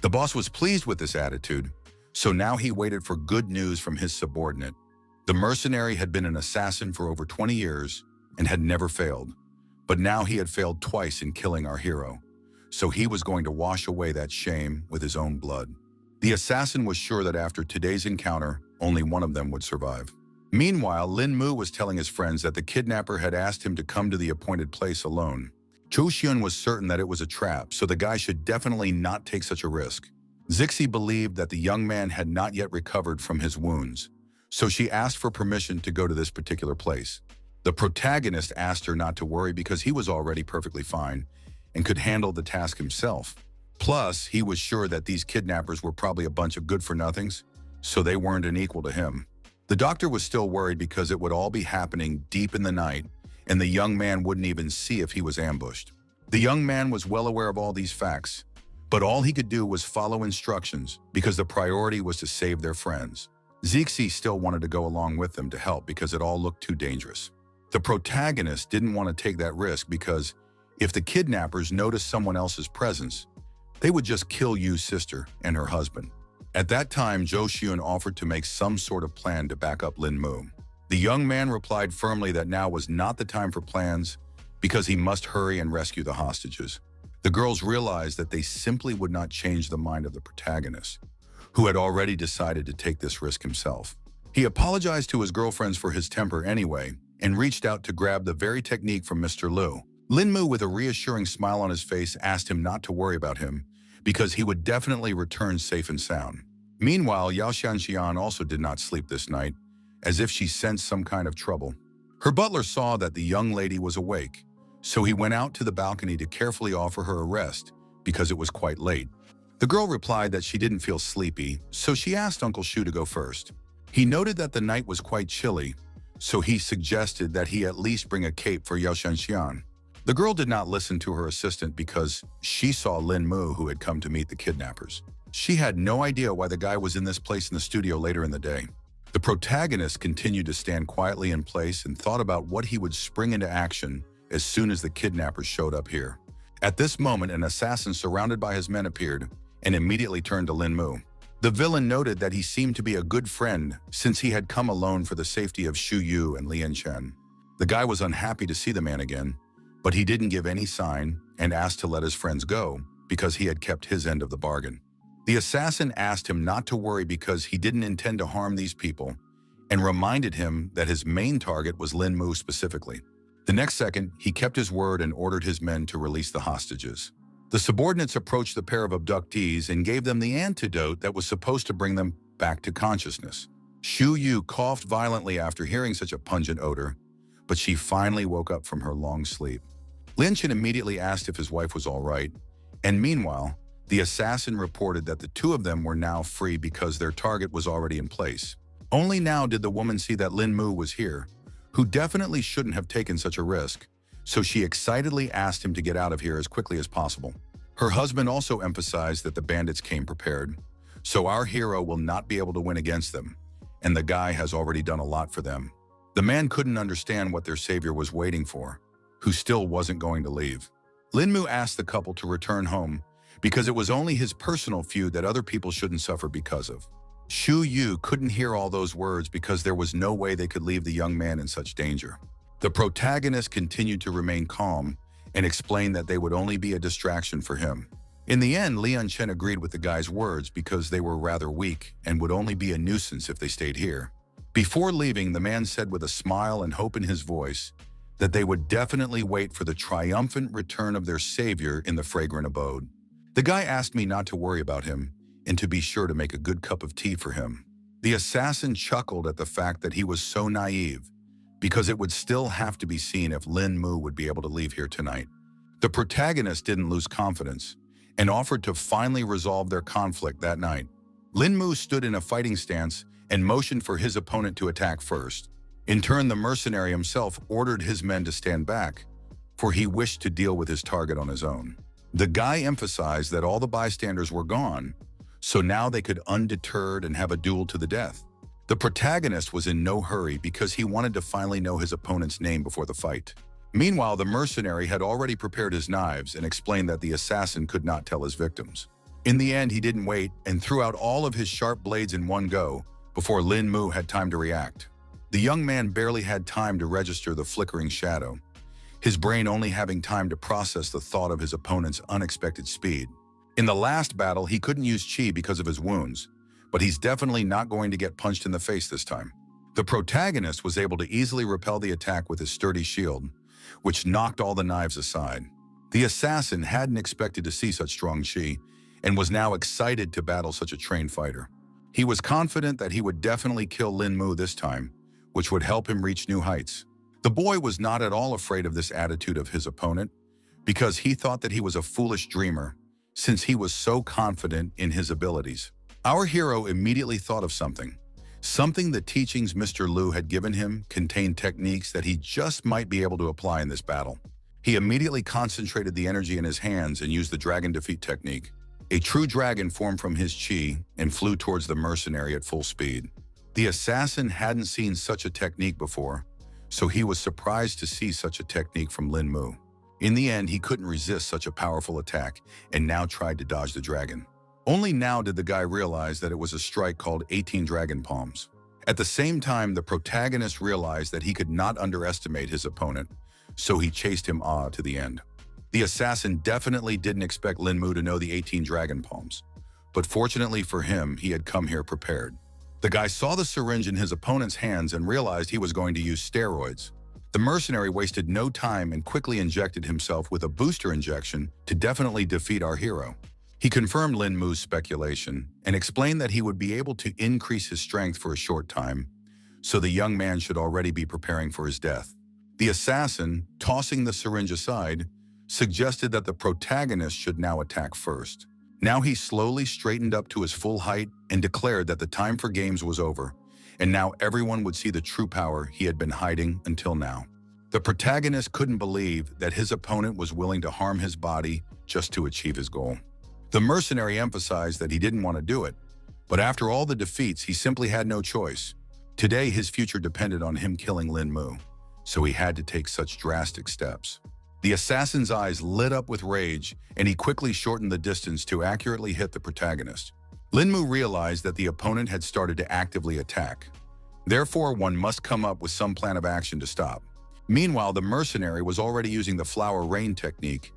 The boss was pleased with this attitude, so now he waited for good news from his subordinate. The mercenary had been an assassin for over 20 years and had never failed, but now he had failed twice in killing our hero, so he was going to wash away that shame with his own blood. The assassin was sure that after today's encounter, only one of them would survive. Meanwhile, Lin Mu was telling his friends that the kidnapper had asked him to come to the appointed place alone. Zhou Xian was certain that it was a trap, so the guy should definitely not take such a risk. Zixi believed that the young man had not yet recovered from his wounds, so she asked for permission to go to this particular place. The protagonist asked her not to worry because he was already perfectly fine and could handle the task himself. Plus, he was sure that these kidnappers were probably a bunch of good-for-nothings, so they weren't an equal to him. The doctor was still worried because it would all be happening deep in the night, and the young man wouldn't even see if he was ambushed. The young man was well aware of all these facts, but all he could do was follow instructions because the priority was to save their friends. Zixi still wanted to go along with them to help because it all looked too dangerous. The protagonist didn't want to take that risk because if the kidnappers noticed someone else's presence, they would just kill Yu's sister and her husband. At that time, Zhou Xian offered to make some sort of plan to back up Lin Mu. The young man replied firmly that now was not the time for plans because he must hurry and rescue the hostages. The girls realized that they simply would not change the mind of the protagonist, who had already decided to take this risk himself. He apologized to his girlfriends for his temper anyway and reached out to grab the very technique from Mr. Liu. Lin Mu, with a reassuring smile on his face, asked him not to worry about him because he would definitely return safe and sound. Meanwhile, Yao Xianxian also did not sleep this night, as if she sensed some kind of trouble. Her butler saw that the young lady was awake, so he went out to the balcony to carefully offer her a rest because it was quite late. The girl replied that she didn't feel sleepy, so she asked Uncle Shu to go first. He noted that the night was quite chilly, so he suggested that he at least bring a cape for Yao Xianxian. The girl did not listen to her assistant because she saw Lin Mu, who had come to meet the kidnappers. She had no idea why the guy was in this place in the studio later in the day. The protagonist continued to stand quietly in place and thought about what he would spring into action as soon as the kidnappers showed up here. At this moment, an assassin surrounded by his men appeared and immediately turned to Lin Mu. The villain noted that he seemed to be a good friend since he had come alone for the safety of Xu Yu and Lian Chen. The guy was unhappy to see the man again, but he didn't give any sign and asked to let his friends go because he had kept his end of the bargain. The assassin asked him not to worry because he didn't intend to harm these people and reminded him that his main target was Lin Mu specifically. The next second, he kept his word and ordered his men to release the hostages. The subordinates approached the pair of abductees and gave them the antidote that was supposed to bring them back to consciousness. Xu Yu coughed violently after hearing such a pungent odor, but she finally woke up from her long sleep. Lin Chen immediately asked if his wife was all right, and meanwhile, the assassin reported that the two of them were now free because their target was already in place. Only now did the woman see that Lin Mu was here, who definitely shouldn't have taken such a risk, so she excitedly asked him to get out of here as quickly as possible. Her husband also emphasized that the bandits came prepared, so our hero will not be able to win against them, and the guy has already done a lot for them. The man couldn't understand what their savior was waiting for, who still wasn't going to leave. Lin Mu asked the couple to return home because it was only his personal feud that other people shouldn't suffer because of. Xu Yu couldn't hear all those words because there was no way they could leave the young man in such danger. The protagonist continued to remain calm and explained that they would only be a distraction for him. In the end, Lian Chen agreed with the guy's words because they were rather weak and would only be a nuisance if they stayed here. Before leaving, the man said with a smile and hope in his voice that they would definitely wait for the triumphant return of their savior in the fragrant abode. The guy asked me not to worry about him and to be sure to make a good cup of tea for him. The assassin chuckled at the fact that he was so naive, because it would still have to be seen if Lin Mu would be able to leave here tonight. The protagonist didn't lose confidence and offered to finally resolve their conflict that night. Lin Mu stood in a fighting stance and motioned for his opponent to attack first. In turn, the mercenary himself ordered his men to stand back, for he wished to deal with his target on his own. The guy emphasized that all the bystanders were gone, so now they could undeterred and have a duel to the death. The protagonist was in no hurry because he wanted to finally know his opponent's name before the fight. Meanwhile, the mercenary had already prepared his knives and explained that the assassin could not tell his victims. In the end, he didn't wait and threw out all of his sharp blades in one go before Lin Mu had time to react. The young man barely had time to register the flickering shadow, his brain only having time to process the thought of his opponent's unexpected speed. In the last battle, he couldn't use chi because of his wounds, but he's definitely not going to get punched in the face this time. The protagonist was able to easily repel the attack with his sturdy shield, which knocked all the knives aside. The assassin hadn't expected to see such strong chi and was now excited to battle such a trained fighter. He was confident that he would definitely kill Lin Mu this time, which would help him reach new heights. The boy was not at all afraid of this attitude of his opponent because he thought that he was a foolish dreamer since he was so confident in his abilities. Our hero immediately thought of something. Something the teachings Mr. Liu had given him contained techniques that he just might be able to apply in this battle. He immediately concentrated the energy in his hands and used the dragon defeat technique. A true dragon formed from his chi and flew towards the mercenary at full speed. The assassin hadn't seen such a technique before, so he was surprised to see such a technique from Lin Mu. In the end, he couldn't resist such a powerful attack and now tried to dodge the dragon. Only now did the guy realize that it was a strike called 18 Dragon Palms. At the same time, the protagonist realized that he could not underestimate his opponent, so he chased him to the end. The assassin definitely didn't expect Lin Mu to know the 18 Dragon Palms, but fortunately for him, he had come here prepared. The guy saw the syringe in his opponent's hands and realized he was going to use steroids. The mercenary wasted no time and quickly injected himself with a booster injection to definitely defeat our hero. He confirmed Lin Mu's speculation and explained that he would be able to increase his strength for a short time, so the young man should already be preparing for his death. The assassin, tossing the syringe aside, suggested that the protagonist should now attack first. Now he slowly straightened up to his full height and declared that the time for games was over, and now everyone would see the true power he had been hiding until now. The protagonist couldn't believe that his opponent was willing to harm his body just to achieve his goal. The mercenary emphasized that he didn't want to do it, but after all the defeats, he simply had no choice. Today, his future depended on him killing Lin Mu, so he had to take such drastic steps. The assassin's eyes lit up with rage, and he quickly shortened the distance to accurately hit the protagonist. Lin Mu realized that the opponent had started to actively attack. Therefore, one must come up with some plan of action to stop. Meanwhile, the mercenary was already using the flower rain technique,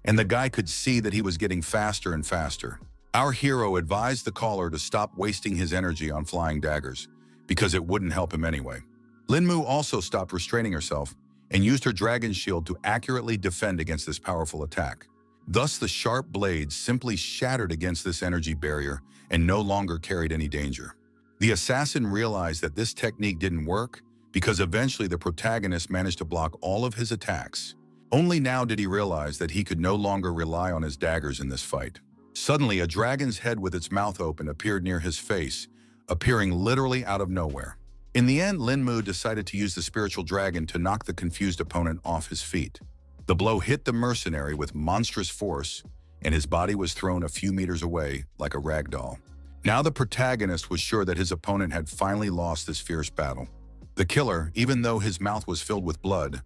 and the guy could see that he was getting faster and faster. Our hero advised the caller to stop wasting his energy on flying daggers, because it wouldn't help him anyway. Lin Mu also stopped restraining herself and used her dragon shield to accurately defend against this powerful attack. Thus, the sharp blades simply shattered against this energy barrier and no longer carried any danger. The assassin realized that this technique didn't work because eventually the protagonist managed to block all of his attacks. Only now did he realize that he could no longer rely on his daggers in this fight. Suddenly, a dragon's head with its mouth open appeared near his face, appearing literally out of nowhere. In the end, Lin Mu decided to use the spiritual dragon to knock the confused opponent off his feet. The blow hit the mercenary with monstrous force, and his body was thrown a few meters away like a rag doll. Now the protagonist was sure that his opponent had finally lost this fierce battle. The killer, even though his mouth was filled with blood,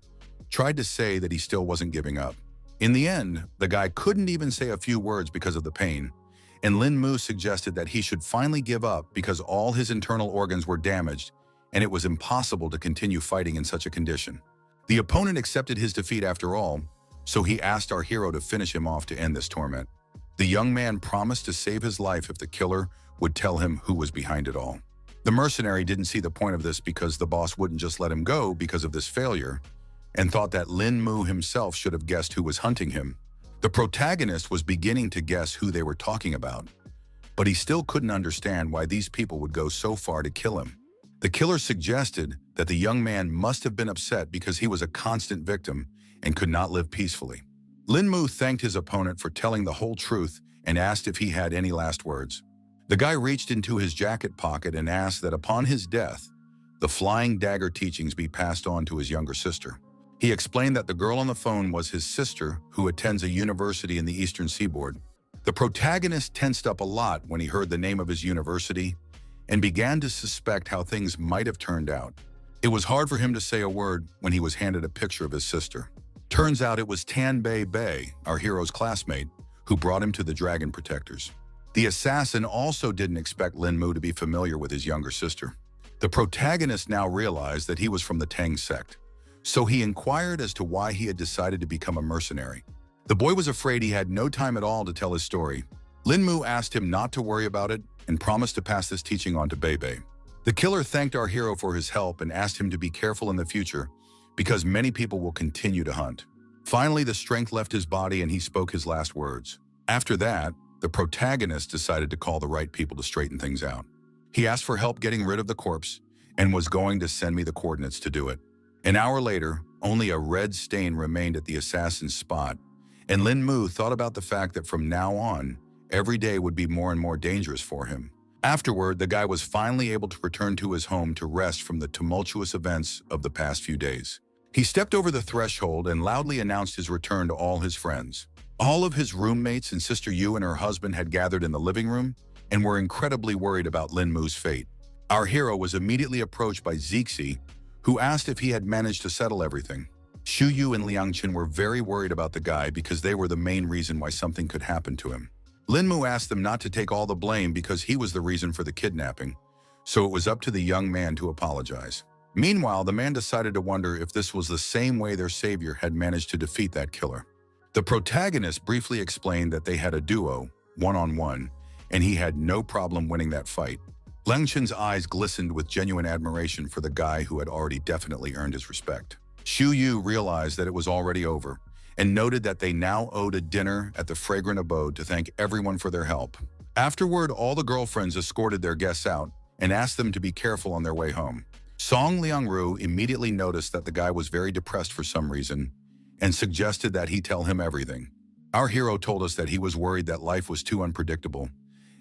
tried to say that he still wasn't giving up. In the end, the guy couldn't even say a few words because of the pain, and Lin Mu suggested that he should finally give up because all his internal organs were damaged and it was impossible to continue fighting in such a condition. The opponent accepted his defeat after all, so he asked our hero to finish him off to end this torment. The young man promised to save his life if the killer would tell him who was behind it all. The mercenary didn't see the point of this because the boss wouldn't just let him go because of this failure, and thought that Lin Mu himself should have guessed who was hunting him. The protagonist was beginning to guess who they were talking about, but he still couldn't understand why these people would go so far to kill him. The killer suggested that the young man must have been upset because he was a constant victim and could not live peacefully. Lin Mu thanked his opponent for telling the whole truth and asked if he had any last words. The guy reached into his jacket pocket and asked that upon his death, the flying dagger teachings be passed on to his younger sister. He explained that the girl on the phone was his sister who attends a university in the Eastern Seaboard. The protagonist tensed up a lot when he heard the name of his university and began to suspect how things might have turned out. It was hard for him to say a word when he was handed a picture of his sister. Turns out it was Tanbei Bei, our hero's classmate, who brought him to the Dragon Protectors. The assassin also didn't expect Lin Mu to be familiar with his younger sister. The protagonist now realized that he was from the Tang sect, so he inquired as to why he had decided to become a mercenary. The boy was afraid he had no time at all to tell his story. Lin Mu asked him not to worry about it and promised to pass this teaching on to Bei Bei. The killer thanked our hero for his help and asked him to be careful in the future because many people will continue to hunt. Finally, the strength left his body and he spoke his last words. After that, the protagonist decided to call the right people to straighten things out. He asked for help getting rid of the corpse and was going to send me the coordinates to do it. An hour later, only a red stain remained at the assassin's spot, and Lin Mu thought about the fact that from now on, every day would be more and more dangerous for him. Afterward, the guy was finally able to return to his home to rest from the tumultuous events of the past few days. He stepped over the threshold and loudly announced his return to all his friends. All of his roommates and Sister Yu and her husband had gathered in the living room and were incredibly worried about Lin Mu's fate. Our hero was immediately approached by Zixi, who asked if he had managed to settle everything. Xu Yu and Liang Qin were very worried about the guy because they were the main reason why something could happen to him. Lin Mu asked them not to take all the blame because he was the reason for the kidnapping, so it was up to the young man to apologize. Meanwhile, the man decided to wonder if this was the same way their savior had managed to defeat that killer. The protagonist briefly explained that they had a duo, one-on-one, and he had no problem winning that fight. Liang Qin's eyes glistened with genuine admiration for the guy who had already definitely earned his respect. Xu Yu realized that it was already over and noted that they now owed a dinner at the fragrant abode to thank everyone for their help. Afterward, all the girlfriends escorted their guests out and asked them to be careful on their way home. Song Liangru immediately noticed that the guy was very depressed for some reason and suggested that he tell him everything. Our hero told us that he was worried that life was too unpredictable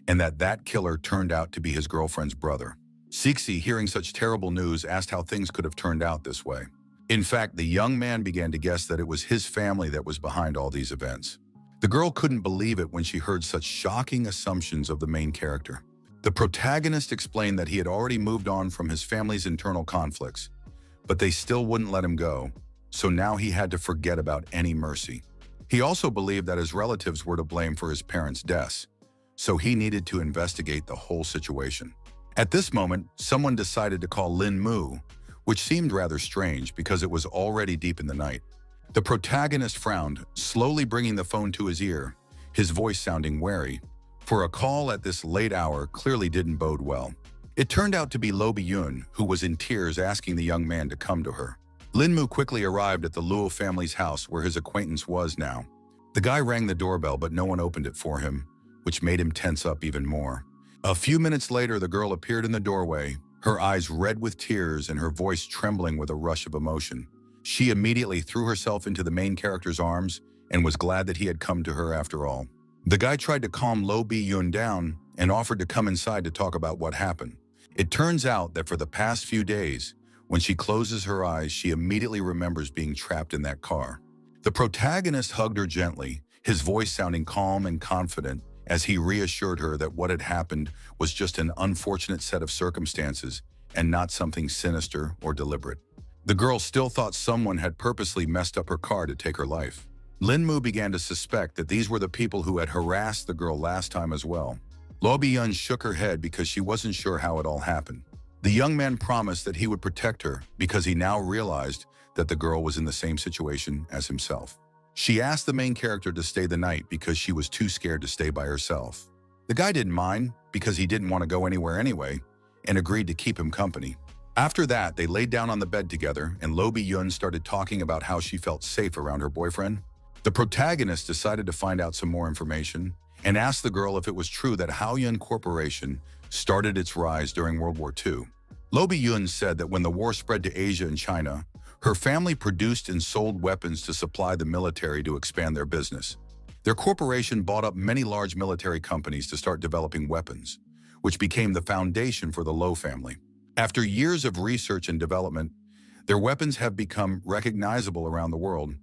and that killer turned out to be his girlfriend's brother. Zixi, hearing such terrible news, asked how things could have turned out this way. In fact, the young man began to guess that it was his family that was behind all these events. The girl couldn't believe it when she heard such shocking assumptions of the main character. The protagonist explained that he had already moved on from his family's internal conflicts, but they still wouldn't let him go, so now he had to forget about any mercy. He also believed that his relatives were to blame for his parents' deaths, so he needed to investigate the whole situation. At this moment, someone decided to call Lin Mu, which seemed rather strange because it was already deep in the night. The protagonist frowned, slowly bringing the phone to his ear, his voice sounding wary, for a call at this late hour clearly didn't bode well. It turned out to be Lo Biyun, who was in tears asking the young man to come to her. Lin Mu quickly arrived at the Luo family's house where his acquaintance was now. The guy rang the doorbell, but no one opened it for him, which made him tense up even more. A few minutes later, the girl appeared in the doorway, her eyes red with tears and her voice trembling with a rush of emotion. She immediately threw herself into the main character's arms and was glad that he had come to her after all. The guy tried to calm Lo Biyun down and offered to come inside to talk about what happened. It turns out that for the past few days, when she closes her eyes, she immediately remembers being trapped in that car. The protagonist hugged her gently, his voice sounding calm and confident as he reassured her that what had happened was just an unfortunate set of circumstances and not something sinister or deliberate. The girl still thought someone had purposely messed up her car to take her life. Lin Mu began to suspect that these were the people who had harassed the girl last time as well. Lo Biyun shook her head because she wasn't sure how it all happened. The young man promised that he would protect her because he now realized that the girl was in the same situation as himself. She asked the main character to stay the night because she was too scared to stay by herself. The guy didn't mind because he didn't want to go anywhere anyway and agreed to keep him company. After that, they laid down on the bed together and Lo Biyun started talking about how she felt safe around her boyfriend. The protagonist decided to find out some more information and asked the girl if it was true that Haoyuan Corporation started its rise during World War II. Lo Biyun said that when the war spread to Asia and China, her family produced and sold weapons to supply the military to expand their business. Their corporation bought up many large military companies to start developing weapons, which became the foundation for the Lo family. After years of research and development, their weapons have become recognizable around the world,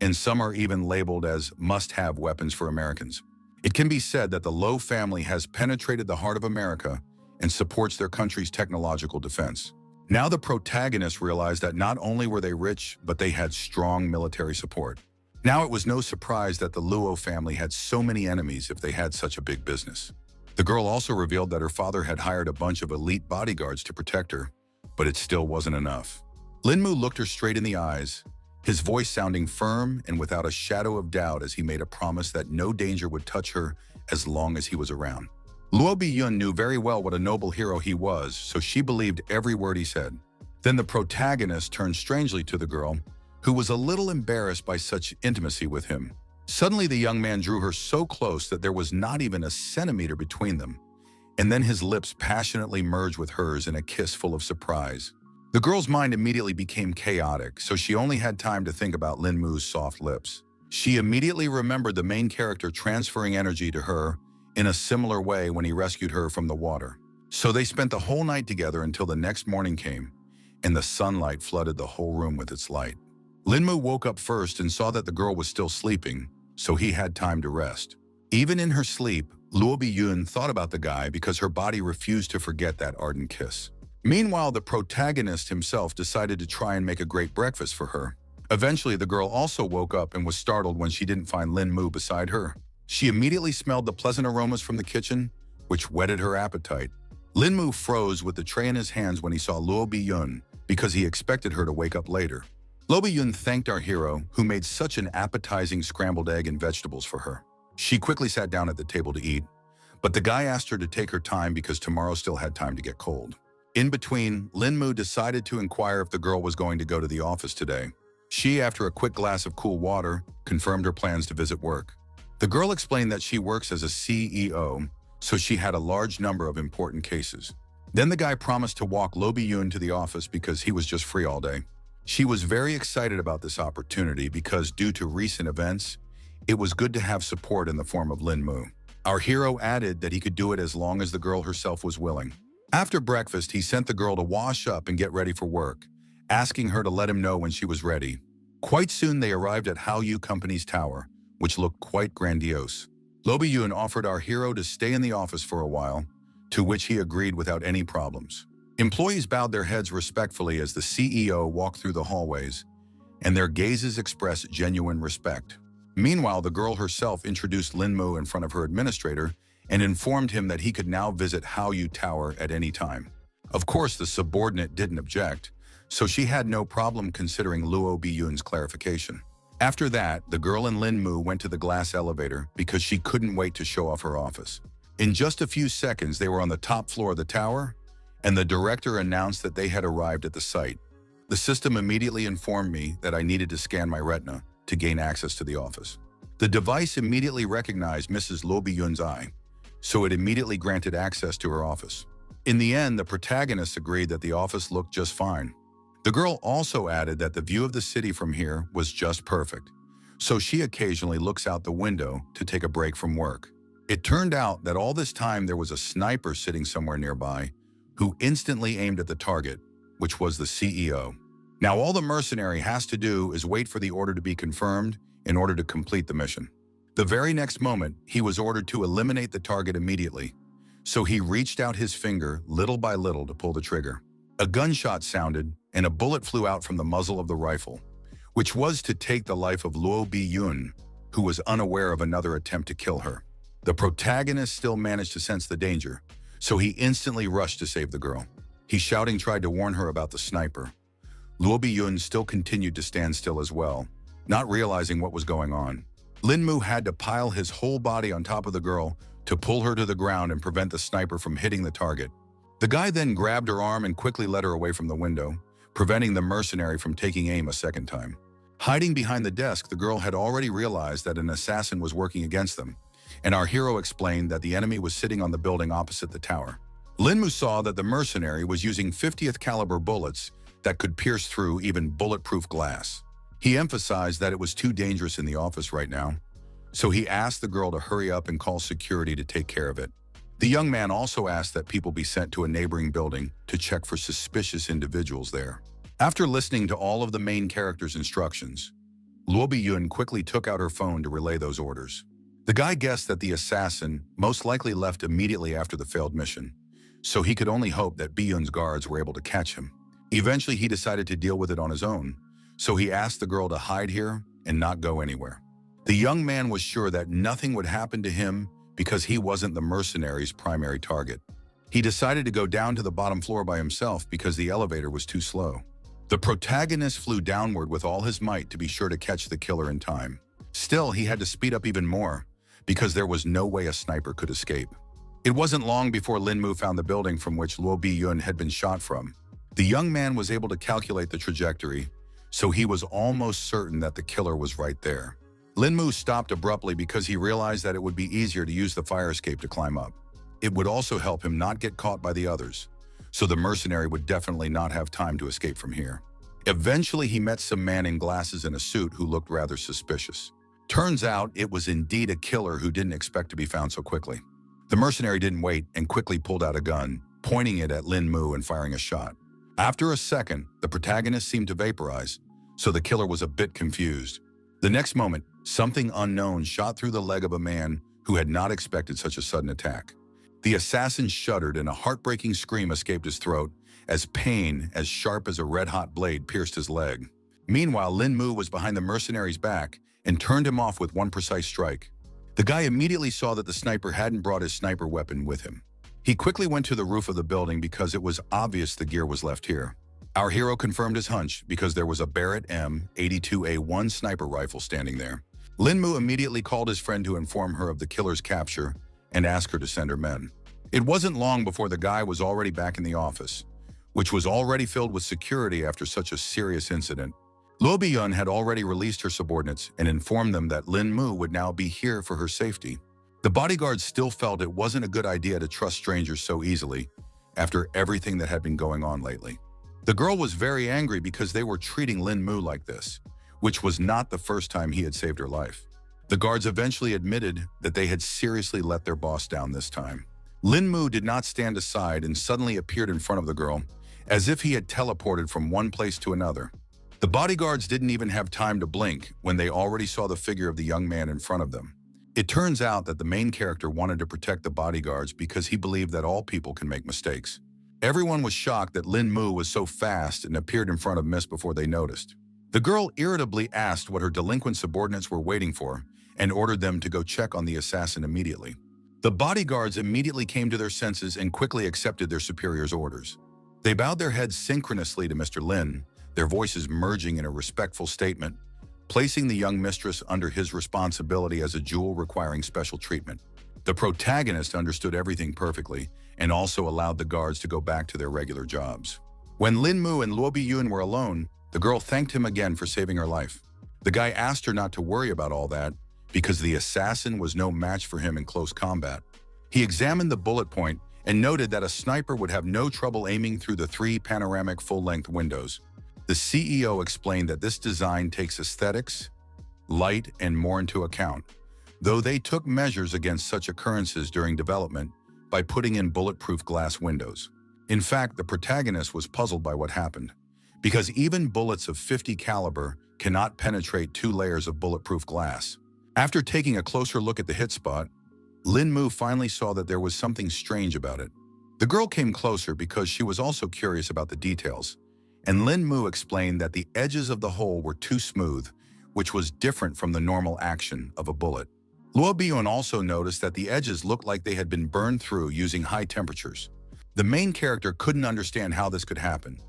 and some are even labeled as must-have weapons for Americans. It can be said that the Lo family has penetrated the heart of America and supports their country's technological defense. Now the protagonists realized that not only were they rich, but they had strong military support. Now it was no surprise that the Luo family had so many enemies if they had such a big business. The girl also revealed that her father had hired a bunch of elite bodyguards to protect her, but it still wasn't enough. Linmu looked her straight in the eyes, his voice sounding firm and without a shadow of doubt as he made a promise that no danger would touch her as long as he was around. Luo Biyun knew very well what a noble hero he was, so she believed every word he said. Then the protagonist turned strangely to the girl, who was a little embarrassed by such intimacy with him. Suddenly, the young man drew her so close that there was not even a centimeter between them, and then his lips passionately merged with hers in a kiss full of surprise. The girl's mind immediately became chaotic, so she only had time to think about Linmu's soft lips. She immediately remembered the main character transferring energy to her in a similar way when he rescued her from the water. So they spent the whole night together until the next morning came, and the sunlight flooded the whole room with its light. Linmu woke up first and saw that the girl was still sleeping, so he had time to rest. Even in her sleep, Luo Biyun thought about the guy because her body refused to forget that ardent kiss. Meanwhile, the protagonist himself decided to try and make a great breakfast for her. Eventually, the girl also woke up and was startled when she didn't find Linmu beside her. She immediately smelled the pleasant aromas from the kitchen, which whetted her appetite. Linmu froze with the tray in his hands when he saw Luo Biyun because he expected her to wake up later. Luo Biyun thanked our hero, who made such an appetizing scrambled egg and vegetables for her. She quickly sat down at the table to eat, but the guy asked her to take her time because tomorrow still had time to get cold. In between, Linmu decided to inquire if the girl was going to go to the office today. She, after a quick glass of cool water, confirmed her plans to visit work. The girl explained that she works as a CEO, so she had a large number of important cases. Then the guy promised to walk Luo Biyun to the office because he was just free all day. She was very excited about this opportunity because due to recent events, it was good to have support in the form of Linmu. Our hero added that he could do it as long as the girl herself was willing. After breakfast, he sent the girl to wash up and get ready for work, asking her to let him know when she was ready. Quite soon, they arrived at Hallyu Company's tower, which looked quite grandiose. Luo Biyun offered our hero to stay in the office for a while, to which he agreed without any problems. Employees bowed their heads respectfully as the CEO walked through the hallways, and their gazes expressed genuine respect. Meanwhile, the girl herself introduced Linmu in front of her administrator and informed him that he could now visit Hallyu Tower at any time. Of course, the subordinate didn't object, so she had no problem considering Luo Biyun's clarification. After that, the girl and Linmu went to the glass elevator because she couldn't wait to show off her office. In just a few seconds, they were on the top floor of the tower, and the director announced that they had arrived at the site. The system immediately informed me that I needed to scan my retina to gain access to the office. The device immediately recognized Mrs. Luo Biyun's eye, so it immediately granted access to her office. In the end, the protagonists agreed that the office looked just fine. The girl also added that the view of the city from here was just perfect, so she occasionally looks out the window to take a break from work. It turned out that all this time there was a sniper sitting somewhere nearby who instantly aimed at the target, which was the CEO. Now all the mercenary has to do is wait for the order to be confirmed in order to complete the mission. The very next moment, he was ordered to eliminate the target immediately, so he reached out his finger little by little to pull the trigger. A gunshot sounded, and a bullet flew out from the muzzle of the rifle, which was to take the life of Luo Biyun, who was unaware of another attempt to kill her. The protagonist still managed to sense the danger, so he instantly rushed to save the girl. He shouting tried to warn her about the sniper. Luo Biyun still continued to stand still as well, not realizing what was going on. Linmu had to pile his whole body on top of the girl to pull her to the ground and prevent the sniper from hitting the target. The guy then grabbed her arm and quickly led her away from the window, preventing the mercenary from taking aim a second time. Hiding behind the desk, the girl had already realized that an assassin was working against them, and our hero explained that the enemy was sitting on the building opposite the tower. Linmu saw that the mercenary was using 50th caliber bullets that could pierce through even bulletproof glass. He emphasized that it was too dangerous in the office right now, so he asked the girl to hurry up and call security to take care of it. The young man also asked that people be sent to a neighboring building to check for suspicious individuals there. After listening to all of the main characters' instructions, Luo Biyun quickly took out her phone to relay those orders. The guy guessed that the assassin most likely left immediately after the failed mission, so he could only hope that Biyun's guards were able to catch him. Eventually, he decided to deal with it on his own, so he asked the girl to hide here and not go anywhere. The young man was sure that nothing would happen to him because he wasn't the mercenary's primary target. He decided to go down to the bottom floor by himself because the elevator was too slow. The protagonist flew downward with all his might to be sure to catch the killer in time. Still, he had to speed up even more because there was no way a sniper could escape. It wasn't long before Lin Mu found the building from which Luo Bi-yun had been shot from. The young man was able to calculate the trajectory, so he was almost certain that the killer was right there. Lin Mu stopped abruptly because he realized that it would be easier to use the fire escape to climb up. It would also help him not get caught by the others, so the mercenary would definitely not have time to escape from here. Eventually, he met some man in glasses and a suit who looked rather suspicious. Turns out, it was indeed a killer who didn't expect to be found so quickly. The mercenary didn't wait and quickly pulled out a gun, pointing it at Lin Mu and firing a shot. After a second, the protagonist seemed to vaporize, so the killer was a bit confused. The next moment, something unknown shot through the leg of a man who had not expected such a sudden attack. The assassin shuddered and a heartbreaking scream escaped his throat as pain as sharp as a red-hot blade pierced his leg. Meanwhile, Lin Mu was behind the mercenary's back and turned him off with one precise strike. The guy immediately saw that the sniper hadn't brought his sniper weapon with him. He quickly went to the roof of the building because it was obvious the gear was left here. Our hero confirmed his hunch because there was a Barrett M82A1 sniper rifle standing there. Lin Mu immediately called his friend to inform her of the killer's capture and asked her to send her men. It wasn't long before the guy was already back in the office, which was already filled with security after such a serious incident. Luo Bi-yun had already released her subordinates and informed them that Lin Mu would now be here for her safety. The bodyguards still felt it wasn't a good idea to trust strangers so easily after everything that had been going on lately. The girl was very angry because they were treating Lin Mu like this, which was not the first time he had saved her life. The guards eventually admitted that they had seriously let their boss down this time. Lin Mu did not stand aside and suddenly appeared in front of the girl, as if he had teleported from one place to another. The bodyguards didn't even have time to blink when they already saw the figure of the young man in front of them. It turns out that the main character wanted to protect the bodyguards because he believed that all people can make mistakes. Everyone was shocked that Lin Mu was so fast and appeared in front of Miss before they noticed. The girl irritably asked what her delinquent subordinates were waiting for and ordered them to go check on the assassin immediately. The bodyguards immediately came to their senses and quickly accepted their superior's orders. They bowed their heads synchronously to Mr. Lin, their voices merging in a respectful statement, placing the young mistress under his responsibility as a jewel requiring special treatment. The protagonist understood everything perfectly and also allowed the guards to go back to their regular jobs. When Lin Mu and Luo Bi-yun were alone, the girl thanked him again for saving her life. The guy asked her not to worry about all that because the assassin was no match for him in close combat. He examined the bullet point and noted that a sniper would have no trouble aiming through the 3 panoramic full-length windows. The CEO explained that this design takes aesthetics, light, and more into account, though they took measures against such occurrences during development by putting in bulletproof glass windows. In fact, the protagonist was puzzled by what happened, because even bullets of .50 caliber cannot penetrate 2 layers of bulletproof glass. After taking a closer look at the hit spot, Lin Mu finally saw that there was something strange about it. The girl came closer because she was also curious about the details, and Lin Mu explained that the edges of the hole were too smooth, which was different from the normal action of a bullet. Luo Bi-yun also noticed that the edges looked like they had been burned through using high temperatures. The main character couldn't understand how this could happen,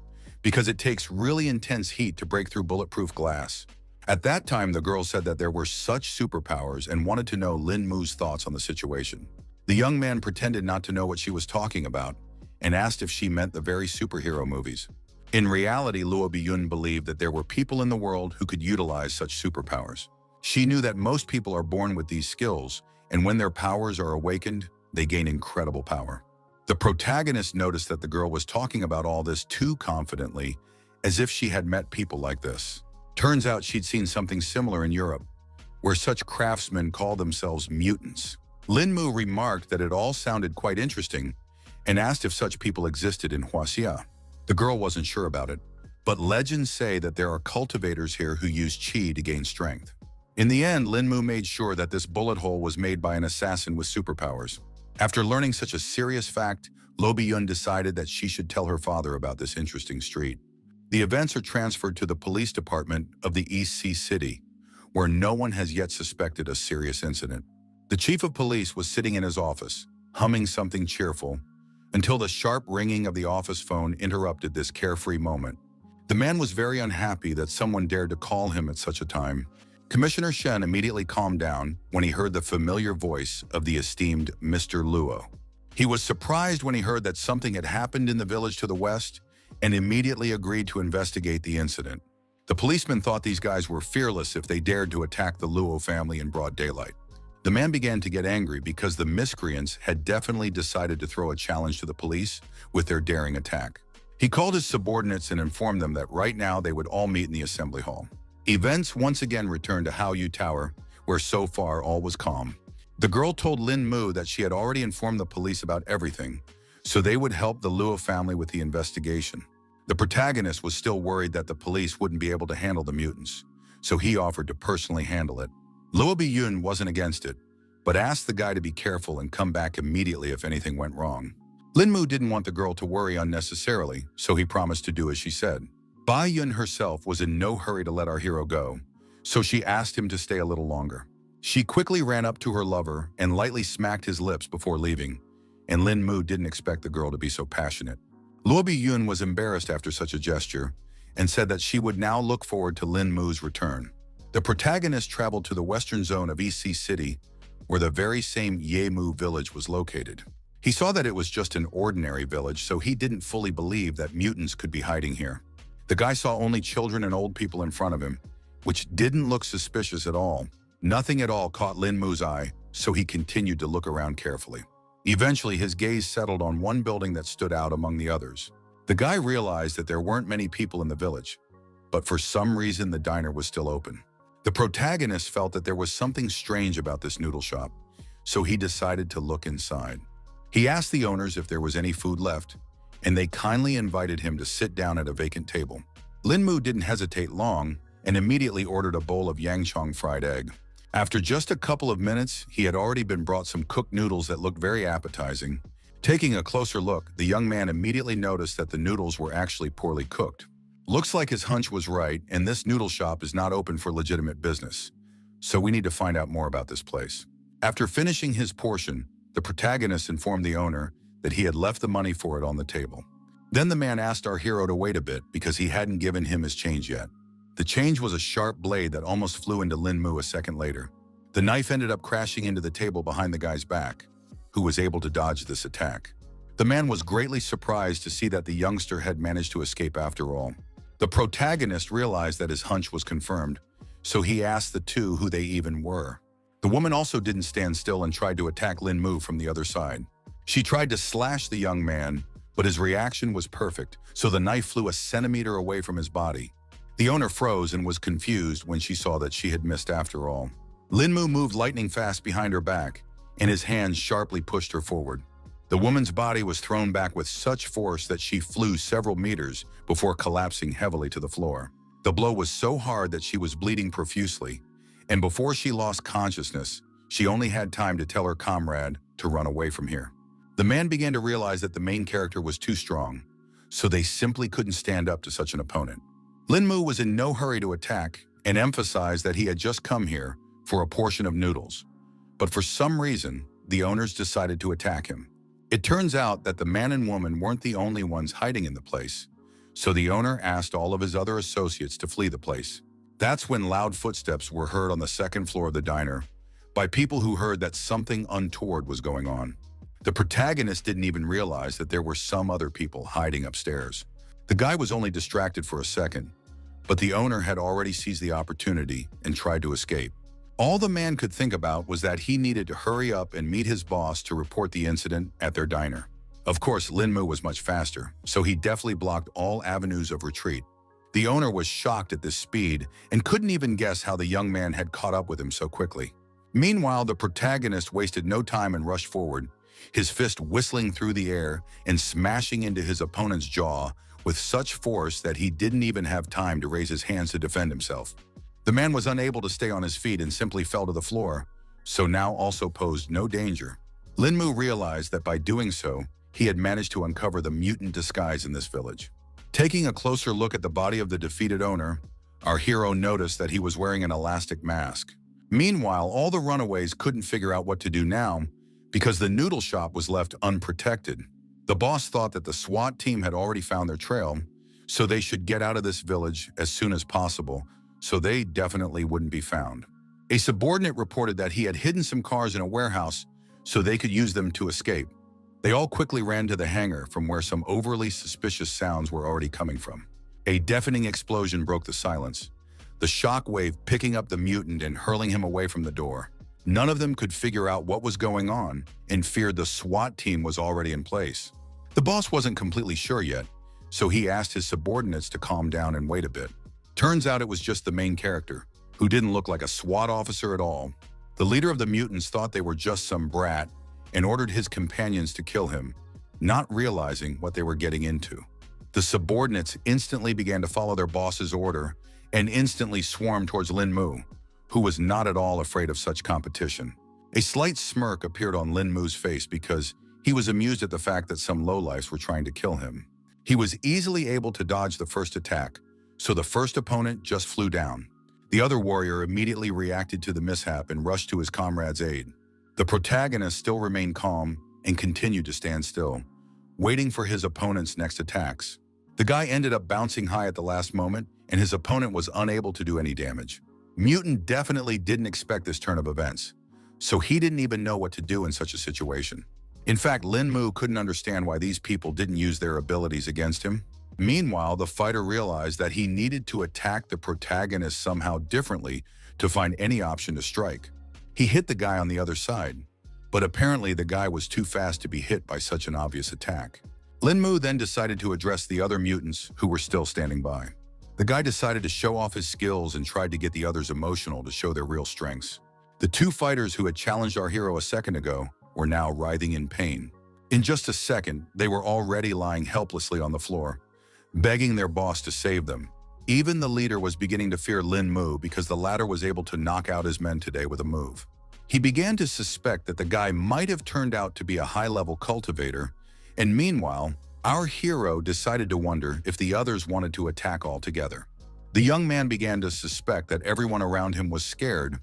because it takes really intense heat to break through bulletproof glass. At that time, the girl said that there were such superpowers and wanted to know Lin Mu's thoughts on the situation. The young man pretended not to know what she was talking about and asked if she meant the very superhero movies. In reality, Luo Bi-yun believed that there were people in the world who could utilize such superpowers. She knew that most people are born with these skills, and when their powers are awakened, they gain incredible power. The protagonist noticed that the girl was talking about all this too confidently, as if she had met people like this. Turns out she'd seen something similar in Europe, where such craftsmen call themselves mutants. Lin Mu remarked that it all sounded quite interesting and asked if such people existed in Huaxia. The girl wasn't sure about it, but legends say that there are cultivators here who use qi to gain strength. In the end, Lin Mu made sure that this bullet hole was made by an assassin with superpowers. After learning such a serious fact, Luo Bi-yun decided that she should tell her father about this interesting street. The events are transferred to the police department of the East Sea City, where no one has yet suspected a serious incident. The chief of police was sitting in his office, humming something cheerful, until the sharp ringing of the office phone interrupted this carefree moment. The man was very unhappy that someone dared to call him at such a time. Commissioner Shen immediately calmed down when he heard the familiar voice of the esteemed Mr. Luo. He was surprised when he heard that something had happened in the village to the west and immediately agreed to investigate the incident. The policeman thought these guys were fearless if they dared to attack the Luo family in broad daylight. The man began to get angry because the miscreants had definitely decided to throw a challenge to the police with their daring attack. He called his subordinates and informed them that right now they would all meet in the assembly hall. Events once again returned to Haoyu Tower, where so far all was calm. The girl told Lin Mu that she had already informed the police about everything, so they would help the Luo family with the investigation. The protagonist was still worried that the police wouldn't be able to handle the mutants, so he offered to personally handle it. Luo Biyun wasn't against it, but asked the guy to be careful and come back immediately if anything went wrong. Lin Mu didn't want the girl to worry unnecessarily, so he promised to do as she said. Bai Yun herself was in no hurry to let our hero go, so she asked him to stay a little longer. She quickly ran up to her lover and lightly smacked his lips before leaving, and Lin Mu didn't expect the girl to be so passionate. Luo Biyun was embarrassed after such a gesture and said that she would now look forward to Lin Mu's return. The protagonist traveled to the western zone of East Sea City, where the very same Yemu village was located. He saw that it was just an ordinary village, so he didn't fully believe that mutants could be hiding here. The guy saw only children and old people in front of him, which didn't look suspicious at all. Nothing at all caught Lin Mu's eye, so he continued to look around carefully. Eventually, his gaze settled on one building that stood out among the others. The guy realized that there weren't many people in the village, but for some reason the diner was still open. The protagonist felt that there was something strange about this noodle shop, so he decided to look inside. He asked the owners if there was any food left, and they kindly invited him to sit down at a vacant table. Lin Mu didn't hesitate long and immediately ordered a bowl of yangchong fried egg. After just a couple of minutes, he had already been brought some cooked noodles that looked very appetizing. Taking a closer look, the young man immediately noticed that the noodles were actually poorly cooked. Looks like his hunch was right, and this noodle shop is not open for legitimate business. So we need to find out more about this place. After finishing his portion, the protagonist informed the owner that he had left the money for it on the table. Then the man asked our hero to wait a bit because he hadn't given him his change yet. The change was a sharp blade that almost flew into Lin Mu a second later. The knife ended up crashing into the table behind the guy's back, who was able to dodge this attack. The man was greatly surprised to see that the youngster had managed to escape after all. The protagonist realized that his hunch was confirmed, so he asked the two who they even were. The woman also didn't stand still and tried to attack Lin Mu from the other side. She tried to slash the young man, but his reaction was perfect, so the knife flew a centimeter away from his body. The owner froze and was confused when she saw that she had missed after all. Lin Mu moved lightning fast behind her back, and his hands sharply pushed her forward. The woman's body was thrown back with such force that she flew several meters before collapsing heavily to the floor. The blow was so hard that she was bleeding profusely, and before she lost consciousness, she only had time to tell her comrade to run away from here. The man began to realize that the main character was too strong, so they simply couldn't stand up to such an opponent. Lin Mu was in no hurry to attack and emphasized that he had just come here for a portion of noodles. But for some reason, the owners decided to attack him. It turns out that the man and woman weren't the only ones hiding in the place, so the owner asked all of his other associates to flee the place. That's when loud footsteps were heard on the second floor of the diner by people who heard that something untoward was going on. The protagonist didn't even realize that there were some other people hiding upstairs. The guy was only distracted for a second, but the owner had already seized the opportunity and tried to escape. All the man could think about was that he needed to hurry up and meet his boss to report the incident at their diner. Of course, Lin Mu was much faster, so he deftly blocked all avenues of retreat. The owner was shocked at this speed and couldn't even guess how the young man had caught up with him so quickly. Meanwhile, the protagonist wasted no time and rushed forward, his fist whistling through the air and smashing into his opponent's jaw with such force that he didn't even have time to raise his hands to defend himself. The man was unable to stay on his feet and simply fell to the floor, so now also posed no danger. Lin Mu realized that by doing so, he had managed to uncover the mutant disguise in this village. Taking a closer look at the body of the defeated owner, our hero noticed that he was wearing an elastic mask. Meanwhile, all the runaways couldn't figure out what to do now because the noodle shop was left unprotected. The boss thought that the SWAT team had already found their trail, so they should get out of this village as soon as possible, so they definitely wouldn't be found. A subordinate reported that he had hidden some cars in a warehouse so they could use them to escape. They all quickly ran to the hangar from where some overly suspicious sounds were already coming from. A deafening explosion broke the silence, the shock wave picking up the mutant and hurling him away from the door. None of them could figure out what was going on and feared the SWAT team was already in place. The boss wasn't completely sure yet, so he asked his subordinates to calm down and wait a bit. Turns out it was just the main character, who didn't look like a SWAT officer at all. The leader of the mutants thought they were just some brat and ordered his companions to kill him, not realizing what they were getting into. The subordinates instantly began to follow their boss's order and instantly swarmed towards Lin Mu, who was not at all afraid of such competition. A slight smirk appeared on Lin Mu's face because he was amused at the fact that some lowlifes were trying to kill him. He was easily able to dodge the first attack, so the first opponent just flew down. The other warrior immediately reacted to the mishap and rushed to his comrade's aid. The protagonist still remained calm and continued to stand still, waiting for his opponent's next attacks. The guy ended up bouncing high at the last moment, and his opponent was unable to do any damage. Mutant definitely didn't expect this turn of events, so he didn't even know what to do in such a situation. In fact, Lin Mu couldn't understand why these people didn't use their abilities against him. Meanwhile, the fighter realized that he needed to attack the protagonist somehow differently to find any option to strike. He hit the guy on the other side, but apparently the guy was too fast to be hit by such an obvious attack. Lin Mu then decided to address the other mutants who were still standing by. The guy decided to show off his skills and tried to get the others emotional to show their real strengths. The two fighters who had challenged our hero a second ago were now writhing in pain. In just a second, they were already lying helplessly on the floor, begging their boss to save them. Even the leader was beginning to fear Lin Mu because the latter was able to knock out his men today with a move. He began to suspect that the guy might have turned out to be a high-level cultivator, and meanwhile, our hero decided to wonder if the others wanted to attack altogether. The young man began to suspect that everyone around him was scared,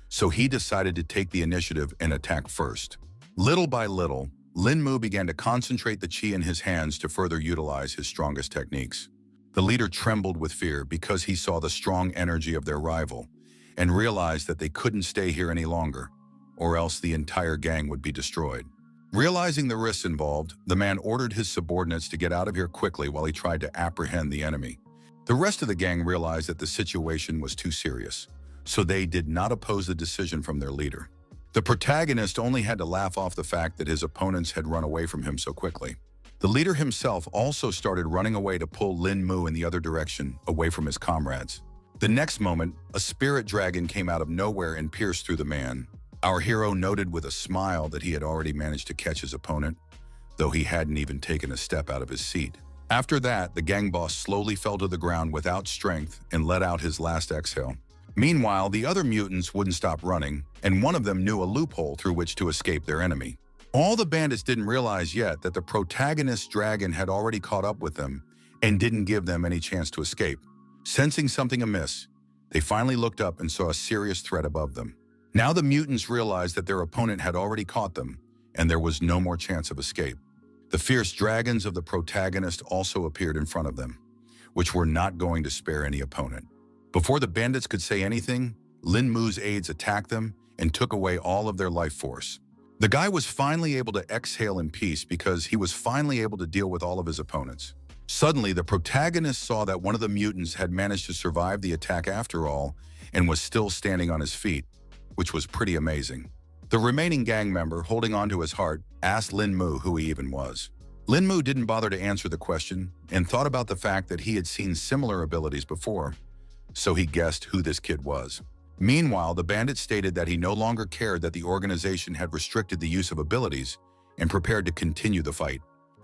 so he decided to take the initiative and attack first. Little by little, Lin Mu began to concentrate the chi in his hands to further utilize his strongest techniques. The leader trembled with fear because he saw the strong energy of their rival and realized that they couldn't stay here any longer, or else the entire gang would be destroyed. Realizing the risks involved, the man ordered his subordinates to get out of here quickly while he tried to apprehend the enemy. The rest of the gang realized that the situation was too serious, so they did not oppose the decision from their leader. The protagonist only had to laugh off the fact that his opponents had run away from him so quickly. The leader himself also started running away to pull Lin Mu in the other direction, away from his comrades. The next moment, a spirit dragon came out of nowhere and pierced through the man. Our hero noted with a smile that he had already managed to catch his opponent, though he hadn't even taken a step out of his seat. After that, the gang boss slowly fell to the ground without strength and let out his last exhale. Meanwhile, the other mutants wouldn't stop running, and one of them knew a loophole through which to escape their enemy. All the bandits didn't realize yet that the protagonist's dragon had already caught up with them and didn't give them any chance to escape. Sensing something amiss, they finally looked up and saw a serious threat above them. Now the mutants realized that their opponent had already caught them, and there was no more chance of escape. The fierce dragons of the protagonist also appeared in front of them, which were not going to spare any opponent. Before the bandits could say anything, Lin Mu's aides attacked them and took away all of their life force. The guy was finally able to exhale in peace because he was finally able to deal with all of his opponents. Suddenly, the protagonist saw that one of the mutants had managed to survive the attack after all and was still standing on his feet, which was pretty amazing. The remaining gang member, holding on to his heart, asked Lin Mu who he even was. Lin Mu didn't bother to answer the question and thought about the fact that he had seen similar abilities before, so he guessed who this kid was. Meanwhile, the bandit stated that he no longer cared that the organization had restricted the use of abilities and prepared to continue the fight.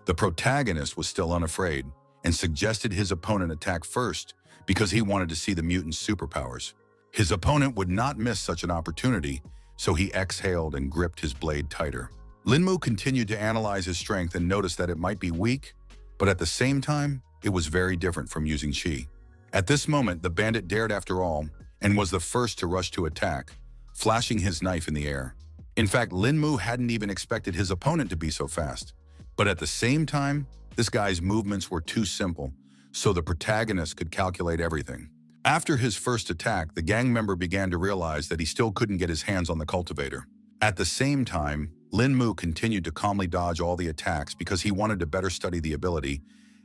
The protagonist was still unafraid and suggested his opponent attack first because he wanted to see the mutant's superpowers. His opponent would not miss such an opportunity, so he exhaled and gripped his blade tighter. Lin Mu continued to analyze his strength and noticed that it might be weak, but at the same time, it was very different from using chi. At this moment, the bandit dared after all, and was the first to rush to attack, flashing his knife in the air. In fact, Lin Mu hadn't even expected his opponent to be so fast. But at the same time, this guy's movements were too simple, so the protagonist could calculate everything. After his first attack, the gang member began to realize that he still couldn't get his hands on the cultivator. At the same time, Lin Mu continued to calmly dodge all the attacks because he wanted to better study the ability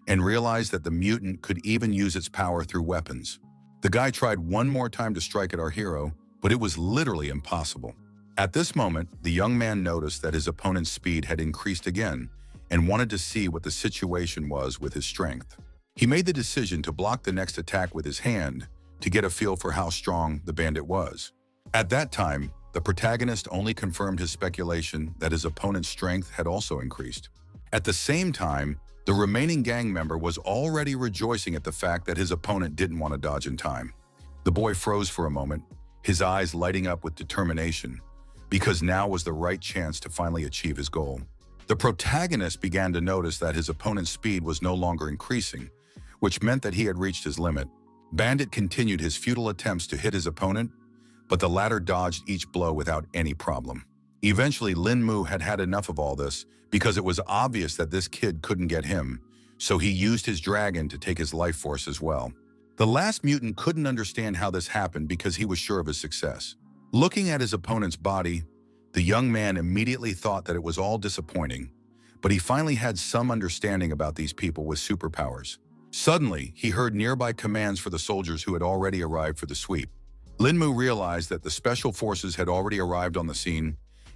and realized that the mutant could even use its power through weapons. The guy tried one more time to strike at our hero, but it was literally impossible. At this moment, the young man noticed that his opponent's speed had increased again and wanted to see what the situation was with his strength. He made the decision to block the next attack with his hand to get a feel for how strong the bandit was. At that time, the protagonist only confirmed his speculation that his opponent's strength had also increased. At the same time, the remaining gang member was already rejoicing at the fact that his opponent didn't want to dodge in time. The boy froze for a moment, his eyes lighting up with determination, because now was the right chance to finally achieve his goal. The protagonist began to notice that his opponent's speed was no longer increasing, which meant that he had reached his limit. Bandit continued his futile attempts to hit his opponent, but the latter dodged each blow without any problem. Eventually, Lin Mu had had enough of all this because it was obvious that this kid couldn't get him, so he used his dragon to take his life force as well. The last mutant couldn't understand how this happened because he was sure of his success. Looking at his opponent's body, the young man immediately thought that it was all disappointing, but he finally had some understanding about these people with superpowers. Suddenly, he heard nearby commands for the soldiers who had already arrived for the sweep. Lin Mu realized that the special forces had already arrived on the scene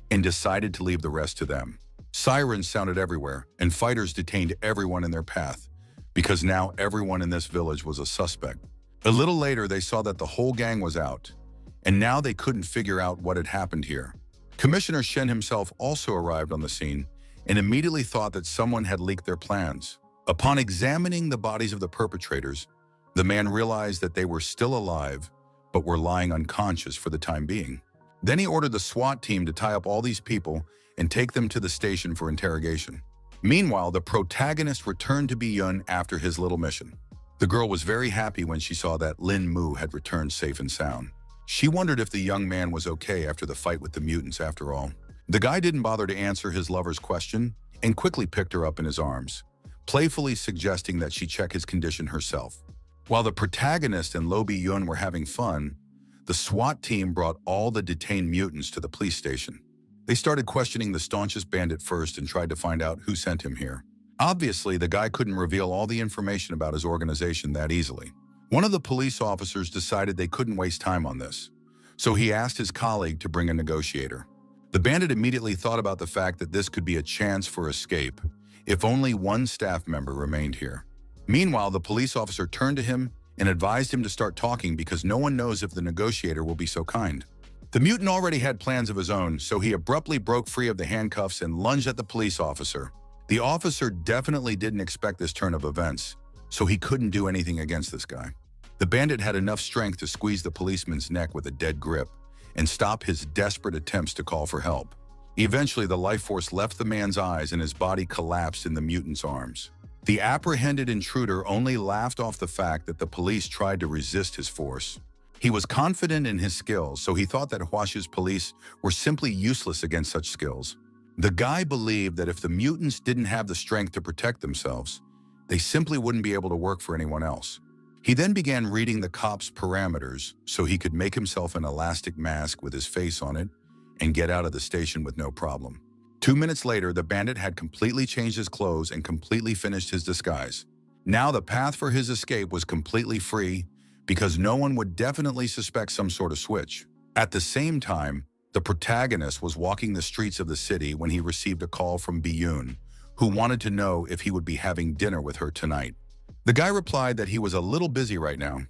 and decided to leave the rest to them. Sirens sounded everywhere, and fighters detained everyone in their path, because now everyone in this village was a suspect. A little later, they saw that the whole gang was out, and now they couldn't figure out what had happened here. Commissioner Shen himself also arrived on the scene and immediately thought that someone had leaked their plans. Upon examining the bodies of the perpetrators, the man realized that they were still alive, but were lying unconscious for the time being. Then he ordered the SWAT team to tie up all these people and take them to the station for interrogation. Meanwhile, the protagonist returned to Biyun after his little mission. The girl was very happy when she saw that Lin Mu had returned safe and sound. She wondered if the young man was okay after the fight with the mutants after all. The guy didn't bother to answer his lover's question and quickly picked her up in his arms, playfully suggesting that she check his condition herself. While the protagonist and Lo Biyun were having fun, the SWAT team brought all the detained mutants to the police station. They started questioning the staunchest bandit first and tried to find out who sent him here. Obviously, the guy couldn't reveal all the information about his organization that easily. One of the police officers decided they couldn't waste time on this, so he asked his colleague to bring a negotiator. The bandit immediately thought about the fact that this could be a chance for escape if only one staff member remained here. Meanwhile, the police officer turned to him and advised him to start talking because no one knows if the negotiator will be so kind. The mutant already had plans of his own, so he abruptly broke free of the handcuffs and lunged at the police officer. The officer definitely didn't expect this turn of events, so he couldn't do anything against this guy. The bandit had enough strength to squeeze the policeman's neck with a dead grip and stop his desperate attempts to call for help. Eventually, the life force left the man's eyes and his body collapsed in the mutant's arms. The apprehended intruder only laughed off the fact that the police tried to resist his force. He was confident in his skills, so he thought that Huashu's police were simply useless against such skills. The guy believed that if the mutants didn't have the strength to protect themselves, they simply wouldn't be able to work for anyone else. He then began reading the cop's parameters so he could make himself an elastic mask with his face on it and get out of the station with no problem. 2 minutes later, the bandit had completely changed his clothes and completely finished his disguise. Now the path for his escape was completely free because no one would definitely suspect some sort of switch. At the same time, the protagonist was walking the streets of the city when he received a call from Biyun, who wanted to know if he would be having dinner with her tonight. The guy replied that he was a little busy right now,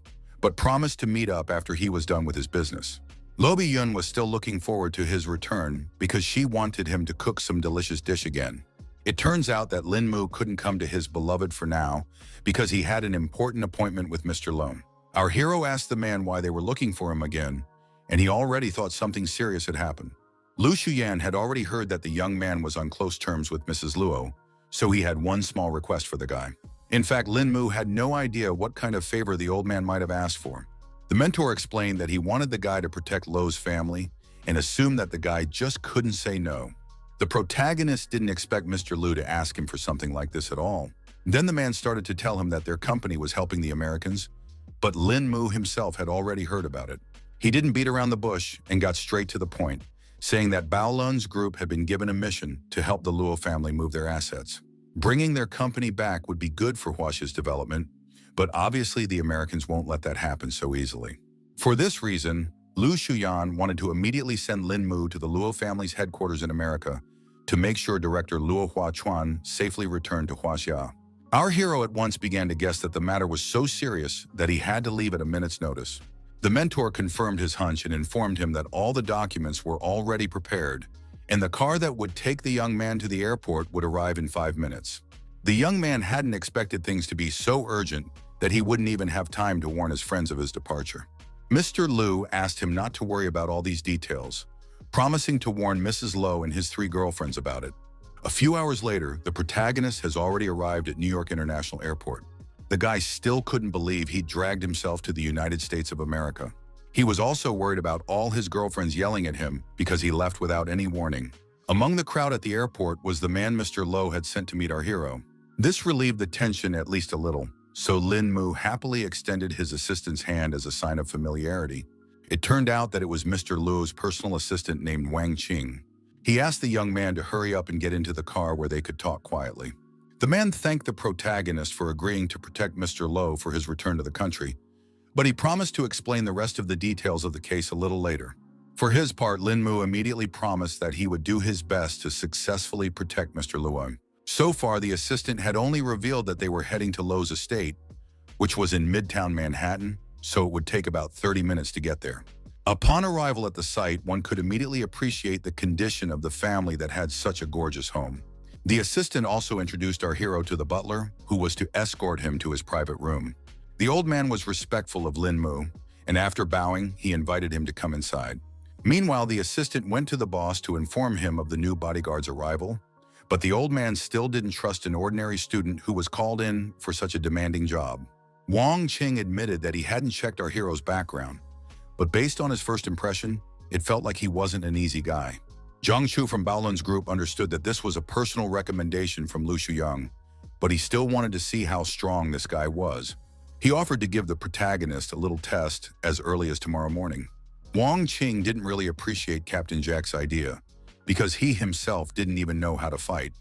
but promised to meet up after he was done with his business. Lo Biyun was still looking forward to his return because she wanted him to cook some delicious dish again. It turns out that Lin Mu couldn't come to his beloved for now because he had an important appointment with Mr. Lone. Our hero asked the man why they were looking for him again, and he already thought something serious had happened. Lu Shuyan had already heard that the young man was on close terms with Mrs. Luo, so he had one small request for the guy. In fact, Lin Mu had no idea what kind of favor the old man might have asked for. The mentor explained that he wanted the guy to protect Lo's family and assumed that the guy just couldn't say no. The protagonist didn't expect Mr. Lu to ask him for something like this at all. Then the man started to tell him that their company was helping the Americans, but Lin Mu himself had already heard about it. He didn't beat around the bush and got straight to the point, saying that Bao Lun's group had been given a mission to help the Luo family move their assets. Bringing their company back would be good for Huaxia's development, but obviously the Americans won't let that happen so easily. For this reason, Lu Shuyan wanted to immediately send Lin Mu to the Luo family's headquarters in America to make sure Director Luo Huachuan safely returned to Huaxia. Our hero at once began to guess that the matter was so serious that he had to leave at a minute's notice. The mentor confirmed his hunch and informed him that all the documents were already prepared, and the car that would take the young man to the airport would arrive in 5 minutes. The young man hadn't expected things to be so urgent that he wouldn't even have time to warn his friends of his departure. Mr. Lu asked him not to worry about all these details, promising to warn Mrs. Lo and his 3 girlfriends about it. A few hours later, the protagonist has already arrived at New York International Airport. The guy still couldn't believe he'd dragged himself to the United States of America. He was also worried about all his girlfriends yelling at him because he left without any warning. Among the crowd at the airport was the man Mr. Lo had sent to meet our hero. This relieved the tension at least a little, so Lin Mu happily extended his assistant's hand as a sign of familiarity. It turned out that it was Mr. Luo's personal assistant named Wang Qing. He asked the young man to hurry up and get into the car where they could talk quietly. The man thanked the protagonist for agreeing to protect Mr. Lo for his return to the country, but he promised to explain the rest of the details of the case a little later. For his part, Lin Mu immediately promised that he would do his best to successfully protect Mr. Luo. So far, the assistant had only revealed that they were heading to Lo's estate, which was in Midtown Manhattan, so it would take about 30 minutes to get there. Upon arrival at the site, one could immediately appreciate the condition of the family that had such a gorgeous home. The assistant also introduced our hero to the butler, who was to escort him to his private room. The old man was respectful of Lin Mu, and after bowing, he invited him to come inside. Meanwhile, the assistant went to the boss to inform him of the new bodyguard's arrival, but the old man still didn't trust an ordinary student who was called in for such a demanding job. Wang Qing admitted that he hadn't checked our hero's background, but based on his first impression, it felt like he wasn't an easy guy. Zhang Chu from Baolin's group understood that this was a personal recommendation from Lu Shuyang, but he still wanted to see how strong this guy was. He offered to give the protagonist a little test as early as tomorrow morning. Wang Qing didn't really appreciate Captain Jack's idea, because he himself didn't even know how to fight,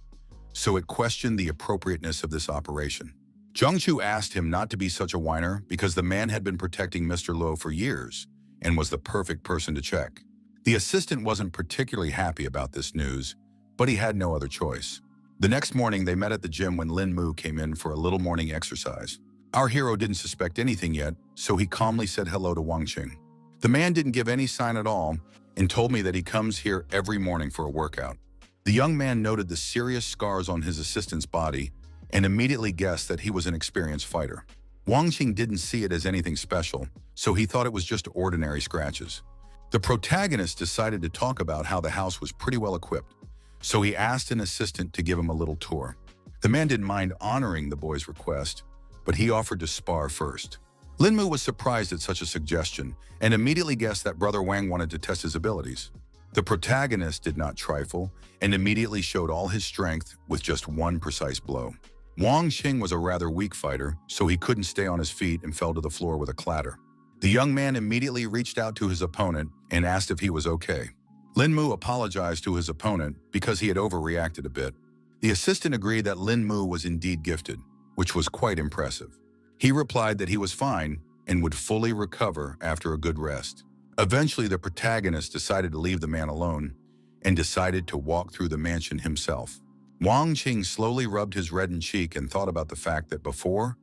so it questioned the appropriateness of this operation. Zhang Chu asked him not to be such a whiner because the man had been protecting Mr. Lo for years and was the perfect person to check. The assistant wasn't particularly happy about this news, but he had no other choice. The next morning, they met at the gym when Lin Mu came in for a little morning exercise. Our hero didn't suspect anything yet, so he calmly said hello to Wang Qing. The man didn't give any sign at all and told me that he comes here every morning for a workout. The young man noted the serious scars on his assistant's body and immediately guessed that he was an experienced fighter. Wang Qing didn't see it as anything special, so he thought it was just ordinary scratches. The protagonist decided to talk about how the house was pretty well equipped, so he asked an assistant to give him a little tour. The man didn't mind honoring the boy's request, but he offered to spar first. Lin Mu was surprised at such a suggestion and immediately guessed that Brother Wang wanted to test his abilities. The protagonist did not trifle and immediately showed all his strength with just one precise blow. Wang Qing was a rather weak fighter, so he couldn't stay on his feet and fell to the floor with a clatter. The young man immediately reached out to his opponent and asked if he was okay. Lin Mu apologized to his opponent because he had overreacted a bit. The assistant agreed that Lin Mu was indeed gifted, which was quite impressive. He replied that he was fine and would fully recover after a good rest. Eventually, the protagonist decided to leave the man alone and decided to walk through the mansion himself. Wang Qing slowly rubbed his reddened cheek and thought about the fact that before,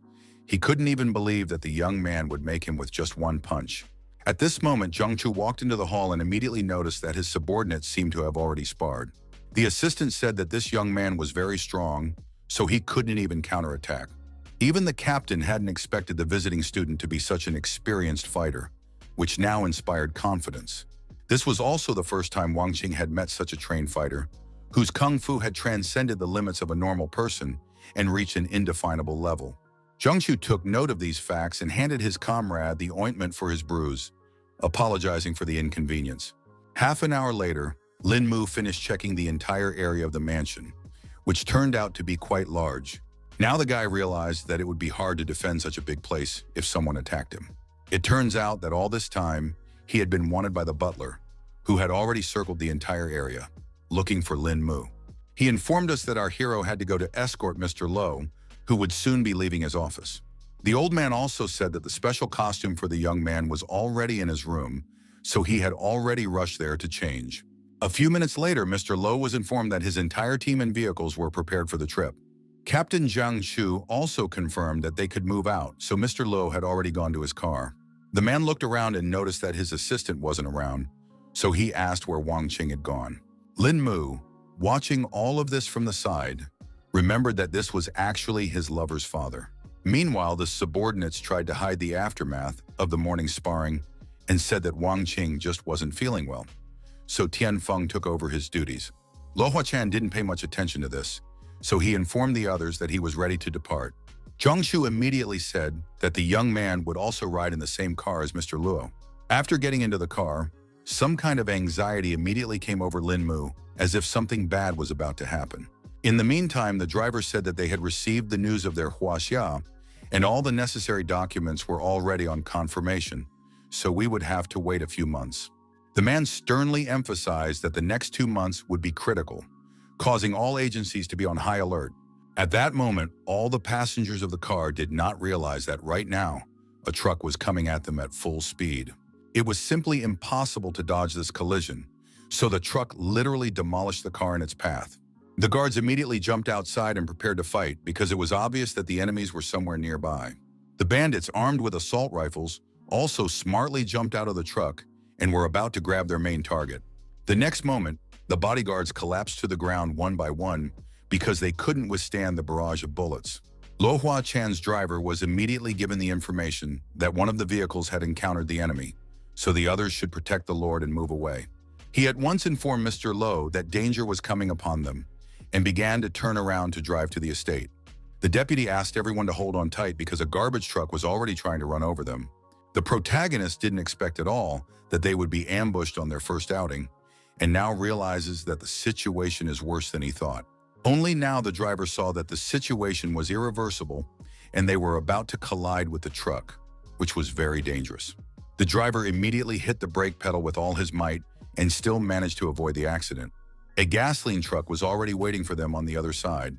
he couldn't even believe that the young man would make him with just one punch. At this moment, Zhang Chu walked into the hall and immediately noticed that his subordinates seemed to have already sparred. The assistant said that this young man was very strong, so he couldn't even counterattack. Even the captain hadn't expected the visiting student to be such an experienced fighter, which now inspired confidence. This was also the first time Wang Qing had met such a trained fighter, whose kung fu had transcended the limits of a normal person and reached an indefinable level. Zhang took note of these facts and handed his comrade the ointment for his bruise, apologizing for the inconvenience. Half an hour later, Lin Mu finished checking the entire area of the mansion, which turned out to be quite large. Now the guy realized that it would be hard to defend such a big place if someone attacked him. It turns out that all this time, he had been wanted by the butler, who had already circled the entire area, looking for Lin Mu. He informed us that our hero had to go to escort Mr. Lo, who would soon be leaving his office. The old man also said that the special costume for the young man was already in his room, so he had already rushed there to change. A few minutes later, Mr. Lo was informed that his entire team and vehicles were prepared for the trip. Captain Zhang Shu also confirmed that they could move out, so Mr. Lo had already gone to his car. The man looked around and noticed that his assistant wasn't around, so he asked where Wang Qing had gone. Lin Mu, watching all of this from the side, remembered that this was actually his lover's father. Meanwhile, the subordinates tried to hide the aftermath of the morning's sparring and said that Wang Qing just wasn't feeling well. So Tian Feng took over his duties. Lo Huachan didn't pay much attention to this, so he informed the others that he was ready to depart. Zhang Shu immediately said that the young man would also ride in the same car as Mr. Luo. After getting into the car, some kind of anxiety immediately came over Lin Mu, as if something bad was about to happen. In the meantime, the driver said that they had received the news of their huaxia, and all the necessary documents were already on confirmation, so we would have to wait a few months. The man sternly emphasized that the next 2 months would be critical, causing all agencies to be on high alert. At that moment, all the passengers of the car did not realize that right now, a truck was coming at them at full speed. It was simply impossible to dodge this collision, so the truck literally demolished the car in its path. The guards immediately jumped outside and prepared to fight because it was obvious that the enemies were somewhere nearby. The bandits, armed with assault rifles, also smartly jumped out of the truck and were about to grab their main target. The next moment, the bodyguards collapsed to the ground one by one because they couldn't withstand the barrage of bullets. Lo Hua Chan's driver was immediately given the information that one of the vehicles had encountered the enemy, so the others should protect the Lord and move away. He at once informed Mr. Lo that danger was coming upon them and began to turn around to drive to the estate. The deputy asked everyone to hold on tight because a garbage truck was already trying to run over them. The protagonist didn't expect at all that they would be ambushed on their first outing, and now realizes that the situation is worse than he thought. Only now the driver saw that the situation was irreversible and they were about to collide with the truck, which was very dangerous. The driver immediately hit the brake pedal with all his might and still managed to avoid the accident. A gasoline truck was already waiting for them on the other side,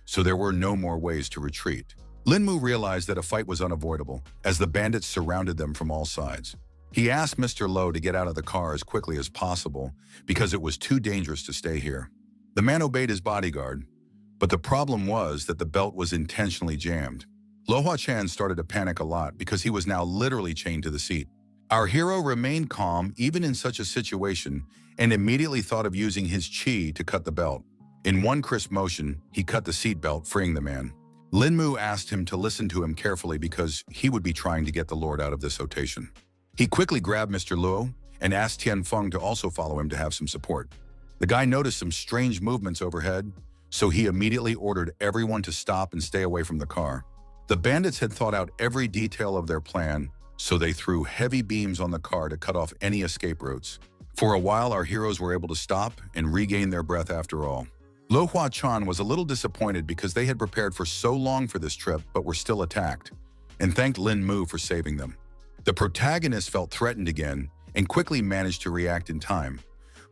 so there were no more ways to retreat. Lin Mu realized that a fight was unavoidable as the bandits surrounded them from all sides. He asked Mr. Lo to get out of the car as quickly as possible because it was too dangerous to stay here. The man obeyed his bodyguard, but the problem was that the belt was intentionally jammed. Lo Hua Chan started to panic a lot because he was now literally chained to the seat. Our hero remained calm even in such a situation and immediately thought of using his chi to cut the belt. In one crisp motion, he cut the seat belt, freeing the man. Lin Mu asked him to listen to him carefully because he would be trying to get the Lord out of this rotation. He quickly grabbed Mr. Luo and asked Tian Feng to also follow him to have some support. The guy noticed some strange movements overhead, so he immediately ordered everyone to stop and stay away from the car. The bandits had thought out every detail of their plan, so they threw heavy beams on the car to cut off any escape routes. For a while, our heroes were able to stop and regain their breath after all. Lo Hua Chan was a little disappointed because they had prepared for so long for this trip but were still attacked, and thanked Lin Mu for saving them. The protagonist felt threatened again and quickly managed to react in time,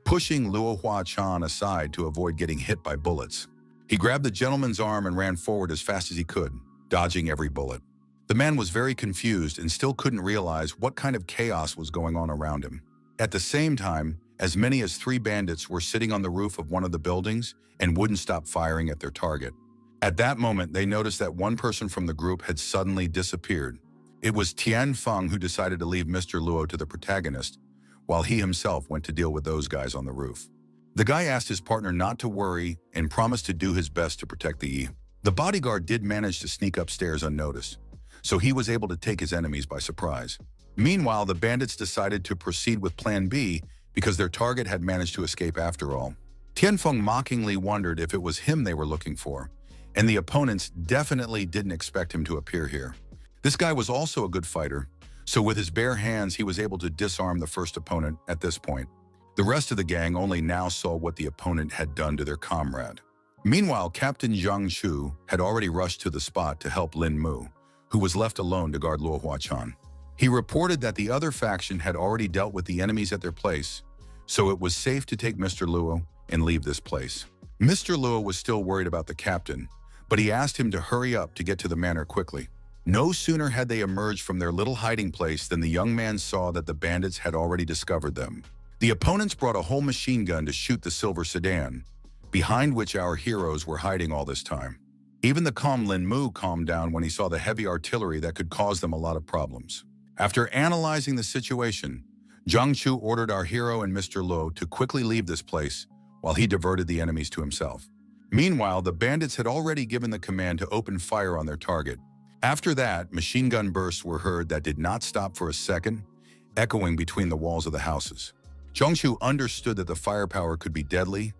pushing Luo Hua Chan aside to avoid getting hit by bullets. He grabbed the gentleman's arm and ran forward as fast as he could, dodging every bullet. The man was very confused and still couldn't realize what kind of chaos was going on around him. At the same time, as many as 3 bandits were sitting on the roof of one of the buildings and wouldn't stop firing at their target. At that moment, they noticed that one person from the group had suddenly disappeared. It was Tian Feng who decided to leave Mr. Luo to the protagonist, while he himself went to deal with those guys on the roof. The guy asked his partner not to worry and promised to do his best to protect the Yi. The bodyguard did manage to sneak upstairs unnoticed, so he was able to take his enemies by surprise. Meanwhile, the bandits decided to proceed with Plan B because their target had managed to escape after all. Tian Feng mockingly wondered if it was him they were looking for, and the opponents definitely didn't expect him to appear here. This guy was also a good fighter, so with his bare hands he was able to disarm the first opponent at this point. The rest of the gang only now saw what the opponent had done to their comrade. Meanwhile, Captain Zhang Chu had already rushed to the spot to help Lin Mu, who was left alone to guard Luo Huachan. He reported that the other faction had already dealt with the enemies at their place, so it was safe to take Mr. Luo and leave this place. Mr. Luo was still worried about the captain, but he asked him to hurry up to get to the manor quickly. No sooner had they emerged from their little hiding place than the young man saw that the bandits had already discovered them. The opponents brought a whole machine gun to shoot the silver sedan, behind which our heroes were hiding all this time. Even the calm Lin Mu calmed down when he saw the heavy artillery that could cause them a lot of problems. After analyzing the situation, Zhang Chu ordered our hero and Mr. Luo to quickly leave this place while he diverted the enemies to himself. Meanwhile, the bandits had already given the command to open fire on their target. After that, machine gun bursts were heard that did not stop for a second, echoing between the walls of the houses. Zhang Chu understood that the firepower could be deadly,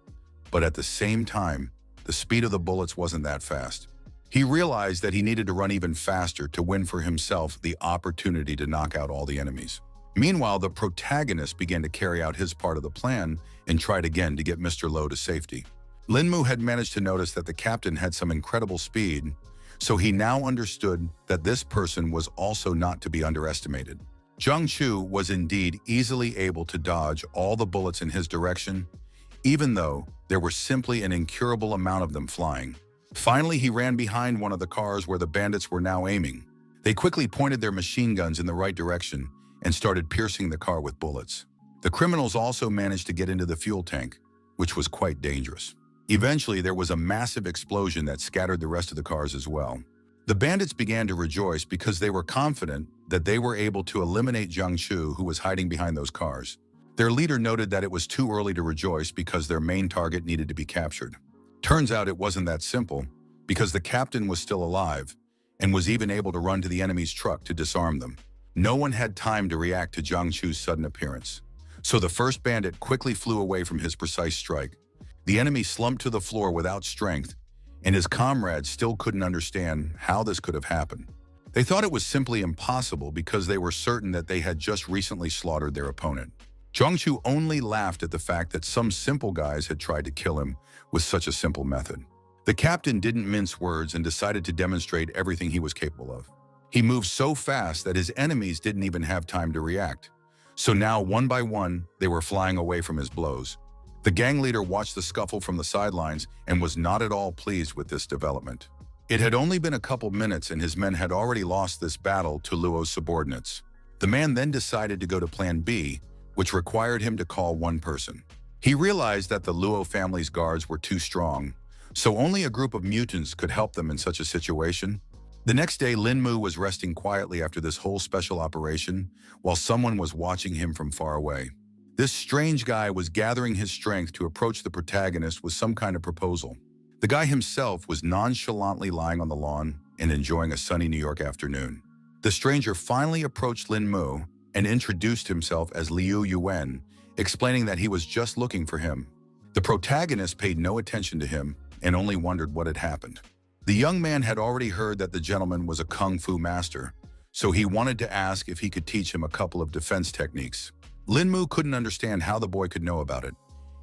but at the same time, the speed of the bullets wasn't that fast. He realized that he needed to run even faster to win for himself the opportunity to knock out all the enemies. Meanwhile, the protagonist began to carry out his part of the plan and tried again to get Mr. Luo to safety. Lin Mu had managed to notice that the captain had some incredible speed, so he now understood that this person was also not to be underestimated. Zhang Chu was indeed easily able to dodge all the bullets in his direction, even though there were simply an incurable amount of them flying. Finally, he ran behind one of the cars where the bandits were now aiming. They quickly pointed their machine guns in the right direction and started piercing the car with bullets. The criminals also managed to get into the fuel tank, which was quite dangerous. Eventually, there was a massive explosion that scattered the rest of the cars as well. The bandits began to rejoice because they were confident that they were able to eliminate Zhang Chu, who was hiding behind those cars. Their leader noted that it was too early to rejoice because their main target needed to be captured. Turns out it wasn't that simple, because the captain was still alive and was even able to run to the enemy's truck to disarm them. No one had time to react to Zhang Chu's sudden appearance, so the first bandit quickly flew away from his precise strike. The enemy slumped to the floor without strength, and his comrades still couldn't understand how this could have happened. They thought it was simply impossible because they were certain that they had just recently slaughtered their opponent. Zhang Chu only laughed at the fact that some simple guys had tried to kill him with such a simple method. The captain didn't mince words and decided to demonstrate everything he was capable of. He moved so fast that his enemies didn't even have time to react. So now, one by one, they were flying away from his blows. The gang leader watched the scuffle from the sidelines and was not at all pleased with this development. It had only been a couple minutes and his men had already lost this battle to Luo's subordinates. The man then decided to go to Plan B, which required him to call one person. He realized that the Luo family's guards were too strong, so only a group of mutants could help them in such a situation. The next day, Lin Mu was resting quietly after this whole special operation, while someone was watching him from far away. This strange guy was gathering his strength to approach the protagonist with some kind of proposal. The guy himself was nonchalantly lying on the lawn and enjoying a sunny New York afternoon. The stranger finally approached Lin Mu and introduced himself as Liu Yuan, explaining that he was just looking for him. The protagonist paid no attention to him and only wondered what had happened. The young man had already heard that the gentleman was a kung fu master, so he wanted to ask if he could teach him a couple of defense techniques. Lin Mu couldn't understand how the boy could know about it,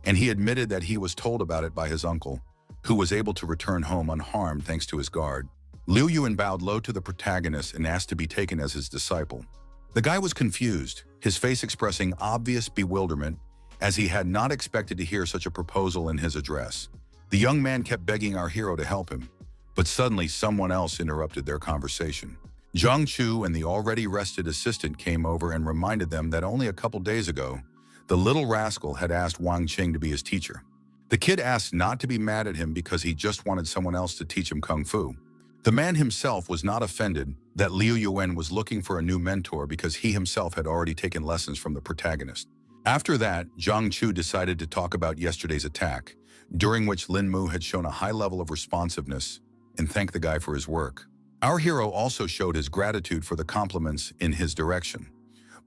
and he admitted that he was told about it by his uncle, who was able to return home unharmed thanks to his guard. Liu Yuan bowed low to the protagonist and asked to be taken as his disciple. The guy was confused, his face expressing obvious bewilderment, as he had not expected to hear such a proposal in his address. The young man kept begging our hero to help him, but suddenly someone else interrupted their conversation. Zhang Chu and the already rested assistant came over and reminded them that only a couple days ago, the little rascal had asked Wang Qing to be his teacher. The kid asked not to be mad at him because he just wanted someone else to teach him kung fu. The man himself was not offended that Liu Yuan was looking for a new mentor because he himself had already taken lessons from the protagonist. After that, Zhang Chu decided to talk about yesterday's attack, during which Lin Mu had shown a high level of responsiveness, and thanked the guy for his work. Our hero also showed his gratitude for the compliments in his direction,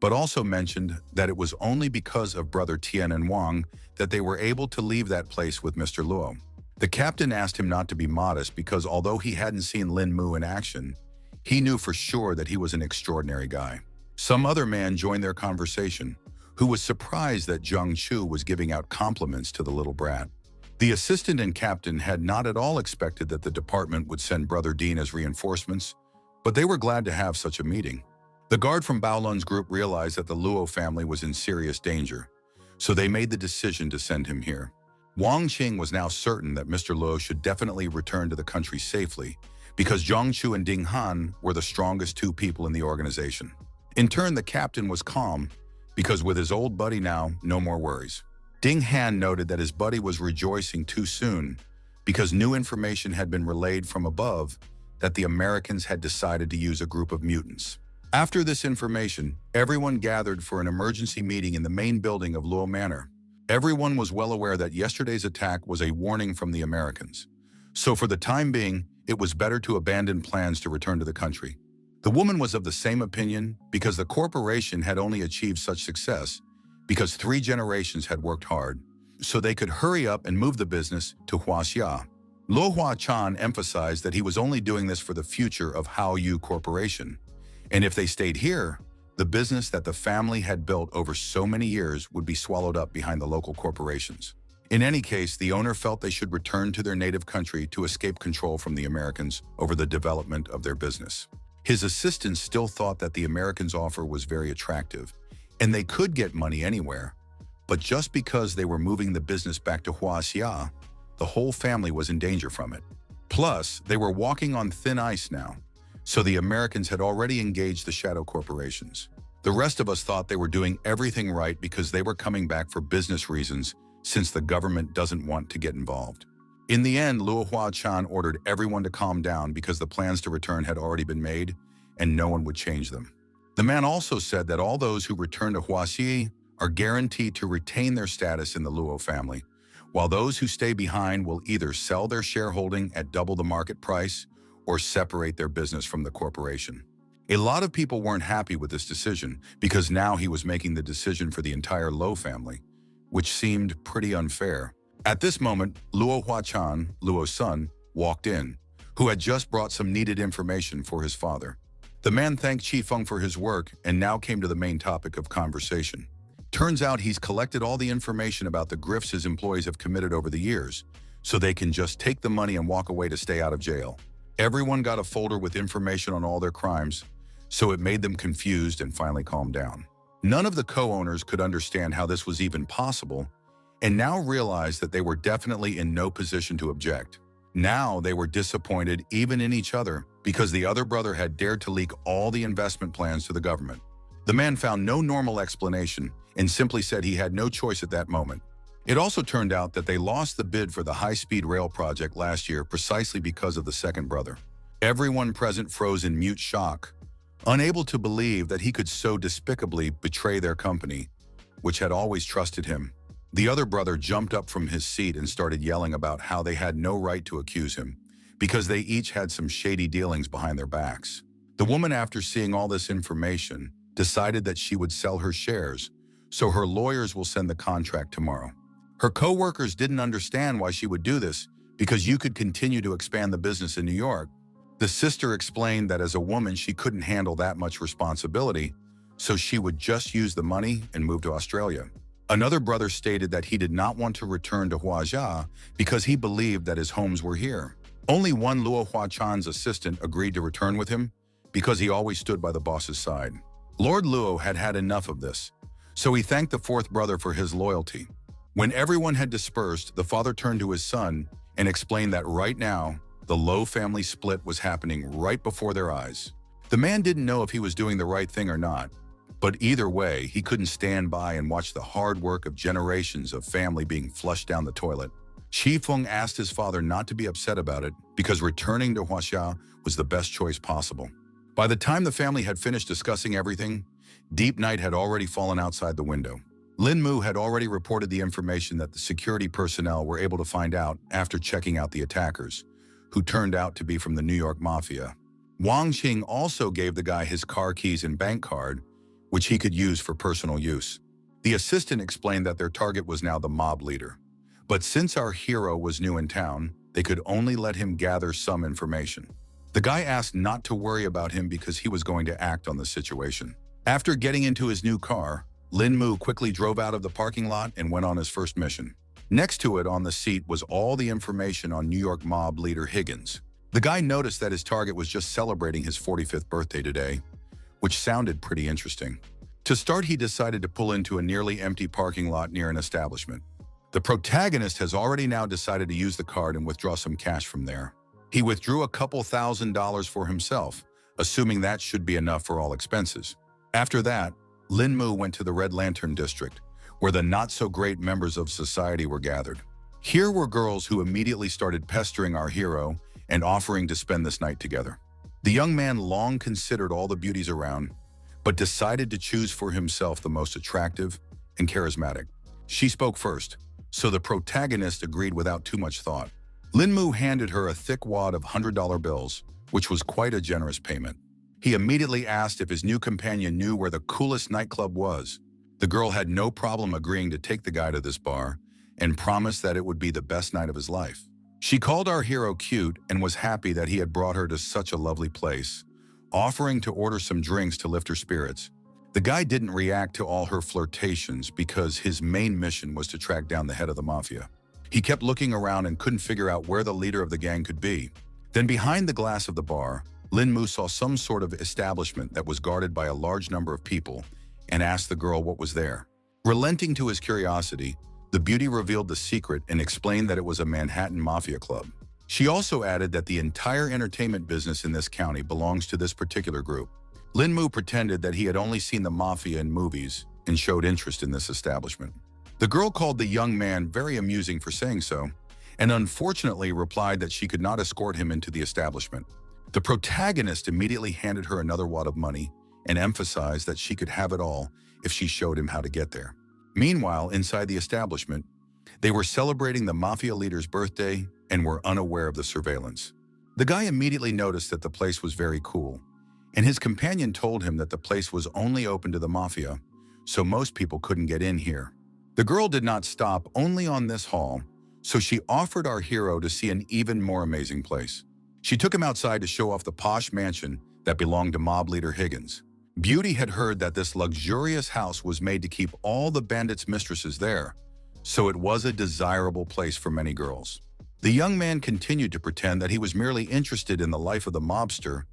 but also mentioned that it was only because of brother Tian and Wang that they were able to leave that place with Mr. Luo. The captain asked him not to be modest because although he hadn't seen Lin Mu in action, he knew for sure that he was an extraordinary guy. Some other man joined their conversation, who was surprised that Zhang Chu was giving out compliments to the little brat. The assistant and captain had not at all expected that the department would send Brother Dean as reinforcements, but they were glad to have such a meeting. The guard from Baolun's group realized that the Luo family was in serious danger, so they made the decision to send him here. Wang Qing was now certain that Mr. Luo should definitely return to the country safely, because Zhang Chu and Ding Han were the strongest two people in the organization. In turn, the captain was calm, because with his old buddy now, no more worries. Ding Han noted that his buddy was rejoicing too soon, because new information had been relayed from above that the Americans had decided to use a group of mutants. After this information, everyone gathered for an emergency meeting in the main building of Luo Manor. Everyone was well aware that yesterday's attack was a warning from the Americans. So for the time being, it was better to abandon plans to return to the country. The woman was of the same opinion because the corporation had only achieved such success because 3 generations had worked hard, so they could hurry up and move the business to Huaxia. Luo Huachan emphasized that he was only doing this for the future of Haoyu Corporation, and if they stayed here, the business that the family had built over so many years would be swallowed up behind the local corporations. In any case, the owner felt they should return to their native country to escape control from the Americans over the development of their business. His assistants still thought that the Americans' offer was very attractive, and they could get money anywhere, but just because they were moving the business back to Huaxia, the whole family was in danger from it. Plus, they were walking on thin ice now, so the Americans had already engaged the shadow corporations. The rest of us thought they were doing everything right because they were coming back for business reasons since the government doesn't want to get involved. In the end, Luo Huachan ordered everyone to calm down because the plans to return had already been made and no one would change them. The man also said that all those who return to Huaxi are guaranteed to retain their status in the Luo family, while those who stay behind will either sell their shareholding at double the market price or separate their business from the corporation. A lot of people weren't happy with this decision because now he was making the decision for the entire Luo family, which seemed pretty unfair. At this moment, Luo Huachan, Luo's son, walked in, who had just brought some needed information for his father. The man thanked Qi Feng for his work and now came to the main topic of conversation. Turns out he's collected all the information about the grifts his employees have committed over the years, so they can just take the money and walk away to stay out of jail. Everyone got a folder with information on all their crimes, so it made them confused and finally calmed down. None of the co-owners could understand how this was even possible, and now realized that they were definitely in no position to object. Now they were disappointed even in each other because the other brother had dared to leak all the investment plans to the government. The man found no normal explanation and simply said he had no choice at that moment. It also turned out that they lost the bid for the high-speed rail project last year precisely because of the second brother. Everyone present froze in mute shock, unable to believe that he could so despicably betray their company, which had always trusted him. The other brother jumped up from his seat and started yelling about how they had no right to accuse him, because they each had some shady dealings behind their backs. The woman, after seeing all this information, decided that she would sell her shares, so her lawyers will send the contract tomorrow. Her co-workers didn't understand why she would do this, because you could continue to expand the business in New York. The sister explained that as a woman she couldn't handle that much responsibility, so she would just use the money and move to Australia. Another brother stated that he did not want to return to Huaxia because he believed that his homes were here. Only one Luo Huachan's assistant agreed to return with him because he always stood by the boss's side. Lord Luo had had enough of this, so he thanked the fourth brother for his loyalty. When everyone had dispersed, the father turned to his son and explained that right now, the Luo family split was happening right before their eyes. The man didn't know if he was doing the right thing or not, but either way, he couldn't stand by and watch the hard work of generations of family being flushed down the toilet. Qi Feng asked his father not to be upset about it because returning to Huaxia was the best choice possible. By the time the family had finished discussing everything, deep night had already fallen outside the window. Lin Mu had already reported the information that the security personnel were able to find out after checking out the attackers, who turned out to be from the New York Mafia. Wang Qing also gave the guy his car keys and bank card, which he could use for personal use. The assistant explained that their target was now the mob leader, But since our hero was new in town, they could only let him gather some information. The guy asked not to worry about him because he was going to act on the situation. After getting into his new car, Lin Mu quickly drove out of the parking lot and went on his first mission. Next to it on the seat was all the information on New York mob leader Higgins. The guy noticed that his target was just celebrating his 45th birthday today, which sounded pretty interesting. To start, he decided to pull into a nearly empty parking lot near an establishment. The protagonist has already now decided to use the card and withdraw some cash from there. He withdrew a couple $1,000s for himself, assuming that should be enough for all expenses. After that, Lin Mu went to the Red Lantern District, where the not-so-great members of society were gathered. Here were girls who immediately started pestering our hero and offering to spend this night together. The young man long considered all the beauties around, but decided to choose for himself the most attractive and charismatic. She spoke first, so the protagonist agreed without too much thought. Lin Mu handed her a thick wad of $100 bills, which was quite a generous payment. He immediately asked if his new companion knew where the coolest nightclub was. The girl had no problem agreeing to take the guy to this bar and promised that it would be the best night of his life. She called our hero cute and was happy that he had brought her to such a lovely place, offering to order some drinks to lift her spirits. The guy didn't react to all her flirtations because his main mission was to track down the head of the mafia. He kept looking around and couldn't figure out where the leader of the gang could be. Then behind the glass of the bar, Lin Mu saw some sort of establishment that was guarded by a large number of people and asked the girl what was there. Relenting to his curiosity, the beauty revealed the secret and explained that it was a Manhattan mafia club. She also added that the entire entertainment business in this county belongs to this particular group. Lin Mu pretended that he had only seen the mafia in movies and showed interest in this establishment. The girl called the young man very amusing for saying so, and unfortunately replied that she could not escort him into the establishment. The protagonist immediately handed her another wad of money and emphasized that she could have it all if she showed him how to get there. Meanwhile, inside the establishment, they were celebrating the mafia leader's birthday and were unaware of the surveillance. The guy immediately noticed that the place was very cool, and his companion told him that the place was only open to the mafia, so most people couldn't get in here. The girl did not stop only on this hall, so she offered our hero to see an even more amazing place. She took him outside to show off the posh mansion that belonged to mob leader Higgins. Beauty had heard that this luxurious house was made to keep all the bandits' mistresses there, so it was a desirable place for many girls. The young man continued to pretend that he was merely interested in the life of the mobster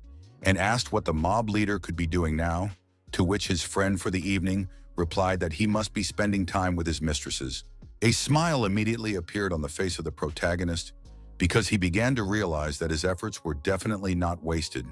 and asked what the mob leader could be doing now, to which his friend for the evening replied that he must be spending time with his mistresses. A smile immediately appeared on the face of the protagonist because he began to realize that his efforts were definitely not wasted,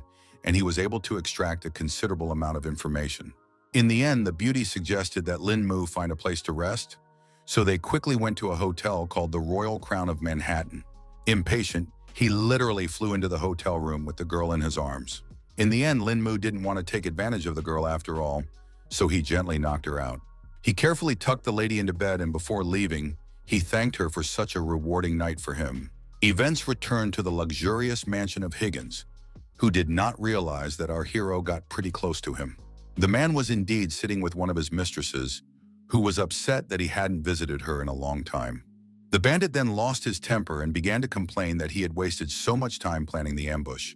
and he was able to extract a considerable amount of information. In the end, the beauty suggested that Lin Mu find a place to rest, so they quickly went to a hotel called the Royal Crown of Manhattan. Impatient, he literally flew into the hotel room with the girl in his arms. In the end, Lin Mu didn't want to take advantage of the girl after all, so he gently knocked her out. He carefully tucked the lady into bed, and before leaving, he thanked her for such a rewarding night for him. Events returned to the luxurious mansion of Higgins, who did not realize that our hero got pretty close to him. The man was indeed sitting with one of his mistresses, who was upset that he hadn't visited her in a long time. The bandit then lost his temper and began to complain that he had wasted so much time planning the ambush,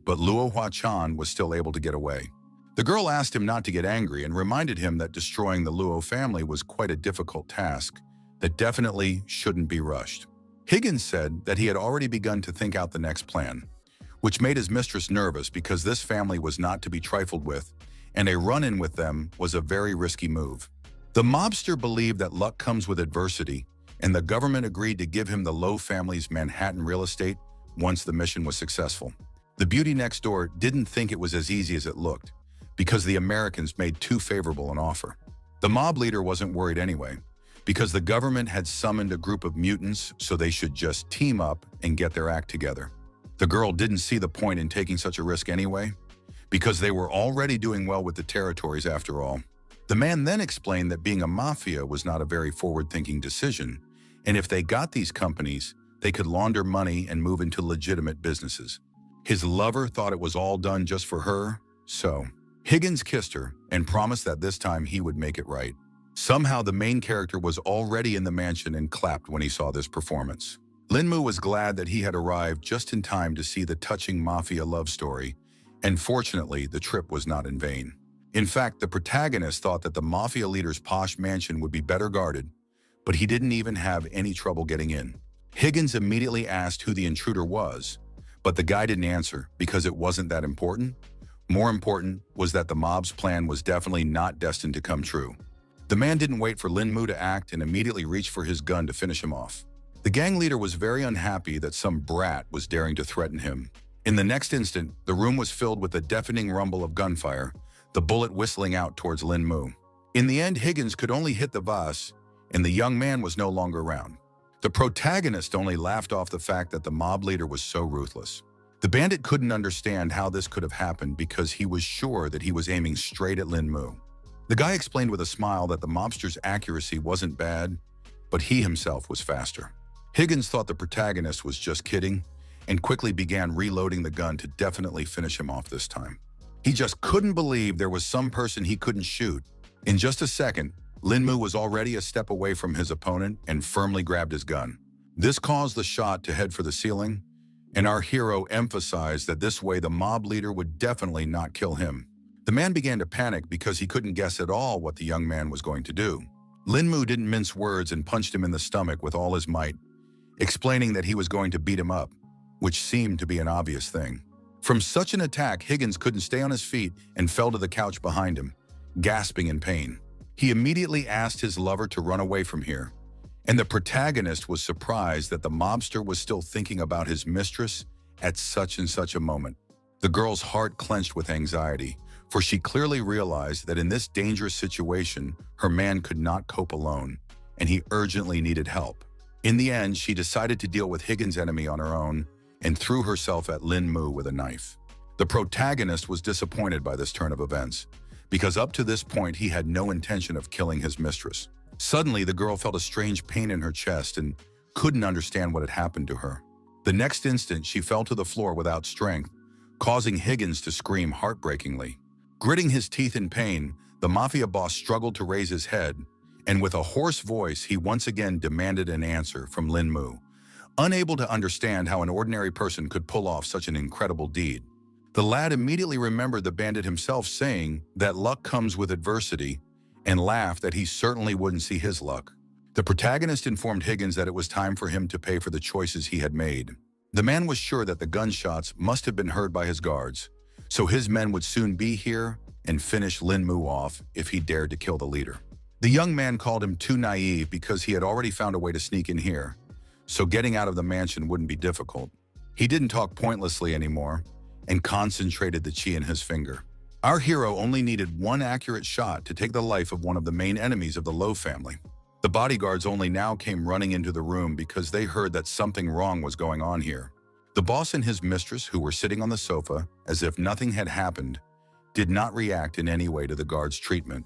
but Luo Hua-chan was still able to get away. The girl asked him not to get angry and reminded him that destroying the Luo family was quite a difficult task that definitely shouldn't be rushed. Higgins said that he had already begun to think out the next plan, which made his mistress nervous because this family was not to be trifled with, and a run-in with them was a very risky move. The mobster believed that luck comes with adversity, and the government agreed to give him the Lowe family's Manhattan real estate once the mission was successful. The beauty next door didn't think it was as easy as it looked, because the Americans made too favorable an offer. The mob leader wasn't worried anyway, because the government had summoned a group of mutants so they should just team up and get their act together. The girl didn't see the point in taking such a risk anyway, because they were already doing well with the territories after all. The man then explained that being a mafia was not a very forward-thinking decision, and if they got these companies, they could launder money and move into legitimate businesses. His lover thought it was all done just for her, so Higgins kissed her and promised that this time he would make it right. Somehow the main character was already in the mansion and clapped when he saw this performance. Linmu was glad that he had arrived just in time to see the touching mafia love story, and fortunately, the trip was not in vain. In fact, the protagonist thought that the mafia leader's posh mansion would be better guarded, but he didn't even have any trouble getting in. Higgins immediately asked who the intruder was, but the guy didn't answer because it wasn't that important. More important was that the mob's plan was definitely not destined to come true. The man didn't wait for Linmu to act and immediately reached for his gun to finish him off. The gang leader was very unhappy that some brat was daring to threaten him. In the next instant, the room was filled with a deafening rumble of gunfire, the bullet whistling out towards Linmu. In the end, Higgins could only hit the vase, and the young man was no longer around. The protagonist only laughed off the fact that the mob leader was so ruthless. The bandit couldn't understand how this could have happened because he was sure that he was aiming straight at Linmu. The guy explained with a smile that the mobster's accuracy wasn't bad, but he himself was faster. Higgins thought the protagonist was just kidding and quickly began reloading the gun to definitely finish him off this time. He just couldn't believe there was some person he couldn't shoot. In just a second, Linmu was already a step away from his opponent and firmly grabbed his gun. This caused the shot to head for the ceiling, and our hero emphasized that this way the mob leader would definitely not kill him. The man began to panic because he couldn't guess at all what the young man was going to do. Linmu didn't mince words and punched him in the stomach with all his might, explaining that he was going to beat him up, which seemed to be an obvious thing. From such an attack, Higgins couldn't stay on his feet and fell to the couch behind him, gasping in pain. He immediately asked his lover to run away from here, and the protagonist was surprised that the mobster was still thinking about his mistress at such and such a moment. The girl's heart clenched with anxiety, for she clearly realized that in this dangerous situation, her man could not cope alone, and he urgently needed help. In the end, she decided to deal with Higgins' enemy on her own and threw herself at Linmu with a knife. The protagonist was disappointed by this turn of events, because up to this point he had no intention of killing his mistress. Suddenly, the girl felt a strange pain in her chest and couldn't understand what had happened to her. The next instant, she fell to the floor without strength, causing Higgins to scream heartbreakingly. Gritting his teeth in pain, the mafia boss struggled to raise his head, and with a hoarse voice, he once again demanded an answer from Linmu, unable to understand how an ordinary person could pull off such an incredible deed. The lad immediately remembered the bandit himself saying that luck comes with adversity and laughed that he certainly wouldn't see his luck. The protagonist informed Higgins that it was time for him to pay for the choices he had made. The man was sure that the gunshots must have been heard by his guards, so his men would soon be here and finish Linmu off if he dared to kill the leader. The young man called him too naive because he had already found a way to sneak in here, so getting out of the mansion wouldn't be difficult. He didn't talk pointlessly anymore and concentrated the chi in his finger. Our hero only needed one accurate shot to take the life of one of the main enemies of the Lowe family. The bodyguards only now came running into the room because they heard that something wrong was going on here. The boss and his mistress, who were sitting on the sofa as if nothing had happened, did not react in any way to the guards' treatment,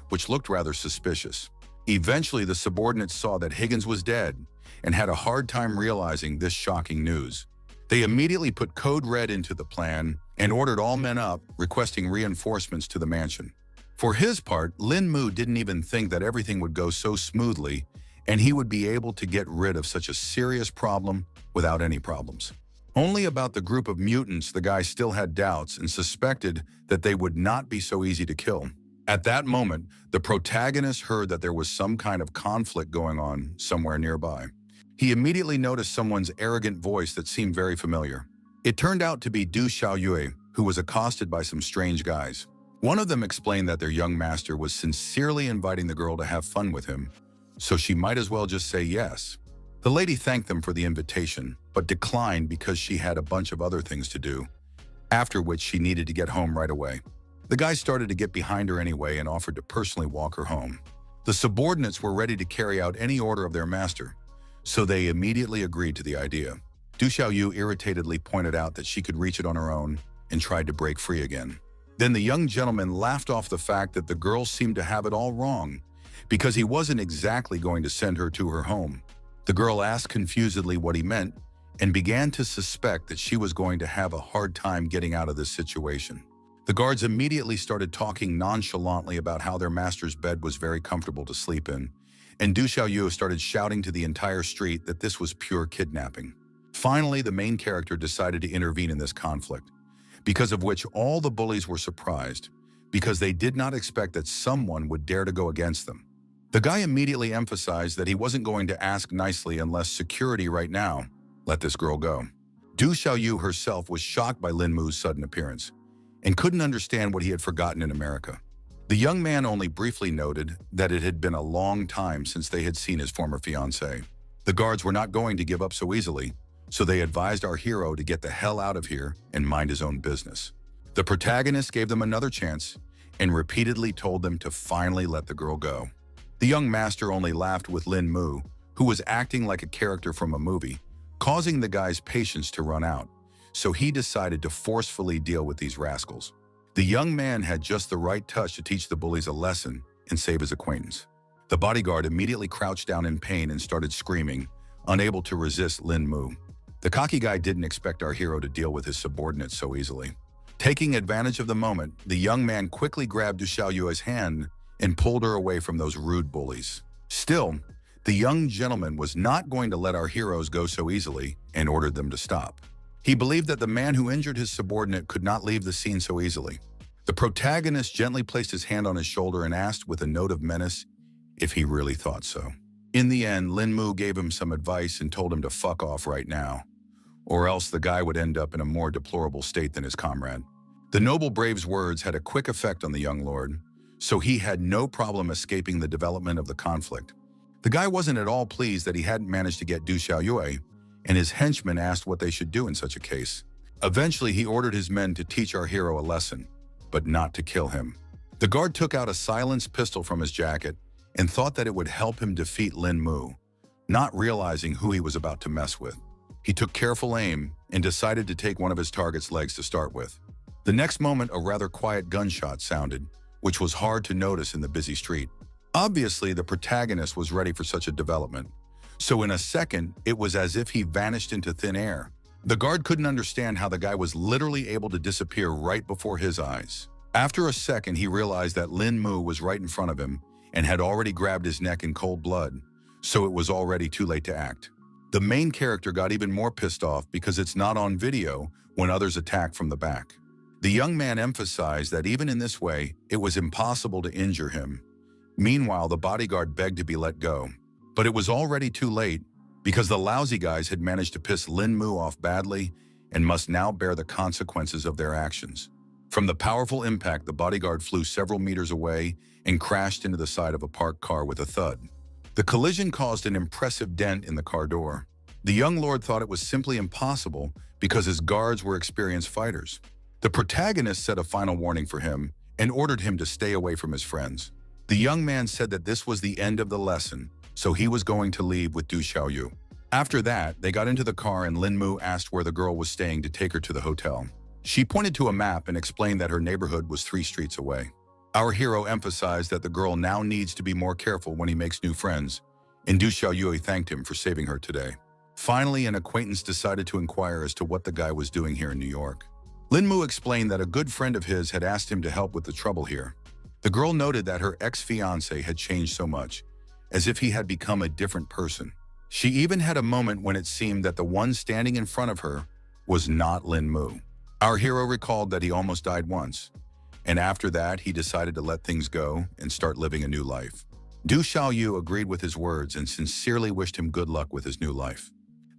which looked rather suspicious. Eventually, the subordinates saw that Higgins was dead and had a hard time realizing this shocking news. They immediately put Code Red into the plan and ordered all men up, requesting reinforcements to the mansion. For his part, Linmu didn't even think that everything would go so smoothly and he would be able to get rid of such a serious problem without any problems. Only about the group of mutants the guy still had doubts and suspected that they would not be so easy to kill. At that moment, the protagonist heard that there was some kind of conflict going on somewhere nearby. He immediately noticed someone's arrogant voice that seemed very familiar. It turned out to be Du Xiaoyue, who was accosted by some strange guys. One of them explained that their young master was sincerely inviting the girl to have fun with him, so she might as well just say yes. The lady thanked them for the invitation, but declined because she had a bunch of other things to do, after which she needed to get home right away. The guy started to get behind her anyway and offered to personally walk her home. The subordinates were ready to carry out any order of their master, so they immediately agreed to the idea. Du Xiaoyu irritatedly pointed out that she could reach it on her own and tried to break free again. Then the young gentleman laughed off the fact that the girl seemed to have it all wrong, because he wasn't exactly going to send her to her home. The girl asked confusedly what he meant and began to suspect that she was going to have a hard time getting out of this situation. The guards immediately started talking nonchalantly about how their master's bed was very comfortable to sleep in, and Du Xiaoyu started shouting to the entire street that this was pure kidnapping. Finally, the main character decided to intervene in this conflict, because of which all the bullies were surprised, because they did not expect that someone would dare to go against them. The guy immediately emphasized that he wasn't going to ask nicely unless security right now let this girl go. Du Xiaoyu herself was shocked by Lin Mu's sudden appearance and couldn't understand what he had forgotten in America. The young man only briefly noted that it had been a long time since they had seen his former fiancée. The guards were not going to give up so easily, so they advised our hero to get the hell out of here and mind his own business. The protagonist gave them another chance and repeatedly told them to finally let the girl go. The young master only laughed with Lin Mu, who was acting like a character from a movie, causing the guy's patience to run out, so he decided to forcefully deal with these rascals. The young man had just the right touch to teach the bullies a lesson and save his acquaintance. The bodyguard immediately crouched down in pain and started screaming, unable to resist Lin Mu. The cocky guy didn't expect our hero to deal with his subordinates so easily. Taking advantage of the moment, the young man quickly grabbed Du Xiaoyu's hand and pulled her away from those rude bullies. Still, the young gentleman was not going to let our heroes go so easily and ordered them to stop. He believed that the man who injured his subordinate could not leave the scene so easily. The protagonist gently placed his hand on his shoulder and asked with a note of menace if he really thought so. In the end, Lin Mu gave him some advice and told him to fuck off right now, or else the guy would end up in a more deplorable state than his comrade. The noble brave's words had a quick effect on the young lord, so he had no problem escaping the development of the conflict. The guy wasn't at all pleased that he hadn't managed to get Du Xiaoyu, and his henchmen asked what they should do in such a case. Eventually, he ordered his men to teach our hero a lesson, but not to kill him. The guard took out a silenced pistol from his jacket and thought that it would help him defeat Lin Mu, not realizing who he was about to mess with. He took careful aim and decided to take one of his target's legs to start with. The next moment, a rather quiet gunshot sounded, which was hard to notice in the busy street. Obviously, the protagonist was ready for such a development, so in a second, it was as if he vanished into thin air. The guard couldn't understand how the guy was literally able to disappear right before his eyes. After a second, he realized that Lin Mu was right in front of him and had already grabbed his neck in cold blood, so it was already too late to act. The main character got even more pissed off because it's not on video when others attack from the back. The young man emphasized that even in this way, it was impossible to injure him. Meanwhile, the bodyguard begged to be let go, but it was already too late because the lousy guys had managed to piss Lin Mu off badly and must now bear the consequences of their actions. From the powerful impact, the bodyguard flew several meters away and crashed into the side of a parked car with a thud. The collision caused an impressive dent in the car door. The young lord thought it was simply impossible because his guards were experienced fighters. The protagonist set a final warning for him and ordered him to stay away from his friends. The young man said that this was the end of the lesson, so he was going to leave with Du Xiaoyu. After that, they got into the car and Lin Mu asked where the girl was staying to take her to the hotel. She pointed to a map and explained that her neighborhood was 3 streets away. Our hero emphasized that the girl now needs to be more careful when he makes new friends, and Du Xiaoyu thanked him for saving her today. Finally, an acquaintance decided to inquire as to what the guy was doing here in New York. Lin Mu explained that a good friend of his had asked him to help with the trouble here. The girl noted that her ex-fiancé had changed so much, as if he had become a different person. She even had a moment when it seemed that the one standing in front of her was not Lin Mu. Our hero recalled that he almost died once, and after that he decided to let things go and start living a new life. Du Xiaoyu agreed with his words and sincerely wished him good luck with his new life.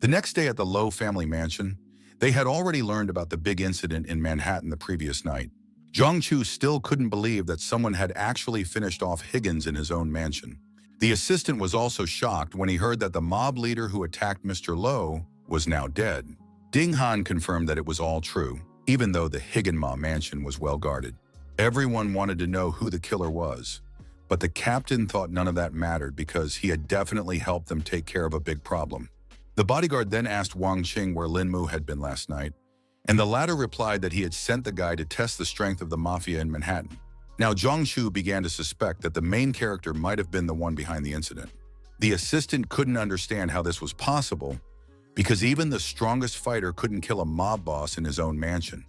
The next day at the Low family mansion, they had already learned about the big incident in Manhattan the previous night. Zhang Chu still couldn't believe that someone had actually finished off Higgins in his own mansion. The assistant was also shocked when he heard that the mob leader who attacked Mr. Low was now dead. Ding Han confirmed that it was all true, even though the Higginma mansion was well guarded. Everyone wanted to know who the killer was, but the captain thought none of that mattered because he had definitely helped them take care of a big problem. The bodyguard then asked Wang Qing where Lin Mu had been last night, and the latter replied that he had sent the guy to test the strength of the mafia in Manhattan. Now Zhang Chu began to suspect that the main character might have been the one behind the incident. The assistant couldn't understand how this was possible because even the strongest fighter couldn't kill a mob boss in his own mansion.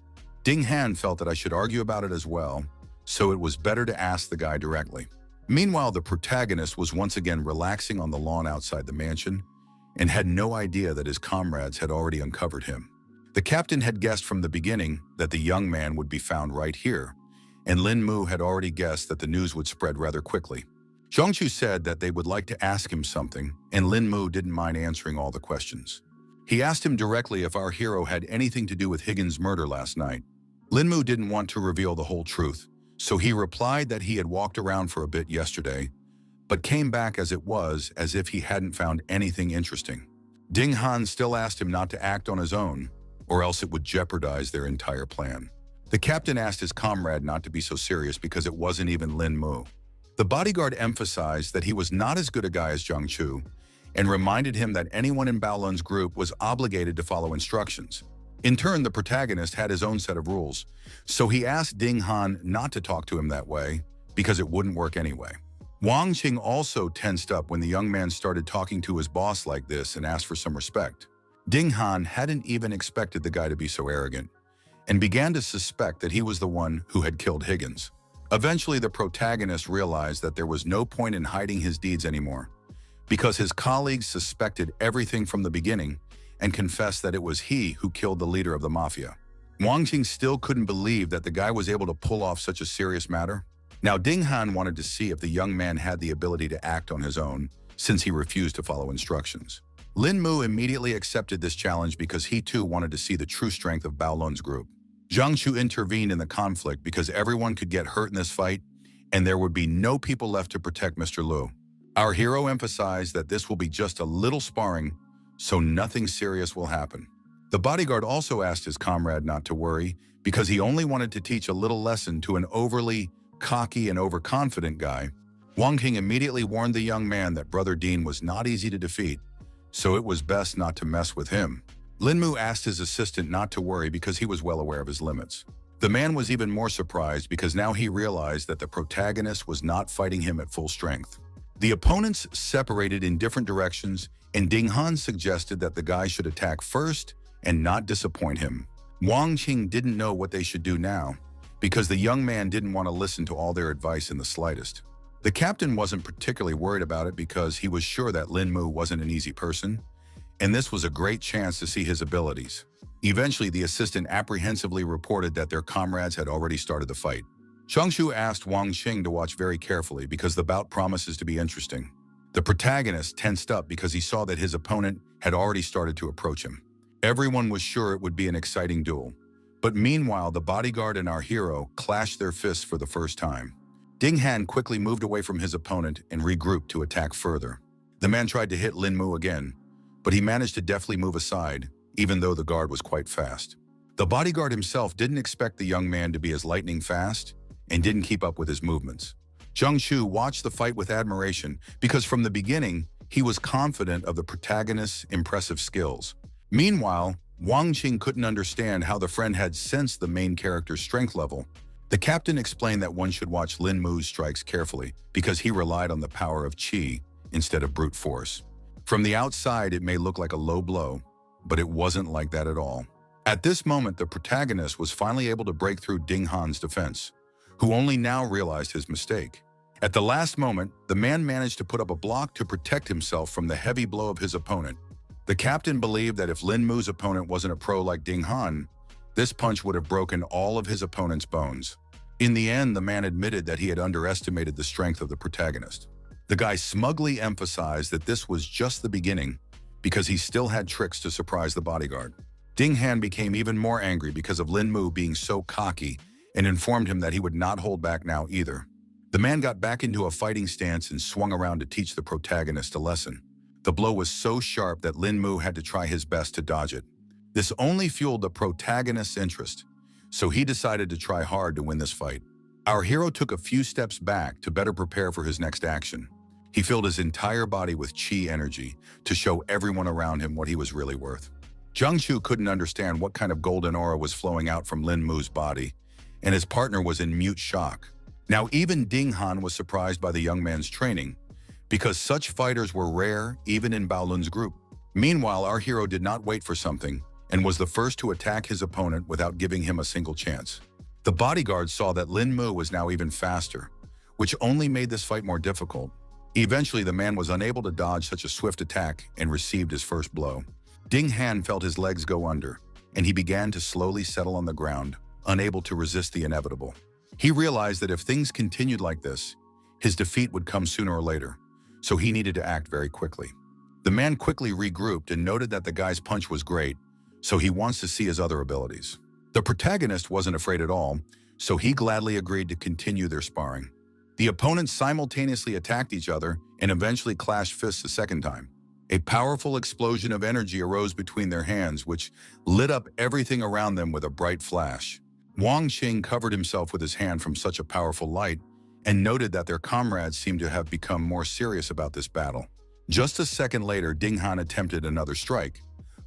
Ding Han felt that I should argue about it as well, so it was better to ask the guy directly. Meanwhile, the protagonist was once again relaxing on the lawn outside the mansion and had no idea that his comrades had already uncovered him. The captain had guessed from the beginning that the young man would be found right here, and Lin Mu had already guessed that the news would spread rather quickly. Zhongchu said that they would like to ask him something, and Lin Mu didn't mind answering all the questions. He asked him directly if our hero had anything to do with Higgins' murder last night. Lin Mu didn't want to reveal the whole truth, so he replied that he had walked around for a bit yesterday, but came back as if he hadn't found anything interesting. Ding Han still asked him not to act on his own, or else it would jeopardize their entire plan. The captain asked his comrade not to be so serious because it wasn't even Lin Mu. The bodyguard emphasized that he was not as good a guy as Zhang Chu and reminded him that anyone in Bao Lun's group was obligated to follow instructions. In turn, the protagonist had his own set of rules, so he asked Ding Han not to talk to him that way because it wouldn't work anyway. Wang Qing also tensed up when the young man started talking to his boss like this and asked for some respect. Ding Han hadn't even expected the guy to be so arrogant and began to suspect that he was the one who had killed Higgins. Eventually, the protagonist realized that there was no point in hiding his deeds anymore because his colleagues suspected everything from the beginning and confessed that it was he who killed the leader of the mafia. Wang Qing still couldn't believe that the guy was able to pull off such a serious matter. Now, Ding Han wanted to see if the young man had the ability to act on his own, since he refused to follow instructions. Lin Mu immediately accepted this challenge because he too wanted to see the true strength of Bao Lun's group. Zhang Chu intervened in the conflict because everyone could get hurt in this fight, and there would be no people left to protect Mr. Lu. Our hero emphasized that this will be just a little sparring, so nothing serious will happen. The bodyguard also asked his comrade not to worry because he only wanted to teach a little lesson to an overly cocky and overconfident guy. Wang Qing immediately warned the young man that Brother Dean was not easy to defeat, so it was best not to mess with him. Lin Mu asked his assistant not to worry because he was well aware of his limits. The man was even more surprised because now he realized that the protagonist was not fighting him at full strength. The opponents separated in different directions, and Ding Han suggested that the guy should attack first and not disappoint him. Wang Qing didn't know what they should do now because the young man didn't want to listen to all their advice in the slightest. The captain wasn't particularly worried about it because he was sure that Lin Mu wasn't an easy person, and this was a great chance to see his abilities. Eventually, the assistant apprehensively reported that their comrades had already started the fight. Changshu asked Wang Qing to watch very carefully because the bout promises to be interesting. The protagonist tensed up because he saw that his opponent had already started to approach him. Everyone was sure it would be an exciting duel. But meanwhile, the bodyguard and our hero clashed their fists for the first time. Ding Han quickly moved away from his opponent and regrouped to attack further. The man tried to hit Lin Mu again, but he managed to deftly move aside, even though the guard was quite fast. The bodyguard himself didn't expect the young man to be as lightning fast and didn't keep up with his movements. Zhang Shu watched the fight with admiration because from the beginning, he was confident of the protagonist's impressive skills. Meanwhile, Wang Qing couldn't understand how the friend had sensed the main character's strength level. The captain explained that one should watch Lin Mu's strikes carefully because he relied on the power of qi instead of brute force. From the outside, it may look like a low blow, but it wasn't like that at all. At this moment, the protagonist was finally able to break through Ding Han's defense, who only now realized his mistake. At the last moment, the man managed to put up a block to protect himself from the heavy blow of his opponent. The captain believed that if Lin Mu's opponent wasn't a pro like Ding Han, this punch would have broken all of his opponent's bones. In the end, the man admitted that he had underestimated the strength of the protagonist. The guy smugly emphasized that this was just the beginning because he still had tricks to surprise the bodyguard. Ding Han became even more angry because of Lin Mu being so cocky and informed him that he would not hold back now either. The man got back into a fighting stance and swung around to teach the protagonist a lesson. The blow was so sharp that Lin Mu had to try his best to dodge it. This only fueled the protagonist's interest, so he decided to try hard to win this fight. Our hero took a few steps back to better prepare for his next action. He filled his entire body with qi energy to show everyone around him what he was really worth. Zhang Shu couldn't understand what kind of golden aura was flowing out from Lin Mu's body, and his partner was in mute shock. Now even Ding Han was surprised by the young man's training, because such fighters were rare even in Bao Lun's group. Meanwhile, our hero did not wait for something and was the first to attack his opponent without giving him a single chance. The bodyguard saw that Lin Mu was now even faster, which only made this fight more difficult. Eventually, the man was unable to dodge such a swift attack and received his first blow. Ding Han felt his legs go under, and he began to slowly settle on the ground, unable to resist the inevitable. He realized that if things continued like this, his defeat would come sooner or later, so he needed to act very quickly. The man quickly regrouped and noted that the guy's punch was great, so he wants to see his other abilities. The protagonist wasn't afraid at all, so he gladly agreed to continue their sparring. The opponents simultaneously attacked each other and eventually clashed fists a second time. A powerful explosion of energy arose between their hands, which lit up everything around them with a bright flash. Wang Qing covered himself with his hand from such a powerful light and noted that their comrades seemed to have become more serious about this battle. Just a second later, Ding Han attempted another strike,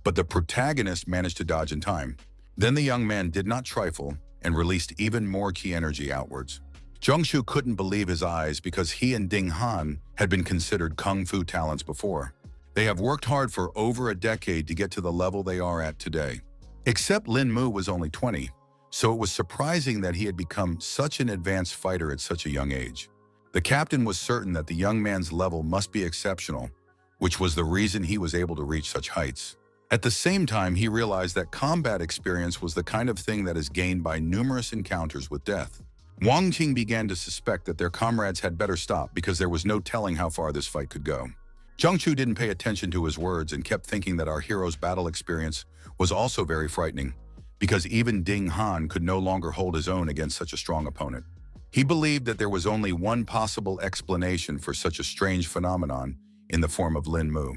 but the protagonist managed to dodge in time. Then the young man did not trifle and released even more ki energy outwards. Zhongshu couldn't believe his eyes because he and Ding Han had been considered kung fu talents before. They have worked hard for over a decade to get to the level they are at today. Except Lin Mu was only 20, so it was surprising that he had become such an advanced fighter at such a young age. The captain was certain that the young man's level must be exceptional, which was the reason he was able to reach such heights. At the same time, he realized that combat experience was the kind of thing that is gained by numerous encounters with death. Wang Qing began to suspect that their comrades had better stop because there was no telling how far this fight could go. Zhongshu didn't pay attention to his words and kept thinking that our hero's battle experience was also very frightening, because even Ding Han could no longer hold his own against such a strong opponent. He believed that there was only one possible explanation for such a strange phenomenon in the form of Lin Mu.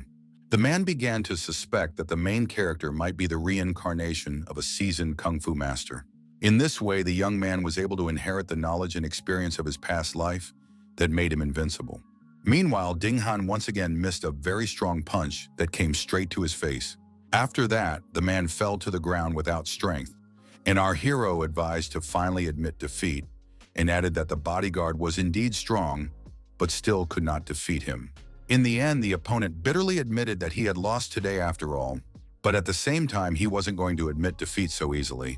The man began to suspect that the main character might be the reincarnation of a seasoned kung fu master. In this way, the young man was able to inherit the knowledge and experience of his past life that made him invincible. Meanwhile, Ding Han once again missed a very strong punch that came straight to his face. After that, the man fell to the ground without strength, and our hero advised to finally admit defeat and added that the bodyguard was indeed strong, but still could not defeat him. In the end, the opponent bitterly admitted that he had lost today after all, but at the same time, he wasn't going to admit defeat so easily,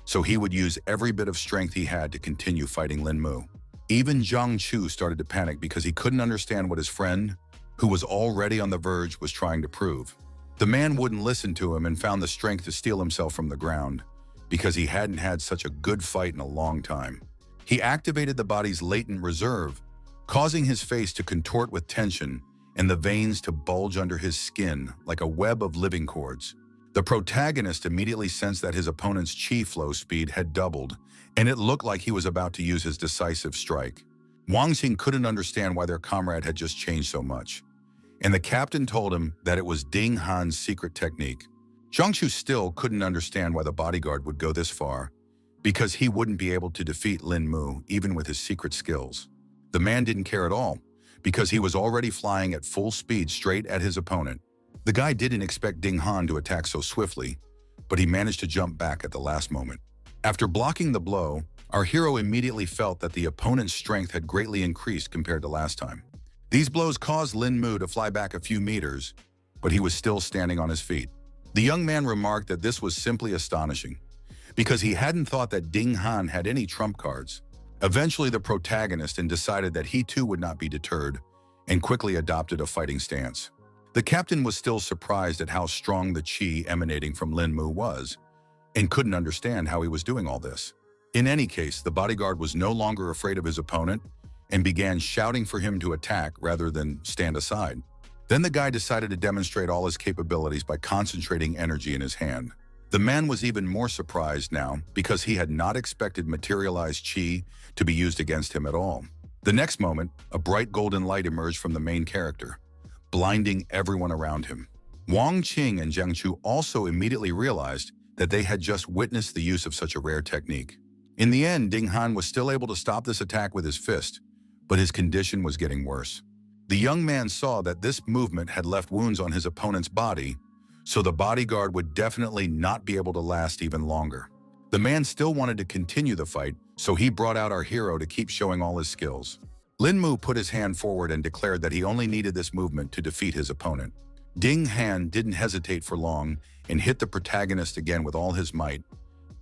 so he would use every bit of strength he had to continue fighting Lin Mu. Even Zhang Chu started to panic because he couldn't understand what his friend, who was already on the verge, was trying to prove. The man wouldn't listen to him and found the strength to steal himself from the ground because he hadn't had such a good fight in a long time. He activated the body's latent reserve, causing his face to contort with tension and the veins to bulge under his skin like a web of living cords. The protagonist immediately sensed that his opponent's chi flow speed had doubled, and it looked like he was about to use his decisive strike. Wang Xing couldn't understand why their comrade had just changed so much, and the captain told him that it was Ding Han's secret technique. Zhongshu still couldn't understand why the bodyguard would go this far, because he wouldn't be able to defeat Lin Mu even with his secret skills. The man didn't care at all, because he was already flying at full speed straight at his opponent. The guy didn't expect Ding Han to attack so swiftly, but he managed to jump back at the last moment. After blocking the blow, our hero immediately felt that the opponent's strength had greatly increased compared to last time. These blows caused Lin Mu to fly back a few meters, but he was still standing on his feet. The young man remarked that this was simply astonishing, because he hadn't thought that Ding Han had any trump cards. Eventually, the protagonist decided that he too would not be deterred, and quickly adopted a fighting stance. The captain was still surprised at how strong the chi emanating from Lin Mu was, and couldn't understand how he was doing all this. In any case, the bodyguard was no longer afraid of his opponent and began shouting for him to attack rather than stand aside. Then the guy decided to demonstrate all his capabilities by concentrating energy in his hand. The man was even more surprised now because he had not expected materialized chi to be used against him at all. The next moment, a bright golden light emerged from the main character, blinding everyone around him. Wang Qing and Zhang Chu also immediately realized that they had just witnessed the use of such a rare technique. In the end, Ding Han was still able to stop this attack with his fist, but his condition was getting worse. The young man saw that this movement had left wounds on his opponent's body, so the bodyguard would definitely not be able to last even longer. The man still wanted to continue the fight, so he brought out our hero to keep showing all his skills. Lin Mu put his hand forward and declared that he only needed this movement to defeat his opponent. Ding Han didn't hesitate for long and hit the protagonist again with all his might,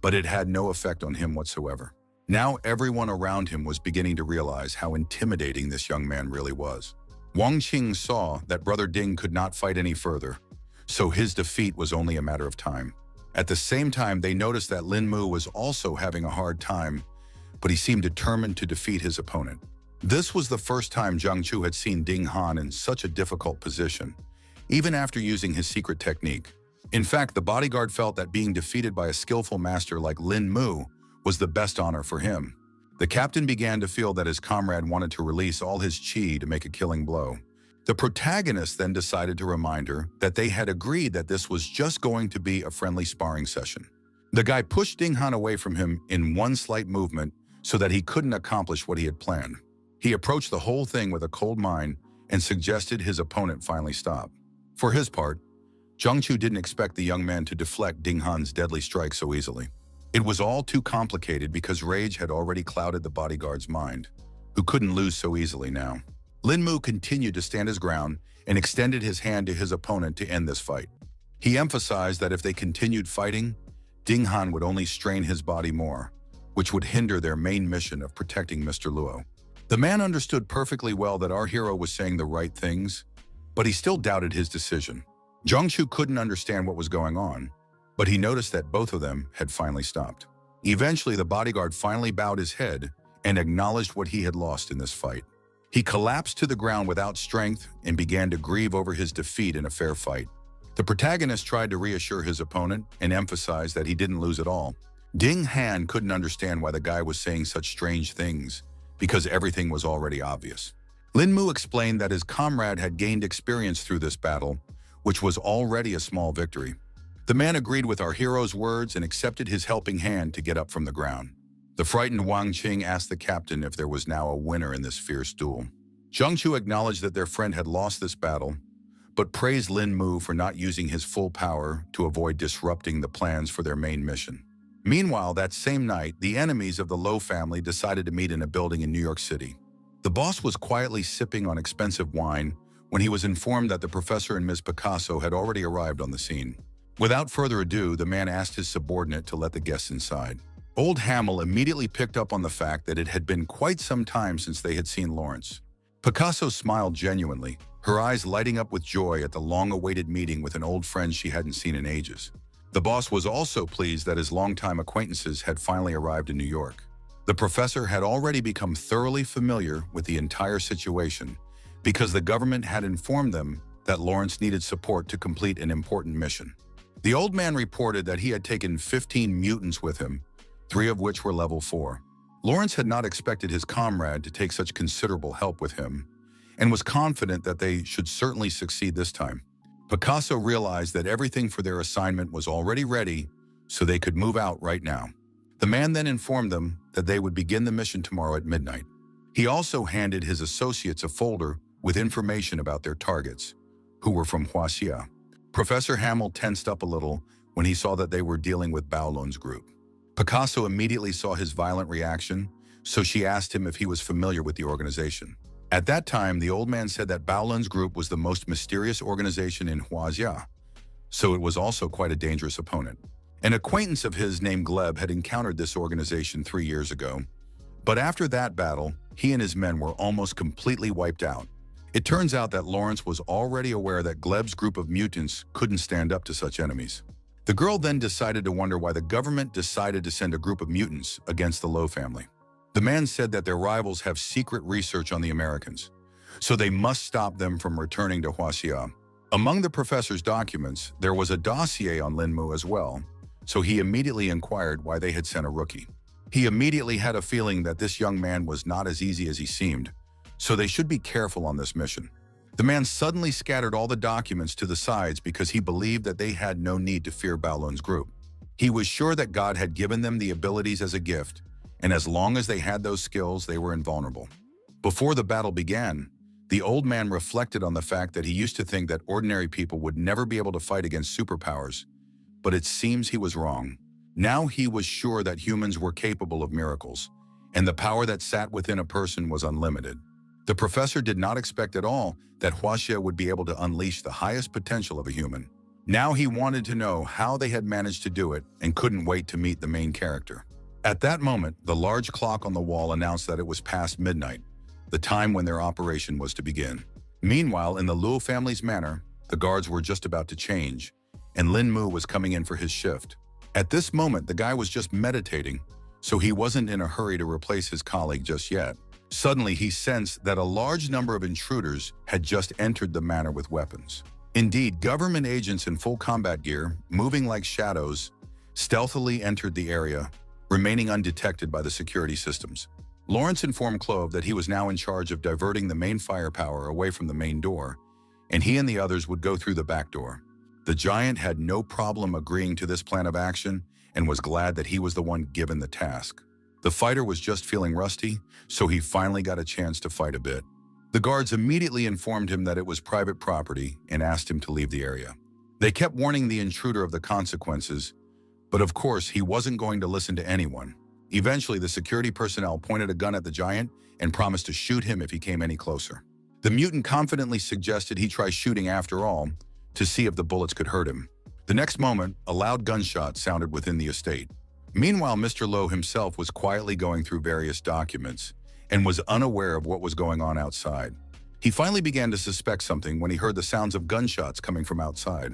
but it had no effect on him whatsoever. Now everyone around him was beginning to realize how intimidating this young man really was. Wang Qing saw that Brother Ding could not fight any further, so his defeat was only a matter of time. At the same time, they noticed that Lin Mu was also having a hard time, but he seemed determined to defeat his opponent. This was the first time Jiang Chu had seen Ding Han in such a difficult position, even after using his secret technique. In fact, the bodyguard felt that being defeated by a skillful master like Lin Mu was the best honor for him. The captain began to feel that his comrade wanted to release all his chi to make a killing blow. The protagonist then decided to remind her that they had agreed that this was just going to be a friendly sparring session. The guy pushed Ding Han away from him in one slight movement so that he couldn't accomplish what he had planned. He approached the whole thing with a cold mind and suggested his opponent finally stop. For his part, Jiang Chu didn't expect the young man to deflect Ding Han's deadly strike so easily. It was all too complicated because rage had already clouded the bodyguard's mind, who couldn't lose so easily now. Lin Mu continued to stand his ground and extended his hand to his opponent to end this fight. He emphasized that if they continued fighting, Ding Han would only strain his body more, which would hinder their main mission of protecting Mr. Luo. The man understood perfectly well that our hero was saying the right things, but he still doubted his decision. Jiang Chu couldn't understand what was going on, but he noticed that both of them had finally stopped. Eventually, the bodyguard finally bowed his head and acknowledged what he had lost in this fight. He collapsed to the ground without strength and began to grieve over his defeat in a fair fight. The protagonist tried to reassure his opponent and emphasize that he didn't lose at all. Ding Han couldn't understand why the guy was saying such strange things, because everything was already obvious. Lin Mu explained that his comrade had gained experience through this battle, which was already a small victory. The man agreed with our hero's words and accepted his helping hand to get up from the ground. The frightened Wang Qing asked the captain if there was now a winner in this fierce duel. Jiang Chu acknowledged that their friend had lost this battle, but praised Lin Mu for not using his full power to avoid disrupting the plans for their main mission. Meanwhile, that same night, the enemies of the Lo family decided to meet in a building in New York City. The boss was quietly sipping on expensive wine when he was informed that the professor and Ms. Picasso had already arrived on the scene. Without further ado, the man asked his subordinate to let the guests inside. Old Hamill immediately picked up on the fact that it had been quite some time since they had seen Lawrence. Picasso smiled genuinely, her eyes lighting up with joy at the long-awaited meeting with an old friend she hadn't seen in ages. The boss was also pleased that his longtime acquaintances had finally arrived in New York. The professor had already become thoroughly familiar with the entire situation because the government had informed them that Lawrence needed support to complete an important mission. The old man reported that he had taken 15 mutants with him, 3 of which were level 4. Lawrence had not expected his comrade to take such considerable help with him, and was confident that they should certainly succeed this time. Picasso realized that everything for their assignment was already ready, so they could move out right now. The man then informed them that they would begin the mission tomorrow at midnight. He also handed his associates a folder with information about their targets, who were from Huaxia. Professor Hamill tensed up a little when he saw that they were dealing with Baolun's group. Picasso immediately saw his violent reaction, so she asked him if he was familiar with the organization. At that time, the old man said that Baolun's group was the most mysterious organization in Huaxia, so it was also quite a dangerous opponent. An acquaintance of his named Gleb had encountered this organization 3 years ago, but after that battle, he and his men were almost completely wiped out. It turns out that Lawrence was already aware that Gleb's group of mutants couldn't stand up to such enemies. The girl then decided to wonder why the government decided to send a group of mutants against the Lo family. The man said that their rivals have secret research on the Americans, so they must stop them from returning to Huaxia. Among the professor's documents, there was a dossier on Lin Mu as well, so he immediately inquired why they had sent a rookie. He immediately had a feeling that this young man was not as easy as he seemed, so they should be careful on this mission. The man suddenly scattered all the documents to the sides because he believed that they had no need to fear Baolun's group. He was sure that God had given them the abilities as a gift, and as long as they had those skills, they were invulnerable. Before the battle began, the old man reflected on the fact that he used to think that ordinary people would never be able to fight against superpowers, but it seems he was wrong. Now he was sure that humans were capable of miracles, and the power that sat within a person was unlimited. The professor did not expect at all that Huaxia would be able to unleash the highest potential of a human. Now he wanted to know how they had managed to do it and couldn't wait to meet the main character. At that moment, the large clock on the wall announced that it was past midnight, the time when their operation was to begin. Meanwhile, in the Luo family's manor, the guards were just about to change, and Lin Mu was coming in for his shift. At this moment, the guy was just meditating, so he wasn't in a hurry to replace his colleague just yet. Suddenly, he sensed that a large number of intruders had just entered the manor with weapons. Indeed, government agents in full combat gear, moving like shadows, stealthily entered the area, remaining undetected by the security systems. Lawrence informed Clove that he was now in charge of diverting the main firepower away from the main door, and he and the others would go through the back door. The giant had no problem agreeing to this plan of action and was glad that he was the one given the task. The fighter was just feeling rusty, so he finally got a chance to fight a bit. The guards immediately informed him that it was private property and asked him to leave the area. They kept warning the intruder of the consequences, but of course he wasn't going to listen to anyone. Eventually, the security personnel pointed a gun at the giant and promised to shoot him if he came any closer. The mutant confidently suggested he try shooting after all to see if the bullets could hurt him. The next moment, a loud gunshot sounded within the estate. Meanwhile, Mr. Lowe himself was quietly going through various documents and was unaware of what was going on outside. He finally began to suspect something when he heard the sounds of gunshots coming from outside.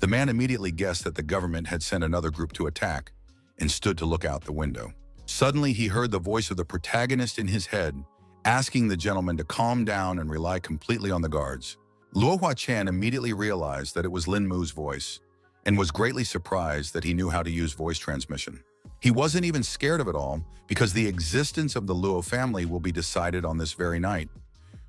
The man immediately guessed that the government had sent another group to attack and stood to look out the window. Suddenly, he heard the voice of the protagonist in his head, asking the gentleman to calm down and rely completely on the guards. Luo Huachan immediately realized that it was Lin Mu's voice and was greatly surprised that he knew how to use voice transmission. He wasn't even scared of it all because the existence of the Luo family will be decided on this very night,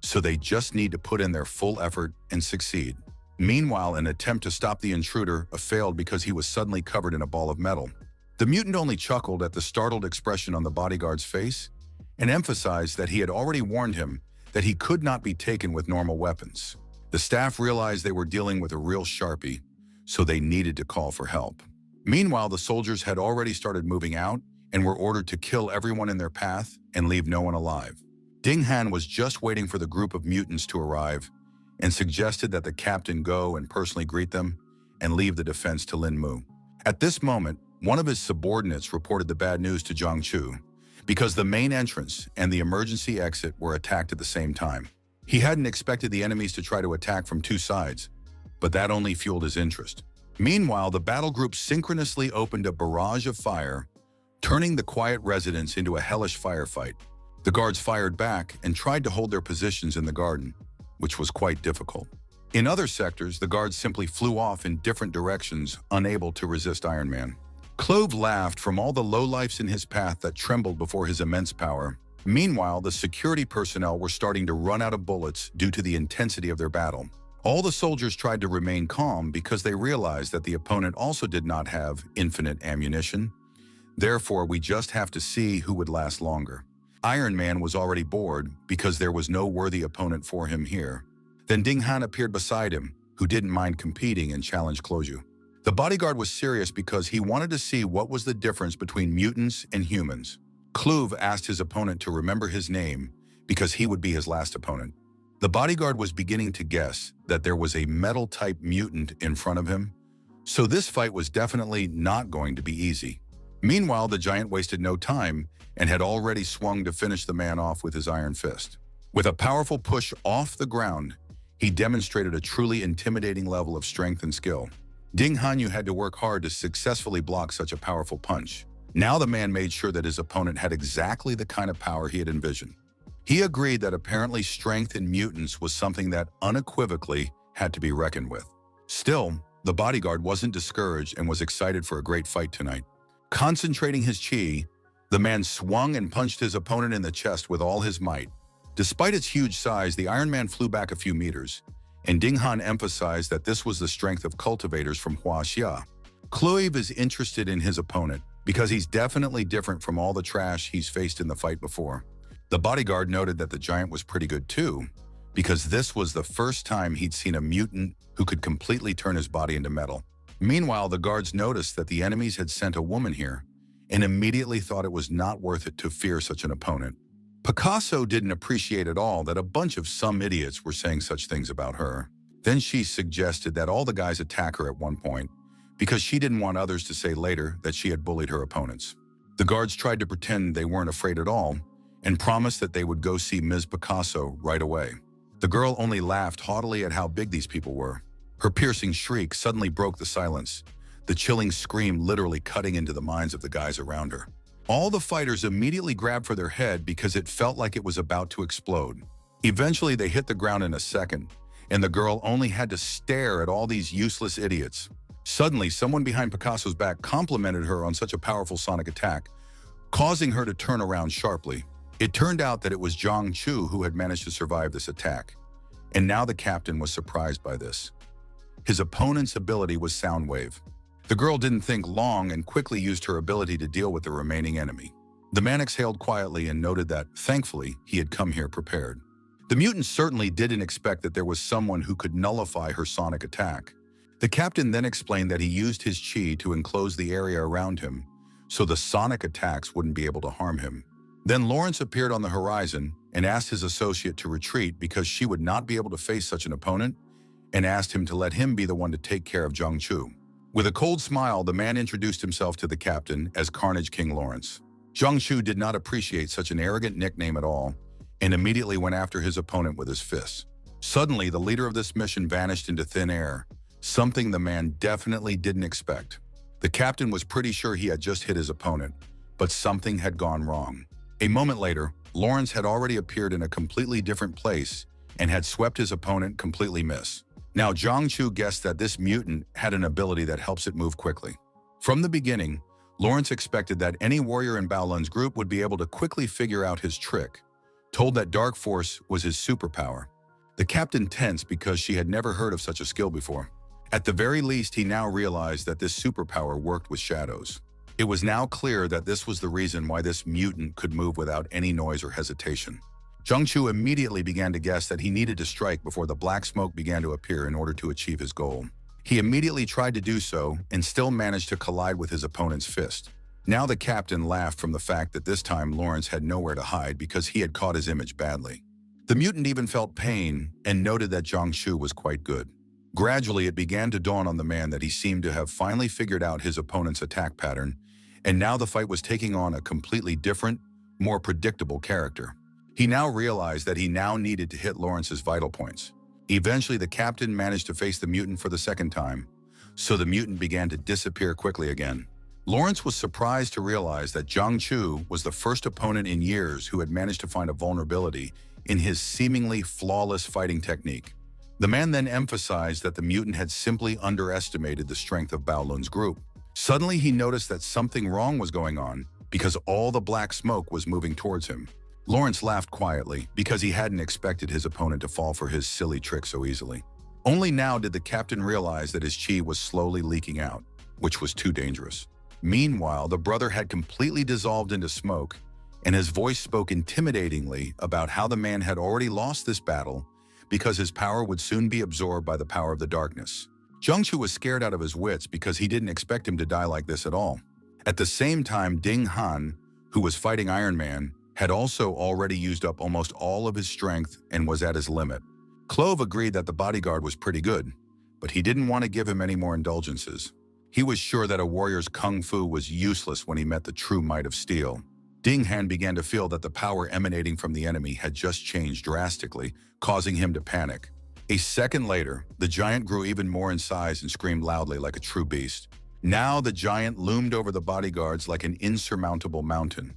so they just need to put in their full effort and succeed. Meanwhile, an attempt to stop the intruder failed because he was suddenly covered in a ball of metal. The mutant only chuckled at the startled expression on the bodyguard's face and emphasized that he had already warned him that he could not be taken with normal weapons. The staff realized they were dealing with a real Sharpie, so they needed to call for help. Meanwhile, the soldiers had already started moving out and were ordered to kill everyone in their path and leave no one alive. Ding Han was just waiting for the group of mutants to arrive and suggested that the captain go and personally greet them and leave the defense to Lin Mu. At this moment, one of his subordinates reported the bad news to Zhang Chu because the main entrance and the emergency exit were attacked at the same time. He hadn't expected the enemies to try to attack from two sides, but that only fueled his interest. Meanwhile, the battle group synchronously opened a barrage of fire, turning the quiet residence into a hellish firefight. The guards fired back and tried to hold their positions in the garden, which was quite difficult. In other sectors, the guards simply flew off in different directions, unable to resist Iron Man. Clove laughed from all the lowlifes in his path that trembled before his immense power. Meanwhile, the security personnel were starting to run out of bullets due to the intensity of their battle. All the soldiers tried to remain calm because they realized that the opponent also did not have infinite ammunition. Therefore, we just have to see who would last longer. Iron Man was already bored because there was no worthy opponent for him here. Then Ding Han appeared beside him, who didn't mind competing and challenged Kloju. The bodyguard was serious because he wanted to see what was the difference between mutants and humans. Clove asked his opponent to remember his name because he would be his last opponent. The bodyguard was beginning to guess that there was a metal-type mutant in front of him, so this fight was definitely not going to be easy. Meanwhile, the giant wasted no time and had already swung to finish the man off with his iron fist. With a powerful push off the ground, he demonstrated a truly intimidating level of strength and skill. Ding Hanyu had to work hard to successfully block such a powerful punch. Now the man made sure that his opponent had exactly the kind of power he had envisioned. He agreed that apparently strength in mutants was something that unequivocally had to be reckoned with. Still, the bodyguard wasn't discouraged and was excited for a great fight tonight. Concentrating his chi, the man swung and punched his opponent in the chest with all his might. Despite its huge size, the Iron Man flew back a few meters, and Ding Han emphasized that this was the strength of cultivators from Huaxia. Clove is interested in his opponent because he's definitely different from all the trash he's faced in the fight before. The bodyguard noted that the giant was pretty good too, because this was the first time he'd seen a mutant who could completely turn his body into metal. Meanwhile, the guards noticed that the enemies had sent a woman here and immediately thought it was not worth it to fear such an opponent. Picasso didn't appreciate at all that a bunch of some idiots were saying such things about her. Then she suggested that all the guys attack her at one point because she didn't want others to say later that she had bullied her opponents. The guards tried to pretend they weren't afraid at all and promised that they would go see Ms. Picasso right away. The girl only laughed haughtily at how big these people were. Her piercing shriek suddenly broke the silence, the chilling scream literally cutting into the minds of the guys around her. All the fighters immediately grabbed for their head because it felt like it was about to explode. Eventually, they hit the ground in a second, and the girl only had to stare at all these useless idiots. Suddenly, someone behind Picasso's back complimented her on such a powerful sonic attack, causing her to turn around sharply. It turned out that it was Zhang Chu who had managed to survive this attack, and now the captain was surprised by this. His opponent's ability was Soundwave. The girl didn't think long and quickly used her ability to deal with the remaining enemy. The man exhaled quietly and noted that, thankfully, he had come here prepared. The mutant certainly didn't expect that there was someone who could nullify her sonic attack. The captain then explained that he used his chi to enclose the area around him, so the sonic attacks wouldn't be able to harm him. Then Lawrence appeared on the horizon and asked his associate to retreat because she would not be able to face such an opponent, and asked him to let him be the one to take care of Zhang Chu. With a cold smile, the man introduced himself to the captain as Carnage King Lawrence. Zhang Chu did not appreciate such an arrogant nickname at all, and immediately went after his opponent with his fists. Suddenly, the leader of this mission vanished into thin air, something the man definitely didn't expect. The captain was pretty sure he had just hit his opponent, but something had gone wrong. A moment later, Lawrence had already appeared in a completely different place and had swept his opponent completely miss. Now, Zhang Chu guessed that this mutant had an ability that helps it move quickly. From the beginning, Lawrence expected that any warrior in Baolun's group would be able to quickly figure out his trick, told that Dark Force was his superpower. The captain tensed because she had never heard of such a skill before. At the very least, he now realized that this superpower worked with shadows. It was now clear that this was the reason why this mutant could move without any noise or hesitation. Zhang Chu immediately began to guess that he needed to strike before the black smoke began to appear in order to achieve his goal. He immediately tried to do so and still managed to collide with his opponent's fist. Now the captain laughed from the fact that this time Lawrence had nowhere to hide because he had caught his image badly. The mutant even felt pain and noted that Zhang Chu was quite good. Gradually, it began to dawn on the man that he seemed to have finally figured out his opponent's attack pattern, and now the fight was taking on a completely different, more predictable character. He now realized that he now needed to hit Lawrence's vital points. Eventually, the captain managed to face the mutant for the second time, so the mutant began to disappear quickly again. Lawrence was surprised to realize that Zhang Chu was the first opponent in years who had managed to find a vulnerability in his seemingly flawless fighting technique. The man then emphasized that the mutant had simply underestimated the strength of Baolun's group. Suddenly, he noticed that something wrong was going on because all the black smoke was moving towards him. Lawrence laughed quietly because he hadn't expected his opponent to fall for his silly trick so easily. Only now did the captain realize that his chi was slowly leaking out, which was too dangerous. Meanwhile, the brother had completely dissolved into smoke, and his voice spoke intimidatingly about how the man had already lost this battle because his power would soon be absorbed by the power of the darkness. Zhang Chu was scared out of his wits because he didn't expect him to die like this at all. At the same time, Ding Han, who was fighting Iron Man, had also already used up almost all of his strength and was at his limit. Clove agreed that the bodyguard was pretty good, but he didn't want to give him any more indulgences. He was sure that a warrior's kung fu was useless when he met the true might of steel. Ding Han began to feel that the power emanating from the enemy had just changed drastically, causing him to panic. A second later, the giant grew even more in size and screamed loudly like a true beast. Now the giant loomed over the bodyguards like an insurmountable mountain.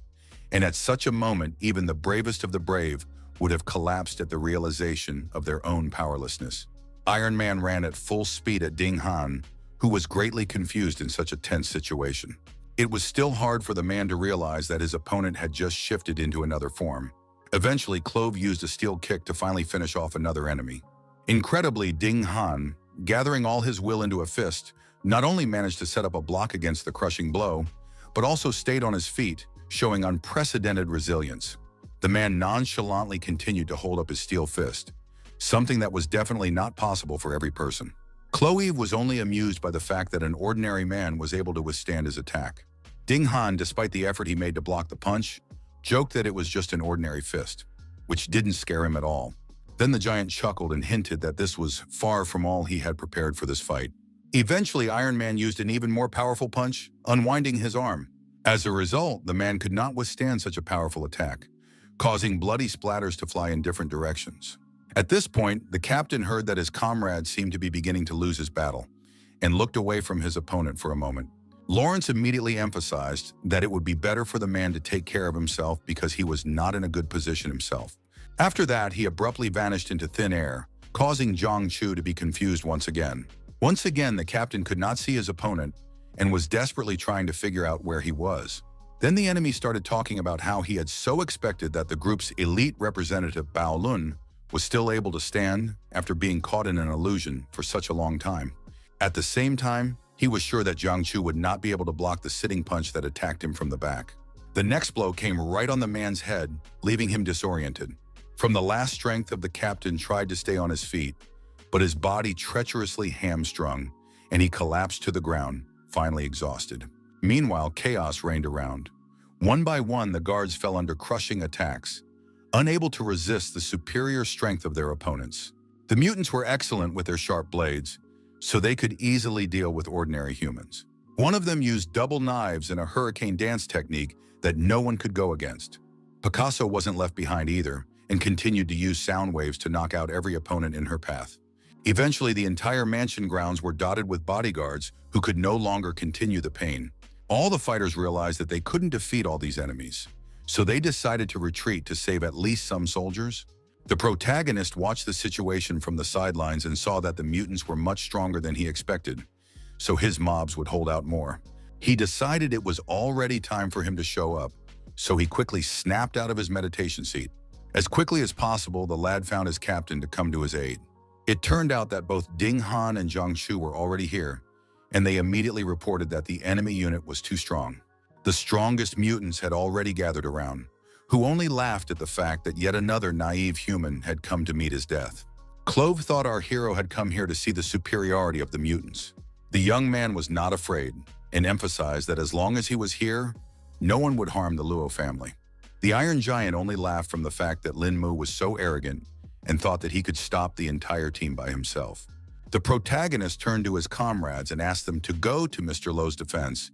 And at such a moment, even the bravest of the brave would have collapsed at the realization of their own powerlessness. Iron Man ran at full speed at Ding Han, who was greatly confused in such a tense situation. It was still hard for the man to realize that his opponent had just shifted into another form. Eventually, Clove used a steel kick to finally finish off another enemy. Incredibly, Ding Han, gathering all his will into a fist, not only managed to set up a block against the crushing blow, but also stayed on his feet, showing unprecedented resilience. The man nonchalantly continued to hold up his steel fist, something that was definitely not possible for every person. Clove was only amused by the fact that an ordinary man was able to withstand his attack. Ding Han, despite the effort he made to block the punch, joked that it was just an ordinary fist, which didn't scare him at all. Then the giant chuckled and hinted that this was far from all he had prepared for this fight. Eventually, Iron Man used an even more powerful punch, unwinding his arm. As a result, the man could not withstand such a powerful attack, causing bloody splatters to fly in different directions. At this point, the captain heard that his comrade seemed to be beginning to lose his battle, and looked away from his opponent for a moment. Lawrence immediately emphasized that it would be better for the man to take care of himself because he was not in a good position himself. After that, he abruptly vanished into thin air, causing Zhang Chu to be confused once again. Once again, the captain could not see his opponent and was desperately trying to figure out where he was. Then the enemy started talking about how he had so expected that the group's elite representative Bao Lun was still able to stand after being caught in an illusion for such a long time. At the same time, he was sure that Zhang Chu would not be able to block the sitting punch that attacked him from the back. The next blow came right on the man's head, leaving him disoriented. From the last strength of the captain tried to stay on his feet, but his body treacherously hamstrung, and he collapsed to the ground, finally exhausted. Meanwhile, chaos reigned around. One by one, the guards fell under crushing attacks, unable to resist the superior strength of their opponents. The mutants were excellent with their sharp blades, so they could easily deal with ordinary humans. One of them used double knives and a hurricane dance technique that no one could go against. Picasso wasn't left behind either, and continued to use sound waves to knock out every opponent in her path. Eventually, the entire mansion grounds were dotted with bodyguards who could no longer continue the pain. All the fighters realized that they couldn't defeat all these enemies, so they decided to retreat to save at least some soldiers. The protagonist watched the situation from the sidelines and saw that the mutants were much stronger than he expected, so his mobs would hold out more. He decided it was already time for him to show up, so he quickly snapped out of his meditation seat. As quickly as possible, the lad found his captain to come to his aid. It turned out that both Ding Han and Zhang Chu were already here, and they immediately reported that the enemy unit was too strong. The strongest mutants had already gathered around, who only laughed at the fact that yet another naive human had come to meet his death. Clove thought our hero had come here to see the superiority of the mutants. The young man was not afraid, and emphasized that as long as he was here, no one would harm the Luo family. The Iron Giant only laughed from the fact that Lin Mu was so arrogant and thought that he could stop the entire team by himself. The protagonist turned to his comrades and asked them to go to Mr. Lo's defense,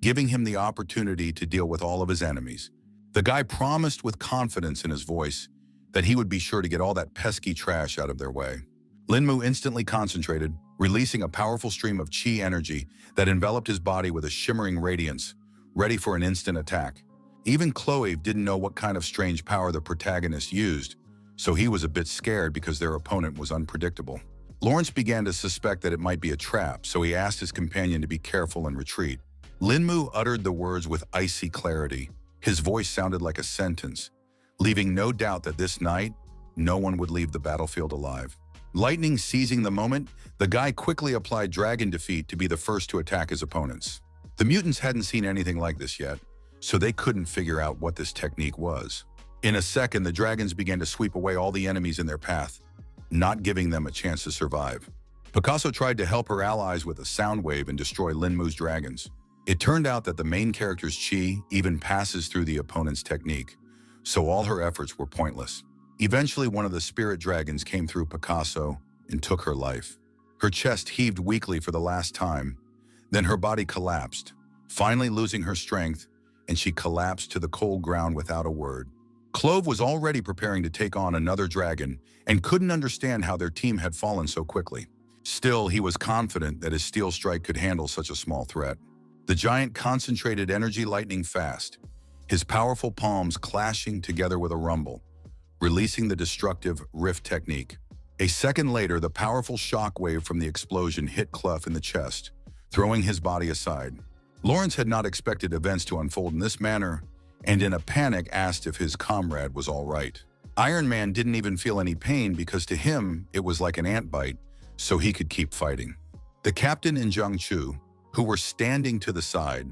giving him the opportunity to deal with all of his enemies. The guy promised with confidence in his voice that he would be sure to get all that pesky trash out of their way. Lin Mu instantly concentrated, releasing a powerful stream of chi energy that enveloped his body with a shimmering radiance, ready for an instant attack. Even Clove didn't know what kind of strange power the protagonist used, so he was a bit scared because their opponent was unpredictable. Lawrence began to suspect that it might be a trap, so he asked his companion to be careful and retreat. Lin Mu uttered the words with icy clarity. His voice sounded like a sentence, leaving no doubt that this night, no one would leave the battlefield alive. Lightning seizing the moment, the guy quickly applied Dragon Defeat to be the first to attack his opponents. The mutants hadn't seen anything like this yet, so they couldn't figure out what this technique was. In a second, the dragons began to sweep away all the enemies in their path, not giving them a chance to survive. Picasso tried to help her allies with a sound wave and destroy Lin Mu's dragons. It turned out that the main character's chi even passes through the opponent's technique, so all her efforts were pointless. Eventually, one of the spirit dragons came through Picasso and took her life. Her chest heaved weakly for the last time, then her body collapsed, finally losing her strength, and she collapsed to the cold ground without a word. Clove was already preparing to take on another dragon and couldn't understand how their team had fallen so quickly. Still, he was confident that his steel strike could handle such a small threat. The giant concentrated energy lightning fast, his powerful palms clashing together with a rumble, releasing the destructive rift technique. A second later, the powerful shock wave from the explosion hit Clough in the chest, throwing his body aside. Lawrence had not expected events to unfold in this manner, and in a panic asked if his comrade was all right. Iron Man didn't even feel any pain because to him it was like an ant bite, so he could keep fighting. The captain and Zhang Chu, who were standing to the side,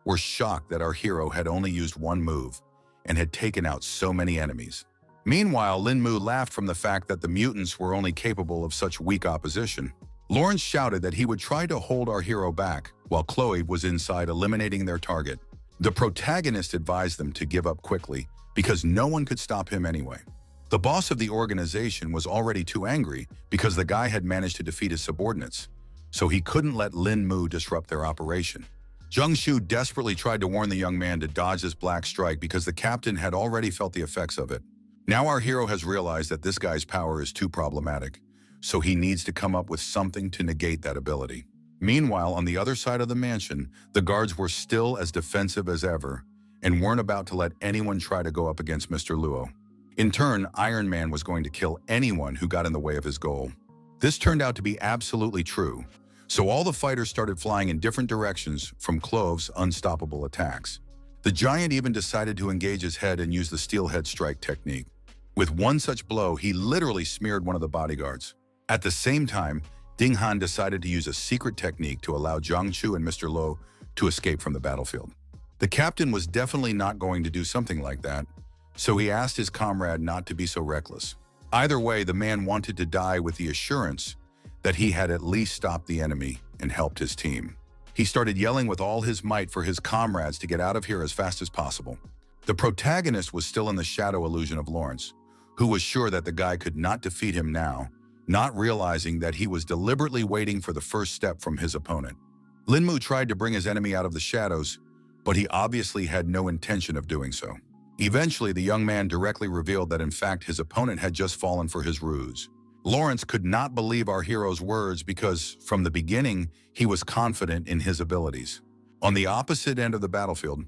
were shocked that our hero had only used one move and had taken out so many enemies. Meanwhile, Lin Mu laughed from the fact that the mutants were only capable of such weak opposition. Lawrence shouted that he would try to hold our hero back while Chloe was inside eliminating their target. The protagonist advised them to give up quickly because no one could stop him anyway. The boss of the organization was already too angry because the guy had managed to defeat his subordinates, so he couldn't let Lin Mu disrupt their operation. Zheng Shu desperately tried to warn the young man to dodge this black strike because the captain had already felt the effects of it. Now our hero has realized that this guy's power is too problematic, so he needs to come up with something to negate that ability. Meanwhile, on the other side of the mansion, the guards were still as defensive as ever and weren't about to let anyone try to go up against Mr. Luo. In turn, Iron Man was going to kill anyone who got in the way of his goal. This turned out to be absolutely true, so all the fighters started flying in different directions from Clove's unstoppable attacks. The giant even decided to engage his head and use the steel head strike technique. With one such blow, he literally smeared one of the bodyguards. At the same time, Ding Han decided to use a secret technique to allow Zhang Chu and Mr. Luo to escape from the battlefield. The captain was definitely not going to do something like that, so he asked his comrade not to be so reckless. Either way, the man wanted to die with the assurance that he had at least stopped the enemy and helped his team. He started yelling with all his might for his comrades to get out of here as fast as possible. The protagonist was still in the shadow illusion of Lawrence, who was sure that the guy could not defeat him now, not realizing that he was deliberately waiting for the first step from his opponent. Lin Mu tried to bring his enemy out of the shadows, but he obviously had no intention of doing so. Eventually, the young man directly revealed that in fact his opponent had just fallen for his ruse. Lawrence could not believe our hero's words because, from the beginning, he was confident in his abilities. On the opposite end of the battlefield,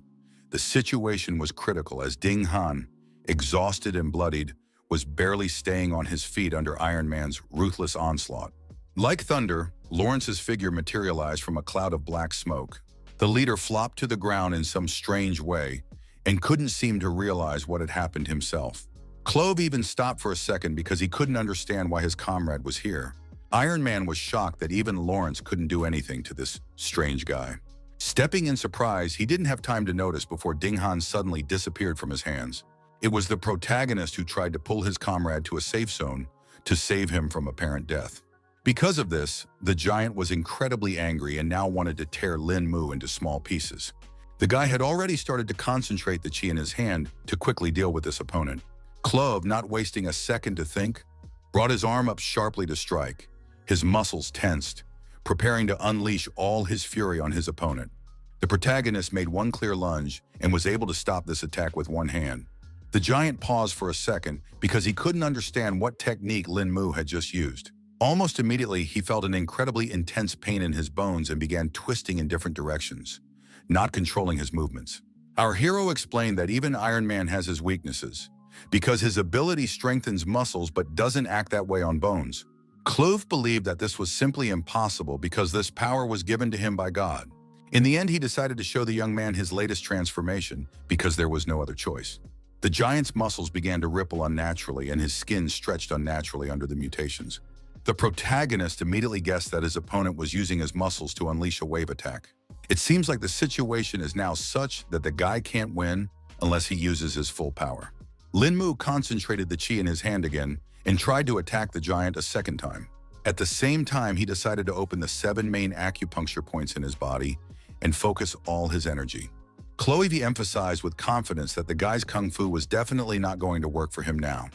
the situation was critical as Ding Han, exhausted and bloodied, was barely staying on his feet under Iron Man's ruthless onslaught. Like thunder, Lawrence's figure materialized from a cloud of black smoke. The leader flopped to the ground in some strange way and couldn't seem to realize what had happened himself. Clove even stopped for a second because he couldn't understand why his comrade was here. Iron Man was shocked that even Lawrence couldn't do anything to this strange guy. Stepping in surprise, he didn't have time to notice before Ding Han suddenly disappeared from his hands. It was the protagonist who tried to pull his comrade to a safe zone to save him from apparent death. Because of this, the giant was incredibly angry and now wanted to tear Lin Mu into small pieces. The guy had already started to concentrate the chi in his hand to quickly deal with this opponent. Clove, not wasting a second to think, brought his arm up sharply to strike, his muscles tensed, preparing to unleash all his fury on his opponent. The protagonist made one clear lunge and was able to stop this attack with one hand. The giant paused for a second because he couldn't understand what technique Lin Mu had just used. Almost immediately, he felt an incredibly intense pain in his bones and began twisting in different directions, not controlling his movements. Our hero explained that even Iron Man has his weaknesses, because his ability strengthens muscles but doesn't act that way on bones. Clove believed that this was simply impossible because this power was given to him by God. In the end, he decided to show the young man his latest transformation because there was no other choice. The giant's muscles began to ripple unnaturally and his skin stretched unnaturally under the mutations. The protagonist immediately guessed that his opponent was using his muscles to unleash a wave attack. It seems like the situation is now such that the guy can't win unless he uses his full power. Lin Mu concentrated the chi in his hand again and tried to attack the giant a second time. At the same time, he decided to open the 7 main acupuncture points in his body and focus all his energy. Chloe emphasized with confidence that the guy's kung fu was definitely not going to work for him now.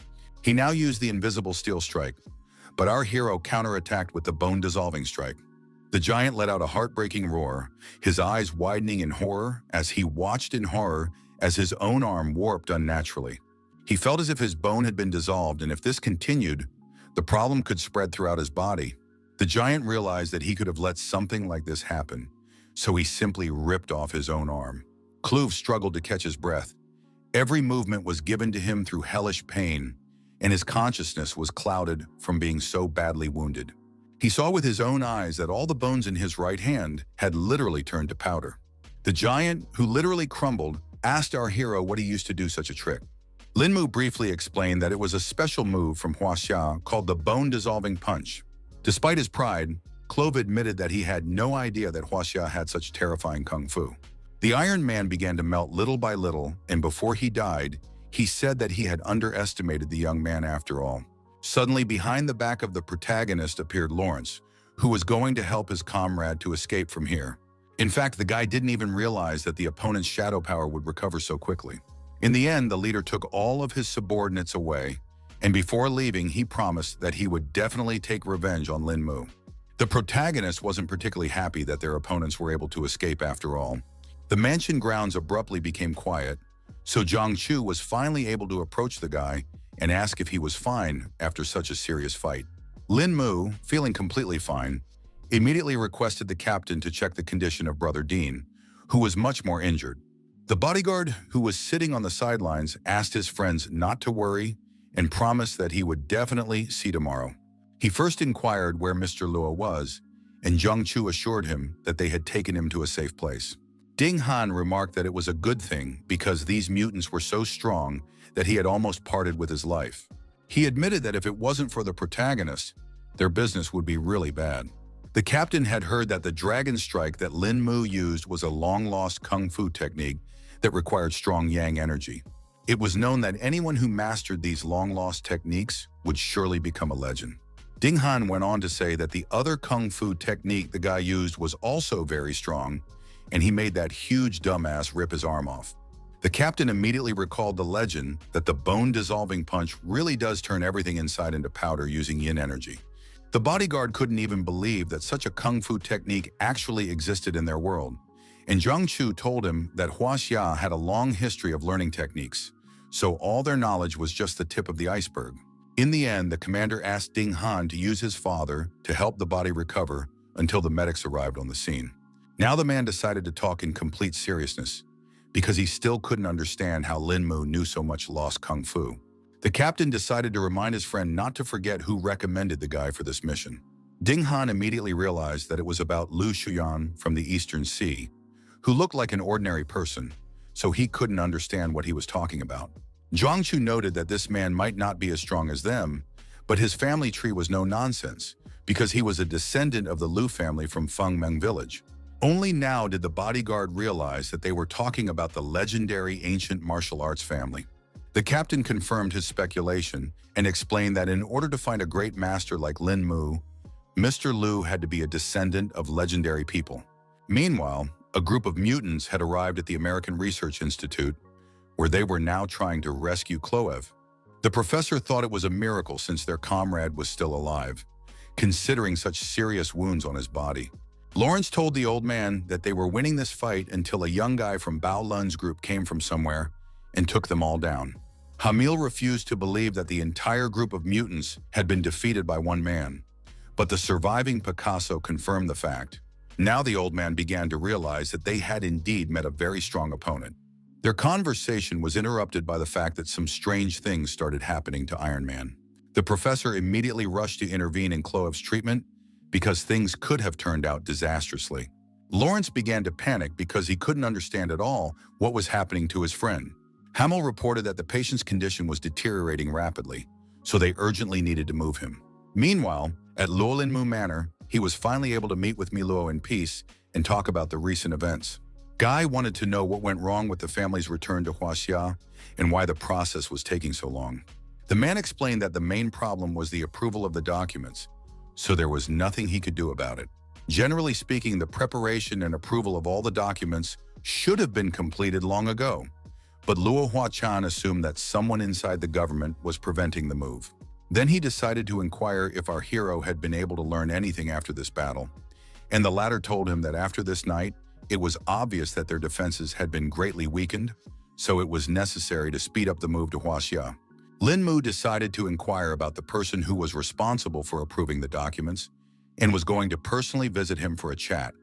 He now used the invisible steel strike, but our hero counterattacked with the bone-dissolving strike. The giant let out a heartbreaking roar, his eyes widening in horror as he watched in horror as his own arm warped unnaturally. He felt as if his bone had been dissolved, and if this continued, the problem could spread throughout his body. The giant realized that he could have let something like this happen, so he simply ripped off his own arm. Clove struggled to catch his breath. Every movement was given to him through hellish pain, and his consciousness was clouded from being so badly wounded. He saw with his own eyes that all the bones in his right hand had literally turned to powder. The giant, who literally crumbled, asked our hero what he used to do such a trick. Lin Mu briefly explained that it was a special move from Huaxia called the bone-dissolving punch. Despite his pride, Clove admitted that he had no idea that Huaxia had such terrifying kung fu. The Iron Man began to melt little by little, and before he died, he said that he had underestimated the young man after all. Suddenly, behind the back of the protagonist appeared Lawrence, who was going to help his comrade to escape from here. In fact, the guy didn't even realize that the opponent's shadow power would recover so quickly. In the end, the leader took all of his subordinates away, and before leaving, he promised that he would definitely take revenge on Lin Mu. The protagonist wasn't particularly happy that their opponents were able to escape after all. The mansion grounds abruptly became quiet, so Zhang Chu was finally able to approach the guy and ask if he was fine after such a serious fight. Lin Mu, feeling completely fine, immediately requested the captain to check the condition of Brother Dean, who was much more injured. The bodyguard, who was sitting on the sidelines, asked his friends not to worry and promised that he would definitely see tomorrow. He first inquired where Mr. Luo was, and Zhang Chu assured him that they had taken him to a safe place. Ding Han remarked that it was a good thing because these mutants were so strong that he had almost parted with his life. He admitted that if it wasn't for the protagonist, their business would be really bad. The captain had heard that the dragon strike that Lin Mu used was a long-lost kung fu technique that required strong yang energy. It was known that anyone who mastered these long-lost techniques would surely become a legend. Ding Han went on to say that the other kung fu technique the guy used was also very strong, and he made that huge dumbass rip his arm off. The captain immediately recalled the legend that the bone-dissolving punch really does turn everything inside into powder using yin energy. The bodyguard couldn't even believe that such a kung fu technique actually existed in their world, and Zhang Chu told him that Huaxia had a long history of learning techniques, so all their knowledge was just the tip of the iceberg. In the end, the commander asked Ding Han to use his father to help the body recover until the medics arrived on the scene. Now the man decided to talk in complete seriousness, because he still couldn't understand how Lin Mu knew so much lost kung fu. The captain decided to remind his friend not to forget who recommended the guy for this mission. Ding Han immediately realized that it was about Lu Shuyan from the Eastern Sea, who looked like an ordinary person, so he couldn't understand what he was talking about. Zhang Chu noted that this man might not be as strong as them, but his family tree was no nonsense, because he was a descendant of the Lu family from Fengmeng village. Only now did the bodyguard realize that they were talking about the legendary ancient martial arts family. The captain confirmed his speculation and explained that in order to find a great master like Lin Mu, Mr. Lu had to be a descendant of legendary people. Meanwhile, a group of mutants had arrived at the American Research Institute, where they were now trying to rescue Cloev. The professor thought it was a miracle since their comrade was still alive, considering such serious wounds on his body. Lawrence told the old man that they were winning this fight until a young guy from Bao Lun's group came from somewhere and took them all down. Hamil refused to believe that the entire group of mutants had been defeated by one man, but the surviving Picasso confirmed the fact. Now the old man began to realize that they had indeed met a very strong opponent. Their conversation was interrupted by the fact that some strange things started happening to Iron Man. The professor immediately rushed to intervene in Cloev's treatment because things could have turned out disastrously. Lawrence began to panic because he couldn't understand at all what was happening to his friend. Hamel reported that the patient's condition was deteriorating rapidly, so they urgently needed to move him. Meanwhile, at Luolinmu Manor, he was finally able to meet with Miluo in peace and talk about the recent events. Guy wanted to know what went wrong with the family's return to Huaxia and why the process was taking so long. The man explained that the main problem was the approval of the documents, so there was nothing he could do about it. Generally speaking, the preparation and approval of all the documents should have been completed long ago, but Luo Huachan assumed that someone inside the government was preventing the move. Then he decided to inquire if our hero had been able to learn anything after this battle, and the latter told him that after this night, it was obvious that their defenses had been greatly weakened, so it was necessary to speed up the move to Huaxia. Lin Mu decided to inquire about the person who was responsible for approving the documents and was going to personally visit him for a chat.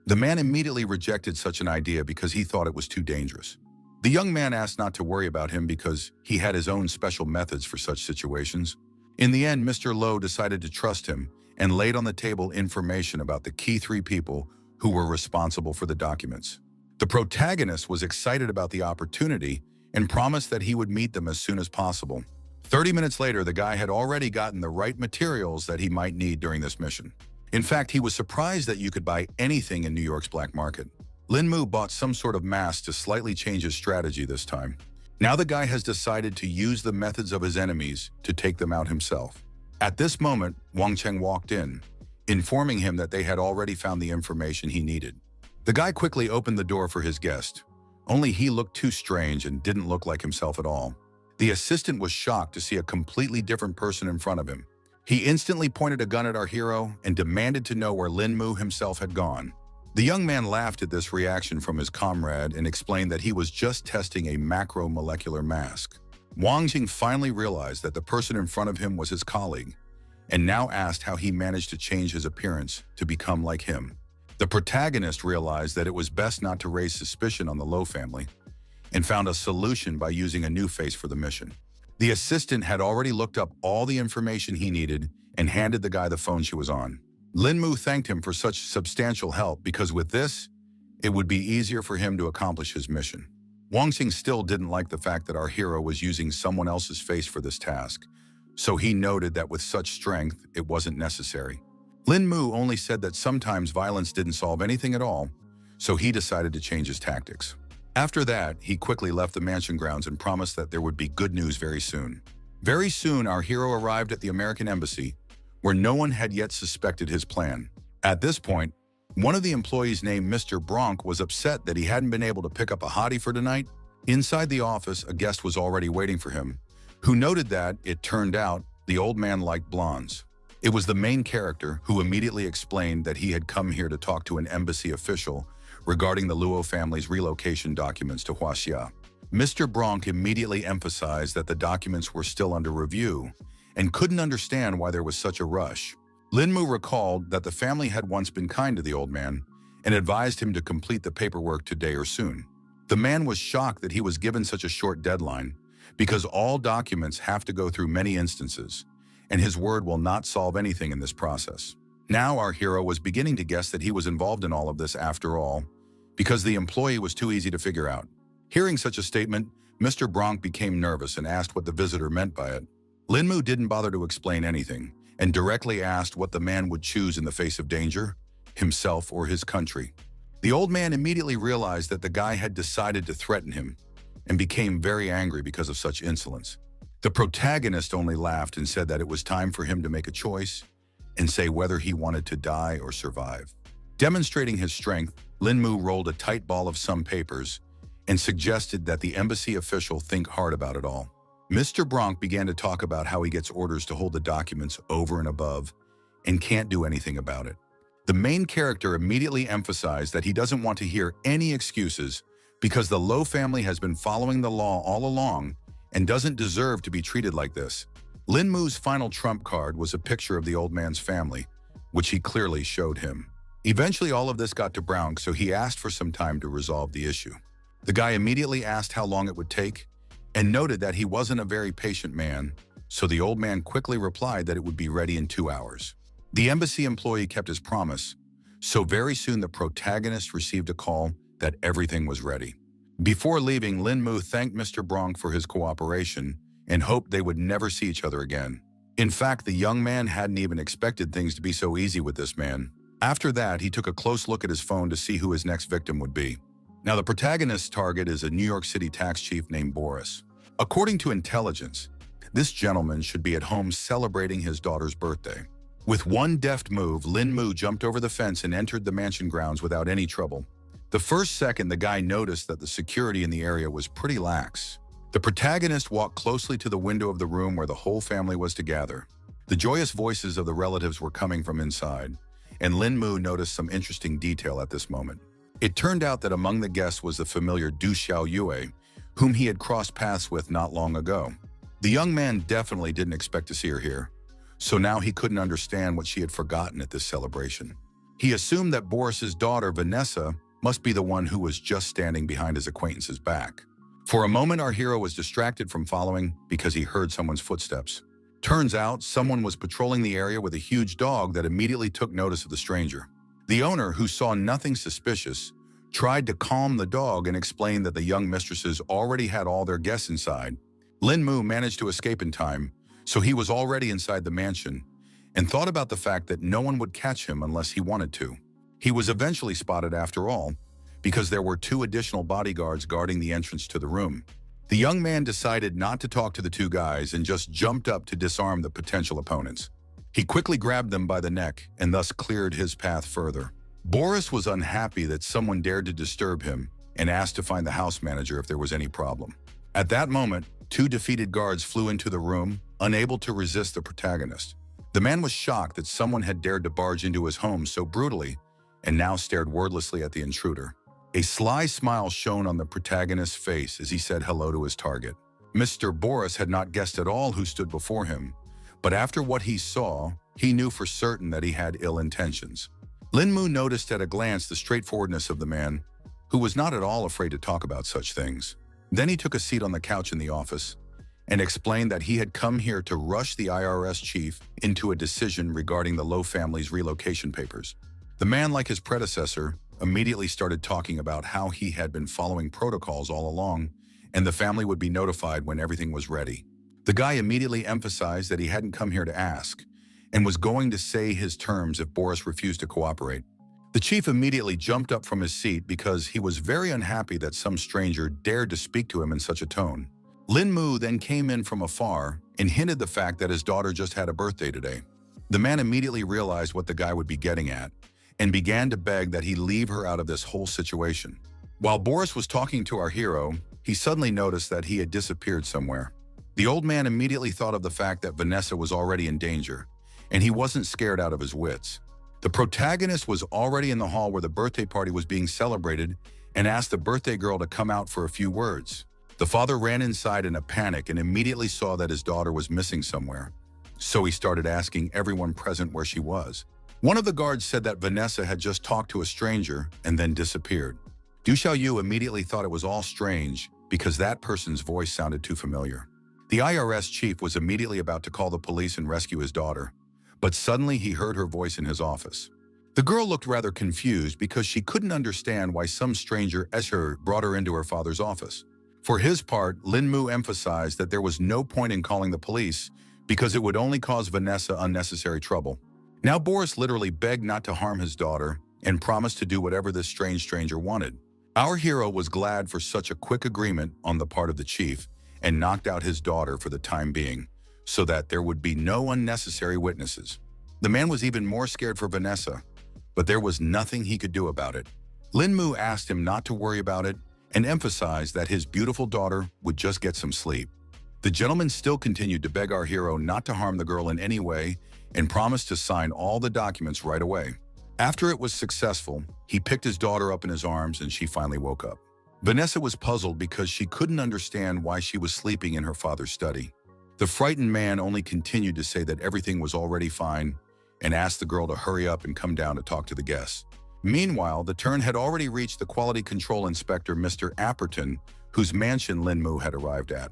The man immediately rejected such an idea because he thought it was too dangerous. The young man asked not to worry about him because he had his own special methods for such situations. In the end, Mr. Lo decided to trust him and laid on the table information about the key 3 people who were responsible for the documents. The protagonist was excited about the opportunity and promised that he would meet them as soon as possible. 30 minutes later, the guy had already gotten the right materials that he might need during this mission. In fact, he was surprised that you could buy anything in New York's black market. Lin Mu bought some sort of mask to slightly change his strategy this time. Now the guy has decided to use the methods of his enemies to take them out himself. At this moment, Wang Cheng walked in, informing him that they had already found the information he needed. The guy quickly opened the door for his guest. Only he looked too strange and didn't look like himself at all. The assistant was shocked to see a completely different person in front of him. He instantly pointed a gun at our hero and demanded to know where Lin Mu himself had gone. The young man laughed at this reaction from his comrade and explained that he was just testing a macromolecular mask. Wang Jing finally realized that the person in front of him was his colleague, and now asked how he managed to change his appearance to become like him. The protagonist realized that it was best not to raise suspicion on the Lo family, and found a solution by using a new face for the mission. The assistant had already looked up all the information he needed and handed the guy the phone she was on. Lin Mu thanked him for such substantial help because with this, it would be easier for him to accomplish his mission. Wang Xing still didn't like the fact that our hero was using someone else's face for this task, so he noted that with such strength, it wasn't necessary. Lin Mu only said that sometimes violence didn't solve anything at all, so he decided to change his tactics. After that, he quickly left the mansion grounds and promised that there would be good news very soon. Very soon, our hero arrived at the American embassy, where no one had yet suspected his plan. At this point, one of the employees named Mr. Bronk was upset that he hadn't been able to pick up a hottie for tonight. Inside the office, a guest was already waiting for him, who noted that, it turned out, the old man liked blondes. It was the main character who immediately explained that he had come here to talk to an embassy official regarding the Luo family's relocation documents to Huaxia. Mr. Bronk immediately emphasized that the documents were still under review and couldn't understand why there was such a rush. Lin Mu recalled that the family had once been kind to the old man and advised him to complete the paperwork today or soon. The man was shocked that he was given such a short deadline because all documents have to go through many instances, and his word will not solve anything in this process. Now our hero was beginning to guess that he was involved in all of this after all, because the employee was too easy to figure out. Hearing such a statement, Mr. Bronk became nervous and asked what the visitor meant by it. Lin Mu didn't bother to explain anything, and directly asked what the man would choose in the face of danger, himself or his country. The old man immediately realized that the guy had decided to threaten him, and became very angry because of such insolence. The protagonist only laughed and said that it was time for him to make a choice and say whether he wanted to die or survive. Demonstrating his strength, Lin Mu rolled a tight ball of some papers and suggested that the embassy official think hard about it all. Mr. Bronk began to talk about how he gets orders to hold the documents over and above and can't do anything about it. The main character immediately emphasized that he doesn't want to hear any excuses because the Lo family has been following the law all along and doesn't deserve to be treated like this. Lin Mu's final trump card was a picture of the old man's family, which he clearly showed him. Eventually, all of this got to Bronk, so he asked for some time to resolve the issue. The guy immediately asked how long it would take and noted that he wasn't a very patient man, so the old man quickly replied that it would be ready in 2 hours. The embassy employee kept his promise, so very soon the protagonist received a call that everything was ready. Before leaving, Lin Mu thanked Mr. Bronk for his cooperation and hoped they would never see each other again. In fact, the young man hadn't even expected things to be so easy with this man. After that, he took a close look at his phone to see who his next victim would be. Now, the protagonist's target is a New York City tax chief named Boris. According to intelligence, this gentleman should be at home celebrating his daughter's birthday. With one deft move, Lin Mu jumped over the fence and entered the mansion grounds without any trouble. The first second, the guy noticed that the security in the area was pretty lax. The protagonist walked closely to the window of the room where the whole family was to gather. The joyous voices of the relatives were coming from inside, and Lin Mu noticed some interesting detail at this moment. It turned out that among the guests was the familiar Du Xiaoyue, whom he had crossed paths with not long ago. The young man definitely didn't expect to see her here, so now he couldn't understand what she had forgotten at this celebration. He assumed that Boris's daughter, Vanessa, must be the one who was just standing behind his acquaintance's back. For a moment, our hero was distracted from following because he heard someone's footsteps. Turns out, someone was patrolling the area with a huge dog that immediately took notice of the stranger. The owner, who saw nothing suspicious, tried to calm the dog and explain that the young mistresses already had all their guests inside. Lin Mu managed to escape in time, so he was already inside the mansion, and thought about the fact that no one would catch him unless he wanted to. He was eventually spotted after all, because there were 2 additional bodyguards guarding the entrance to the room. The young man decided not to talk to the 2 guys and just jumped up to disarm the potential opponents. He quickly grabbed them by the neck and thus cleared his path further. Boris was unhappy that someone dared to disturb him and asked to find the house manager if there was any problem. At that moment, two defeated guards flew into the room, unable to resist the protagonist. The man was shocked that someone had dared to barge into his home so brutally and now stared wordlessly at the intruder. A sly smile shone on the protagonist's face as he said hello to his target. Mr. Boris had not guessed at all who stood before him, but after what he saw, he knew for certain that he had ill intentions. Linmu noticed at a glance the straightforwardness of the man, who was not at all afraid to talk about such things. Then he took a seat on the couch in the office and explained that he had come here to rush the IRS chief into a decision regarding the Lowe family's relocation papers. The man, like his predecessor, immediately started talking about how he had been following protocols all along, and the family would be notified when everything was ready. The guy immediately emphasized that he hadn't come here to ask, and was going to say his terms if Boris refused to cooperate. The chief immediately jumped up from his seat because he was very unhappy that some stranger dared to speak to him in such a tone. Linmu then came in from afar and hinted the fact that his daughter just had a birthday today. The man immediately realized what the guy would be getting at and began to beg that he leave her out of this whole situation. While Boris was talking to our hero, he suddenly noticed that he had disappeared somewhere. The old man immediately thought of the fact that Vanessa was already in danger, and he wasn't scared out of his wits. The protagonist was already in the hall where the birthday party was being celebrated and asked the birthday girl to come out for a few words. The father ran inside in a panic and immediately saw that his daughter was missing somewhere. So he started asking everyone present where she was. One of the guards said that Vanessa had just talked to a stranger and then disappeared. Du Xiaoyu immediately thought it was all strange because that person's voice sounded too familiar. The IRS chief was immediately about to call the police and rescue his daughter, but suddenly he heard her voice in his office. The girl looked rather confused because she couldn't understand why some stranger Escher brought her into her father's office. For his part, Linmu emphasized that there was no point in calling the police because it would only cause Vanessa unnecessary trouble. Now Boris literally begged not to harm his daughter and promised to do whatever this strange stranger wanted. Our hero was glad for such a quick agreement on the part of the chief and knocked out his daughter for the time being, so that there would be no unnecessary witnesses. The man was even more scared for Vanessa, but there was nothing he could do about it. Linmu asked him not to worry about it and emphasized that his beautiful daughter would just get some sleep. The gentleman still continued to beg our hero not to harm the girl in any way and promised to sign all the documents right away. After it was successful, he picked his daughter up in his arms and she finally woke up. Vanessa was puzzled because she couldn't understand why she was sleeping in her father's study. The frightened man only continued to say that everything was already fine and asked the girl to hurry up and come down to talk to the guests. Meanwhile, the turn had already reached the quality control inspector, Mr. Apperton, whose mansion Linmu had arrived at.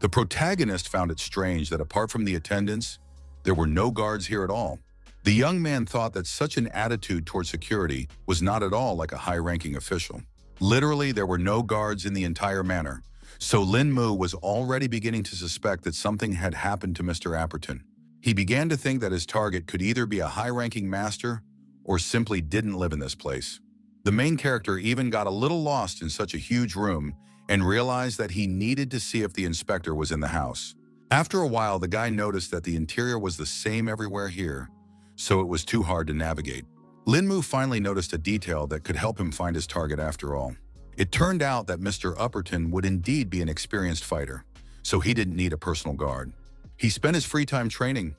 The protagonist found it strange that apart from the attendants, there were no guards here at all. The young man thought that such an attitude toward security was not at all like a high-ranking official. Literally, there were no guards in the entire manor, so Linmu was already beginning to suspect that something had happened to Mr. Apperton. He began to think that his target could either be a high-ranking master or simply didn't live in this place. The main character even got a little lost in such a huge room and realized that he needed to see if the inspector was in the house. After a while, the guy noticed that the interior was the same everywhere here, so it was too hard to navigate. Linmu finally noticed a detail that could help him find his target after all. It turned out that Mr. Upperton would indeed be an experienced fighter, so he didn't need a personal guard. He spent his free time training.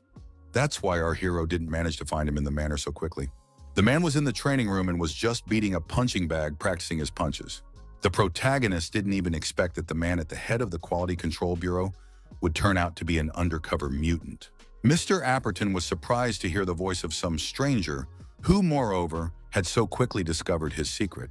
That's why our hero didn't manage to find him in the manor so quickly. The man was in the training room and was just beating a punching bag, practicing his punches. The protagonist didn't even expect that the man at the head of the Quality Control Bureau would turn out to be an undercover mutant. Mr. Apperton was surprised to hear the voice of some stranger who, moreover, had so quickly discovered his secret.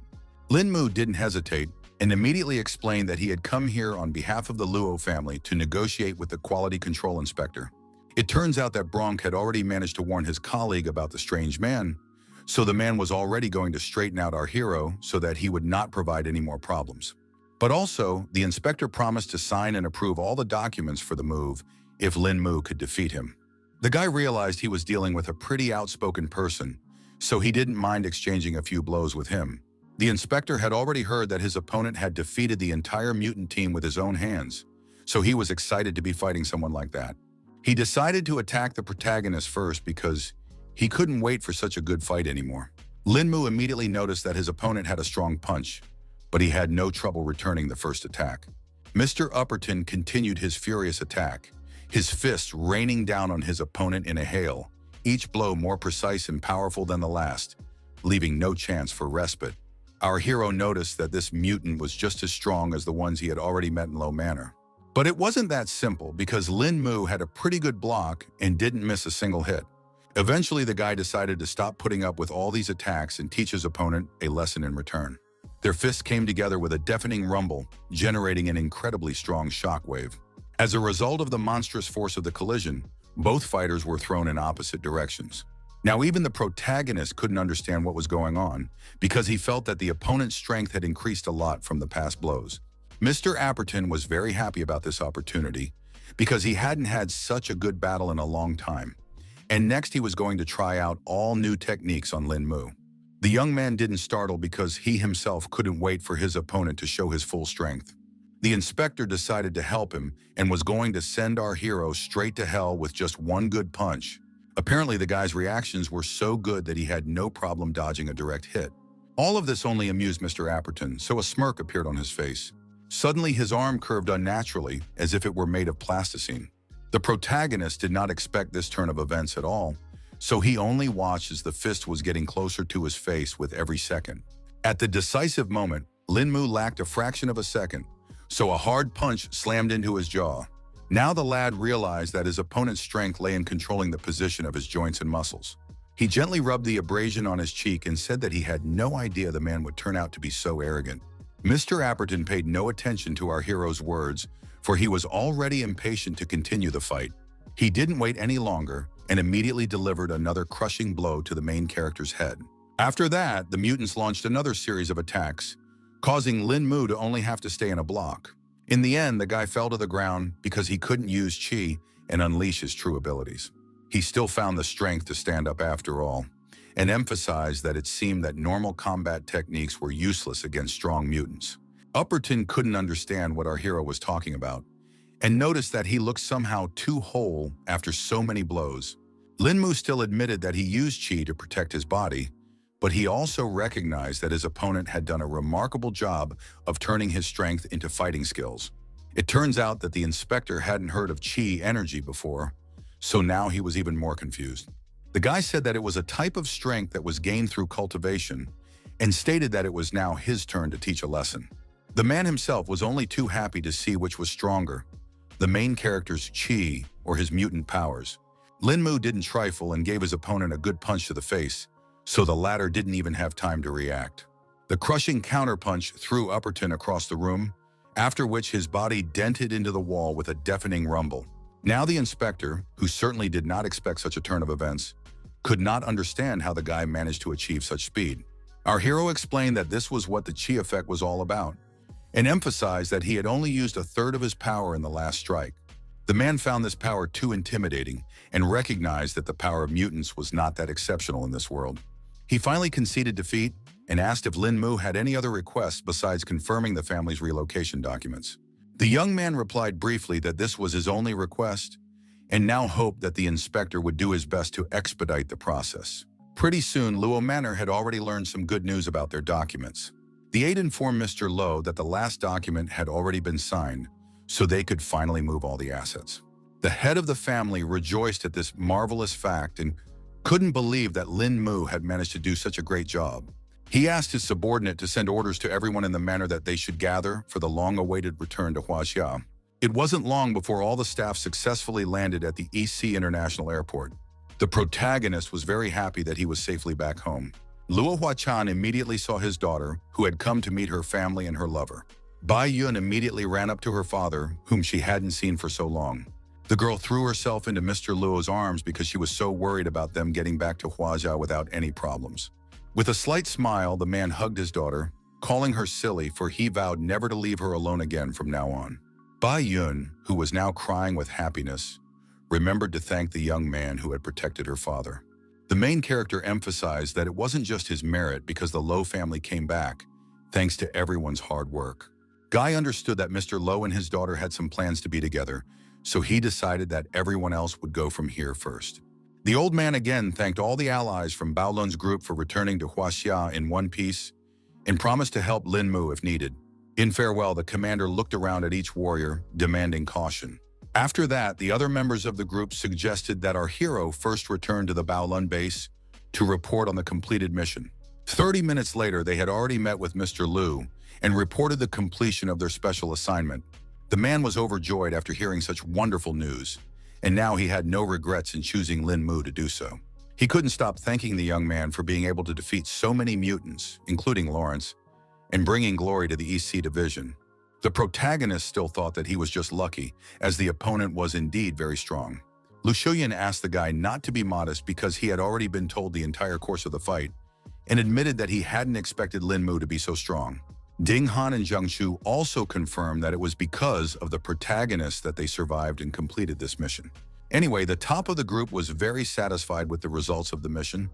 Linmu didn't hesitate and immediately explained that he had come here on behalf of the Luo family to negotiate with the Quality Control Inspector. It turns out that Bronk had already managed to warn his colleague about the strange man, so the man was already going to straighten out our hero so that he would not provide any more problems. But also, the inspector promised to sign and approve all the documents for the move if Linmu could defeat him. The guy realized he was dealing with a pretty outspoken person, so he didn't mind exchanging a few blows with him. The inspector had already heard that his opponent had defeated the entire mutant team with his own hands, so he was excited to be fighting someone like that. He decided to attack the protagonist first because he couldn't wait for such a good fight anymore. Linmu immediately noticed that his opponent had a strong punch, but he had no trouble returning the first attack. Mr. Upperton continued his furious attack, his fists raining down on his opponent in a hail, each blow more precise and powerful than the last, leaving no chance for respite. Our hero noticed that this mutant was just as strong as the ones he had already met in Low Manor. But it wasn't that simple because Lin Mu had a pretty good block and didn't miss a single hit. Eventually, the guy decided to stop putting up with all these attacks and teach his opponent a lesson in return. Their fists came together with a deafening rumble, generating an incredibly strong shockwave. As a result of the monstrous force of the collision, both fighters were thrown in opposite directions. Now, even the protagonist couldn't understand what was going on because he felt that the opponent's strength had increased a lot from the past blows. Mr. Apperton was very happy about this opportunity because he hadn't had such a good battle in a long time. And next he was going to try out all new techniques on Lin Mu. The young man didn't startle because he himself couldn't wait for his opponent to show his full strength. The inspector decided to help him and was going to send our hero straight to hell with just one good punch. Apparently the guy's reactions were so good that he had no problem dodging a direct hit. All of this only amused Mr. Apperton, so a smirk appeared on his face. Suddenly his arm curved unnaturally as if it were made of plasticine. The protagonist did not expect this turn of events at all, so he only watched as the fist was getting closer to his face with every second. At the decisive moment, Lin Mu lacked a fraction of a second, so a hard punch slammed into his jaw. Now the lad realized that his opponent's strength lay in controlling the position of his joints and muscles. He gently rubbed the abrasion on his cheek and said that he had no idea the man would turn out to be so arrogant. Mr. Apperton paid no attention to our hero's words, for he was already impatient to continue the fight. He didn't wait any longer and immediately delivered another crushing blow to the main character's head. After that, the mutants launched another series of attacks, causing Lin Mu to only have to stay in a block. In the end, the guy fell to the ground because he couldn't use chi and unleash his true abilities. He still found the strength to stand up after all, and emphasized that it seemed that normal combat techniques were useless against strong mutants. Upperton couldn't understand what our hero was talking about, and noticed that he looked somehow too whole after so many blows. Lin Mu still admitted that he used chi to protect his body, but he also recognized that his opponent had done a remarkable job of turning his strength into fighting skills. It turns out that the inspector hadn't heard of chi energy before, so now he was even more confused. The guy said that it was a type of strength that was gained through cultivation, and stated that it was now his turn to teach a lesson. The man himself was only too happy to see which was stronger, the main character's chi or his mutant powers. Lin Mu didn't trifle and gave his opponent a good punch to the face, so the latter didn't even have time to react. The crushing counterpunch threw Upperton across the room, after which his body dented into the wall with a deafening rumble. Now the inspector, who certainly did not expect such a turn of events, could not understand how the guy managed to achieve such speed. Our hero explained that this was what the chi effect was all about, and emphasized that he had only used a third of his power in the last strike. The man found this power too intimidating and recognized that the power of mutants was not that exceptional in this world. He finally conceded defeat and asked if Lin Mu had any other requests besides confirming the family's relocation documents. The young man replied briefly that this was his only request and now hoped that the inspector would do his best to expedite the process. Pretty soon, Luo Manor had already learned some good news about their documents. The aide informed Mr. Lo that the last document had already been signed, so they could finally move all the assets. The head of the family rejoiced at this marvelous fact and couldn't believe that Lin Mu had managed to do such a great job. He asked his subordinate to send orders to everyone in the manor that they should gather for the long-awaited return to Huaxia. It wasn't long before all the staff successfully landed at the EC International Airport. The protagonist was very happy that he was safely back home. Luo Huachan immediately saw his daughter, who had come to meet her family and her lover. Bai Yun immediately ran up to her father, whom she hadn't seen for so long. The girl threw herself into Mr. Luo's arms because she was so worried about them getting back to Huaxia without any problems. With a slight smile, the man hugged his daughter, calling her silly, for he vowed never to leave her alone again from now on. Bai Yun, who was now crying with happiness, remembered to thank the young man who had protected her father. The main character emphasized that it wasn't just his merit because the Lo family came back, thanks to everyone's hard work. Guy understood that Mr. Lo and his daughter had some plans to be together, so he decided that everyone else would go from here first. The old man again thanked all the allies from Bao Lun's group for returning to Huaxia in one piece and promised to help Lin Mu if needed. In farewell, the commander looked around at each warrior, demanding caution. After that, the other members of the group suggested that our hero first return to the Bao Lun base to report on the completed mission. 30 minutes later, they had already met with Mr. Liu and reported the completion of their special assignment. The man was overjoyed after hearing such wonderful news, and now he had no regrets in choosing Lin Mu to do so. He couldn't stop thanking the young man for being able to defeat so many mutants, including Lawrence, and bringing glory to the East Sea Division. The protagonist still thought that he was just lucky, as the opponent was indeed very strong. Lu Shuyan asked the guy not to be modest because he had already been told the entire course of the fight, and admitted that he hadn't expected Lin Mu to be so strong. Ding Han and Zhang Shu also confirmed that it was because of the protagonist that they survived and completed this mission. Anyway, the top of the group was very satisfied with the results of the mission,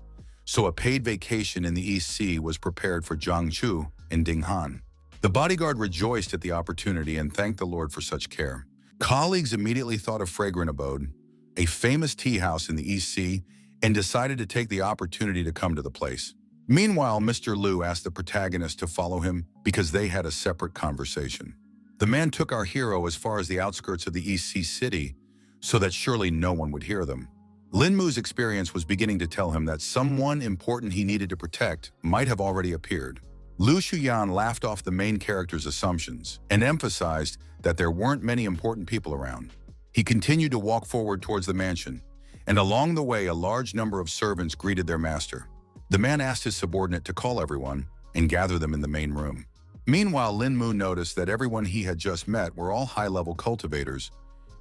so a paid vacation in the East Sea was prepared for Zhang Shu and Ding Han. The bodyguard rejoiced at the opportunity and thanked the Lord for such care. Colleagues immediately thought of Fragrant Abode, a famous tea house in the East Sea, and decided to take the opportunity to come to the place. Meanwhile, Mr. Liu asked the protagonist to follow him because they had a separate conversation. The man took our hero as far as the outskirts of the East Sea City so that surely no one would hear them. Lin Mu's experience was beginning to tell him that someone important he needed to protect might have already appeared. Lu Shuyan laughed off the main character's assumptions and emphasized that there weren't many important people around. He continued to walk forward towards the mansion, and along the way a large number of servants greeted their master. The man asked his subordinate to call everyone and gather them in the main room. Meanwhile, Lin Mu noticed that everyone he had just met were all high-level cultivators,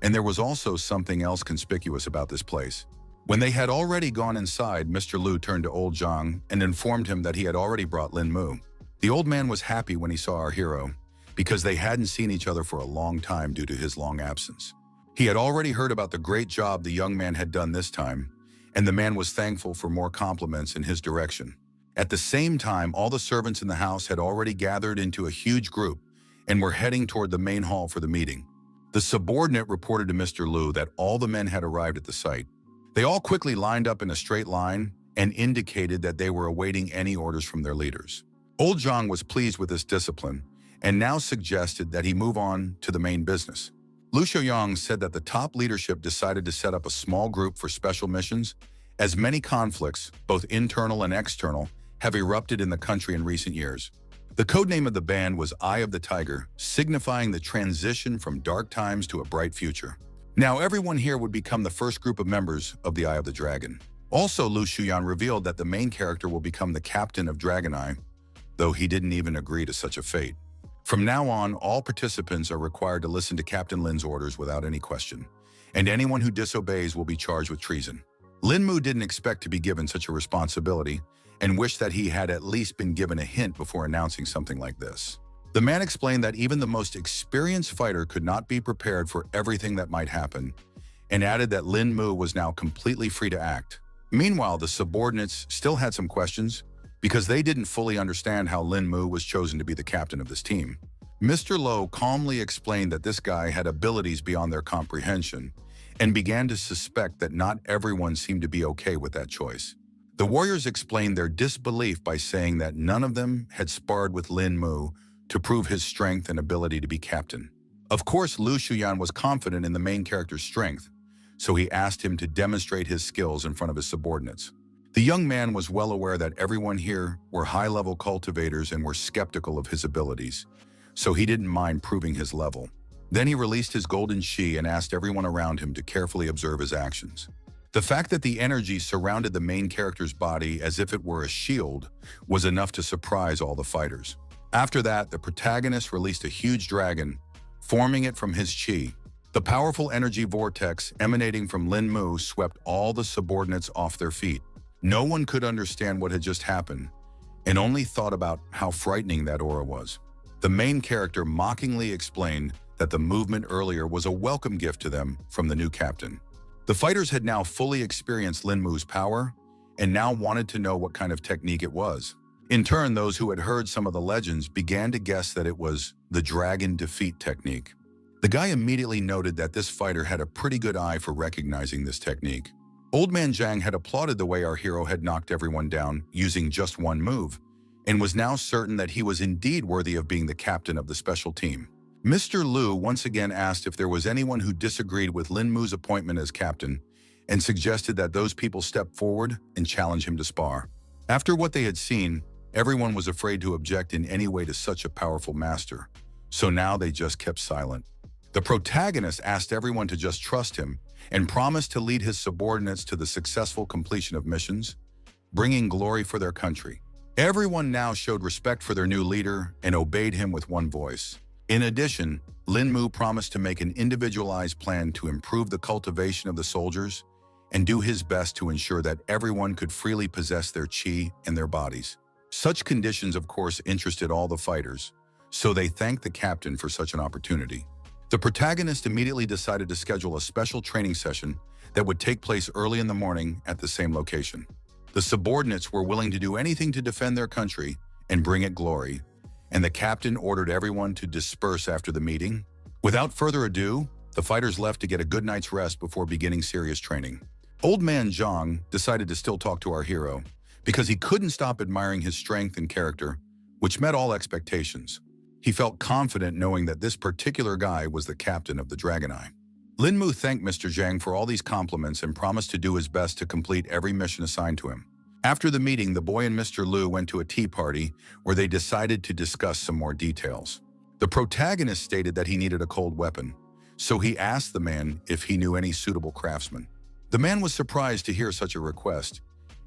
and there was also something else conspicuous about this place. When they had already gone inside, Mr. Liu turned to old Zhang and informed him that he had already brought Lin Mu. The old man was happy when he saw our hero, because they hadn't seen each other for a long time due to his long absence. He had already heard about the great job the young man had done this time, and the man was thankful for more compliments in his direction. At the same time, all the servants in the house had already gathered into a huge group and were heading toward the main hall for the meeting. The subordinate reported to Mr. Liu that all the men had arrived at the site. They all quickly lined up in a straight line and indicated that they were awaiting any orders from their leaders. Old Zhang was pleased with this discipline and now suggested that he move on to the main business. Lu Shouyang said that the top leadership decided to set up a small group for special missions, as many conflicts, both internal and external, have erupted in the country in recent years. The codename of the band was Eye of the Tiger, signifying the transition from dark times to a bright future. Now everyone here would become the first group of members of the Eye of the Dragon. Also, Lu Shuyan revealed that the main character will become the captain of Dragon Eye, though he didn't even agree to such a fate. From now on, all participants are required to listen to Captain Lin's orders without any question, and anyone who disobeys will be charged with treason. Lin Mu didn't expect to be given such a responsibility and wished that he had at least been given a hint before announcing something like this. The man explained that even the most experienced fighter could not be prepared for everything that might happen, and added that Lin Mu was now completely free to act. Meanwhile, the subordinates still had some questions, because they didn't fully understand how Lin Mu was chosen to be the captain of this team. Mr. Lo calmly explained that this guy had abilities beyond their comprehension and began to suspect that not everyone seemed to be okay with that choice. The warriors explained their disbelief by saying that none of them had sparred with Lin Mu to prove his strength and ability to be captain. Of course, Lu Shuyan was confident in the main character's strength, so he asked him to demonstrate his skills in front of his subordinates. The young man was well aware that everyone here were high-level cultivators and were skeptical of his abilities, so he didn't mind proving his level. Then he released his golden shi and asked everyone around him to carefully observe his actions. The fact that the energy surrounded the main character's body as if it were a shield was enough to surprise all the fighters. After that, the protagonist released a huge dragon, forming it from his chi. The powerful energy vortex emanating from Lin Mu swept all the subordinates off their feet. No one could understand what had just happened, and only thought about how frightening that aura was. The main character mockingly explained that the movement earlier was a welcome gift to them from the new captain. The fighters had now fully experienced Lin Mu's power, and now wanted to know what kind of technique it was. In turn, those who had heard some of the legends began to guess that it was the dragon defeat technique. The guy immediately noted that this fighter had a pretty good eye for recognizing this technique. Old Man Zhang had applauded the way our hero had knocked everyone down using just one move, and was now certain that he was indeed worthy of being the captain of the special team. Mr. Liu once again asked if there was anyone who disagreed with Lin Mu's appointment as captain, and suggested that those people step forward and challenge him to spar. After what they had seen, everyone was afraid to object in any way to such a powerful master, so now they just kept silent. The protagonist asked everyone to just trust him and promised to lead his subordinates to the successful completion of missions, bringing glory for their country. Everyone now showed respect for their new leader and obeyed him with one voice. In addition, Lin Mu promised to make an individualized plan to improve the cultivation of the soldiers and do his best to ensure that everyone could freely possess their qi and their bodies. Such conditions, of course, interested all the fighters, so they thanked the captain for such an opportunity. The protagonist immediately decided to schedule a special training session that would take place early in the morning at the same location. The subordinates were willing to do anything to defend their country and bring it glory, and the captain ordered everyone to disperse after the meeting. Without further ado, the fighters left to get a good night's rest before beginning serious training. Old Man Zhang decided to still talk to our hero because he couldn't stop admiring his strength and character, which met all expectations. He felt confident knowing that this particular guy was the captain of the Dragon Eye. Lin Mu thanked Mr. Zhang for all these compliments and promised to do his best to complete every mission assigned to him. After the meeting, the boy and Mr. Liu went to a tea party where they decided to discuss some more details. The protagonist stated that he needed a cold weapon, so he asked the man if he knew any suitable craftsmen. The man was surprised to hear such a request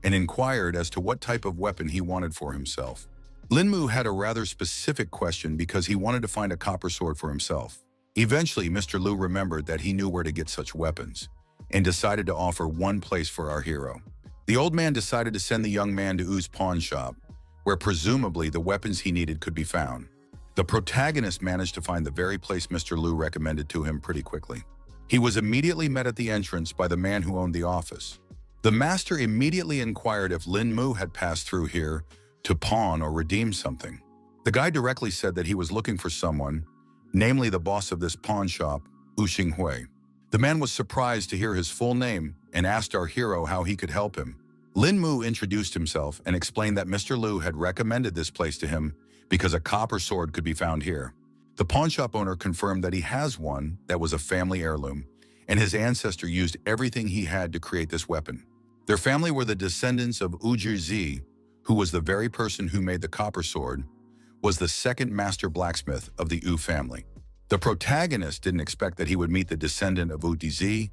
and inquired as to what type of weapon he wanted for himself. Lin Mu had a rather specific question because he wanted to find a copper sword for himself. Eventually, Mr. Liu remembered that he knew where to get such weapons and decided to offer one place for our hero. The old man decided to send the young man to U's pawn shop, where presumably the weapons he needed could be found. The protagonist managed to find the very place Mr. Liu recommended to him pretty quickly. He was immediately met at the entrance by the man who owned the office. The master immediately inquired if Lin Mu had passed through here to pawn or redeem something. The guy directly said that he was looking for someone, namely the boss of this pawn shop, U Xinghui. The man was surprised to hear his full name and asked our hero how he could help him. Lin Mu introduced himself and explained that Mr. Liu had recommended this place to him because a copper sword could be found here. The pawn shop owner confirmed that he has one that was a family heirloom, and his ancestor used everything he had to create this weapon. Their family were the descendants of U Zhi, who was the very person who made the copper sword, was the second master blacksmith of the U family. The protagonist didn't expect that he would meet the descendant of U Zhi,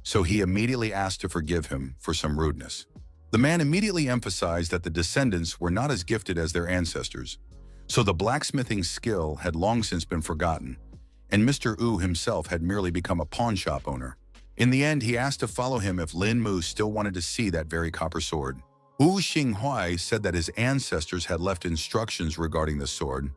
so he immediately asked to forgive him for some rudeness. The man immediately emphasized that the descendants were not as gifted as their ancestors, so the blacksmithing skill had long since been forgotten, and Mr. Wu himself had merely become a pawn shop owner. In the end, he asked to follow him if Lin Mu still wanted to see that very copper sword. U Xinghui said that his ancestors had left instructions regarding the sword,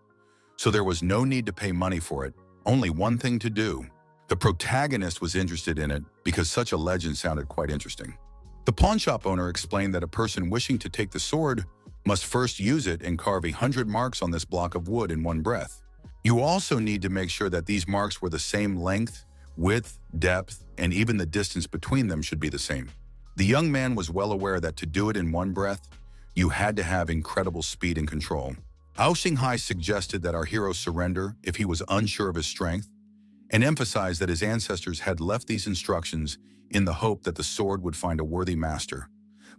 so there was no need to pay money for it, only one thing to do. The protagonist was interested in it because such a legend sounded quite interesting. The pawn shop owner explained that a person wishing to take the sword must first use it and carve 100 marks on this block of wood in one breath. You also need to make sure that these marks were the same length, width, depth, and even the distance between them should be the same. The young man was well aware that to do it in one breath, you had to have incredible speed and control. U Xinghui suggested that our hero surrender if he was unsure of his strength, and emphasized that his ancestors had left these instructions in the hope that the sword would find a worthy master,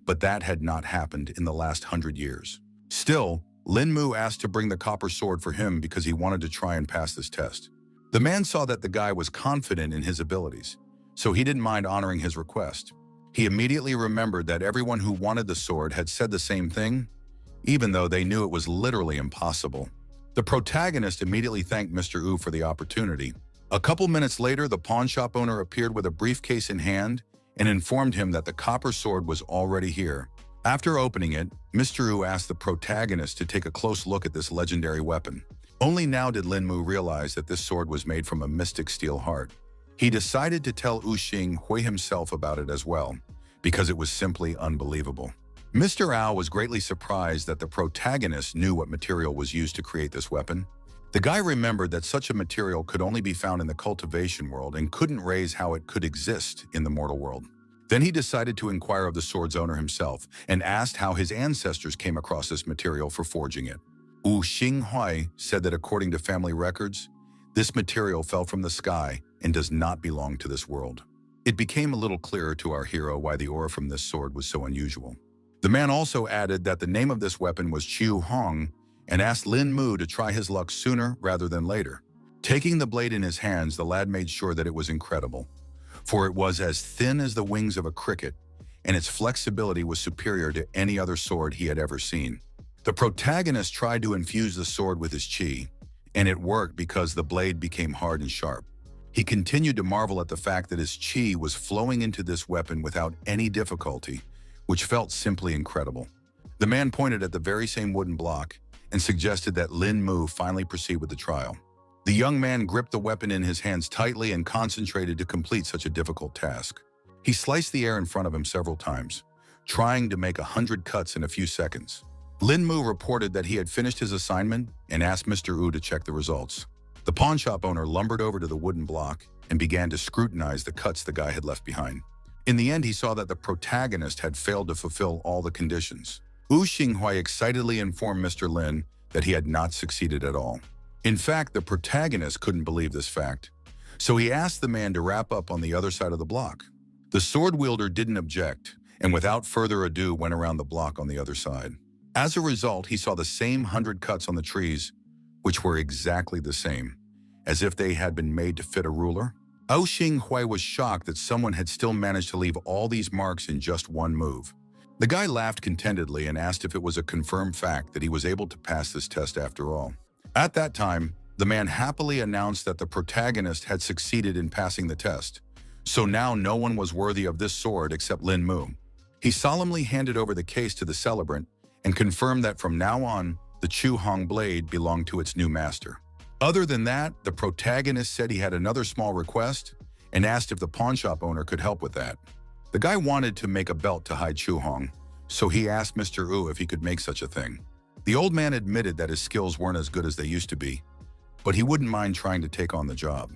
but that had not happened in the last 100 years. Still, Lin Mu asked to bring the copper sword for him because he wanted to try and pass this test. The man saw that the guy was confident in his abilities, so he didn't mind honoring his request. He immediately remembered that everyone who wanted the sword had said the same thing, even though they knew it was literally impossible. The protagonist immediately thanked Mr. Wu for the opportunity. A couple minutes later, the pawn shop owner appeared with a briefcase in hand and informed him that the copper sword was already here. After opening it, Mr. Wu asked the protagonist to take a close look at this legendary weapon. Only now did Lin Mu realize that this sword was made from a mystic steel heart. He decided to tell U Xinghui himself about it as well, because it was simply unbelievable. Mr. Ao was greatly surprised that the protagonist knew what material was used to create this weapon. The guy remembered that such a material could only be found in the cultivation world and couldn't raise how it could exist in the mortal world. Then he decided to inquire of the sword's owner himself and asked how his ancestors came across this material for forging it. Wu Xinghuai said that according to family records, this material fell from the sky and does not belong to this world. It became a little clearer to our hero why the aura from this sword was so unusual. The man also added that the name of this weapon was Chu Hong and asked Lin Mu to try his luck sooner rather than later. Taking the blade in his hands, the lad made sure that it was incredible, for it was as thin as the wings of a cricket, and its flexibility was superior to any other sword he had ever seen. The protagonist tried to infuse the sword with his chi, and it worked because the blade became hard and sharp. He continued to marvel at the fact that his chi was flowing into this weapon without any difficulty, which felt simply incredible. The man pointed at the very same wooden block and suggested that Lin Mu finally proceed with the trial. The young man gripped the weapon in his hands tightly and concentrated to complete such a difficult task. He sliced the air in front of him several times, trying to make 100 cuts in a few seconds. Lin Mu reported that he had finished his assignment and asked Mr. Wu to check the results. The pawnshop owner lumbered over to the wooden block and began to scrutinize the cuts the guy had left behind. In the end, he saw that the protagonist had failed to fulfill all the conditions. Wu Xinghuai excitedly informed Mr. Lin that he had not succeeded at all. In fact, the protagonist couldn't believe this fact, so he asked the man to wrap up on the other side of the block. The sword wielder didn't object, and without further ado went around the block on the other side. As a result, he saw the same 100 cuts on the trees, which were exactly the same, as if they had been made to fit a ruler. Wu Xinghuai was shocked that someone had still managed to leave all these marks in just one move. The guy laughed contentedly and asked if it was a confirmed fact that he was able to pass this test after all. At that time, the man happily announced that the protagonist had succeeded in passing the test, so now no one was worthy of this sword except Lin Mu. He solemnly handed over the case to the celebrant and confirmed that from now on, the Chu Hong blade belonged to its new master. Other than that, the protagonist said he had another small request and asked if the pawnshop owner could help with that. The guy wanted to make a belt to hide Chu Hong, so he asked Mr. Wu if he could make such a thing. The old man admitted that his skills weren't as good as they used to be, but he wouldn't mind trying to take on the job.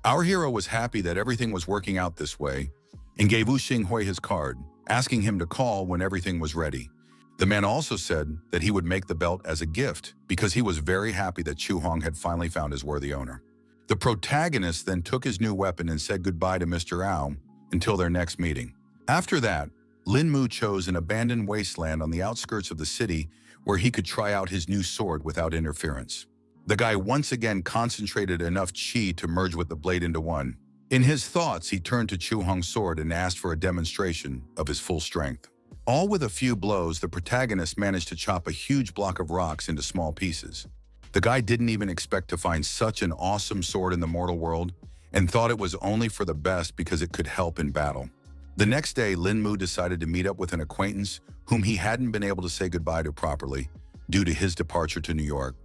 Our hero was happy that everything was working out this way and gave Wu Xinghuai his card, asking him to call when everything was ready. The man also said that he would make the belt as a gift because he was very happy that Chu Hong had finally found his worthy owner. The protagonist then took his new weapon and said goodbye to Mr. Ao until their next meeting. After that, Lin Mu chose an abandoned wasteland on the outskirts of the city where he could try out his new sword without interference. The guy once again concentrated enough chi to merge with the blade into one. In his thoughts, he turned to Chu Hong's sword and asked for a demonstration of his full strength. All with a few blows, the protagonist managed to chop a huge block of rocks into small pieces. The guy didn't even expect to find such an awesome sword in the mortal world and thought it was only for the best because it could help in battle. The next day, Lin Mu decided to meet up with an acquaintance whom he hadn't been able to say goodbye to properly due to his departure to New York.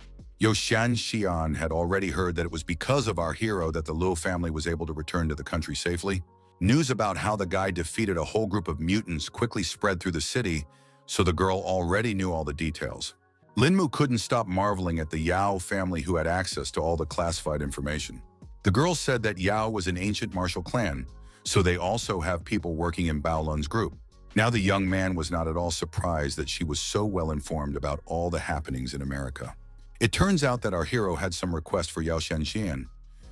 Yoshan Xian had already heard that it was because of our hero that the Liu family was able to return to the country safely. News about how the guy defeated a whole group of mutants quickly spread through the city, so the girl already knew all the details. Lin Mu couldn't stop marveling at the Yao family who had access to all the classified information. The girl said that Yao was an ancient martial clan, so they also have people working in Bao Lun's group. Now the young man was not at all surprised that she was so well informed about all the happenings in America. It turns out that our hero had some request for Yao Shenxian,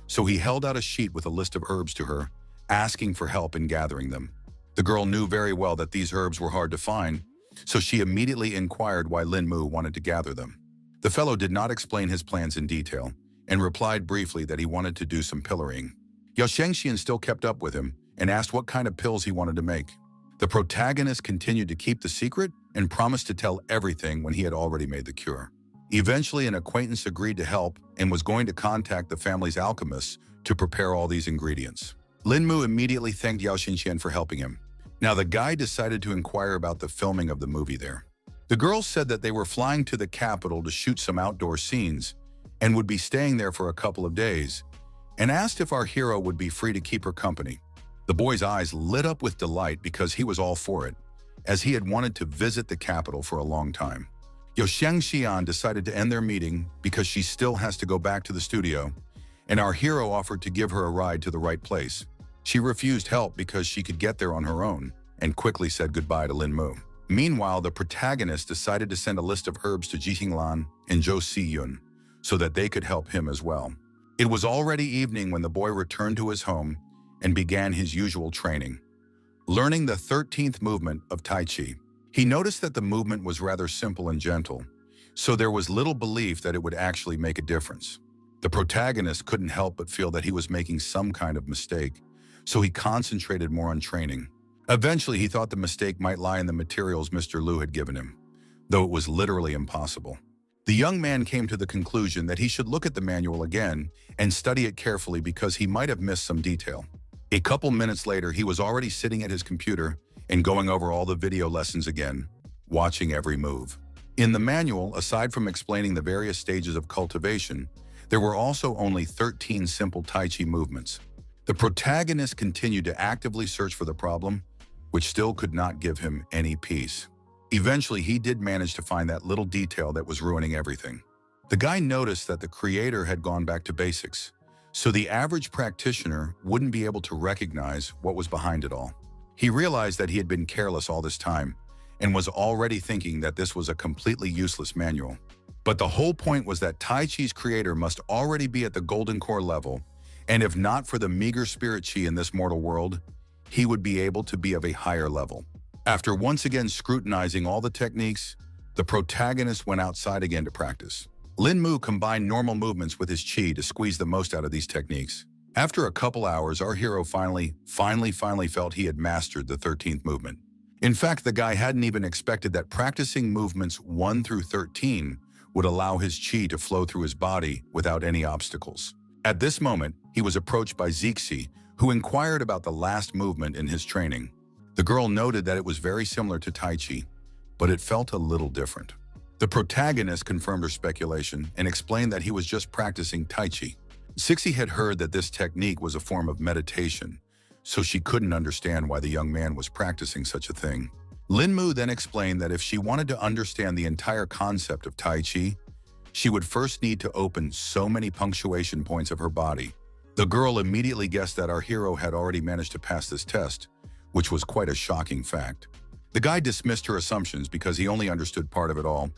so he held out a sheet with a list of herbs to her, asking for help in gathering them. The girl knew very well that these herbs were hard to find, so she immediately inquired why Lin Mu wanted to gather them. The fellow did not explain his plans in detail and replied briefly that he wanted to do some pillorying. Yao Shengxian still kept up with him and asked what kind of pills he wanted to make. The protagonist continued to keep the secret and promised to tell everything when he had already made the cure. Eventually, an acquaintance agreed to help and was going to contact the family's alchemists to prepare all these ingredients. Lin Mu immediately thanked Yao Xinxian for helping him. Now the guy decided to inquire about the filming of the movie there. The girls said that they were flying to the capital to shoot some outdoor scenes and would be staying there for a couple of days, and asked if our hero would be free to keep her company. The boy's eyes lit up with delight because he was all for it, as he had wanted to visit the capital for a long time. Yao Shengxian decided to end their meeting because she still has to go back to the studio, and our hero offered to give her a ride to the right place. She refused help because she could get there on her own. and quickly said goodbye to Lin Mu. Meanwhile, the protagonist decided to send a list of herbs to Ji Hinglan and Jo Si-yun so that they could help him as well. It was already evening when the boy returned to his home and began his usual training. Learning the 13th movement of Tai Chi, he noticed that the movement was rather simple and gentle, so there was little belief that it would actually make a difference. The protagonist couldn't help but feel that he was making some kind of mistake, so he concentrated more on training. Eventually, he thought the mistake might lie in the materials Mr. Liu had given him, though it was literally impossible. The young man came to the conclusion that he should look at the manual again and study it carefully because he might have missed some detail. A couple minutes later, he was already sitting at his computer and going over all the video lessons again, watching every move. In the manual, aside from explaining the various stages of cultivation, there were also only 13 simple Tai Chi movements. The protagonist continued to actively search for the problem, which still could not give him any peace. Eventually, he did manage to find that little detail that was ruining everything. The guy noticed that the creator had gone back to basics, so the average practitioner wouldn't be able to recognize what was behind it all. He realized that he had been careless all this time and was already thinking that this was a completely useless manual. But the whole point was that Tai Chi's creator must already be at the golden core level, and if not for the meager spirit chi in this mortal world, he would be able to be of a higher level. After once again scrutinizing all the techniques, the protagonist went outside again to practice. Lin Mu combined normal movements with his chi to squeeze the most out of these techniques. After a couple hours, our hero finally felt he had mastered the 13th movement. In fact, the guy hadn't even expected that practicing movements 1 through 13 would allow his chi to flow through his body without any obstacles. At this moment, he was approached by Zixi, who inquired about the last movement in his training. The girl noted that it was very similar to Tai Chi, but it felt a little different. The protagonist confirmed her speculation and explained that he was just practicing Tai Chi. Zixi had heard that this technique was a form of meditation, so she couldn't understand why the young man was practicing such a thing. Lin Mu then explained that if she wanted to understand the entire concept of Tai Chi, she would first need to open so many punctuation points of her body. The girl immediately guessed that our hero had already managed to pass this test, which was quite a shocking fact. The guy dismissed her assumptions because he only understood part of it all,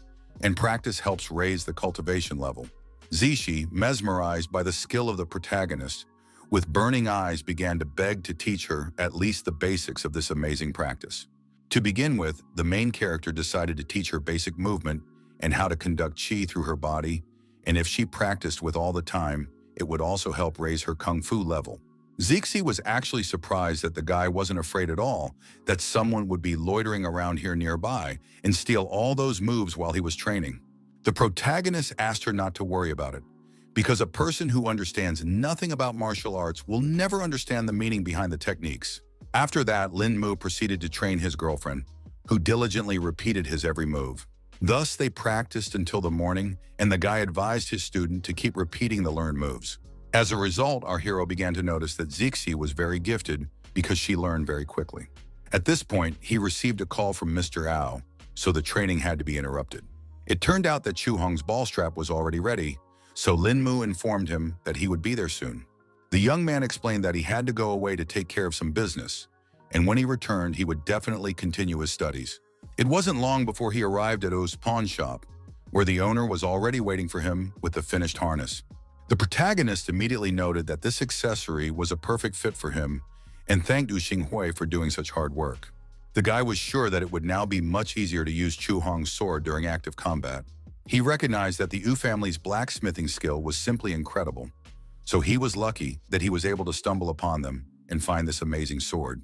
and practice helps raise the cultivation level. Zixi, mesmerized by the skill of the protagonist, with burning eyes began to beg to teach her at least the basics of this amazing practice. To begin with, the main character decided to teach her basic movement and how to conduct chi through her body, and if she practiced with all the time, it would also help raise her kung fu level. Zixi was actually surprised that the guy wasn't afraid at all that someone would be loitering around here nearby and steal all those moves while he was training. The protagonist asked her not to worry about it, because a person who understands nothing about martial arts will never understand the meaning behind the techniques. After that, Lin Mu proceeded to train his girlfriend, who diligently repeated his every move. Thus, they practiced until the morning, and the guy advised his student to keep repeating the learned moves. As a result, our hero began to notice that Zixi was very gifted because she learned very quickly. At this point, he received a call from Mr. Ao, so the training had to be interrupted. It turned out that Chu Hong's ball strap was already ready, so Lin Mu informed him that he would be there soon. The young man explained that he had to go away to take care of some business, and when he returned, he would definitely continue his studies. It wasn't long before he arrived at O's pawn shop, where the owner was already waiting for him with the finished harness. The protagonist immediately noted that this accessory was a perfect fit for him and thanked Yu Xinghui for doing such hard work. The guy was sure that it would now be much easier to use Chu Hong's sword during active combat. He recognized that the Yu family's blacksmithing skill was simply incredible, so he was lucky that he was able to stumble upon them and find this amazing sword.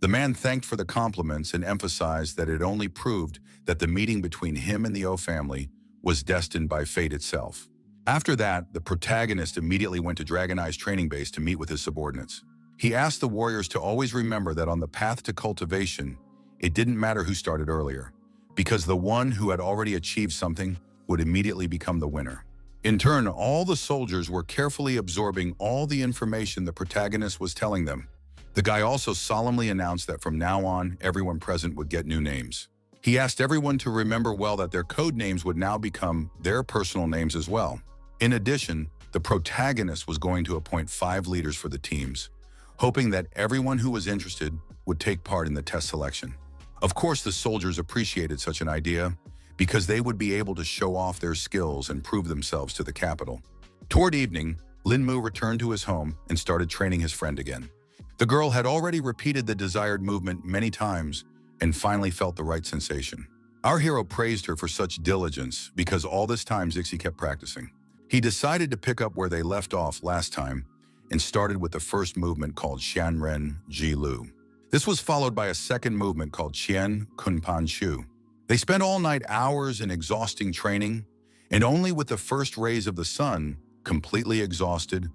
The man thanked for the compliments and emphasized that it only proved that the meeting between him and the O family was destined by fate itself. After that, the protagonist immediately went to Dragon Eye's training base to meet with his subordinates. He asked the warriors to always remember that on the path to cultivation, it didn't matter who started earlier, because the one who had already achieved something would immediately become the winner. In turn, all the soldiers were carefully absorbing all the information the protagonist was telling them. The guy also solemnly announced that from now on, everyone present would get new names. He asked everyone to remember well that their code names would now become their personal names as well. In addition, the protagonist was going to appoint 5 leaders for the teams, hoping that everyone who was interested would take part in the test selection. Of course, the soldiers appreciated such an idea because they would be able to show off their skills and prove themselves to the capital. Toward evening, Lin Mu returned to his home and started training his friend again. The girl had already repeated the desired movement many times and finally felt the right sensation. Our hero praised her for such diligence because all this time Zixi kept practicing. He decided to pick up where they left off last time and started with the first movement called Xianren Ji Lu. This was followed by a second movement called Qian Kunpan Shu. They spent all night hours in exhausting training, and only with the first rays of the sun, completely exhausted,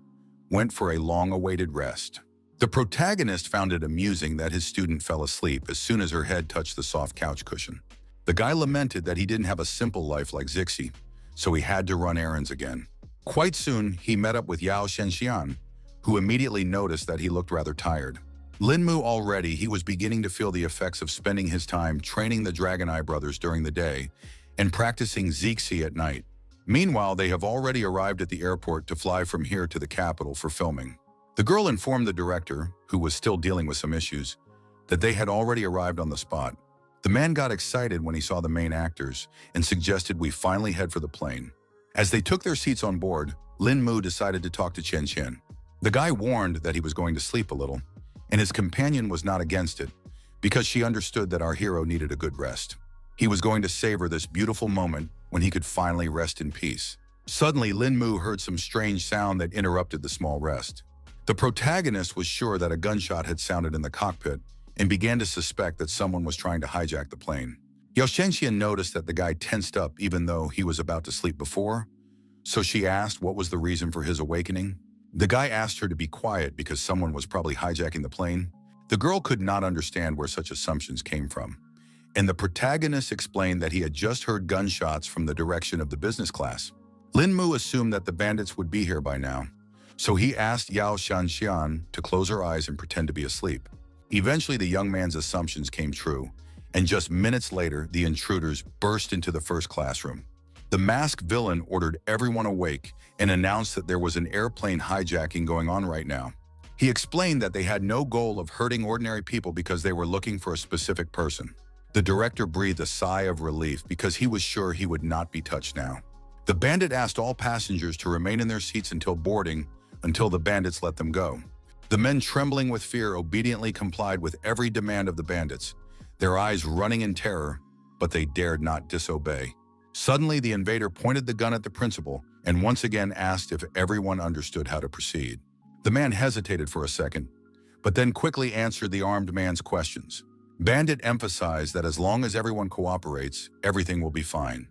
went for a long-awaited rest. The protagonist found it amusing that his student fell asleep as soon as her head touched the soft couch cushion. The guy lamented that he didn't have a simple life like Zixi, so he had to run errands again. Quite soon, he met up with Yao Shenxian, who immediately noticed that he looked rather tired. Lin Mu already, he was beginning to feel the effects of spending his time training the Dragon Eye brothers during the day and practicing Zixi at night. Meanwhile, they have already arrived at the airport to fly from here to the capital for filming. The girl informed the director, who was still dealing with some issues, that they had already arrived on the spot. The man got excited when he saw the main actors and suggested we finally head for the plane. As they took their seats on board, Lin Mu decided to talk to Chen Chen. The guy warned that he was going to sleep a little, and his companion was not against it because she understood that our hero needed a good rest. He was going to savor this beautiful moment when he could finally rest in peace. Suddenly, Lin Mu heard some strange sound that interrupted the small rest. The protagonist was sure that a gunshot had sounded in the cockpit and began to suspect that someone was trying to hijack the plane. Yao Shenxian noticed that the guy tensed up even though he was about to sleep before, so she asked what was the reason for his awakening. The guy asked her to be quiet because someone was probably hijacking the plane. The girl could not understand where such assumptions came from, and the protagonist explained that he had just heard gunshots from the direction of the business class. Lin Mu assumed that the bandits would be here by now, so he asked Yao Shenxian to close her eyes and pretend to be asleep. Eventually, the young man's assumptions came true, and just minutes later, the intruders burst into the first classroom. The masked villain ordered everyone awake and announced that there was an airplane hijacking going on right now. He explained that they had no goal of hurting ordinary people because they were looking for a specific person. The director breathed a sigh of relief because he was sure he would not be touched now. The bandit asked all passengers to remain in their seats until boarding, until the bandits let them go. The men, trembling with fear, obediently complied with every demand of the bandits, their eyes running in terror, but they dared not disobey. Suddenly, the invader pointed the gun at the principal and once again asked if everyone understood how to proceed. The man hesitated for a second, but then quickly answered the armed man's questions. Bandit emphasized that as long as everyone cooperates, everything will be fine.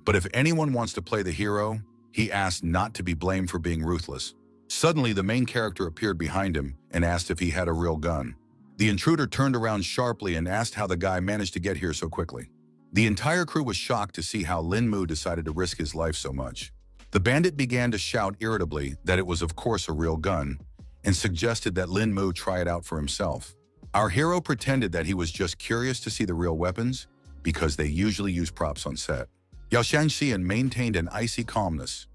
But if anyone wants to play the hero, he asked not to be blamed for being ruthless. Suddenly, the main character appeared behind him and asked if he had a real gun. The intruder turned around sharply and asked how the guy managed to get here so quickly. The entire crew was shocked to see how Lin Mu decided to risk his life so much. The bandit began to shout irritably that it was of course a real gun and suggested that Lin Mu try it out for himself. Our hero pretended that he was just curious to see the real weapons because they usually use props on set. Yao Shenxian maintained an icy calmness.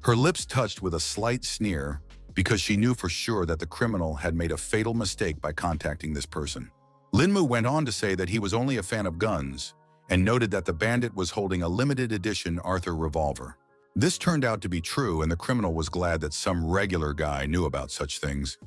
Her lips touched with a slight sneer because she knew for sure that the criminal had made a fatal mistake by contacting this person. Lin Mu went on to say that he was only a fan of guns and noted that the bandit was holding a limited edition Arthur revolver. This turned out to be true, and the criminal was glad that some regular guy knew about such things,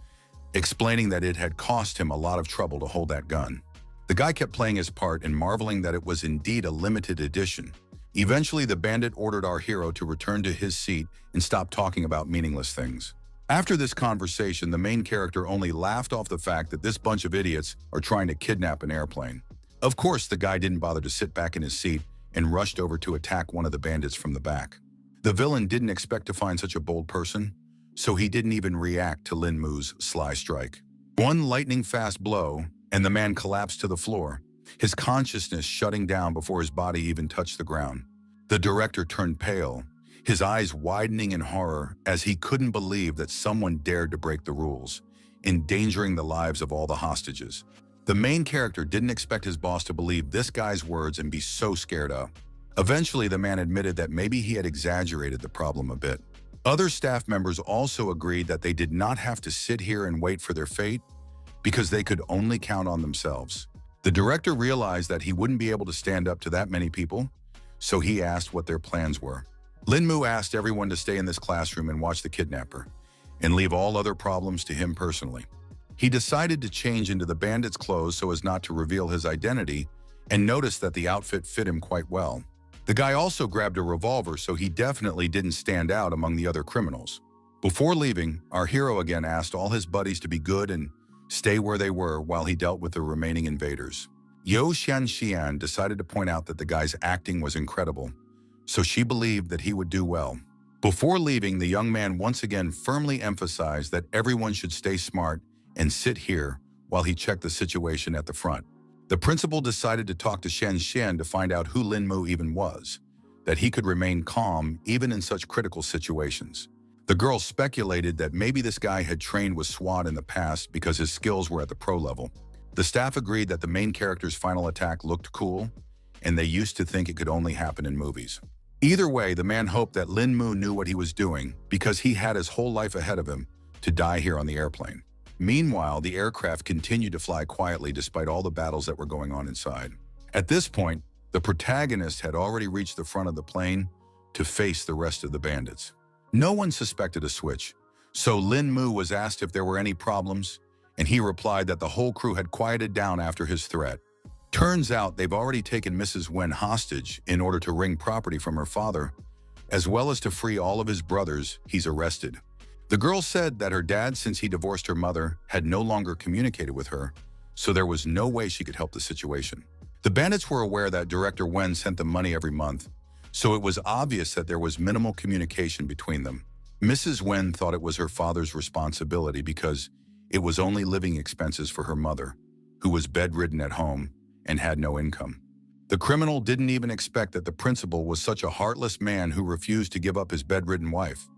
explaining that it had cost him a lot of trouble to hold that gun. The guy kept playing his part and marveling that it was indeed a limited edition. Eventually, the bandit ordered our hero to return to his seat and stop talking about meaningless things. After this conversation, the main character only laughed off the fact that this bunch of idiots are trying to kidnap an airplane. Of course, the guy didn't bother to sit back in his seat and rushed over to attack one of the bandits from the back. The villain didn't expect to find such a bold person, so he didn't even react to Lin Mu's sly strike. One lightning-fast blow, and the man collapsed to the floor, his consciousness shutting down before his body even touched the ground. The director turned pale, his eyes widening in horror as he couldn't believe that someone dared to break the rules, endangering the lives of all the hostages. The main character didn't expect his boss to believe this guy's words and be so scared up. Eventually, the man admitted that maybe he had exaggerated the problem a bit. Other staff members also agreed that they did not have to sit here and wait for their fate. because they could only count on themselves. The director realized that he wouldn't be able to stand up to that many people, so he asked what their plans were. Lin Mu asked everyone to stay in this classroom and watch the kidnapper, and leave all other problems to him personally. He decided to change into the bandit's clothes so as not to reveal his identity, and noticed that the outfit fit him quite well. The guy also grabbed a revolver, so he definitely didn't stand out among the other criminals. Before leaving, our hero again asked all his buddies to be good and stay where they were while he dealt with the remaining invaders. Yo Xian decided to point out that the guy's acting was incredible, so she believed that he would do well. Before leaving, the young man once again firmly emphasized that everyone should stay smart and sit here while he checked the situation at the front. The principal decided to talk to Xian to find out who Lin Mu even was, that he could remain calm even in such critical situations. The girl speculated that maybe this guy had trained with SWAT in the past because his skills were at the pro level. The staff agreed that the main character's final attack looked cool, and they used to think it could only happen in movies. Either way, the man hoped that Lin Mu knew what he was doing because he had his whole life ahead of him to die here on the airplane. Meanwhile, the aircraft continued to fly quietly despite all the battles that were going on inside. At this point, the protagonist had already reached the front of the plane to face the rest of the bandits. No one suspected a switch, so Lin Mu was asked if there were any problems, and he replied that the whole crew had quieted down after his threat. Turns out they've already taken Mrs. Wen hostage in order to wring property from her father, as well as to free all of his brothers he's arrested. The girl said that her dad, since he divorced her mother, had no longer communicated with her, so there was no way she could help the situation. The bandits were aware that Director Wen sent them money every month, so it was obvious that there was minimal communication between them. Mrs. Wen thought it was her father's responsibility because it was only living expenses for her mother, who was bedridden at home and had no income. The criminal didn't even expect that the principal was such a heartless man who refused to give up his bedridden wife,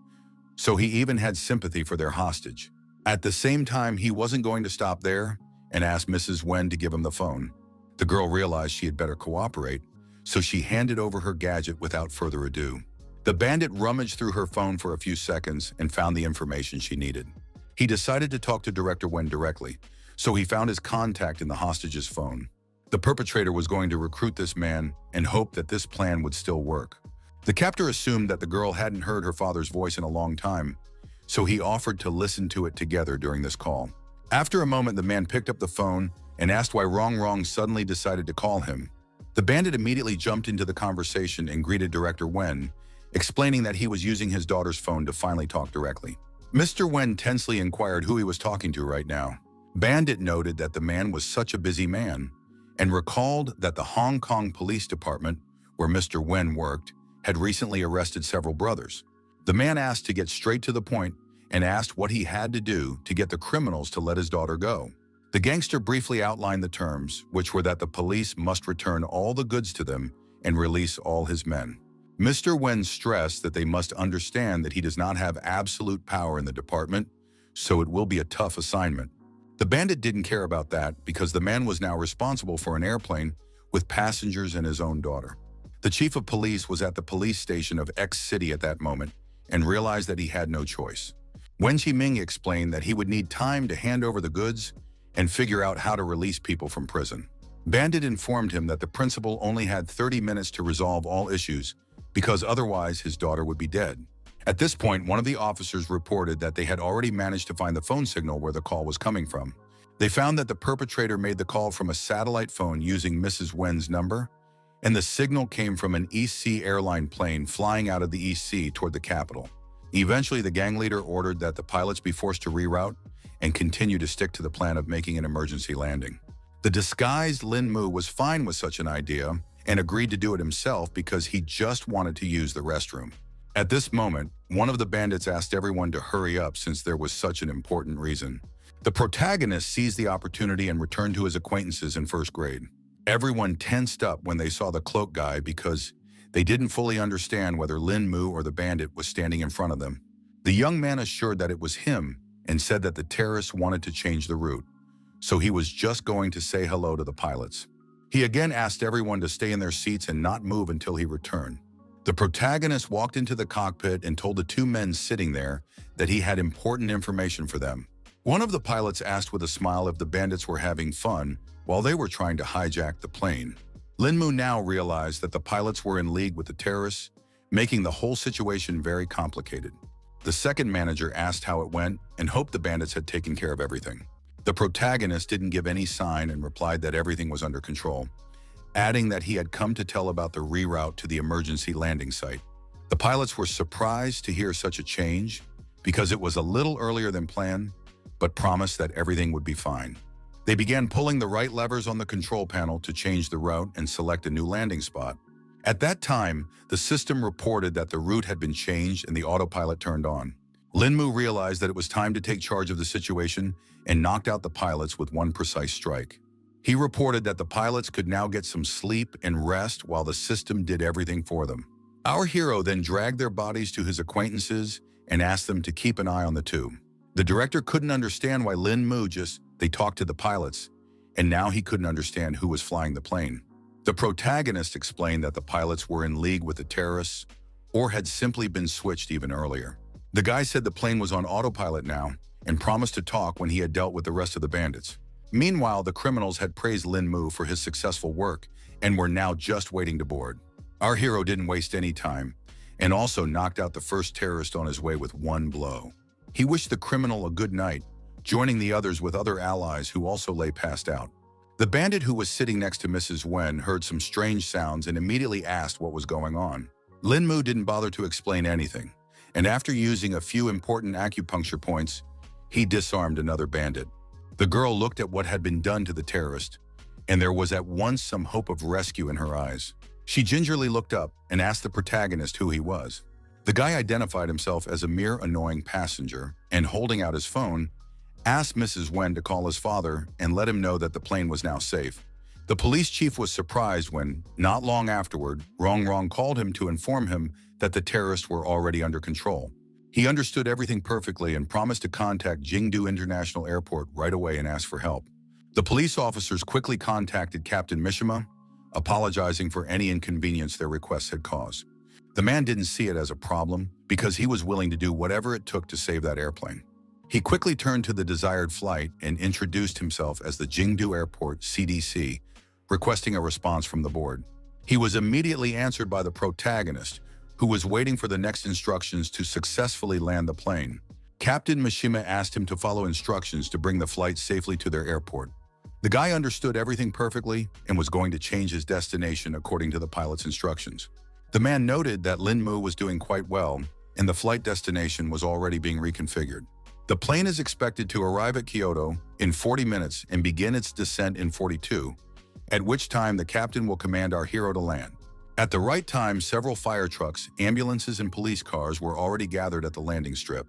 so he even had sympathy for their hostage. At the same time, he wasn't going to stop there and asked Mrs. Wen to give him the phone. The girl realized she had better cooperate, so she handed over her gadget without further ado. The bandit rummaged through her phone for a few seconds and found the information she needed. He decided to talk to Director Wen directly, so he found his contact in the hostage's phone. The perpetrator was going to recruit this man and hoped that this plan would still work. The captor assumed that the girl hadn't heard her father's voice in a long time, so he offered to listen to it together during this call. After a moment, the man picked up the phone and asked why Rong suddenly decided to call him. The bandit immediately jumped into the conversation and greeted Director Wen, explaining that he was using his daughter's phone to finally talk directly. Mr. Wen tensely inquired who he was talking to right now. Bandit noted that the man was such a busy man and recalled that the Hong Kong Police Department, where Mr. Wen worked, had recently arrested several brothers. The man asked to get straight to the point and asked what he had to do to get the criminals to let his daughter go. The gangster briefly outlined the terms, which were that the police must return all the goods to them and release all his men. Mr. Wen stressed that they must understand that he does not have absolute power in the department, so it will be a tough assignment. The bandit didn't care about that because the man was now responsible for an airplane with passengers and his own daughter. The chief of police was at the police station of X City at that moment and realized that he had no choice. Wen Qiming explained that he would need time to hand over the goods and figure out how to release people from prison. Bandit informed him that the principal only had 30 minutes to resolve all issues because otherwise his daughter would be dead. At this point, one of the officers reported that they had already managed to find the phone signal where the call was coming from. They found that the perpetrator made the call from a satellite phone using Mrs. Wen's number, and the signal came from an EC airline plane flying out of the EC toward the capital. Eventually, the gang leader ordered that the pilots be forced to reroute and continue to stick to the plan of making an emergency landing. The disguised Lin Mu was fine with such an idea and agreed to do it himself because he just wanted to use the restroom. At this moment, one of the bandits asked everyone to hurry up since there was such an important reason. The protagonist seized the opportunity and returned to his acquaintances in first grade. Everyone tensed up when they saw the cloak guy because they didn't fully understand whether Lin Mu or the bandit was standing in front of them. The young man assured that it was him and said that the terrorists wanted to change the route, so he was just going to say hello to the pilots. He again asked everyone to stay in their seats and not move until he returned. The protagonist walked into the cockpit and told the two men sitting there that he had important information for them. One of the pilots asked with a smile if the bandits were having fun while they were trying to hijack the plane. Linmu now realized that the pilots were in league with the terrorists, making the whole situation very complicated. The second manager asked how it went and hoped the bandits had taken care of everything. The protagonist didn't give any sign and replied that everything was under control, adding that he had come to tell about the reroute to the emergency landing site. The pilots were surprised to hear such a change because it was a little earlier than planned, but promised that everything would be fine. They began pulling the right levers on the control panel to change the route and select a new landing spot. At that time, the system reported that the route had been changed and the autopilot turned on. Linmu realized that it was time to take charge of the situation and knocked out the pilots with one precise strike. He reported that the pilots could now get some sleep and rest while the system did everything for them. Our hero then dragged their bodies to his acquaintances and asked them to keep an eye on the two. The director couldn't understand why they talked to the pilots, and now he couldn't understand who was flying the plane. The protagonist explained that the pilots were in league with the terrorists or had simply been switched even earlier. The guy said the plane was on autopilot now and promised to talk when he had dealt with the rest of the bandits. Meanwhile, the criminals had praised Linmu for his successful work and were now just waiting to board. Our hero didn't waste any time and also knocked out the first terrorist on his way with one blow. He wished the criminal a good night, joining the others with other allies who also lay passed out. The bandit who was sitting next to Mrs. Wen heard some strange sounds and immediately asked what was going on. Linmu didn't bother to explain anything, and after using a few important acupuncture points, he disarmed another bandit. The girl looked at what had been done to the terrorist, and there was at once some hope of rescue in her eyes. She gingerly looked up and asked the protagonist who he was. The guy identified himself as a mere annoying passenger and, holding out his phone, asked Mrs. Wen to call his father and let him know that the plane was now safe. The police chief was surprised when, not long afterward, Rong called him to inform him that the terrorists were already under control. He understood everything perfectly and promised to contact Jingdu International Airport right away and ask for help. The police officers quickly contacted Captain Mishima, apologizing for any inconvenience their requests had caused. The man didn't see it as a problem because he was willing to do whatever it took to save that airplane. He quickly turned to the desired flight and introduced himself as the Jingdu Airport CDC, requesting a response from the board. He was immediately answered by the protagonist, who was waiting for the next instructions to successfully land the plane. Captain Mishima asked him to follow instructions to bring the flight safely to their airport. The guy understood everything perfectly and was going to change his destination according to the pilot's instructions. The man noted that Linmu was doing quite well, and the flight destination was already being reconfigured. The plane is expected to arrive at Kyoto in 40 minutes and begin its descent in 42, at which time the captain will command our hero to land. At the right time, several fire trucks, ambulances, and police cars were already gathered at the landing strip,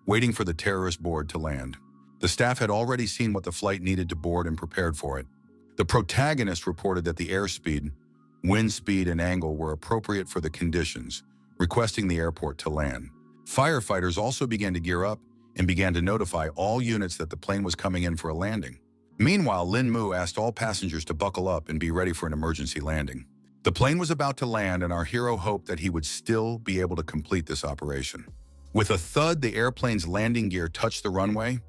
waiting for the terrorist board to land. The staff had already seen what the flight needed to board and prepared for it. The protagonist reported that the airspeed, wind speed, and angle were appropriate for the conditions, requesting the airport to land. Firefighters also began to gear up and began to notify all units that the plane was coming in for a landing. Meanwhile, Linmu asked all passengers to buckle up and be ready for an emergency landing. The plane was about to land, and our hero hoped that he would still be able to complete this operation. With a thud, the airplane's landing gear touched the runway,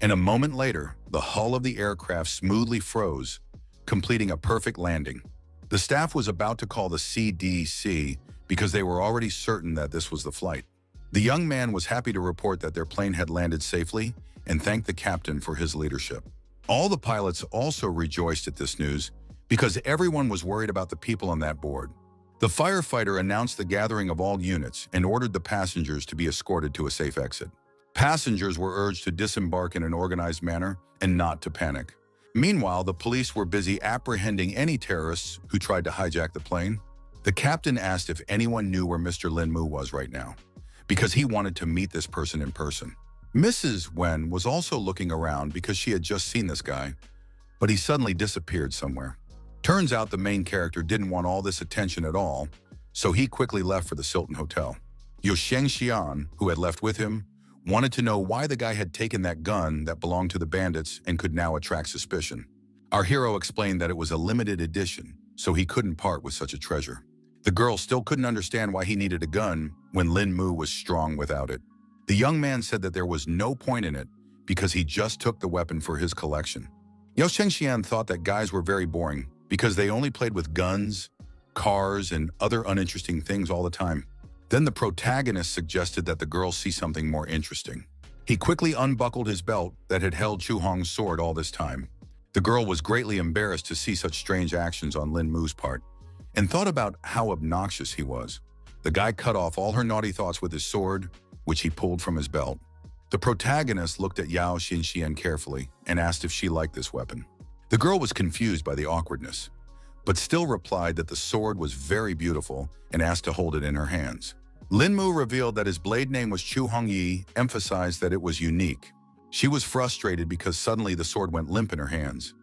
and a moment later, the hull of the aircraft smoothly froze, completing a perfect landing. The staff was about to call the CDC because they were already certain that this was the flight. The young man was happy to report that their plane had landed safely and thanked the captain for his leadership. All the pilots also rejoiced at this news because everyone was worried about the people on that board. The firefighter announced the gathering of all units and ordered the passengers to be escorted to a safe exit. Passengers were urged to disembark in an organized manner and not to panic. Meanwhile, the police were busy apprehending any terrorists who tried to hijack the plane. The captain asked if anyone knew where Mr. Linmu was right now, because he wanted to meet this person in person. Mrs. Wen was also looking around because she had just seen this guy, but he suddenly disappeared somewhere. Turns out the main character didn't want all this attention at all, so he quickly left for the Silton Hotel. Yu Shengxian, who had left with him, wanted to know why the guy had taken that gun that belonged to the bandits and could now attract suspicion. Our hero explained that it was a limited edition, so he couldn't part with such a treasure. The girl still couldn't understand why he needed a gun when Linmu was strong without it. The young man said that there was no point in it because he just took the weapon for his collection. Yao Shengxian thought that guys were very boring because they only played with guns, cars, and other uninteresting things all the time. Then the protagonist suggested that the girl see something more interesting. He quickly unbuckled his belt that had held Chu Hong's sword all this time. The girl was greatly embarrassed to see such strange actions on Lin Mu's part and thought about how obnoxious he was. The guy cut off all her naughty thoughts with his sword, which he pulled from his belt. The protagonist looked at Yao Xinxian carefully and asked if she liked this weapon. The girl was confused by the awkwardness, but still replied that the sword was very beautiful and asked to hold it in her hands. Lin Mu revealed that his blade name was Chu Hongyi, emphasized that it was unique. She was frustrated because suddenly the sword went limp in her hands,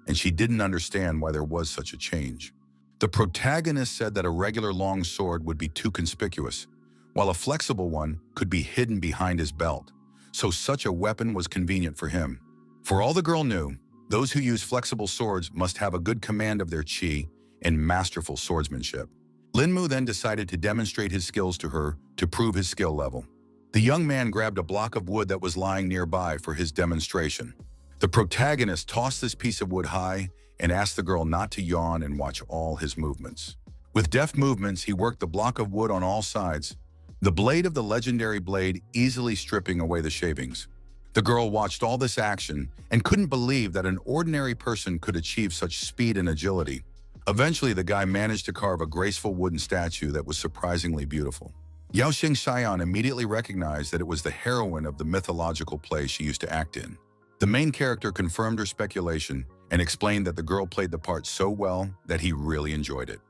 and she didn't understand why there was such a change. The protagonist said that a regular long sword would be too conspicuous, while a flexible one could be hidden behind his belt, so such a weapon was convenient for him. For all the girl knew, those who use flexible swords must have a good command of their qi and masterful swordsmanship. Lin Mu then decided to demonstrate his skills to her to prove his skill level. The young man grabbed a block of wood that was lying nearby for his demonstration. The protagonist tossed this piece of wood high and asked the girl not to yawn and watch all his movements. With deft movements, he worked the block of wood on all sides, the blade of the legendary blade easily stripping away the shavings. The girl watched all this action and couldn't believe that an ordinary person could achieve such speed and agility. Eventually, the guy managed to carve a graceful wooden statue that was surprisingly beautiful. Yao Xingxian immediately recognized that it was the heroine of the mythological play she used to act in. The main character confirmed her speculation and explained that the girl played the part so well that he really enjoyed it.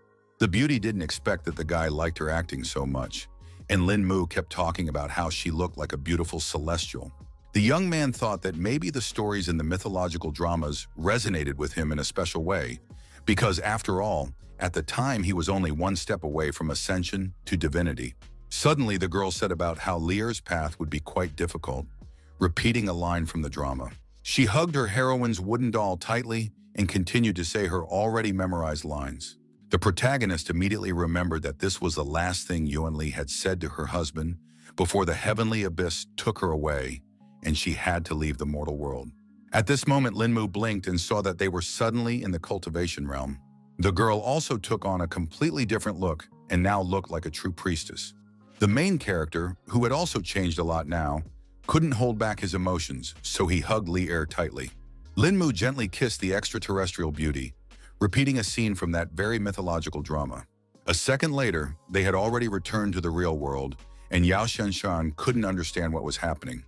The beauty didn't expect that the guy liked her acting so much, and Lin Mu kept talking about how she looked like a beautiful celestial. The young man thought that maybe the stories in the mythological dramas resonated with him in a special way, because after all, at the time he was only one step away from ascension to divinity. Suddenly, the girl said about how Lear's path would be quite difficult, repeating a line from the drama. She hugged her heroine's wooden doll tightly and continued to say her already memorized lines. The protagonist immediately remembered that this was the last thing Yuan Li had said to her husband before the heavenly abyss took her away and she had to leave the mortal world. At this moment, Lin Mu blinked and saw that they were suddenly in the cultivation realm. The girl also took on a completely different look and now looked like a true priestess. The main character, who had also changed a lot now, couldn't hold back his emotions, so he hugged Li Er tightly. Lin Mu gently kissed the extraterrestrial beauty, repeating a scene from that very mythological drama. A second later, they had already returned to the real world, and Yao Shenshan couldn't understand what was happening.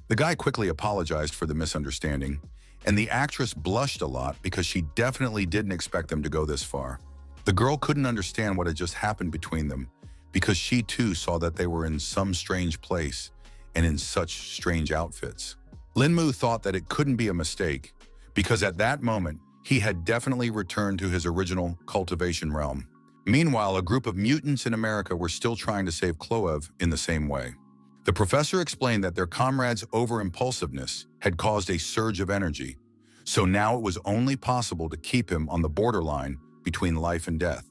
The guy quickly apologized for the misunderstanding, and the actress blushed a lot because she definitely didn't expect them to go this far. The girl couldn't understand what had just happened between them because she too saw that they were in some strange place and in such strange outfits. Lin Mu thought that it couldn't be a mistake because at that moment, he had definitely returned to his original cultivation realm. Meanwhile, a group of mutants in America were still trying to save Cloev in the same way. The professor explained that their comrades' over-impulsiveness had caused a surge of energy, so now it was only possible to keep him on the borderline between life and death.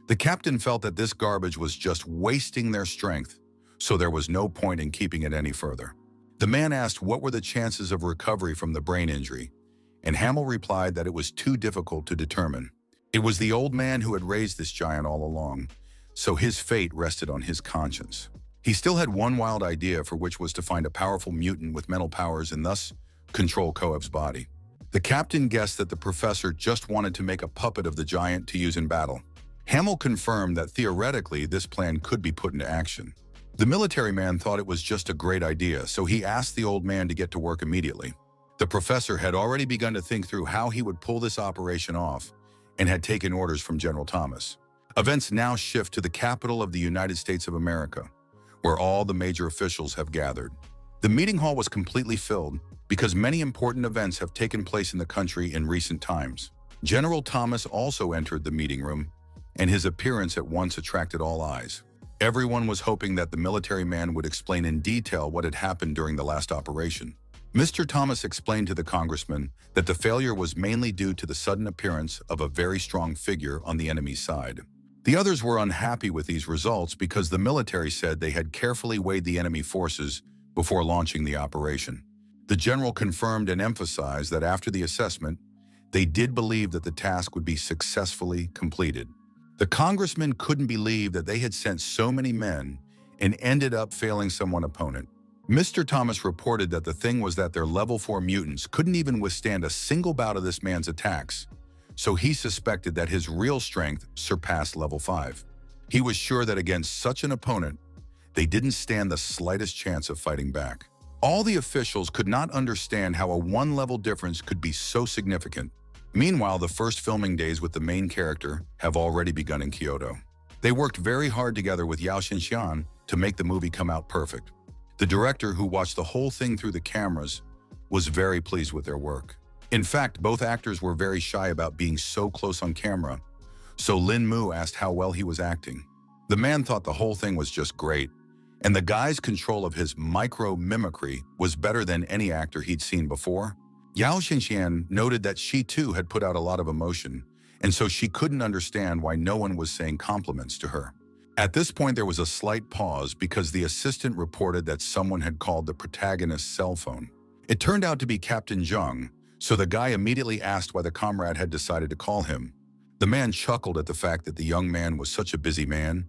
The captain felt that this garbage was just wasting their strength, so there was no point in keeping it any further. The man asked what were the chances of recovery from the brain injury, and Hamill replied that it was too difficult to determine. It was the old man who had raised this giant all along, so his fate rested on his conscience. He still had one wild idea, for which was to find a powerful mutant with mental powers and thus control Koev's body. The captain guessed that the professor just wanted to make a puppet of the giant to use in battle. Hamill confirmed that theoretically this plan could be put into action. The military man thought it was just a great idea, so he asked the old man to get to work immediately. The professor had already begun to think through how he would pull this operation off and had taken orders from General Thomas. Events now shift to the capital of the United States of America, where all the major officials have gathered. The meeting hall was completely filled because many important events have taken place in the country in recent times. General Thomas also entered the meeting room, and his appearance at once attracted all eyes. Everyone was hoping that the military man would explain in detail what had happened during the last operation. Mr. Thomas explained to the congressman that the failure was mainly due to the sudden appearance of a very strong figure on the enemy's side. The others were unhappy with these results because the military said they had carefully weighed the enemy forces before launching the operation. The general confirmed and emphasized that after the assessment, they did believe that the task would be successfully completed. The congressman couldn't believe that they had sent so many men and ended up failing someone opponent. Mr. Thomas reported that the thing was that their level 4 mutants couldn't even withstand a single bout of this man's attacks, so he suspected that his real strength surpassed level 5. He was sure that against such an opponent, they didn't stand the slightest chance of fighting back. All the officials could not understand how a one-level difference could be so significant. Meanwhile, the first filming days with the main character have already begun in Kyoto. They worked very hard together with Yao Xinxian to make the movie come out perfect. The director, who watched the whole thing through the cameras, was very pleased with their work. In fact, both actors were very shy about being so close on camera, so Lin Mu asked how well he was acting. The man thought the whole thing was just great, and the guy's control of his micro-mimicry was better than any actor he'd seen before. Yao Xinxian noted that she too had put out a lot of emotion, and so she couldn't understand why no one was saying compliments to her. At this point, there was a slight pause because the assistant reported that someone had called the protagonist's cell phone. It turned out to be Captain Zhang, so the guy immediately asked why the comrade had decided to call him. The man chuckled at the fact that the young man was such a busy man,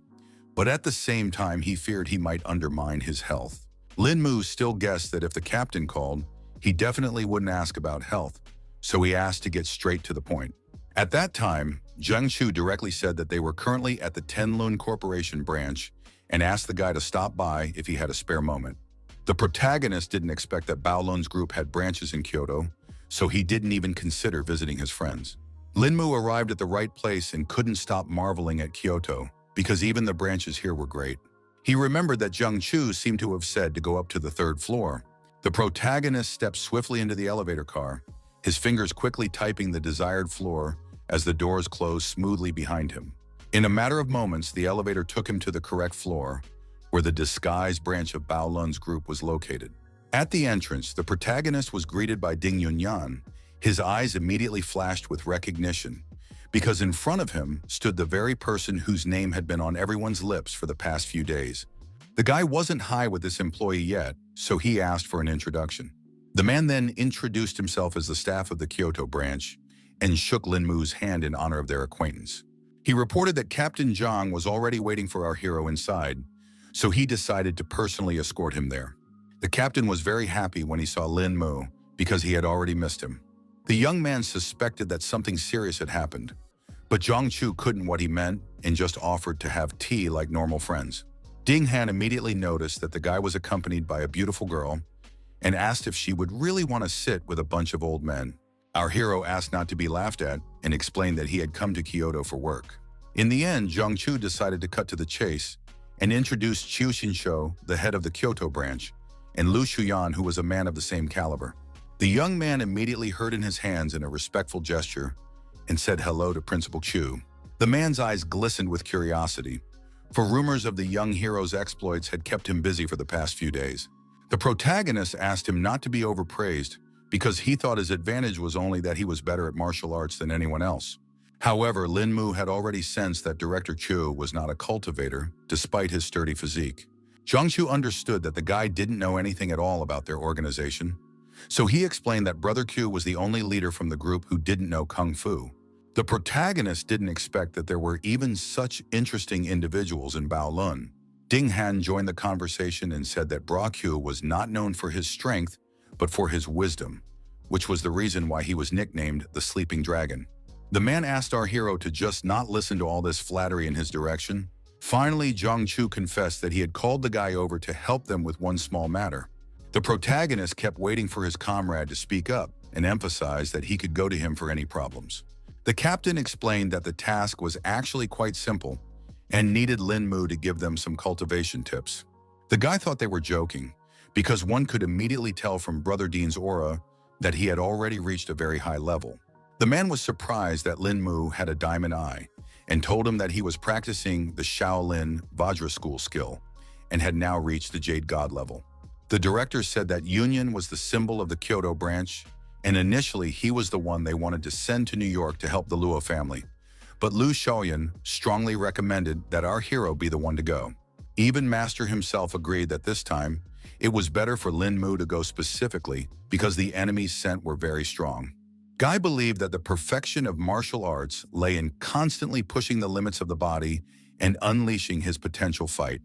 but at the same time he feared he might undermine his health. Lin Mu still guessed that if the captain called, he definitely wouldn't ask about health, so he asked to get straight to the point. At that time, Zheng Chu directly said that they were currently at the Tenlun Corporation branch and asked the guy to stop by if he had a spare moment. The protagonist didn't expect that Baolun's group had branches in Kyoto, so he didn't even consider visiting his friends. Lin Mu arrived at the right place and couldn't stop marveling at Kyoto, because even the branches here were great. He remembered that Zheng Chu seemed to have said to go up to the 3rd floor. The protagonist stepped swiftly into the elevator car, his fingers quickly typing the desired floor as the doors closed smoothly behind him. In a matter of moments, the elevator took him to the correct floor, where the disguised branch of Baolun's group was located. At the entrance, the protagonist was greeted by Ding Yunyan. His eyes immediately flashed with recognition, because in front of him stood the very person whose name had been on everyone's lips for the past few days. The guy wasn't high with this employee yet, so he asked for an introduction. The man then introduced himself as the staff of the Kyoto branch and shook Lin Mu's hand in honor of their acquaintance. He reported that Captain Zhang was already waiting for our hero inside, so he decided to personally escort him there. The captain was very happy when he saw Lin Mu because he had already missed him. The young man suspected that something serious had happened, but Zhang Chu couldn't what he meant and just offered to have tea like normal friends. Ding Han immediately noticed that the guy was accompanied by a beautiful girl and asked if she would really want to sit with a bunch of old men. Our hero asked not to be laughed at and explained that he had come to Kyoto for work. In the end, Zhang Chu decided to cut to the chase and introduced Qiu Xinshou, the head of the Kyoto branch, and Lu Shuyan, who was a man of the same caliber. The young man immediately hurt in his hands in a respectful gesture and said hello to Principal Qiu. The man's eyes glistened with curiosity, for rumors of the young hero's exploits had kept him busy for the past few days. The protagonist asked him not to be overpraised because he thought his advantage was only that he was better at martial arts than anyone else. However, Lin Mu had already sensed that Director Qiu was not a cultivator, despite his sturdy physique. Zhang Chu understood that the guy didn't know anything at all about their organization, so he explained that Brother Qiu was the only leader from the group who didn't know Kung Fu. The protagonist didn't expect that there were even such interesting individuals in Baolun. Ding Han joined the conversation and said that Bra Qiu was not known for his strength, but for his wisdom, which was the reason why he was nicknamed the Sleeping Dragon. The man asked our hero to just not listen to all this flattery in his direction. Finally, Zhang Chu confessed that he had called the guy over to help them with one small matter. The protagonist kept waiting for his comrade to speak up and emphasized that he could go to him for any problems. The captain explained that the task was actually quite simple and needed Lin Mu to give them some cultivation tips. The guy thought they were joking, because one could immediately tell from Brother Dean's aura that he had already reached a very high level. The man was surprised that Lin Mu had a diamond eye and told him that he was practicing the Shaolin Vajra school skill and had now reached the Jade God level. The director said that Union was the symbol of the Kyoto branch, and initially he was the one they wanted to send to New York to help the Luo family. But Lu Xiaoyan strongly recommended that our hero be the one to go. Even Master himself agreed that this time It was better for Lin Mu to go specifically because the enemies sent were very strong. Guy believed that the perfection of martial arts lay in constantly pushing the limits of the body and unleashing his potential fight,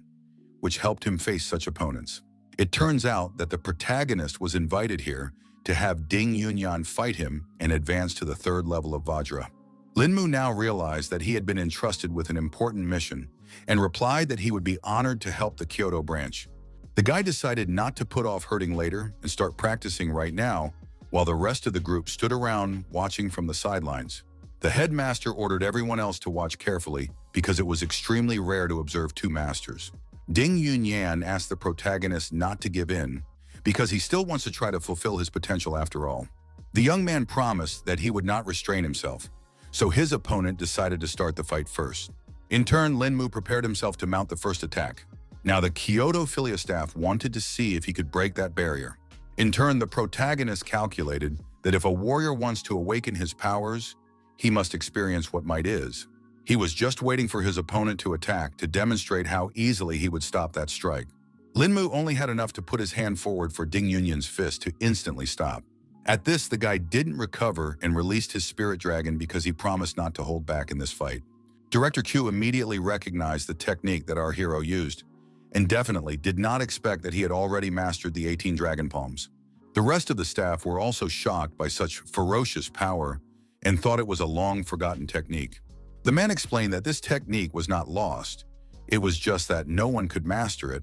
which helped him face such opponents. It turns out that the protagonist was invited here to have Ding Yunyan fight him and advance to the third level of Vajra. Lin Mu now realized that he had been entrusted with an important mission and replied that he would be honored to help the Kyoto branch. The guy decided not to put off hurting later and start practicing right now, while the rest of the group stood around watching from the sidelines. The headmaster ordered everyone else to watch carefully because it was extremely rare to observe two masters. Ding Yunyan asked the protagonist not to give in because he still wants to try to fulfill his potential after all. The young man promised that he would not restrain himself, so his opponent decided to start the fight first. In turn, Lin Mu prepared himself to mount the first attack. Now the Kyoto Philia staff wanted to see if he could break that barrier. In turn, the protagonist calculated that if a warrior wants to awaken his powers, he must experience what might is. He was just waiting for his opponent to attack to demonstrate how easily he would stop that strike. Lin Mu only had enough to put his hand forward for Ding Yunyan's fist to instantly stop. At this, the guy didn't recover and released his spirit dragon because he promised not to hold back in this fight. Director Q immediately recognized the technique that our hero used, and definitely did not expect that he had already mastered the 18 Dragon Palms. The rest of the staff were also shocked by such ferocious power and thought it was a long-forgotten technique. The man explained that this technique was not lost, it was just that no one could master it,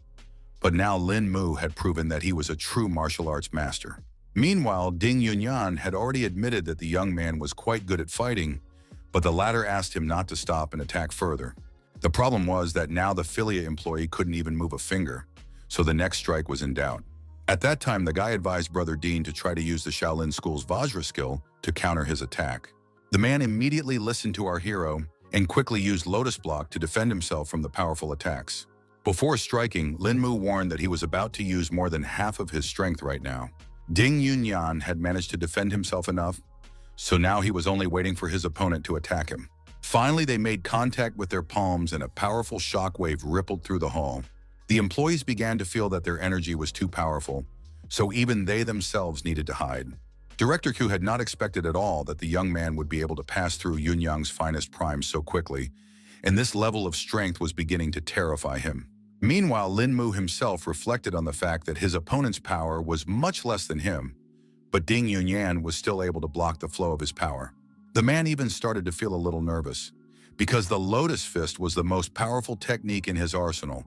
but now Lin Mu had proven that he was a true martial arts master. Meanwhile, Ding Yunyan had already admitted that the young man was quite good at fighting, but the latter asked him not to stop and attack further. The problem was that now the Philia employee couldn't even move a finger, so the next strike was in doubt. At that time, the guy advised Brother Dean to try to use the Shaolin School's Vajra skill to counter his attack. The man immediately listened to our hero and quickly used Lotus Block to defend himself from the powerful attacks. Before striking, Lin Mu warned that he was about to use more than half of his strength right now. Ding Yunyan had managed to defend himself enough, so now he was only waiting for his opponent to attack him. Finally, they made contact with their palms and a powerful shockwave rippled through the hall. The employees began to feel that their energy was too powerful, so even they themselves needed to hide. Director Q had not expected at all that the young man would be able to pass through Yunyang's finest prime so quickly, and this level of strength was beginning to terrify him. Meanwhile, Lin Mu himself reflected on the fact that his opponent's power was much less than him, but Ding Yunyan was still able to block the flow of his power. The man even started to feel a little nervous, because the Lotus Fist was the most powerful technique in his arsenal,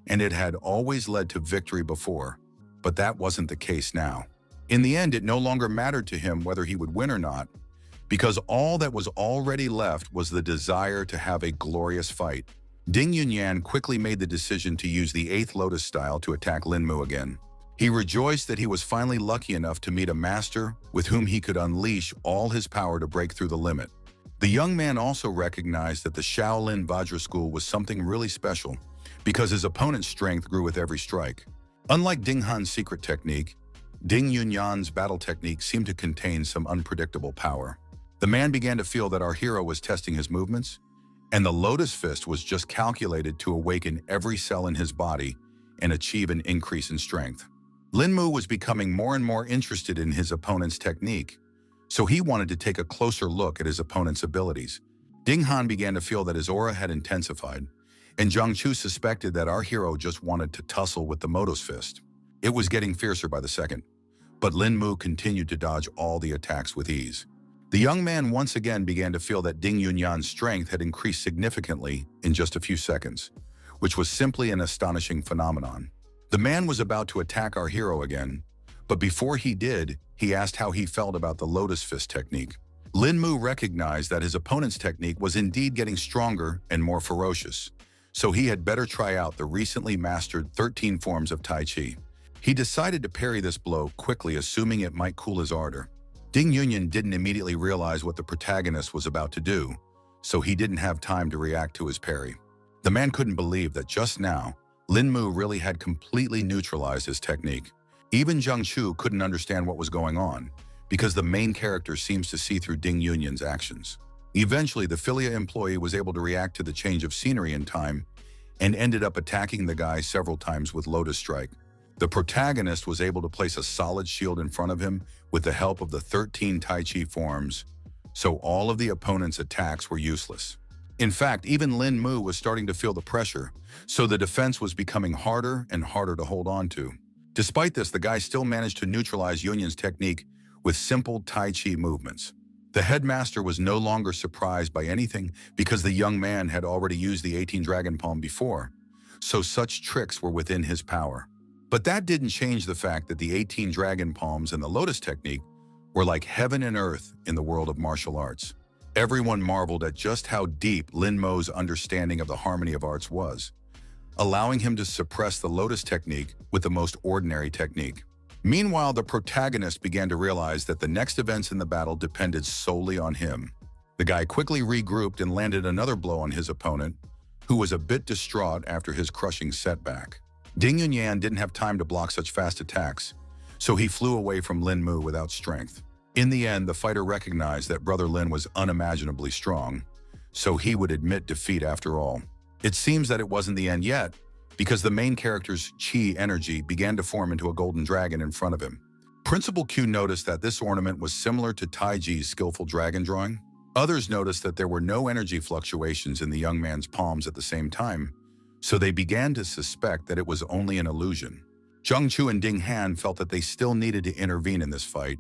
and it had always led to victory before, but that wasn't the case now. In the end, it no longer mattered to him whether he would win or not, because all that was already left was the desire to have a glorious fight. Ding Yunyan quickly made the decision to use the 8th Lotus style to attack Lin Mu again. He rejoiced that he was finally lucky enough to meet a master with whom he could unleash all his power to break through the limit. The young man also recognized that the Shaolin Vajra School was something really special, because his opponent's strength grew with every strike. Unlike Ding Han's secret technique, Ding Yunyan's battle technique seemed to contain some unpredictable power. The man began to feel that our hero was testing his movements, and the Lotus Fist was just calculated to awaken every cell in his body and achieve an increase in strength. Lin Mu was becoming more and more interested in his opponent's technique, so he wanted to take a closer look at his opponent's abilities. Ding Han began to feel that his aura had intensified, and Zhang Chu suspected that our hero just wanted to tussle with the Lotus Fist. It was getting fiercer by the second, but Lin Mu continued to dodge all the attacks with ease. The young man once again began to feel that Ding Yunyan's strength had increased significantly in just a few seconds, which was simply an astonishing phenomenon. The man was about to attack our hero again, but before he did, he asked how he felt about the Lotus Fist technique. Lin Mu recognized that his opponent's technique was indeed getting stronger and more ferocious, so he had better try out the recently mastered 13 forms of Tai Chi. He decided to parry this blow quickly, assuming it might cool his ardor. Ding Yunyan didn't immediately realize what the protagonist was about to do, so he didn't have time to react to his parry. The man couldn't believe that just now, Lin Mu really had completely neutralized his technique. Even Zhang Chu couldn't understand what was going on, because the main character seems to see through Ding Yunyan's actions. Eventually, the Philia employee was able to react to the change of scenery in time and ended up attacking the guy several times with Lotus Strike. The protagonist was able to place a solid shield in front of him with the help of the 13 Tai Chi forms, so all of the opponent's attacks were useless. In fact, even Lin Mu was starting to feel the pressure, so the defense was becoming harder and harder to hold on to. Despite this, the guy still managed to neutralize Yunyin's technique with simple Tai Chi movements. The headmaster was no longer surprised by anything because the young man had already used the 18 Dragon Palm before, so such tricks were within his power. But that didn't change the fact that the 18 Dragon Palms and the Lotus technique were like heaven and earth in the world of martial arts. Everyone marveled at just how deep Lin Mo's understanding of the harmony of arts was, allowing him to suppress the Lotus technique with the most ordinary technique. Meanwhile, the protagonist began to realize that the next events in the battle depended solely on him. The guy quickly regrouped and landed another blow on his opponent, who was a bit distraught after his crushing setback. Ding Yunyan didn't have time to block such fast attacks, so he flew away from Lin Mu without strength. In the end, the fighter recognized that Brother Lin was unimaginably strong, so he would admit defeat after all. It seems that it wasn't the end yet, because the main character's chi energy began to form into a golden dragon in front of him. Principal Q noticed that this ornament was similar to Taiji's skillful dragon drawing. Others noticed that there were no energy fluctuations in the young man's palms at the same time, so they began to suspect that it was only an illusion. Zheng Chu and Ding Han felt that they still needed to intervene in this fight,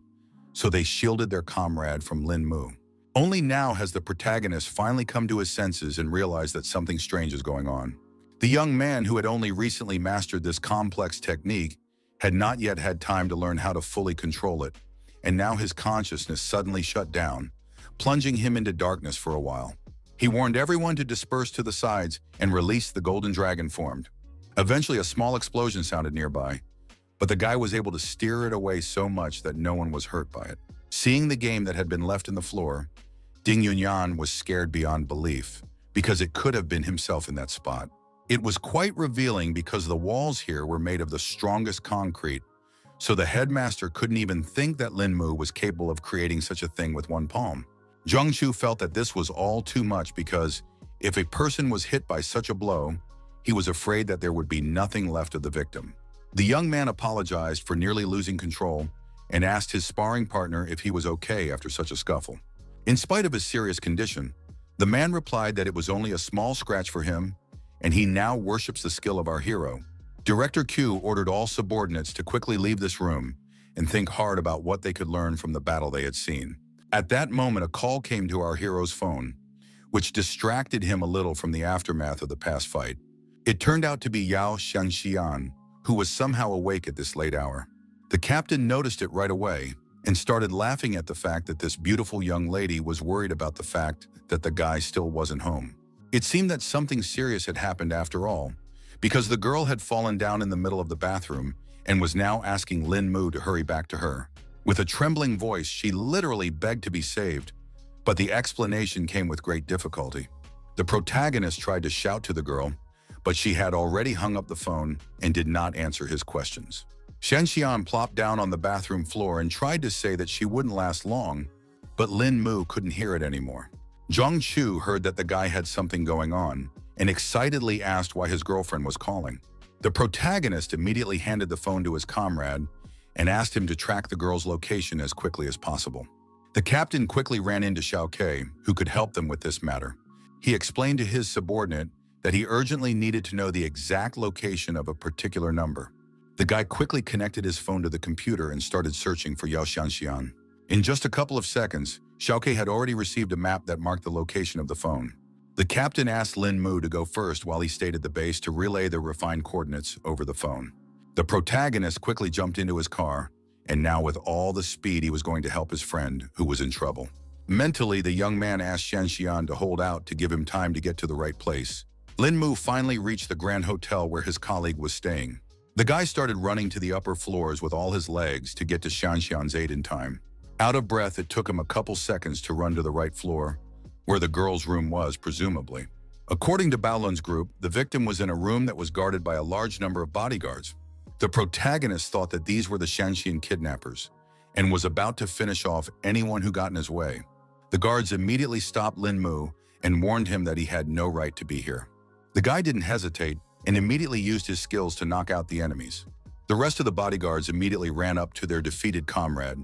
so they shielded their comrade from Lin Mu. Only now has the protagonist finally come to his senses and realized that something strange is going on. The young man, who had only recently mastered this complex technique, had not yet had time to learn how to fully control it, and now his consciousness suddenly shut down, plunging him into darkness for a while. He warned everyone to disperse to the sides and release the golden dragon formed. Eventually, a small explosion sounded nearby, but the guy was able to steer it away so much that no one was hurt by it. Seeing the game that had been left in the floor, Ding Yunyan was scared beyond belief, because it could have been himself in that spot. It was quite revealing because the walls here were made of the strongest concrete, so the headmaster couldn't even think that Lin Mu was capable of creating such a thing with one palm. Zheng Chu felt that this was all too much because if a person was hit by such a blow, he was afraid that there would be nothing left of the victim. The young man apologized for nearly losing control and asked his sparring partner if he was okay after such a scuffle. In spite of his serious condition, the man replied that it was only a small scratch for him, and he now worships the skill of our hero. Director Q ordered all subordinates to quickly leave this room and think hard about what they could learn from the battle they had seen. At that moment, a call came to our hero's phone, which distracted him a little from the aftermath of the past fight. It turned out to be Yao Shanxian, who was somehow awake at this late hour. The captain noticed it right away and started laughing at the fact that this beautiful young lady was worried about the fact that the guy still wasn't home. It seemed that something serious had happened after all, because the girl had fallen down in the middle of the bathroom and was now asking Lin Mu to hurry back to her. With a trembling voice, she literally begged to be saved, but the explanation came with great difficulty. The protagonist tried to shout to the girl, but she had already hung up the phone and did not answer his questions. Shenxian plopped down on the bathroom floor and tried to say that she wouldn't last long, but Lin Mu couldn't hear it anymore. Zheng Chu heard that the guy had something going on and excitedly asked why his girlfriend was calling. The protagonist immediately handed the phone to his comrade and asked him to track the girl's location as quickly as possible. The captain quickly ran into Xiao Ke, who could help them with this matter. He explained to his subordinate that he urgently needed to know the exact location of a particular number. The guy quickly connected his phone to the computer and started searching for Yao Xianxian. In just a couple of seconds, Xiao Ke had already received a map that marked the location of the phone. The captain asked Lin Mu to go first while he stayed at the base to relay the refined coordinates over the phone. The protagonist quickly jumped into his car, and now with all the speed he was going to help his friend, who was in trouble. Mentally, the young man asked Shanxian to hold out to give him time to get to the right place. Lin Mu finally reached the Grand Hotel where his colleague was staying. The guy started running to the upper floors with all his legs to get to Shanxian's aid in time. Out of breath, it took him a couple seconds to run to the right floor, where the girl's room was, presumably. According to Baolun's group, the victim was in a room that was guarded by a large number of bodyguards. The protagonist thought that these were the Shanxian kidnappers and was about to finish off anyone who got in his way. The guards immediately stopped Lin Mu and warned him that he had no right to be here. The guy didn't hesitate and immediately used his skills to knock out the enemies. The rest of the bodyguards immediately ran up to their defeated comrade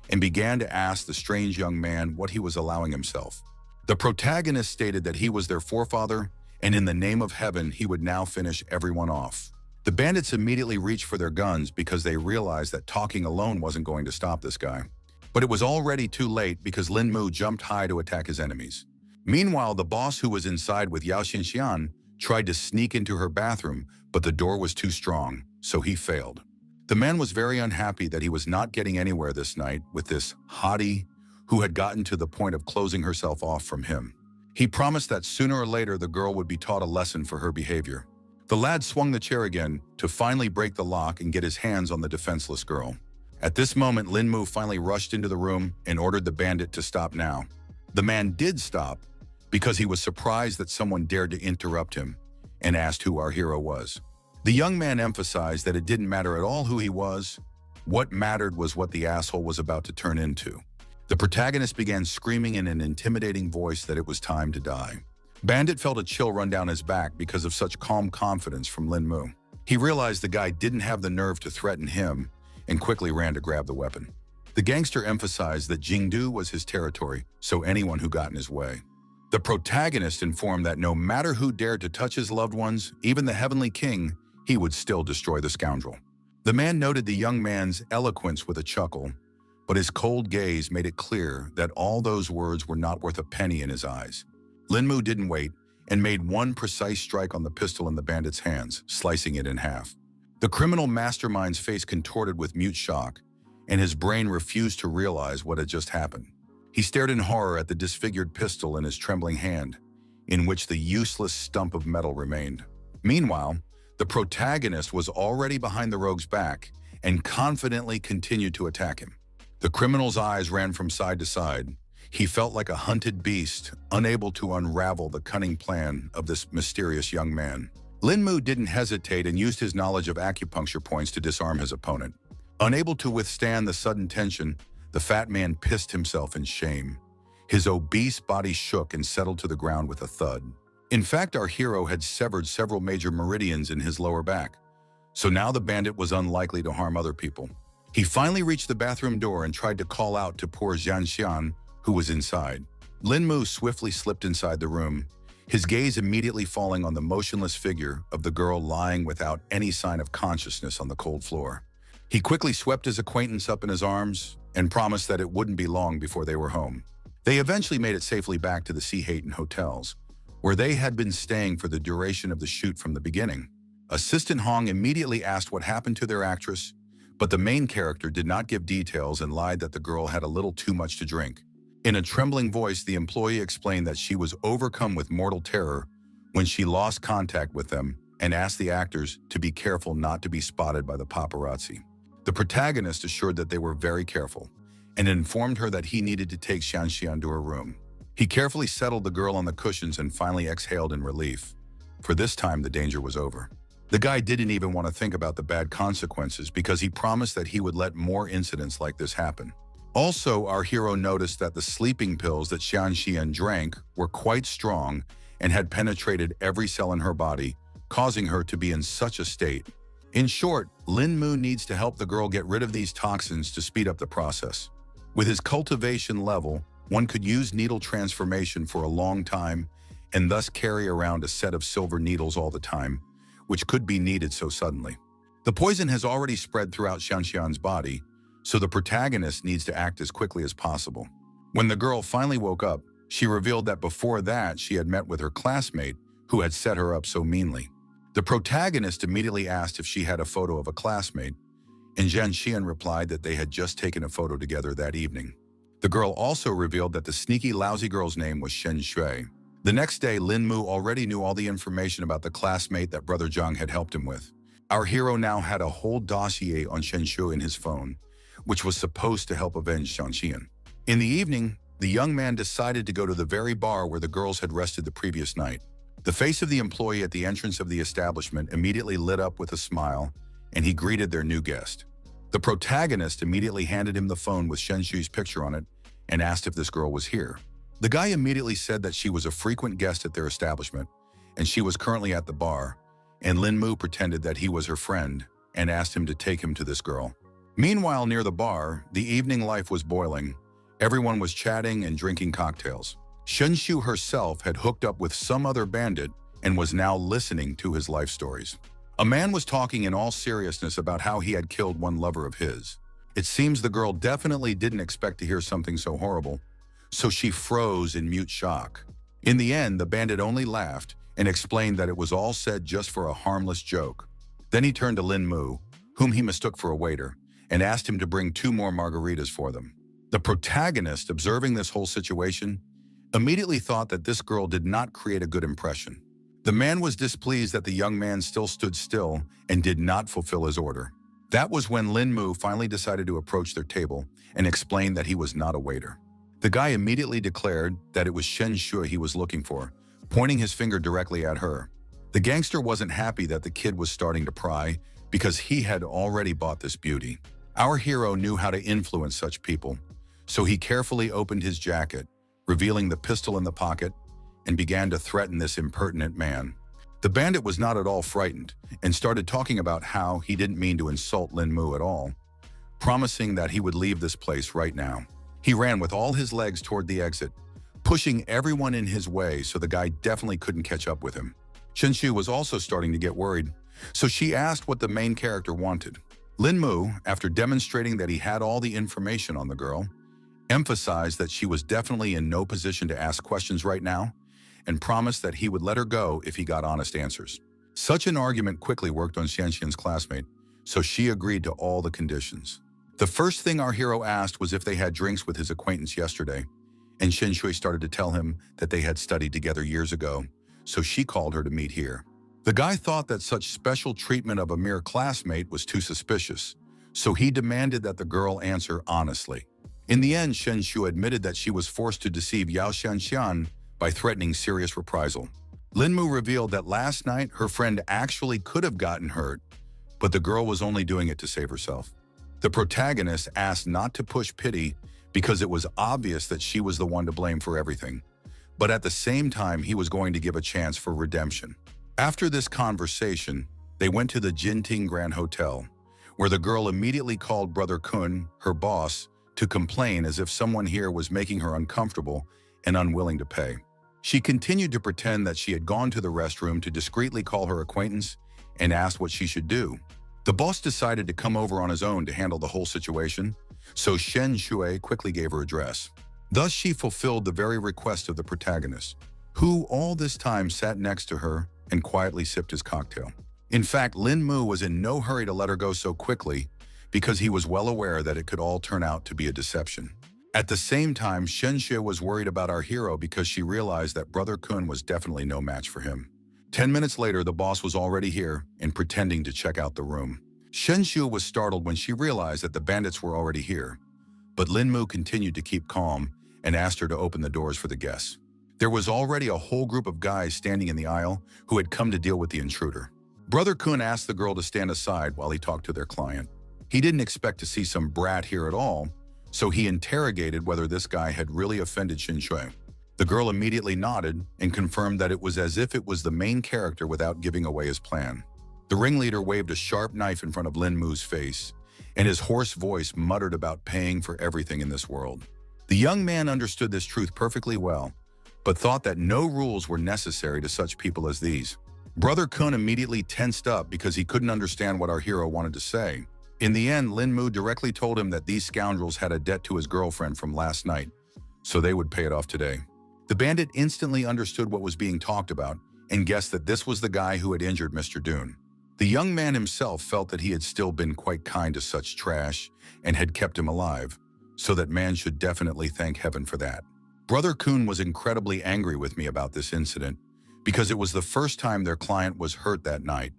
and began to ask the strange young man what he was allowing himself. The protagonist stated that he was their forefather, and in the name of heaven, he would now finish everyone off. The bandits immediately reached for their guns because they realized that talking alone wasn't going to stop this guy. But it was already too late because Lin Mu jumped high to attack his enemies. Meanwhile, the boss who was inside with Yao Xinxian tried to sneak into her bathroom, but the door was too strong, so he failed. The man was very unhappy that he was not getting anywhere this night with this hottie who had gotten to the point of closing herself off from him. He promised that sooner or later the girl would be taught a lesson for her behavior. The lad swung the chair again to finally break the lock and get his hands on the defenseless girl. At this moment, Lin Mu finally rushed into the room and ordered the bandit to stop now. The man did stop because he was surprised that someone dared to interrupt him and asked who our hero was. The young man emphasized that it didn't matter at all who he was. What mattered was what the asshole was about to turn into. The protagonist began screaming in an intimidating voice that it was time to die. Bandit felt a chill run down his back because of such calm confidence from Lin Mu. He realized the guy didn't have the nerve to threaten him and quickly ran to grab the weapon. The gangster emphasized that Jingdu was his territory, so anyone who got in his way. The protagonist informed that no matter who dared to touch his loved ones, even the Heavenly King, he would still destroy the scoundrel. The man noted the young man's eloquence with a chuckle, but his cold gaze made it clear that all those words were not worth a penny in his eyes. Lin Mu didn't wait and made one precise strike on the pistol in the bandit's hands, slicing it in half. The criminal mastermind's face contorted with mute shock, and his brain refused to realize what had just happened. He stared in horror at the disfigured pistol in his trembling hand, in which the useless stump of metal remained. Meanwhile, the protagonist was already behind the rogue's back and confidently continued to attack him. The criminal's eyes ran from side to side. He felt like a hunted beast, unable to unravel the cunning plan of this mysterious young man. Lin Mu didn't hesitate and used his knowledge of acupuncture points to disarm his opponent. Unable to withstand the sudden tension, the fat man pissed himself in shame. His obese body shook and settled to the ground with a thud. In fact, our hero had severed several major meridians in his lower back, so now the bandit was unlikely to harm other people. He finally reached the bathroom door and tried to call out to poor Jianxian, who was inside. Lin Mu swiftly slipped inside the room, his gaze immediately falling on the motionless figure of the girl lying without any sign of consciousness on the cold floor. He quickly swept his acquaintance up in his arms and promised that it wouldn't be long before they were home. They eventually made it safely back to the Sea Hayton hotels, where they had been staying for the duration of the shoot from the beginning. Assistant Hong immediately asked what happened to their actress, but the main character did not give details and lied that the girl had a little too much to drink. In a trembling voice, the employee explained that she was overcome with mortal terror when she lost contact with them and asked the actors to be careful not to be spotted by the paparazzi. The protagonist assured that they were very careful and informed her that he needed to take Xianxian to her room. He carefully settled the girl on the cushions and finally exhaled in relief, for this time the danger was over. The guy didn't even want to think about the bad consequences because he promised that he would let more incidents like this happen. Also, our hero noticed that the sleeping pills that Xianxian drank were quite strong and had penetrated every cell in her body, causing her to be in such a state. In short, Lin Mu needs to help the girl get rid of these toxins to speed up the process. With his cultivation level, one could use needle transformation for a long time and thus carry around a set of silver needles all the time, which could be needed so suddenly. The poison has already spread throughout Xianxian's body, so the protagonist needs to act as quickly as possible. When the girl finally woke up, she revealed that before that she had met with her classmate who had set her up so meanly. The protagonist immediately asked if she had a photo of a classmate, and Jianxian replied that they had just taken a photo together that evening. The girl also revealed that the sneaky, lousy girl's name was Shen Shui. The next day, Lin Mu already knew all the information about the classmate that Brother Zhang had helped him with. Our hero now had a whole dossier on Shen Shui in his phone, which was supposed to help avenge Xianxian. In the evening, the young man decided to go to the very bar where the girls had rested the previous night. The face of the employee at the entrance of the establishment immediately lit up with a smile, and he greeted their new guest. The protagonist immediately handed him the phone with Shen Shui's picture on it and asked if this girl was here. The guy immediately said that she was a frequent guest at their establishment, and she was currently at the bar, and Lin Mu pretended that he was her friend and asked him to take him to this girl. Meanwhile, near the bar, the evening life was boiling. Everyone was chatting and drinking cocktails. Shenshu herself had hooked up with some other bandit and was now listening to his life stories. A man was talking in all seriousness about how he had killed one lover of his. It seems the girl definitely didn't expect to hear something so horrible, so she froze in mute shock. In the end, the bandit only laughed and explained that it was all said just for a harmless joke. Then he turned to Lin Mu, whom he mistook for a waiter, and asked him to bring 2 more margaritas for them. The protagonist, observing this whole situation, immediately thought that this girl did not create a good impression. The man was displeased that the young man still stood still and did not fulfill his order. That was when Lin Mu finally decided to approach their table and explain that he was not a waiter. The guy immediately declared that it was Shen Shui he was looking for, pointing his finger directly at her. The gangster wasn't happy that the kid was starting to pry because he had already bought this beauty. Our hero knew how to influence such people, so he carefully opened his jacket, revealing the pistol in the pocket, and began to threaten this impertinent man. The bandit was not at all frightened and started talking about how he didn't mean to insult Lin Mu at all, promising that he would leave this place right now. He ran with all his legs toward the exit, pushing everyone in his way so the guy definitely couldn't catch up with him. Shenshu was also starting to get worried, so she asked what the main character wanted. Lin Mu, after demonstrating that he had all the information on the girl, emphasized that she was definitely in no position to ask questions right now, and promised that he would let her go if he got honest answers. Such an argument quickly worked on Xianxian's classmate, so she agreed to all the conditions. The first thing our hero asked was if they had drinks with his acquaintance yesterday, and Shen Shui started to tell him that they had studied together years ago, so she called her to meet here. The guy thought that such special treatment of a mere classmate was too suspicious, so he demanded that the girl answer honestly. In the end, Shen Shui admitted that she was forced to deceive Yao Xianxian by threatening serious reprisal. Lin Mu revealed that last night her friend actually could have gotten hurt, but the girl was only doing it to save herself. The protagonist asked not to push pity because it was obvious that she was the one to blame for everything, but at the same time he was going to give a chance for redemption. After this conversation, they went to the Jinting Grand Hotel, where the girl immediately called Brother Kun, her boss, to complain as if someone here was making her uncomfortable and unwilling to pay. She continued to pretend that she had gone to the restroom to discreetly call her acquaintance and asked what she should do. The boss decided to come over on his own to handle the whole situation, so Shen Shui quickly gave her address. Thus, she fulfilled the very request of the protagonist, who all this time sat next to her and quietly sipped his cocktail. In fact, Lin Mu was in no hurry to let her go so quickly because he was well aware that it could all turn out to be a deception. At the same time, Shen Shui was worried about our hero because she realized that Brother Kun was definitely no match for him. 10 minutes later, the boss was already here and pretending to check out the room. Shen Shui was startled when she realized that the bandits were already here, but Lin Mu continued to keep calm and asked her to open the doors for the guests. There was already a whole group of guys standing in the aisle who had come to deal with the intruder. Brother Kun asked the girl to stand aside while he talked to their client. He didn't expect to see some brat here at all, so he interrogated whether this guy had really offended Shen Shui. The girl immediately nodded and confirmed that it was as if it was the main character without giving away his plan. The ringleader waved a sharp knife in front of Lin Mu's face, and his hoarse voice muttered about paying for everything in this world. The young man understood this truth perfectly well, but thought that no rules were necessary to such people as these. Brother Kun immediately tensed up because he couldn't understand what our hero wanted to say. In the end, Lin Mu directly told him that these scoundrels had a debt to his girlfriend from last night, so they would pay it off today. The bandit instantly understood what was being talked about and guessed that this was the guy who had injured Mr. Dune. The young man himself felt that he had still been quite kind to such trash and had kept him alive, so that man should definitely thank heaven for that. Brother Kun was incredibly angry with me about this incident because it was the first time their client was hurt that night,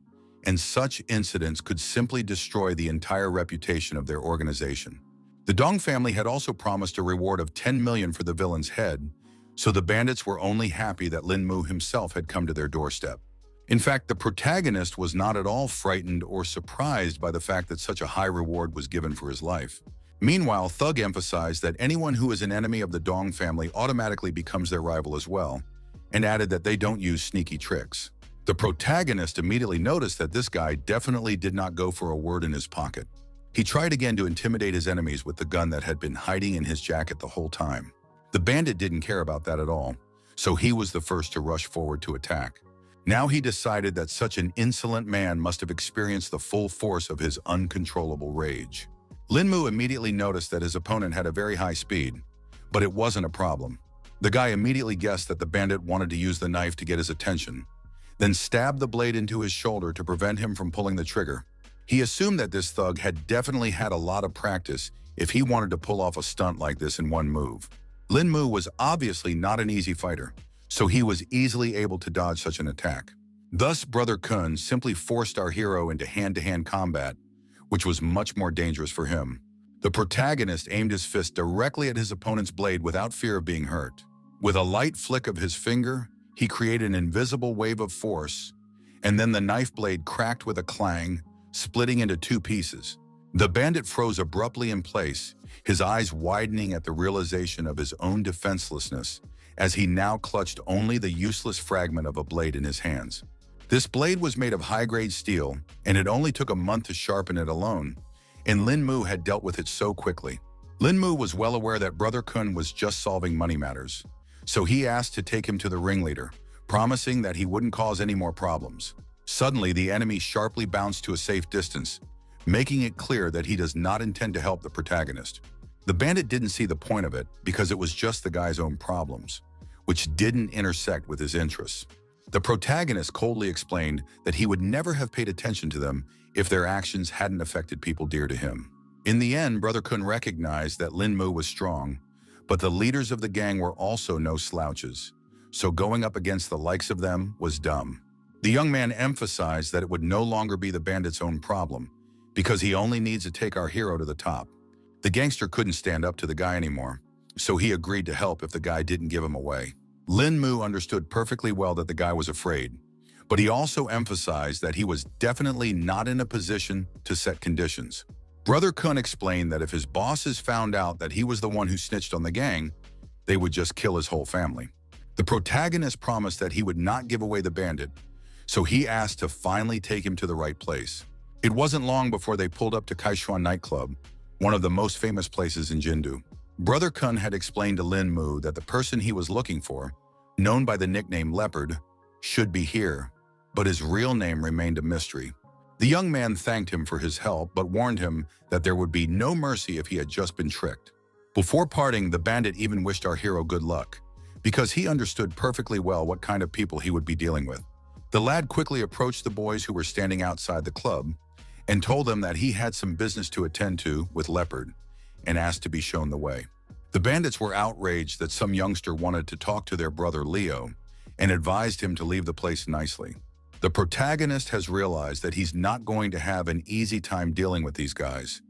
and such incidents could simply destroy the entire reputation of their organization. The Dong family had also promised a reward of 10 million for the villain's head, so the bandits were only happy that Lin Mu himself had come to their doorstep. In fact, the protagonist was not at all frightened or surprised by the fact that such a high reward was given for his life. Meanwhile, Thug emphasized that anyone who is an enemy of the Dong family automatically becomes their rival as well, and added that they don't use sneaky tricks. The protagonist immediately noticed that this guy definitely did not go for a word in his pocket. He tried again to intimidate his enemies with the gun that had been hiding in his jacket the whole time. The bandit didn't care about that at all, so he was the first to rush forward to attack. Now he decided that such an insolent man must have experienced the full force of his uncontrollable rage. Linmu immediately noticed that his opponent had a very high speed, but it wasn't a problem. The guy immediately guessed that the bandit wanted to use the knife to get his attention, then stabbed the blade into his shoulder to prevent him from pulling the trigger. He assumed that this thug had definitely had a lot of practice if he wanted to pull off a stunt like this in one move. Linmu was obviously not an easy fighter, so he was easily able to dodge such an attack. Thus, Brother Kun simply forced our hero into hand-to-hand combat, which was much more dangerous for him. The protagonist aimed his fist directly at his opponent's blade without fear of being hurt. With a light flick of his finger, he created an invisible wave of force, and then the knife blade cracked with a clang, splitting into two pieces. The bandit froze abruptly in place, his eyes widening at the realization of his own defenselessness, as he now clutched only the useless fragment of a blade in his hands. This blade was made of high-grade steel, and it only took a month to sharpen it alone, and Linmu had dealt with it so quickly. Linmu was well aware that Brother Kun was just solving money matters, so he asked to take him to the ringleader, promising that he wouldn't cause any more problems. Suddenly, the enemy sharply bounced to a safe distance, making it clear that he does not intend to help the protagonist. The bandit didn't see the point of it because it was just the guy's own problems, which didn't intersect with his interests. The protagonist coldly explained that he would never have paid attention to them if their actions hadn't affected people dear to him. In the end, Brother Kun recognized that Linmu was strong, but the leaders of the gang were also no slouches, so going up against the likes of them was dumb. The young man emphasized that it would no longer be the bandit's own problem, because he only needs to take our hero to the top. The gangster couldn't stand up to the guy anymore, so he agreed to help if the guy didn't give him away. Linmu understood perfectly well that the guy was afraid, but he also emphasized that he was definitely not in a position to set conditions. Brother Kun explained that if his bosses found out that he was the one who snitched on the gang, they would just kill his whole family. The protagonist promised that he would not give away the bandit, so he asked to finally take him to the right place. It wasn't long before they pulled up to Kaishuan nightclub, one of the most famous places in Jindu. Brother Kun had explained to Linmu that the person he was looking for, known by the nickname Leopard, should be here, but his real name remained a mystery. The young man thanked him for his help, but warned him that there would be no mercy if he had just been tricked. Before parting, the bandit even wished our hero good luck, because he understood perfectly well what kind of people he would be dealing with. The lad quickly approached the boys who were standing outside the club and told them that he had some business to attend to with Leopard and asked to be shown the way. The bandits were outraged that some youngster wanted to talk to their brother Leo and advised him to leave the place nicely. The protagonist has realized that he's not going to have an easy time dealing with these guys,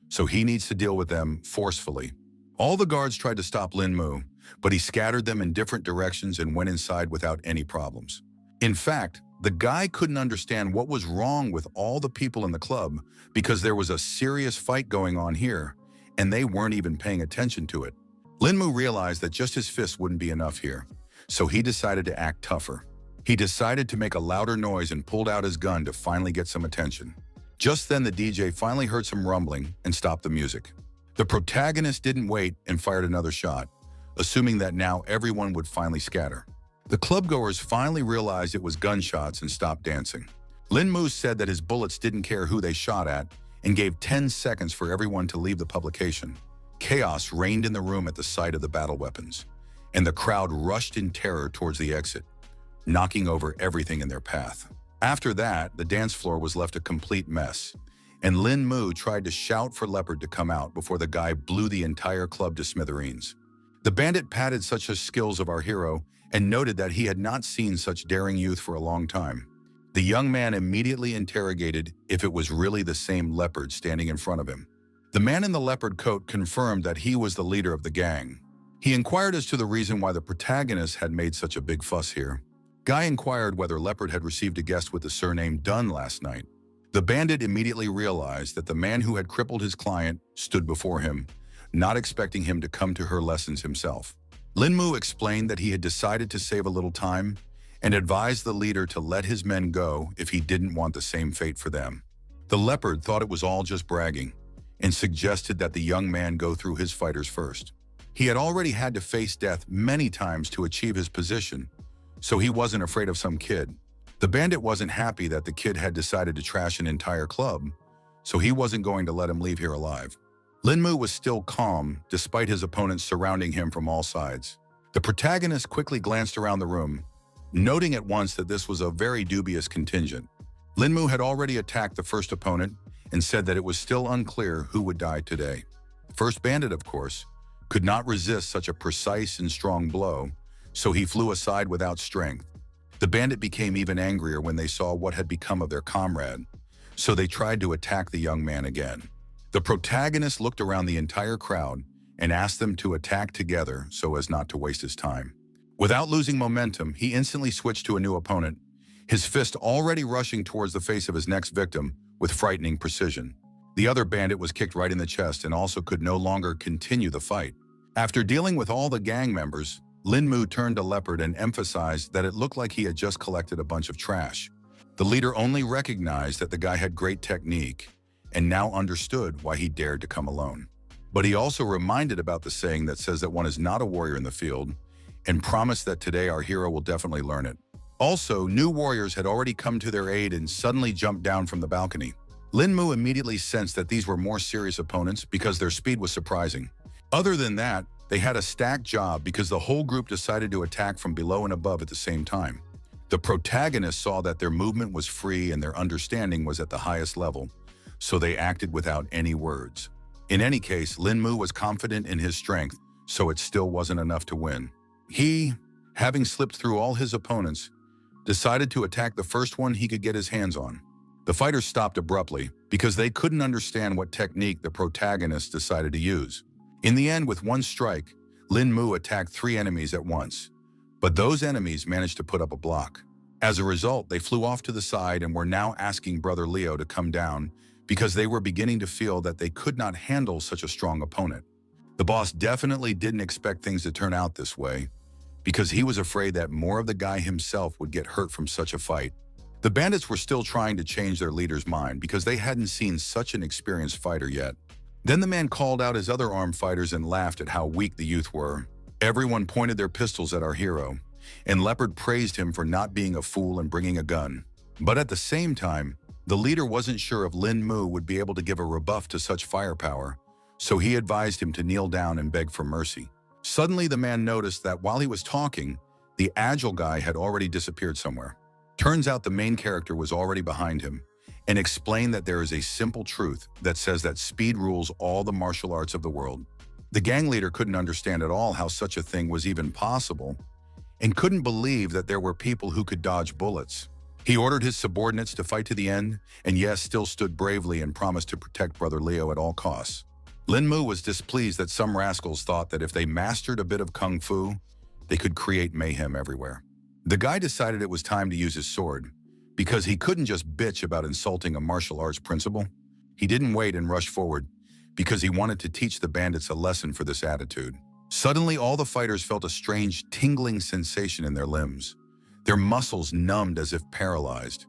so he needs to deal with them forcefully. All the guards tried to stop Linmu, but he scattered them in different directions and went inside without any problems. In fact, the guy couldn't understand what was wrong with all the people in the club because there was a serious fight going on here, and they weren't even paying attention to it. Linmu realized that just his fist wouldn't be enough here, so he decided to act tougher. He decided to make a louder noise and pulled out his gun to finally get some attention. Just then, the DJ finally heard some rumbling and stopped the music. The protagonist didn't wait and fired another shot, assuming that now everyone would finally scatter. The clubgoers finally realized it was gunshots and stopped dancing. Linmu said that his bullets didn't care who they shot at and gave 10 seconds for everyone to leave the publication. Chaos reigned in the room at the sight of the battle weapons, and the crowd rushed in terror towards the exit, knocking over everything in their path. After that, the dance floor was left a complete mess, and Linmu tried to shout for Leopard to come out before the guy blew the entire club to smithereens. The bandit patted such as skills of our hero and noted that he had not seen such daring youth for a long time. The young man immediately interrogated if it was really the same Leopard standing in front of him. The man in the leopard coat confirmed that he was the leader of the gang. He inquired as to the reason why the protagonist had made such a big fuss here. Guy inquired whether Leopard had received a guest with the surname Dunn last night. The bandit immediately realized that the man who had crippled his client stood before him, not expecting him to come to her lessons himself. Linmu explained that he had decided to save a little time and advised the leader to let his men go if he didn't want the same fate for them. The leopard thought it was all just bragging and suggested that the young man go through his fighters first. He had already had to face death many times to achieve his position, so he wasn't afraid of some kid. The bandit wasn't happy that the kid had decided to trash an entire club, so he wasn't going to let him leave here alive. Linmu was still calm despite his opponents surrounding him from all sides. The protagonist quickly glanced around the room, noting at once that this was a very dubious contingent. Linmu had already attacked the first opponent and said that it was still unclear who would die today. The first bandit, of course, could not resist such a precise and strong blow, so he flew aside without strength. The bandit became even angrier when they saw what had become of their comrade, so they tried to attack the young man again. The protagonist looked around the entire crowd and asked them to attack together so as not to waste his time. Without losing momentum, he instantly switched to a new opponent, his fist already rushing towards the face of his next victim with frightening precision. The other bandit was kicked right in the chest and also could no longer continue the fight. After dealing with all the gang members, Linmu turned to Leopard and emphasized that it looked like he had just collected a bunch of trash. The leader only recognized that the guy had great technique and now understood why he dared to come alone. But he also reminded about the saying that says that one is not a warrior in the field and promised that today our hero will definitely learn it. Also, new warriors had already come to their aid and suddenly jumped down from the balcony. Linmu immediately sensed that these were more serious opponents because their speed was surprising. Other than that, they had a stacked job because the whole group decided to attack from below and above at the same time. The protagonist saw that their movement was free and their understanding was at the highest level, so they acted without any words. In any case, Linmu was confident in his strength, so it still wasn't enough to win. He, having slipped through all his opponents, decided to attack the first one he could get his hands on. The fighters stopped abruptly because they couldn't understand what technique the protagonist decided to use. In the end, with one strike, Linmu attacked 3 enemies at once, but those enemies managed to put up a block. As a result, they flew off to the side and were now asking Brother Leo to come down because they were beginning to feel that they could not handle such a strong opponent. The boss definitely didn't expect things to turn out this way because he was afraid that more of the guy himself would get hurt from such a fight. The bandits were still trying to change their leader's mind because they hadn't seen such an experienced fighter yet. Then the man called out his other armed fighters and laughed at how weak the youth were. Everyone pointed their pistols at our hero, and Leopard praised him for not being a fool and bringing a gun. But at the same time, the leader wasn't sure if Linmu would be able to give a rebuff to such firepower, so he advised him to kneel down and beg for mercy. Suddenly, the man noticed that while he was talking, the agile guy had already disappeared somewhere. Turns out the main character was already behind him and explained that there is a simple truth that says that speed rules all the martial arts of the world. The gang leader couldn't understand at all how such a thing was even possible and couldn't believe that there were people who could dodge bullets. He ordered his subordinates to fight to the end and yes, still stood bravely and promised to protect Brother Leo at all costs. Linmu was displeased that some rascals thought that if they mastered a bit of kung fu, they could create mayhem everywhere. The guy decided it was time to use his sword, because he couldn't just bitch about insulting a martial arts principle. He didn't wait and rushed forward, because he wanted to teach the bandits a lesson for this attitude. Suddenly, all the fighters felt a strange tingling sensation in their limbs. Their muscles numbed as if paralyzed,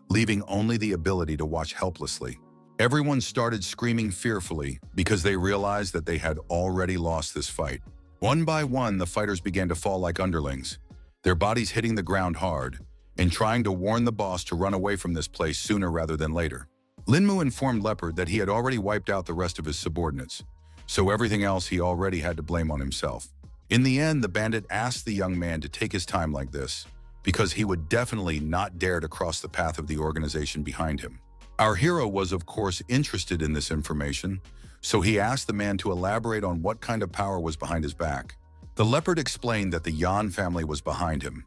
leaving only the ability to watch helplessly. Everyone started screaming fearfully because they realized that they had already lost this fight. One by one, the fighters began to fall like underlings, their bodies hitting the ground hard and trying to warn the boss to run away from this place sooner rather than later. Linmu informed Leopard that he had already wiped out the rest of his subordinates, so everything else he already had to blame on himself. In the end, the bandit asked the young man to take his time like this because he would definitely not dare to cross the path of the organization behind him. Our hero was, of course, interested in this information, so he asked the man to elaborate on what kind of power was behind his back. The leopard explained that the Yan family was behind him,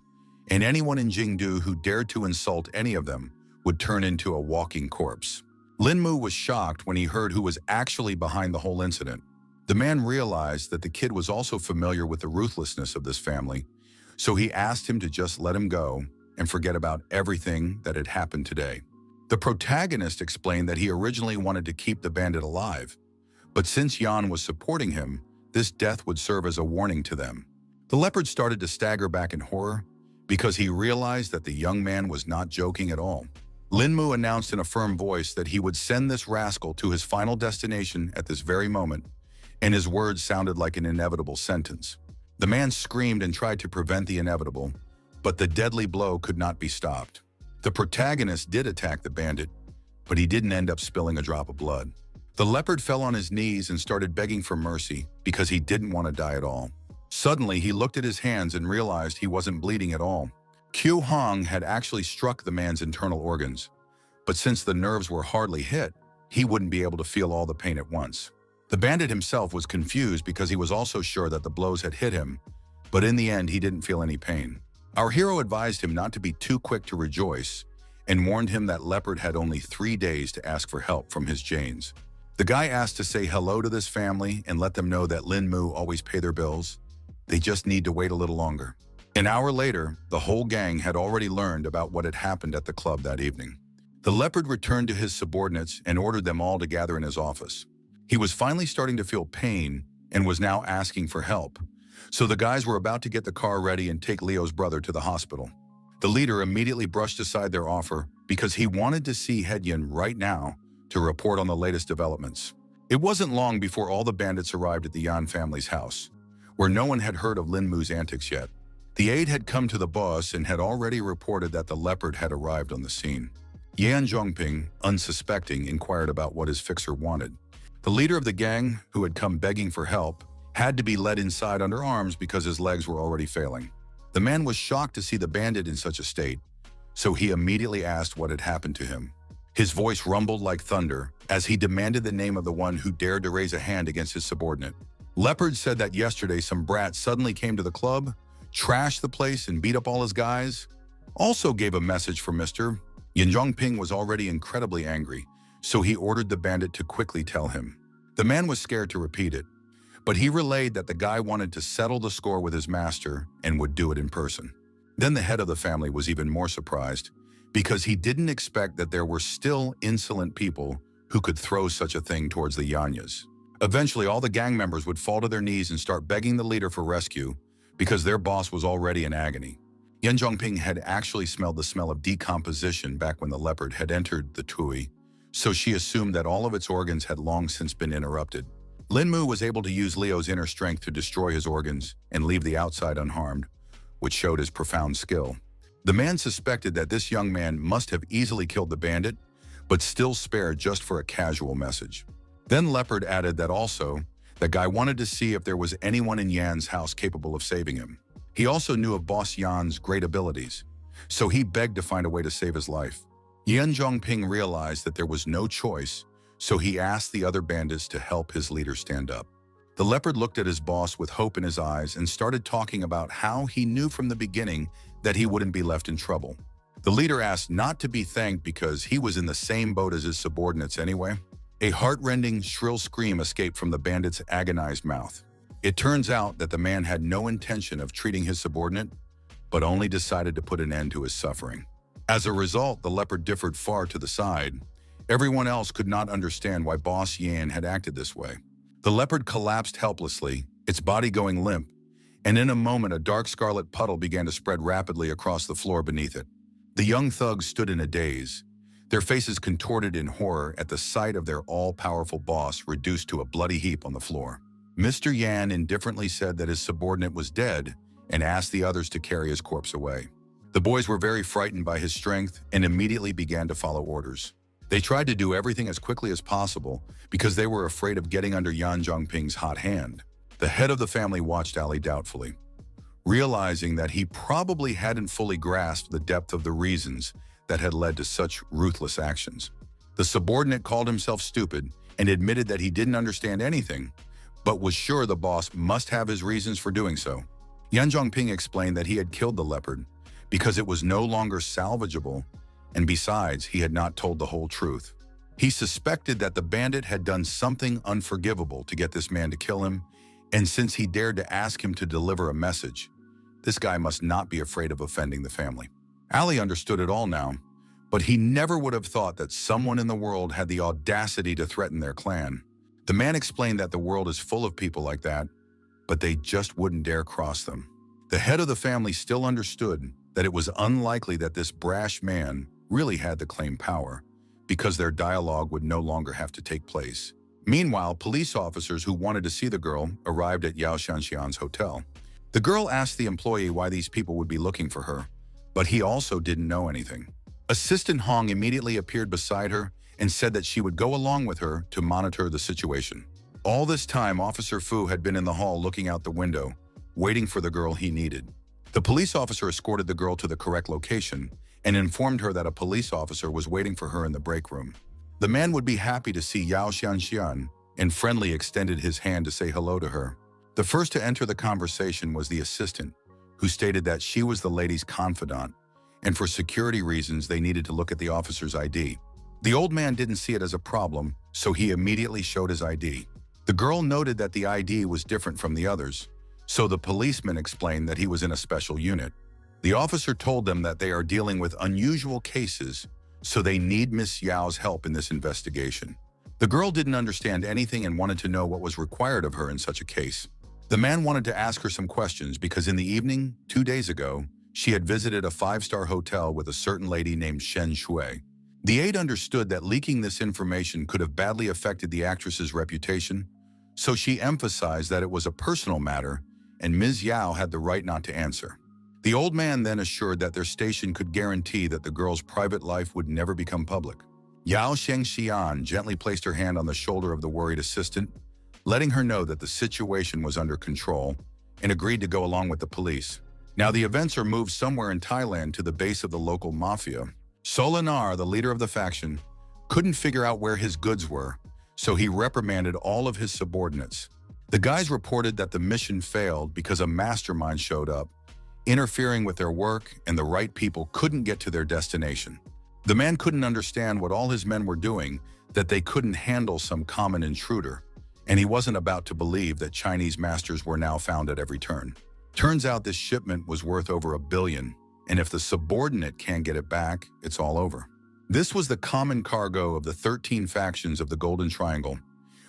and anyone in Jingdu who dared to insult any of them would turn into a walking corpse. Linmu was shocked when he heard who was actually behind the whole incident. The man realized that the kid was also familiar with the ruthlessness of this family, so he asked him to just let him go and forget about everything that had happened today. The protagonist explained that he originally wanted to keep the bandit alive, but since Yan was supporting him, this death would serve as a warning to them. The leopard started to stagger back in horror because he realized that the young man was not joking at all. Lin Mu announced in a firm voice that he would send this rascal to his final destination at this very moment, and his words sounded like an inevitable sentence. The man screamed and tried to prevent the inevitable, but the deadly blow could not be stopped. The protagonist did attack the bandit, but he didn't end up spilling a drop of blood. The leopard fell on his knees and started begging for mercy because he didn't want to die at all. Suddenly, he looked at his hands and realized he wasn't bleeding at all. Qiu Hong had actually struck the man's internal organs, but since the nerves were hardly hit, he wouldn't be able to feel all the pain at once. The bandit himself was confused because he was also sure that the blows had hit him, but in the end he didn't feel any pain. Our hero advised him not to be too quick to rejoice and warned him that Leopard had only 3 days to ask for help from his Janes. The guy asked to say hello to this family and let them know that Lin Mu always pay their bills. They just need to wait a little longer. An hour later, the whole gang had already learned about what had happened at the club that evening. The leopard returned to his subordinates and ordered them all to gather in his office. He was finally starting to feel pain and was now asking for help. So the guys were about to get the car ready and take Leo's brother to the hospital. The leader immediately brushed aside their offer because he wanted to see Hedyan right now to report on the latest developments. It wasn't long before all the bandits arrived at the Yan family's house, where no one had heard of Lin Mu's antics yet. The aide had come to the boss and had already reported that the leopard had arrived on the scene. Yan Zhongping, unsuspecting, inquired about what his fixer wanted. The leader of the gang, who had come begging for help, had to be led inside under arms because his legs were already failing. The man was shocked to see the bandit in such a state, so he immediately asked what had happened to him. His voice rumbled like thunder as he demanded the name of the one who dared to raise a hand against his subordinate. Leopard said that yesterday some brat suddenly came to the club, trashed the place and beat up all his guys. Also gave a message for Mr. Yan Zhongping was already incredibly angry, so he ordered the bandit to quickly tell him. The man was scared to repeat it, but he relayed that the guy wanted to settle the score with his master and would do it in person. Then the head of the family was even more surprised because he didn't expect that there were still insolent people who could throw such a thing towards the Yanyas. Eventually, all the gang members would fall to their knees and start begging the leader for rescue because their boss was already in agony. Yan Zhongping had actually smelled the smell of decomposition back when the leopard had entered the Tui, so she assumed that all of its organs had long since been interrupted. Lin Mu was able to use Leo's inner strength to destroy his organs and leave the outside unharmed, which showed his profound skill. The man suspected that this young man must have easily killed the bandit, but still spared just for a casual message. Then Leopard added that also, the guy wanted to see if there was anyone in Yan's house capable of saving him. He also knew of Boss Yan's great abilities, so he begged to find a way to save his life. Yan Zhongping realized that there was no choice, so he asked the other bandits to help his leader stand up. The leopard looked at his boss with hope in his eyes and started talking about how he knew from the beginning that he wouldn't be left in trouble. The leader asked not to be thanked because he was in the same boat as his subordinates anyway. A heart-rending, shrill scream escaped from the bandit's agonized mouth. It turns out that the man had no intention of treating his subordinate, but only decided to put an end to his suffering. As a result, the leopard differed far to the side. Everyone else could not understand why Boss Yan had acted this way. The leopard collapsed helplessly, its body going limp, and in a moment a dark scarlet puddle began to spread rapidly across the floor beneath it. The young thugs stood in a daze, their faces contorted in horror at the sight of their all-powerful boss reduced to a bloody heap on the floor. Mr. Yan indifferently said that his subordinate was dead and asked the others to carry his corpse away. The boys were very frightened by his strength and immediately began to follow orders. They tried to do everything as quickly as possible because they were afraid of getting under Yan Zhongping's hot hand. The head of the family watched Ali doubtfully, realizing that he probably hadn't fully grasped the depth of the reasons that had led to such ruthless actions. The subordinate called himself stupid and admitted that he didn't understand anything, but was sure the boss must have his reasons for doing so. Yan Zhongping explained that he had killed the leopard because it was no longer salvageable, and besides, he had not told the whole truth. He suspected that the bandit had done something unforgivable to get this man to kill him, and since he dared to ask him to deliver a message, this guy must not be afraid of offending the family. Ali understood it all now, but he never would have thought that someone in the world had the audacity to threaten their clan. The man explained that the world is full of people like that, but they just wouldn't dare cross them. The head of the family still understood, that it was unlikely that this brash man really had the claimed power, because their dialogue would no longer have to take place. Meanwhile, police officers who wanted to see the girl arrived at Yao Xianxian's hotel. The girl asked the employee why these people would be looking for her, but he also didn't know anything. Assistant Hong immediately appeared beside her and said that she would go along with her to monitor the situation. All this time, Officer Fu had been in the hall looking out the window, waiting for the girl he needed. The police officer escorted the girl to the correct location and informed her that a police officer was waiting for her in the break room. The man would be happy to see Yao Xianxian and friendly extended his hand to say hello to her. The first to enter the conversation was the assistant, who stated that she was the lady's confidant, and for security reasons they needed to look at the officer's ID. The old man didn't see it as a problem, so he immediately showed his ID. The girl noted that the ID was different from the others, so the policeman explained that he was in a special unit. The officer told them that they are dealing with unusual cases, so they need Miss Yao's help in this investigation. The girl didn't understand anything and wanted to know what was required of her in such a case. The man wanted to ask her some questions because in the evening, 2 days ago, she had visited a 5-star hotel with a certain lady named Shen Shui. The aide understood that leaking this information could have badly affected the actress's reputation, so she emphasized that it was a personal matter and Ms. Yao had the right not to answer. The old man then assured that their station could guarantee that the girl's private life would never become public. Yao Shengxian gently placed her hand on the shoulder of the worried assistant, letting her know that the situation was under control, and agreed to go along with the police. Now the events are moved somewhere in Thailand to the base of the local mafia. Solinar, the leader of the faction, couldn't figure out where his goods were, so he reprimanded all of his subordinates. The guys reported that the mission failed because a mastermind showed up, interfering with their work, and the right people couldn't get to their destination. The man couldn't understand what all his men were doing, that they couldn't handle some common intruder, and he wasn't about to believe that Chinese masters were now found at every turn. Turns out this shipment was worth over $1 billion, and if the subordinate can't get it back, it's all over. This was the common cargo of the 13 factions of the Golden Triangle,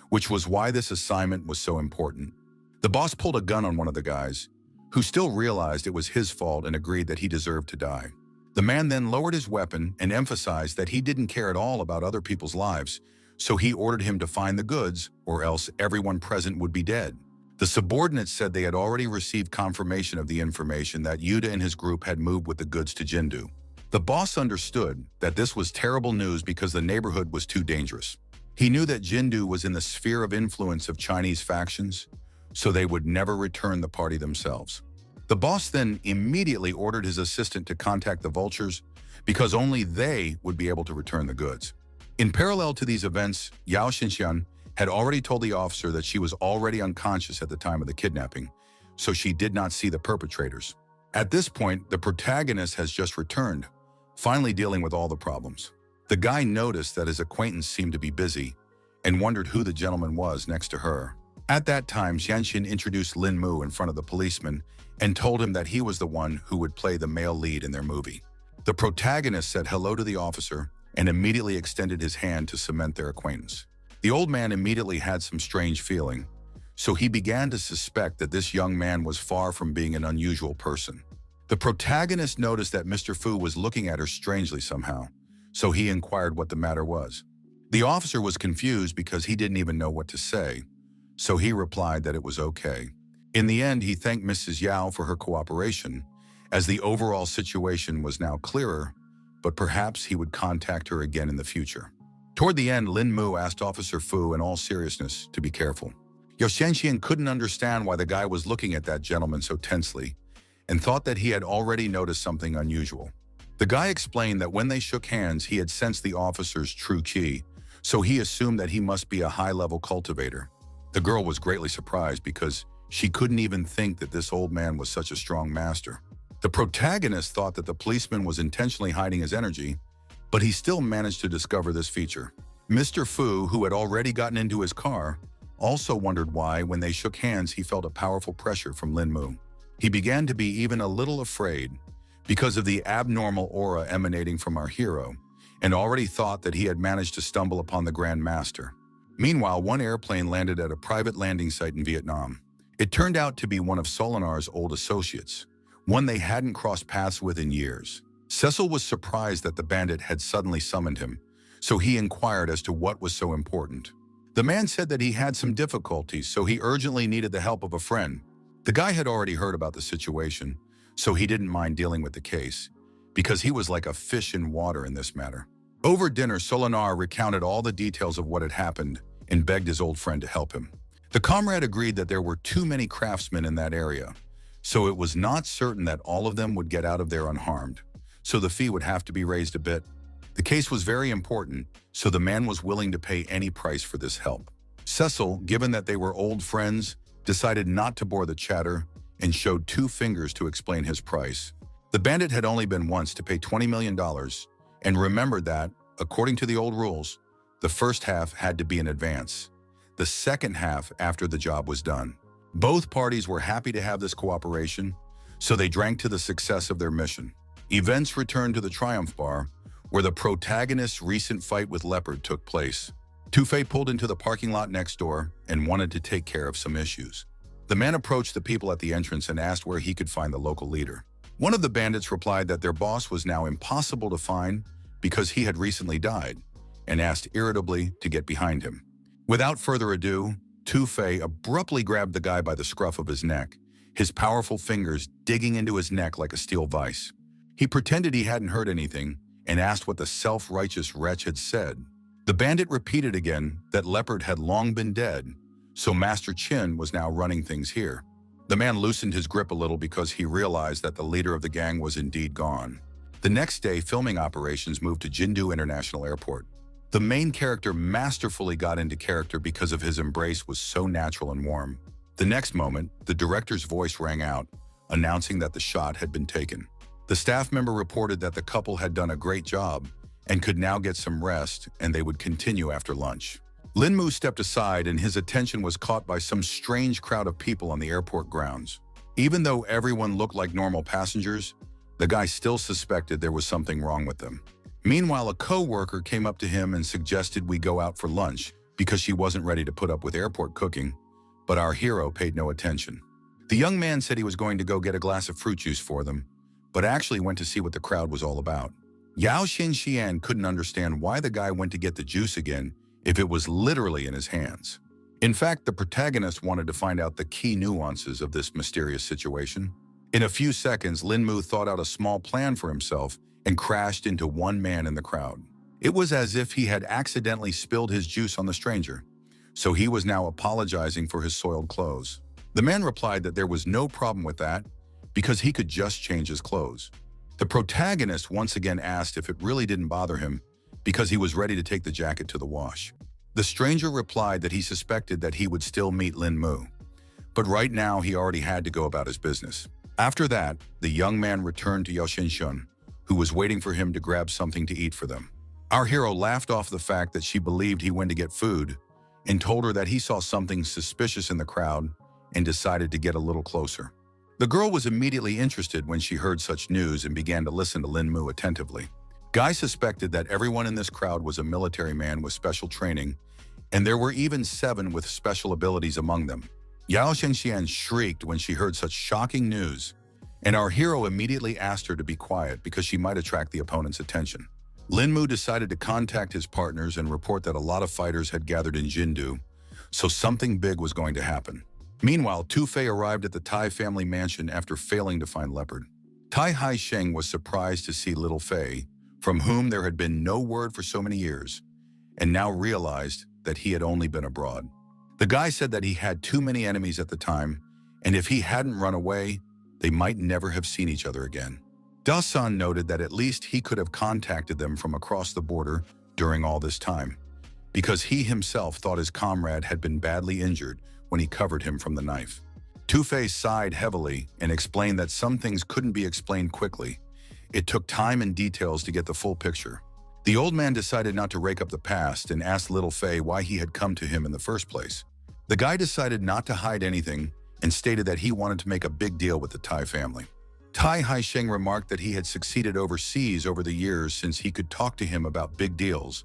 which was why this assignment was so important. The boss pulled a gun on one of the guys, who still realized it was his fault and agreed that he deserved to die. The man then lowered his weapon and emphasized that he didn't care at all about other people's lives, so he ordered him to find the goods, or else everyone present would be dead. The subordinates said they had already received confirmation of the information that Yuda and his group had moved with the goods to Jindu. The boss understood that this was terrible news because the neighborhood was too dangerous. He knew that Jindu was in the sphere of influence of Chinese factions, so they would never return the party themselves. The boss then immediately ordered his assistant to contact the vultures because only they would be able to return the goods. In parallel to these events, Yao Xinxian had already told the officer that she was already unconscious at the time of the kidnapping, so she did not see the perpetrators. At this point, the protagonist has just returned, finally dealing with all the problems. The guy noticed that his acquaintance seemed to be busy and wondered who the gentleman was next to her. At that time, Xianxin introduced Lin Mu in front of the policeman and told him that he was the one who would play the male lead in their movie. The protagonist said hello to the officer and immediately extended his hand to cement their acquaintance. The old man immediately had some strange feeling, so he began to suspect that this young man was far from being an unusual person. The protagonist noticed that Mr. Fu was looking at her strangely somehow, so he inquired what the matter was. The officer was confused because he didn't even know what to say, so he replied that it was okay. In the end, he thanked Mrs. Yao for her cooperation, as the overall situation was now clearer, but perhaps he would contact her again in the future. Toward the end, Lin Mu asked Officer Fu in all seriousness to be careful. Yao Xianxian couldn't understand why the guy was looking at that gentleman so tensely and thought that he had already noticed something unusual. The guy explained that when they shook hands, he had sensed the officer's true qi, so he assumed that he must be a high-level cultivator. The girl was greatly surprised because she couldn't even think that this old man was such a strong master. The protagonist thought that the policeman was intentionally hiding his energy, but he still managed to discover this feature. Mr. Fu, who had already gotten into his car, also wondered why, when they shook hands, he felt a powerful pressure from Lin Mu. He began to be even a little afraid because of the abnormal aura emanating from our hero, and already thought that he had managed to stumble upon the Grand Master. Meanwhile, one airplane landed at a private landing site in Vietnam. It turned out to be one of Solinar's old associates, one they hadn't crossed paths with in years. Cecil was surprised that the bandit had suddenly summoned him, so he inquired as to what was so important. The man said that he had some difficulties, so he urgently needed the help of a friend. The guy had already heard about the situation, so he didn't mind dealing with the case, because he was like a fish in water in this matter. Over dinner, Solinar recounted all the details of what had happened and begged his old friend to help him. The comrade agreed that there were too many craftsmen in that area, so it was not certain that all of them would get out of there unharmed, so the fee would have to be raised a bit. The case was very important, so the man was willing to pay any price for this help. Cecil, given that they were old friends, decided not to bore the chatter and showed two fingers to explain his price. The bandit had only been once to pay $20 million and remembered that, according to the old rules, the first half had to be in advance, the second half after the job was done. Both parties were happy to have this cooperation, so they drank to the success of their mission. Events returned to the Triumph Bar, where the protagonist's recent fight with Leopard took place. Two-Fei pulled into the parking lot next door and wanted to take care of some issues. The man approached the people at the entrance and asked where he could find the local leader. One of the bandits replied that their boss was now impossible to find because he had recently died, and asked irritably to get behind him. Without further ado, Two-Fei abruptly grabbed the guy by the scruff of his neck, his powerful fingers digging into his neck like a steel vise. He pretended he hadn't heard anything and asked what the self-righteous wretch had said. The bandit repeated again that Leopard had long been dead, so Master Chin was now running things here. The man loosened his grip a little because he realized that the leader of the gang was indeed gone. The next day, filming operations moved to Jindu International Airport. The main character masterfully got into character because of his embrace was so natural and warm. The next moment, the director's voice rang out, announcing that the shot had been taken. The staff member reported that the couple had done a great job and could now get some rest, and they would continue after lunch. Linmu stepped aside and his attention was caught by some strange crowd of people on the airport grounds. Even though everyone looked like normal passengers, the guy still suspected there was something wrong with them. Meanwhile, a co-worker came up to him and suggested we go out for lunch because she wasn't ready to put up with airport cooking, but our hero paid no attention. The young man said he was going to go get a glass of fruit juice for them, but actually went to see what the crowd was all about. Yao Xinxian couldn't understand why the guy went to get the juice again if it was literally in his hands. In fact, the protagonist wanted to find out the key nuances of this mysterious situation. In a few seconds, Linmu thought out a small plan for himself and crashed into one man in the crowd. It was as if he had accidentally spilled his juice on the stranger, so he was now apologizing for his soiled clothes. The man replied that there was no problem with that because he could just change his clothes. The protagonist once again asked if it really didn't bother him because he was ready to take the jacket to the wash. The stranger replied that he suspected that he would still meet Lin Mu, but right now he already had to go about his business. After that, the young man returned to Yao Xinxian, who was waiting for him to grab something to eat for them. Our hero laughed off the fact that she believed he went to get food and told her that he saw something suspicious in the crowd and decided to get a little closer. The girl was immediately interested when she heard such news and began to listen to Lin Mu attentively. Guy suspected that everyone in this crowd was a military man with special training, and there were even 7 with special abilities among them. Yao Xinxian shrieked when she heard such shocking news, and our hero immediately asked her to be quiet because she might attract the opponent's attention. Lin Mu decided to contact his partners and report that a lot of fighters had gathered in Jindu, so something big was going to happen. Meanwhile, Two-Fei arrived at the Tai family mansion after failing to find Leopard. Tai Haisheng was surprised to see little Fei, from whom there had been no word for so many years, and now realized that he had only been abroad. The guy said that he had too many enemies at the time, and if he hadn't run away, they might never have seen each other again. Da-san noted that at least he could have contacted them from across the border during all this time, because he himself thought his comrade had been badly injured when he covered him from the knife. Two-Fei sighed heavily and explained that some things couldn't be explained quickly. It took time and details to get the full picture. The old man decided not to rake up the past and asked little Fei why he had come to him in the first place. The guy decided not to hide anything and stated that he wanted to make a big deal with the Tai family. Tai Haisheng remarked that he had succeeded overseas over the years since he could talk to him about big deals,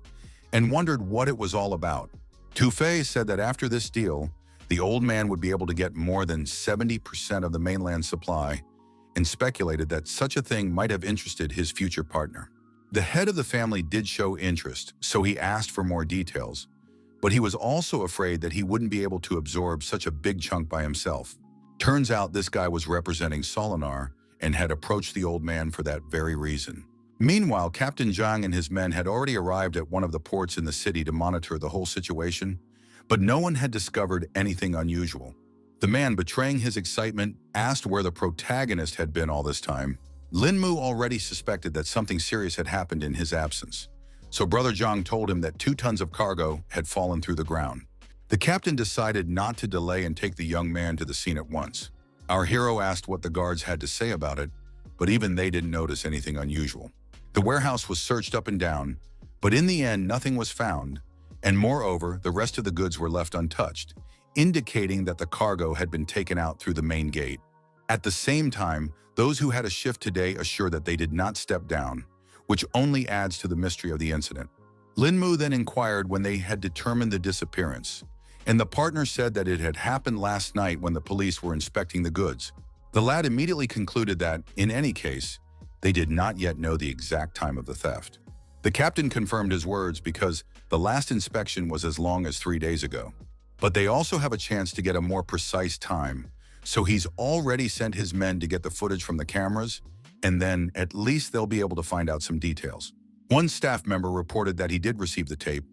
and wondered what it was all about. Two-Fei said that after this deal, the old man would be able to get more than 70% of the mainland supply and speculated that such a thing might have interested his future partner. The head of the family did show interest, so he asked for more details, but he was also afraid that he wouldn't be able to absorb such a big chunk by himself. Turns out this guy was representing Solinar and had approached the old man for that very reason. Meanwhile, Captain Zhang and his men had already arrived at one of the ports in the city to monitor the whole situation, but no one had discovered anything unusual. The man, betraying his excitement, asked where the protagonist had been all this time. Lin Mu already suspected that something serious had happened in his absence, so Brother Zhang told him that 2 tons of cargo had fallen through the ground. The captain decided not to delay and take the young man to the scene at once. Our hero asked what the guards had to say about it, but even they didn't notice anything unusual. The warehouse was searched up and down, but in the end nothing was found, and moreover, the rest of the goods were left untouched, indicating that the cargo had been taken out through the main gate. At the same time, those who had a shift today assured that they did not step down, which only adds to the mystery of the incident. Lin Mu then inquired when they had determined the disappearance, and the partner said that it had happened last night when the police were inspecting the goods. The lad immediately concluded that, in any case, they did not yet know the exact time of the theft. The captain confirmed his words because the last inspection was as long as 3 days ago. But they also have a chance to get a more precise time, so he's already sent his men to get the footage from the cameras, and then at least they'll be able to find out some details. One staff member reported that he did receive the tape,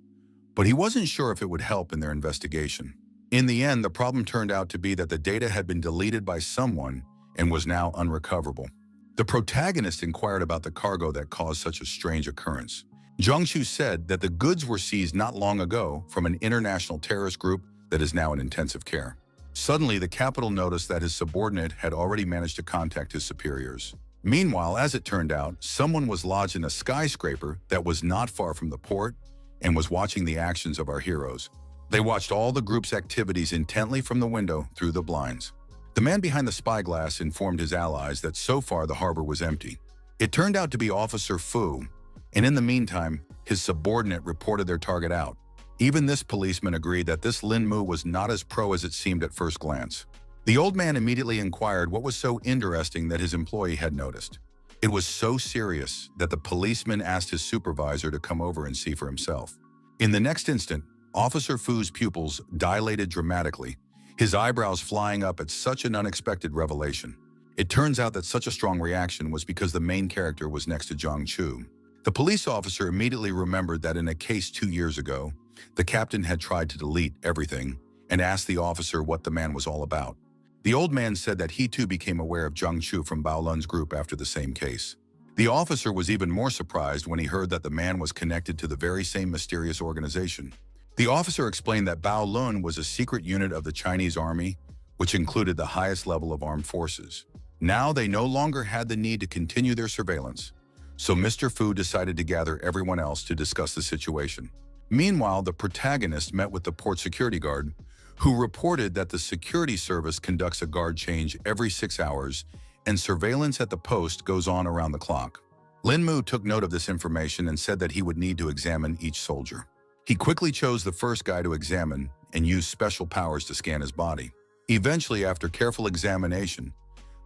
but he wasn't sure if it would help in their investigation. In the end, the problem turned out to be that the data had been deleted by someone and was now unrecoverable. The protagonist inquired about the cargo that caused such a strange occurrence. Zhang said that the goods were seized not long ago from an international terrorist group that is now in intensive care. Suddenly, the capital noticed that his subordinate had already managed to contact his superiors. Meanwhile, as it turned out, someone was lodged in a skyscraper that was not far from the port and was watching the actions of our heroes. They watched all the group's activities intently from the window through the blinds. The man behind the spyglass informed his allies that so far the harbor was empty. It turned out to be Officer Fu, and in the meantime, his subordinate reported their target out. Even this policeman agreed that this Lin Mu was not as pro as it seemed at first glance. The old man immediately inquired what was so interesting that his employee had noticed. It was so serious that the policeman asked his supervisor to come over and see for himself. In the next instant, Officer Fu's pupils dilated dramatically, his eyebrows flying up at such an unexpected revelation. It turns out that such a strong reaction was because the main character was next to Zhang Chu. The police officer immediately remembered that in a case 2 years ago, the captain had tried to delete everything and asked the officer what the man was all about. The old man said that he too became aware of Zhang Chu from Bao Lun's group after the same case. The officer was even more surprised when he heard that the man was connected to the very same mysterious organization. The officer explained that Bao Lun was a secret unit of the Chinese army, which included the highest level of armed forces. Now they no longer had the need to continue their surveillance, so Mr. Fu decided to gather everyone else to discuss the situation. Meanwhile, the protagonist met with the port security guard, who reported that the security service conducts a guard change every 6 hours and surveillance at the post goes on around the clock. Lin Mu took note of this information and said that he would need to examine each soldier. He quickly chose the first guy to examine and used special powers to scan his body. Eventually, after careful examination,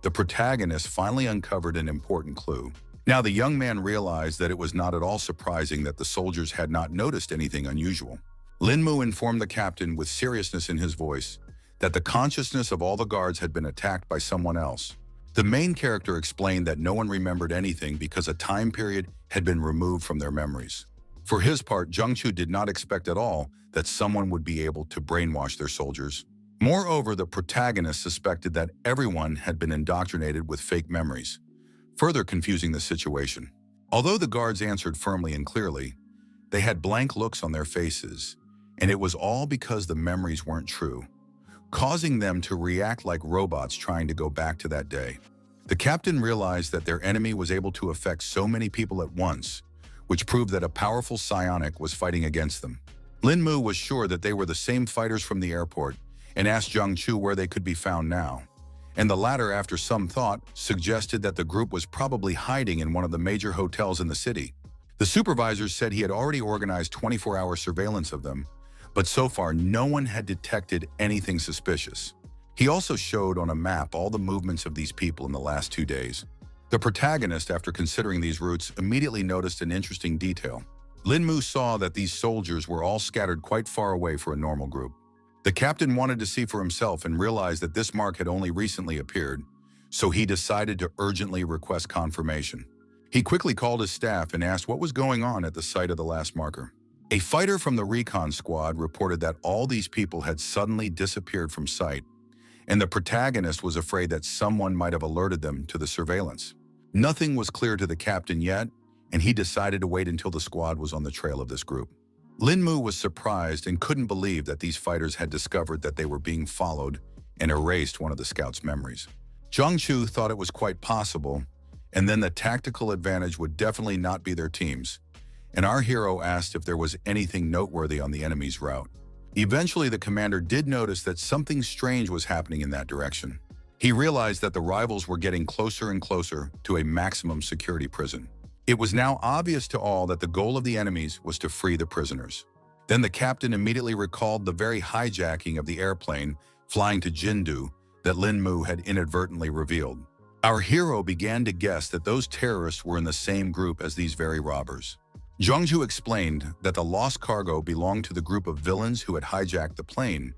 the protagonist finally uncovered an important clue. Now, the young man realized that it was not at all surprising that the soldiers had not noticed anything unusual. Lin Mu informed the captain with seriousness in his voice that the consciousness of all the guards had been attacked by someone else. The main character explained that no one remembered anything because a time period had been removed from their memories. For his part, Zhang Chu did not expect at all that someone would be able to brainwash their soldiers. Moreover, the protagonist suspected that everyone had been indoctrinated with fake memories, further confusing the situation. Although the guards answered firmly and clearly, they had blank looks on their faces, and it was all because the memories weren't true, causing them to react like robots trying to go back to that day. The captain realized that their enemy was able to affect so many people at once, which proved that a powerful psionic was fighting against them. Lin Mu was sure that they were the same fighters from the airport and asked Zhang Chu where they could be found now. And the latter, after some thought, suggested that the group was probably hiding in one of the major hotels in the city. The supervisors said he had already organized 24-hour surveillance of them, but so far no one had detected anything suspicious. He also showed on a map all the movements of these people in the last 2 days. The protagonist, after considering these routes, immediately noticed an interesting detail. Lin Mu saw that these soldiers were all scattered quite far away for a normal group. The captain wanted to see for himself and realized that this mark had only recently appeared, so he decided to urgently request confirmation. He quickly called his staff and asked what was going on at the site of the last marker. A fighter from the recon squad reported that all these people had suddenly disappeared from sight, and the protagonist was afraid that someone might have alerted them to the surveillance. Nothing was clear to the captain yet, and he decided to wait until the squad was on the trail of this group. Lin Mu was surprised and couldn't believe that these fighters had discovered that they were being followed and erased one of the scouts' memories. Zhang Chu thought it was quite possible, and then the tactical advantage would definitely not be their team's, and our hero asked if there was anything noteworthy on the enemy's route. Eventually, the commander did notice that something strange was happening in that direction. He realized that the rivals were getting closer and closer to a maximum security prison. It was now obvious to all that the goal of the enemies was to free the prisoners. Then the captain immediately recalled the very hijacking of the airplane flying to Jindu that Lin Mu had inadvertently revealed. Our hero began to guess that those terrorists were in the same group as these very robbers. Zhangju explained that the lost cargo belonged to the group of villains who had hijacked the plane,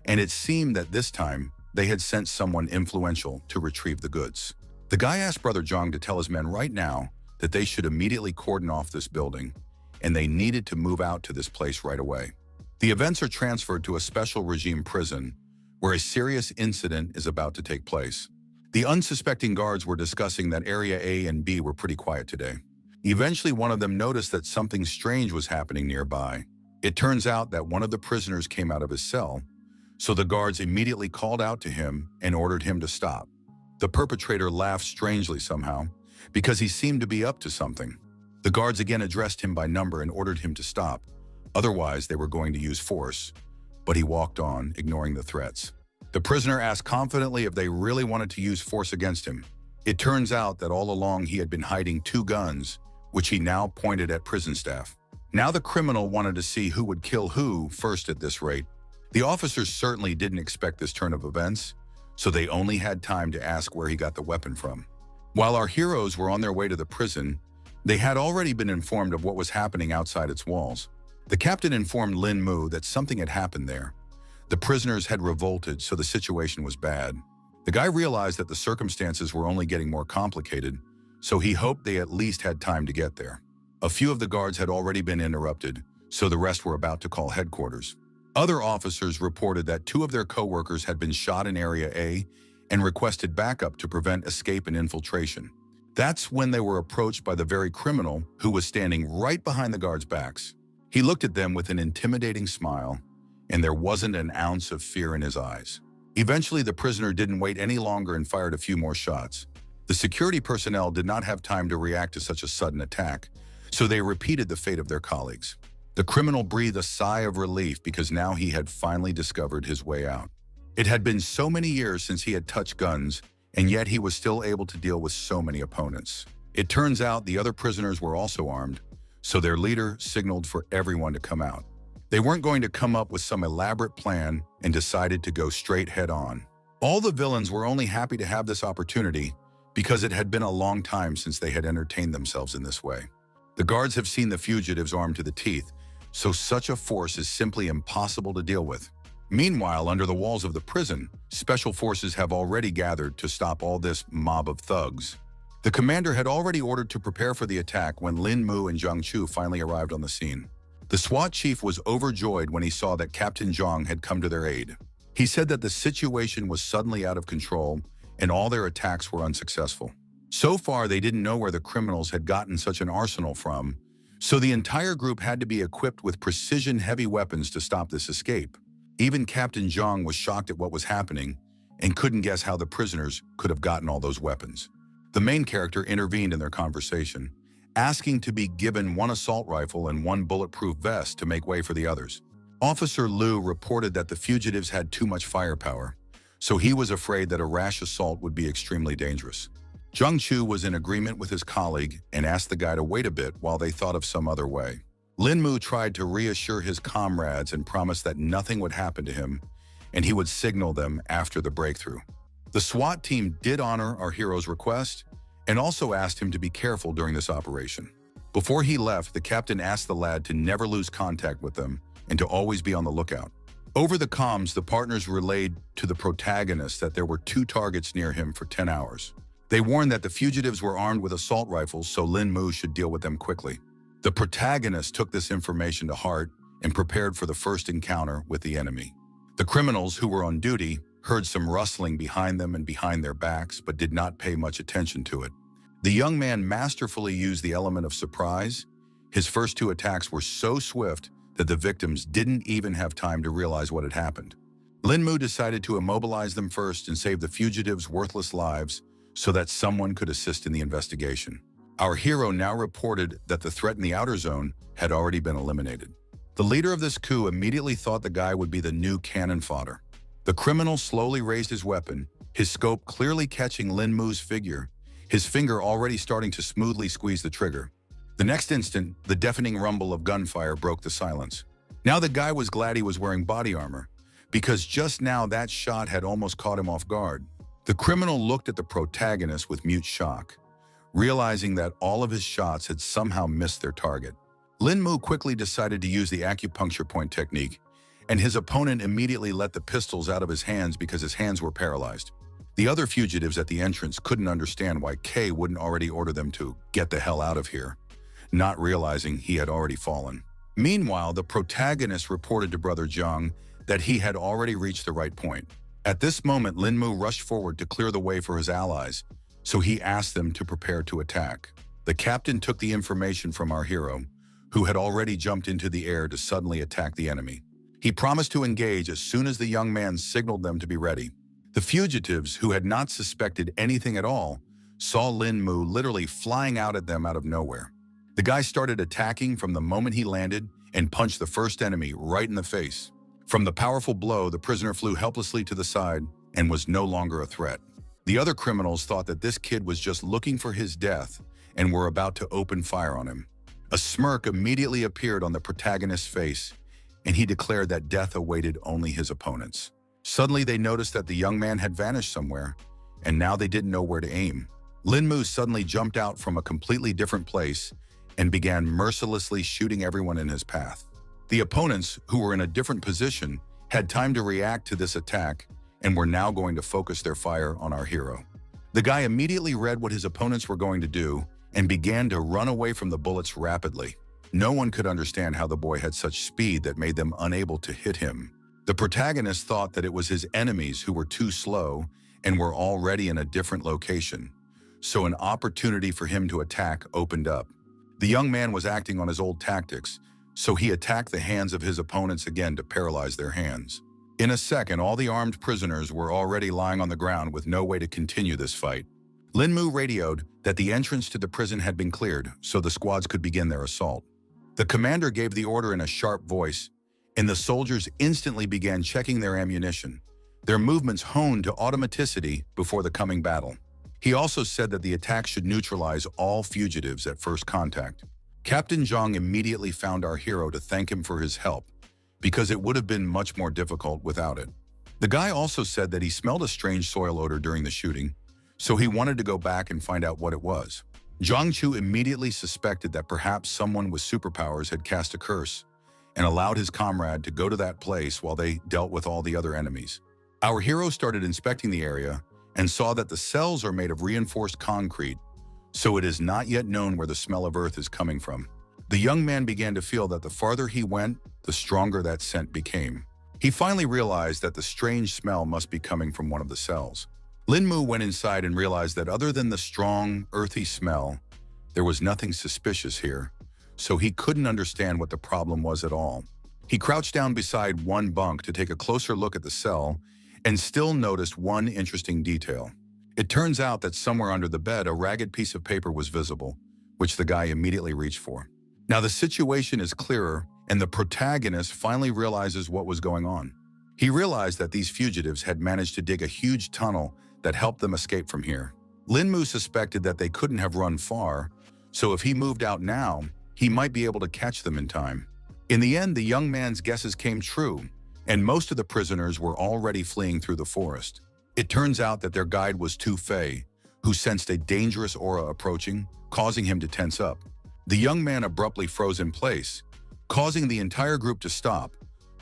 and it seemed that this time they had sent someone influential to retrieve the goods. The guy asked Brother Zhang to tell his men right now that they should immediately cordon off this building, and they needed to move out to this place right away. The events are transferred to a special regime prison, where a serious incident is about to take place. The unsuspecting guards were discussing that Area A and B were pretty quiet today. Eventually, one of them noticed that something strange was happening nearby. It turns out that one of the prisoners came out of his cell, so the guards immediately called out to him and ordered him to stop. The perpetrator laughed strangely somehow, because he seemed to be up to something. The guards again addressed him by number and ordered him to stop. Otherwise, they were going to use force, but he walked on, ignoring the threats. The prisoner asked confidently if they really wanted to use force against him. It turns out that all along he had been hiding 2 guns, which he now pointed at prison staff. Now the criminal wanted to see who would kill who first at this rate. The officers certainly didn't expect this turn of events, so they only had time to ask where he got the weapon from. While our heroes were on their way to the prison, they had already been informed of what was happening outside its walls. The captain informed Lin Mu that something had happened there. The prisoners had revolted, so the situation was bad. The guy realized that the circumstances were only getting more complicated, so he hoped they at least had time to get there. A few of the guards had already been interrupted, so the rest were about to call headquarters. Other officers reported that 2 of their co-workers had been shot in Area A and requested backup to prevent escape and infiltration. That's when they were approached by the very criminal who was standing right behind the guards' backs. He looked at them with an intimidating smile, and there wasn't an ounce of fear in his eyes. Eventually, the prisoner didn't wait any longer and fired a few more shots. The security personnel did not have time to react to such a sudden attack, so they repeated the fate of their colleagues. The criminal breathed a sigh of relief because now he had finally discovered his way out. It had been so many years since he had touched guns, and yet he was still able to deal with so many opponents. It turns out the other prisoners were also armed, so their leader signaled for everyone to come out. They weren't going to come up with some elaborate plan and decided to go straight head-on. All the villains were only happy to have this opportunity because it had been a long time since they had entertained themselves in this way. The guards have seen the fugitives armed to the teeth, so such a force is simply impossible to deal with. Meanwhile, under the walls of the prison, special forces have already gathered to stop all this mob of thugs. The commander had already ordered to prepare for the attack when Lin Mu and Zhang Chu finally arrived on the scene. The SWAT chief was overjoyed when he saw that Captain Zhang had come to their aid. He said that the situation was suddenly out of control and all their attacks were unsuccessful. So far, they didn't know where the criminals had gotten such an arsenal from, so the entire group had to be equipped with precision heavy weapons to stop this escape. Even Captain Zhang was shocked at what was happening and couldn't guess how the prisoners could have gotten all those weapons. The main character intervened in their conversation, asking to be given 1 assault rifle and 1 bulletproof vest to make way for the others. Officer Liu reported that the fugitives had too much firepower, so he was afraid that a rash assault would be extremely dangerous. Zhang Chu was in agreement with his colleague and asked the guy to wait a bit while they thought of some other way. Lin Mu tried to reassure his comrades and promised that nothing would happen to him, and he would signal them after the breakthrough. The SWAT team did honor our hero's request and also asked him to be careful during this operation. Before he left, the captain asked the lad to never lose contact with them and to always be on the lookout. Over the comms, the partners relayed to the protagonist that there were 2 targets near him for 10 hours. They warned that the fugitives were armed with assault rifles, so Lin Mu should deal with them quickly. The protagonist took this information to heart and prepared for the first encounter with the enemy. The criminals who were on duty heard some rustling behind them and behind their backs, but did not pay much attention to it. The young man masterfully used the element of surprise. His first 2 attacks were so swift that the victims didn't even have time to realize what had happened. Lin Mu decided to immobilize them first and save the fugitives' worthless lives so that someone could assist in the investigation. Our hero now reported that the threat in the outer zone had already been eliminated. The leader of this coup immediately thought the guy would be the new cannon fodder. The criminal slowly raised his weapon, his scope clearly catching Lin Mu's figure, his finger already starting to smoothly squeeze the trigger. The next instant, the deafening rumble of gunfire broke the silence. Now the guy was glad he was wearing body armor, because just now that shot had almost caught him off guard. The criminal looked at the protagonist with mute shock, realizing that all of his shots had somehow missed their target. Lin Mu quickly decided to use the acupuncture point technique, and his opponent immediately let the pistols out of his hands because his hands were paralyzed. The other fugitives at the entrance couldn't understand why K wouldn't already order them to get the hell out of here, not realizing he had already fallen. Meanwhile, the protagonist reported to Brother Zhang that he had already reached the right point. At this moment, Lin Mu rushed forward to clear the way for his allies, so he asked them to prepare to attack. The captain took the information from our hero, who had already jumped into the air to suddenly attack the enemy. He promised to engage as soon as the young man signaled them to be ready. The fugitives, who had not suspected anything at all, saw Lin Mu literally flying out at them out of nowhere. The guy started attacking from the moment he landed and punched the first enemy right in the face. From the powerful blow, the prisoner flew helplessly to the side and was no longer a threat. The other criminals thought that this kid was just looking for his death and were about to open fire on him. A smirk immediately appeared on the protagonist's face, and he declared that death awaited only his opponents. Suddenly, they noticed that the young man had vanished somewhere, and now they didn't know where to aim. Lin Mu suddenly jumped out from a completely different place and began mercilessly shooting everyone in his path. The opponents, who were in a different position, had time to react to this attack and were now going to focus their fire on our hero. The guy immediately read what his opponents were going to do and began to run away from the bullets rapidly. No one could understand how the boy had such speed that made them unable to hit him. The protagonist thought that it was his enemies who were too slow and were already in a different location, so an opportunity for him to attack opened up. The young man was acting on his old tactics, so he attacked the hands of his opponents again to paralyze their hands. In a second, all the armed prisoners were already lying on the ground with no way to continue this fight. Lin Mu radioed that the entrance to the prison had been cleared, so the squads could begin their assault. The commander gave the order in a sharp voice, and the soldiers instantly began checking their ammunition, their movements honed to automaticity before the coming battle. He also said that the attack should neutralize all fugitives at first contact. Captain Zhang immediately found our hero to thank him for his help, because it would have been much more difficult without it. The guy also said that he smelled a strange soil odor during the shooting, so he wanted to go back and find out what it was. Zhang Chu immediately suspected that perhaps someone with superpowers had cast a curse and allowed his comrade to go to that place while they dealt with all the other enemies. Our hero started inspecting the area and saw that the cells are made of reinforced concrete, so it is not yet known where the smell of earth is coming from. The young man began to feel that the farther he went, the stronger that scent became. He finally realized that the strange smell must be coming from one of the cells. Lin Mu went inside and realized that other than the strong, earthy smell, there was nothing suspicious here, so he couldn't understand what the problem was at all. He crouched down beside one bunk to take a closer look at the cell and still noticed one interesting detail. It turns out that somewhere under the bed, a ragged piece of paper was visible, which the guy immediately reached for. Now the situation is clearer, and the protagonist finally realizes what was going on. He realized that these fugitives had managed to dig a huge tunnel that helped them escape from here. Lin Mu suspected that they couldn't have run far, so if he moved out now, he might be able to catch them in time. In the end, the young man's guesses came true, and most of the prisoners were already fleeing through the forest. It turns out that their guide was Tu-Fei, who sensed a dangerous aura approaching, causing him to tense up. The young man abruptly froze in place, causing the entire group to stop,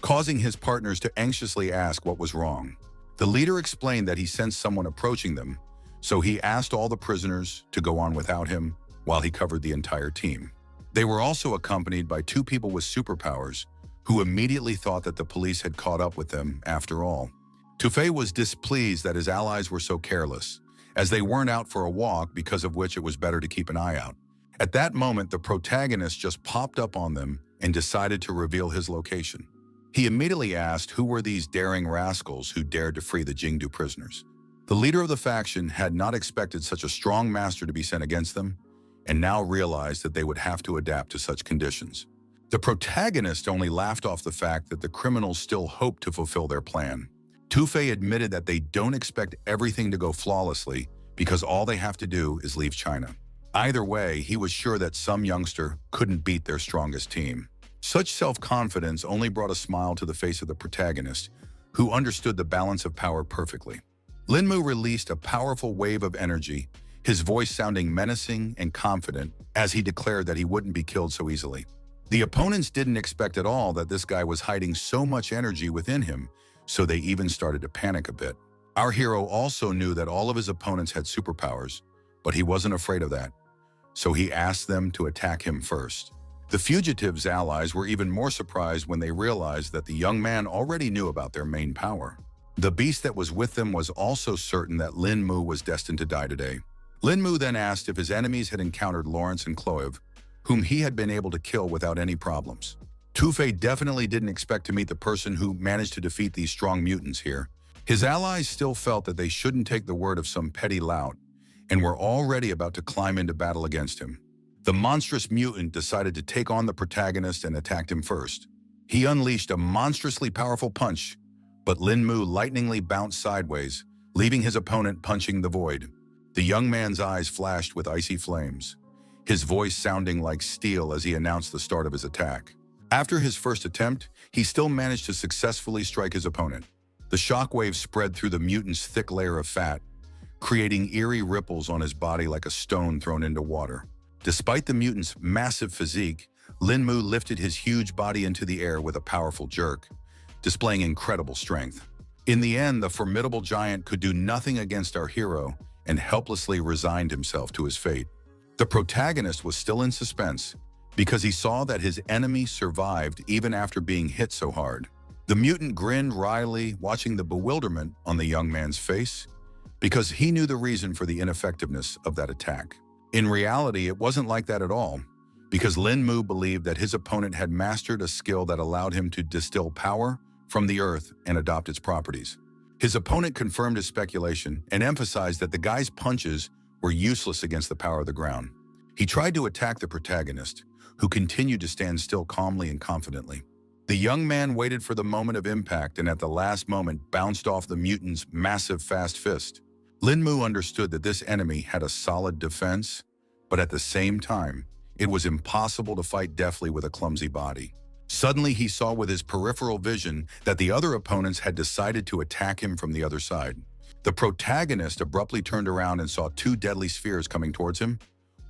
causing his partners to anxiously ask what was wrong. The leader explained that he sensed someone approaching them, so he asked all the prisoners to go on without him while he covered the entire team. They were also accompanied by two people with superpowers who immediately thought that the police had caught up with them after all. Tu-Fei was displeased that his allies were so careless, as they weren't out for a walk, because of which it was better to keep an eye out. At that moment, the protagonist just popped up on them and decided to reveal his location. He immediately asked who were these daring rascals who dared to free the Jingdu prisoners. The leader of the faction had not expected such a strong master to be sent against them, and now realized that they would have to adapt to such conditions. The protagonist only laughed off the fact that the criminals still hoped to fulfill their plan. Tu-Fei admitted that they don't expect everything to go flawlessly because all they have to do is leave China. Either way, he was sure that some youngster couldn't beat their strongest team. Such self-confidence only brought a smile to the face of the protagonist, who understood the balance of power perfectly. Linmu released a powerful wave of energy, his voice sounding menacing and confident as he declared that he wouldn't be killed so easily. The opponents didn't expect at all that this guy was hiding so much energy within him, so they even started to panic a bit. Our hero also knew that all of his opponents had superpowers, but he wasn't afraid of that, so he asked them to attack him first. The fugitives' allies were even more surprised when they realized that the young man already knew about their main power. The beast that was with them was also certain that Lin Mu was destined to die today. Lin Mu then asked if his enemies had encountered Lawrence and Cloeve, whom he had been able to kill without any problems. Tu-Fei definitely didn't expect to meet the person who managed to defeat these strong mutants here. His allies still felt that they shouldn't take the word of some petty lout, and were already about to climb into battle against him. The monstrous mutant decided to take on the protagonist and attacked him first. He unleashed a monstrously powerful punch, but Lin Mu lightningly bounced sideways, leaving his opponent punching the void. The young man's eyes flashed with icy flames, his voice sounding like steel as he announced the start of his attack. After his first attempt, he still managed to successfully strike his opponent. The shockwave spread through the mutant's thick layer of fat, creating eerie ripples on his body like a stone thrown into water. Despite the mutant's massive physique, Lin Mu lifted his huge body into the air with a powerful jerk, displaying incredible strength. In the end, the formidable giant could do nothing against our hero and helplessly resigned himself to his fate. The protagonist was still in suspense because he saw that his enemy survived even after being hit so hard. The mutant grinned wryly, watching the bewilderment on the young man's face, because he knew the reason for the ineffectiveness of that attack. In reality, it wasn't like that at all, because Lin Mu believed that his opponent had mastered a skill that allowed him to distill power from the earth and adopt its properties. His opponent confirmed his speculation and emphasized that the guy's punches were useless against the power of the ground. He tried to attack the protagonist, who continued to stand still calmly and confidently. The young man waited for the moment of impact and at the last moment bounced off the mutant's massive fast fist. Lin Mu understood that this enemy had a solid defense, but at the same time, it was impossible to fight deftly with a clumsy body. Suddenly, he saw with his peripheral vision that the other opponents had decided to attack him from the other side. The protagonist abruptly turned around and saw two deadly spheres coming towards him,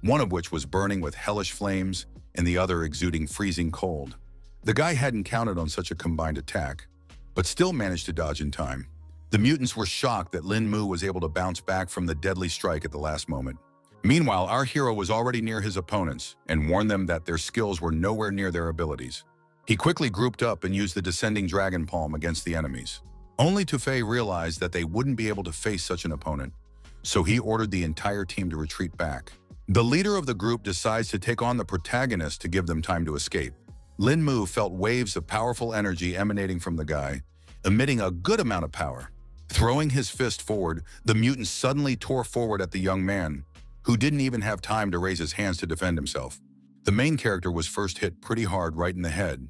one of which was burning with hellish flames and the other exuding freezing cold. The guy hadn't counted on such a combined attack, but still managed to dodge in time. The mutants were shocked that Lin Mu was able to bounce back from the deadly strike at the last moment. Meanwhile, our hero was already near his opponents and warned them that their skills were nowhere near their abilities. He quickly grouped up and used the descending dragon palm against the enemies. Only Tu-Fei realized that they wouldn't be able to face such an opponent, so he ordered the entire team to retreat back. The leader of the group decides to take on the protagonist to give them time to escape. Lin Mu felt waves of powerful energy emanating from the guy, emitting a good amount of power. Throwing his fist forward, the mutant suddenly tore forward at the young man, who didn't even have time to raise his hands to defend himself. The main character was first hit pretty hard right in the head,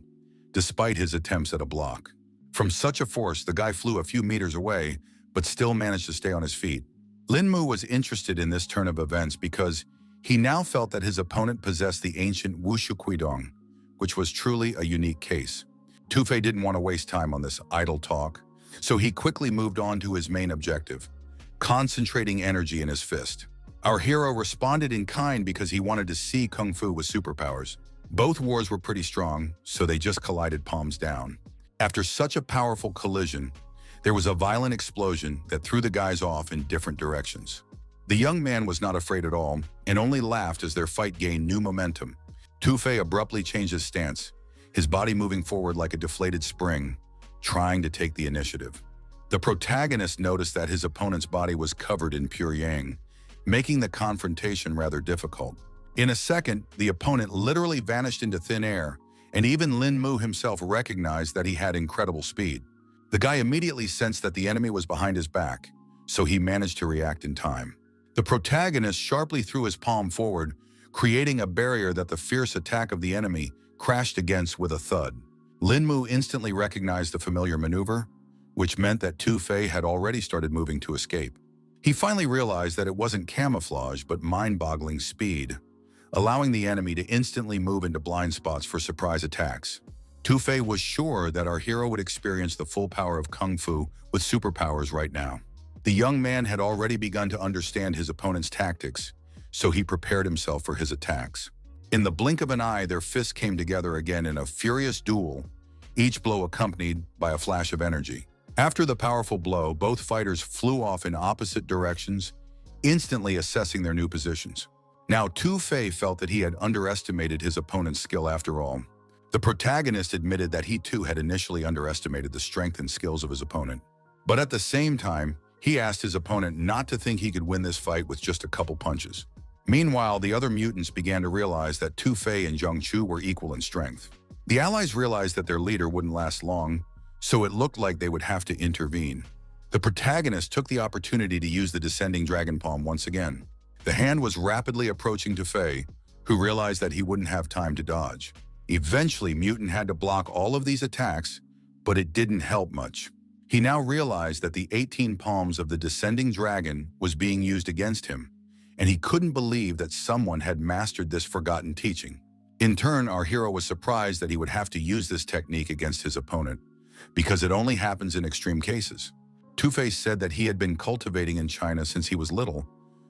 despite his attempts at a block. From such a force, the guy flew a few meters away, but still managed to stay on his feet. Lin Mu was interested in this turn of events because he now felt that his opponent possessed the ancient Wushu Kuidong, which was truly a unique case. Tu-Fei didn't want to waste time on this idle talk, so he quickly moved on to his main objective, concentrating energy in his fist. Our hero responded in kind because he wanted to see Kung Fu with superpowers. Both wars were pretty strong, so they just collided palms down. After such a powerful collision, there was a violent explosion that threw the guys off in different directions. The young man was not afraid at all and only laughed as their fight gained new momentum. Tu-Fei abruptly changed his stance, his body moving forward like a deflated spring, trying to take the initiative. The protagonist noticed that his opponent's body was covered in pure yang, making the confrontation rather difficult. In a second, the opponent literally vanished into thin air, and even Lin Mu himself recognized that he had incredible speed. The guy immediately sensed that the enemy was behind his back, so he managed to react in time. The protagonist sharply threw his palm forward, creating a barrier that the fierce attack of the enemy crashed against with a thud. Lin Mu instantly recognized the familiar maneuver, which meant that Tu-Fei had already started moving to escape. He finally realized that it wasn't camouflage but mind-boggling speed, allowing the enemy to instantly move into blind spots for surprise attacks. Tu-Fei was sure that our hero would experience the full power of Kung Fu with superpowers right now. The young man had already begun to understand his opponent's tactics, so he prepared himself for his attacks. In the blink of an eye, their fists came together again in a furious duel, each blow accompanied by a flash of energy. After the powerful blow, both fighters flew off in opposite directions, instantly assessing their new positions. Now, Tu-Fei felt that he had underestimated his opponent's skill after all. The protagonist admitted that he too had initially underestimated the strength and skills of his opponent. But at the same time, he asked his opponent not to think he could win this fight with just a couple punches. Meanwhile, the other mutants began to realize that Tu-Fei and Zheng Chu were equal in strength. The allies realized that their leader wouldn't last long, so it looked like they would have to intervene. The protagonist took the opportunity to use the descending dragon palm once again. The hand was rapidly approaching Tu-Fei, who realized that he wouldn't have time to dodge. Eventually, Mutant had to block all of these attacks, but it didn't help much. He now realized that the 18 palms of the descending dragon was being used against him, and he couldn't believe that someone had mastered this forgotten teaching. In turn, our hero was surprised that he would have to use this technique against his opponent, because it only happens in extreme cases. Tu-Fei said that he had been cultivating in China since he was little,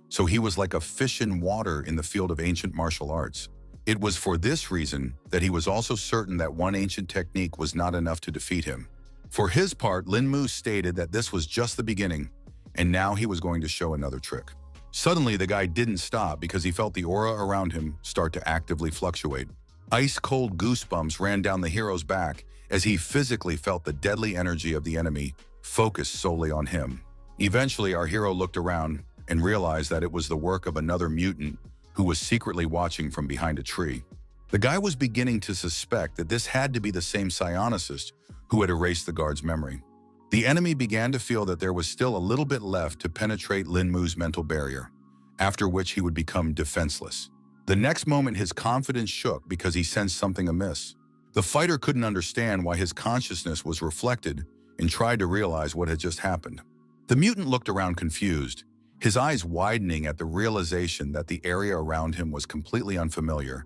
so he was like a fish in water in the field of ancient martial arts. It was for this reason that he was also certain that one ancient technique was not enough to defeat him. For his part, Lin Mu stated that this was just the beginning, and now he was going to show another trick. Suddenly, the guy didn't stop because he felt the aura around him start to actively fluctuate. Ice-cold goosebumps ran down the hero's back as he physically felt the deadly energy of the enemy focused solely on him. Eventually, our hero looked around and realized that it was the work of another mutant who was secretly watching from behind a tree. The guy was beginning to suspect that this had to be the same psionicist who had erased the guard's memory. The enemy began to feel that there was still a little bit left to penetrate Lin Mu's mental barrier, after which he would become defenseless. The next moment, his confidence shook because he sensed something amiss. The fighter couldn't understand why his consciousness was reflected and tried to realize what had just happened. The mutant looked around confused, his eyes widening at the realization that the area around him was completely unfamiliar,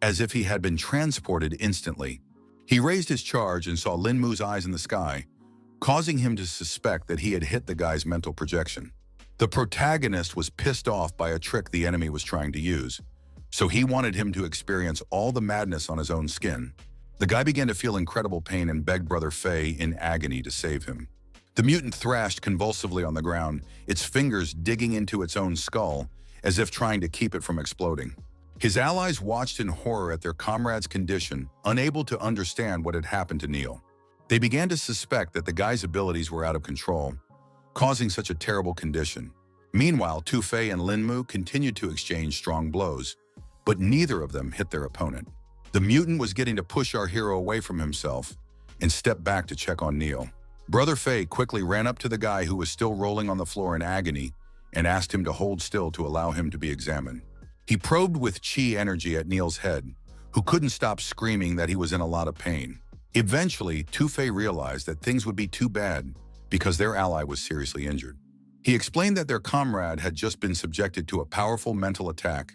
as if he had been transported instantly. He raised his charge and saw Lin Mu's eyes in the sky, causing him to suspect that he had hit the guy's mental projection. The protagonist was pissed off by a trick the enemy was trying to use, so he wanted him to experience all the madness on his own skin. The guy began to feel incredible pain and begged Brother Fei in agony to save him. The mutant thrashed convulsively on the ground, its fingers digging into its own skull, as if trying to keep it from exploding. His allies watched in horror at their comrade's condition, unable to understand what had happened to Neil. They began to suspect that the guy's abilities were out of control, causing such a terrible condition. Meanwhile, Tu-Fei and Lin Mu continued to exchange strong blows, but neither of them hit their opponent. The mutant was getting to push our hero away from himself and stepped back to check on Neil. Brother Fei quickly ran up to the guy who was still rolling on the floor in agony and asked him to hold still to allow him to be examined. He probed with chi energy at Neil's head, who couldn't stop screaming that he was in a lot of pain. Eventually, Tu-Fei realized that things would be too bad because their ally was seriously injured. He explained that their comrade had just been subjected to a powerful mental attack,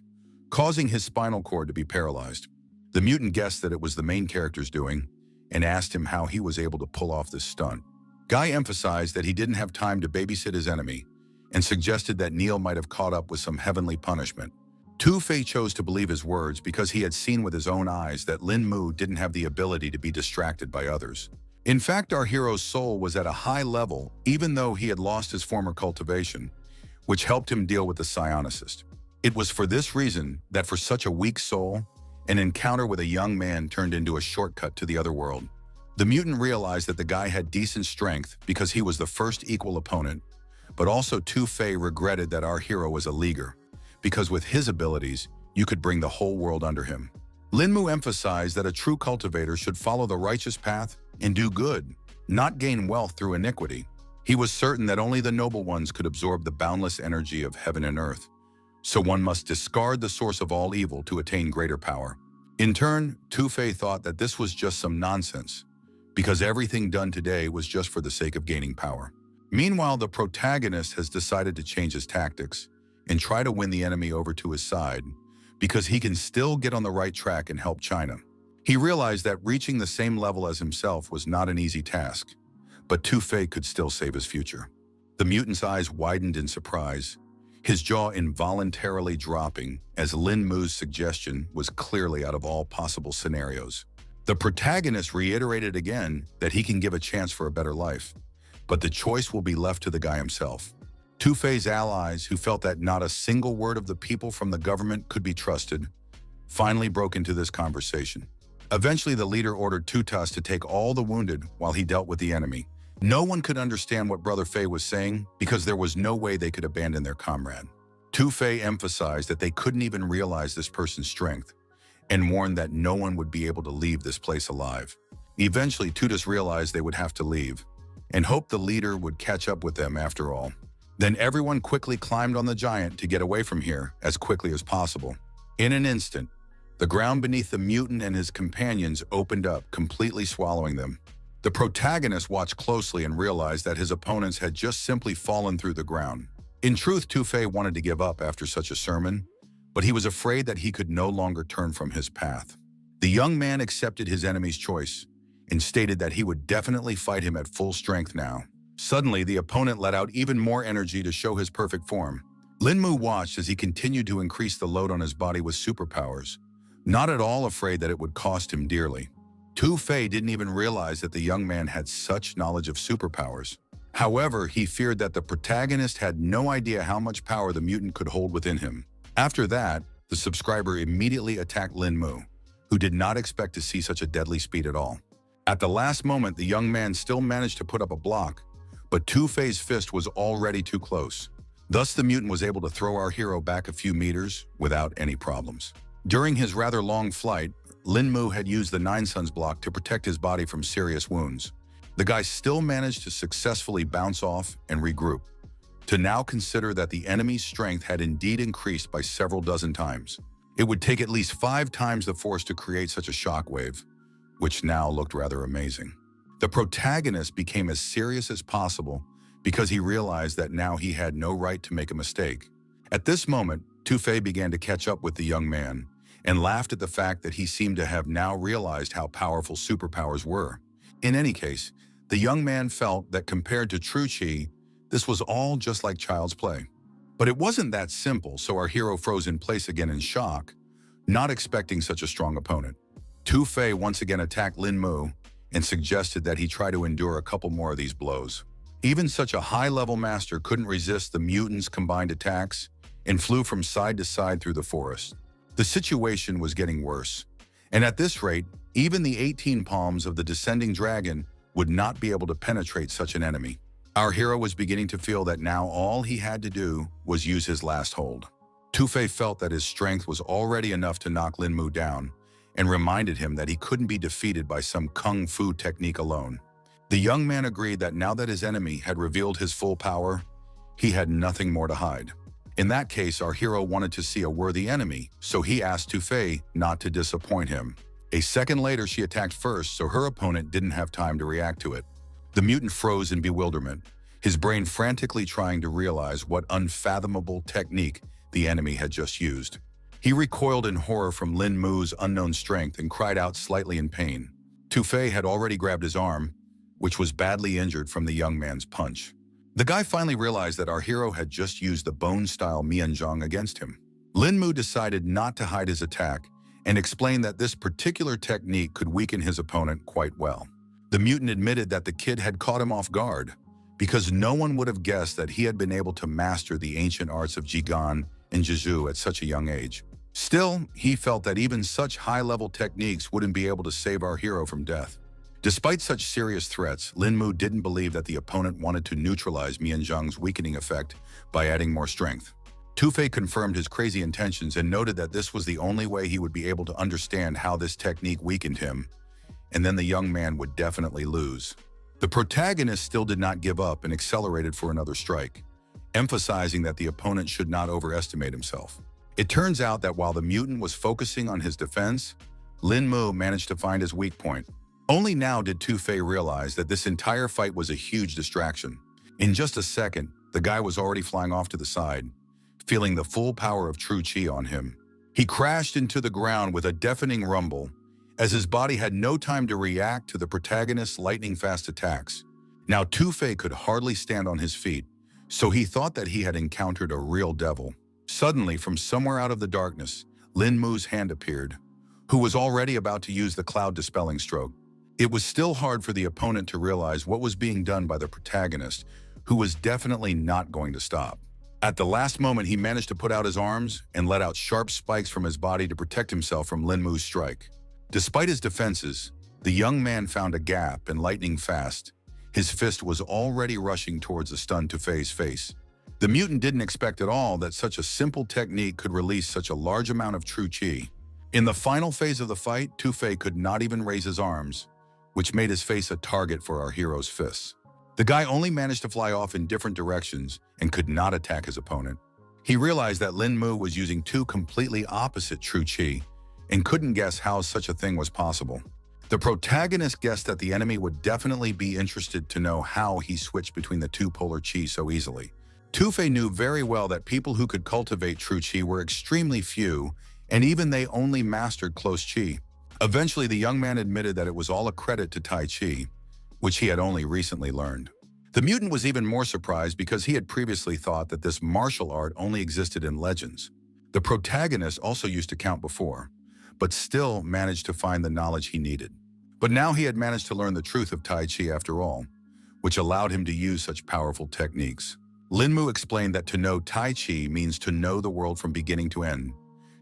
causing his spinal cord to be paralyzed. The mutant guessed that it was the main character's doing and asked him how he was able to pull off this stunt. Guy emphasized that he didn't have time to babysit his enemy and suggested that Neil might have caught up with some heavenly punishment. Tu-Fei chose to believe his words because he had seen with his own eyes that Lin Mu didn't have the ability to be distracted by others. In fact, our hero's soul was at a high level even though he had lost his former cultivation, which helped him deal with the psionicist. It was for this reason that for such a weak soul, an encounter with a young man turned into a shortcut to the other world. The mutant realized that the guy had decent strength because he was the first equal opponent, but also Tu-Fei regretted that our hero was a leaguer, because with his abilities, you could bring the whole world under him. Lin Mu emphasized that a true cultivator should follow the righteous path and do good, not gain wealth through iniquity. He was certain that only the noble ones could absorb the boundless energy of heaven and earth, so one must discard the source of all evil to attain greater power. In turn, Tu-Fei thought that this was just some nonsense, because everything done today was just for the sake of gaining power. Meanwhile, the protagonist has decided to change his tactics and try to win the enemy over to his side, because he can still get on the right track and help China. He realized that reaching the same level as himself was not an easy task, but Tu-Fei could still save his future. The mutant's eyes widened in surprise, his jaw involuntarily dropping as Lin Mu's suggestion was clearly out of all possible scenarios. The protagonist reiterated again that he can give a chance for a better life, but the choice will be left to the guy himself. Tu-Fei's allies, who felt that not a single word of the people from the government could be trusted, finally broke into this conversation. Eventually, the leader ordered Tutas to take all the wounded while he dealt with the enemy. No one could understand what Brother Fei was saying because there was no way they could abandon their comrade. Tu-Fei emphasized that they couldn't even realize this person's strength and warned that no one would be able to leave this place alive. Eventually, Tutas realized they would have to leave and hoped the leader would catch up with them after all. Then everyone quickly climbed on the giant to get away from here as quickly as possible. In an instant, the ground beneath the mutant and his companions opened up, completely swallowing them. The protagonist watched closely and realized that his opponents had just simply fallen through the ground. In truth, Tu-Fei wanted to give up after such a sermon, but he was afraid that he could no longer turn from his path. The young man accepted his enemy's choice and stated that he would definitely fight him at full strength now. Suddenly, the opponent let out even more energy to show his perfect form. Lin Mu watched as he continued to increase the load on his body with superpowers, not at all afraid that it would cost him dearly. Tu-Fei didn't even realize that the young man had such knowledge of superpowers. However, he feared that the protagonist had no idea how much power the mutant could hold within him. After that, the subscriber immediately attacked Lin Mu, who did not expect to see such a deadly speed at all. At the last moment, the young man still managed to put up a block, but Tu-Fei's fist was already too close. Thus, the mutant was able to throw our hero back a few meters without any problems. During his rather long flight, Lin Mu had used the Nine Suns block to protect his body from serious wounds. The guy still managed to successfully bounce off and regroup, to now consider that the enemy's strength had indeed increased by several dozen times. It would take at least 5 times the force to create such a shockwave, which now looked rather amazing. The protagonist became as serious as possible because he realized that now he had no right to make a mistake. At this moment, Tu-Fei began to catch up with the young man and laughed at the fact that he seemed to have now realized how powerful superpowers were. In any case, the young man felt that compared to true chi, this was all just like child's play. But it wasn't that simple, so our hero froze in place again in shock, not expecting such a strong opponent. Tu-Fei once again attacked Lin Mu and suggested that he try to endure a couple more of these blows. Even such a high-level master couldn't resist the mutant's combined attacks and flew from side to side through the forest. The situation was getting worse, and at this rate, even the 18 palms of the descending dragon would not be able to penetrate such an enemy. Our hero was beginning to feel that now all he had to do was use his last hold. Tu-Fei felt that his strength was already enough to knock Lin Mu down and reminded him that he couldn't be defeated by some kung fu technique alone. The young man agreed that now that his enemy had revealed his full power, he had nothing more to hide. In that case, our hero wanted to see a worthy enemy, so he asked Tu-Fei not to disappoint him. A second later, she attacked first, so her opponent didn't have time to react to it. The mutant froze in bewilderment, his brain frantically trying to realize what unfathomable technique the enemy had just used. He recoiled in horror from Lin Mu's unknown strength and cried out slightly in pain. Tufei had already grabbed his arm, which was badly injured from the young man's punch. The guy finally realized that our hero had just used the bone-style mianzhong against him. Lin Mu decided not to hide his attack and explained that this particular technique could weaken his opponent quite well. The mutant admitted that the kid had caught him off guard because no one would have guessed that he had been able to master the ancient arts of Jigan and Jiu at such a young age. Still, he felt that even such high-level techniques wouldn't be able to save our hero from death. Despite such serious threats, Lin Mu didn't believe that the opponent wanted to neutralize Mianzhong's weakening effect by adding more strength. Tufei confirmed his crazy intentions and noted that this was the only way he would be able to understand how this technique weakened him, and then the young man would definitely lose. The protagonist still did not give up and accelerated for another strike, emphasizing that the opponent should not overestimate himself. It turns out that while the mutant was focusing on his defense, Lin Mu managed to find his weak point. Only now did Tufei realize that this entire fight was a huge distraction. In just a second, the guy was already flying off to the side, feeling the full power of true qi on him. He crashed into the ground with a deafening rumble, as his body had no time to react to the protagonist's lightning-fast attacks. Now Tufei could hardly stand on his feet, so he thought that he had encountered a real devil. Suddenly, from somewhere out of the darkness, Lin Mu's hand appeared, who was already about to use the cloud-dispelling stroke. It was still hard for the opponent to realize what was being done by the protagonist, who was definitely not going to stop. At the last moment, he managed to put out his arms and let out sharp spikes from his body to protect himself from Lin Mu's strike. Despite his defenses, the young man found a gap and lightning fast. His fist was already rushing towards the stunned Tufei's face. The mutant didn't expect at all that such a simple technique could release such a large amount of true qi. In the final phase of the fight, Tufei could not even raise his arms, which made his face a target for our hero's fists. The guy only managed to fly off in different directions and could not attack his opponent. He realized that Lin Mu was using two completely opposite true qi and couldn't guess how such a thing was possible. The protagonist guessed that the enemy would definitely be interested to know how he switched between the two polar qi so easily. Tufei knew very well that people who could cultivate true qi were extremely few, and even they only mastered close qi. Eventually, the young man admitted that it was all a credit to Tai Chi, which he had only recently learned. The mutant was even more surprised because he had previously thought that this martial art only existed in legends. The protagonist also used to count before, but still managed to find the knowledge he needed. But now he had managed to learn the truth of Tai Chi after all, which allowed him to use such powerful techniques. Lin Mu explained that to know Tai Chi means to know the world from beginning to end,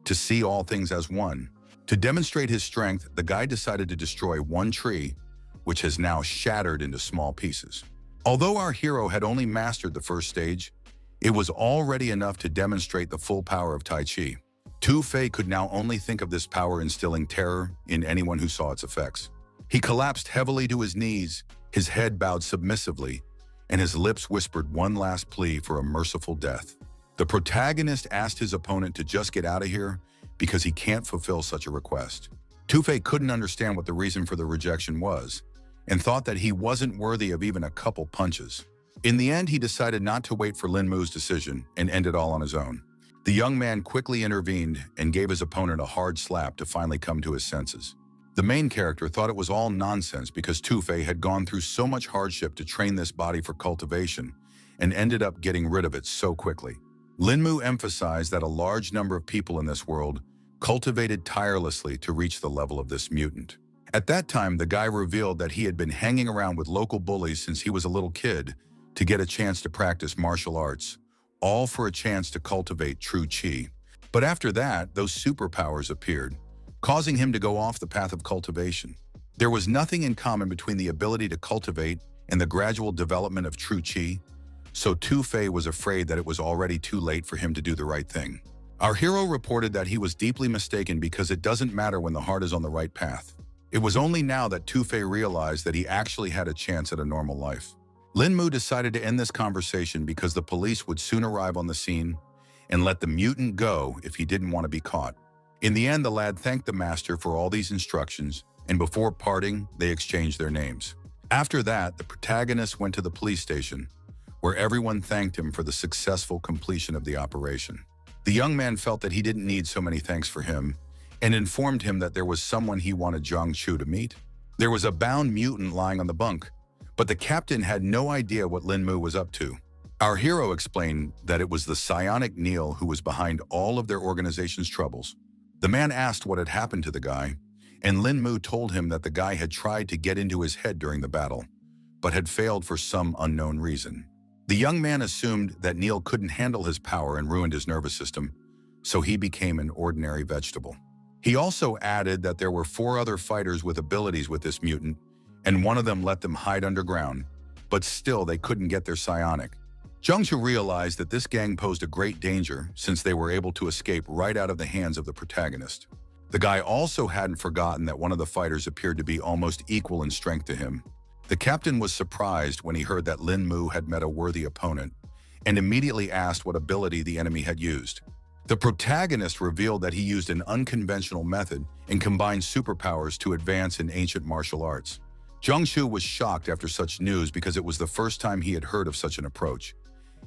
to see all things as one. To demonstrate his strength, the guy decided to destroy one tree, which has now shattered into small pieces. Although our hero had only mastered the first stage, it was already enough to demonstrate the full power of Tai Chi. Tufei could now only think of this power instilling terror in anyone who saw its effects. He collapsed heavily to his knees, his head bowed submissively, and his lips whispered one last plea for a merciful death. The protagonist asked his opponent to just get out of here because he can't fulfill such a request. Tufei couldn't understand what the reason for the rejection was, and thought that he wasn't worthy of even a couple punches. In the end, he decided not to wait for Lin Mu's decision and end it all on his own. The young man quickly intervened and gave his opponent a hard slap to finally come to his senses. The main character thought it was all nonsense because Tufei had gone through so much hardship to train this body for cultivation and ended up getting rid of it so quickly. Lin Mu emphasized that a large number of people in this world cultivated tirelessly to reach the level of this mutant. At that time, the guy revealed that he had been hanging around with local bullies since he was a little kid to get a chance to practice martial arts, all for a chance to cultivate true qi. But after that, those superpowers appeared, causing him to go off the path of cultivation. There was nothing in common between the ability to cultivate and the gradual development of true qi, so Tufei was afraid that it was already too late for him to do the right thing. Our hero reported that he was deeply mistaken because it doesn't matter when the heart is on the right path. It was only now that Tufei realized that he actually had a chance at a normal life. Lin Mu decided to end this conversation because the police would soon arrive on the scene and let the mutant go if he didn't want to be caught. In the end, the lad thanked the master for all these instructions, and before parting, they exchanged their names. After that, the protagonist went to the police station, where everyone thanked him for the successful completion of the operation. The young man felt that he didn't need so many thanks for him, and informed him that there was someone he wanted Zhang Chu to meet. There was a bound mutant lying on the bunk, but the captain had no idea what Lin Mu was up to. Our hero explained that it was the psionic Neil who was behind all of their organization's troubles. The man asked what had happened to the guy, and Lin Mu told him that the guy had tried to get into his head during the battle, but had failed for some unknown reason. The young man assumed that Neil couldn't handle his power and ruined his nervous system, so he became an ordinary vegetable. He also added that there were 4 other fighters with abilities with this mutant, and one of them let them hide underground, but still they couldn't get their psionic. Jung-Soo realized that this gang posed a great danger since they were able to escape right out of the hands of the protagonist. The guy also hadn't forgotten that one of the fighters appeared to be almost equal in strength to him. The captain was surprised when he heard that Lin Mu had met a worthy opponent and immediately asked what ability the enemy had used. The protagonist revealed that he used an unconventional method and combined superpowers to advance in ancient martial arts. Jung-Soo was shocked after such news because it was the first time he had heard of such an approach,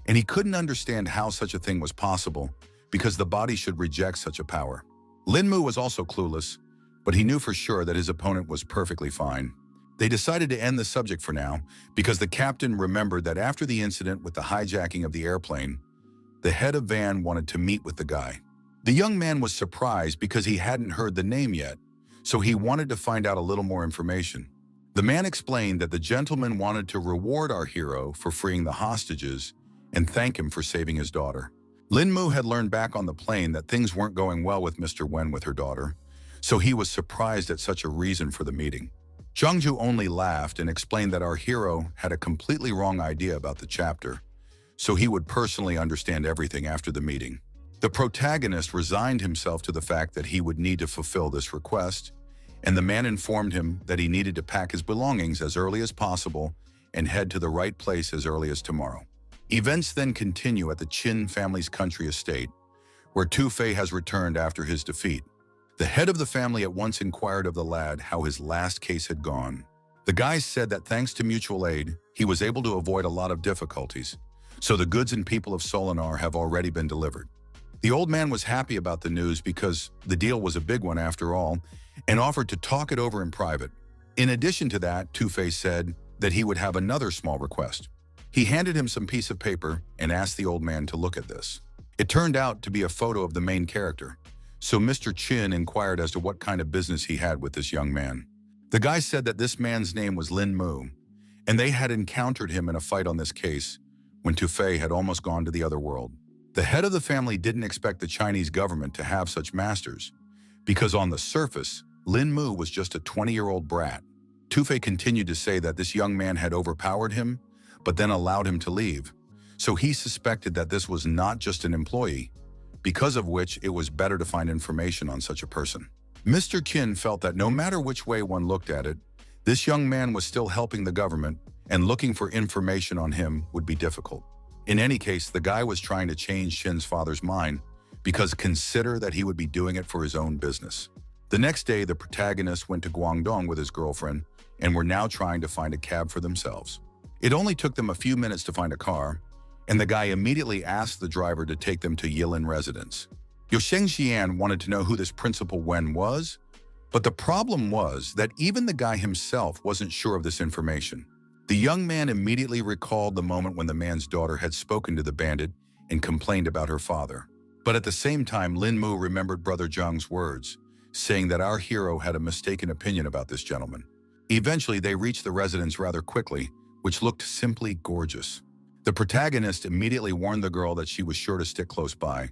and he couldn't understand how such a thing was possible because the body should reject such a power. Lin Mu was also clueless, but he knew for sure that his opponent was perfectly fine. They decided to end the subject for now because the captain remembered that after the incident with the hijacking of the airplane, the head of Van wanted to meet with the guy. The young man was surprised because he hadn't heard the name yet, so he wanted to find out a little more information. The man explained that the gentleman wanted to reward our hero for freeing the hostages and thank him for saving his daughter. Lin Mu had learned back on the plane that things weren't going well with Mr. Wen with her daughter, so he was surprised at such a reason for the meeting. Jung-Ju only laughed and explained that our hero had a completely wrong idea about the chapter, so he would personally understand everything after the meeting. The protagonist resigned himself to the fact that he would need to fulfill this request, and the man informed him that he needed to pack his belongings as early as possible and head to the right place as early as tomorrow. Events then continue at the Chin family's country estate, where Tu-Fei has returned after his defeat. The head of the family at once inquired of the lad how his last case had gone. The guy said that thanks to mutual aid, he was able to avoid a lot of difficulties, so the goods and people of Solinar have already been delivered. The old man was happy about the news because the deal was a big one after all, and offered to talk it over in private. In addition to that, Tu-Fei said that he would have another small request. He handed him some piece of paper and asked the old man to look at this. It turned out to be a photo of the main character, so Mr. Chin inquired as to what kind of business he had with this young man. The guy said that this man's name was Lin Mu, and they had encountered him in a fight on this case when Tu-Fei had almost gone to the other world. The head of the family didn't expect the Chinese government to have such masters, because on the surface, Lin Mu was just a 20-year-old brat. Tu-Fei continued to say that this young man had overpowered him, but then allowed him to leave, so he suspected that this was not just an employee, because of which it was better to find information on such a person. Mr. Chin felt that no matter which way one looked at it, this young man was still helping the government, and looking for information on him would be difficult. In any case, the guy was trying to change Chin's father's mind because consider that he would be doing it for his own business. The next day, the protagonist went to Guangdong with his girlfriend and were now trying to find a cab for themselves. It only took them a few minutes to find a car, and the guy immediately asked the driver to take them to Yilin residence. Yosheng Xian wanted to know who this Principal Wen was, but the problem was that even the guy himself wasn't sure of this information. The young man immediately recalled the moment when the man's daughter had spoken to the bandit and complained about her father. But at the same time, Lin Mu remembered Brother Zhang's words, saying that our hero had a mistaken opinion about this gentleman. Eventually, they reached the residence rather quickly, which looked simply gorgeous. The protagonist immediately warned the girl that she was sure to stick close by,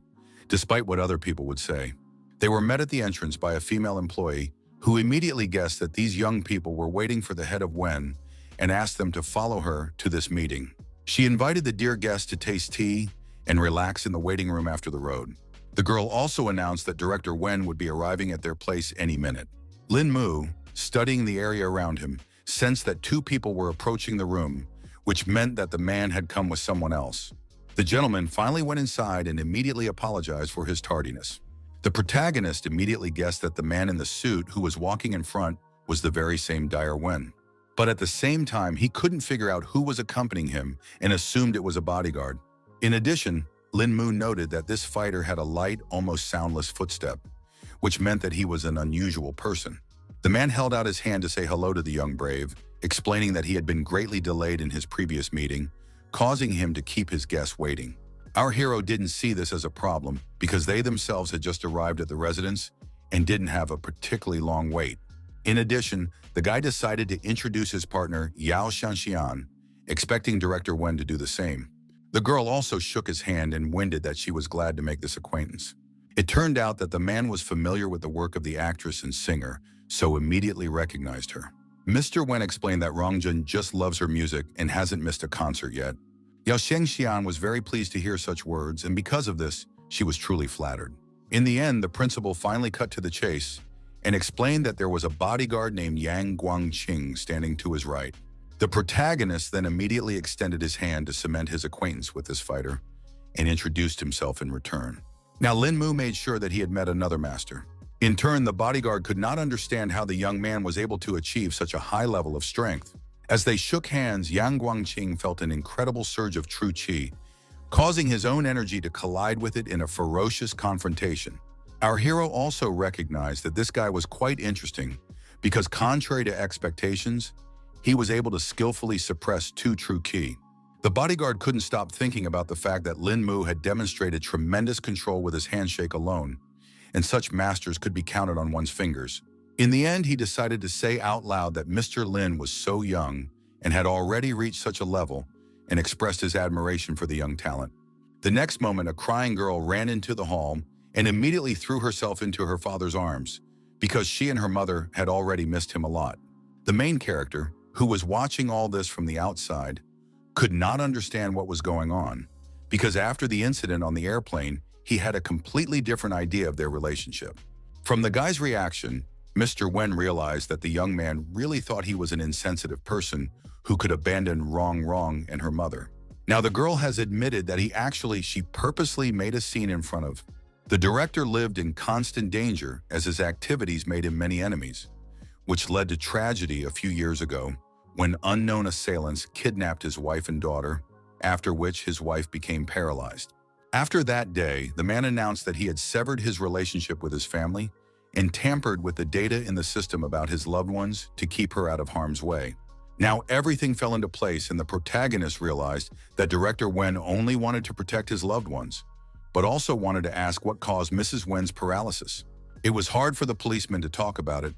despite what other people would say. They were met at the entrance by a female employee who immediately guessed that these young people were waiting for the head of Wen and asked them to follow her to this meeting. She invited the dear guest to taste tea and relax in the waiting room after the road. The girl also announced that Director Wen would be arriving at their place any minute. Lin Mu, studying the area around him, sensed that 2 people were approaching the room, which meant that the man had come with someone else. The gentleman finally went inside and immediately apologized for his tardiness. The protagonist immediately guessed that the man in the suit who was walking in front was the very same Dire Wen. But at the same time, he couldn't figure out who was accompanying him and assumed it was a bodyguard. In addition, Lin Mu noted that this fighter had a light, almost soundless footstep, which meant that he was an unusual person. The man held out his hand to say hello to the young brave, explaining that he had been greatly delayed in his previous meeting, causing him to keep his guests waiting. Our hero didn't see this as a problem because they themselves had just arrived at the residence and didn't have a particularly long wait. In addition, the guy decided to introduce his partner Yao Xianxian, expecting Director Wen to do the same. The girl also shook his hand and winded that she was glad to make this acquaintance. It turned out that the man was familiar with the work of the actress and singer, so immediately recognized her. Mr. Wen explained that Rongjun just loves her music and hasn't missed a concert yet. Yao Xianxian was very pleased to hear such words, and because of this, she was truly flattered. In the end, the principal finally cut to the chase and explained that there was a bodyguard named Yang Guangqing standing to his right. The protagonist then immediately extended his hand to cement his acquaintance with this fighter and introduced himself in return. Now Lin Mu made sure that he had met another master. In turn, the bodyguard could not understand how the young man was able to achieve such a high level of strength. As they shook hands, Yang Guangqing felt an incredible surge of true qi, causing his own energy to collide with it in a ferocious confrontation. Our hero also recognized that this guy was quite interesting because, contrary to expectations, he was able to skillfully suppress two true qi. The bodyguard couldn't stop thinking about the fact that Lin Mu had demonstrated tremendous control with his handshake alone, and such masters could be counted on one's fingers. In the end, he decided to say out loud that Mr. Lin was so young and had already reached such a level, and expressed his admiration for the young talent. The next moment, a crying girl ran into the hall and immediately threw herself into her father's arms because she and her mother had already missed him a lot. The main character, who was watching all this from the outside, could not understand what was going on because after the incident on the airplane, he had a completely different idea of their relationship. From the guy's reaction, Mr. Wen realized that the young man really thought he was an insensitive person who could abandon Rong and her mother. Now the girl has admitted that she purposely made a scene in front of. The director lived in constant danger as his activities made him many enemies, which led to tragedy a few years ago when unknown assailants kidnapped his wife and daughter, after which his wife became paralyzed. After that day, the man announced that he had severed his relationship with his family and tampered with the data in the system about his loved ones to keep her out of harm's way. Now everything fell into place, and the protagonist realized that Director Wen only wanted to protect his loved ones, but also wanted to ask what caused Mrs. Wen's paralysis. It was hard for the policeman to talk about it,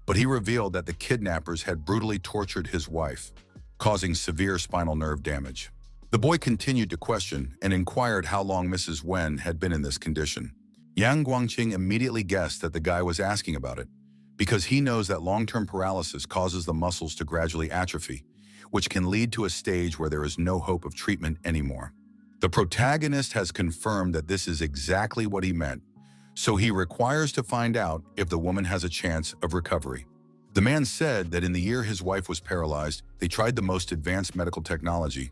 but he revealed that the kidnappers had brutally tortured his wife, causing severe spinal nerve damage. The boy continued to question and inquired how long Mrs. Wen had been in this condition. Yang Guangqing immediately guessed that the guy was asking about it, because he knows that long-term paralysis causes the muscles to gradually atrophy, which can lead to a stage where there is no hope of treatment anymore. The protagonist has confirmed that this is exactly what he meant, so he requires to find out if the woman has a chance of recovery. The man said that in the year his wife was paralyzed, they tried the most advanced medical technology,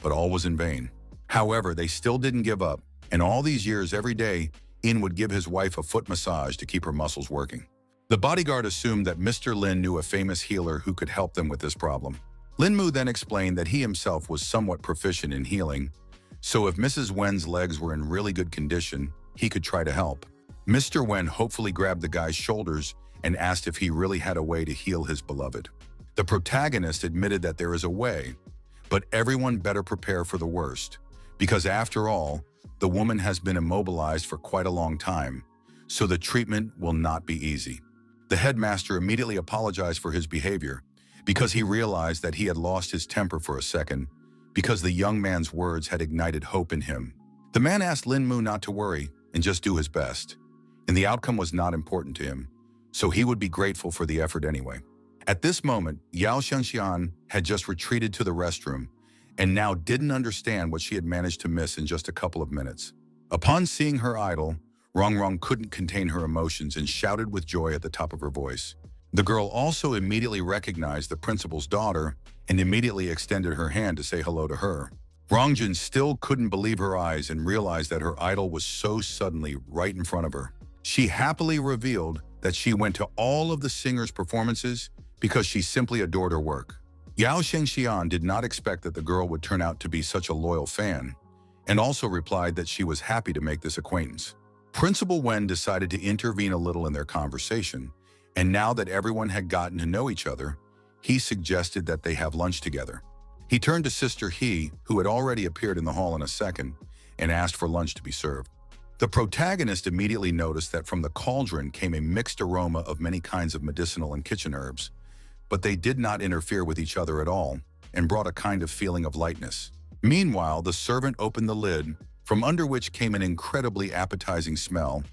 but all was in vain. However, they still didn't give up, and all these years, every day, In would give his wife a foot massage to keep her muscles working. The bodyguard assumed that Mr. Lin knew a famous healer who could help them with this problem. Lin Mu then explained that he himself was somewhat proficient in healing, so if Mrs. Wen's legs were in really good condition, he could try to help. Mr. Wen hopefully grabbed the guy's shoulders and asked if he really had a way to heal his beloved. The protagonist admitted that there is a way, but everyone better prepare for the worst, because after all, the woman has been immobilized for quite a long time, so the treatment will not be easy. The headmaster immediately apologized for his behavior because he realized that he had lost his temper for a second because the young man's words had ignited hope in him. The man asked Lin Mu not to worry and just do his best, and the outcome was not important to him, so he would be grateful for the effort anyway. At this moment, Yao Xianxian had just retreated to the restroom and now didn't understand what she had managed to miss in just a couple of minutes. Upon seeing her idol, Rong couldn't contain her emotions and shouted with joy at the top of her voice. The girl also immediately recognized the principal's daughter and immediately extended her hand to say hello to her. Rongjun still couldn't believe her eyes and realized that her idol was so suddenly right in front of her. She happily revealed that she went to all of the singer's performances because she simply adored her work. Yao Xianxian did not expect that the girl would turn out to be such a loyal fan, and also replied that she was happy to make this acquaintance. Principal Wen decided to intervene a little in their conversation and now that everyone had gotten to know each other, he suggested that they have lunch together. He turned to Sister He, who had already appeared in the hall in a second, and asked for lunch to be served. The protagonist immediately noticed that from the cauldron came a mixed aroma of many kinds of medicinal and kitchen herbs, but they did not interfere with each other at all and brought a kind of feeling of lightness. Meanwhile, the servant opened the lid, from under which came an incredibly appetizing smell,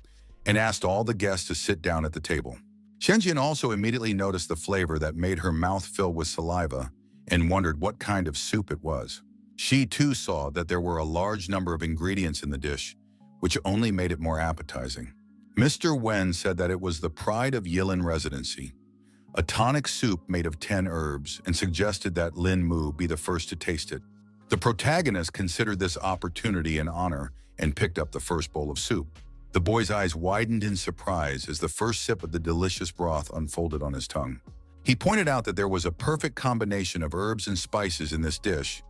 and asked all the guests to sit down at the table. Shenjian also immediately noticed the flavor that made her mouth fill with saliva and wondered what kind of soup it was. She too saw that there were a large number of ingredients in the dish, which only made it more appetizing. Mr. Wen said that it was the pride of Yilin Residency, a tonic soup made of 10 herbs, and suggested that Lin Mu be the first to taste it. The protagonist considered this opportunity an honor and picked up the first bowl of soup. The boy's eyes widened in surprise as the first sip of the delicious broth unfolded on his tongue. He pointed out that there was a perfect combination of herbs and spices in this dish,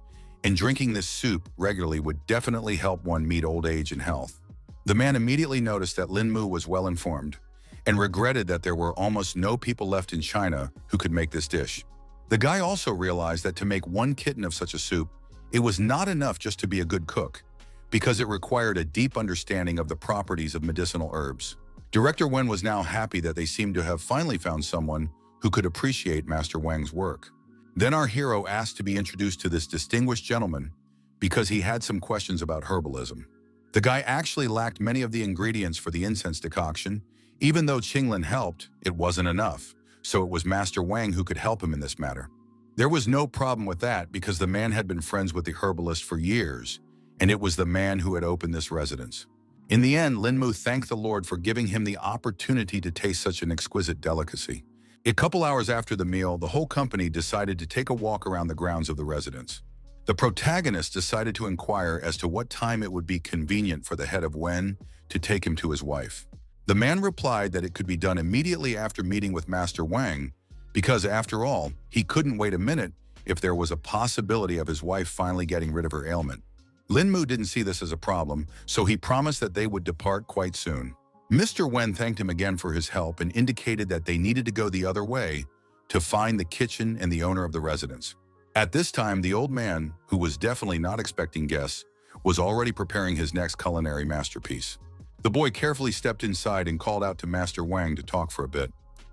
and drinking this soup regularly would definitely help one meet old age and health. The man immediately noticed that Lin Mu was well informed and regretted that there were almost no people left in China who could make this dish. The guy also realized that to make one kitten of such a soup, it was not enough just to be a good cook, because it required a deep understanding of the properties of medicinal herbs. Director Wen was now happy that they seemed to have finally found someone who could appreciate Master Wang's work. Then our hero asked to be introduced to this distinguished gentleman because he had some questions about herbalism. The guy actually lacked many of the ingredients for the incense decoction. Even though Qinglin helped, it wasn't enough, so it was Master Wang who could help him in this matter. There was no problem with that because the man had been friends with the herbalist for years, and it was the man who had opened this residence. In the end, Lin Mu thanked the Lord for giving him the opportunity to taste such an exquisite delicacy. A couple hours after the meal, the whole company decided to take a walk around the grounds of the residence. The protagonist decided to inquire as to what time it would be convenient for the head of Wen to take him to his wife. The man replied that it could be done immediately after meeting with Master Wang, because after all, he couldn't wait a minute if there was a possibility of his wife finally getting rid of her ailment. Lin Mu didn't see this as a problem, so he promised that they would depart quite soon. Mr. Wen thanked him again for his help and indicated that they needed to go the other way to find the kitchen and the owner of the residence. At this time, the old man, who was definitely not expecting guests, was already preparing his next culinary masterpiece. The boy carefully stepped inside and called out to Master Wang to talk for a bit.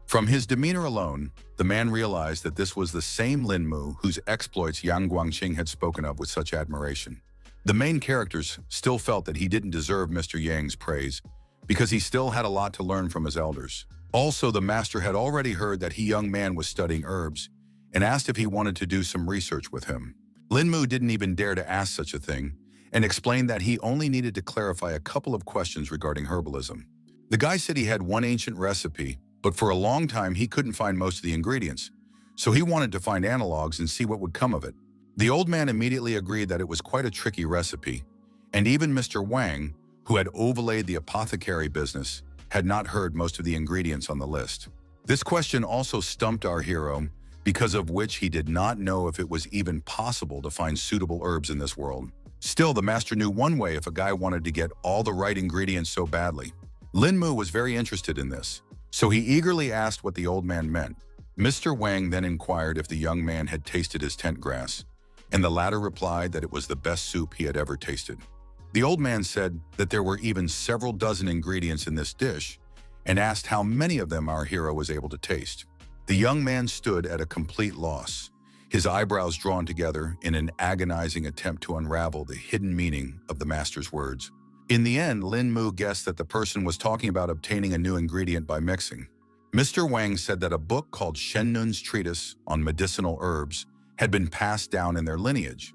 From his demeanor alone, the man realized that this was the same Lin Mu whose exploits Yang Guangqing had spoken of with such admiration. The main characters still felt that he didn't deserve Mr. Yang's praise because he still had a lot to learn from his elders. Also, the master had already heard that the young man was studying herbs and asked if he wanted to do some research with him. Lin Mu didn't even dare to ask such a thing and explained that he only needed to clarify a couple of questions regarding herbalism. The guy said he had one ancient recipe, but for a long time he couldn't find most of the ingredients, so he wanted to find analogs and see what would come of it. The old man immediately agreed that it was quite a tricky recipe, and even Mr. Wang, who had overlaid the apothecary business, had not heard most of the ingredients on the list. This question also stumped our hero, because of which he did not know if it was even possible to find suitable herbs in this world. Still, the master knew one way if a guy wanted to get all the right ingredients so badly. Lin Mu was very interested in this, so he eagerly asked what the old man meant. Mr. Wang then inquired if the young man had tasted his tent grass, and the latter replied that it was the best soup he had ever tasted. The old man said that there were even several dozen ingredients in this dish and asked how many of them our hero was able to taste. The young man stood at a complete loss, his eyebrows drawn together in an agonizing attempt to unravel the hidden meaning of the master's words. In the end, Lin Mu guessed that the person was talking about obtaining a new ingredient by mixing. Mr. Wang said that a book called Shen Nun's Treatise on Medicinal Herbs had been passed down in their lineage,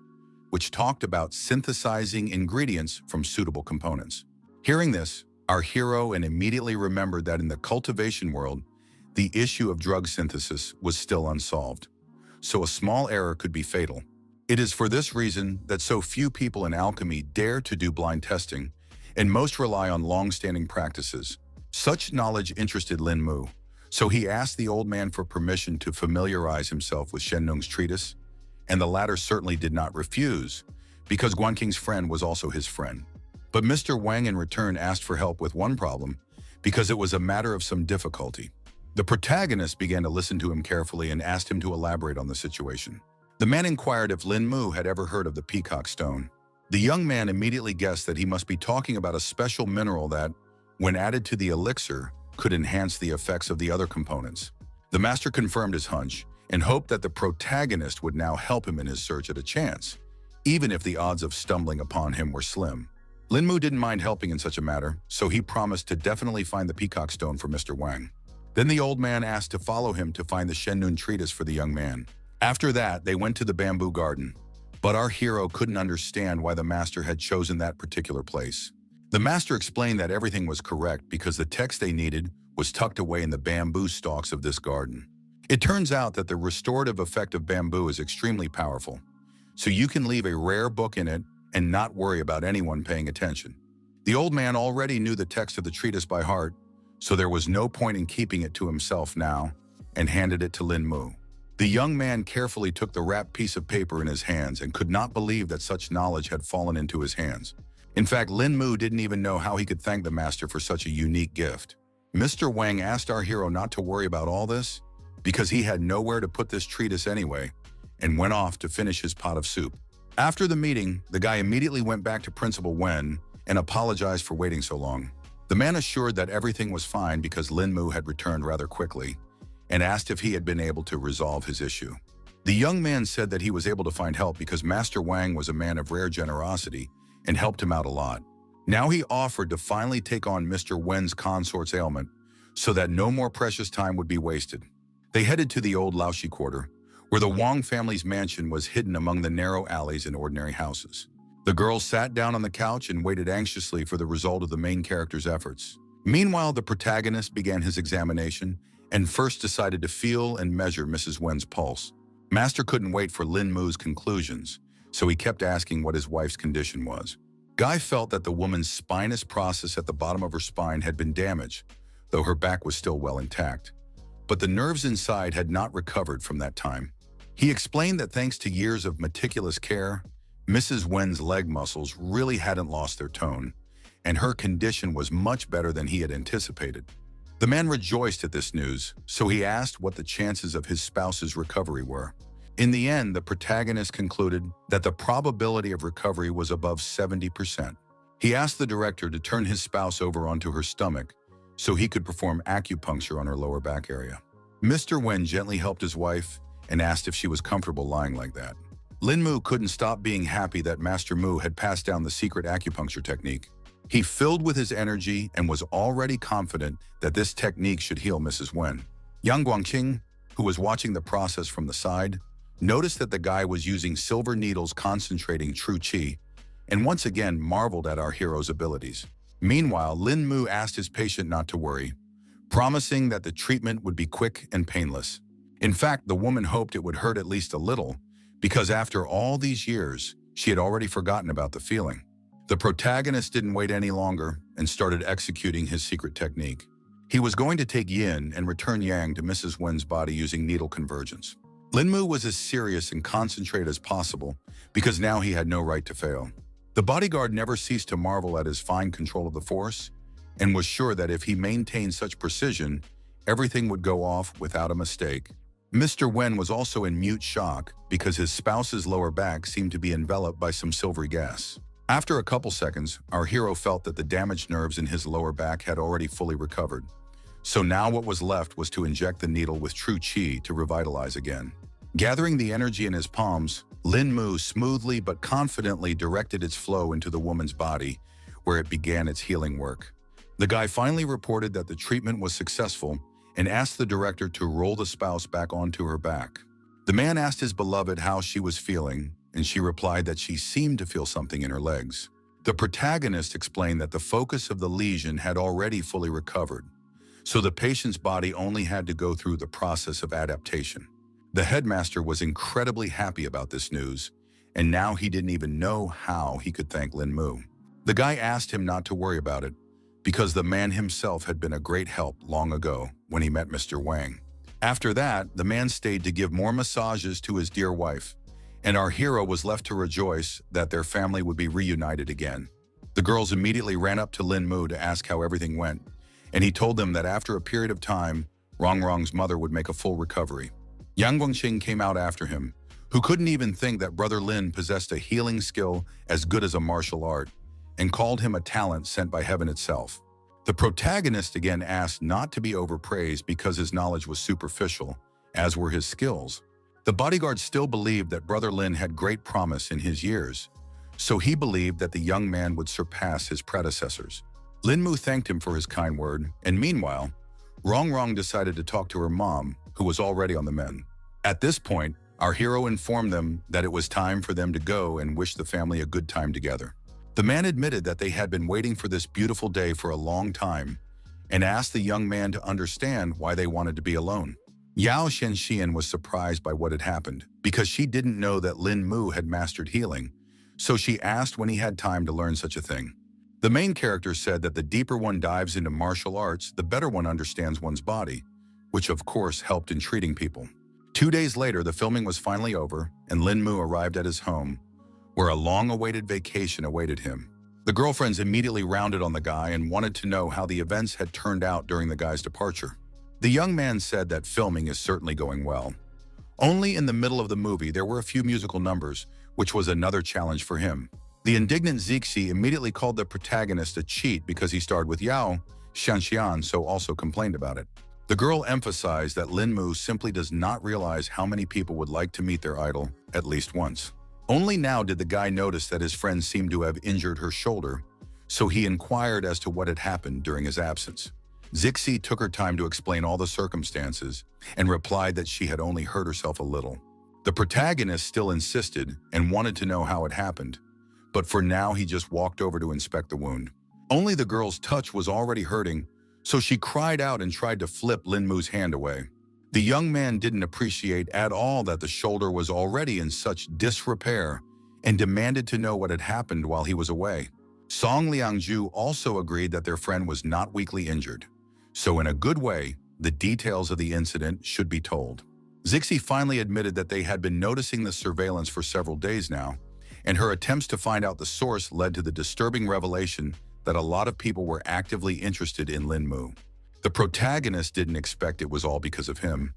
which talked about synthesizing ingredients from suitable components. Hearing this, our hero immediately remembered that in the cultivation world, the issue of drug synthesis was still unsolved, so a small error could be fatal. It is for this reason that so few people in alchemy dare to do blind testing, and most rely on long-standing practices. Such knowledge interested Lin Mu, so he asked the old man for permission to familiarize himself with Shen Nung's treatise, and the latter certainly did not refuse, because Guanqing's friend was also his friend. But Mr. Wang in return asked for help with one problem, because it was a matter of some difficulty. The protagonist began to listen to him carefully and asked him to elaborate on the situation. The man inquired if Lin Mu had ever heard of the peacock stone. The young man immediately guessed that he must be talking about a special mineral that, when added to the elixir, could enhance the effects of the other components. The master confirmed his hunch and hoped that the protagonist would now help him in his search at a chance, even if the odds of stumbling upon him were slim. Lin Mu didn't mind helping in such a matter, so he promised to definitely find the peacock stone for Mr. Wang. Then the old man asked to follow him to find the Shenun treatise for the young man. After that, they went to the bamboo garden, but our hero couldn't understand why the master had chosen that particular place. The master explained that everything was correct because the text they needed was tucked away in the bamboo stalks of this garden. It turns out that the restorative effect of bamboo is extremely powerful, so you can leave a rare book in it and not worry about anyone paying attention. The old man already knew the text of the treatise by heart, so there was no point in keeping it to himself now, and handed it to Lin Mu. The young man carefully took the wrapped piece of paper in his hands and could not believe that such knowledge had fallen into his hands. In fact, Lin Mu didn't even know how he could thank the master for such a unique gift. Mr. Wang asked our hero not to worry about all this, because he had nowhere to put this treatise anyway, and went off to finish his pot of soup. After the meeting, the guy immediately went back to Principal Wen and apologized for waiting so long. The man assured that everything was fine because Lin Mu had returned rather quickly, and asked if he had been able to resolve his issue. The young man said that he was able to find help because Master Wang was a man of rare generosity and helped him out a lot. Now he offered to finally take on Mr. Wen's consort's ailment so that no more precious time would be wasted. They headed to the old Laoshi quarter, where the Wang family's mansion was hidden among the narrow alleys and ordinary houses. The girls sat down on the couch and waited anxiously for the result of the main character's efforts. Meanwhile, the protagonist began his examination and first decided to feel and measure Mrs. Wen's pulse. Master couldn't wait for Lin Mu's conclusions, so he kept asking what his wife's condition was. Guy felt that the woman's spinous process at the bottom of her spine had been damaged, though her back was still well intact. But the nerves inside had not recovered from that time. He explained that thanks to years of meticulous care, Mrs. Wen's leg muscles really hadn't lost their tone, and her condition was much better than he had anticipated. The man rejoiced at this news, so he asked what the chances of his spouse's recovery were. In the end, the protagonist concluded that the probability of recovery was above 70%. He asked the director to turn his spouse over onto her stomach so he could perform acupuncture on her lower back area. Mr. Wen gently helped his wife and asked if she was comfortable lying like that. Lin Mu couldn't stop being happy that Master Mu had passed down the secret acupuncture technique. He filled with his energy and was already confident that this technique should heal Mrs. Wen. Yang Guangqing, who was watching the process from the side, noticed that the guy was using silver needles concentrating true qi, and once again marveled at our hero's abilities. Meanwhile, Lin Mu asked his patient not to worry, promising that the treatment would be quick and painless. In fact, the woman hoped it would hurt at least a little, because after all these years, she had already forgotten about the feeling. The protagonist didn't wait any longer and started executing his secret technique. He was going to take yin and return yang to Mrs. Wen's body using needle convergence. Lin Mu was as serious and concentrated as possible because now he had no right to fail. The bodyguard never ceased to marvel at his fine control of the force and was sure that if he maintained such precision, everything would go off without a mistake. Mr. Wen was also in mute shock because his spouse's lower back seemed to be enveloped by some silvery gas. After a couple seconds, our hero felt that the damaged nerves in his lower back had already fully recovered. So now what was left was to inject the needle with true qi to revitalize again. Gathering the energy in his palms, Lin Mu smoothly but confidently directed its flow into the woman's body, where it began its healing work. The guy finally reported that the treatment was successful and asked the director to roll the spouse back onto her back. The man asked his beloved how she was feeling, and she replied that she seemed to feel something in her legs. The protagonist explained that the focus of the lesion had already fully recovered, so the patient's body only had to go through the process of adaptation. The headmaster was incredibly happy about this news, and now he didn't even know how he could thank Lin Mu. The guy asked him not to worry about it, because the man himself had been a great help long ago when he met Mr. Wang. After that, the man stayed to give more massages to his dear wife, and our hero was left to rejoice that their family would be reunited again. The girls immediately ran up to Lin Mu to ask how everything went, and he told them that after a period of time, Rongrong's mother would make a full recovery. Yang Guangxing came out after him, who couldn't even think that Brother Lin possessed a healing skill as good as a martial art, and called him a talent sent by heaven itself. The protagonist again asked not to be overpraised because his knowledge was superficial, as were his skills. The bodyguard still believed that Brother Lin had great promise in his years, so he believed that the young man would surpass his predecessors. Lin Mu thanked him for his kind word, and meanwhile, Rongrong decided to talk to her mom, who was already on the mend. At this point, our hero informed them that it was time for them to go and wish the family a good time together. The man admitted that they had been waiting for this beautiful day for a long time and asked the young man to understand why they wanted to be alone. Yao Shenxian was surprised by what had happened because she didn't know that Lin Mu had mastered healing, so she asked when he had time to learn such a thing. The main character said that the deeper one dives into martial arts, the better one understands one's body, which of course helped in treating people. 2 days later, the filming was finally over, and Lin Mu arrived at his home, where a long-awaited vacation awaited him. The girlfriends immediately rounded on the guy and wanted to know how the events had turned out during the guy's departure. The young man said that filming is certainly going well. Only in the middle of the movie there were a few musical numbers, which was another challenge for him. The indignant Zixi immediately called the protagonist a cheat because he starred with Yao Shenxian, so also complained about it. The girl emphasized that Lin Mu simply does not realize how many people would like to meet their idol at least once. Only now did the guy notice that his friend seemed to have injured her shoulder, so he inquired as to what had happened during his absence. Zixi took her time to explain all the circumstances and replied that she had only hurt herself a little. The protagonist still insisted and wanted to know how it happened, but for now he just walked over to inspect the wound. Only the girl's touch was already hurting, so she cried out and tried to flip Lin Mu's hand away. The young man didn't appreciate at all that the shoulder was already in such disrepair and demanded to know what had happened while he was away. Song Liangju also agreed that their friend was not weakly injured, so in a good way, the details of the incident should be told. Zixi finally admitted that they had been noticing the surveillance for several days now, and her attempts to find out the source led to the disturbing revelation that a lot of people were actively interested in Lin Mu. The protagonist didn't expect it was all because of him,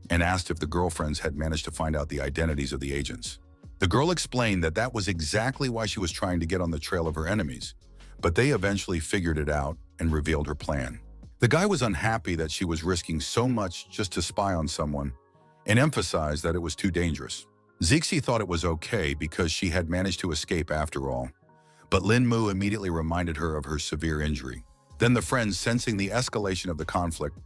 and asked if the girlfriends had managed to find out the identities of the agents. The girl explained that that was exactly why she was trying to get on the trail of her enemies, but they eventually figured it out and revealed her plan. The guy was unhappy that she was risking so much just to spy on someone, and emphasized that it was too dangerous. Zixi thought it was okay because she had managed to escape after all, but Lin Mu immediately reminded her of her severe injury. Then the friends, sensing the escalation of the conflict,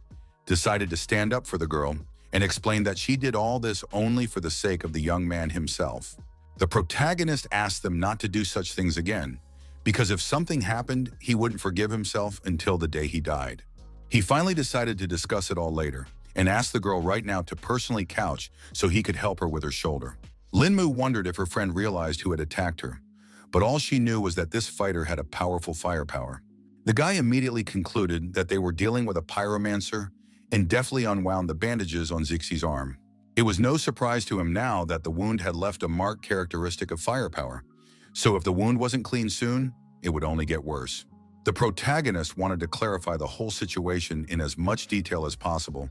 decided to stand up for the girl and explained that she did all this only for the sake of the young man himself. The protagonist asked them not to do such things again, because if something happened, he wouldn't forgive himself until the day he died. He finally decided to discuss it all later, and asked the girl right now to personally couch so he could help her with her shoulder. Lin Mu wondered if her friend realized who had attacked her, but all she knew was that this fighter had a powerful firepower. The guy immediately concluded that they were dealing with a pyromancer and deftly unwound the bandages on Zixi's arm. It was no surprise to him now that the wound had left a marked characteristic of firepower, so if the wound wasn't clean soon, it would only get worse. The protagonist wanted to clarify the whole situation in as much detail as possible,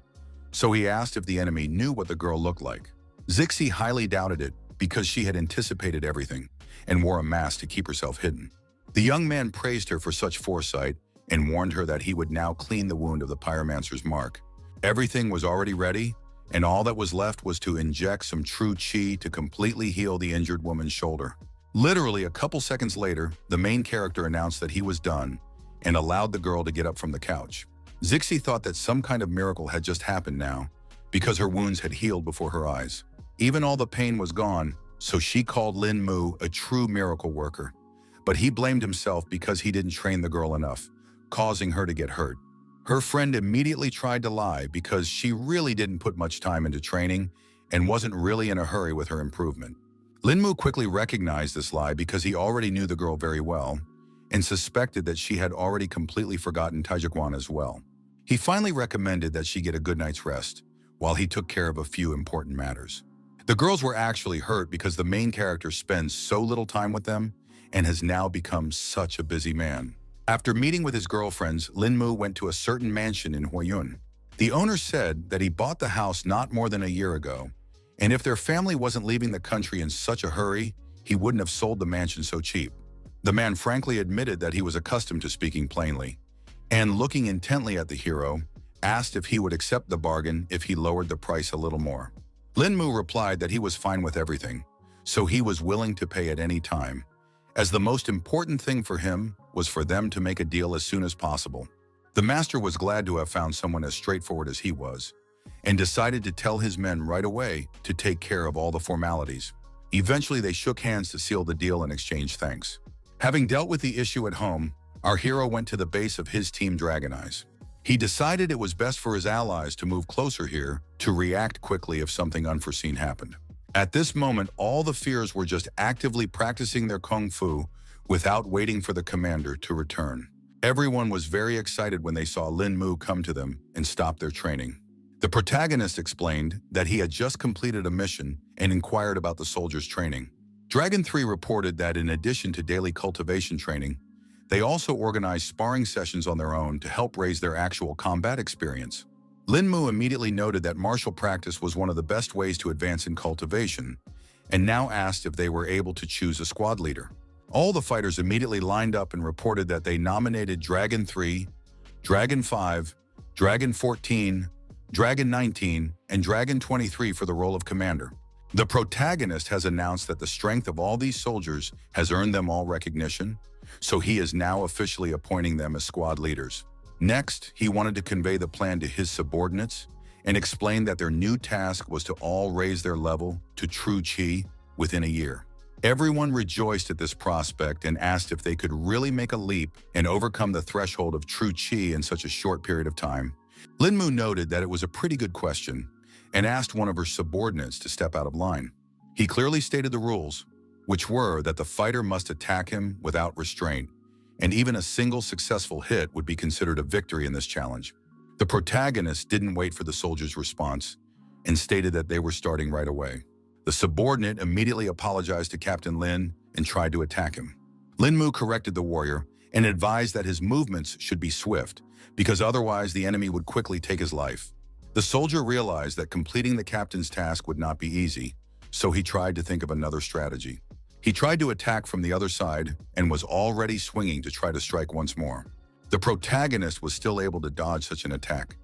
so he asked if the enemy knew what the girl looked like. Zixi highly doubted it because she had anticipated everything and wore a mask to keep herself hidden. The young man praised her for such foresight and warned her that he would now clean the wound of the pyromancer's mark. Everything was already ready, and all that was left was to inject some true qi to completely heal the injured woman's shoulder. Literally a couple seconds later, the main character announced that he was done and allowed the girl to get up from the couch. Zixi thought that some kind of miracle had just happened now because her wounds had healed before her eyes. Even all the pain was gone, so she called Lin Mu a true miracle worker. But he blamed himself because he didn't train the girl enough, causing her to get hurt. Her friend immediately tried to lie because she really didn't put much time into training and wasn't really in a hurry with her improvement. Lin Mu quickly recognized this lie because he already knew the girl very well and suspected that she had already completely forgotten Taijiquan as well. He finally recommended that she get a good night's rest while he took care of a few important matters. The girls were actually hurt because the main character spends so little time with them and has now become such a busy man. After meeting with his girlfriends, Lin Mu went to a certain mansion in Huayun. The owner said that he bought the house not more than a year ago, and if their family wasn't leaving the country in such a hurry, he wouldn't have sold the mansion so cheap. The man frankly admitted that he was accustomed to speaking plainly, and looking intently at the hero, asked if he would accept the bargain if he lowered the price a little more. Lin Mu replied that he was fine with everything, so he was willing to pay at any time, as the most important thing for him was for them to make a deal as soon as possible. The master was glad to have found someone as straightforward as he was, and decided to tell his men right away to take care of all the formalities. Eventually, they shook hands to seal the deal and exchange thanks. Having dealt with the issue at home, our hero went to the base of his team Dragon Eyes. He decided it was best for his allies to move closer here to react quickly if something unforeseen happened. At this moment, all the fears were just actively practicing their kung fu without waiting for the commander to return. Everyone was very excited when they saw Lin Mu come to them and stop their training. The protagonist explained that he had just completed a mission and inquired about the soldiers' training. Dragon 3 reported that in addition to daily cultivation training, they also organized sparring sessions on their own to help raise their actual combat experience. Lin Mu immediately noted that martial practice was one of the best ways to advance in cultivation, and now asked if they were able to choose a squad leader. All the fighters immediately lined up and reported that they nominated Dragon 3, Dragon 5, Dragon 14, Dragon 19, and Dragon 23 for the role of commander. The protagonist has announced that the strength of all these soldiers has earned them all recognition, so he is now officially appointing them as squad leaders. Next, he wanted to convey the plan to his subordinates and explained that their new task was to all raise their level to true Qi within a year. Everyone rejoiced at this prospect and asked if they could really make a leap and overcome the threshold of true Qi in such a short period of time. Lin Mu noted that it was a pretty good question and asked one of her subordinates to step out of line. He clearly stated the rules, which were that the fighter must attack him without restraint, and even a single successful hit would be considered a victory in this challenge. The protagonist didn't wait for the soldier's response and stated that they were starting right away. The subordinate immediately apologized to Captain Lin and tried to attack him. Lin Mu corrected the warrior and advised that his movements should be swift, because otherwise the enemy would quickly take his life. The soldier realized that completing the captain's task would not be easy, so he tried to think of another strategy. He tried to attack from the other side and was already swinging to try to strike once more. The protagonist was still able to dodge such an attack,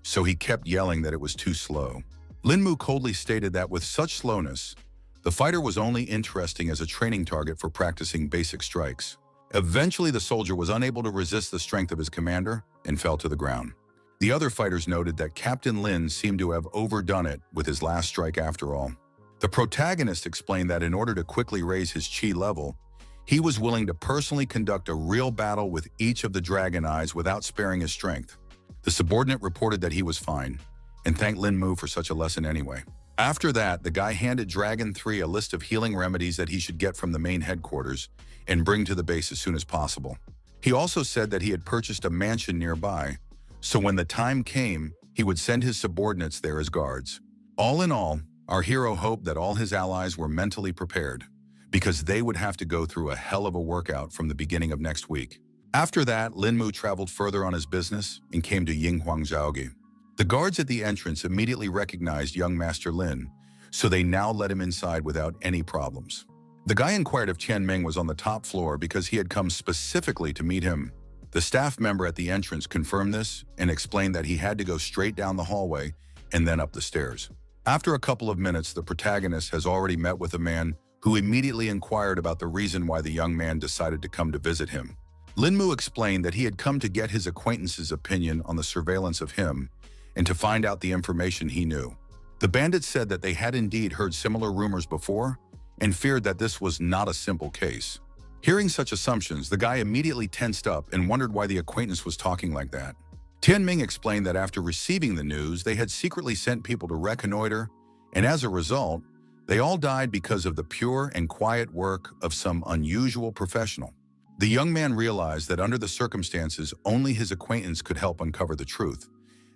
so he kept yelling that it was too slow. Lin Mu coldly stated that with such slowness, the fighter was only interesting as a training target for practicing basic strikes. Eventually, the soldier was unable to resist the strength of his commander and fell to the ground. The other fighters noted that Captain Lin seemed to have overdone it with his last strike after all. The protagonist explained that in order to quickly raise his Qi level, he was willing to personally conduct a real battle with each of the Dragon Eyes without sparing his strength. The subordinate reported that he was fine, and thanked Lin Mu for such a lesson anyway. After that, the guy handed Dragon 3 a list of healing remedies that he should get from the main headquarters and bring to the base as soon as possible. He also said that he had purchased a mansion nearby, so when the time came, he would send his subordinates there as guards. All in all, our hero hoped that all his allies were mentally prepared, because they would have to go through a hell of a workout from the beginning of next week. After that, Lin Mu traveled further on his business and came to Yinghuangzhaogi. The guards at the entrance immediately recognized young Master Lin, so they now let him inside without any problems. The guy inquired if Qian Ming was on the top floor because he had come specifically to meet him. The staff member at the entrance confirmed this and explained that he had to go straight down the hallway and then up the stairs. After a couple of minutes, the protagonist has already met with a man who immediately inquired about the reason why the young man decided to come to visit him. Lin Mu explained that he had come to get his acquaintance's opinion on the surveillance of him and to find out the information he knew. The bandit said that they had indeed heard similar rumors before and feared that this was not a simple case. Hearing such assumptions, the guy immediately tensed up and wondered why the acquaintance was talking like that. Tian Ming explained that after receiving the news, they had secretly sent people to reconnoiter, and as a result, they all died because of the pure and quiet work of some unusual professional. The young man realized that under the circumstances, only his acquaintance could help uncover the truth,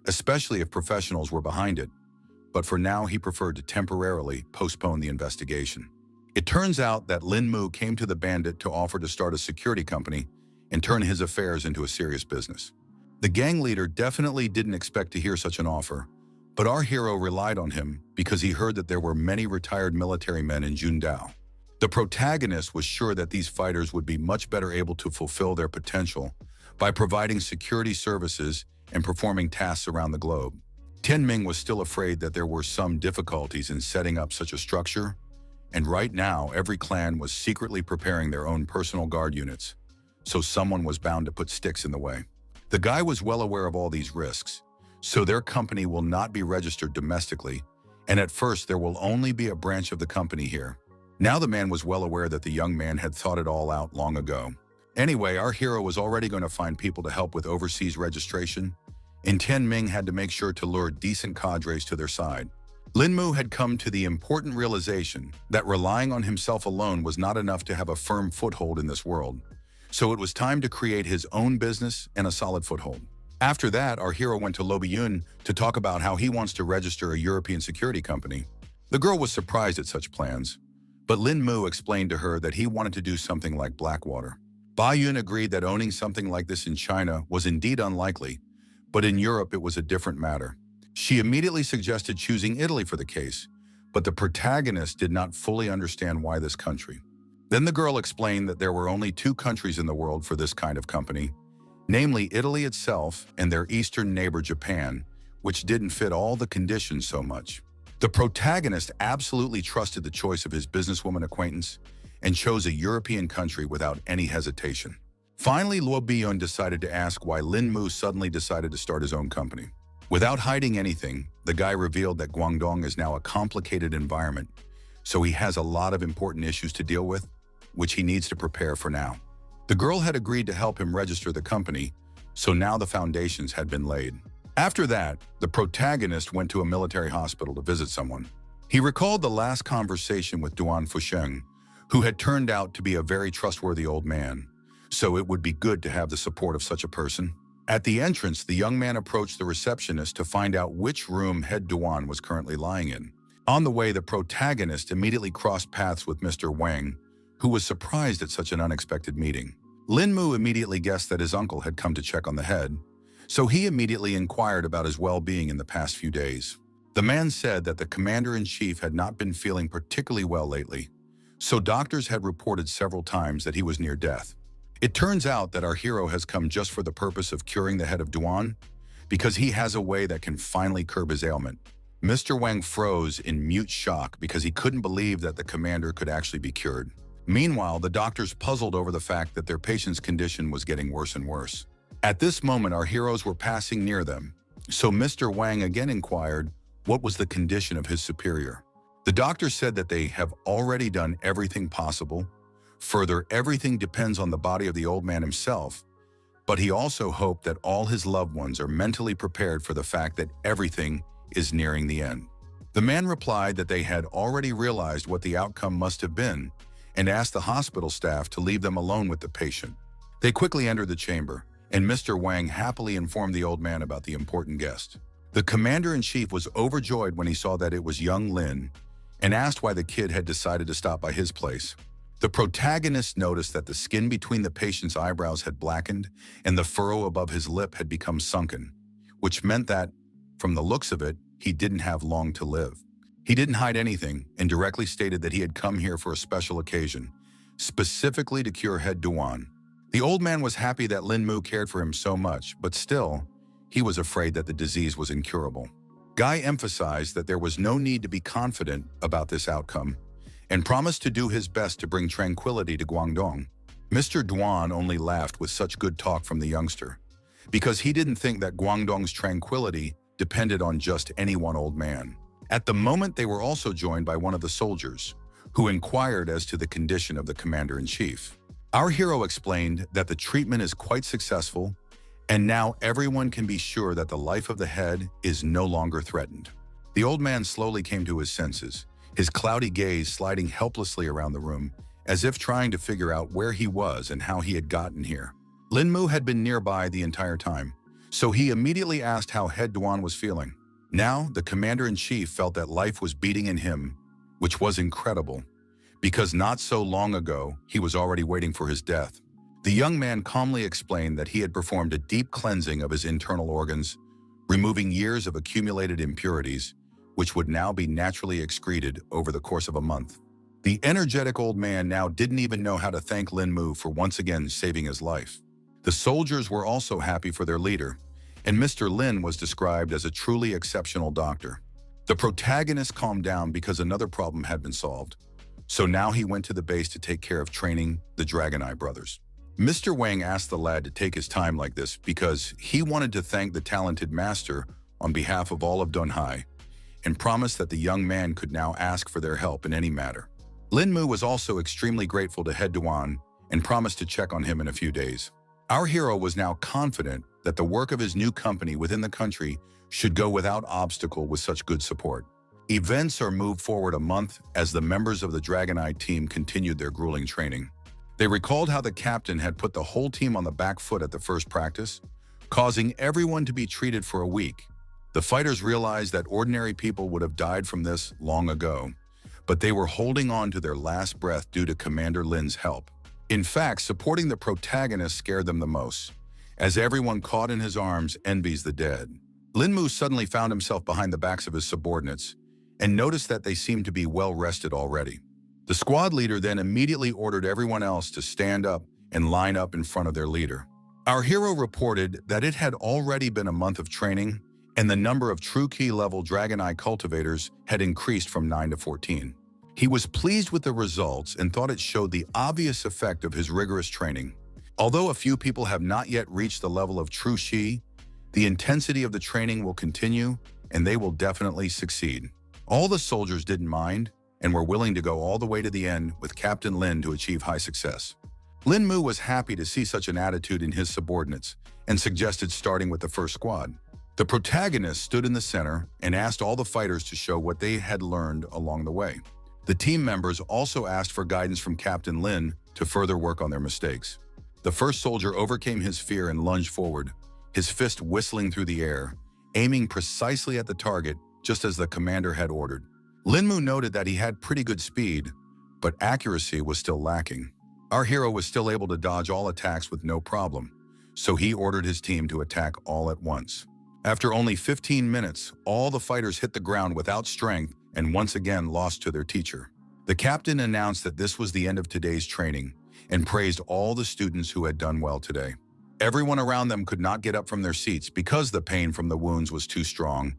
especially if professionals were behind it. But for now, he preferred to temporarily postpone the investigation. It turns out that Lin Mu came to the bandit to offer to start a security company and turn his affairs into a serious business. The gang leader definitely didn't expect to hear such an offer, but our hero relied on him because he heard that there were many retired military men in Jundao. The protagonist was sure that these fighters would be much better able to fulfill their potential by providing security services and performing tasks around the globe. Ming was still afraid that there were some difficulties in setting up such a structure, and right now every clan was secretly preparing their own personal guard units, so someone was bound to put sticks in the way. The guy was well aware of all these risks, so their company will not be registered domestically, and at first there will only be a branch of the company here. Now the man was well aware that the young man had thought it all out long ago. Anyway, our hero was already going to find people to help with overseas registration, and Ming had to make sure to lure decent cadres to their side. Mu had come to the important realization that relying on himself alone was not enough to have a firm foothold in this world, so it was time to create his own business and a solid foothold. After that, our hero went to Lobiyun to talk about how he wants to register a European security company. The girl was surprised at such plans, but Mu explained to her that he wanted to do something like Blackwater. Bayun agreed that owning something like this in China was indeed unlikely, but in Europe it was a different matter. She immediately suggested choosing Italy for the case, but the protagonist did not fully understand why this country. Then the girl explained that there were only two countries in the world for this kind of company, namely Italy itself and their eastern neighbor Japan, which didn't fit all the conditions so much. The protagonist absolutely trusted the choice of his businesswoman acquaintance and chose a European country without any hesitation. Finally, Luo Biyun decided to ask why Mu suddenly decided to start his own company. Without hiding anything, the guy revealed that Guangdong is now a complicated environment, so he has a lot of important issues to deal with, which he needs to prepare for now. The girl had agreed to help him register the company, so now the foundations had been laid. After that, the protagonist went to a military hospital to visit someone. He recalled the last conversation with Duan Fusheng, who had turned out to be a very trustworthy old man, so it would be good to have the support of such a person. At the entrance, the young man approached the receptionist to find out which room head Duan was currently lying in. On the way, the protagonist immediately crossed paths with Mr. Wang, who was surprised at such an unexpected meeting. Mu immediately guessed that his uncle had come to check on the head, so he immediately inquired about his well-being in the past few days. The man said that the commander-in-chief had not been feeling particularly well lately, so doctors had reported several times that he was near death. It turns out that our hero has come just for the purpose of curing the head of Duan, because he has a way that can finally curb his ailment. Mr. Wang froze in mute shock because he couldn't believe that the commander could actually be cured. Meanwhile, the doctors puzzled over the fact that their patient's condition was getting worse and worse. At this moment, our heroes were passing near them, so Mr. Wang again inquired what was the condition of his superior. The doctor said that they have already done everything possible. Further, everything depends on the body of the old man himself, but he also hoped that all his loved ones are mentally prepared for the fact that everything is nearing the end. The man replied that they had already realized what the outcome must have been and asked the hospital staff to leave them alone with the patient. They quickly entered the chamber, and Mr. Wang happily informed the old man about the important guest. The commander-in-chief was overjoyed when he saw that it was young Lin and asked why the kid had decided to stop by his place. The protagonist noticed that the skin between the patient's eyebrows had blackened and the furrow above his lip had become sunken, which meant that, from the looks of it, he didn't have long to live. He didn't hide anything and directly stated that he had come here for a special occasion, specifically to cure head Duan. The old man was happy that Mu cared for him so much, but still, he was afraid that the disease was incurable. Guy emphasized that there was no need to be confident about this outcome and promised to do his best to bring tranquility to Guangdong. Mr. Duan only laughed with such good talk from the youngster, because he didn't think that Guangdong's tranquility depended on just any one old man. At the moment, they were also joined by one of the soldiers, who inquired as to the condition of the commander-in-chief. Our hero explained that the treatment is quite successful, and now everyone can be sure that the life of the head is no longer threatened. The old man slowly came to his senses, his cloudy gaze sliding helplessly around the room, as if trying to figure out where he was and how he had gotten here. Mu had been nearby the entire time, so he immediately asked how head Duan was feeling. Now, the commander-in-chief felt that life was beating in him, which was incredible, because not so long ago, he was already waiting for his death. The young man calmly explained that he had performed a deep cleansing of his internal organs, removing years of accumulated impurities, which would now be naturally excreted over the course of a month. The energetic old man now didn't even know how to thank Lin Mu for once again saving his life. The soldiers were also happy for their leader, and Mr. Lin was described as a truly exceptional doctor. The protagonist calmed down because another problem had been solved, so now he went to the base to take care of training the Dragon Eye brothers. Mr. Wang asked the lad to take his time like this because he wanted to thank the talented master on behalf of all of Dunhai and promised that the young man could now ask for their help in any matter. Lin Mu was also extremely grateful to head Duan and promised to check on him in a few days. Our hero was now confident that the work of his new company within the country should go without obstacle with such good support. Events are moved forward a month as the members of the Dragon Eye team continued their grueling training. They recalled how the captain had put the whole team on the back foot at the first practice, causing everyone to be treated for a week. The fighters realized that ordinary people would have died from this long ago, but they were holding on to their last breath due to Commander Lin's help. In fact, supporting the protagonist scared them the most, as everyone caught in his arms envies the dead. Lin Mu suddenly found himself behind the backs of his subordinates and noticed that they seemed to be well rested already. The squad leader then immediately ordered everyone else to stand up and line up in front of their leader. Our hero reported that it had already been a month of training, and the number of true key level Dragon Eye cultivators had increased from 9 to 14. He was pleased with the results and thought it showed the obvious effect of his rigorous training. Although a few people have not yet reached the level of true Shi, the intensity of the training will continue and they will definitely succeed. All the soldiers didn't mind and were willing to go all the way to the end with Captain Lin to achieve high success. Lin Mu was happy to see such an attitude in his subordinates and suggested starting with the first squad. The protagonist stood in the center and asked all the fighters to show what they had learned along the way. The team members also asked for guidance from Captain Lin to further work on their mistakes. The first soldier overcame his fear and lunged forward, his fist whistling through the air, aiming precisely at the target just as the commander had ordered. Lin Mu noted that he had pretty good speed, but accuracy was still lacking. Our hero was still able to dodge all attacks with no problem, so he ordered his team to attack all at once. After only 15 minutes, all the fighters hit the ground without strength and once again lost to their teacher. The captain announced that this was the end of today's training and praised all the students who had done well today. Everyone around them could not get up from their seats because the pain from the wounds was too strong,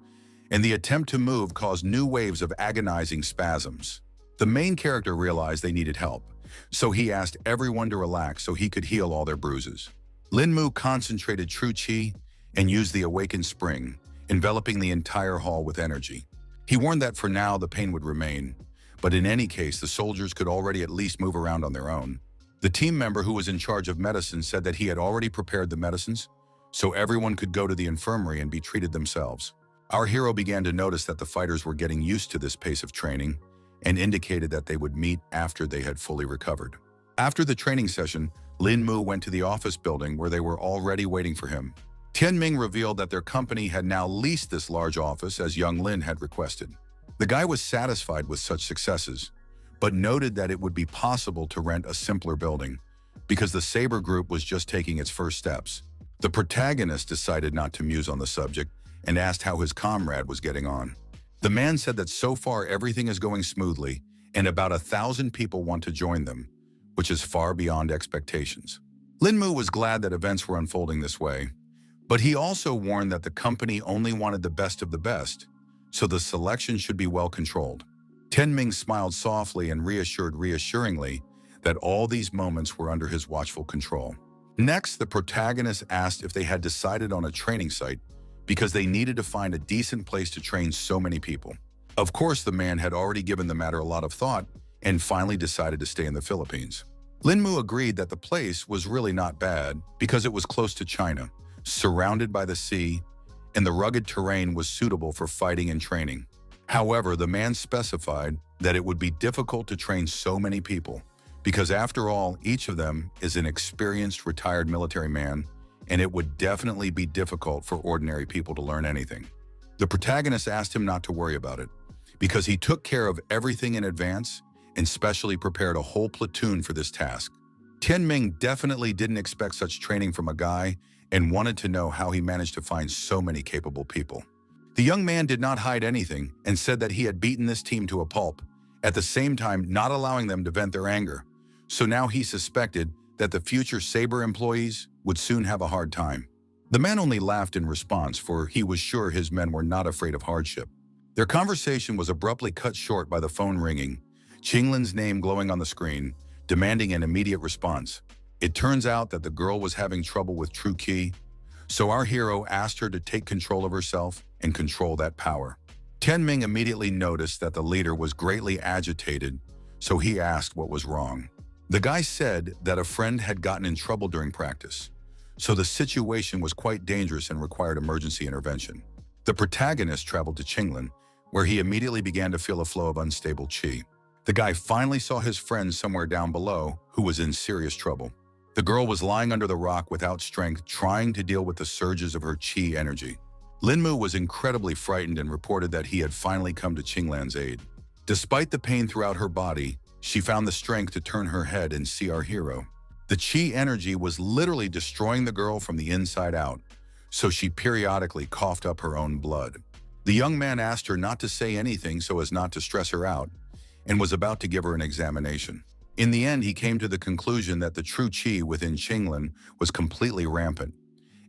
and the attempt to move caused new waves of agonizing spasms. The main character realized they needed help, so he asked everyone to relax so he could heal all their bruises. Lin Mu concentrated true Qi and used the awakened spring, enveloping the entire hall with energy. He warned that for now the pain would remain, but in any case the soldiers could already at least move around on their own. The team member who was in charge of medicine said that he had already prepared the medicines, so everyone could go to the infirmary and be treated themselves. Our hero began to notice that the fighters were getting used to this pace of training and indicated that they would meet after they had fully recovered. After the training session, Lin Mu went to the office building where they were already waiting for him. Tian Ming revealed that their company had now leased this large office as young Lin had requested. The guy was satisfied with such successes, but noted that it would be possible to rent a simpler building because the Saber Group was just taking its first steps. The protagonist decided not to muse on the subject and asked how his comrade was getting on. The man said that so far everything is going smoothly and about 1,000 people want to join them, which is far beyond expectations. Lin Mu was glad that events were unfolding this way, but he also warned that the company only wanted the best of the best, so the selection should be well controlled. Tian Ming smiled softly and reassured reassuringly that all these moments were under his watchful control. Next, the protagonist asked if they had decided on a training site because they needed to find a decent place to train so many people. Of course, the man had already given the matter a lot of thought and finally decided to stay in the Philippines. Lin Mu agreed that the place was really not bad because it was close to China, surrounded by the sea, and the rugged terrain was suitable for fighting and training. However, the man specified that it would be difficult to train so many people because after all, each of them is an experienced retired military man, and it would definitely be difficult for ordinary people to learn anything. The protagonist asked him not to worry about it because he took care of everything in advance and specially prepared a whole platoon for this task. Ming definitely didn't expect such training from a guy and wanted to know how he managed to find so many capable people. The young man did not hide anything and said that he had beaten this team to a pulp, at the same time not allowing them to vent their anger. So now he suspected that the future Saber employees would soon have a hard time. The man only laughed in response, for he was sure his men were not afraid of hardship. Their conversation was abruptly cut short by the phone ringing, Qinglin's name glowing on the screen, demanding an immediate response. It turns out that the girl was having trouble with true qi, so our hero asked her to take control of herself and control that power. Ming immediately noticed that the leader was greatly agitated, so he asked what was wrong. The guy said that a friend had gotten in trouble during practice, so the situation was quite dangerous and required emergency intervention. The protagonist traveled to Qinglin, where he immediately began to feel a flow of unstable qi. The guy finally saw his friend somewhere down below who was in serious trouble. The girl was lying under the rock without strength, trying to deal with the surges of her qi energy. Linmu was incredibly frightened and reported that he had finally come to Qinglan's aid. Despite the pain throughout her body, she found the strength to turn her head and see our hero. The qi energy was literally destroying the girl from the inside out, so she periodically coughed up her own blood. The young man asked her not to say anything so as not to stress her out, and was about to give her an examination. In the end, he came to the conclusion that the true qi within Qinglin was completely rampant,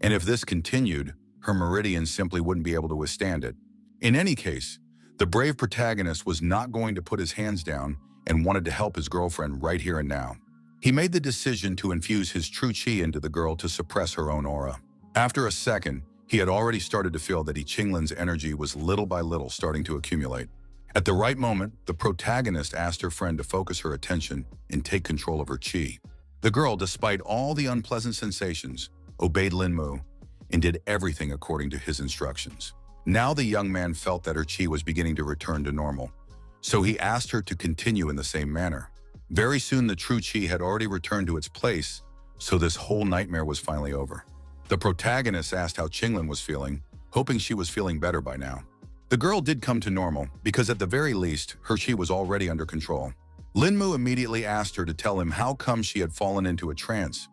and if this continued, her meridians simply wouldn't be able to withstand it. In any case, the brave protagonist was not going to put his hands down and wanted to help his girlfriend right here and now. He made the decision to infuse his true qi into the girl to suppress her own aura. After a second, he had already started to feel that Qinglin's energy was little by little starting to accumulate. At the right moment, the protagonist asked her friend to focus her attention and take control of her qi. The girl, despite all the unpleasant sensations, obeyed Linmu and did everything according to his instructions. Now the young man felt that her qi was beginning to return to normal, so he asked her to continue in the same manner. Very soon the true qi had already returned to its place, so this whole nightmare was finally over. The protagonist asked how Qinglin was feeling, hoping she was feeling better by now. The girl did come to normal, because at the very least, her qi was already under control. Linmu immediately asked her to tell him how come she had fallen into a trance,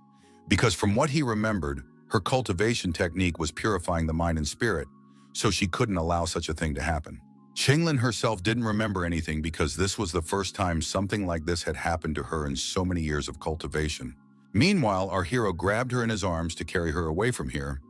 because from what he remembered, her cultivation technique was purifying the mind and spirit, so she couldn't allow such a thing to happen. Qinglin herself didn't remember anything because this was the first time something like this had happened to her in so many years of cultivation. Meanwhile, our hero grabbed her in his arms to carry her away from here,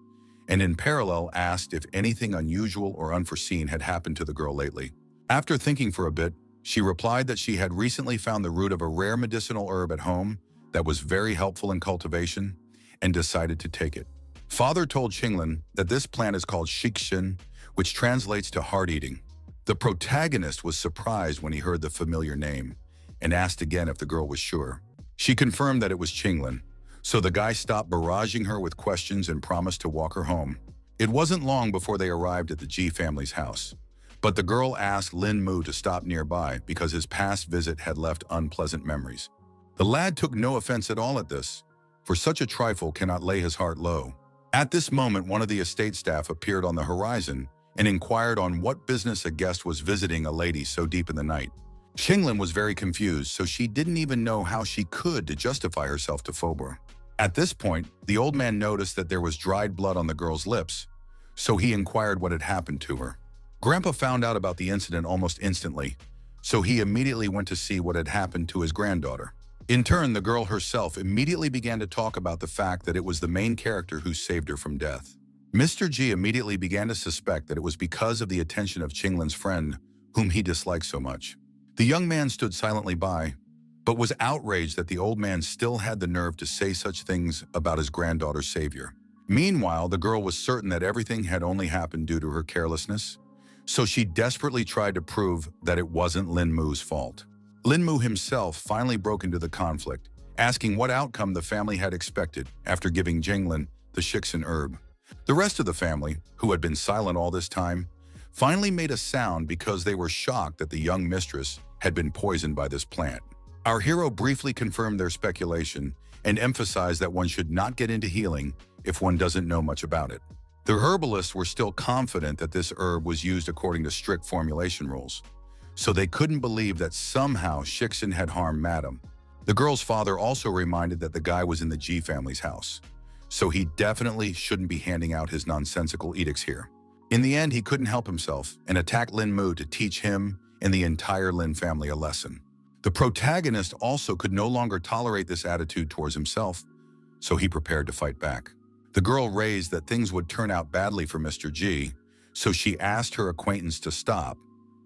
and in parallel asked if anything unusual or unforeseen had happened to the girl lately. After thinking for a bit, she replied that she had recently found the root of a rare medicinal herb at home that was very helpful in cultivation and decided to take it. Father told Qinglin that this plant is called shixin, which translates to heart eating. The protagonist was surprised when he heard the familiar name and asked again if the girl was sure. She confirmed that it was Qinglin, so the guy stopped barraging her with questions and promised to walk her home. It wasn't long before they arrived at the Ji family's house, but the girl asked Lin Mu to stop nearby because his past visit had left unpleasant memories. The lad took no offense at all at this, for such a trifle cannot lay his heart low. At this moment, one of the estate staff appeared on the horizon and inquired on what business a guest was visiting a lady so deep in the night. Qinglin was very confused, so she didn't even know how she could to justify herself to Phobor. At this point, the old man noticed that there was dried blood on the girl's lips, so he inquired what had happened to her. Grandpa found out about the incident almost instantly, so he immediately went to see what had happened to his granddaughter. In turn, the girl herself immediately began to talk about the fact that it was the main character who saved her from death. Mr. G immediately began to suspect that it was because of the attention of Qinglin's friend, whom he disliked so much. The young man stood silently by, but was outraged that the old man still had the nerve to say such things about his granddaughter's savior. Meanwhile, the girl was certain that everything had only happened due to her carelessness, so she desperately tried to prove that it wasn't Lin Mu's fault. Lin Mu himself finally broke into the conflict, asking what outcome the family had expected after giving Qinglin the shixin herb. The rest of the family, who had been silent all this time, finally made a sound because they were shocked that the young mistress had been poisoned by this plant. Our hero briefly confirmed their speculation and emphasized that one should not get into healing if one doesn't know much about it. The herbalists were still confident that this herb was used according to strict formulation rules, so they couldn't believe that somehow shixin had harmed Madame. The girl's father also reminded that the guy was in the G family's house, so he definitely shouldn't be handing out his nonsensical edicts here. In the end, he couldn't help himself and attacked Lin Mu to teach him and the entire Lin family a lesson. The protagonist also could no longer tolerate this attitude towards himself, so he prepared to fight back. The girl raised that things would turn out badly for Mr. G, so she asked her acquaintance to stop,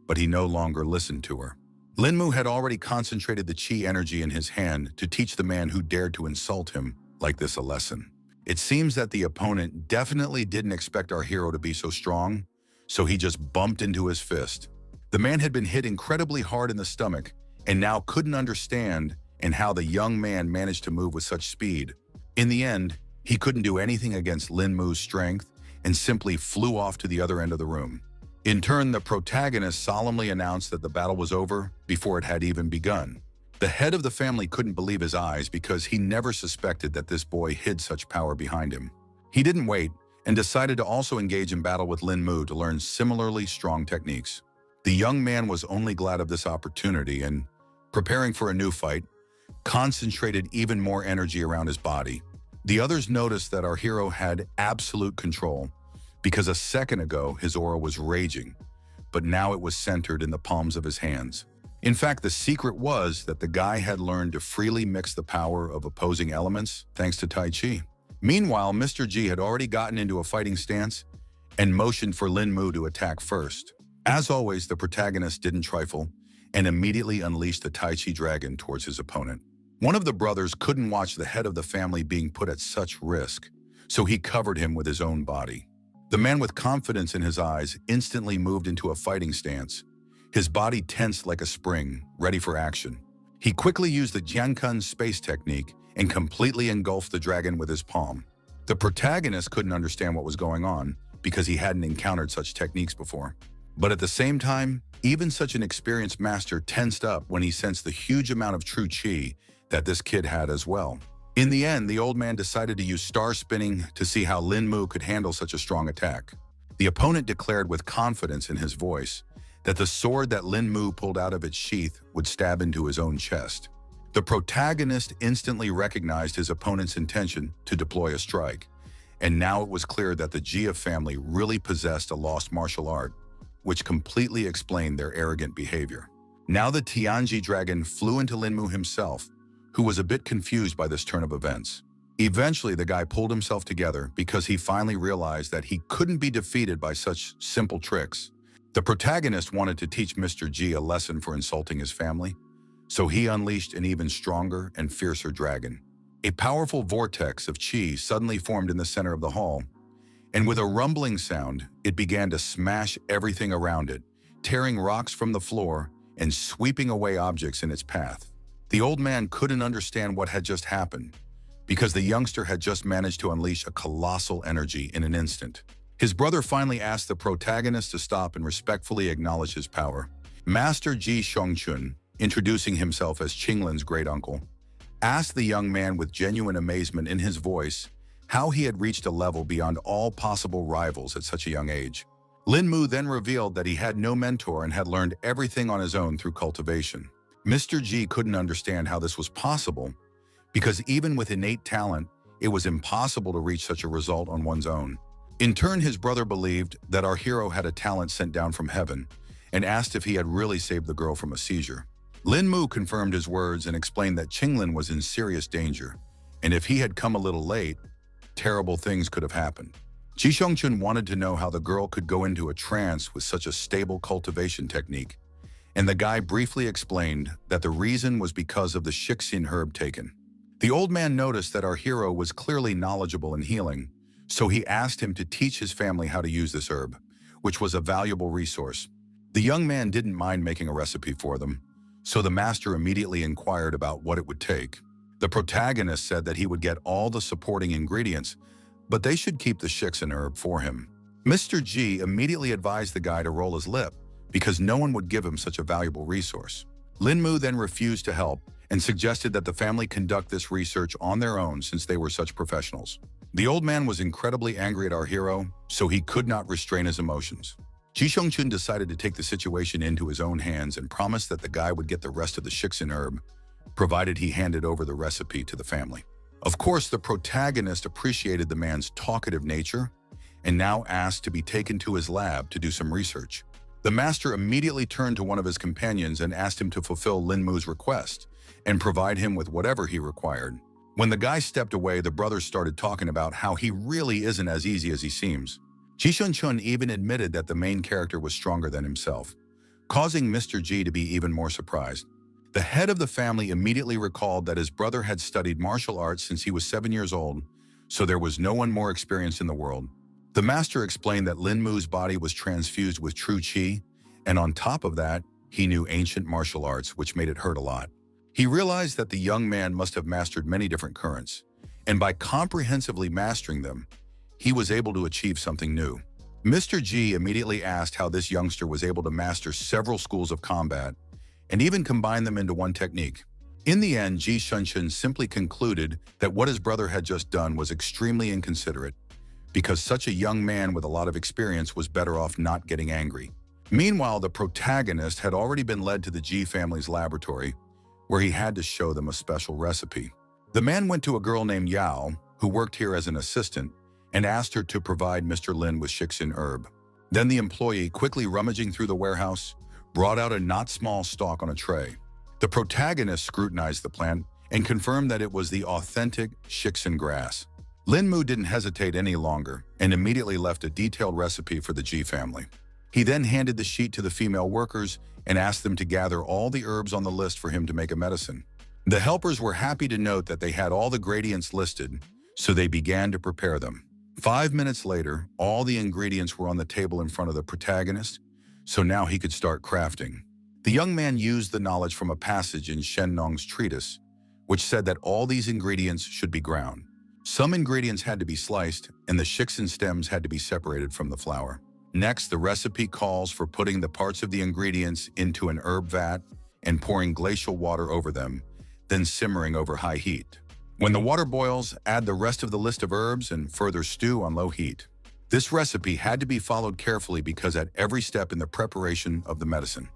but he no longer listened to her. Lin Mu had already concentrated the chi energy in his hand to teach the man who dared to insult him like this a lesson. It seems that the opponent definitely didn't expect our hero to be so strong, so he just bumped into his fist. The man had been hit incredibly hard in the stomach and now couldn't understand and how the young man managed to move with such speed. In the end, he couldn't do anything against Lin Mu's strength and simply flew off to the other end of the room. In turn, the protagonist solemnly announced that the battle was over before it had even begun. The head of the family couldn't believe his eyes because he never suspected that this boy hid such power behind him. He didn't wait and decided to also engage in battle with Lin Mu to learn similarly strong techniques. The young man was only glad of this opportunity and, preparing for a new fight, concentrated even more energy around his body. The others noticed that our hero had absolute control because a second ago his aura was raging, but now it was centered in the palms of his hands. In fact, the secret was that the guy had learned to freely mix the power of opposing elements thanks to Tai Chi. Meanwhile, Mr. G had already gotten into a fighting stance and motioned for Lin Mu to attack first. As always, the protagonist didn't trifle and immediately unleashed the Tai Chi dragon towards his opponent. One of the brothers couldn't watch the head of the family being put at such risk, so he covered him with his own body. The man with confidence in his eyes instantly moved into a fighting stance, his body tensed like a spring, ready for action. He quickly used the Jiankun space technique and completely engulfed the dragon with his palm. The protagonist couldn't understand what was going on because he hadn't encountered such techniques before. But at the same time, even such an experienced master tensed up when he sensed the huge amount of true chi that this kid had as well. In the end, the old man decided to use star spinning to see how Lin Mu could handle such a strong attack. The opponent declared with confidence in his voice that the sword that Lin Mu pulled out of its sheath would stab into his own chest. The protagonist instantly recognized his opponent's intention to deploy a strike, and now it was clear that the Jia family really possessed a lost martial art, which completely explained their arrogant behavior. Now the Tianji dragon flew into Lin Mu himself, who was a bit confused by this turn of events. Eventually, the guy pulled himself together because he finally realized that he couldn't be defeated by such simple tricks. The protagonist wanted to teach Mr. G a lesson for insulting his family, so he unleashed an even stronger and fiercer dragon. A powerful vortex of chi suddenly formed in the center of the hall, and with a rumbling sound, it began to smash everything around it, tearing rocks from the floor and sweeping away objects in its path. The old man couldn't understand what had just happened, because the youngster had just managed to unleash a colossal energy in an instant. His brother finally asked the protagonist to stop and respectfully acknowledge his power. Master Ji Shongchun, introducing himself as Qinglin's great-uncle, asked the young man with genuine amazement in his voice how he had reached a level beyond all possible rivals at such a young age. Lin Mu then revealed that he had no mentor and had learned everything on his own through cultivation. Mr. G couldn't understand how this was possible, because even with innate talent, it was impossible to reach such a result on one's own. In turn, his brother believed that our hero had a talent sent down from heaven and asked if he had really saved the girl from a seizure. Lin Mu confirmed his words and explained that Qinglin was in serious danger, and if he had come a little late, terrible things could have happened. Ji Shongchun wanted to know how the girl could go into a trance with such a stable cultivation technique, and the guy briefly explained that the reason was because of the Shixin herb taken. The old man noticed that our hero was clearly knowledgeable in healing, so he asked him to teach his family how to use this herb, which was a valuable resource. The young man didn't mind making a recipe for them, so the master immediately inquired about what it would take. The protagonist said that he would get all the supporting ingredients, but they should keep the Shixin herb for him. Mr. G immediately advised the guy to roll his lip, because no one would give him such a valuable resource. Lin Mu then refused to help and suggested that the family conduct this research on their own since they were such professionals. The old man was incredibly angry at our hero, so he could not restrain his emotions. Ji Shongchun decided to take the situation into his own hands and promised that the guy would get the rest of the Shixin herb provided he handed over the recipe to the family. Of course, the protagonist appreciated the man's talkative nature and now asked to be taken to his lab to do some research. The master immediately turned to one of his companions and asked him to fulfill Lin Mu's request and provide him with whatever he required. When the guy stepped away, the brothers started talking about how he really isn't as easy as he seems. Ji Shun even admitted that the main character was stronger than himself, causing Mr. G to be even more surprised. The head of the family immediately recalled that his brother had studied martial arts since he was 7 years old, so there was no one more experienced in the world. The master explained that Lin Mu's body was transfused with true qi, and on top of that, he knew ancient martial arts, which made it hurt a lot. He realized that the young man must have mastered many different currents, and by comprehensively mastering them, he was able to achieve something new. Mr. G immediately asked how this youngster was able to master several schools of combat and even combine them into one technique. In the end, Ji Shun simply concluded that what his brother had just done was extremely inconsiderate, because such a young man with a lot of experience was better off not getting angry. Meanwhile, the protagonist had already been led to the Ji family's laboratory, where he had to show them a special recipe. The man went to a girl named Yao, who worked here as an assistant, and asked her to provide Mr. Lin with shixin herb. Then the employee, quickly rummaging through the warehouse, brought out a not small stalk on a tray. The protagonist scrutinized the plant and confirmed that it was the authentic shixin grass. Lin Mu didn't hesitate any longer and immediately left a detailed recipe for the Ji family. He then handed the sheet to the female workers and asked them to gather all the herbs on the list for him to make a medicine. The helpers were happy to note that they had all the ingredients listed, so they began to prepare them. 5 minutes later, all the ingredients were on the table in front of the protagonist, so now he could start crafting. The young man used the knowledge from a passage in Shen Nong's treatise, which said that all these ingredients should be ground. Some ingredients had to be sliced, and the shixin stems had to be separated from the flour. Next, the recipe calls for putting the parts of the ingredients into an herb vat and pouring glacial water over them, then simmering over high heat. When the water boils, add the rest of the list of herbs and further stew on low heat. This recipe had to be followed carefully because at every step in the preparation of the medicine,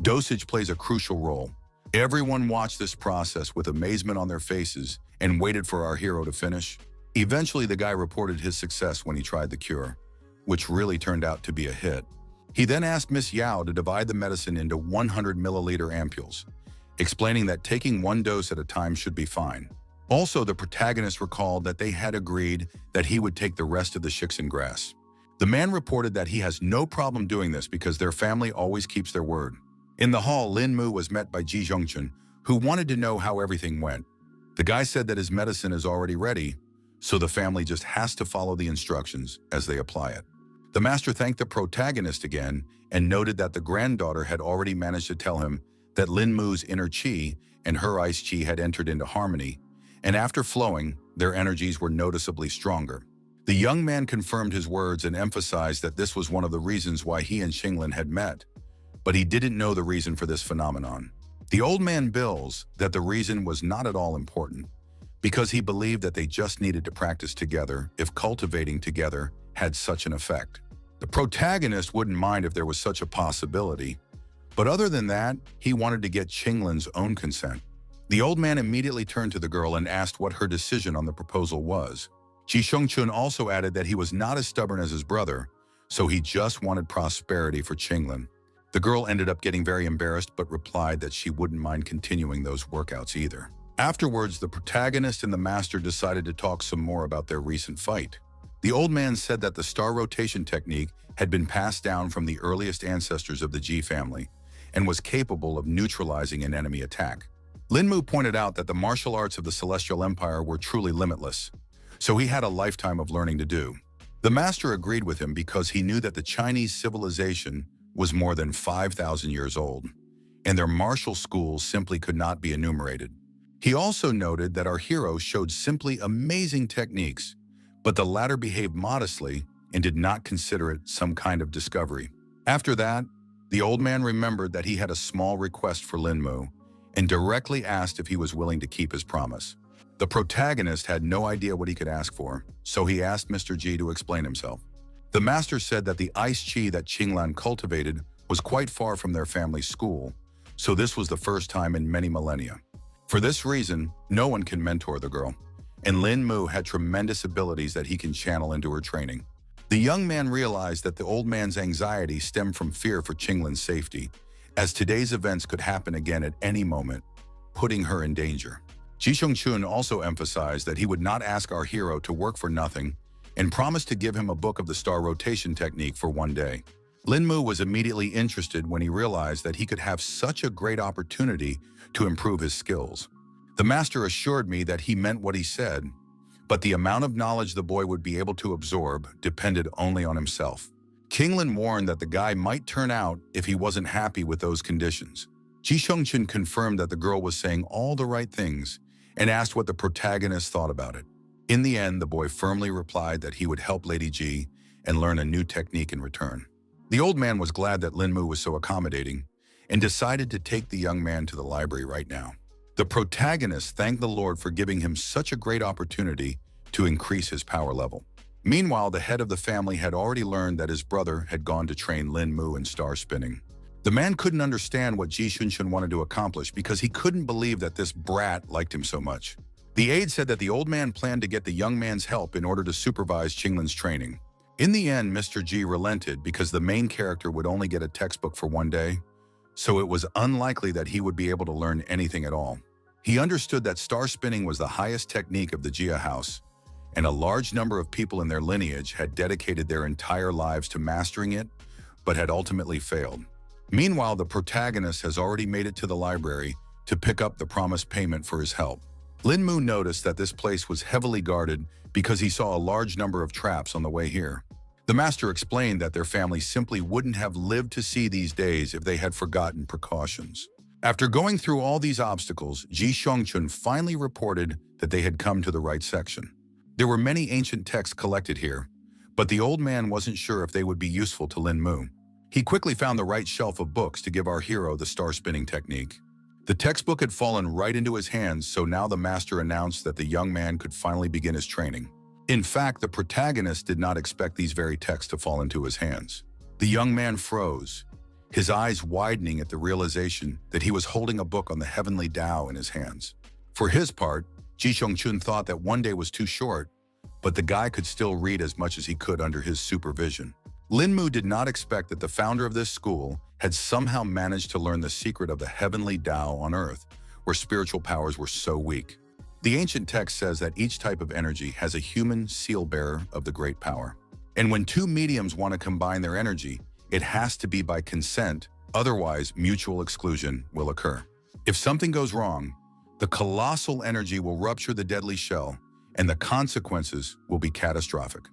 dosage plays a crucial role. Everyone watched this process with amazement on their faces and waited for our hero to finish. Eventually, the guy reported his success when he tried the cure, which really turned out to be a hit. He then asked Miss Yao to divide the medicine into 100 milliliter ampules, explaining that taking one dose at a time should be fine. Also, the protagonist recalled that they had agreed that he would take the rest of the shixin grass. The man reported that he has no problem doing this because their family always keeps their word. In the hall, Lin Mu was met by Ji Zhongchun, who wanted to know how everything went. The guy said that his medicine is already ready, so the family just has to follow the instructions as they apply it. The master thanked the protagonist again and noted that the granddaughter had already managed to tell him that Lin Mu's inner qi and her ice qi had entered into harmony, and after flowing, their energies were noticeably stronger. The young man confirmed his words and emphasized that this was one of the reasons why he and Xinglin had met, but he didn't know the reason for this phenomenon. The old man bills that the reason was not at all important, because he believed that they just needed to practice together if cultivating together had such an effect. The protagonist wouldn't mind if there was such a possibility, but other than that, he wanted to get Qinglin's own consent. The old man immediately turned to the girl and asked what her decision on the proposal was. Ji Shongchun also added that he was not as stubborn as his brother, so he just wanted prosperity for Qinglin. The girl ended up getting very embarrassed but replied that she wouldn't mind continuing those workouts either. Afterwards, the protagonist and the master decided to talk some more about their recent fight. The old man said that the star rotation technique had been passed down from the earliest ancestors of the Ji family and was capable of neutralizing an enemy attack. Lin Mu pointed out that the martial arts of the Celestial Empire were truly limitless, so he had a lifetime of learning to do. The master agreed with him because he knew that the Chinese civilization was more than 5,000 years old, and their martial schools simply could not be enumerated. He also noted that our hero showed simply amazing techniques, but the latter behaved modestly and did not consider it some kind of discovery. After that, the old man remembered that he had a small request for Lin Mu and directly asked if he was willing to keep his promise. The protagonist had no idea what he could ask for, so he asked Mr. Ji to explain himself. The master said that the ice qi that Qinglan cultivated was quite far from their family's school, so this was the first time in many millennia. For this reason, no one can mentor the girl, and Lin Mu had tremendous abilities that he can channel into her training. The young man realized that the old man's anxiety stemmed from fear for Qinglin's safety, as today's events could happen again at any moment, putting her in danger. Ji Shengchun also emphasized that he would not ask our hero to work for nothing and promised to give him a book of the star rotation technique for one day. Lin Mu was immediately interested when he realized that he could have such a great opportunity to improve his skills. The master assured me that he meant what he said, but the amount of knowledge the boy would be able to absorb depended only on himself. Qinglin warned that the guy might turn out if he wasn't happy with those conditions. Ji Shengchun confirmed that the girl was saying all the right things and asked what the protagonist thought about it. In the end, the boy firmly replied that he would help Lady Ji and learn a new technique in return. The old man was glad that Lin Mu was so accommodating and decided to take the young man to the library right now. The protagonist thanked the Lord for giving him such a great opportunity to increase his power level. Meanwhile, the head of the family had already learned that his brother had gone to train Lin Mu in star spinning. The man couldn't understand what Ji Shengchun wanted to accomplish because he couldn't believe that this brat liked him so much. The aide said that the old man planned to get the young man's help in order to supervise Qinglin's training. In the end, Mr. Ji relented because the main character would only get a textbook for one day, so it was unlikely that he would be able to learn anything at all. He understood that star spinning was the highest technique of the Jia house, and a large number of people in their lineage had dedicated their entire lives to mastering it, but had ultimately failed. Meanwhile, the protagonist has already made it to the library to pick up the promised payment for his help. Lin Mu noticed that this place was heavily guarded because he saw a large number of traps on the way here. The master explained that their family simply wouldn't have lived to see these days if they had forgotten precautions. After going through all these obstacles, Ji Shengchun finally reported that they had come to the right section. There were many ancient texts collected here, but the old man wasn't sure if they would be useful to Lin Mu. He quickly found the right shelf of books to give our hero the star spinning technique. The textbook had fallen right into his hands, so now the master announced that the young man could finally begin his training. In fact, the protagonist did not expect these very texts to fall into his hands. The young man froze, his eyes widening at the realization that he was holding a book on the heavenly Tao in his hands. For his part, Ji Shengchun thought that one day was too short, but the guy could still read as much as he could under his supervision. Lin Mu did not expect that the founder of this school had somehow managed to learn the secret of the heavenly Tao on Earth, where spiritual powers were so weak. The ancient text says that each type of energy has a human seal-bearer of the great power. And when two mediums want to combine their energy, it has to be by consent, otherwise mutual exclusion will occur. If something goes wrong, the colossal energy will rupture the deadly shell, and the consequences will be catastrophic.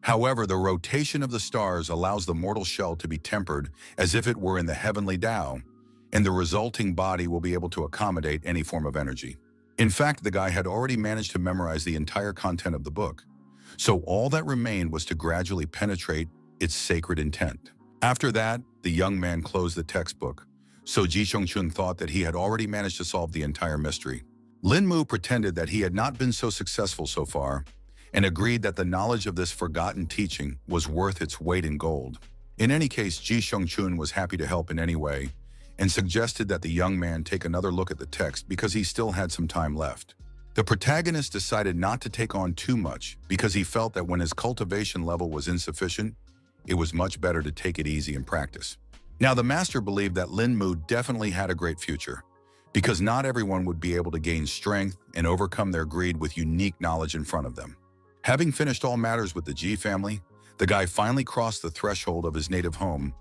However, the rotation of the stars allows the mortal shell to be tempered as if it were in the heavenly Tao, and the resulting body will be able to accommodate any form of energy. In fact, the guy had already managed to memorize the entire content of the book, so all that remained was to gradually penetrate its sacred intent. After that, the young man closed the textbook, so Ji Shengchun thought that he had already managed to solve the entire mystery. Lin Mu pretended that he had not been so successful so far, and agreed that the knowledge of this forgotten teaching was worth its weight in gold. In any case, Ji Shengchun was happy to help in any way, and suggested that the young man take another look at the text because he still had some time left. The protagonist decided not to take on too much because he felt that when his cultivation level was insufficient, it was much better to take it easy and practice. Now, the master believed that Lin Mu definitely had a great future, because not everyone would be able to gain strength and overcome their greed with unique knowledge in front of them. Having finished all matters with the Ji family, the guy finally crossed the threshold of his native home,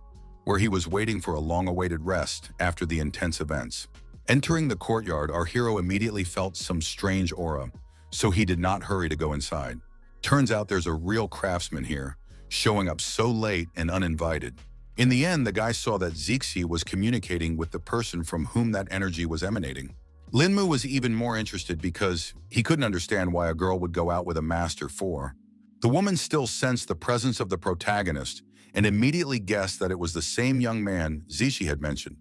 where he was waiting for a long-awaited rest after the intense events. Entering the courtyard, our hero immediately felt some strange aura, so he did not hurry to go inside. Turns out there's a real craftsman here, showing up so late and uninvited. In the end, the guy saw that Zixi was communicating with the person from whom that energy was emanating. Lin Mu was even more interested because he couldn't understand why a girl would go out with a master for. The woman still sensed the presence of the protagonist and immediately guessed that it was the same young man Zixi had mentioned.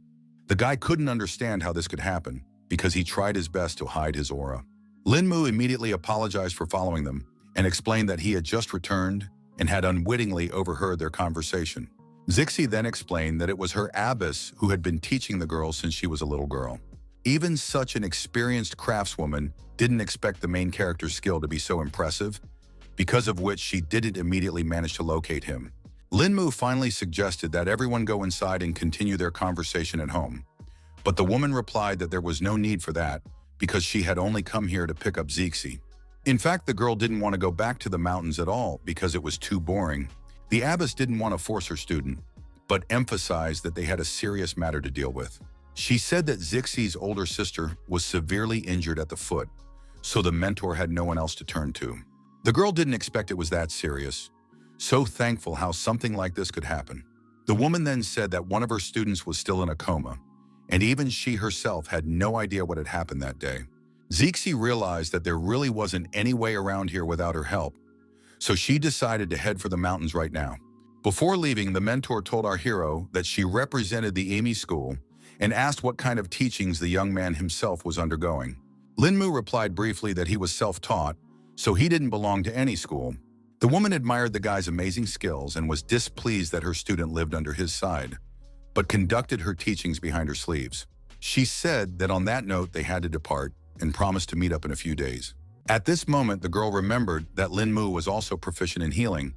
The guy couldn't understand how this could happen because he tried his best to hide his aura. Lin Mu immediately apologized for following them and explained that he had just returned and had unwittingly overheard their conversation. Zixi then explained that it was her abbess who had been teaching the girl since she was a little girl. Even such an experienced craftswoman didn't expect the main character's skill to be so impressive, because of which she didn't immediately manage to locate him. Linmu finally suggested that everyone go inside and continue their conversation at home. But the woman replied that there was no need for that because she had only come here to pick up Zixi. In fact, the girl didn't want to go back to the mountains at all because it was too boring. The abbess didn't want to force her student, but emphasized that they had a serious matter to deal with. She said that Zixi's older sister was severely injured at the foot, so the mentor had no one else to turn to. The girl didn't expect it was that serious, so thankful how something like this could happen. The woman then said that one of her students was still in a coma, and even she herself had no idea what had happened that day. Zixi realized that there really wasn't any way around here without her help, so she decided to head for the mountains right now. Before leaving, the mentor told our hero that she represented the Amy school and asked what kind of teachings the young man himself was undergoing. Linmu replied briefly that he was self-taught, so he didn't belong to any school. The woman admired the guy's amazing skills and was displeased that her student lived under his side, but conducted her teachings behind her sleeves. She said that on that note they had to depart and promised to meet up in a few days. At this moment, the girl remembered that Linmu was also proficient in healing,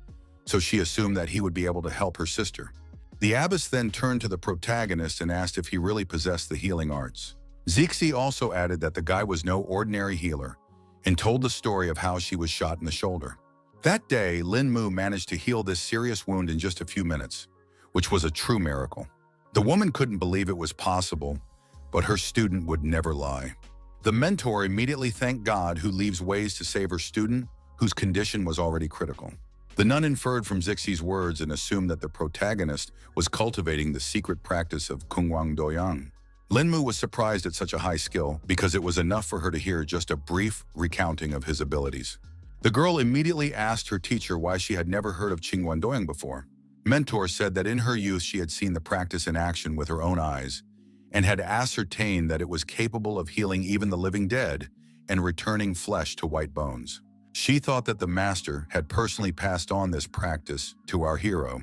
so she assumed that he would be able to help her sister. The abbess then turned to the protagonist and asked if he really possessed the healing arts. Zixi also added that the guy was no ordinary healer and told the story of how she was shot in the shoulder. That day, Linmu managed to heal this serious wound in just a few minutes, which was a true miracle. The woman couldn't believe it was possible, but her student would never lie. The mentor immediately thanked God, who leaves ways to save her student, whose condition was already critical. The nun inferred from Zixi's words and assumed that the protagonist was cultivating the secret practice of Kungwang Doyang. Linmu was surprised at such a high skill because it was enough for her to hear just a brief recounting of his abilities. The girl immediately asked her teacher why she had never heard of Qingwan Doyang before. Mentor said that in her youth she had seen the practice in action with her own eyes and had ascertained that it was capable of healing even the living dead and returning flesh to white bones. She thought that the master had personally passed on this practice to our hero,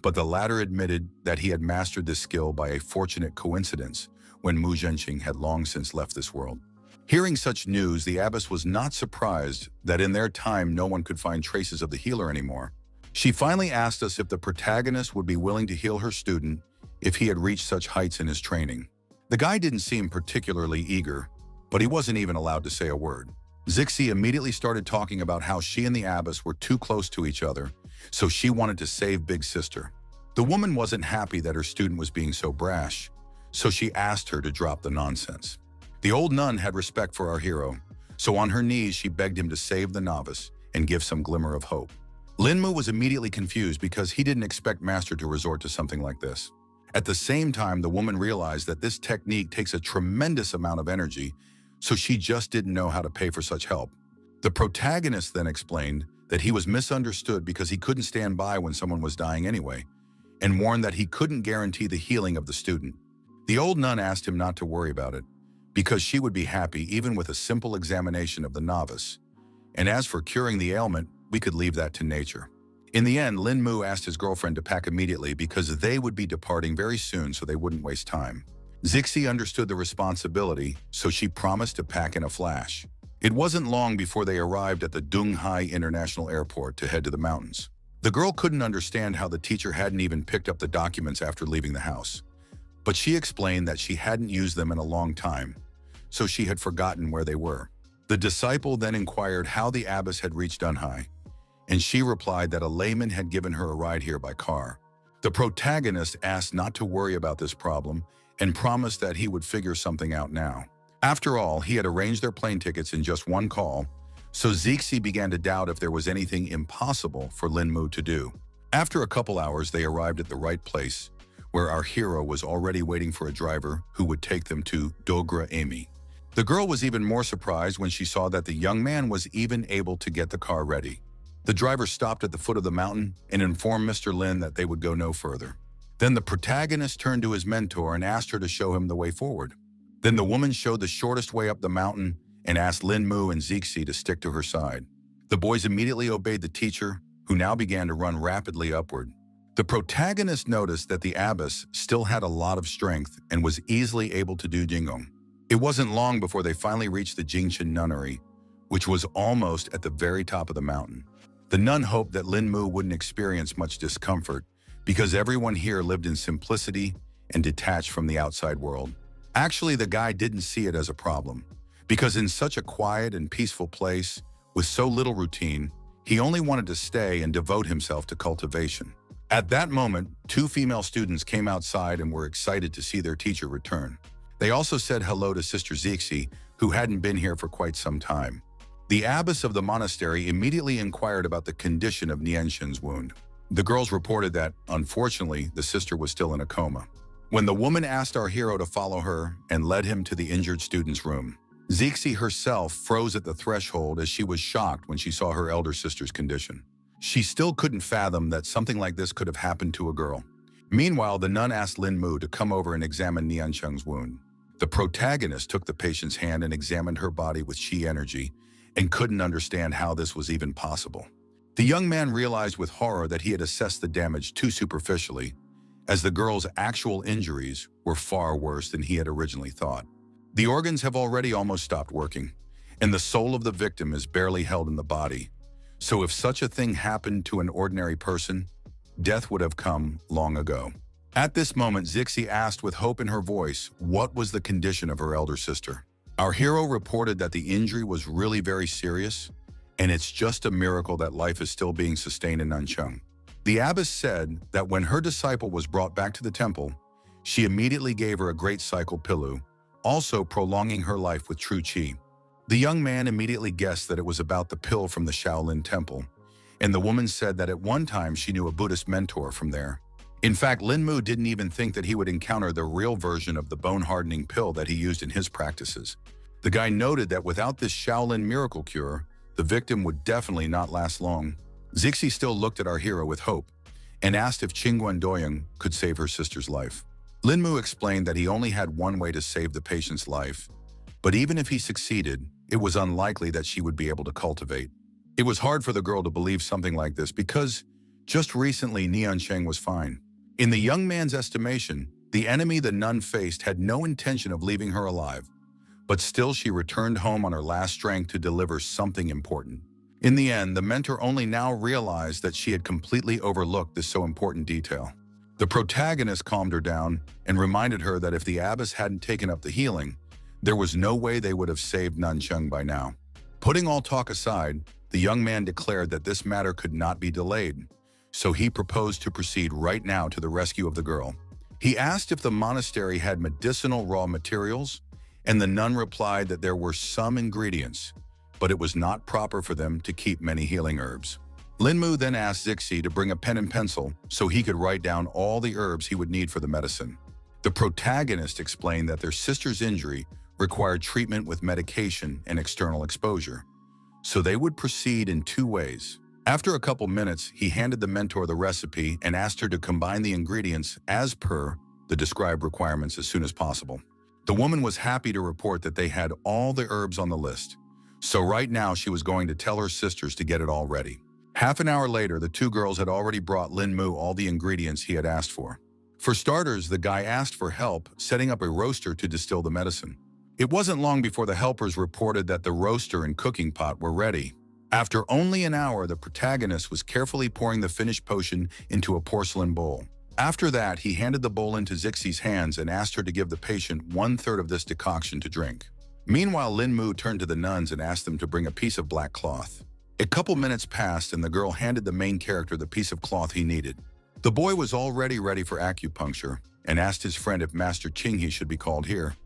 but the latter admitted that he had mastered this skill by a fortunate coincidence when Mu Zhenqing had long since left this world. Hearing such news, the abbess was not surprised that in their time no one could find traces of the healer anymore. She finally asked us if the protagonist would be willing to heal her student if he had reached such heights in his training. The guy didn't seem particularly eager, but he wasn't even allowed to say a word. Zixi immediately started talking about how she and the abbess were too close to each other, so she wanted to save Big Sister. The woman wasn't happy that her student was being so brash, so she asked her to drop the nonsense. The old nun had respect for our hero, so on her knees she begged him to save the novice and give some glimmer of hope. Linmu was immediately confused because he didn't expect Master to resort to something like this. At the same time, the woman realized that this technique takes a tremendous amount of energy, so she just didn't know how to pay for such help. The protagonist then explained that he was misunderstood because he couldn't stand by when someone was dying anyway, and warned that he couldn't guarantee the healing of the student. The old nun asked him not to worry about it, because she would be happy even with a simple examination of the novice. And as for curing the ailment, we could leave that to nature. In the end, Linmu asked his girlfriend to pack immediately because they would be departing very soon, so they wouldn't waste time. Zixi understood the responsibility, so she promised to pack in a flash. It wasn't long before they arrived at the Dunghai International Airport to head to the mountains. The girl couldn't understand how the teacher hadn't even picked up the documents after leaving the house, but she explained that she hadn't used them in a long time, so she had forgotten where they were. The disciple then inquired how the abbess had reached Dunhai, and she replied that a layman had given her a ride here by car. The protagonist asked not to worry about this problem and promised that he would figure something out now. After all, he had arranged their plane tickets in just one call, so Zixi began to doubt if there was anything impossible for Linmu to do. After a couple hours, they arrived at the right place, where our hero was already waiting for a driver who would take them to Dogra Amy. The girl was even more surprised when she saw that the young man was even able to get the car ready. The driver stopped at the foot of the mountain and informed Mr. Lin that they would go no further. Then the protagonist turned to his mentor and asked her to show him the way forward. Then the woman showed the shortest way up the mountain and asked Linmu and Zixi to stick to her side. The boys immediately obeyed the teacher, who now began to run rapidly upward. The protagonist noticed that the abbess still had a lot of strength and was easily able to do Jingong. It wasn't long before they finally reached the Jingchen nunnery, which was almost at the very top of the mountain. The nun hoped that Lin Mu wouldn't experience much discomfort because everyone here lived in simplicity and detached from the outside world. Actually, the guy didn't see it as a problem because in such a quiet and peaceful place with so little routine, he only wanted to stay and devote himself to cultivation. At that moment, two female students came outside and were excited to see their teacher return. They also said hello to Sister Zixi, who hadn't been here for quite some time. The abbess of the monastery immediately inquired about the condition of Nianxin's wound. The girls reported that, unfortunately, the sister was still in a coma. When the woman asked our hero to follow her and led him to the injured student's room, Zixi herself froze at the threshold as she was shocked when she saw her elder sister's condition. She still couldn't fathom that something like this could have happened to a girl. Meanwhile, the nun asked Lin Mu to come over and examine Niancheng's wound. The protagonist took the patient's hand and examined her body with qi energy and couldn't understand how this was even possible. The young man realized with horror that he had assessed the damage too superficially, as the girl's actual injuries were far worse than he had originally thought. The organs have already almost stopped working, and the soul of the victim is barely held in the body. So if such a thing happened to an ordinary person, death would have come long ago. At this moment, Zixi asked with hope in her voice what was the condition of her elder sister. Our hero reported that the injury was really very serious, and it's just a miracle that life is still being sustained in Nancheng. The abbess said that when her disciple was brought back to the temple, she immediately gave her a great cycle pilu, also prolonging her life with true qi. The young man immediately guessed that it was about the pill from the Shaolin temple, and the woman said that at one time she knew a Buddhist mentor from there. In fact, Lin Mu didn't even think that he would encounter the real version of the bone-hardening pill that he used in his practices. The guy noted that without this Shaolin miracle cure, the victim would definitely not last long. Zixi still looked at our hero with hope and asked if Qingguan Doyang could save her sister's life. Lin Mu explained that he only had one way to save the patient's life, but even if he succeeded, it was unlikely that she would be able to cultivate. It was hard for the girl to believe something like this because just recently Niancheng was fine. In the young man's estimation, the enemy the nun faced had no intention of leaving her alive, but still she returned home on her last strength to deliver something important. In the end, the mentor only now realized that she had completely overlooked this so important detail. The protagonist calmed her down and reminded her that if the abbess hadn't taken up the healing, there was no way they would have saved Nancheng by now. Putting all talk aside, the young man declared that this matter could not be delayed, so he proposed to proceed right now to the rescue of the girl. He asked if the monastery had medicinal raw materials, and the nun replied that there were some ingredients, but it was not proper for them to keep many healing herbs. Lin Mu then asked Zixi to bring a pen and pencil so he could write down all the herbs he would need for the medicine. The protagonist explained that their sister's injury required treatment with medication and external exposure, so they would proceed in two ways. After a couple minutes, he handed the mentor the recipe and asked her to combine the ingredients as per the described requirements as soon as possible. The woman was happy to report that they had all the herbs on the list, so right now she was going to tell her sisters to get it all ready. Half an hour later, the two girls had already brought Lin Mu all the ingredients he had asked for. For starters, the guy asked for help setting up a roaster to distill the medicine. It wasn't long before the helpers reported that the roaster and cooking pot were ready. After only an hour, the protagonist was carefully pouring the finished potion into a porcelain bowl. After that, he handed the bowl into Zixi's hands and asked her to give the patient 1/3 of this decoction to drink. Meanwhile, Lin Mu turned to the nuns and asked them to bring a piece of black cloth. A couple minutes passed and the girl handed the main character the piece of cloth he needed. The boy was already ready for acupuncture and asked his friend if Master Qinghe should be called here,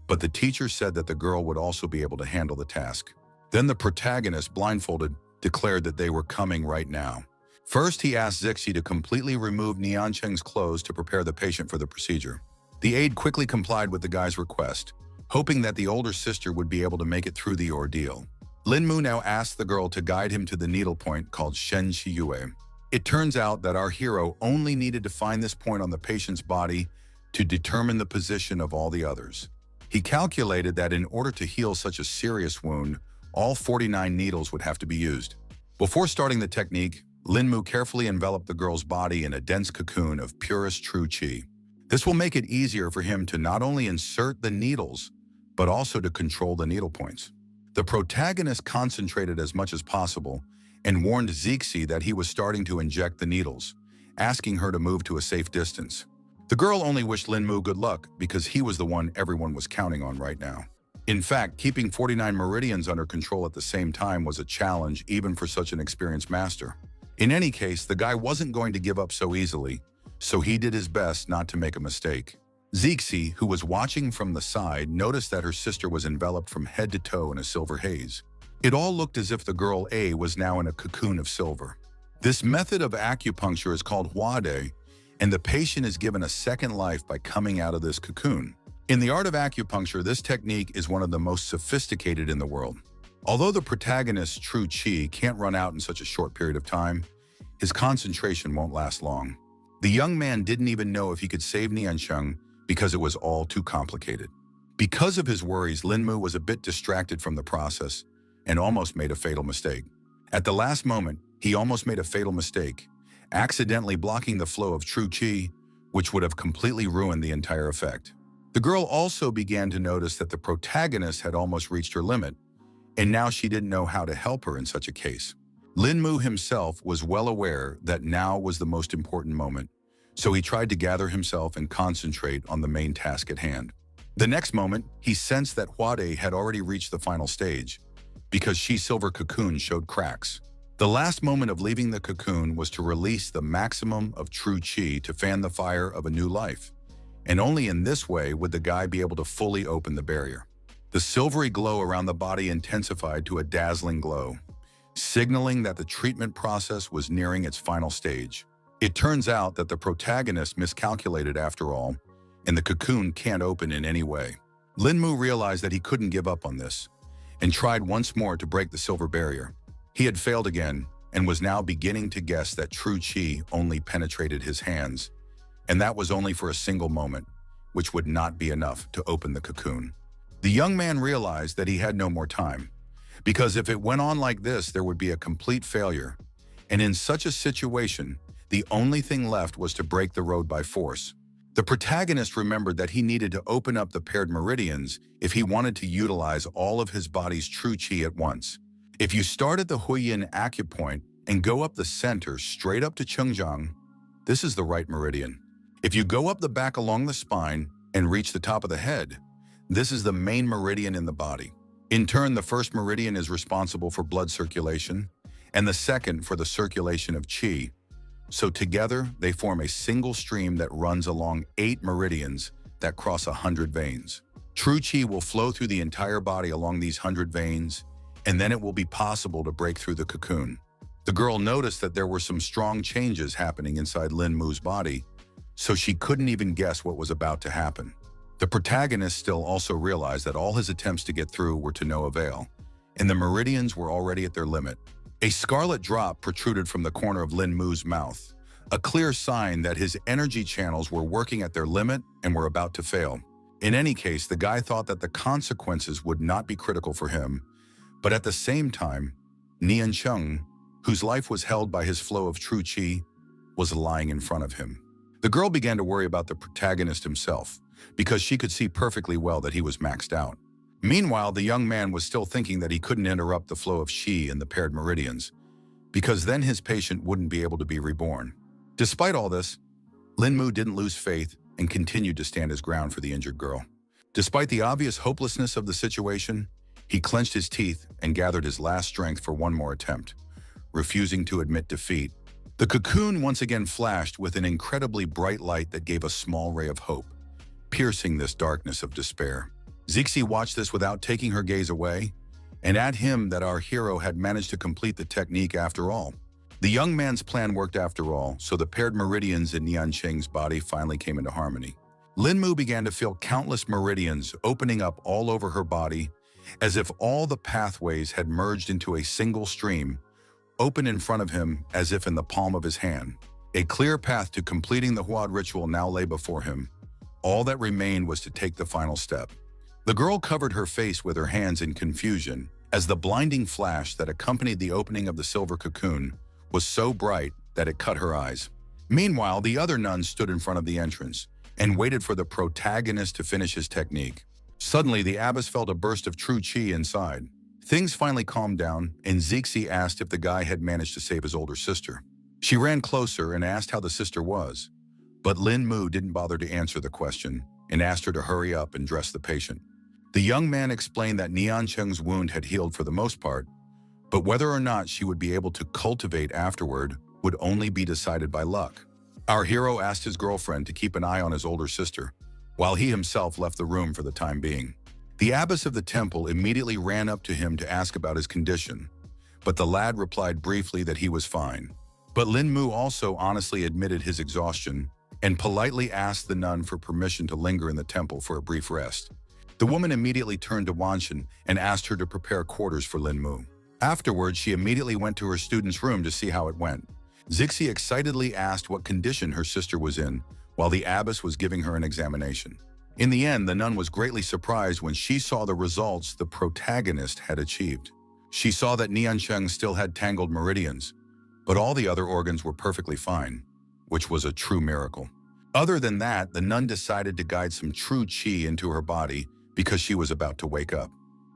but the teacher said that the girl would also be able to handle the task. Then the protagonist, blindfolded, declared that they were coming right now. First, he asked Zixi to completely remove Niancheng's clothes to prepare the patient for the procedure. The aide quickly complied with the guy's request, hoping that the older sister would be able to make it through the ordeal. Lin Mu now asked the girl to guide him to the needle point called Shen Shiyue. It turns out that our hero only needed to find this point on the patient's body to determine the position of all the others. He calculated that in order to heal such a serious wound, all 49 needles would have to be used. Before starting the technique, Lin Mu carefully enveloped the girl's body in a dense cocoon of purest true qi. This will make it easier for him to not only insert the needles, but also to control the needle points. The protagonist concentrated as much as possible and warned Zixi that he was starting to inject the needles, asking her to move to a safe distance. The girl only wished Linmu good luck because he was the one everyone was counting on right now. In fact, keeping 49 meridians under control at the same time was a challenge even for such an experienced master. In any case, the guy wasn't going to give up so easily, so he did his best not to make a mistake. Zixi, who was watching from the side, noticed that her sister was enveloped from head to toe in a silver haze. It all looked as if the girl A was now in a cocoon of silver. This method of acupuncture is called huade, and the patient is given a second life by coming out of this cocoon. In the art of acupuncture, this technique is one of the most sophisticated in the world. Although the protagonist's true qi can't run out in such a short period of time, his concentration won't last long. The young man didn't even know if he could save Niansheng because it was all too complicated. Because of his worries, Linmu was a bit distracted from the process and almost made a fatal mistake. At the last moment, he almost made a fatal mistake, accidentally blocking the flow of true qi, which would have completely ruined the entire effect. The girl also began to notice that the protagonist had almost reached her limit, and now she didn't know how to help her in such a case. Linmu himself was well aware that now was the most important moment, so he tried to gather himself and concentrate on the main task at hand. The next moment, he sensed that Huade had already reached the final stage, because Shi's silver cocoon showed cracks. The last moment of leaving the cocoon was to release the maximum of true qi to fan the fire of a new life, and only in this way would the guy be able to fully open the barrier. The silvery glow around the body intensified to a dazzling glow, signaling that the treatment process was nearing its final stage. It turns out that the protagonist miscalculated after all, and the cocoon can't open in any way. Linmu realized that he couldn't give up on this, and tried once more to break the silver barrier. He had failed again, and was now beginning to guess that true qi only penetrated his hands, and that was only for a single moment, which would not be enough to open the cocoon. The young man realized that he had no more time, because if it went on like this, there would be a complete failure, and in such a situation, the only thing left was to break the road by force. The protagonist remembered that he needed to open up the paired meridians if he wanted to utilize all of his body's true qi at once. If you start at the Huiyin acupoint and go up the center straight up to Chengjiang, this is the right meridian. If you go up the back along the spine and reach the top of the head, this is the main meridian in the body. In turn, the first meridian is responsible for blood circulation, and the second for the circulation of qi. So together, they form a single stream that runs along 8 meridians that cross 100 veins. True qi will flow through the entire body along these 100 veins, and then it will be possible to break through the cocoon. The girl noticed that there were some strong changes happening inside Linmu's body, so she couldn't even guess what was about to happen. The protagonist still also realized that all his attempts to get through were to no avail, and the meridians were already at their limit. A scarlet drop protruded from the corner of Linmu's mouth, a clear sign that his energy channels were working at their limit and were about to fail. In any case, the guy thought that the consequences would not be critical for him, but at the same time, Niansheng, whose life was held by his flow of true qi, was lying in front of him. The girl began to worry about the protagonist himself, because she could see perfectly well that he was maxed out. Meanwhile, the young man was still thinking that he couldn't interrupt the flow of qi in the paired meridians, because then his patient wouldn't be able to be reborn. Despite all this, Linmu didn't lose faith and continued to stand his ground for the injured girl. Despite the obvious hopelessness of the situation, he clenched his teeth and gathered his last strength for one more attempt, refusing to admit defeat. The cocoon once again flashed with an incredibly bright light that gave a small ray of hope, piercing this darkness of despair. Zixi watched this without taking her gaze away, and at him that our hero had managed to complete the technique after all. The young man's plan worked after all, so the paired meridians in Niansheng's body finally came into harmony. Linmu began to feel countless meridians opening up all over her body, as if all the pathways had merged into a single stream, open in front of him as if in the palm of his hand. A clear path to completing the Huad ritual now lay before him. All that remained was to take the final step. The girl covered her face with her hands in confusion, as the blinding flash that accompanied the opening of the silver cocoon was so bright that it cut her eyes. Meanwhile, the other nuns stood in front of the entrance and waited for the protagonist to finish his technique. Suddenly, the abbess felt a burst of true chi inside. Things finally calmed down, and Zixi asked if the guy had managed to save his older sister. She ran closer and asked how the sister was, but Lin Mu didn't bother to answer the question and asked her to hurry up and dress the patient. The young man explained that Nian Cheng's wound had healed for the most part, but whether or not she would be able to cultivate afterward would only be decided by luck. Our hero asked his girlfriend to keep an eye on his older sister, while he himself left the room for the time being. The abbess of the temple immediately ran up to him to ask about his condition, but the lad replied briefly that he was fine. But Lin Mu also honestly admitted his exhaustion and politely asked the nun for permission to linger in the temple for a brief rest. The woman immediately turned to Wanshan and asked her to prepare quarters for Lin Mu. Afterwards, she immediately went to her student's room to see how it went. Zixi excitedly asked what condition her sister was in, while the abbess was giving her an examination. In the end, the nun was greatly surprised when she saw the results the protagonist had achieved. She saw that Niancheng still had tangled meridians, but all the other organs were perfectly fine, which was a true miracle. Other than that, the nun decided to guide some true qi into her body because she was about to wake up.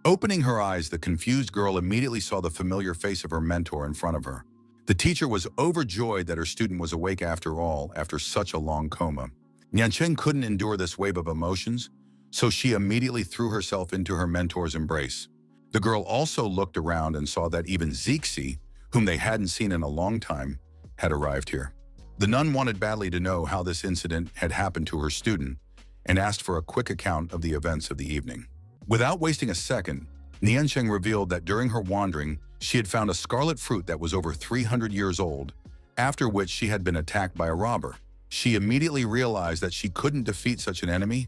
Opening her eyes, the confused girl immediately saw the familiar face of her mentor in front of her. The teacher was overjoyed that her student was awake after all, after such a long coma. Niancheng couldn't endure this wave of emotions, so she immediately threw herself into her mentor's embrace. The girl also looked around and saw that even Zixi, whom they hadn't seen in a long time, had arrived here. The nun wanted badly to know how this incident had happened to her student and asked for a quick account of the events of the evening. Without wasting a second, Niancheng revealed that during her wandering, she had found a scarlet fruit that was over 300 years old, after which she had been attacked by a robber. She immediately realized that she couldn't defeat such an enemy,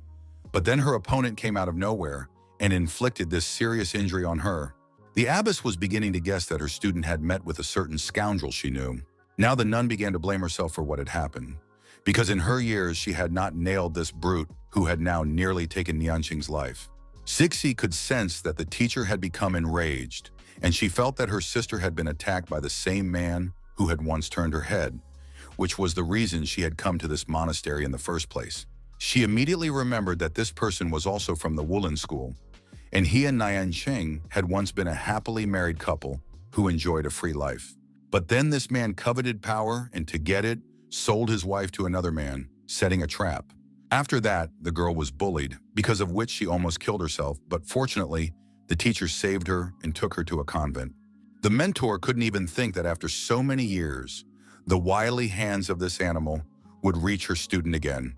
but then her opponent came out of nowhere and inflicted this serious injury on her. The abbess was beginning to guess that her student had met with a certain scoundrel she knew. Now the nun began to blame herself for what had happened, because in her years she had not nailed this brute who had now nearly taken Niancheng's life. Zixi could sense that the teacher had become enraged, and she felt that her sister had been attacked by the same man who had once turned her head, which was the reason she had come to this monastery in the first place. She immediately remembered that this person was also from the Woolen school, and he and Niancheng had once been a happily married couple who enjoyed a free life. But then this man coveted power and to get it, sold his wife to another man, setting a trap. After that, the girl was bullied, because of which she almost killed herself, but fortunately, the teacher saved her and took her to a convent. The mentor couldn't even think that after so many years, the wily hands of this animal would reach her student again,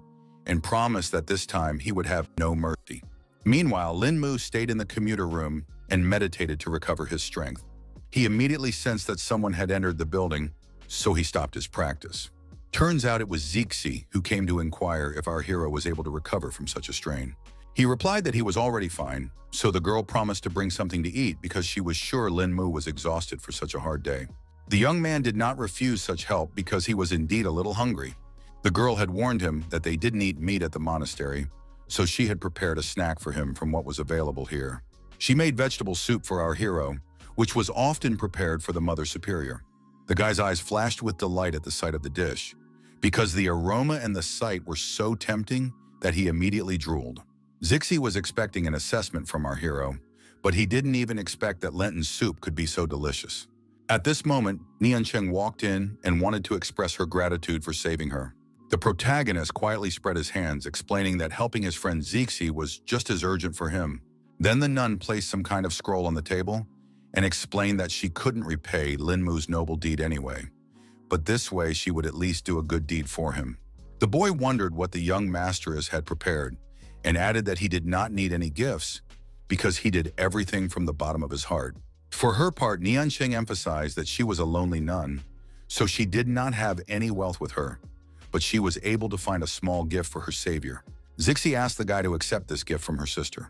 and promised that this time he would have no mercy. Meanwhile, Lin Mu stayed in the commuter room and meditated to recover his strength. He immediately sensed that someone had entered the building, so he stopped his practice. Turns out it was Zixi who came to inquire if our hero was able to recover from such a strain. He replied that he was already fine, so the girl promised to bring something to eat because she was sure Lin Mu was exhausted for such a hard day. The young man did not refuse such help because he was indeed a little hungry. The girl had warned him that they didn't eat meat at the monastery, so she had prepared a snack for him from what was available here. She made vegetable soup for our hero, which was often prepared for the Mother Superior. The guy's eyes flashed with delight at the sight of the dish, because the aroma and the sight were so tempting that he immediately drooled. Zixi was expecting an assessment from our hero, but he didn't even expect that Lenten soup could be so delicious. At this moment, Niancheng walked in and wanted to express her gratitude for saving her. The protagonist quietly spread his hands, explaining that helping his friend Zixi was just as urgent for him. Then the nun placed some kind of scroll on the table and explained that she couldn't repay Lin Mu's noble deed anyway, but this way she would at least do a good deed for him. The boy wondered what the young masteress had prepared and added that he did not need any gifts because he did everything from the bottom of his heart. For her part, Niancheng emphasized that she was a lonely nun, so she did not have any wealth with her, but she was able to find a small gift for her savior. Zixi asked the guy to accept this gift from her sister,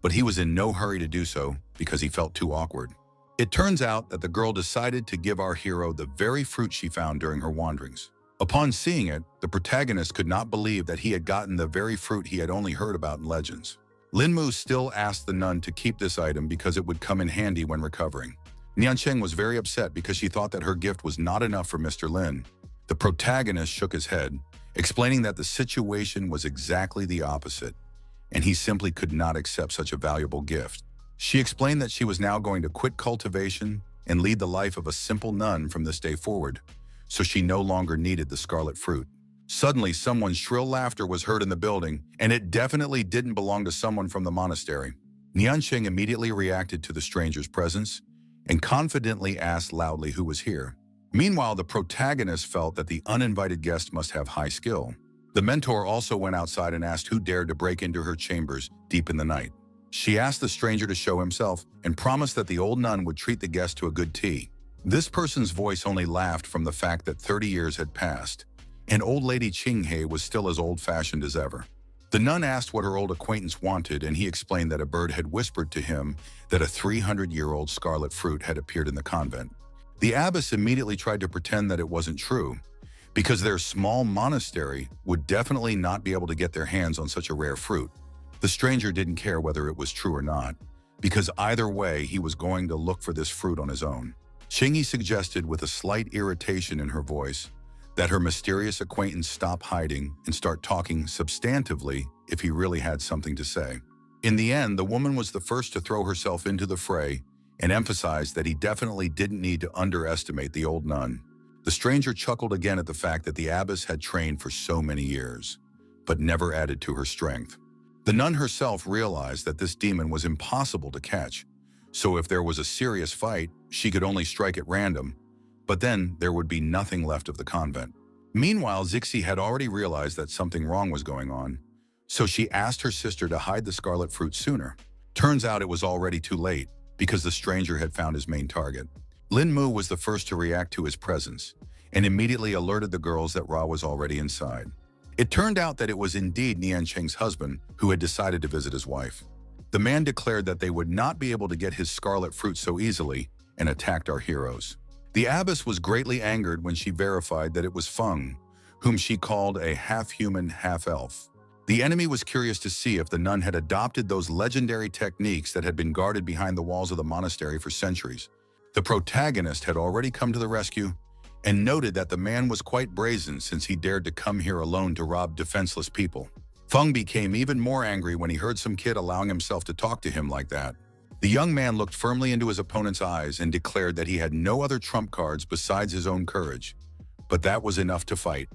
but he was in no hurry to do so because he felt too awkward. It turns out that the girl decided to give our hero the very fruit she found during her wanderings. Upon seeing it, the protagonist could not believe that he had gotten the very fruit he had only heard about in legends. Lin Mu still asked the nun to keep this item because it would come in handy when recovering. Niancheng was very upset because she thought that her gift was not enough for Mr. Lin. The protagonist shook his head, explaining that the situation was exactly the opposite, and he simply could not accept such a valuable gift. She explained that she was now going to quit cultivation and lead the life of a simple nun from this day forward, so she no longer needed the scarlet fruit. Suddenly, someone's shrill laughter was heard in the building, and it definitely didn't belong to someone from the monastery. Niansheng immediately reacted to the stranger's presence and confidently asked loudly who was here. Meanwhile, the protagonist felt that the uninvited guest must have high skill. The mentor also went outside and asked who dared to break into her chambers deep in the night. She asked the stranger to show himself and promised that the old nun would treat the guest to a good tea. This person's voice only laughed from the fact that 30 years had passed, and old lady Qinghe was still as old-fashioned as ever. The nun asked what her old acquaintance wanted, and he explained that a bird had whispered to him that a 300-year-old scarlet fruit had appeared in the convent. The abbess immediately tried to pretend that it wasn't true, because their small monastery would definitely not be able to get their hands on such a rare fruit. The stranger didn't care whether it was true or not, because either way he was going to look for this fruit on his own. Qinghe suggested with a slight irritation in her voice that her mysterious acquaintance stop hiding and start talking substantively if he really had something to say. In the end, the woman was the first to throw herself into the fray and emphasized that he definitely didn't need to underestimate the old nun. The stranger chuckled again at the fact that the abbess had trained for so many years, but never added to her strength. The nun herself realized that this demon was impossible to catch, so if there was a serious fight, she could only strike at random, but then there would be nothing left of the convent. Meanwhile, Zixi had already realized that something wrong was going on, so she asked her sister to hide the scarlet fruit sooner. Turns out it was already too late, because the stranger had found his main target. Lin Mu was the first to react to his presence, and immediately alerted the girls that Ra was already inside. It turned out that it was indeed Niansheng's husband who had decided to visit his wife. The man declared that they would not be able to get his scarlet fruit so easily and attacked our heroes. The abbess was greatly angered when she verified that it was Feng, whom she called a half-human, half-elf. The enemy was curious to see if the nun had adopted those legendary techniques that had been guarded behind the walls of the monastery for centuries. The protagonist had already come to the rescue and noted that the man was quite brazen since he dared to come here alone to rob defenseless people. Feng became even more angry when he heard some kid allowing himself to talk to him like that. The young man looked firmly into his opponent's eyes and declared that he had no other trump cards besides his own courage, but that was enough to fight.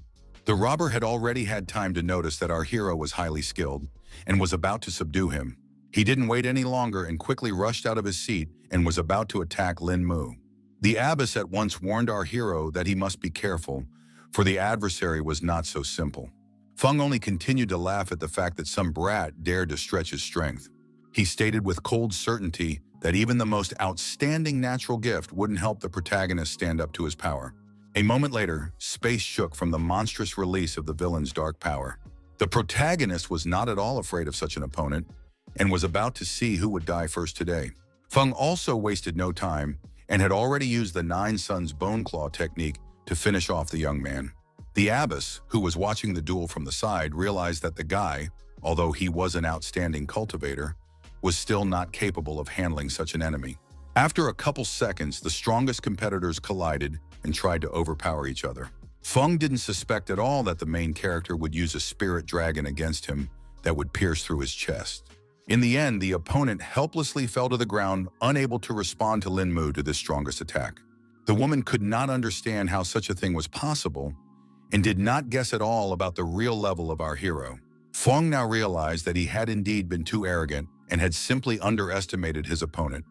The robber had already had time to notice that our hero was highly skilled and was about to subdue him. He didn't wait any longer and quickly rushed out of his seat and was about to attack Lin Mu. The abbess at once warned our hero that he must be careful, for the adversary was not so simple. Feng only continued to laugh at the fact that some brat dared to stretch his strength. He stated with cold certainty that even the most outstanding natural gift wouldn't help the protagonist stand up to his power. A moment later, space shook from the monstrous release of the villain's dark power. The protagonist was not at all afraid of such an opponent and was about to see who would die first today. Feng also wasted no time and had already used the Nine Suns Bone Claw technique to finish off the young man. The abbess, who was watching the duel from the side, realized that the guy, although he was an outstanding cultivator, was still not capable of handling such an enemy. After a couple seconds, the strongest competitors collided and tried to overpower each other. Feng didn't suspect at all that the main character would use a spirit dragon against him that would pierce through his chest. In the end, the opponent helplessly fell to the ground, unable to respond to Lin Mu to this strongest attack. The woman could not understand how such a thing was possible and did not guess at all about the real level of our hero. Feng now realized that he had indeed been too arrogant and had simply underestimated his opponent,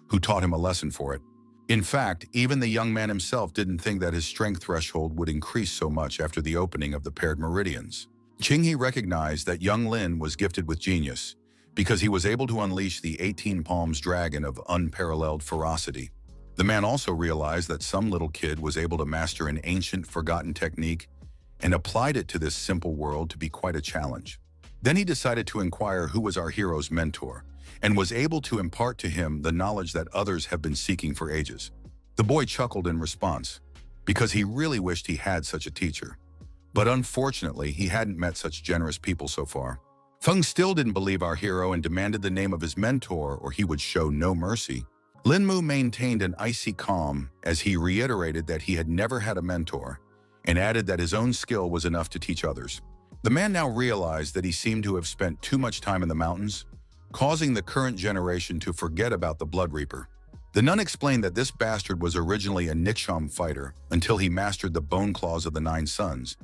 who taught him a lesson for it. In fact, even the young man himself didn't think that his strength threshold would increase so much after the opening of the paired meridians. Qinghe recognized that young Lin was gifted with genius because he was able to unleash the 18 Palms dragon of unparalleled ferocity. The man also realized that some little kid was able to master an ancient, forgotten technique and applied it to this simple world to be quite a challenge. Then he decided to inquire who was our hero's mentor, and was able to impart to him the knowledge that others have been seeking for ages. The boy chuckled in response, because he really wished he had such a teacher. But unfortunately, he hadn't met such generous people so far. Feng still didn't believe our hero and demanded the name of his mentor or he would show no mercy. Lin Mu maintained an icy calm as he reiterated that he had never had a mentor and added that his own skill was enough to teach others. The man now realized that he seemed to have spent too much time in the mountains, causing the current generation to forget about the Blood Reaper. The nun explained that this bastard was originally a Niksham fighter until he mastered the bone claws of the Nine Sons,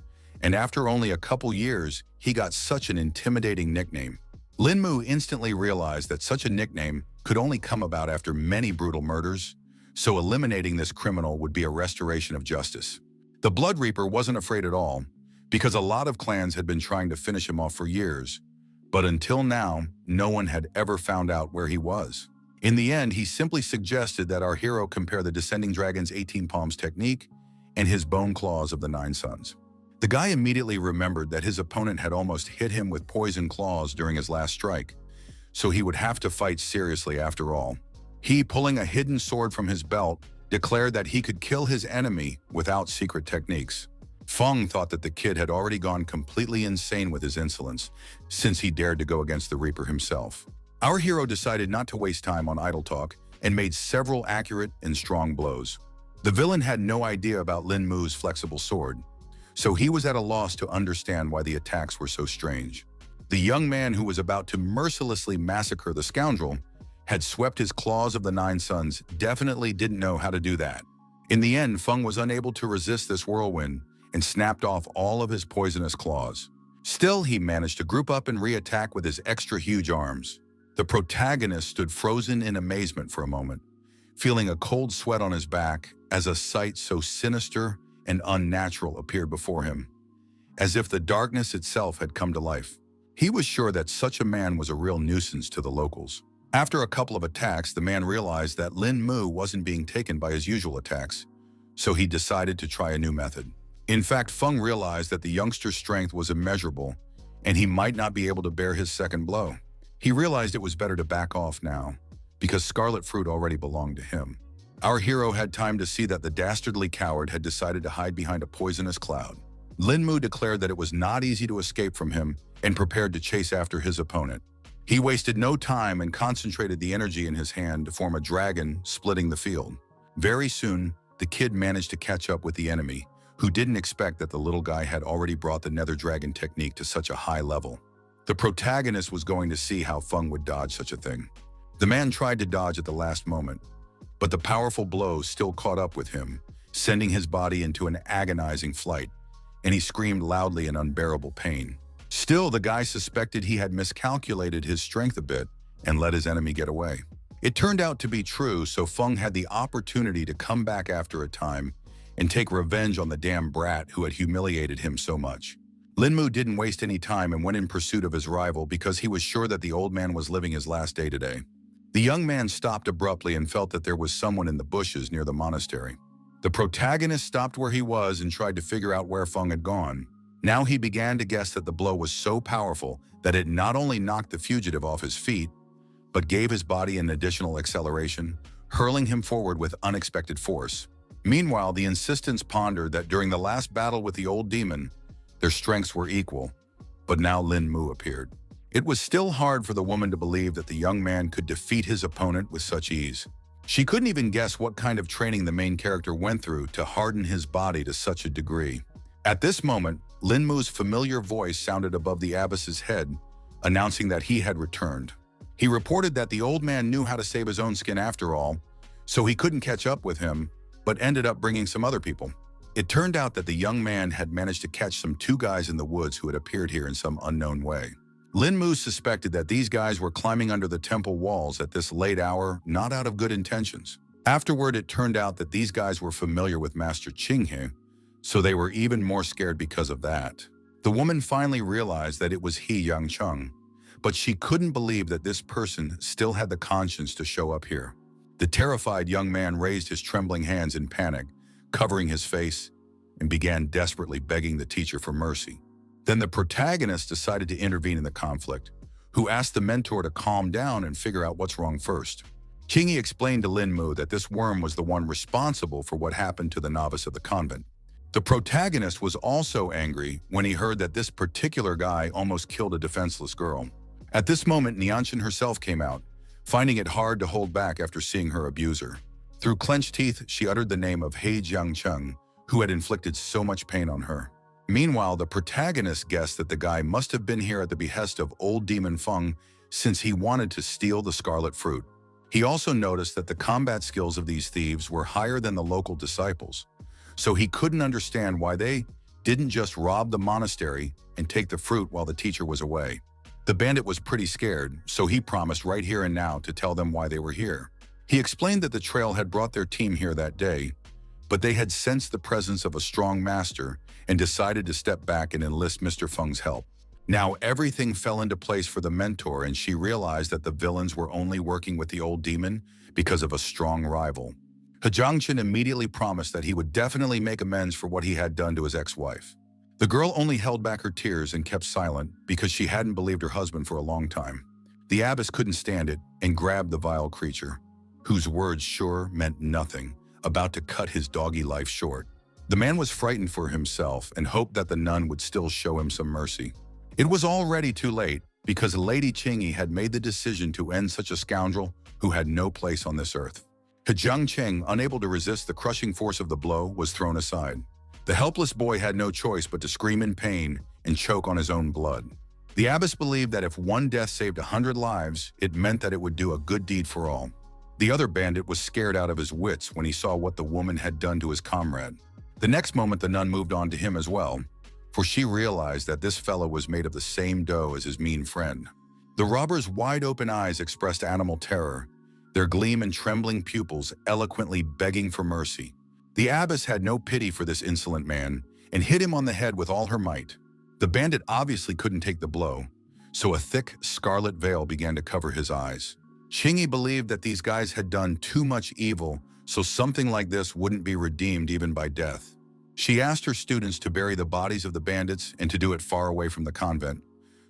and after only a couple years, he got such an intimidating nickname. Lin Mu instantly realized that such a nickname could only come about after many brutal murders, so eliminating this criminal would be a restoration of justice. The Blood Reaper wasn't afraid at all, because a lot of clans had been trying to finish him off for years, but until now, no one had ever found out where he was. In the end, he simply suggested that our hero compare the Descending Dragon's 18 Palms technique and his bone claws of the Nine Sons. The guy immediately remembered that his opponent had almost hit him with poison claws during his last strike, so he would have to fight seriously after all. He, pulling a hidden sword from his belt, declared that he could kill his enemy without secret techniques. Feng thought that the kid had already gone completely insane with his insolence, since he dared to go against the Reaper himself. Our hero decided not to waste time on idle talk and made several accurate and strong blows. The villain had no idea about Lin Mu's flexible sword, so he was at a loss to understand why the attacks were so strange. The young man who was about to mercilessly massacre the scoundrel had swept his claws of the Nine Sons definitely didn't know how to do that. In the end, Feng was unable to resist this whirlwind and snapped off all of his poisonous claws. Still, he managed to group up and re-attack with his extra huge arms. The protagonist stood frozen in amazement for a moment, feeling a cold sweat on his back as a sight so sinister and unnatural appeared before him, as if the darkness itself had come to life. He was sure that such a man was a real nuisance to the locals. After a couple of attacks, the man realized that Lin Mu wasn't being taken by his usual attacks, so he decided to try a new method. In fact, Feng realized that the youngster's strength was immeasurable, and he might not be able to bear his second blow. He realized it was better to back off now, because Scarlet Fruit already belonged to him. Our hero had time to see that the dastardly coward had decided to hide behind a poisonous cloud. Lin Mu declared that it was not easy to escape from him and prepared to chase after his opponent. He wasted no time and concentrated the energy in his hand to form a dragon splitting the field. Very soon, the kid managed to catch up with the enemy, who didn't expect that the little guy had already brought the Nether Dragon technique to such a high level. The protagonist was going to see how Feng would dodge such a thing. The man tried to dodge at the last moment, but the powerful blow still caught up with him, sending his body into an agonizing flight, and he screamed loudly in unbearable pain. Still, the guy suspected he had miscalculated his strength a bit and let his enemy get away. It turned out to be true, so Feng had the opportunity to come back after a time and take revenge on the damn brat who had humiliated him so much. Lin Mu didn't waste any time and went in pursuit of his rival because he was sure that the old man was living his last day today. The young man stopped abruptly and felt that there was someone in the bushes near the monastery. The protagonist stopped where he was and tried to figure out where Feng had gone. Now he began to guess that the blow was so powerful that it not only knocked the fugitive off his feet, but gave his body an additional acceleration, hurling him forward with unexpected force. Meanwhile, the insistence pondered that during the last battle with the old demon, their strengths were equal, but now Lin Mu appeared. It was still hard for the woman to believe that the young man could defeat his opponent with such ease. She couldn't even guess what kind of training the main character went through to harden his body to such a degree. At this moment, Lin Mu's familiar voice sounded above the abbess's head, announcing that he had returned. He reported that the old man knew how to save his own skin after all, so he couldn't catch up with him, but ended up bringing some other people. It turned out that the young man had managed to catch some two guys in the woods who had appeared here in some unknown way. Lin Mu suspected that these guys were climbing under the temple walls at this late hour, not out of good intentions. Afterward, it turned out that these guys were familiar with Master Qinghe, so they were even more scared because of that. The woman finally realized that it was he, Yang Cheng, but she couldn't believe that this person still had the conscience to show up here. The terrified young man raised his trembling hands in panic, covering his face, and began desperately begging the teacher for mercy. Then the protagonist decided to intervene in the conflict, who asked the mentor to calm down and figure out what's wrong first. Qinghe explained to Lin Mu that this worm was the one responsible for what happened to the novice of the convent. The protagonist was also angry when he heard that this particular guy almost killed a defenseless girl. At this moment, Nianshan herself came out, finding it hard to hold back after seeing her abuser. Through clenched teeth, she uttered the name of He Jiangcheng, who had inflicted so much pain on her. Meanwhile, the protagonist guessed that the guy must have been here at the behest of old Demon Feng since he wanted to steal the scarlet fruit. He also noticed that the combat skills of these thieves were higher than the local disciples, so he couldn't understand why they didn't just rob the monastery and take the fruit while the teacher was away. The bandit was pretty scared, so he promised right here and now to tell them why they were here. He explained that the trail had brought their team here that day, but they had sensed the presence of a strong master and decided to step back and enlist Mr. Feng's help. Now everything fell into place for the mentor, and she realized that the villains were only working with the old demon because of a strong rival. He Jiangchen immediately promised that he would definitely make amends for what he had done to his ex-wife. The girl only held back her tears and kept silent because she hadn't believed her husband for a long time. The abbess couldn't stand it and grabbed the vile creature, whose words sure meant nothing, about to cut his doggy life short. The man was frightened for himself and hoped that the nun would still show him some mercy. It was already too late because Lady Qingyi had made the decision to end such a scoundrel who had no place on this earth. He Jiangchen, unable to resist the crushing force of the blow, was thrown aside. The helpless boy had no choice but to scream in pain and choke on his own blood. The abbess believed that if one death saved 100 lives, it meant that it would do a good deed for all. The other bandit was scared out of his wits when he saw what the woman had done to his comrade. The next moment, the nun moved on to him as well, for she realized that this fellow was made of the same dough as his mean friend. The robber's wide-open eyes expressed animal terror, their gleam and trembling pupils eloquently begging for mercy. The abbess had no pity for this insolent man and hit him on the head with all her might. The bandit obviously couldn't take the blow, so a thick scarlet veil began to cover his eyes. Qingyi believed that these guys had done too much evil, so something like this wouldn't be redeemed even by death. She asked her students to bury the bodies of the bandits and to do it far away from the convent,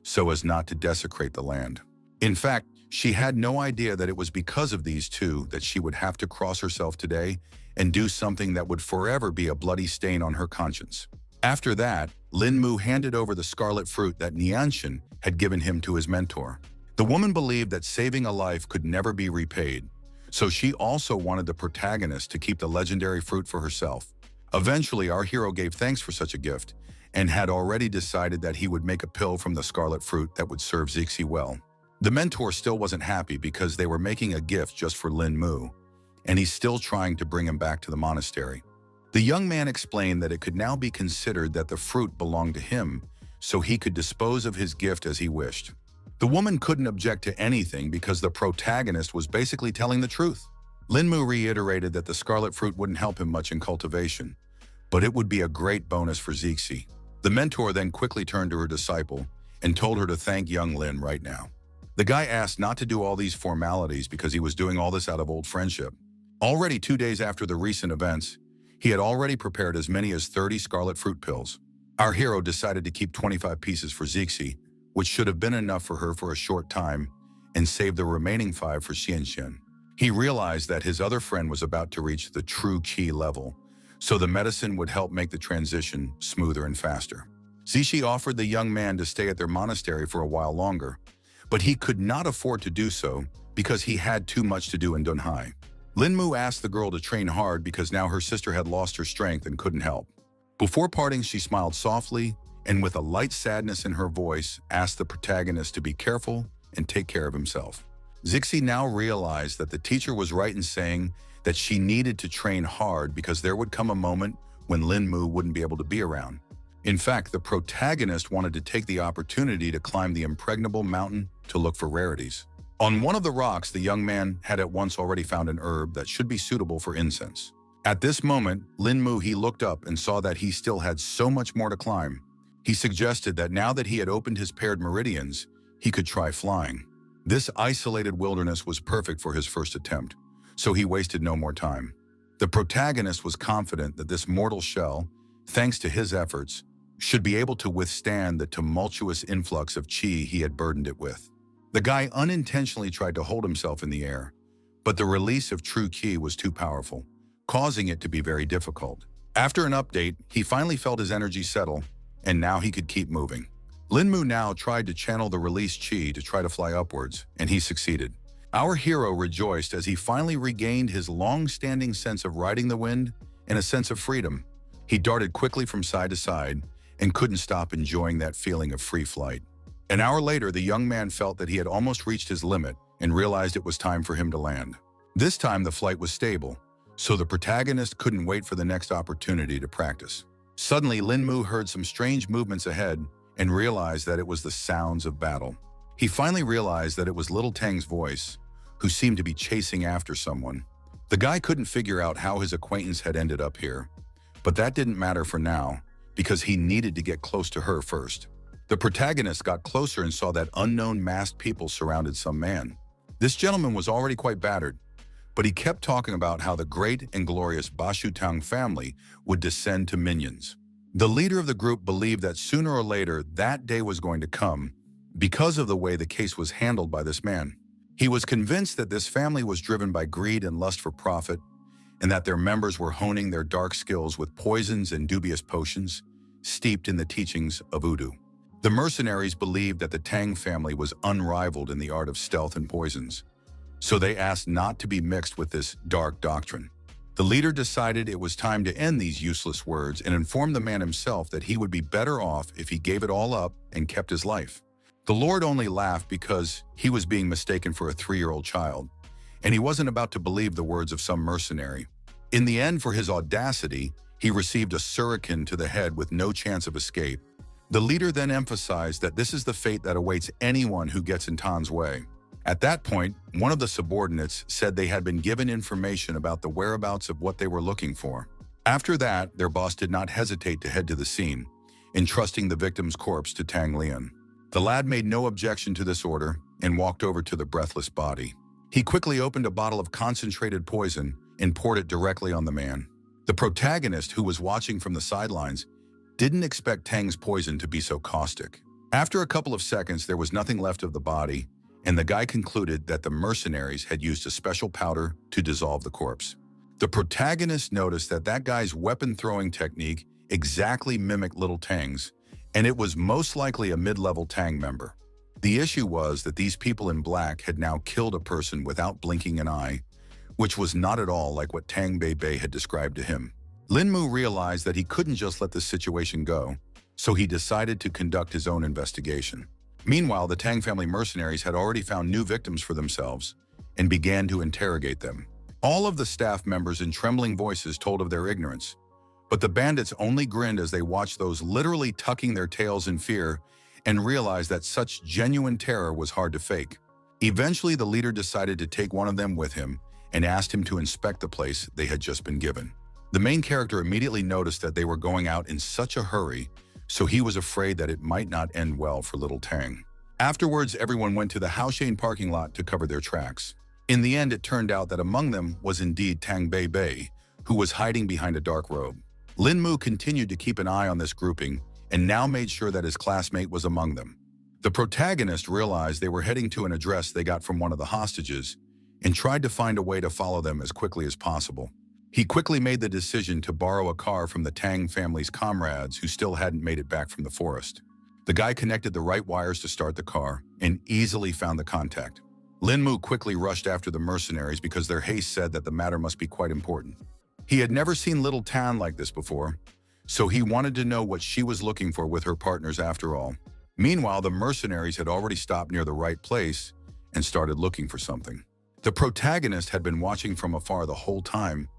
so as not to desecrate the land. In fact, she had no idea that it was because of these two that she would have to cross herself today and do something that would forever be a bloody stain on her conscience. After that, Lin Mu handed over the scarlet fruit that Nianshan had given him to his mentor. The woman believed that saving a life could never be repaid, so she also wanted the protagonist to keep the legendary fruit for herself. Eventually, our hero gave thanks for such a gift and had already decided that he would make a pill from the scarlet fruit that would serve Zixi well. The mentor still wasn't happy because they were making a gift just for Lin Mu, and he's still trying to bring him back to the monastery. The young man explained that it could now be considered that the fruit belonged to him, so he could dispose of his gift as he wished. The woman couldn't object to anything because the protagonist was basically telling the truth. Lin Mu reiterated that the scarlet fruit wouldn't help him much in cultivation, but it would be a great bonus for Zixi. The mentor then quickly turned to her disciple and told her to thank young Lin right now. The guy asked not to do all these formalities because he was doing all this out of old friendship. Already 2 days after the recent events, he had already prepared as many as 30 scarlet fruit pills. Our hero decided to keep 25 pieces for Zixi, which should have been enough for her for a short time, and save the remaining 5 for Xianxian. He realized that his other friend was about to reach the true qi level, so the medicine would help make the transition smoother and faster. Zixi offered the young man to stay at their monastery for a while longer, but he could not afford to do so because he had too much to do in Dunhai. Lin Mu asked the girl to train hard because now her sister had lost her strength and couldn't help. Before parting, she smiled softly and with a light sadness in her voice asked the protagonist to be careful and take care of himself. Zixi now realized that the teacher was right in saying that she needed to train hard because there would come a moment when Lin Mu wouldn't be able to be around. In fact, the protagonist wanted to take the opportunity to climb the impregnable mountain to look for rarities. On one of the rocks, the young man had at once already found an herb that should be suitable for incense. At this moment, Lin Mu he looked up and saw that he still had so much more to climb. He suggested that now that he had opened his paired meridians, he could try flying. This isolated wilderness was perfect for his first attempt, so he wasted no more time. The protagonist was confident that this mortal shell, thanks to his efforts, should be able to withstand the tumultuous influx of qi he had burdened it with. The guy unintentionally tried to hold himself in the air, but the release of true qi was too powerful, causing it to be very difficult. After an update, he finally felt his energy settle, and now he could keep moving. Lin Mu now tried to channel the released qi to try to fly upwards, and he succeeded. Our hero rejoiced as he finally regained his long-standing sense of riding the wind and a sense of freedom. He darted quickly from side to side, and couldn't stop enjoying that feeling of free flight. An hour later, the young man felt that he had almost reached his limit and realized it was time for him to land. This time, the flight was stable, so the protagonist couldn't wait for the next opportunity to practice. Suddenly, Lin Mu heard some strange movements ahead and realized that it was the sounds of battle. He finally realized that it was Little Tang's voice, who seemed to be chasing after someone. The guy couldn't figure out how his acquaintance had ended up here, but that didn't matter for now, because he needed to get close to her first. The protagonist got closer and saw that unknown masked people surrounded some man. This gentleman was already quite battered, but he kept talking about how the great and glorious Bashu Tang family would descend to minions. The leader of the group believed that sooner or later that day was going to come because of the way the case was handled by this man. He was convinced that this family was driven by greed and lust for profit, and that their members were honing their dark skills with poisons and dubious potions, steeped in the teachings of voodoo. The mercenaries believed that the Tang family was unrivaled in the art of stealth and poisons, so they asked not to be mixed with this dark doctrine. The leader decided it was time to end these useless words and informed the man himself that he would be better off if he gave it all up and kept his life. The Lord only laughed because he was being mistaken for a 3-year-old child, and he wasn't about to believe the words of some mercenary. In the end, for his audacity, he received a shuriken to the head with no chance of escape. The leader then emphasized that this is the fate that awaits anyone who gets in Tan's way. At that point, one of the subordinates said they had been given information about the whereabouts of what they were looking for. After that, their boss did not hesitate to head to the scene, entrusting the victim's corpse to Tang Lian. The lad made no objection to this order and walked over to the breathless body. He quickly opened a bottle of concentrated poison and poured it directly on the man. The protagonist, who was watching from the sidelines, didn't expect Tang's poison to be so caustic. After a couple of seconds, there was nothing left of the body, and the guy concluded that the mercenaries had used a special powder to dissolve the corpse. The protagonist noticed that that guy's weapon-throwing technique exactly mimicked Little Tang's, and it was most likely a mid-level Tang member. The issue was that these people in black had now killed a person without blinking an eye, which was not at all like what Tang Bei had described to him. Lin Mu realized that he couldn't just let this situation go, so he decided to conduct his own investigation. Meanwhile, the Tang family mercenaries had already found new victims for themselves and began to interrogate them. All of the staff members in trembling voices told of their ignorance, but the bandits only grinned as they watched those literally tucking their tails in fear and realized that such genuine terror was hard to fake. Eventually, the leader decided to take one of them with him and asked him to inspect the place they had just been given. The main character immediately noticed that they were going out in such a hurry, so he was afraid that it might not end well for Little Tang. Afterwards, everyone went to the Haoshan parking lot to cover their tracks. In the end, it turned out that among them was indeed Tang Bei, who was hiding behind a dark robe. Lin Mu continued to keep an eye on this grouping and now made sure that his classmate was among them. The protagonist realized they were heading to an address they got from one of the hostages and tried to find a way to follow them as quickly as possible. He quickly made the decision to borrow a car from the Tang family's comrades who still hadn't made it back from the forest. The guy connected the right wires to start the car and easily found the contact. Lin Mu quickly rushed after the mercenaries because their haste said that the matter must be quite important. He had never seen Little Tan like this before, so he wanted to know what she was looking for with her partners after all. Meanwhile, the mercenaries had already stopped near the right place and started looking for something. The protagonist had been watching from afar the whole time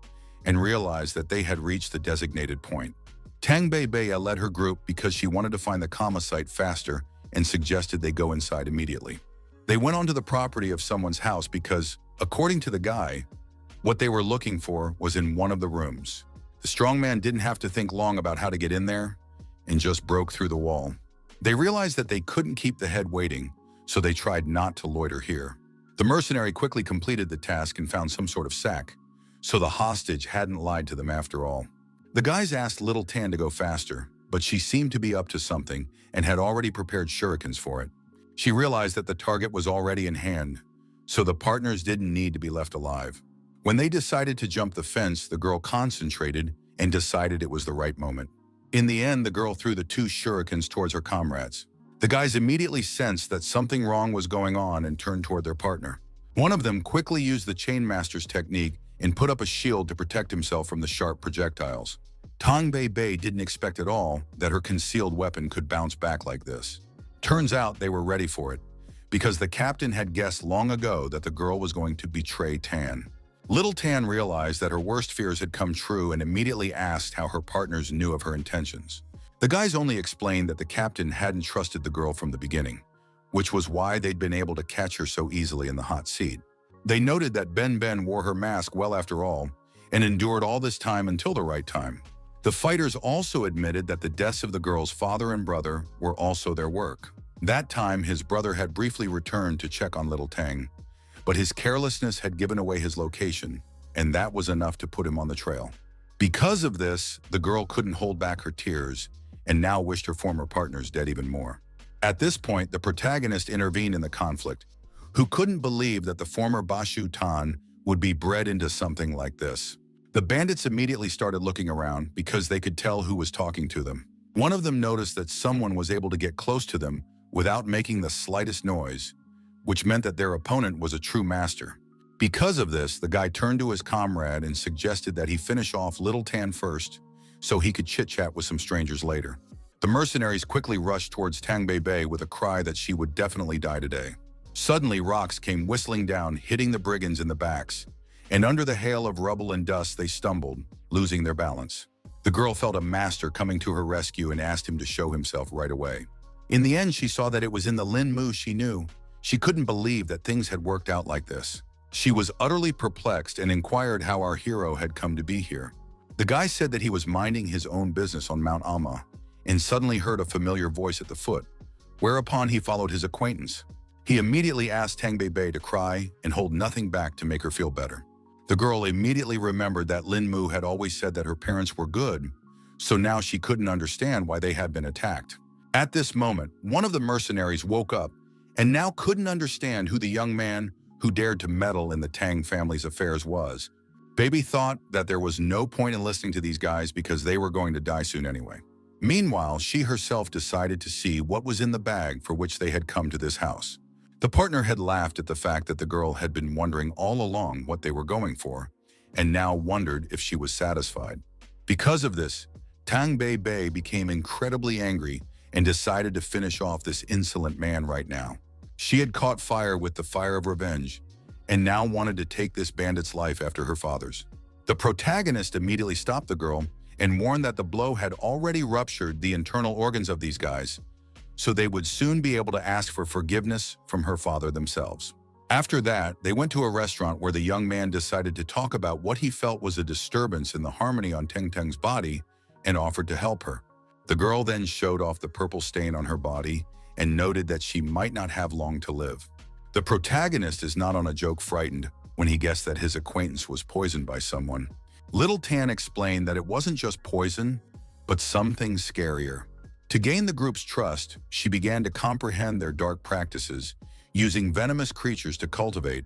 and realized that they had reached the designated point. Tang Bei led her group because she wanted to find the comma site faster and suggested they go inside immediately. They went onto the property of someone's house because, according to the guy, what they were looking for was in one of the rooms. The strong man didn't have to think long about how to get in there and just broke through the wall. They realized that they couldn't keep the head waiting, so they tried not to loiter here. The mercenary quickly completed the task and found some sort of sack, so the hostage hadn't lied to them after all. The guys asked Little Tan to go faster, but she seemed to be up to something and had already prepared shurikens for it. She realized that the target was already in hand, so the partners didn't need to be left alive. When they decided to jump the fence, the girl concentrated and decided it was the right moment. In the end, the girl threw the 2 shurikens towards her comrades. The guys immediately sensed that something wrong was going on and turned toward their partner. One of them quickly used the Chainmaster's technique and put up a shield to protect himself from the sharp projectiles. Tang Bei Bei didn't expect at all that her concealed weapon could bounce back like this. Turns out they were ready for it, because the captain had guessed long ago that the girl was going to betray Tan. Little Tan realized that her worst fears had come true and immediately asked how her partners knew of her intentions. The guys only explained that the captain hadn't trusted the girl from the beginning, which was why they'd been able to catch her so easily in the hot seat. They noted that Ben wore her mask well after all, and endured all this time until the right time. The fighters also admitted that the deaths of the girl's father and brother were also their work. That time, his brother had briefly returned to check on little Tang, but his carelessness had given away his location, and that was enough to put him on the trail. Because of this, the girl couldn't hold back her tears, and now wished her former partners dead even more. At this point, the protagonist intervened in the conflict, who couldn't believe that the former Bashu Tan would be bred into something like this. The bandits immediately started looking around because they could tell who was talking to them. One of them noticed that someone was able to get close to them without making the slightest noise, which meant that their opponent was a true master. Because of this, the guy turned to his comrade and suggested that he finish off Little Tan first so he could chit-chat with some strangers later. The mercenaries quickly rushed towards Tang Bei Bei with a cry that she would definitely die today. Suddenly, rocks came whistling down, hitting the brigands in the backs, and under the hail of rubble and dust they stumbled, losing their balance. The girl felt a master coming to her rescue and asked him to show himself right away. In the end, she saw that it was in the Lin Mu she knew. She couldn't believe that things had worked out like this. She was utterly perplexed and inquired how our hero had come to be here. The guy said that he was minding his own business on Mount Amma and suddenly heard a familiar voice at the foot, whereupon he followed his acquaintance. He immediately asked Tang Bei Bei to cry and hold nothing back to make her feel better. The girl immediately remembered that Lin Mu had always said that her parents were good, so now she couldn't understand why they had been attacked. At this moment, one of the mercenaries woke up and now couldn't understand who the young man who dared to meddle in the Tang family's affairs was. Baby thought that there was no point in listening to these guys because they were going to die soon anyway. Meanwhile, she herself decided to see what was in the bag for which they had come to this house. The partner had laughed at the fact that the girl had been wondering all along what they were going for, and now wondered if she was satisfied. Because of this, Tang Bei Bei became incredibly angry and decided to finish off this insolent man right now. She had caught fire with the fire of revenge, and now wanted to take this bandit's life after her father's. The protagonist immediately stopped the girl and warned that the blow had already ruptured the internal organs of these guys, so they would soon be able to ask for forgiveness from her father themselves. After that, they went to a restaurant where the young man decided to talk about what he felt was a disturbance in the harmony on Teng Teng's body and offered to help her. The girl then showed off the purple stain on her body and noted that she might not have long to live. The protagonist is not on a joke frightened when he guessed that his acquaintance was poisoned by someone. Little Tan explained that it wasn't just poison, but something scarier. To gain the group's trust, she began to comprehend their dark practices, using venomous creatures to cultivate.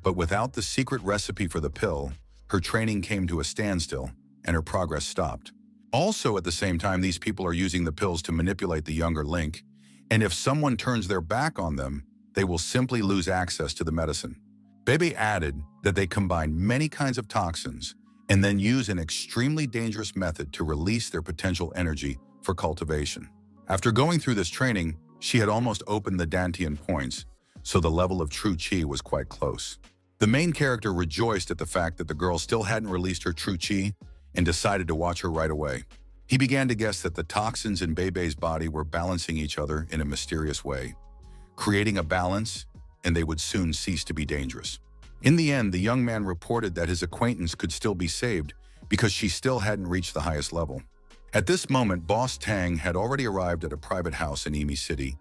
But without the secret recipe for the pill, her training came to a standstill, and her progress stopped. Also, at the same time, these people are using the pills to manipulate the younger Link, and if someone turns their back on them, they will simply lose access to the medicine. Bebe added that they combine many kinds of toxins and then use an extremely dangerous method to release their potential energy for cultivation. After going through this training, she had almost opened the Dantian points, so the level of true chi was quite close. The main character rejoiced at the fact that the girl still hadn't released her true chi and decided to watch her right away. He began to guess that the toxins in Bebe's body were balancing each other in a mysterious way, creating a balance, and they would soon cease to be dangerous. In the end, the young man reported that his acquaintance could still be saved because she still hadn't reached the highest level. At this moment, Boss Tang had already arrived at a private house in Emi City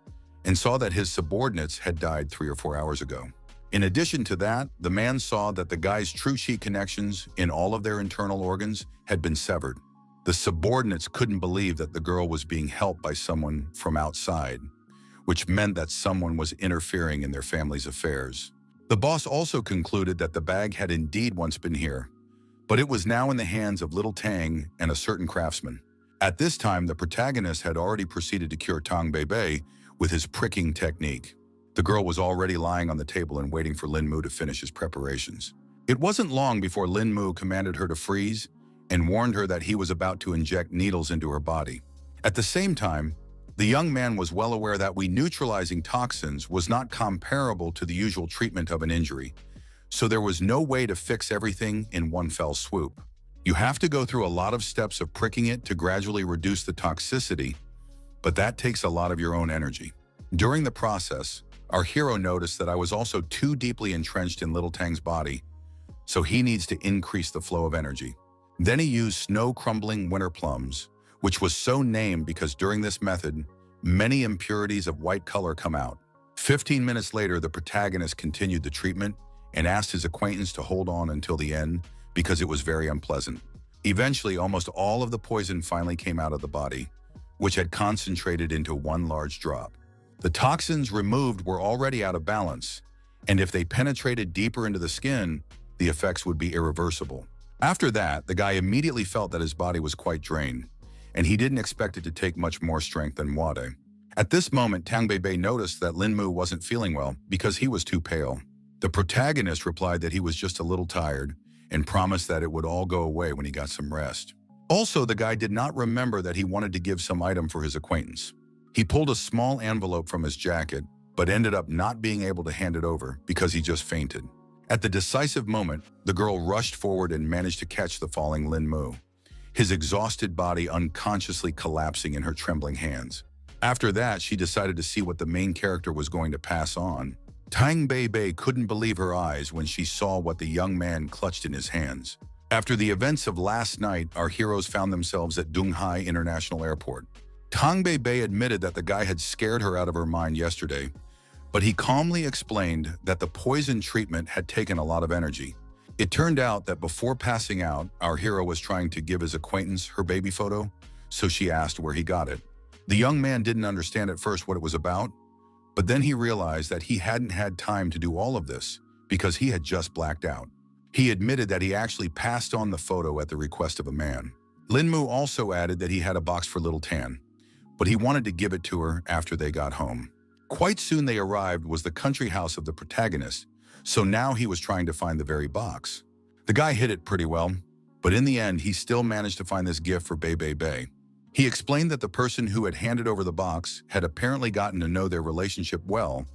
and saw that his subordinates had died 3 or 4 hours ago. In addition to that, the man saw that the guy's true chi connections in all of their internal organs had been severed. The subordinates couldn't believe that the girl was being helped by someone from outside, which meant that someone was interfering in their family's affairs. The boss also concluded that the bag had indeed once been here, but it was now in the hands of Little Tang and a certain craftsman. At this time, the protagonist had already proceeded to cure Tang Bei Bei with his pricking technique. The girl was already lying on the table and waiting for Lin Mu to finish his preparations. It wasn't long before Lin Mu commanded her to freeze and warned her that he was about to inject needles into her body. At the same time, the young man was well aware that neutralizing toxins was not comparable to the usual treatment of an injury, so there was no way to fix everything in one fell swoop. You have to go through a lot of steps of pricking it to gradually reduce the toxicity, but that takes a lot of your own energy. During the process, our hero noticed that I was also too deeply entrenched in Little Tang's body, so he needs to increase the flow of energy. Then he used snow-crumbling winter plums, which was so named because during this method, many impurities of white color come out. 15 minutes later, the protagonist continued the treatment and asked his acquaintance to hold on until the end because it was very unpleasant. Eventually, almost all of the poison finally came out of the body, which had concentrated into one large drop. The toxins removed were already out of balance, and if they penetrated deeper into the skin, the effects would be irreversible. After that, the guy immediately felt that his body was quite drained, and he didn't expect it to take much more strength than Wade. At this moment, Tang Bei noticed that Lin Mu wasn't feeling well because he was too pale. The protagonist replied that he was just a little tired and promised that it would all go away when he got some rest. Also, the guy did not remember that he wanted to give some item for his acquaintance. He pulled a small envelope from his jacket, but ended up not being able to hand it over because he just fainted. At the decisive moment, the girl rushed forward and managed to catch the falling Lin Mu, his exhausted body unconsciously collapsing in her trembling hands. After that, she decided to see what the main character was going to pass on. Tang Bei couldn't believe her eyes when she saw what the young man clutched in his hands. After the events of last night, our heroes found themselves at Donghai International Airport. Tang Bei admitted that the guy had scared her out of her mind yesterday, but he calmly explained that the poison treatment had taken a lot of energy. It turned out that before passing out, our hero was trying to give his acquaintance her baby photo, so she asked where he got it. The young man didn't understand at first what it was about, but then he realized that he hadn't had time to do all of this because he had just blacked out. He admitted that he actually passed on the photo at the request of a man. Lin Mu also added that he had a box for Little Tan, but he wanted to give it to her after they got home. Quite soon they arrived was the country house of the protagonist, so now he was trying to find the very box. The guy hid it pretty well, but in the end he still managed to find this gift for Bei. He explained that the person who had handed over the box had apparently gotten to know their relationship well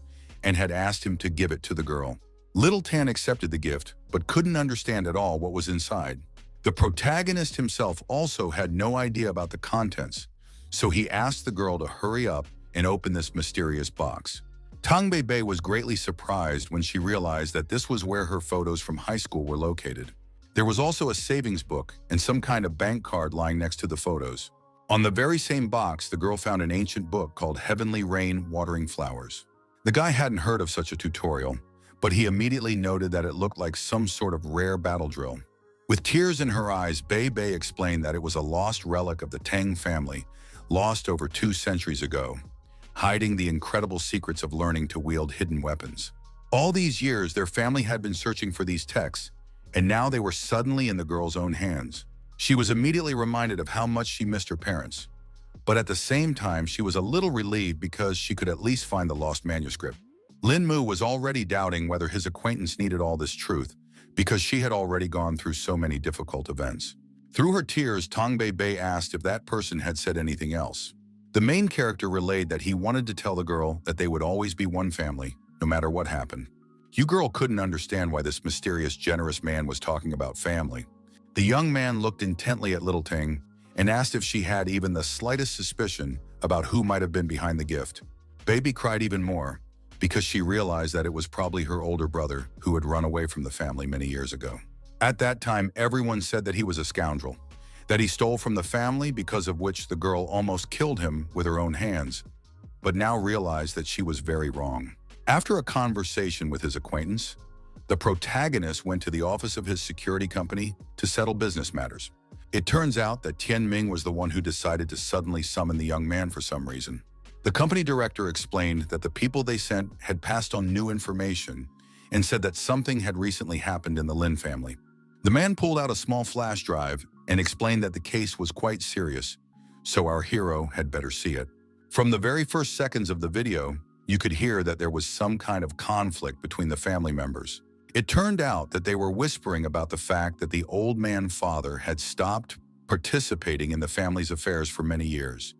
and had asked him to give it to the girl. Little Tan accepted the gift, but couldn't understand at all what was inside. The protagonist himself also had no idea about the contents, so he asked the girl to hurry up and open this mysterious box. Tang Bei was greatly surprised when she realized that this was where her photos from high school were located. There was also a savings book and some kind of bank card lying next to the photos. On the very same box, the girl found an ancient book called Heavenly Rain Watering Flowers. The guy hadn't heard of such a tutorial, but he immediately noted that it looked like some sort of rare battle drill. With tears in her eyes, Bei explained that it was a lost relic of the Tang family, lost over 2 centuries ago, hiding the incredible secrets of learning to wield hidden weapons. All these years, their family had been searching for these texts, and now they were suddenly in the girl's own hands. She was immediately reminded of how much she missed her parents, but at the same time, she was a little relieved because she could at least find the lost manuscript. Lin Mu was already doubting whether his acquaintance needed all this truth because she had already gone through so many difficult events. Through her tears, Tang Bei asked if that person had said anything else. The main character relayed that he wanted to tell the girl that they would always be one family, no matter what happened. You girl couldn't understand why this mysterious, generous man was talking about family. The young man looked intently at Little Tang and asked if she had even the slightest suspicion about who might have been behind the gift. Baby cried even more because she realized that it was probably her older brother who had run away from the family many years ago. At that time, everyone said that he was a scoundrel, that he stole from the family because of which the girl almost killed him with her own hands, but now realized that she was very wrong. After a conversation with his acquaintance, the protagonist went to the office of his security company to settle business matters. It turns out that Tian Ming was the one who decided to suddenly summon the young man for some reason. The company director explained that the people they sent had passed on new information and said that something had recently happened in the Lin family. The man pulled out a small flash drive and explained that the case was quite serious, so our hero had better see it. From the very first seconds of the video, you could hear that there was some kind of conflict between the family members. It turned out that they were whispering about the fact that the old man father had stopped participating in the family's affairs for many years,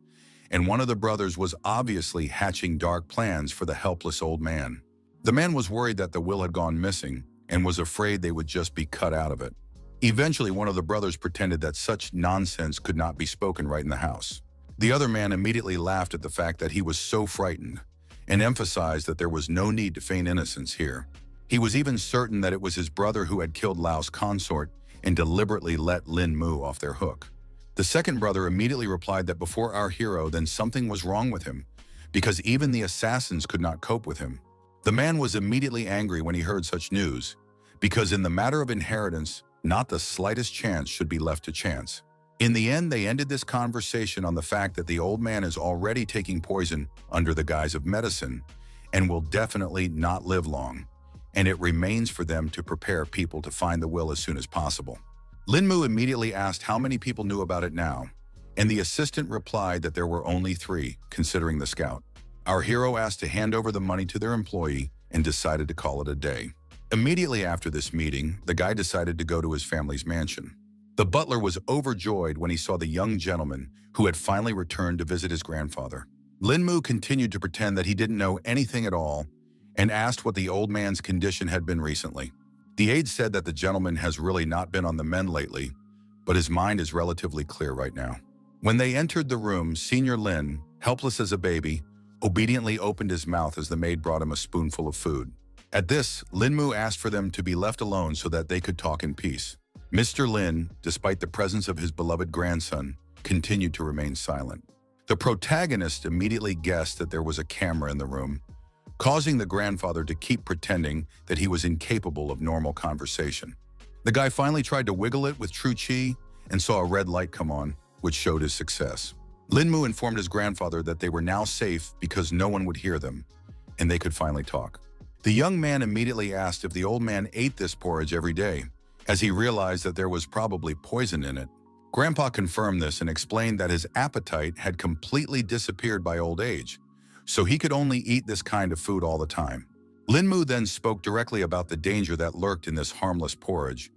and one of the brothers was obviously hatching dark plans for the helpless old man. The man was worried that the will had gone missing and was afraid they would just be cut out of it. Eventually, one of the brothers pretended that such nonsense could not be spoken right in the house. The other man immediately laughed at the fact that he was so frightened and emphasized that there was no need to feign innocence here. He was even certain that it was his brother who had killed Lao's consort and deliberately let Lin Mu off their hook. The second brother immediately replied that before our hero, then something was wrong with him, because even the assassins could not cope with him. The man was immediately angry when he heard such news, because in the matter of inheritance, not the slightest chance should be left to chance. In the end, they ended this conversation on the fact that the old man is already taking poison under the guise of medicine and will definitely not live long, and it remains for them to prepare people to find the will as soon as possible. Lin Mu immediately asked how many people knew about it now, and the assistant replied that there were only 3, considering the scout. Our hero asked to hand over the money to their employee and decided to call it a day. Immediately after this meeting, the guy decided to go to his family's mansion. The butler was overjoyed when he saw the young gentleman who had finally returned to visit his grandfather. Lin Mu continued to pretend that he didn't know anything at all and asked what the old man's condition had been recently. The aide said that the gentleman has really not been on the mend lately, but his mind is relatively clear right now. When they entered the room, Senior Lin, helpless as a baby, obediently opened his mouth as the maid brought him a spoonful of food. At this, Lin Mu asked for them to be left alone so that they could talk in peace. Mr. Lin, despite the presence of his beloved grandson, continued to remain silent. The protagonist immediately guessed that there was a camera in the room, causing the grandfather to keep pretending that he was incapable of normal conversation. The guy finally tried to wiggle it with true chi and saw a red light come on, which showed his success. Lin Mu informed his grandfather that they were now safe because no one would hear them, and they could finally talk. The young man immediately asked if the old man ate this porridge every day, as he realized that there was probably poison in it. Grandpa confirmed this and explained that his appetite had completely disappeared by old age, so he could only eat this kind of food all the time. Lin Mu then spoke directly about the danger that lurked in this harmless porridge,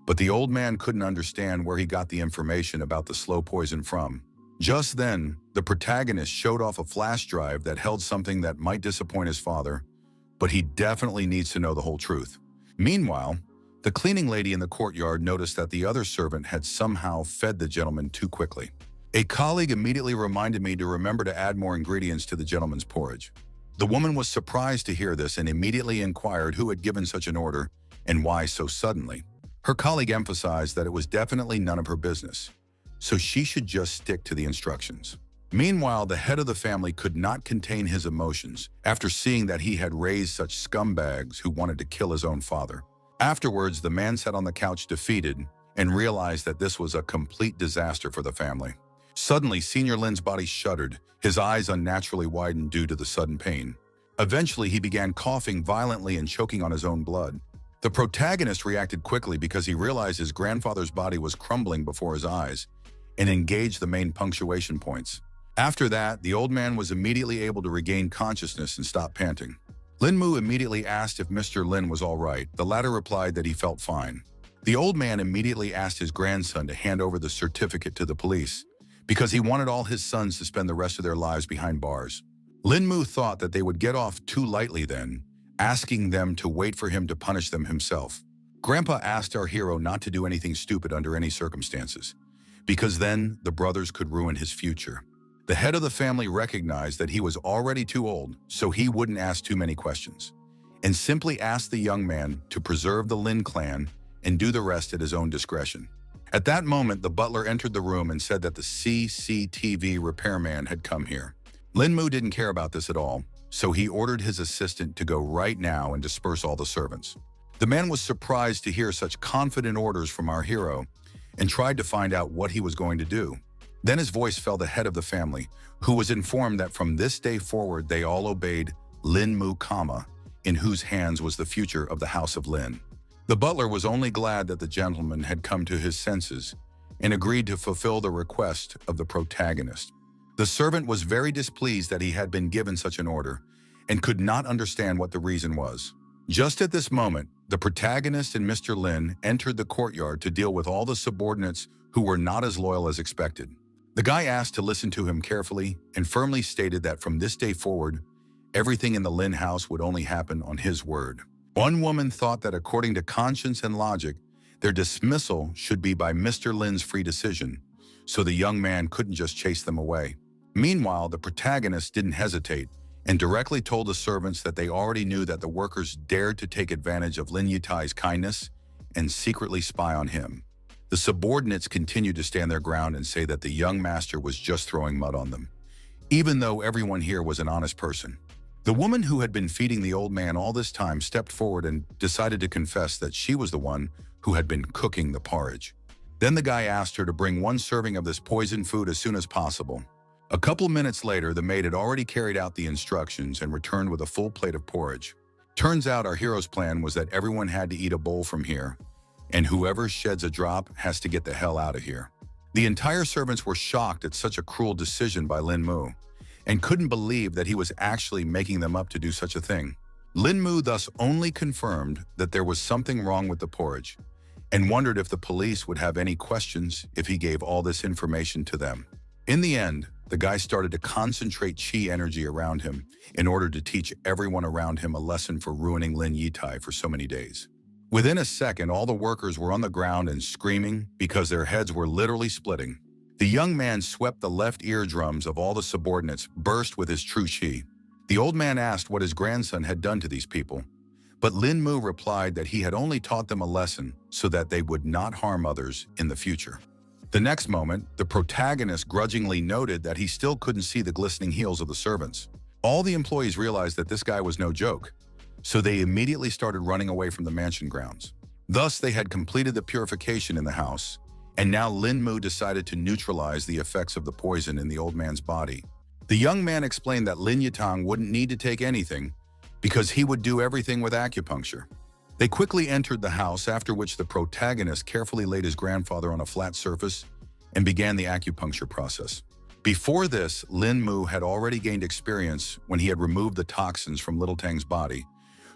but the old man couldn't understand where he got the information about the slow poison from. Just then, the protagonist showed off a flash drive that held something that might disappoint his father, but he definitely needs to know the whole truth. Meanwhile, the cleaning lady in the courtyard noticed that the other servant had somehow fed the gentleman too quickly. A colleague immediately reminded me to remember to add more ingredients to the gentleman's porridge. The woman was surprised to hear this and immediately inquired who had given such an order and why so suddenly. Her colleague emphasized that it was definitely none of her business, so she should just stick to the instructions. Meanwhile, the head of the family could not contain his emotions after seeing that he had raised such scumbags who wanted to kill his own father. Afterwards, the man sat on the couch defeated and realized that this was a complete disaster for the family. Suddenly, Senior Lin's body shuddered, his eyes unnaturally widened due to the sudden pain. Eventually, he began coughing violently and choking on his own blood. The protagonist reacted quickly because he realized his grandfather's body was crumbling before his eyes and engaged the main punctuation points. After that, the old man was immediately able to regain consciousness and stop panting. Lin Mu immediately asked if Mr. Lin was all right. The latter replied that he felt fine. The old man immediately asked his grandson to hand over the certificate to the police because he wanted all his sons to spend the rest of their lives behind bars. Lin Mu thought that they would get off too lightly then, asking them to wait for him to punish them himself. Grandpa asked our hero not to do anything stupid under any circumstances, because then the brothers could ruin his future. The head of the family recognized that he was already too old, so he wouldn't ask too many questions, and simply asked the young man to preserve the Lin clan and do the rest at his own discretion. At that moment, the butler entered the room and said that the CCTV repairman had come here. Lin Mu didn't care about this at all, so he ordered his assistant to go right now and disperse all the servants. The man was surprised to hear such confident orders from our hero and tried to find out what he was going to do. Then his voice fell to the head of the family, who was informed that from this day forward they all obeyed Lin Mu Kama, in whose hands was the future of the House of Lin. The butler was only glad that the gentleman had come to his senses and agreed to fulfill the request of the protagonist. The servant was very displeased that he had been given such an order and could not understand what the reason was. Just at this moment, the protagonist and Mr. Lin entered the courtyard to deal with all the subordinates who were not as loyal as expected. The guy asked to listen to him carefully and firmly stated that from this day forward, everything in the Lin house would only happen on his word. One woman thought that according to conscience and logic, their dismissal should be by Mr. Lin's free decision, so the young man couldn't just chase them away. Meanwhile, the protagonist didn't hesitate and directly told the servants that they already knew that the workers dared to take advantage of Lin Yitai's kindness and secretly spy on him. The subordinates continued to stand their ground and say that the young master was just throwing mud on them, even though everyone here was an honest person. The woman who had been feeding the old man all this time stepped forward and decided to confess that she was the one who had been cooking the porridge. Then the guy asked her to bring one serving of this poison food as soon as possible. A couple minutes later, the maid had already carried out the instructions and returned with a full plate of porridge. Turns out our hero's plan was that everyone had to eat a bowl from here, and whoever sheds a drop has to get the hell out of here. The entire servants were shocked at such a cruel decision by Lin Mu, and couldn't believe that he was actually making them up to do such a thing. Lin Mu thus only confirmed that there was something wrong with the porridge, and wondered if the police would have any questions if he gave all this information to them. In the end, the guy started to concentrate chi energy around him in order to teach everyone around him a lesson for ruining Lin Yitai for so many days. Within a second, all the workers were on the ground and screaming because their heads were literally splitting. The young man swept the left eardrums of all the subordinates, burst with his true chi. The old man asked what his grandson had done to these people, but Lin Mu replied that he had only taught them a lesson so that they would not harm others in the future. The next moment, the protagonist grudgingly noted that he still couldn't see the glistening heels of the servants. All the employees realized that this guy was no joke, so they immediately started running away from the mansion grounds. Thus, they had completed the purification in the house, and now Lin Mu decided to neutralize the effects of the poison in the old man's body. The young man explained that Lin Yitang wouldn't need to take anything because he would do everything with acupuncture. They quickly entered the house, after which the protagonist carefully laid his grandfather on a flat surface and began the acupuncture process. Before this, Lin Mu had already gained experience when he had removed the toxins from Little Tang's body,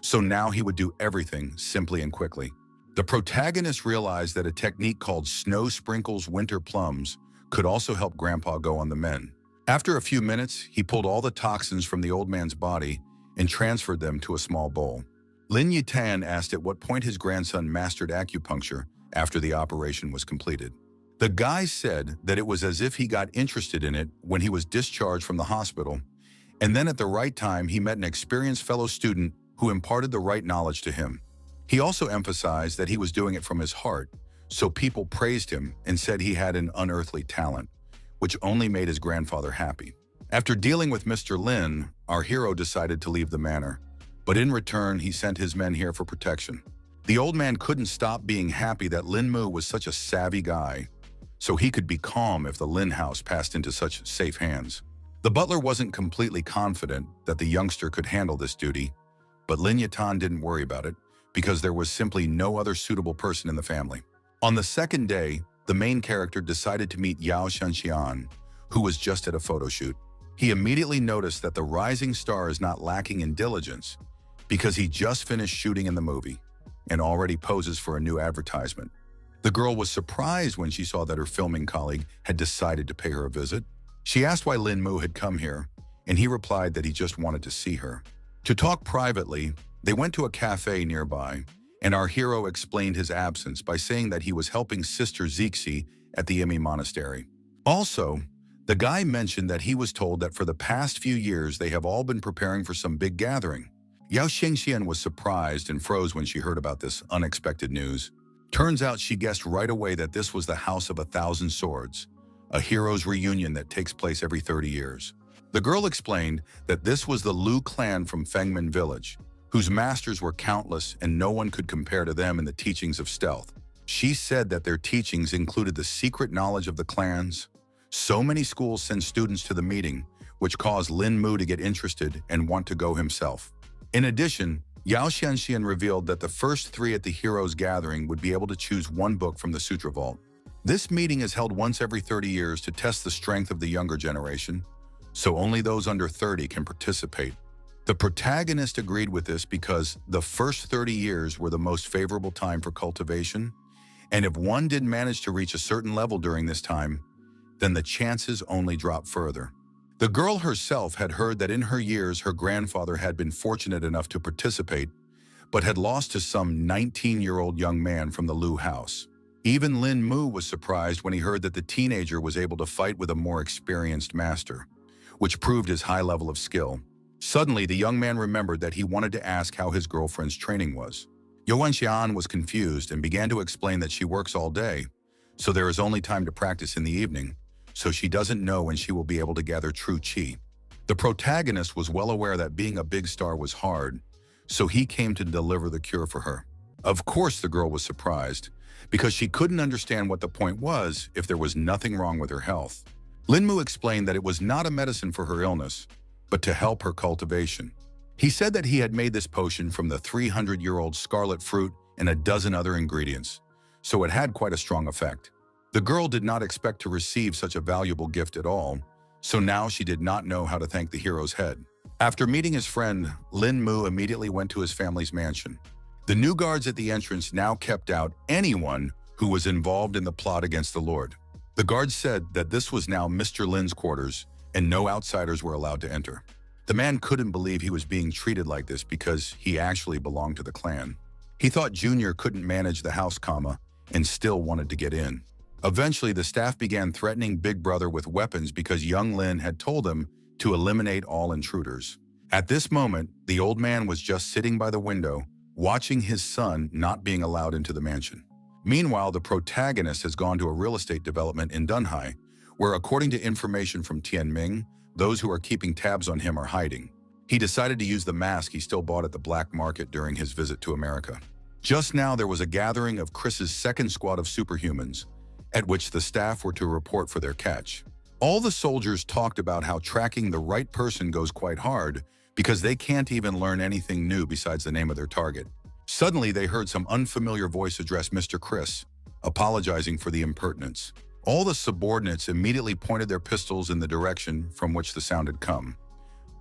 so now he would do everything simply and quickly. The protagonist realized that a technique called snow sprinkles winter plums could also help Grandpa go on the mend. After a few minutes, he pulled all the toxins from the old man's body and transferred them to a small bowl. Lin Yitan asked at what point his grandson mastered acupuncture after the operation was completed. The guy said that it was as if he got interested in it when he was discharged from the hospital, and then at the right time he met an experienced fellow student who imparted the right knowledge to him. He also emphasized that he was doing it from his heart, so people praised him and said he had an unearthly talent, which only made his grandfather happy. After dealing with Mr. Lin, our hero decided to leave the manor, but in return he sent his men here for protection. The old man couldn't stop being happy that Lin Mu was such a savvy guy, so he could be calm if the Lin house passed into such safe hands. The butler wasn't completely confident that the youngster could handle this duty, but Lin Yatan didn't worry about it because there was simply no other suitable person in the family. On the second day, the main character decided to meet Yao Shanxian, who was just at a photo shoot. He immediately noticed that the rising star is not lacking in diligence because he just finished shooting in the movie and already poses for a new advertisement. The girl was surprised when she saw that her filming colleague had decided to pay her a visit. She asked why Lin Mu had come here, and he replied that he just wanted to see her. To talk privately, they went to a cafe nearby, and our hero explained his absence by saying that he was helping Sister Zixi at the Imi Monastery. Also, the guy mentioned that he was told that for the past few years they have all been preparing for some big gathering. Yao Shengxian was surprised and froze when she heard about this unexpected news. Turns out she guessed right away that this was the House of 1,000 Swords, a hero's reunion that takes place every 30 years. The girl explained that this was the Lu clan from Fengmen village, whose masters were countless and no one could compare to them in the teachings of stealth. She said that their teachings included the secret knowledge of the clans. So many schools send students to the meeting, which caused Lin Mu to get interested and want to go himself. In addition, Yao Xianxian revealed that the first 3 at the heroes' gathering would be able to choose one book from the Sutra Vault. This meeting is held once every 30 years to test the strength of the younger generation, so only those under 30 can participate. The protagonist agreed with this because the first 30 years were the most favorable time for cultivation, and if one did manage to reach a certain level during this time, then the chances only dropped further. The girl herself had heard that in her years her grandfather had been fortunate enough to participate, but had lost to some 19-year-old young man from the Lu house. Even Lin Mu was surprised when he heard that the teenager was able to fight with a more experienced master, which proved his high level of skill. Suddenly, the young man remembered that he wanted to ask how his girlfriend's training was. Yuan Xian was confused and began to explain that she works all day, so there is only time to practice in the evening, so she doesn't know when she will be able to gather true qi. The protagonist was well aware that being a big star was hard, so he came to deliver the cure for her. Of course, the girl was surprised, because she couldn't understand what the point was if there was nothing wrong with her health. Lin Mu explained that it was not a medicine for her illness, but to help her cultivation. He said that he had made this potion from the 300-year-old scarlet fruit and a dozen other ingredients, so it had quite a strong effect. The girl did not expect to receive such a valuable gift at all, so now she did not know how to thank the hero's head. After meeting his friend, Lin Mu immediately went to his family's mansion. The new guards at the entrance now kept out anyone who was involved in the plot against the Lord. The guards said that this was now Mr. Lin's quarters and no outsiders were allowed to enter. The man couldn't believe he was being treated like this because he actually belonged to the clan. He thought Junior couldn't manage the house, and still wanted to get in. Eventually, the staff began threatening Big Brother with weapons because young Lin had told them to eliminate all intruders. At this moment, the old man was just sitting by the window, watching his son not being allowed into the mansion. Meanwhile, the protagonist has gone to a real estate development in Dunhai, where according to information from Tianming, those who are keeping tabs on him are hiding. He decided to use the mask he still bought at the black market during his visit to America. Just now, there was a gathering of Chris's second squad of superhumans, at which the staff were to report for their catch. All the soldiers talked about how tracking the right person goes quite hard because they can't even learn anything new besides the name of their target. Suddenly, they heard some unfamiliar voice address Mr. Chris, apologizing for the impertinence. All the subordinates immediately pointed their pistols in the direction from which the sound had come.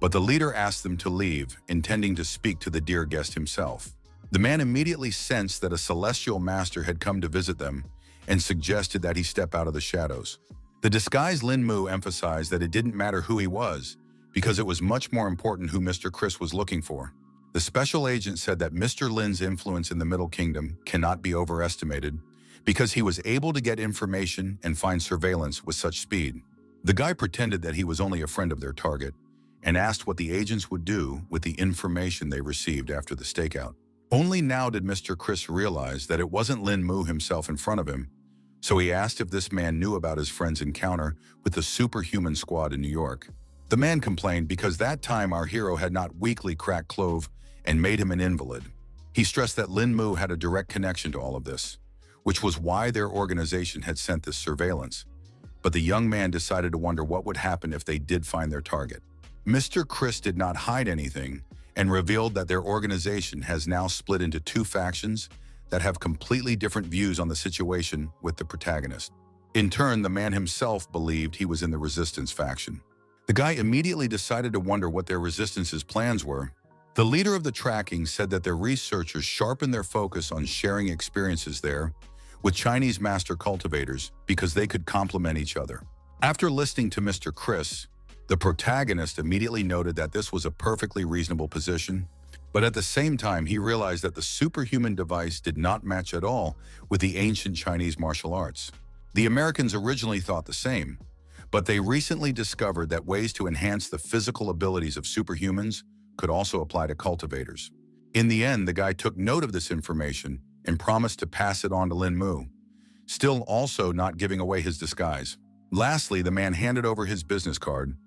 But the leader asked them to leave, intending to speak to the dear guest himself. The man immediately sensed that a celestial master had come to visit them and suggested that he step out of the shadows. The disguised Lin Mu emphasized that it didn't matter who he was, because it was much more important who Mr. Chris was looking for. The special agent said that Mr. Lin's influence in the Middle Kingdom cannot be overestimated because he was able to get information and find surveillance with such speed. The guy pretended that he was only a friend of their target and asked what the agents would do with the information they received after the stakeout. Only now did Mr. Chris realize that it wasn't Lin Mu himself in front of him, so he asked if this man knew about his friend's encounter with the superhuman squad in New York. The man complained because that time our hero had not weakly cracked Clove and made him an invalid. He stressed that Lin Mu had a direct connection to all of this, which was why their organization had sent this surveillance. But the young man decided to wonder what would happen if they did find their target. Mr. Chris did not hide anything and revealed that their organization has now split into two factions that have completely different views on the situation with the protagonist. In turn, the man himself believed he was in the resistance faction. The guy immediately decided to wonder what their resistance's plans were. The leader of the tracking said that their researchers sharpened their focus on sharing experiences there with Chinese master cultivators because they could complement each other. After listening to Mr. Chris, the protagonist immediately noted that this was a perfectly reasonable position, but at the same time he realized that the superhuman device did not match at all with the ancient Chinese martial arts. The Americans originally thought the same, but they recently discovered that ways to enhance the physical abilities of superhumans could also apply to cultivators. In the end, the guy took note of this information and promised to pass it on to Lin Mu, still also not giving away his disguise. Lastly, the man handed over his business card,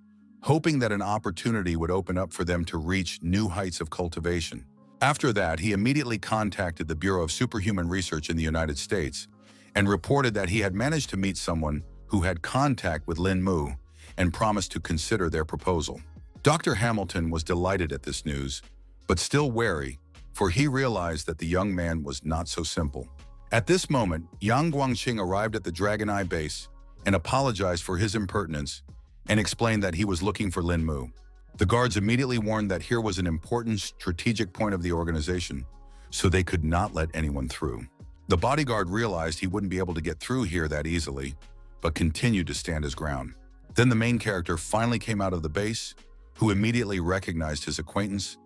hoping that an opportunity would open up for them to reach new heights of cultivation. After that, he immediately contacted the Bureau of Superhuman Research in the United States and reported that he had managed to meet someone who had contact with Lin Mu and promised to consider their proposal. Dr. Hamilton was delighted at this news, but still wary, for he realized that the young man was not so simple. At this moment, Yang Guangqing arrived at the Dragon Eye base and apologized for his impertinence and explained that he was looking for Lin Mu. The guards immediately warned that here was an important strategic point of the organization, so they could not let anyone through. The bodyguard realized he wouldn't be able to get through here that easily, but continued to stand his ground. Then the main character finally came out of the base, who immediately recognized his acquaintance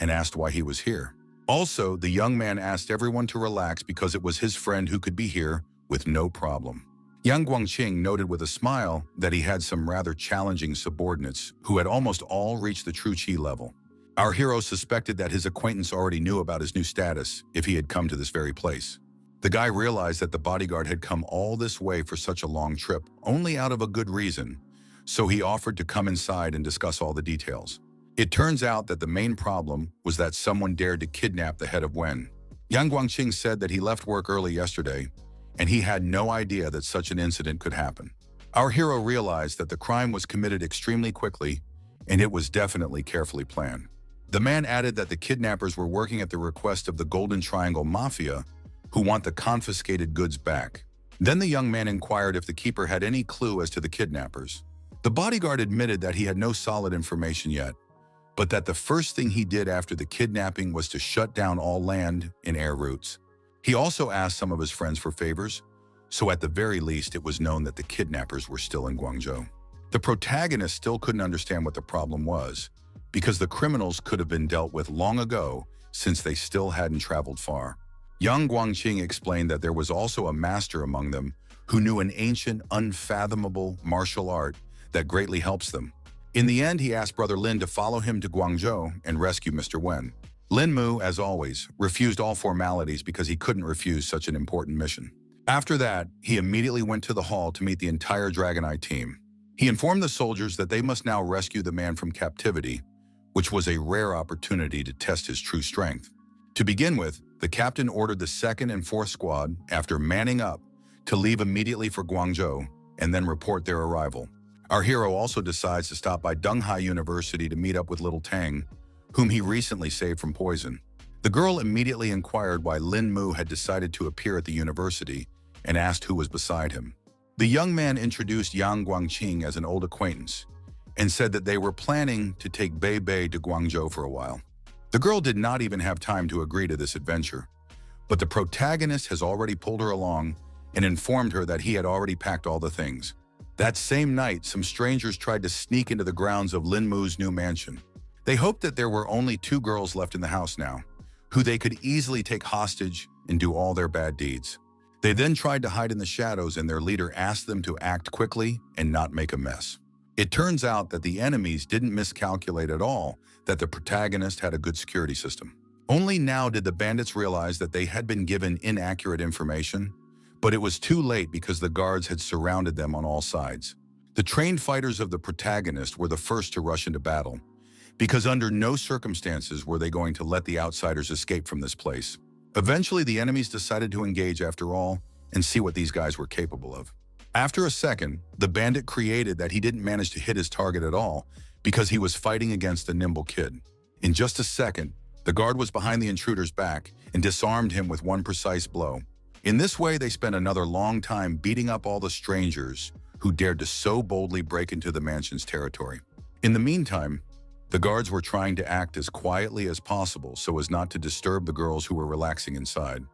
and asked why he was here. Also, the young man asked everyone to relax because it was his friend who could be here with no problem. Yang Guangqing noted with a smile that he had some rather challenging subordinates who had almost all reached the true Qi level. Our hero suspected that his acquaintance already knew about his new status if he had come to this very place. The guy realized that the bodyguard had come all this way for such a long trip only out of a good reason, so he offered to come inside and discuss all the details. It turns out that the main problem was that someone dared to kidnap the head of Wen. Yang Guangqing said that he left work early yesterday, and he had no idea that such an incident could happen. Our hero realized that the crime was committed extremely quickly, and it was definitely carefully planned. The man added that the kidnappers were working at the request of the Golden Triangle Mafia, who want the confiscated goods back. Then the young man inquired if the keeper had any clue as to the kidnappers. The bodyguard admitted that he had no solid information yet, but that the first thing he did after the kidnapping was to shut down all land and air routes. He also asked some of his friends for favors, so at the very least it was known that the kidnappers were still in Guangzhou. The protagonist still couldn't understand what the problem was, because the criminals could have been dealt with long ago since they still hadn't traveled far. Yang Guangqing explained that there was also a master among them who knew an ancient, unfathomable martial art that greatly helps them. In the end, he asked Brother Lin to follow him to Guangzhou and rescue Mr. Wen. Lin Mu, as always, refused all formalities because he couldn't refuse such an important mission. After that, he immediately went to the hall to meet the entire Dragon Eye team. He informed the soldiers that they must now rescue the man from captivity, which was a rare opportunity to test his true strength. To begin with, the captain ordered the 2nd and 4th squad, after manning up, to leave immediately for Guangzhou and then report their arrival. Our hero also decides to stop by Dunghai University to meet up with little Tang, whom he recently saved from poison. The girl immediately inquired why Lin Mu had decided to appear at the university and asked who was beside him. The young man introduced Yang Guangqing as an old acquaintance and said that they were planning to take Bei Bei to Guangzhou for a while. The girl did not even have time to agree to this adventure, but the protagonist has already pulled her along and informed her that he had already packed all the things. That same night, some strangers tried to sneak into the grounds of Lin Mu's new mansion. They hoped that there were only 2 girls left in the house now, who they could easily take hostage and do all their bad deeds. They then tried to hide in the shadows, and their leader asked them to act quickly and not make a mess. It turns out that the enemies didn't miscalculate at all that the protagonist had a good security system. Only now did the bandits realize that they had been given inaccurate information, but it was too late because the guards had surrounded them on all sides. The trained fighters of the protagonist were the first to rush into battle, because under no circumstances were they going to let the outsiders escape from this place. Eventually, the enemies decided to engage after all and see what these guys were capable of. After a second, the bandit created that he didn't manage to hit his target at all because he was fighting against a nimble kid. In just a second, the guard was behind the intruder's back and disarmed him with one precise blow. In this way, they spent another long time beating up all the strangers who dared to so boldly break into the mansion's territory. In the meantime, the guards were trying to act as quietly as possible so as not to disturb the girls who were relaxing inside.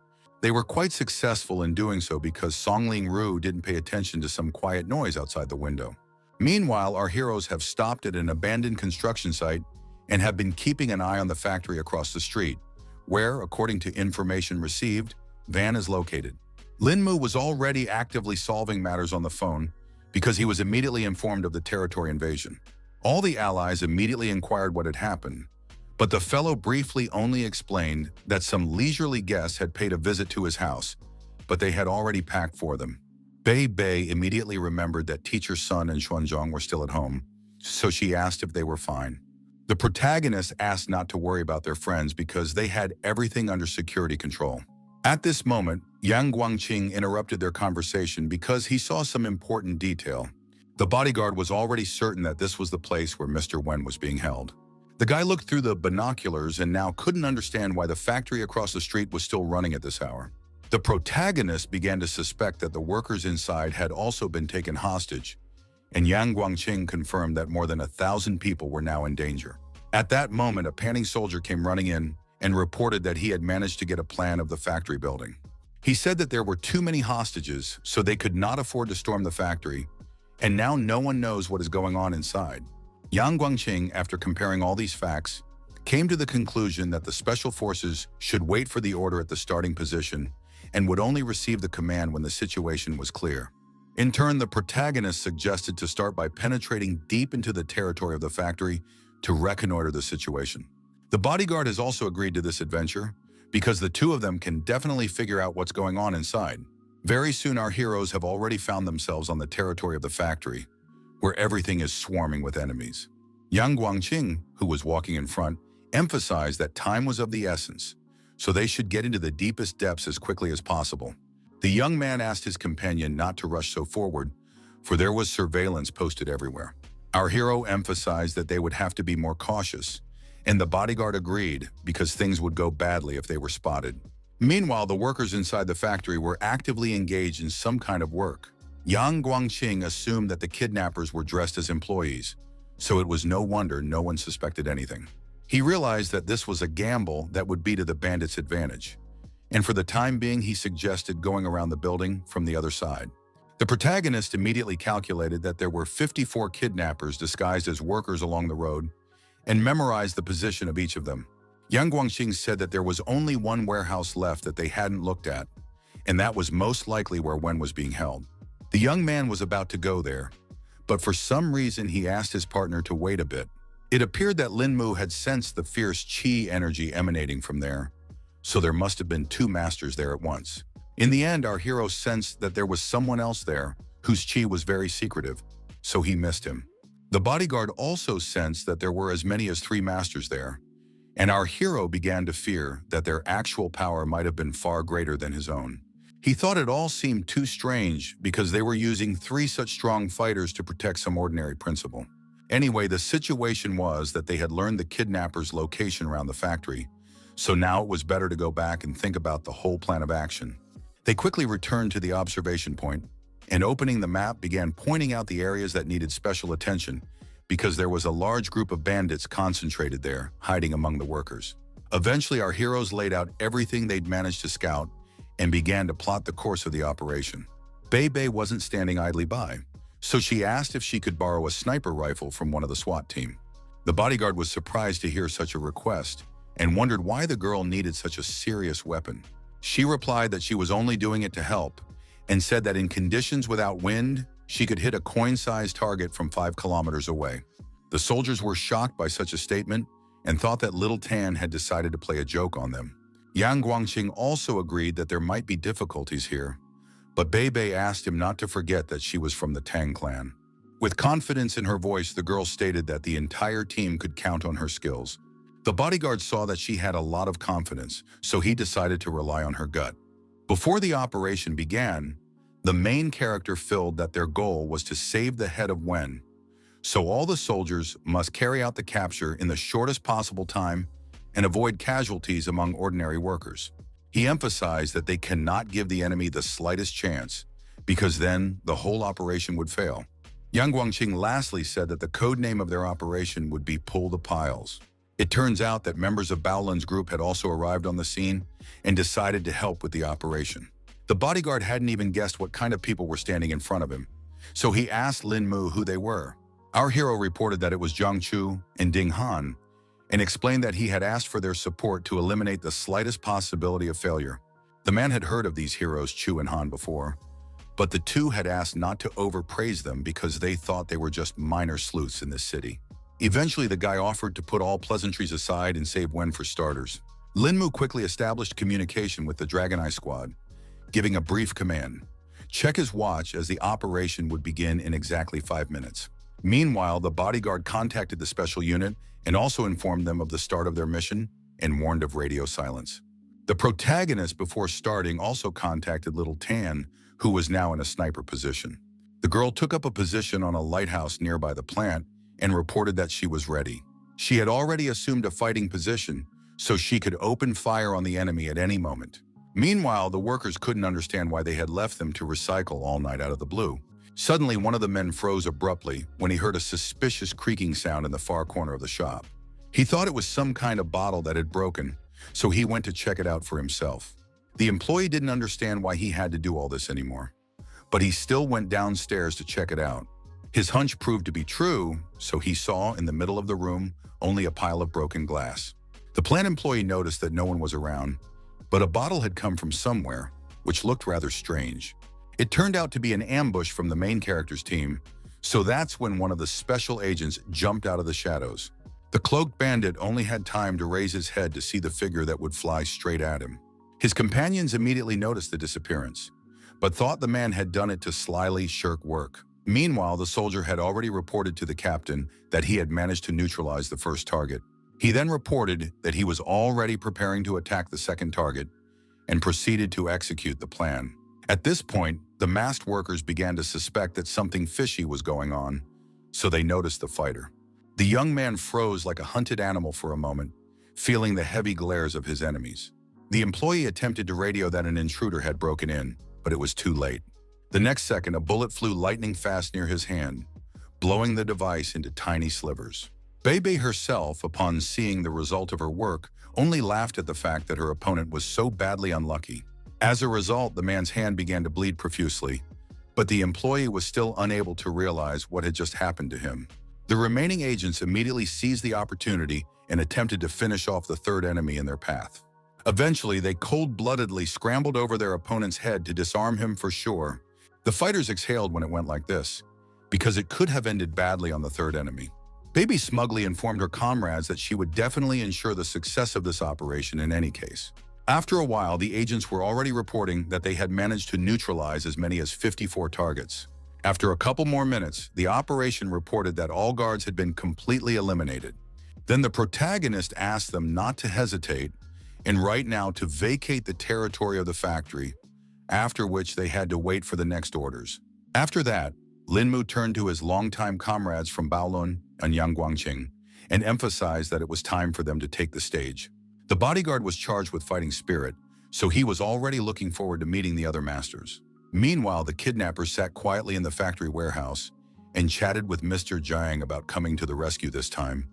They were quite successful in doing so because Songling Ru didn't pay attention to some quiet noise outside the window. Meanwhile, our heroes have stopped at an abandoned construction site and have been keeping an eye on the factory across the street, where, according to information received, Van is located. Lin Mu was already actively solving matters on the phone because he was immediately informed of the territory invasion. All the allies immediately inquired what had happened, but the fellow briefly only explained that some leisurely guests had paid a visit to his house, but they had already packed for them. Bei Bei immediately remembered that Teacher Sun and Xuanzhong were still at home, so she asked if they were fine. The protagonist asked not to worry about their friends because they had everything under security control. At this moment, Yang Guangqing interrupted their conversation because he saw some important detail. The bodyguard was already certain that this was the place where Mr. Wen was being held. The guy looked through the binoculars and now couldn't understand why the factory across the street was still running at this hour. The protagonist began to suspect that the workers inside had also been taken hostage, and Yang Guangqing confirmed that more than 1,000 people were now in danger. At that moment, a panting soldier came running in and reported that he had managed to get a plan of the factory building. He said that there were too many hostages, so they could not afford to storm the factory, and now no one knows what is going on inside. Yang Guangqing, after comparing all these facts, came to the conclusion that the special forces should wait for the order at the starting position and would only receive the command when the situation was clear. In turn, the protagonist suggested to start by penetrating deep into the territory of the factory to reconnoiter the situation. The bodyguard has also agreed to this adventure because the two of them can definitely figure out what's going on inside. Very soon, our heroes have already found themselves on the territory of the factory, where everything is swarming with enemies. Yang Guangqing, who was walking in front, emphasized that time was of the essence, so they should get into the deepest depths as quickly as possible. The young man asked his companion not to rush so forward, for there was surveillance posted everywhere. Our hero emphasized that they would have to be more cautious, and the bodyguard agreed because things would go badly if they were spotted. Meanwhile, the workers inside the factory were actively engaged in some kind of work. Yang Guangqing assumed that the kidnappers were dressed as employees, so it was no wonder no one suspected anything. He realized that this was a gamble that would be to the bandits' advantage, and for the time being, he suggested going around the building from the other side. The protagonist immediately calculated that there were 54 kidnappers disguised as workers along the road and memorized the position of each of them. Yang Guangqing said that there was only one warehouse left that they hadn't looked at, and that was most likely where Wen was being held. The young man was about to go there, but for some reason he asked his partner to wait a bit. It appeared that Lin Mu had sensed the fierce qi energy emanating from there, so there must have been two masters there at once. In the end, our hero sensed that there was someone else there whose qi was very secretive, so he missed him. The bodyguard also sensed that there were as many as 3 masters there, and our hero began to fear that their actual power might have been far greater than his own. He thought it all seemed too strange because they were using 3 such strong fighters to protect some ordinary principle. Anyway, the situation was that they had learned the kidnappers' location around the factory, so now it was better to go back and think about the whole plan of action. They quickly returned to the observation point, and opening the map began pointing out the areas that needed special attention because there was a large group of bandits concentrated there, hiding among the workers. Eventually, our heroes laid out everything they'd managed to scout and began to plot the course of the operation. Bei Bei wasn't standing idly by, so she asked if she could borrow a sniper rifle from one of the SWAT team. The bodyguard was surprised to hear such a request and wondered why the girl needed such a serious weapon. She replied that she was only doing it to help and said that in conditions without wind, she could hit a coin-sized target from 5 kilometers away. The soldiers were shocked by such a statement and thought that Little Tan had decided to play a joke on them. Yang Guangqing also agreed that there might be difficulties here, but Bei Bei asked him not to forget that she was from the Tang clan. With confidence in her voice, the girl stated that the entire team could count on her skills. The bodyguard saw that she had a lot of confidence, so he decided to rely on her gut. Before the operation began, the main character filled that their goal was to save the head of Wen, so all the soldiers must carry out the capture in the shortest possible time and avoid casualties among ordinary workers. He emphasized that they cannot give the enemy the slightest chance, because then the whole operation would fail. Yang Guangqing lastly said that the code name of their operation would be Pull the Piles. It turns out that members of Baolin's group had also arrived on the scene and decided to help with the operation. The bodyguard hadn't even guessed what kind of people were standing in front of him, so he asked Lin Mu who they were. Our hero reported that it was Zhang Chu and Ding Han, and explained that he had asked for their support to eliminate the slightest possibility of failure. The man had heard of these heroes Chu and Han before, but the two had asked not to overpraise them because they thought they were just minor sleuths in this city. Eventually, the guy offered to put all pleasantries aside and save Wen for starters. Lin Mu quickly established communication with the Dragon Eye squad, giving a brief command. Check his watch as the operation would begin in exactly 5 minutes. Meanwhile, the bodyguard contacted the special unit and also informed them of the start of their mission and warned of radio silence. The protagonist, before starting, also contacted Little Tan, who was now in a sniper position. The girl took up a position on a lighthouse nearby the plant and reported that she was ready. She had already assumed a fighting position, so she could open fire on the enemy at any moment. Meanwhile, the workers couldn't understand why they had left them to recycle all night out of the blue. Suddenly, one of the men froze abruptly when he heard a suspicious creaking sound in the far corner of the shop. He thought it was some kind of bottle that had broken, so he went to check it out for himself. The employee didn't understand why he had to do all this anymore, but he still went downstairs to check it out. His hunch proved to be true, so he saw in the middle of the room only a pile of broken glass. The plant employee noticed that no one was around, but a bottle had come from somewhere, which looked rather strange. It turned out to be an ambush from the main character's team, so that's when one of the special agents jumped out of the shadows. The cloaked bandit only had time to raise his head to see the figure that would fly straight at him. His companions immediately noticed the disappearance, but thought the man had done it to slyly shirk work. Meanwhile, the soldier had already reported to the captain that he had managed to neutralize the first target. He then reported that he was already preparing to attack the second target and proceeded to execute the plan. At this point, the masked workers began to suspect that something fishy was going on, so they noticed the fighter. The young man froze like a hunted animal for a moment, feeling the heavy glares of his enemies. The employee attempted to radio that an intruder had broken in, but it was too late. The next second, a bullet flew lightning fast near his hand, blowing the device into tiny slivers. Bebe herself, upon seeing the result of her work, only laughed at the fact that her opponent was so badly unlucky. As a result, the man's hand began to bleed profusely, but the employee was still unable to realize what had just happened to him. The remaining agents immediately seized the opportunity and attempted to finish off the third enemy in their path. Eventually, they cold-bloodedly scrambled over their opponent's head to disarm him for sure. The fighters exhaled when it went like this, because it could have ended badly on the third enemy. Baby smugly informed her comrades that she would definitely ensure the success of this operation in any case. After a while, the agents were already reporting that they had managed to neutralize as many as 54 targets. After a couple more minutes, the operation reported that all guards had been completely eliminated. Then the protagonist asked them not to hesitate and right now to vacate the territory of the factory, after which they had to wait for the next orders. After that, Linmu turned to his longtime comrades from Baolun and Yangguangqing and emphasized that it was time for them to take the stage. The bodyguard was charged with fighting spirit, so he was already looking forward to meeting the other masters. Meanwhile, the kidnappers sat quietly in the factory warehouse and chatted with Mr. Jiang about coming to the rescue this time.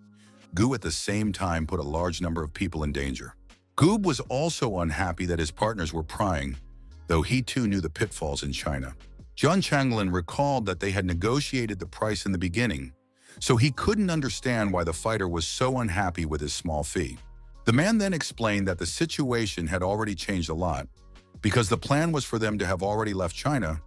Gu at the same time put a large number of people in danger. Goob was also unhappy that his partners were prying, though he too knew the pitfalls in China. Zhang Changlin recalled that they had negotiated the price in the beginning, so he couldn't understand why the fighter was so unhappy with his small fee. The man then explained that the situation had already changed a lot, because the plan was for them to have already left China,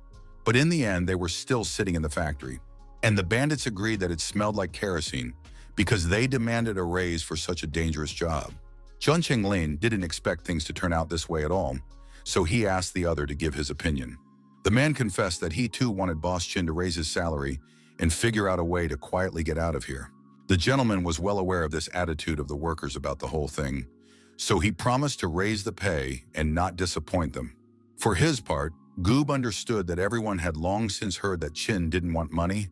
but in the end they were still sitting in the factory. And the bandits agreed that it smelled like kerosene, because they demanded a raise for such a dangerous job. Zhang Chenglin didn't expect things to turn out this way at all, so he asked the other to give his opinion. The man confessed that he too wanted Boss Chin to raise his salary and figure out a way to quietly get out of here. The gentleman was well aware of this attitude of the workers about the whole thing, so he promised to raise the pay and not disappoint them. For his part, Goob understood that everyone had long since heard that Chin didn't want money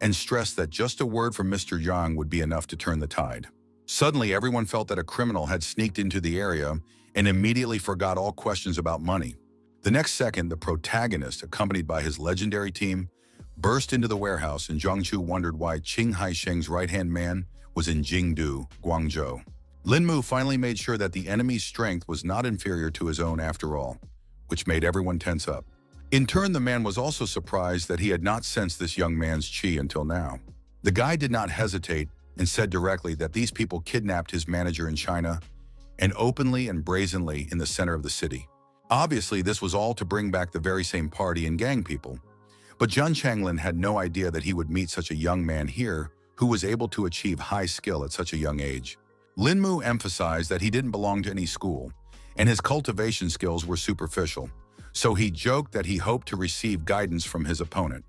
and stressed that just a word from Mr. Yang would be enough to turn the tide. Suddenly, everyone felt that a criminal had sneaked into the area and immediately forgot all questions about money. The next second, the protagonist, accompanied by his legendary team, burst into the warehouse, and Zhangchu wondered why Qing Haisheng's right-hand man was in Jingdu, Guangzhou. Linmu finally made sure that the enemy's strength was not inferior to his own after all, which made everyone tense up. In turn, the man was also surprised that he had not sensed this young man's qi until now. The guy did not hesitate and said directly that these people kidnapped his manager in China and openly and brazenly in the center of the city. Obviously, this was all to bring back the very same party and gang people. But Zhang Changlin had no idea that he would meet such a young man here who was able to achieve high skill at such a young age. Linmu emphasized that he didn't belong to any school, and his cultivation skills were superficial, so he joked that he hoped to receive guidance from his opponent.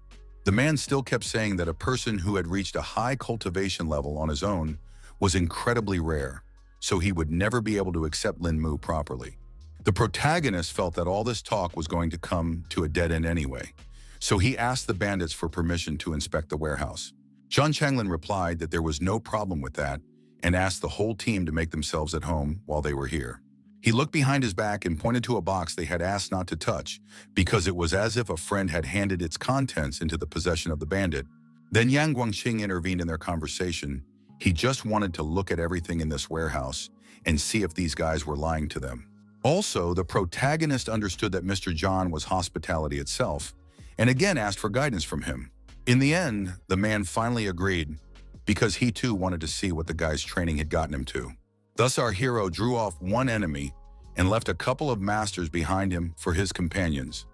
The man still kept saying that a person who had reached a high cultivation level on his own was incredibly rare, so he would never be able to accept Linmu properly. The protagonist felt that all this talk was going to come to a dead end anyway, so he asked the bandits for permission to inspect the warehouse. Zhang Changlin replied that there was no problem with that and asked the whole team to make themselves at home while they were here. He looked behind his back and pointed to a box they had asked not to touch because it was as if a friend had handed its contents into the possession of the bandit. Then Yang Guangqing intervened in their conversation. He just wanted to look at everything in this warehouse and see if these guys were lying to them. Also, the protagonist understood that Mr. John was hospitality itself and again asked for guidance from him. In the end, the man finally agreed because he too wanted to see what the guy's training had gotten him to. Thus, our hero drew off one enemy and left a couple of masters behind him for his companions,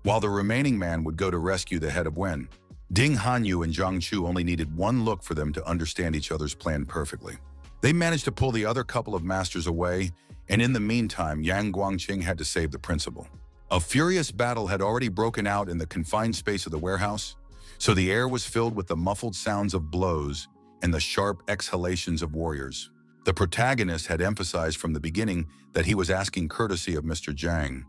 while the remaining man would go to rescue the head of Wen. Ding Hanyu and Zhang Chu only needed one look for them to understand each other's plan perfectly. They managed to pull the other couple of masters away, and in the meantime, Yang Guangqing had to save the principal. A furious battle had already broken out in the confined space of the warehouse, so the air was filled with the muffled sounds of blows and the sharp exhalations of warriors. The protagonist had emphasized from the beginning that he was asking courtesy of Mr. Zhang,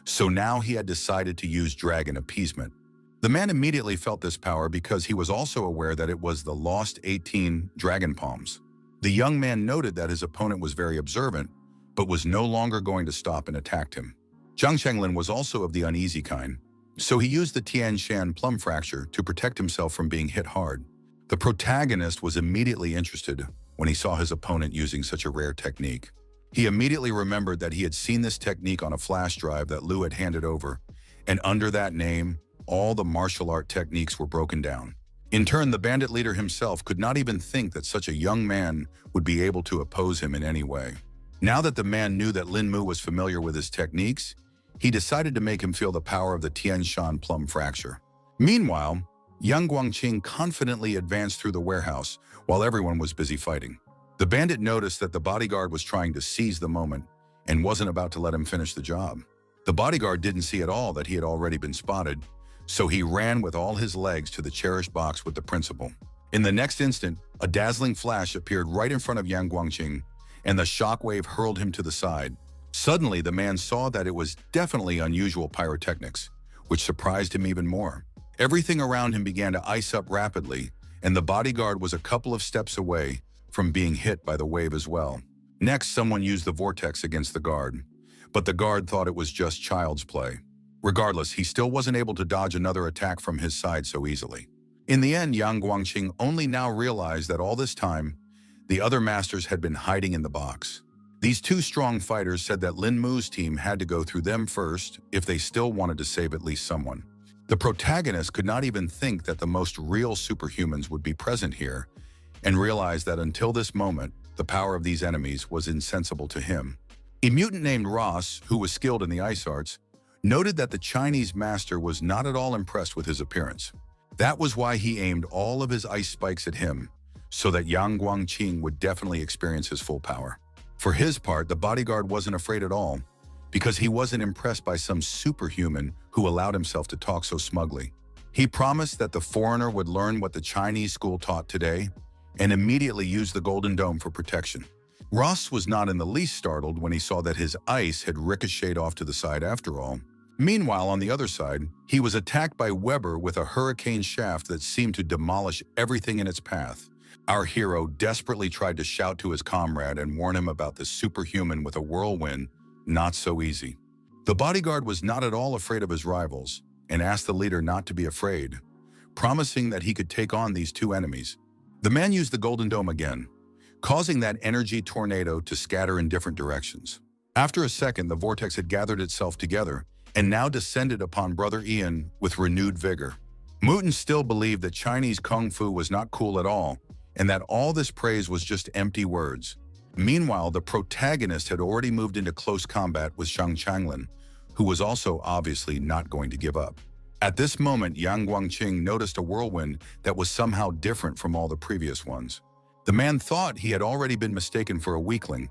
so now he had decided to use dragon appeasement. The man immediately felt this power because he was also aware that it was the lost 18 dragon palms. The young man noted that his opponent was very observant, but was no longer going to stop and attacked him. Zhang Chenglin was also of the uneasy kind, so he used the Tian Shan plum fracture to protect himself from being hit hard. The protagonist was immediately interested when he saw his opponent using such a rare technique. He immediately remembered that he had seen this technique on a flash drive that Liu had handed over, and under that name, all the martial art techniques were broken down. In turn, the bandit leader himself could not even think that such a young man would be able to oppose him in any way. Now that the man knew that Lin Mu was familiar with his techniques, he decided to make him feel the power of the Tian Shan plum fracture. Meanwhile, Yang Guangqing confidently advanced through the warehouse while everyone was busy fighting. The bandit noticed that the bodyguard was trying to seize the moment and wasn't about to let him finish the job. The bodyguard didn't see at all that he had already been spotted, so he ran with all his legs to the cherished box with the principal. In the next instant, a dazzling flash appeared right in front of Yang Guangqing, and the shockwave hurled him to the side. Suddenly, the man saw that it was definitely unusual pyrotechnics, which surprised him even more. Everything around him began to ice up rapidly, and the bodyguard was a couple of steps away from being hit by the wave as well. Next, someone used the vortex against the guard, but the guard thought it was just child's play. Regardless, he still wasn't able to dodge another attack from his side so easily. In the end, Yang Guangqing only now realized that all this time, the other masters had been hiding in the box. These two strong fighters said that Lin Mu's team had to go through them first if they still wanted to save at least someone. The protagonist could not even think that the most real superhumans would be present here, and realized that until this moment, the power of these enemies was insensible to him. A mutant named Ross, who was skilled in the ice arts, noted that the Chinese master was not at all impressed with his appearance. That was why he aimed all of his ice spikes at him, so that Yang Guangqing would definitely experience his full power. For his part, the bodyguard wasn't afraid at all, because he wasn't impressed by some superhuman who allowed himself to talk so smugly. He promised that the foreigner would learn what the Chinese school taught today, and immediately used the Golden Dome for protection. Ross was not in the least startled when he saw that his ice had ricocheted off to the side after all. Meanwhile, on the other side, he was attacked by Weber with a hurricane shaft that seemed to demolish everything in its path. Our hero desperately tried to shout to his comrade and warn him about the superhuman with a whirlwind. Not so easy. The bodyguard was not at all afraid of his rivals and asked the leader not to be afraid, promising that he could take on these two enemies. The man used the Golden Dome again, causing that energy tornado to scatter in different directions. After a second, the vortex had gathered itself together and now descended upon Brother Ian with renewed vigor. Muton still believed that Chinese Kung Fu was not cool at all, and that all this praise was just empty words. Meanwhile, the protagonist had already moved into close combat with Zhang Changlin, who was also obviously not going to give up. At this moment, Yang Guangqing noticed a whirlwind that was somehow different from all the previous ones. The man thought he had already been mistaken for a weakling,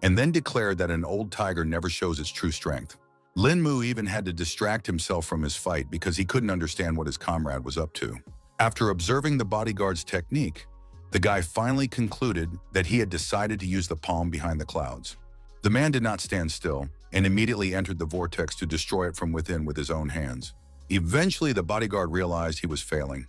and then declared that an old tiger never shows its true strength. Lin Mu even had to distract himself from his fight because he couldn't understand what his comrade was up to. After observing the bodyguard's technique, the guy finally concluded that he had decided to use the palm behind the clouds. The man did not stand still and immediately entered the vortex to destroy it from within with his own hands. Eventually, the bodyguard realized he was failing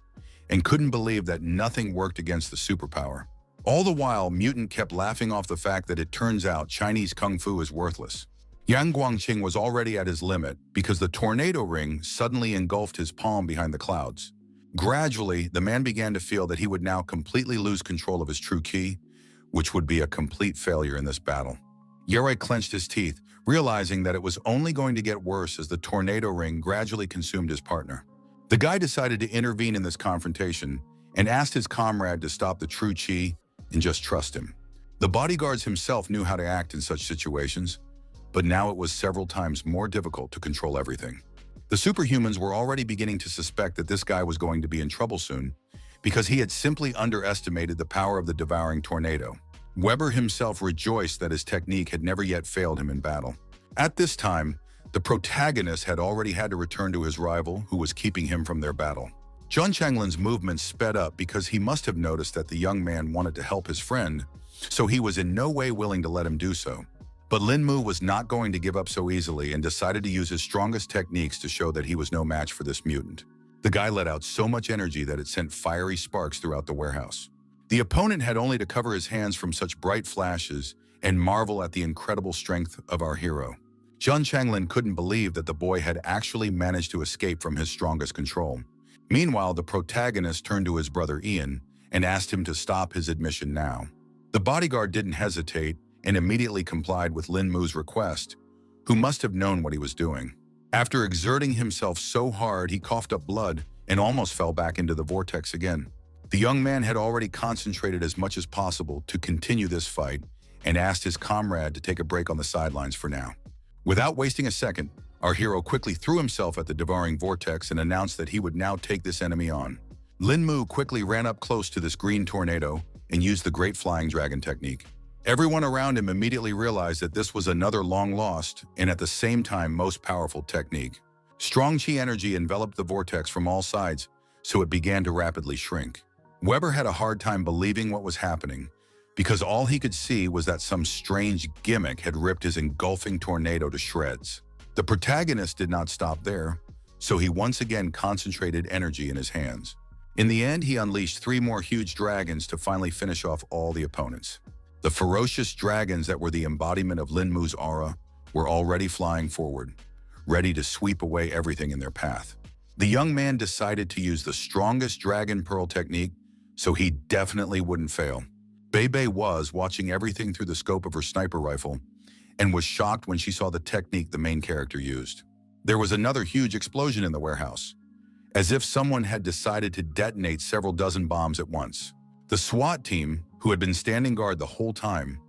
and couldn't believe that nothing worked against the superpower. All the while, Mutant kept laughing off the fact that it turns out Chinese Kung Fu is worthless. Yang Guangqing was already at his limit because the tornado ring suddenly engulfed his palm behind the clouds. Gradually, the man began to feel that he would now completely lose control of his true ki, which would be a complete failure in this battle. Yuri clenched his teeth, realizing that it was only going to get worse as the tornado ring gradually consumed his partner. The guy decided to intervene in this confrontation and asked his comrade to stop the true chi and just trust him. The bodyguards himself knew how to act in such situations, but now it was several times more difficult to control everything. The superhumans were already beginning to suspect that this guy was going to be in trouble soon because he had simply underestimated the power of the devouring tornado. Weber himself rejoiced that his technique had never yet failed him in battle. At this time, the protagonist had already had to return to his rival, who was keeping him from their battle. Zhang Changlin's movements sped up because he must have noticed that the young man wanted to help his friend, so he was in no way willing to let him do so. But Lin Mu was not going to give up so easily and decided to use his strongest techniques to show that he was no match for this mutant. The guy let out so much energy that it sent fiery sparks throughout the warehouse. The opponent had only to cover his hands from such bright flashes and marvel at the incredible strength of our hero. Zhang Changlin couldn't believe that the boy had actually managed to escape from his strongest control. Meanwhile, the protagonist turned to his brother Ian and asked him to stop his admission now. The bodyguard didn't hesitate and immediately complied with Lin Mu's request, who must have known what he was doing. After exerting himself so hard, he coughed up blood and almost fell back into the vortex again. The young man had already concentrated as much as possible to continue this fight and asked his comrade to take a break on the sidelines for now. Without wasting a second, our hero quickly threw himself at the devouring vortex and announced that he would now take this enemy on. Lin Mu quickly ran up close to this green tornado and used the Great Flying Dragon technique. Everyone around him immediately realized that this was another long-lost and at the same time most powerful technique. Strong chi energy enveloped the vortex from all sides, so it began to rapidly shrink. Weber had a hard time believing what was happening because all he could see was that some strange gimmick had ripped his engulfing tornado to shreds. The protagonist did not stop there, so he once again concentrated energy in his hands. In the end, he unleashed 3 more huge dragons to finally finish off all the opponents. The ferocious dragons that were the embodiment of Lin Mu's aura were already flying forward, ready to sweep away everything in their path. The young man decided to use the strongest dragon pearl technique, so he definitely wouldn't fail. Bei was watching everything through the scope of her sniper rifle and was shocked when she saw the technique the main character used. There was another huge explosion in the warehouse, as if someone had decided to detonate several dozen bombs at once. The SWAT team, who had been standing guard the whole time,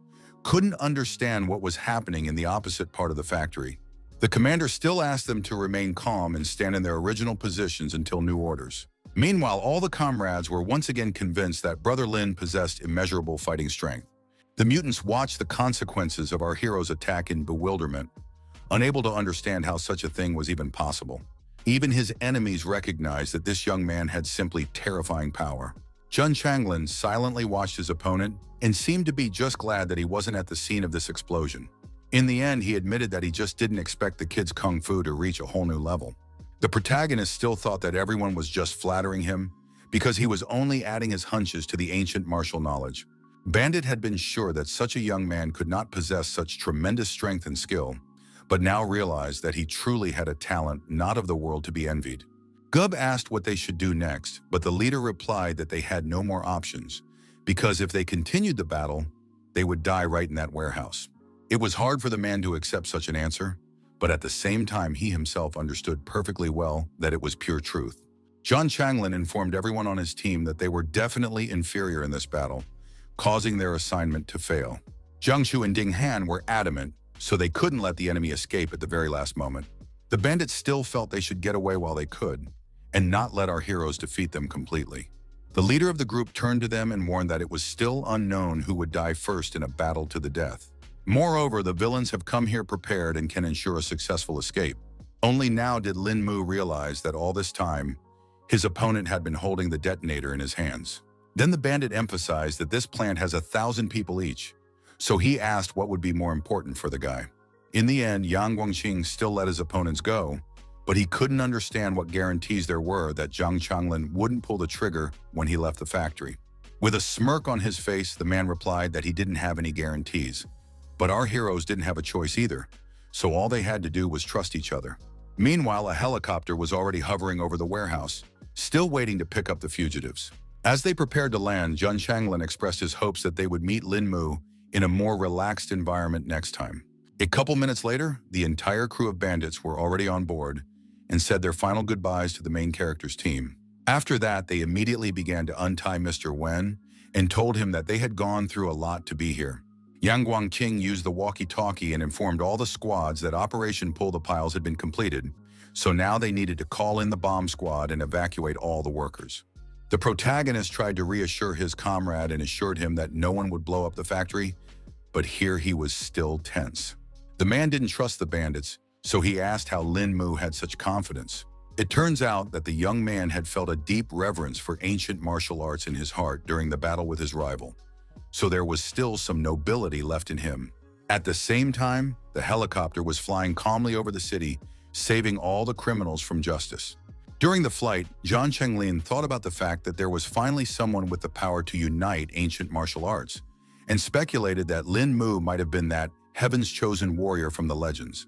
couldn't understand what was happening in the opposite part of the factory. The commander still asked them to remain calm and stand in their original positions until new orders. Meanwhile, all the comrades were once again convinced that Brother Lin possessed immeasurable fighting strength. The mutants watched the consequences of our hero's attack in bewilderment, unable to understand how such a thing was even possible. Even his enemies recognized that this young man had simply terrifying power. Zhang Changlin silently watched his opponent and seemed to be just glad that he wasn't at the scene of this explosion. In the end, he admitted that he just didn't expect the kid's kung fu to reach a whole new level. The protagonist still thought that everyone was just flattering him because he was only adding his hunches to the ancient martial knowledge. Bandit had been sure that such a young man could not possess such tremendous strength and skill, but now realized that he truly had a talent not of the world to be envied. Gub asked what they should do next, but the leader replied that they had no more options, because if they continued the battle, they would die right in that warehouse. It was hard for the man to accept such an answer, but at the same time he himself understood perfectly well that it was pure truth. Zhang Changlin informed everyone on his team that they were definitely inferior in this battle, causing their assignment to fail. Jiang Shu and Ding Han were adamant, so they couldn't let the enemy escape at the very last moment. The bandits still felt they should get away while they could, and not let our heroes defeat them completely. The leader of the group turned to them and warned that it was still unknown who would die first in a battle to the death. Moreover, the villains have come here prepared and can ensure a successful escape. Only now did Lin Mu realize that all this time, his opponent had been holding the detonator in his hands. Then the bandit emphasized that this plant has 1,000 people each, so he asked what would be more important for the guy. In the end, Yang Guangqing still let his opponents go, but he couldn't understand what guarantees there were that Zhang Changlin wouldn't pull the trigger when he left the factory. With a smirk on his face, the man replied that he didn't have any guarantees. But our heroes didn't have a choice either, so all they had to do was trust each other. Meanwhile, a helicopter was already hovering over the warehouse, still waiting to pick up the fugitives. As they prepared to land, Jun Changlin expressed his hopes that they would meet Lin Mu in a more relaxed environment next time. A couple minutes later, the entire crew of bandits were already on board and said their final goodbyes to the main character's team. After that, they immediately began to untie Mr. Wen and told him that they had gone through a lot to be here. Yang Guangqing used the walkie-talkie and informed all the squads that Operation Pull the Piles had been completed, so now they needed to call in the bomb squad and evacuate all the workers. The protagonist tried to reassure his comrade and assured him that no one would blow up the factory, but here he was still tense. The man didn't trust the bandits, so he asked how Lin Mu had such confidence. It turns out that the young man had felt a deep reverence for ancient martial arts in his heart during the battle with his rival, so there was still some nobility left in him. At the same time, the helicopter was flying calmly over the city, saving all the criminals from justice. During the flight, Zhang Chenglin thought about the fact that there was finally someone with the power to unite ancient martial arts, and speculated that Lin Mu might have been that heaven's chosen warrior from the legends.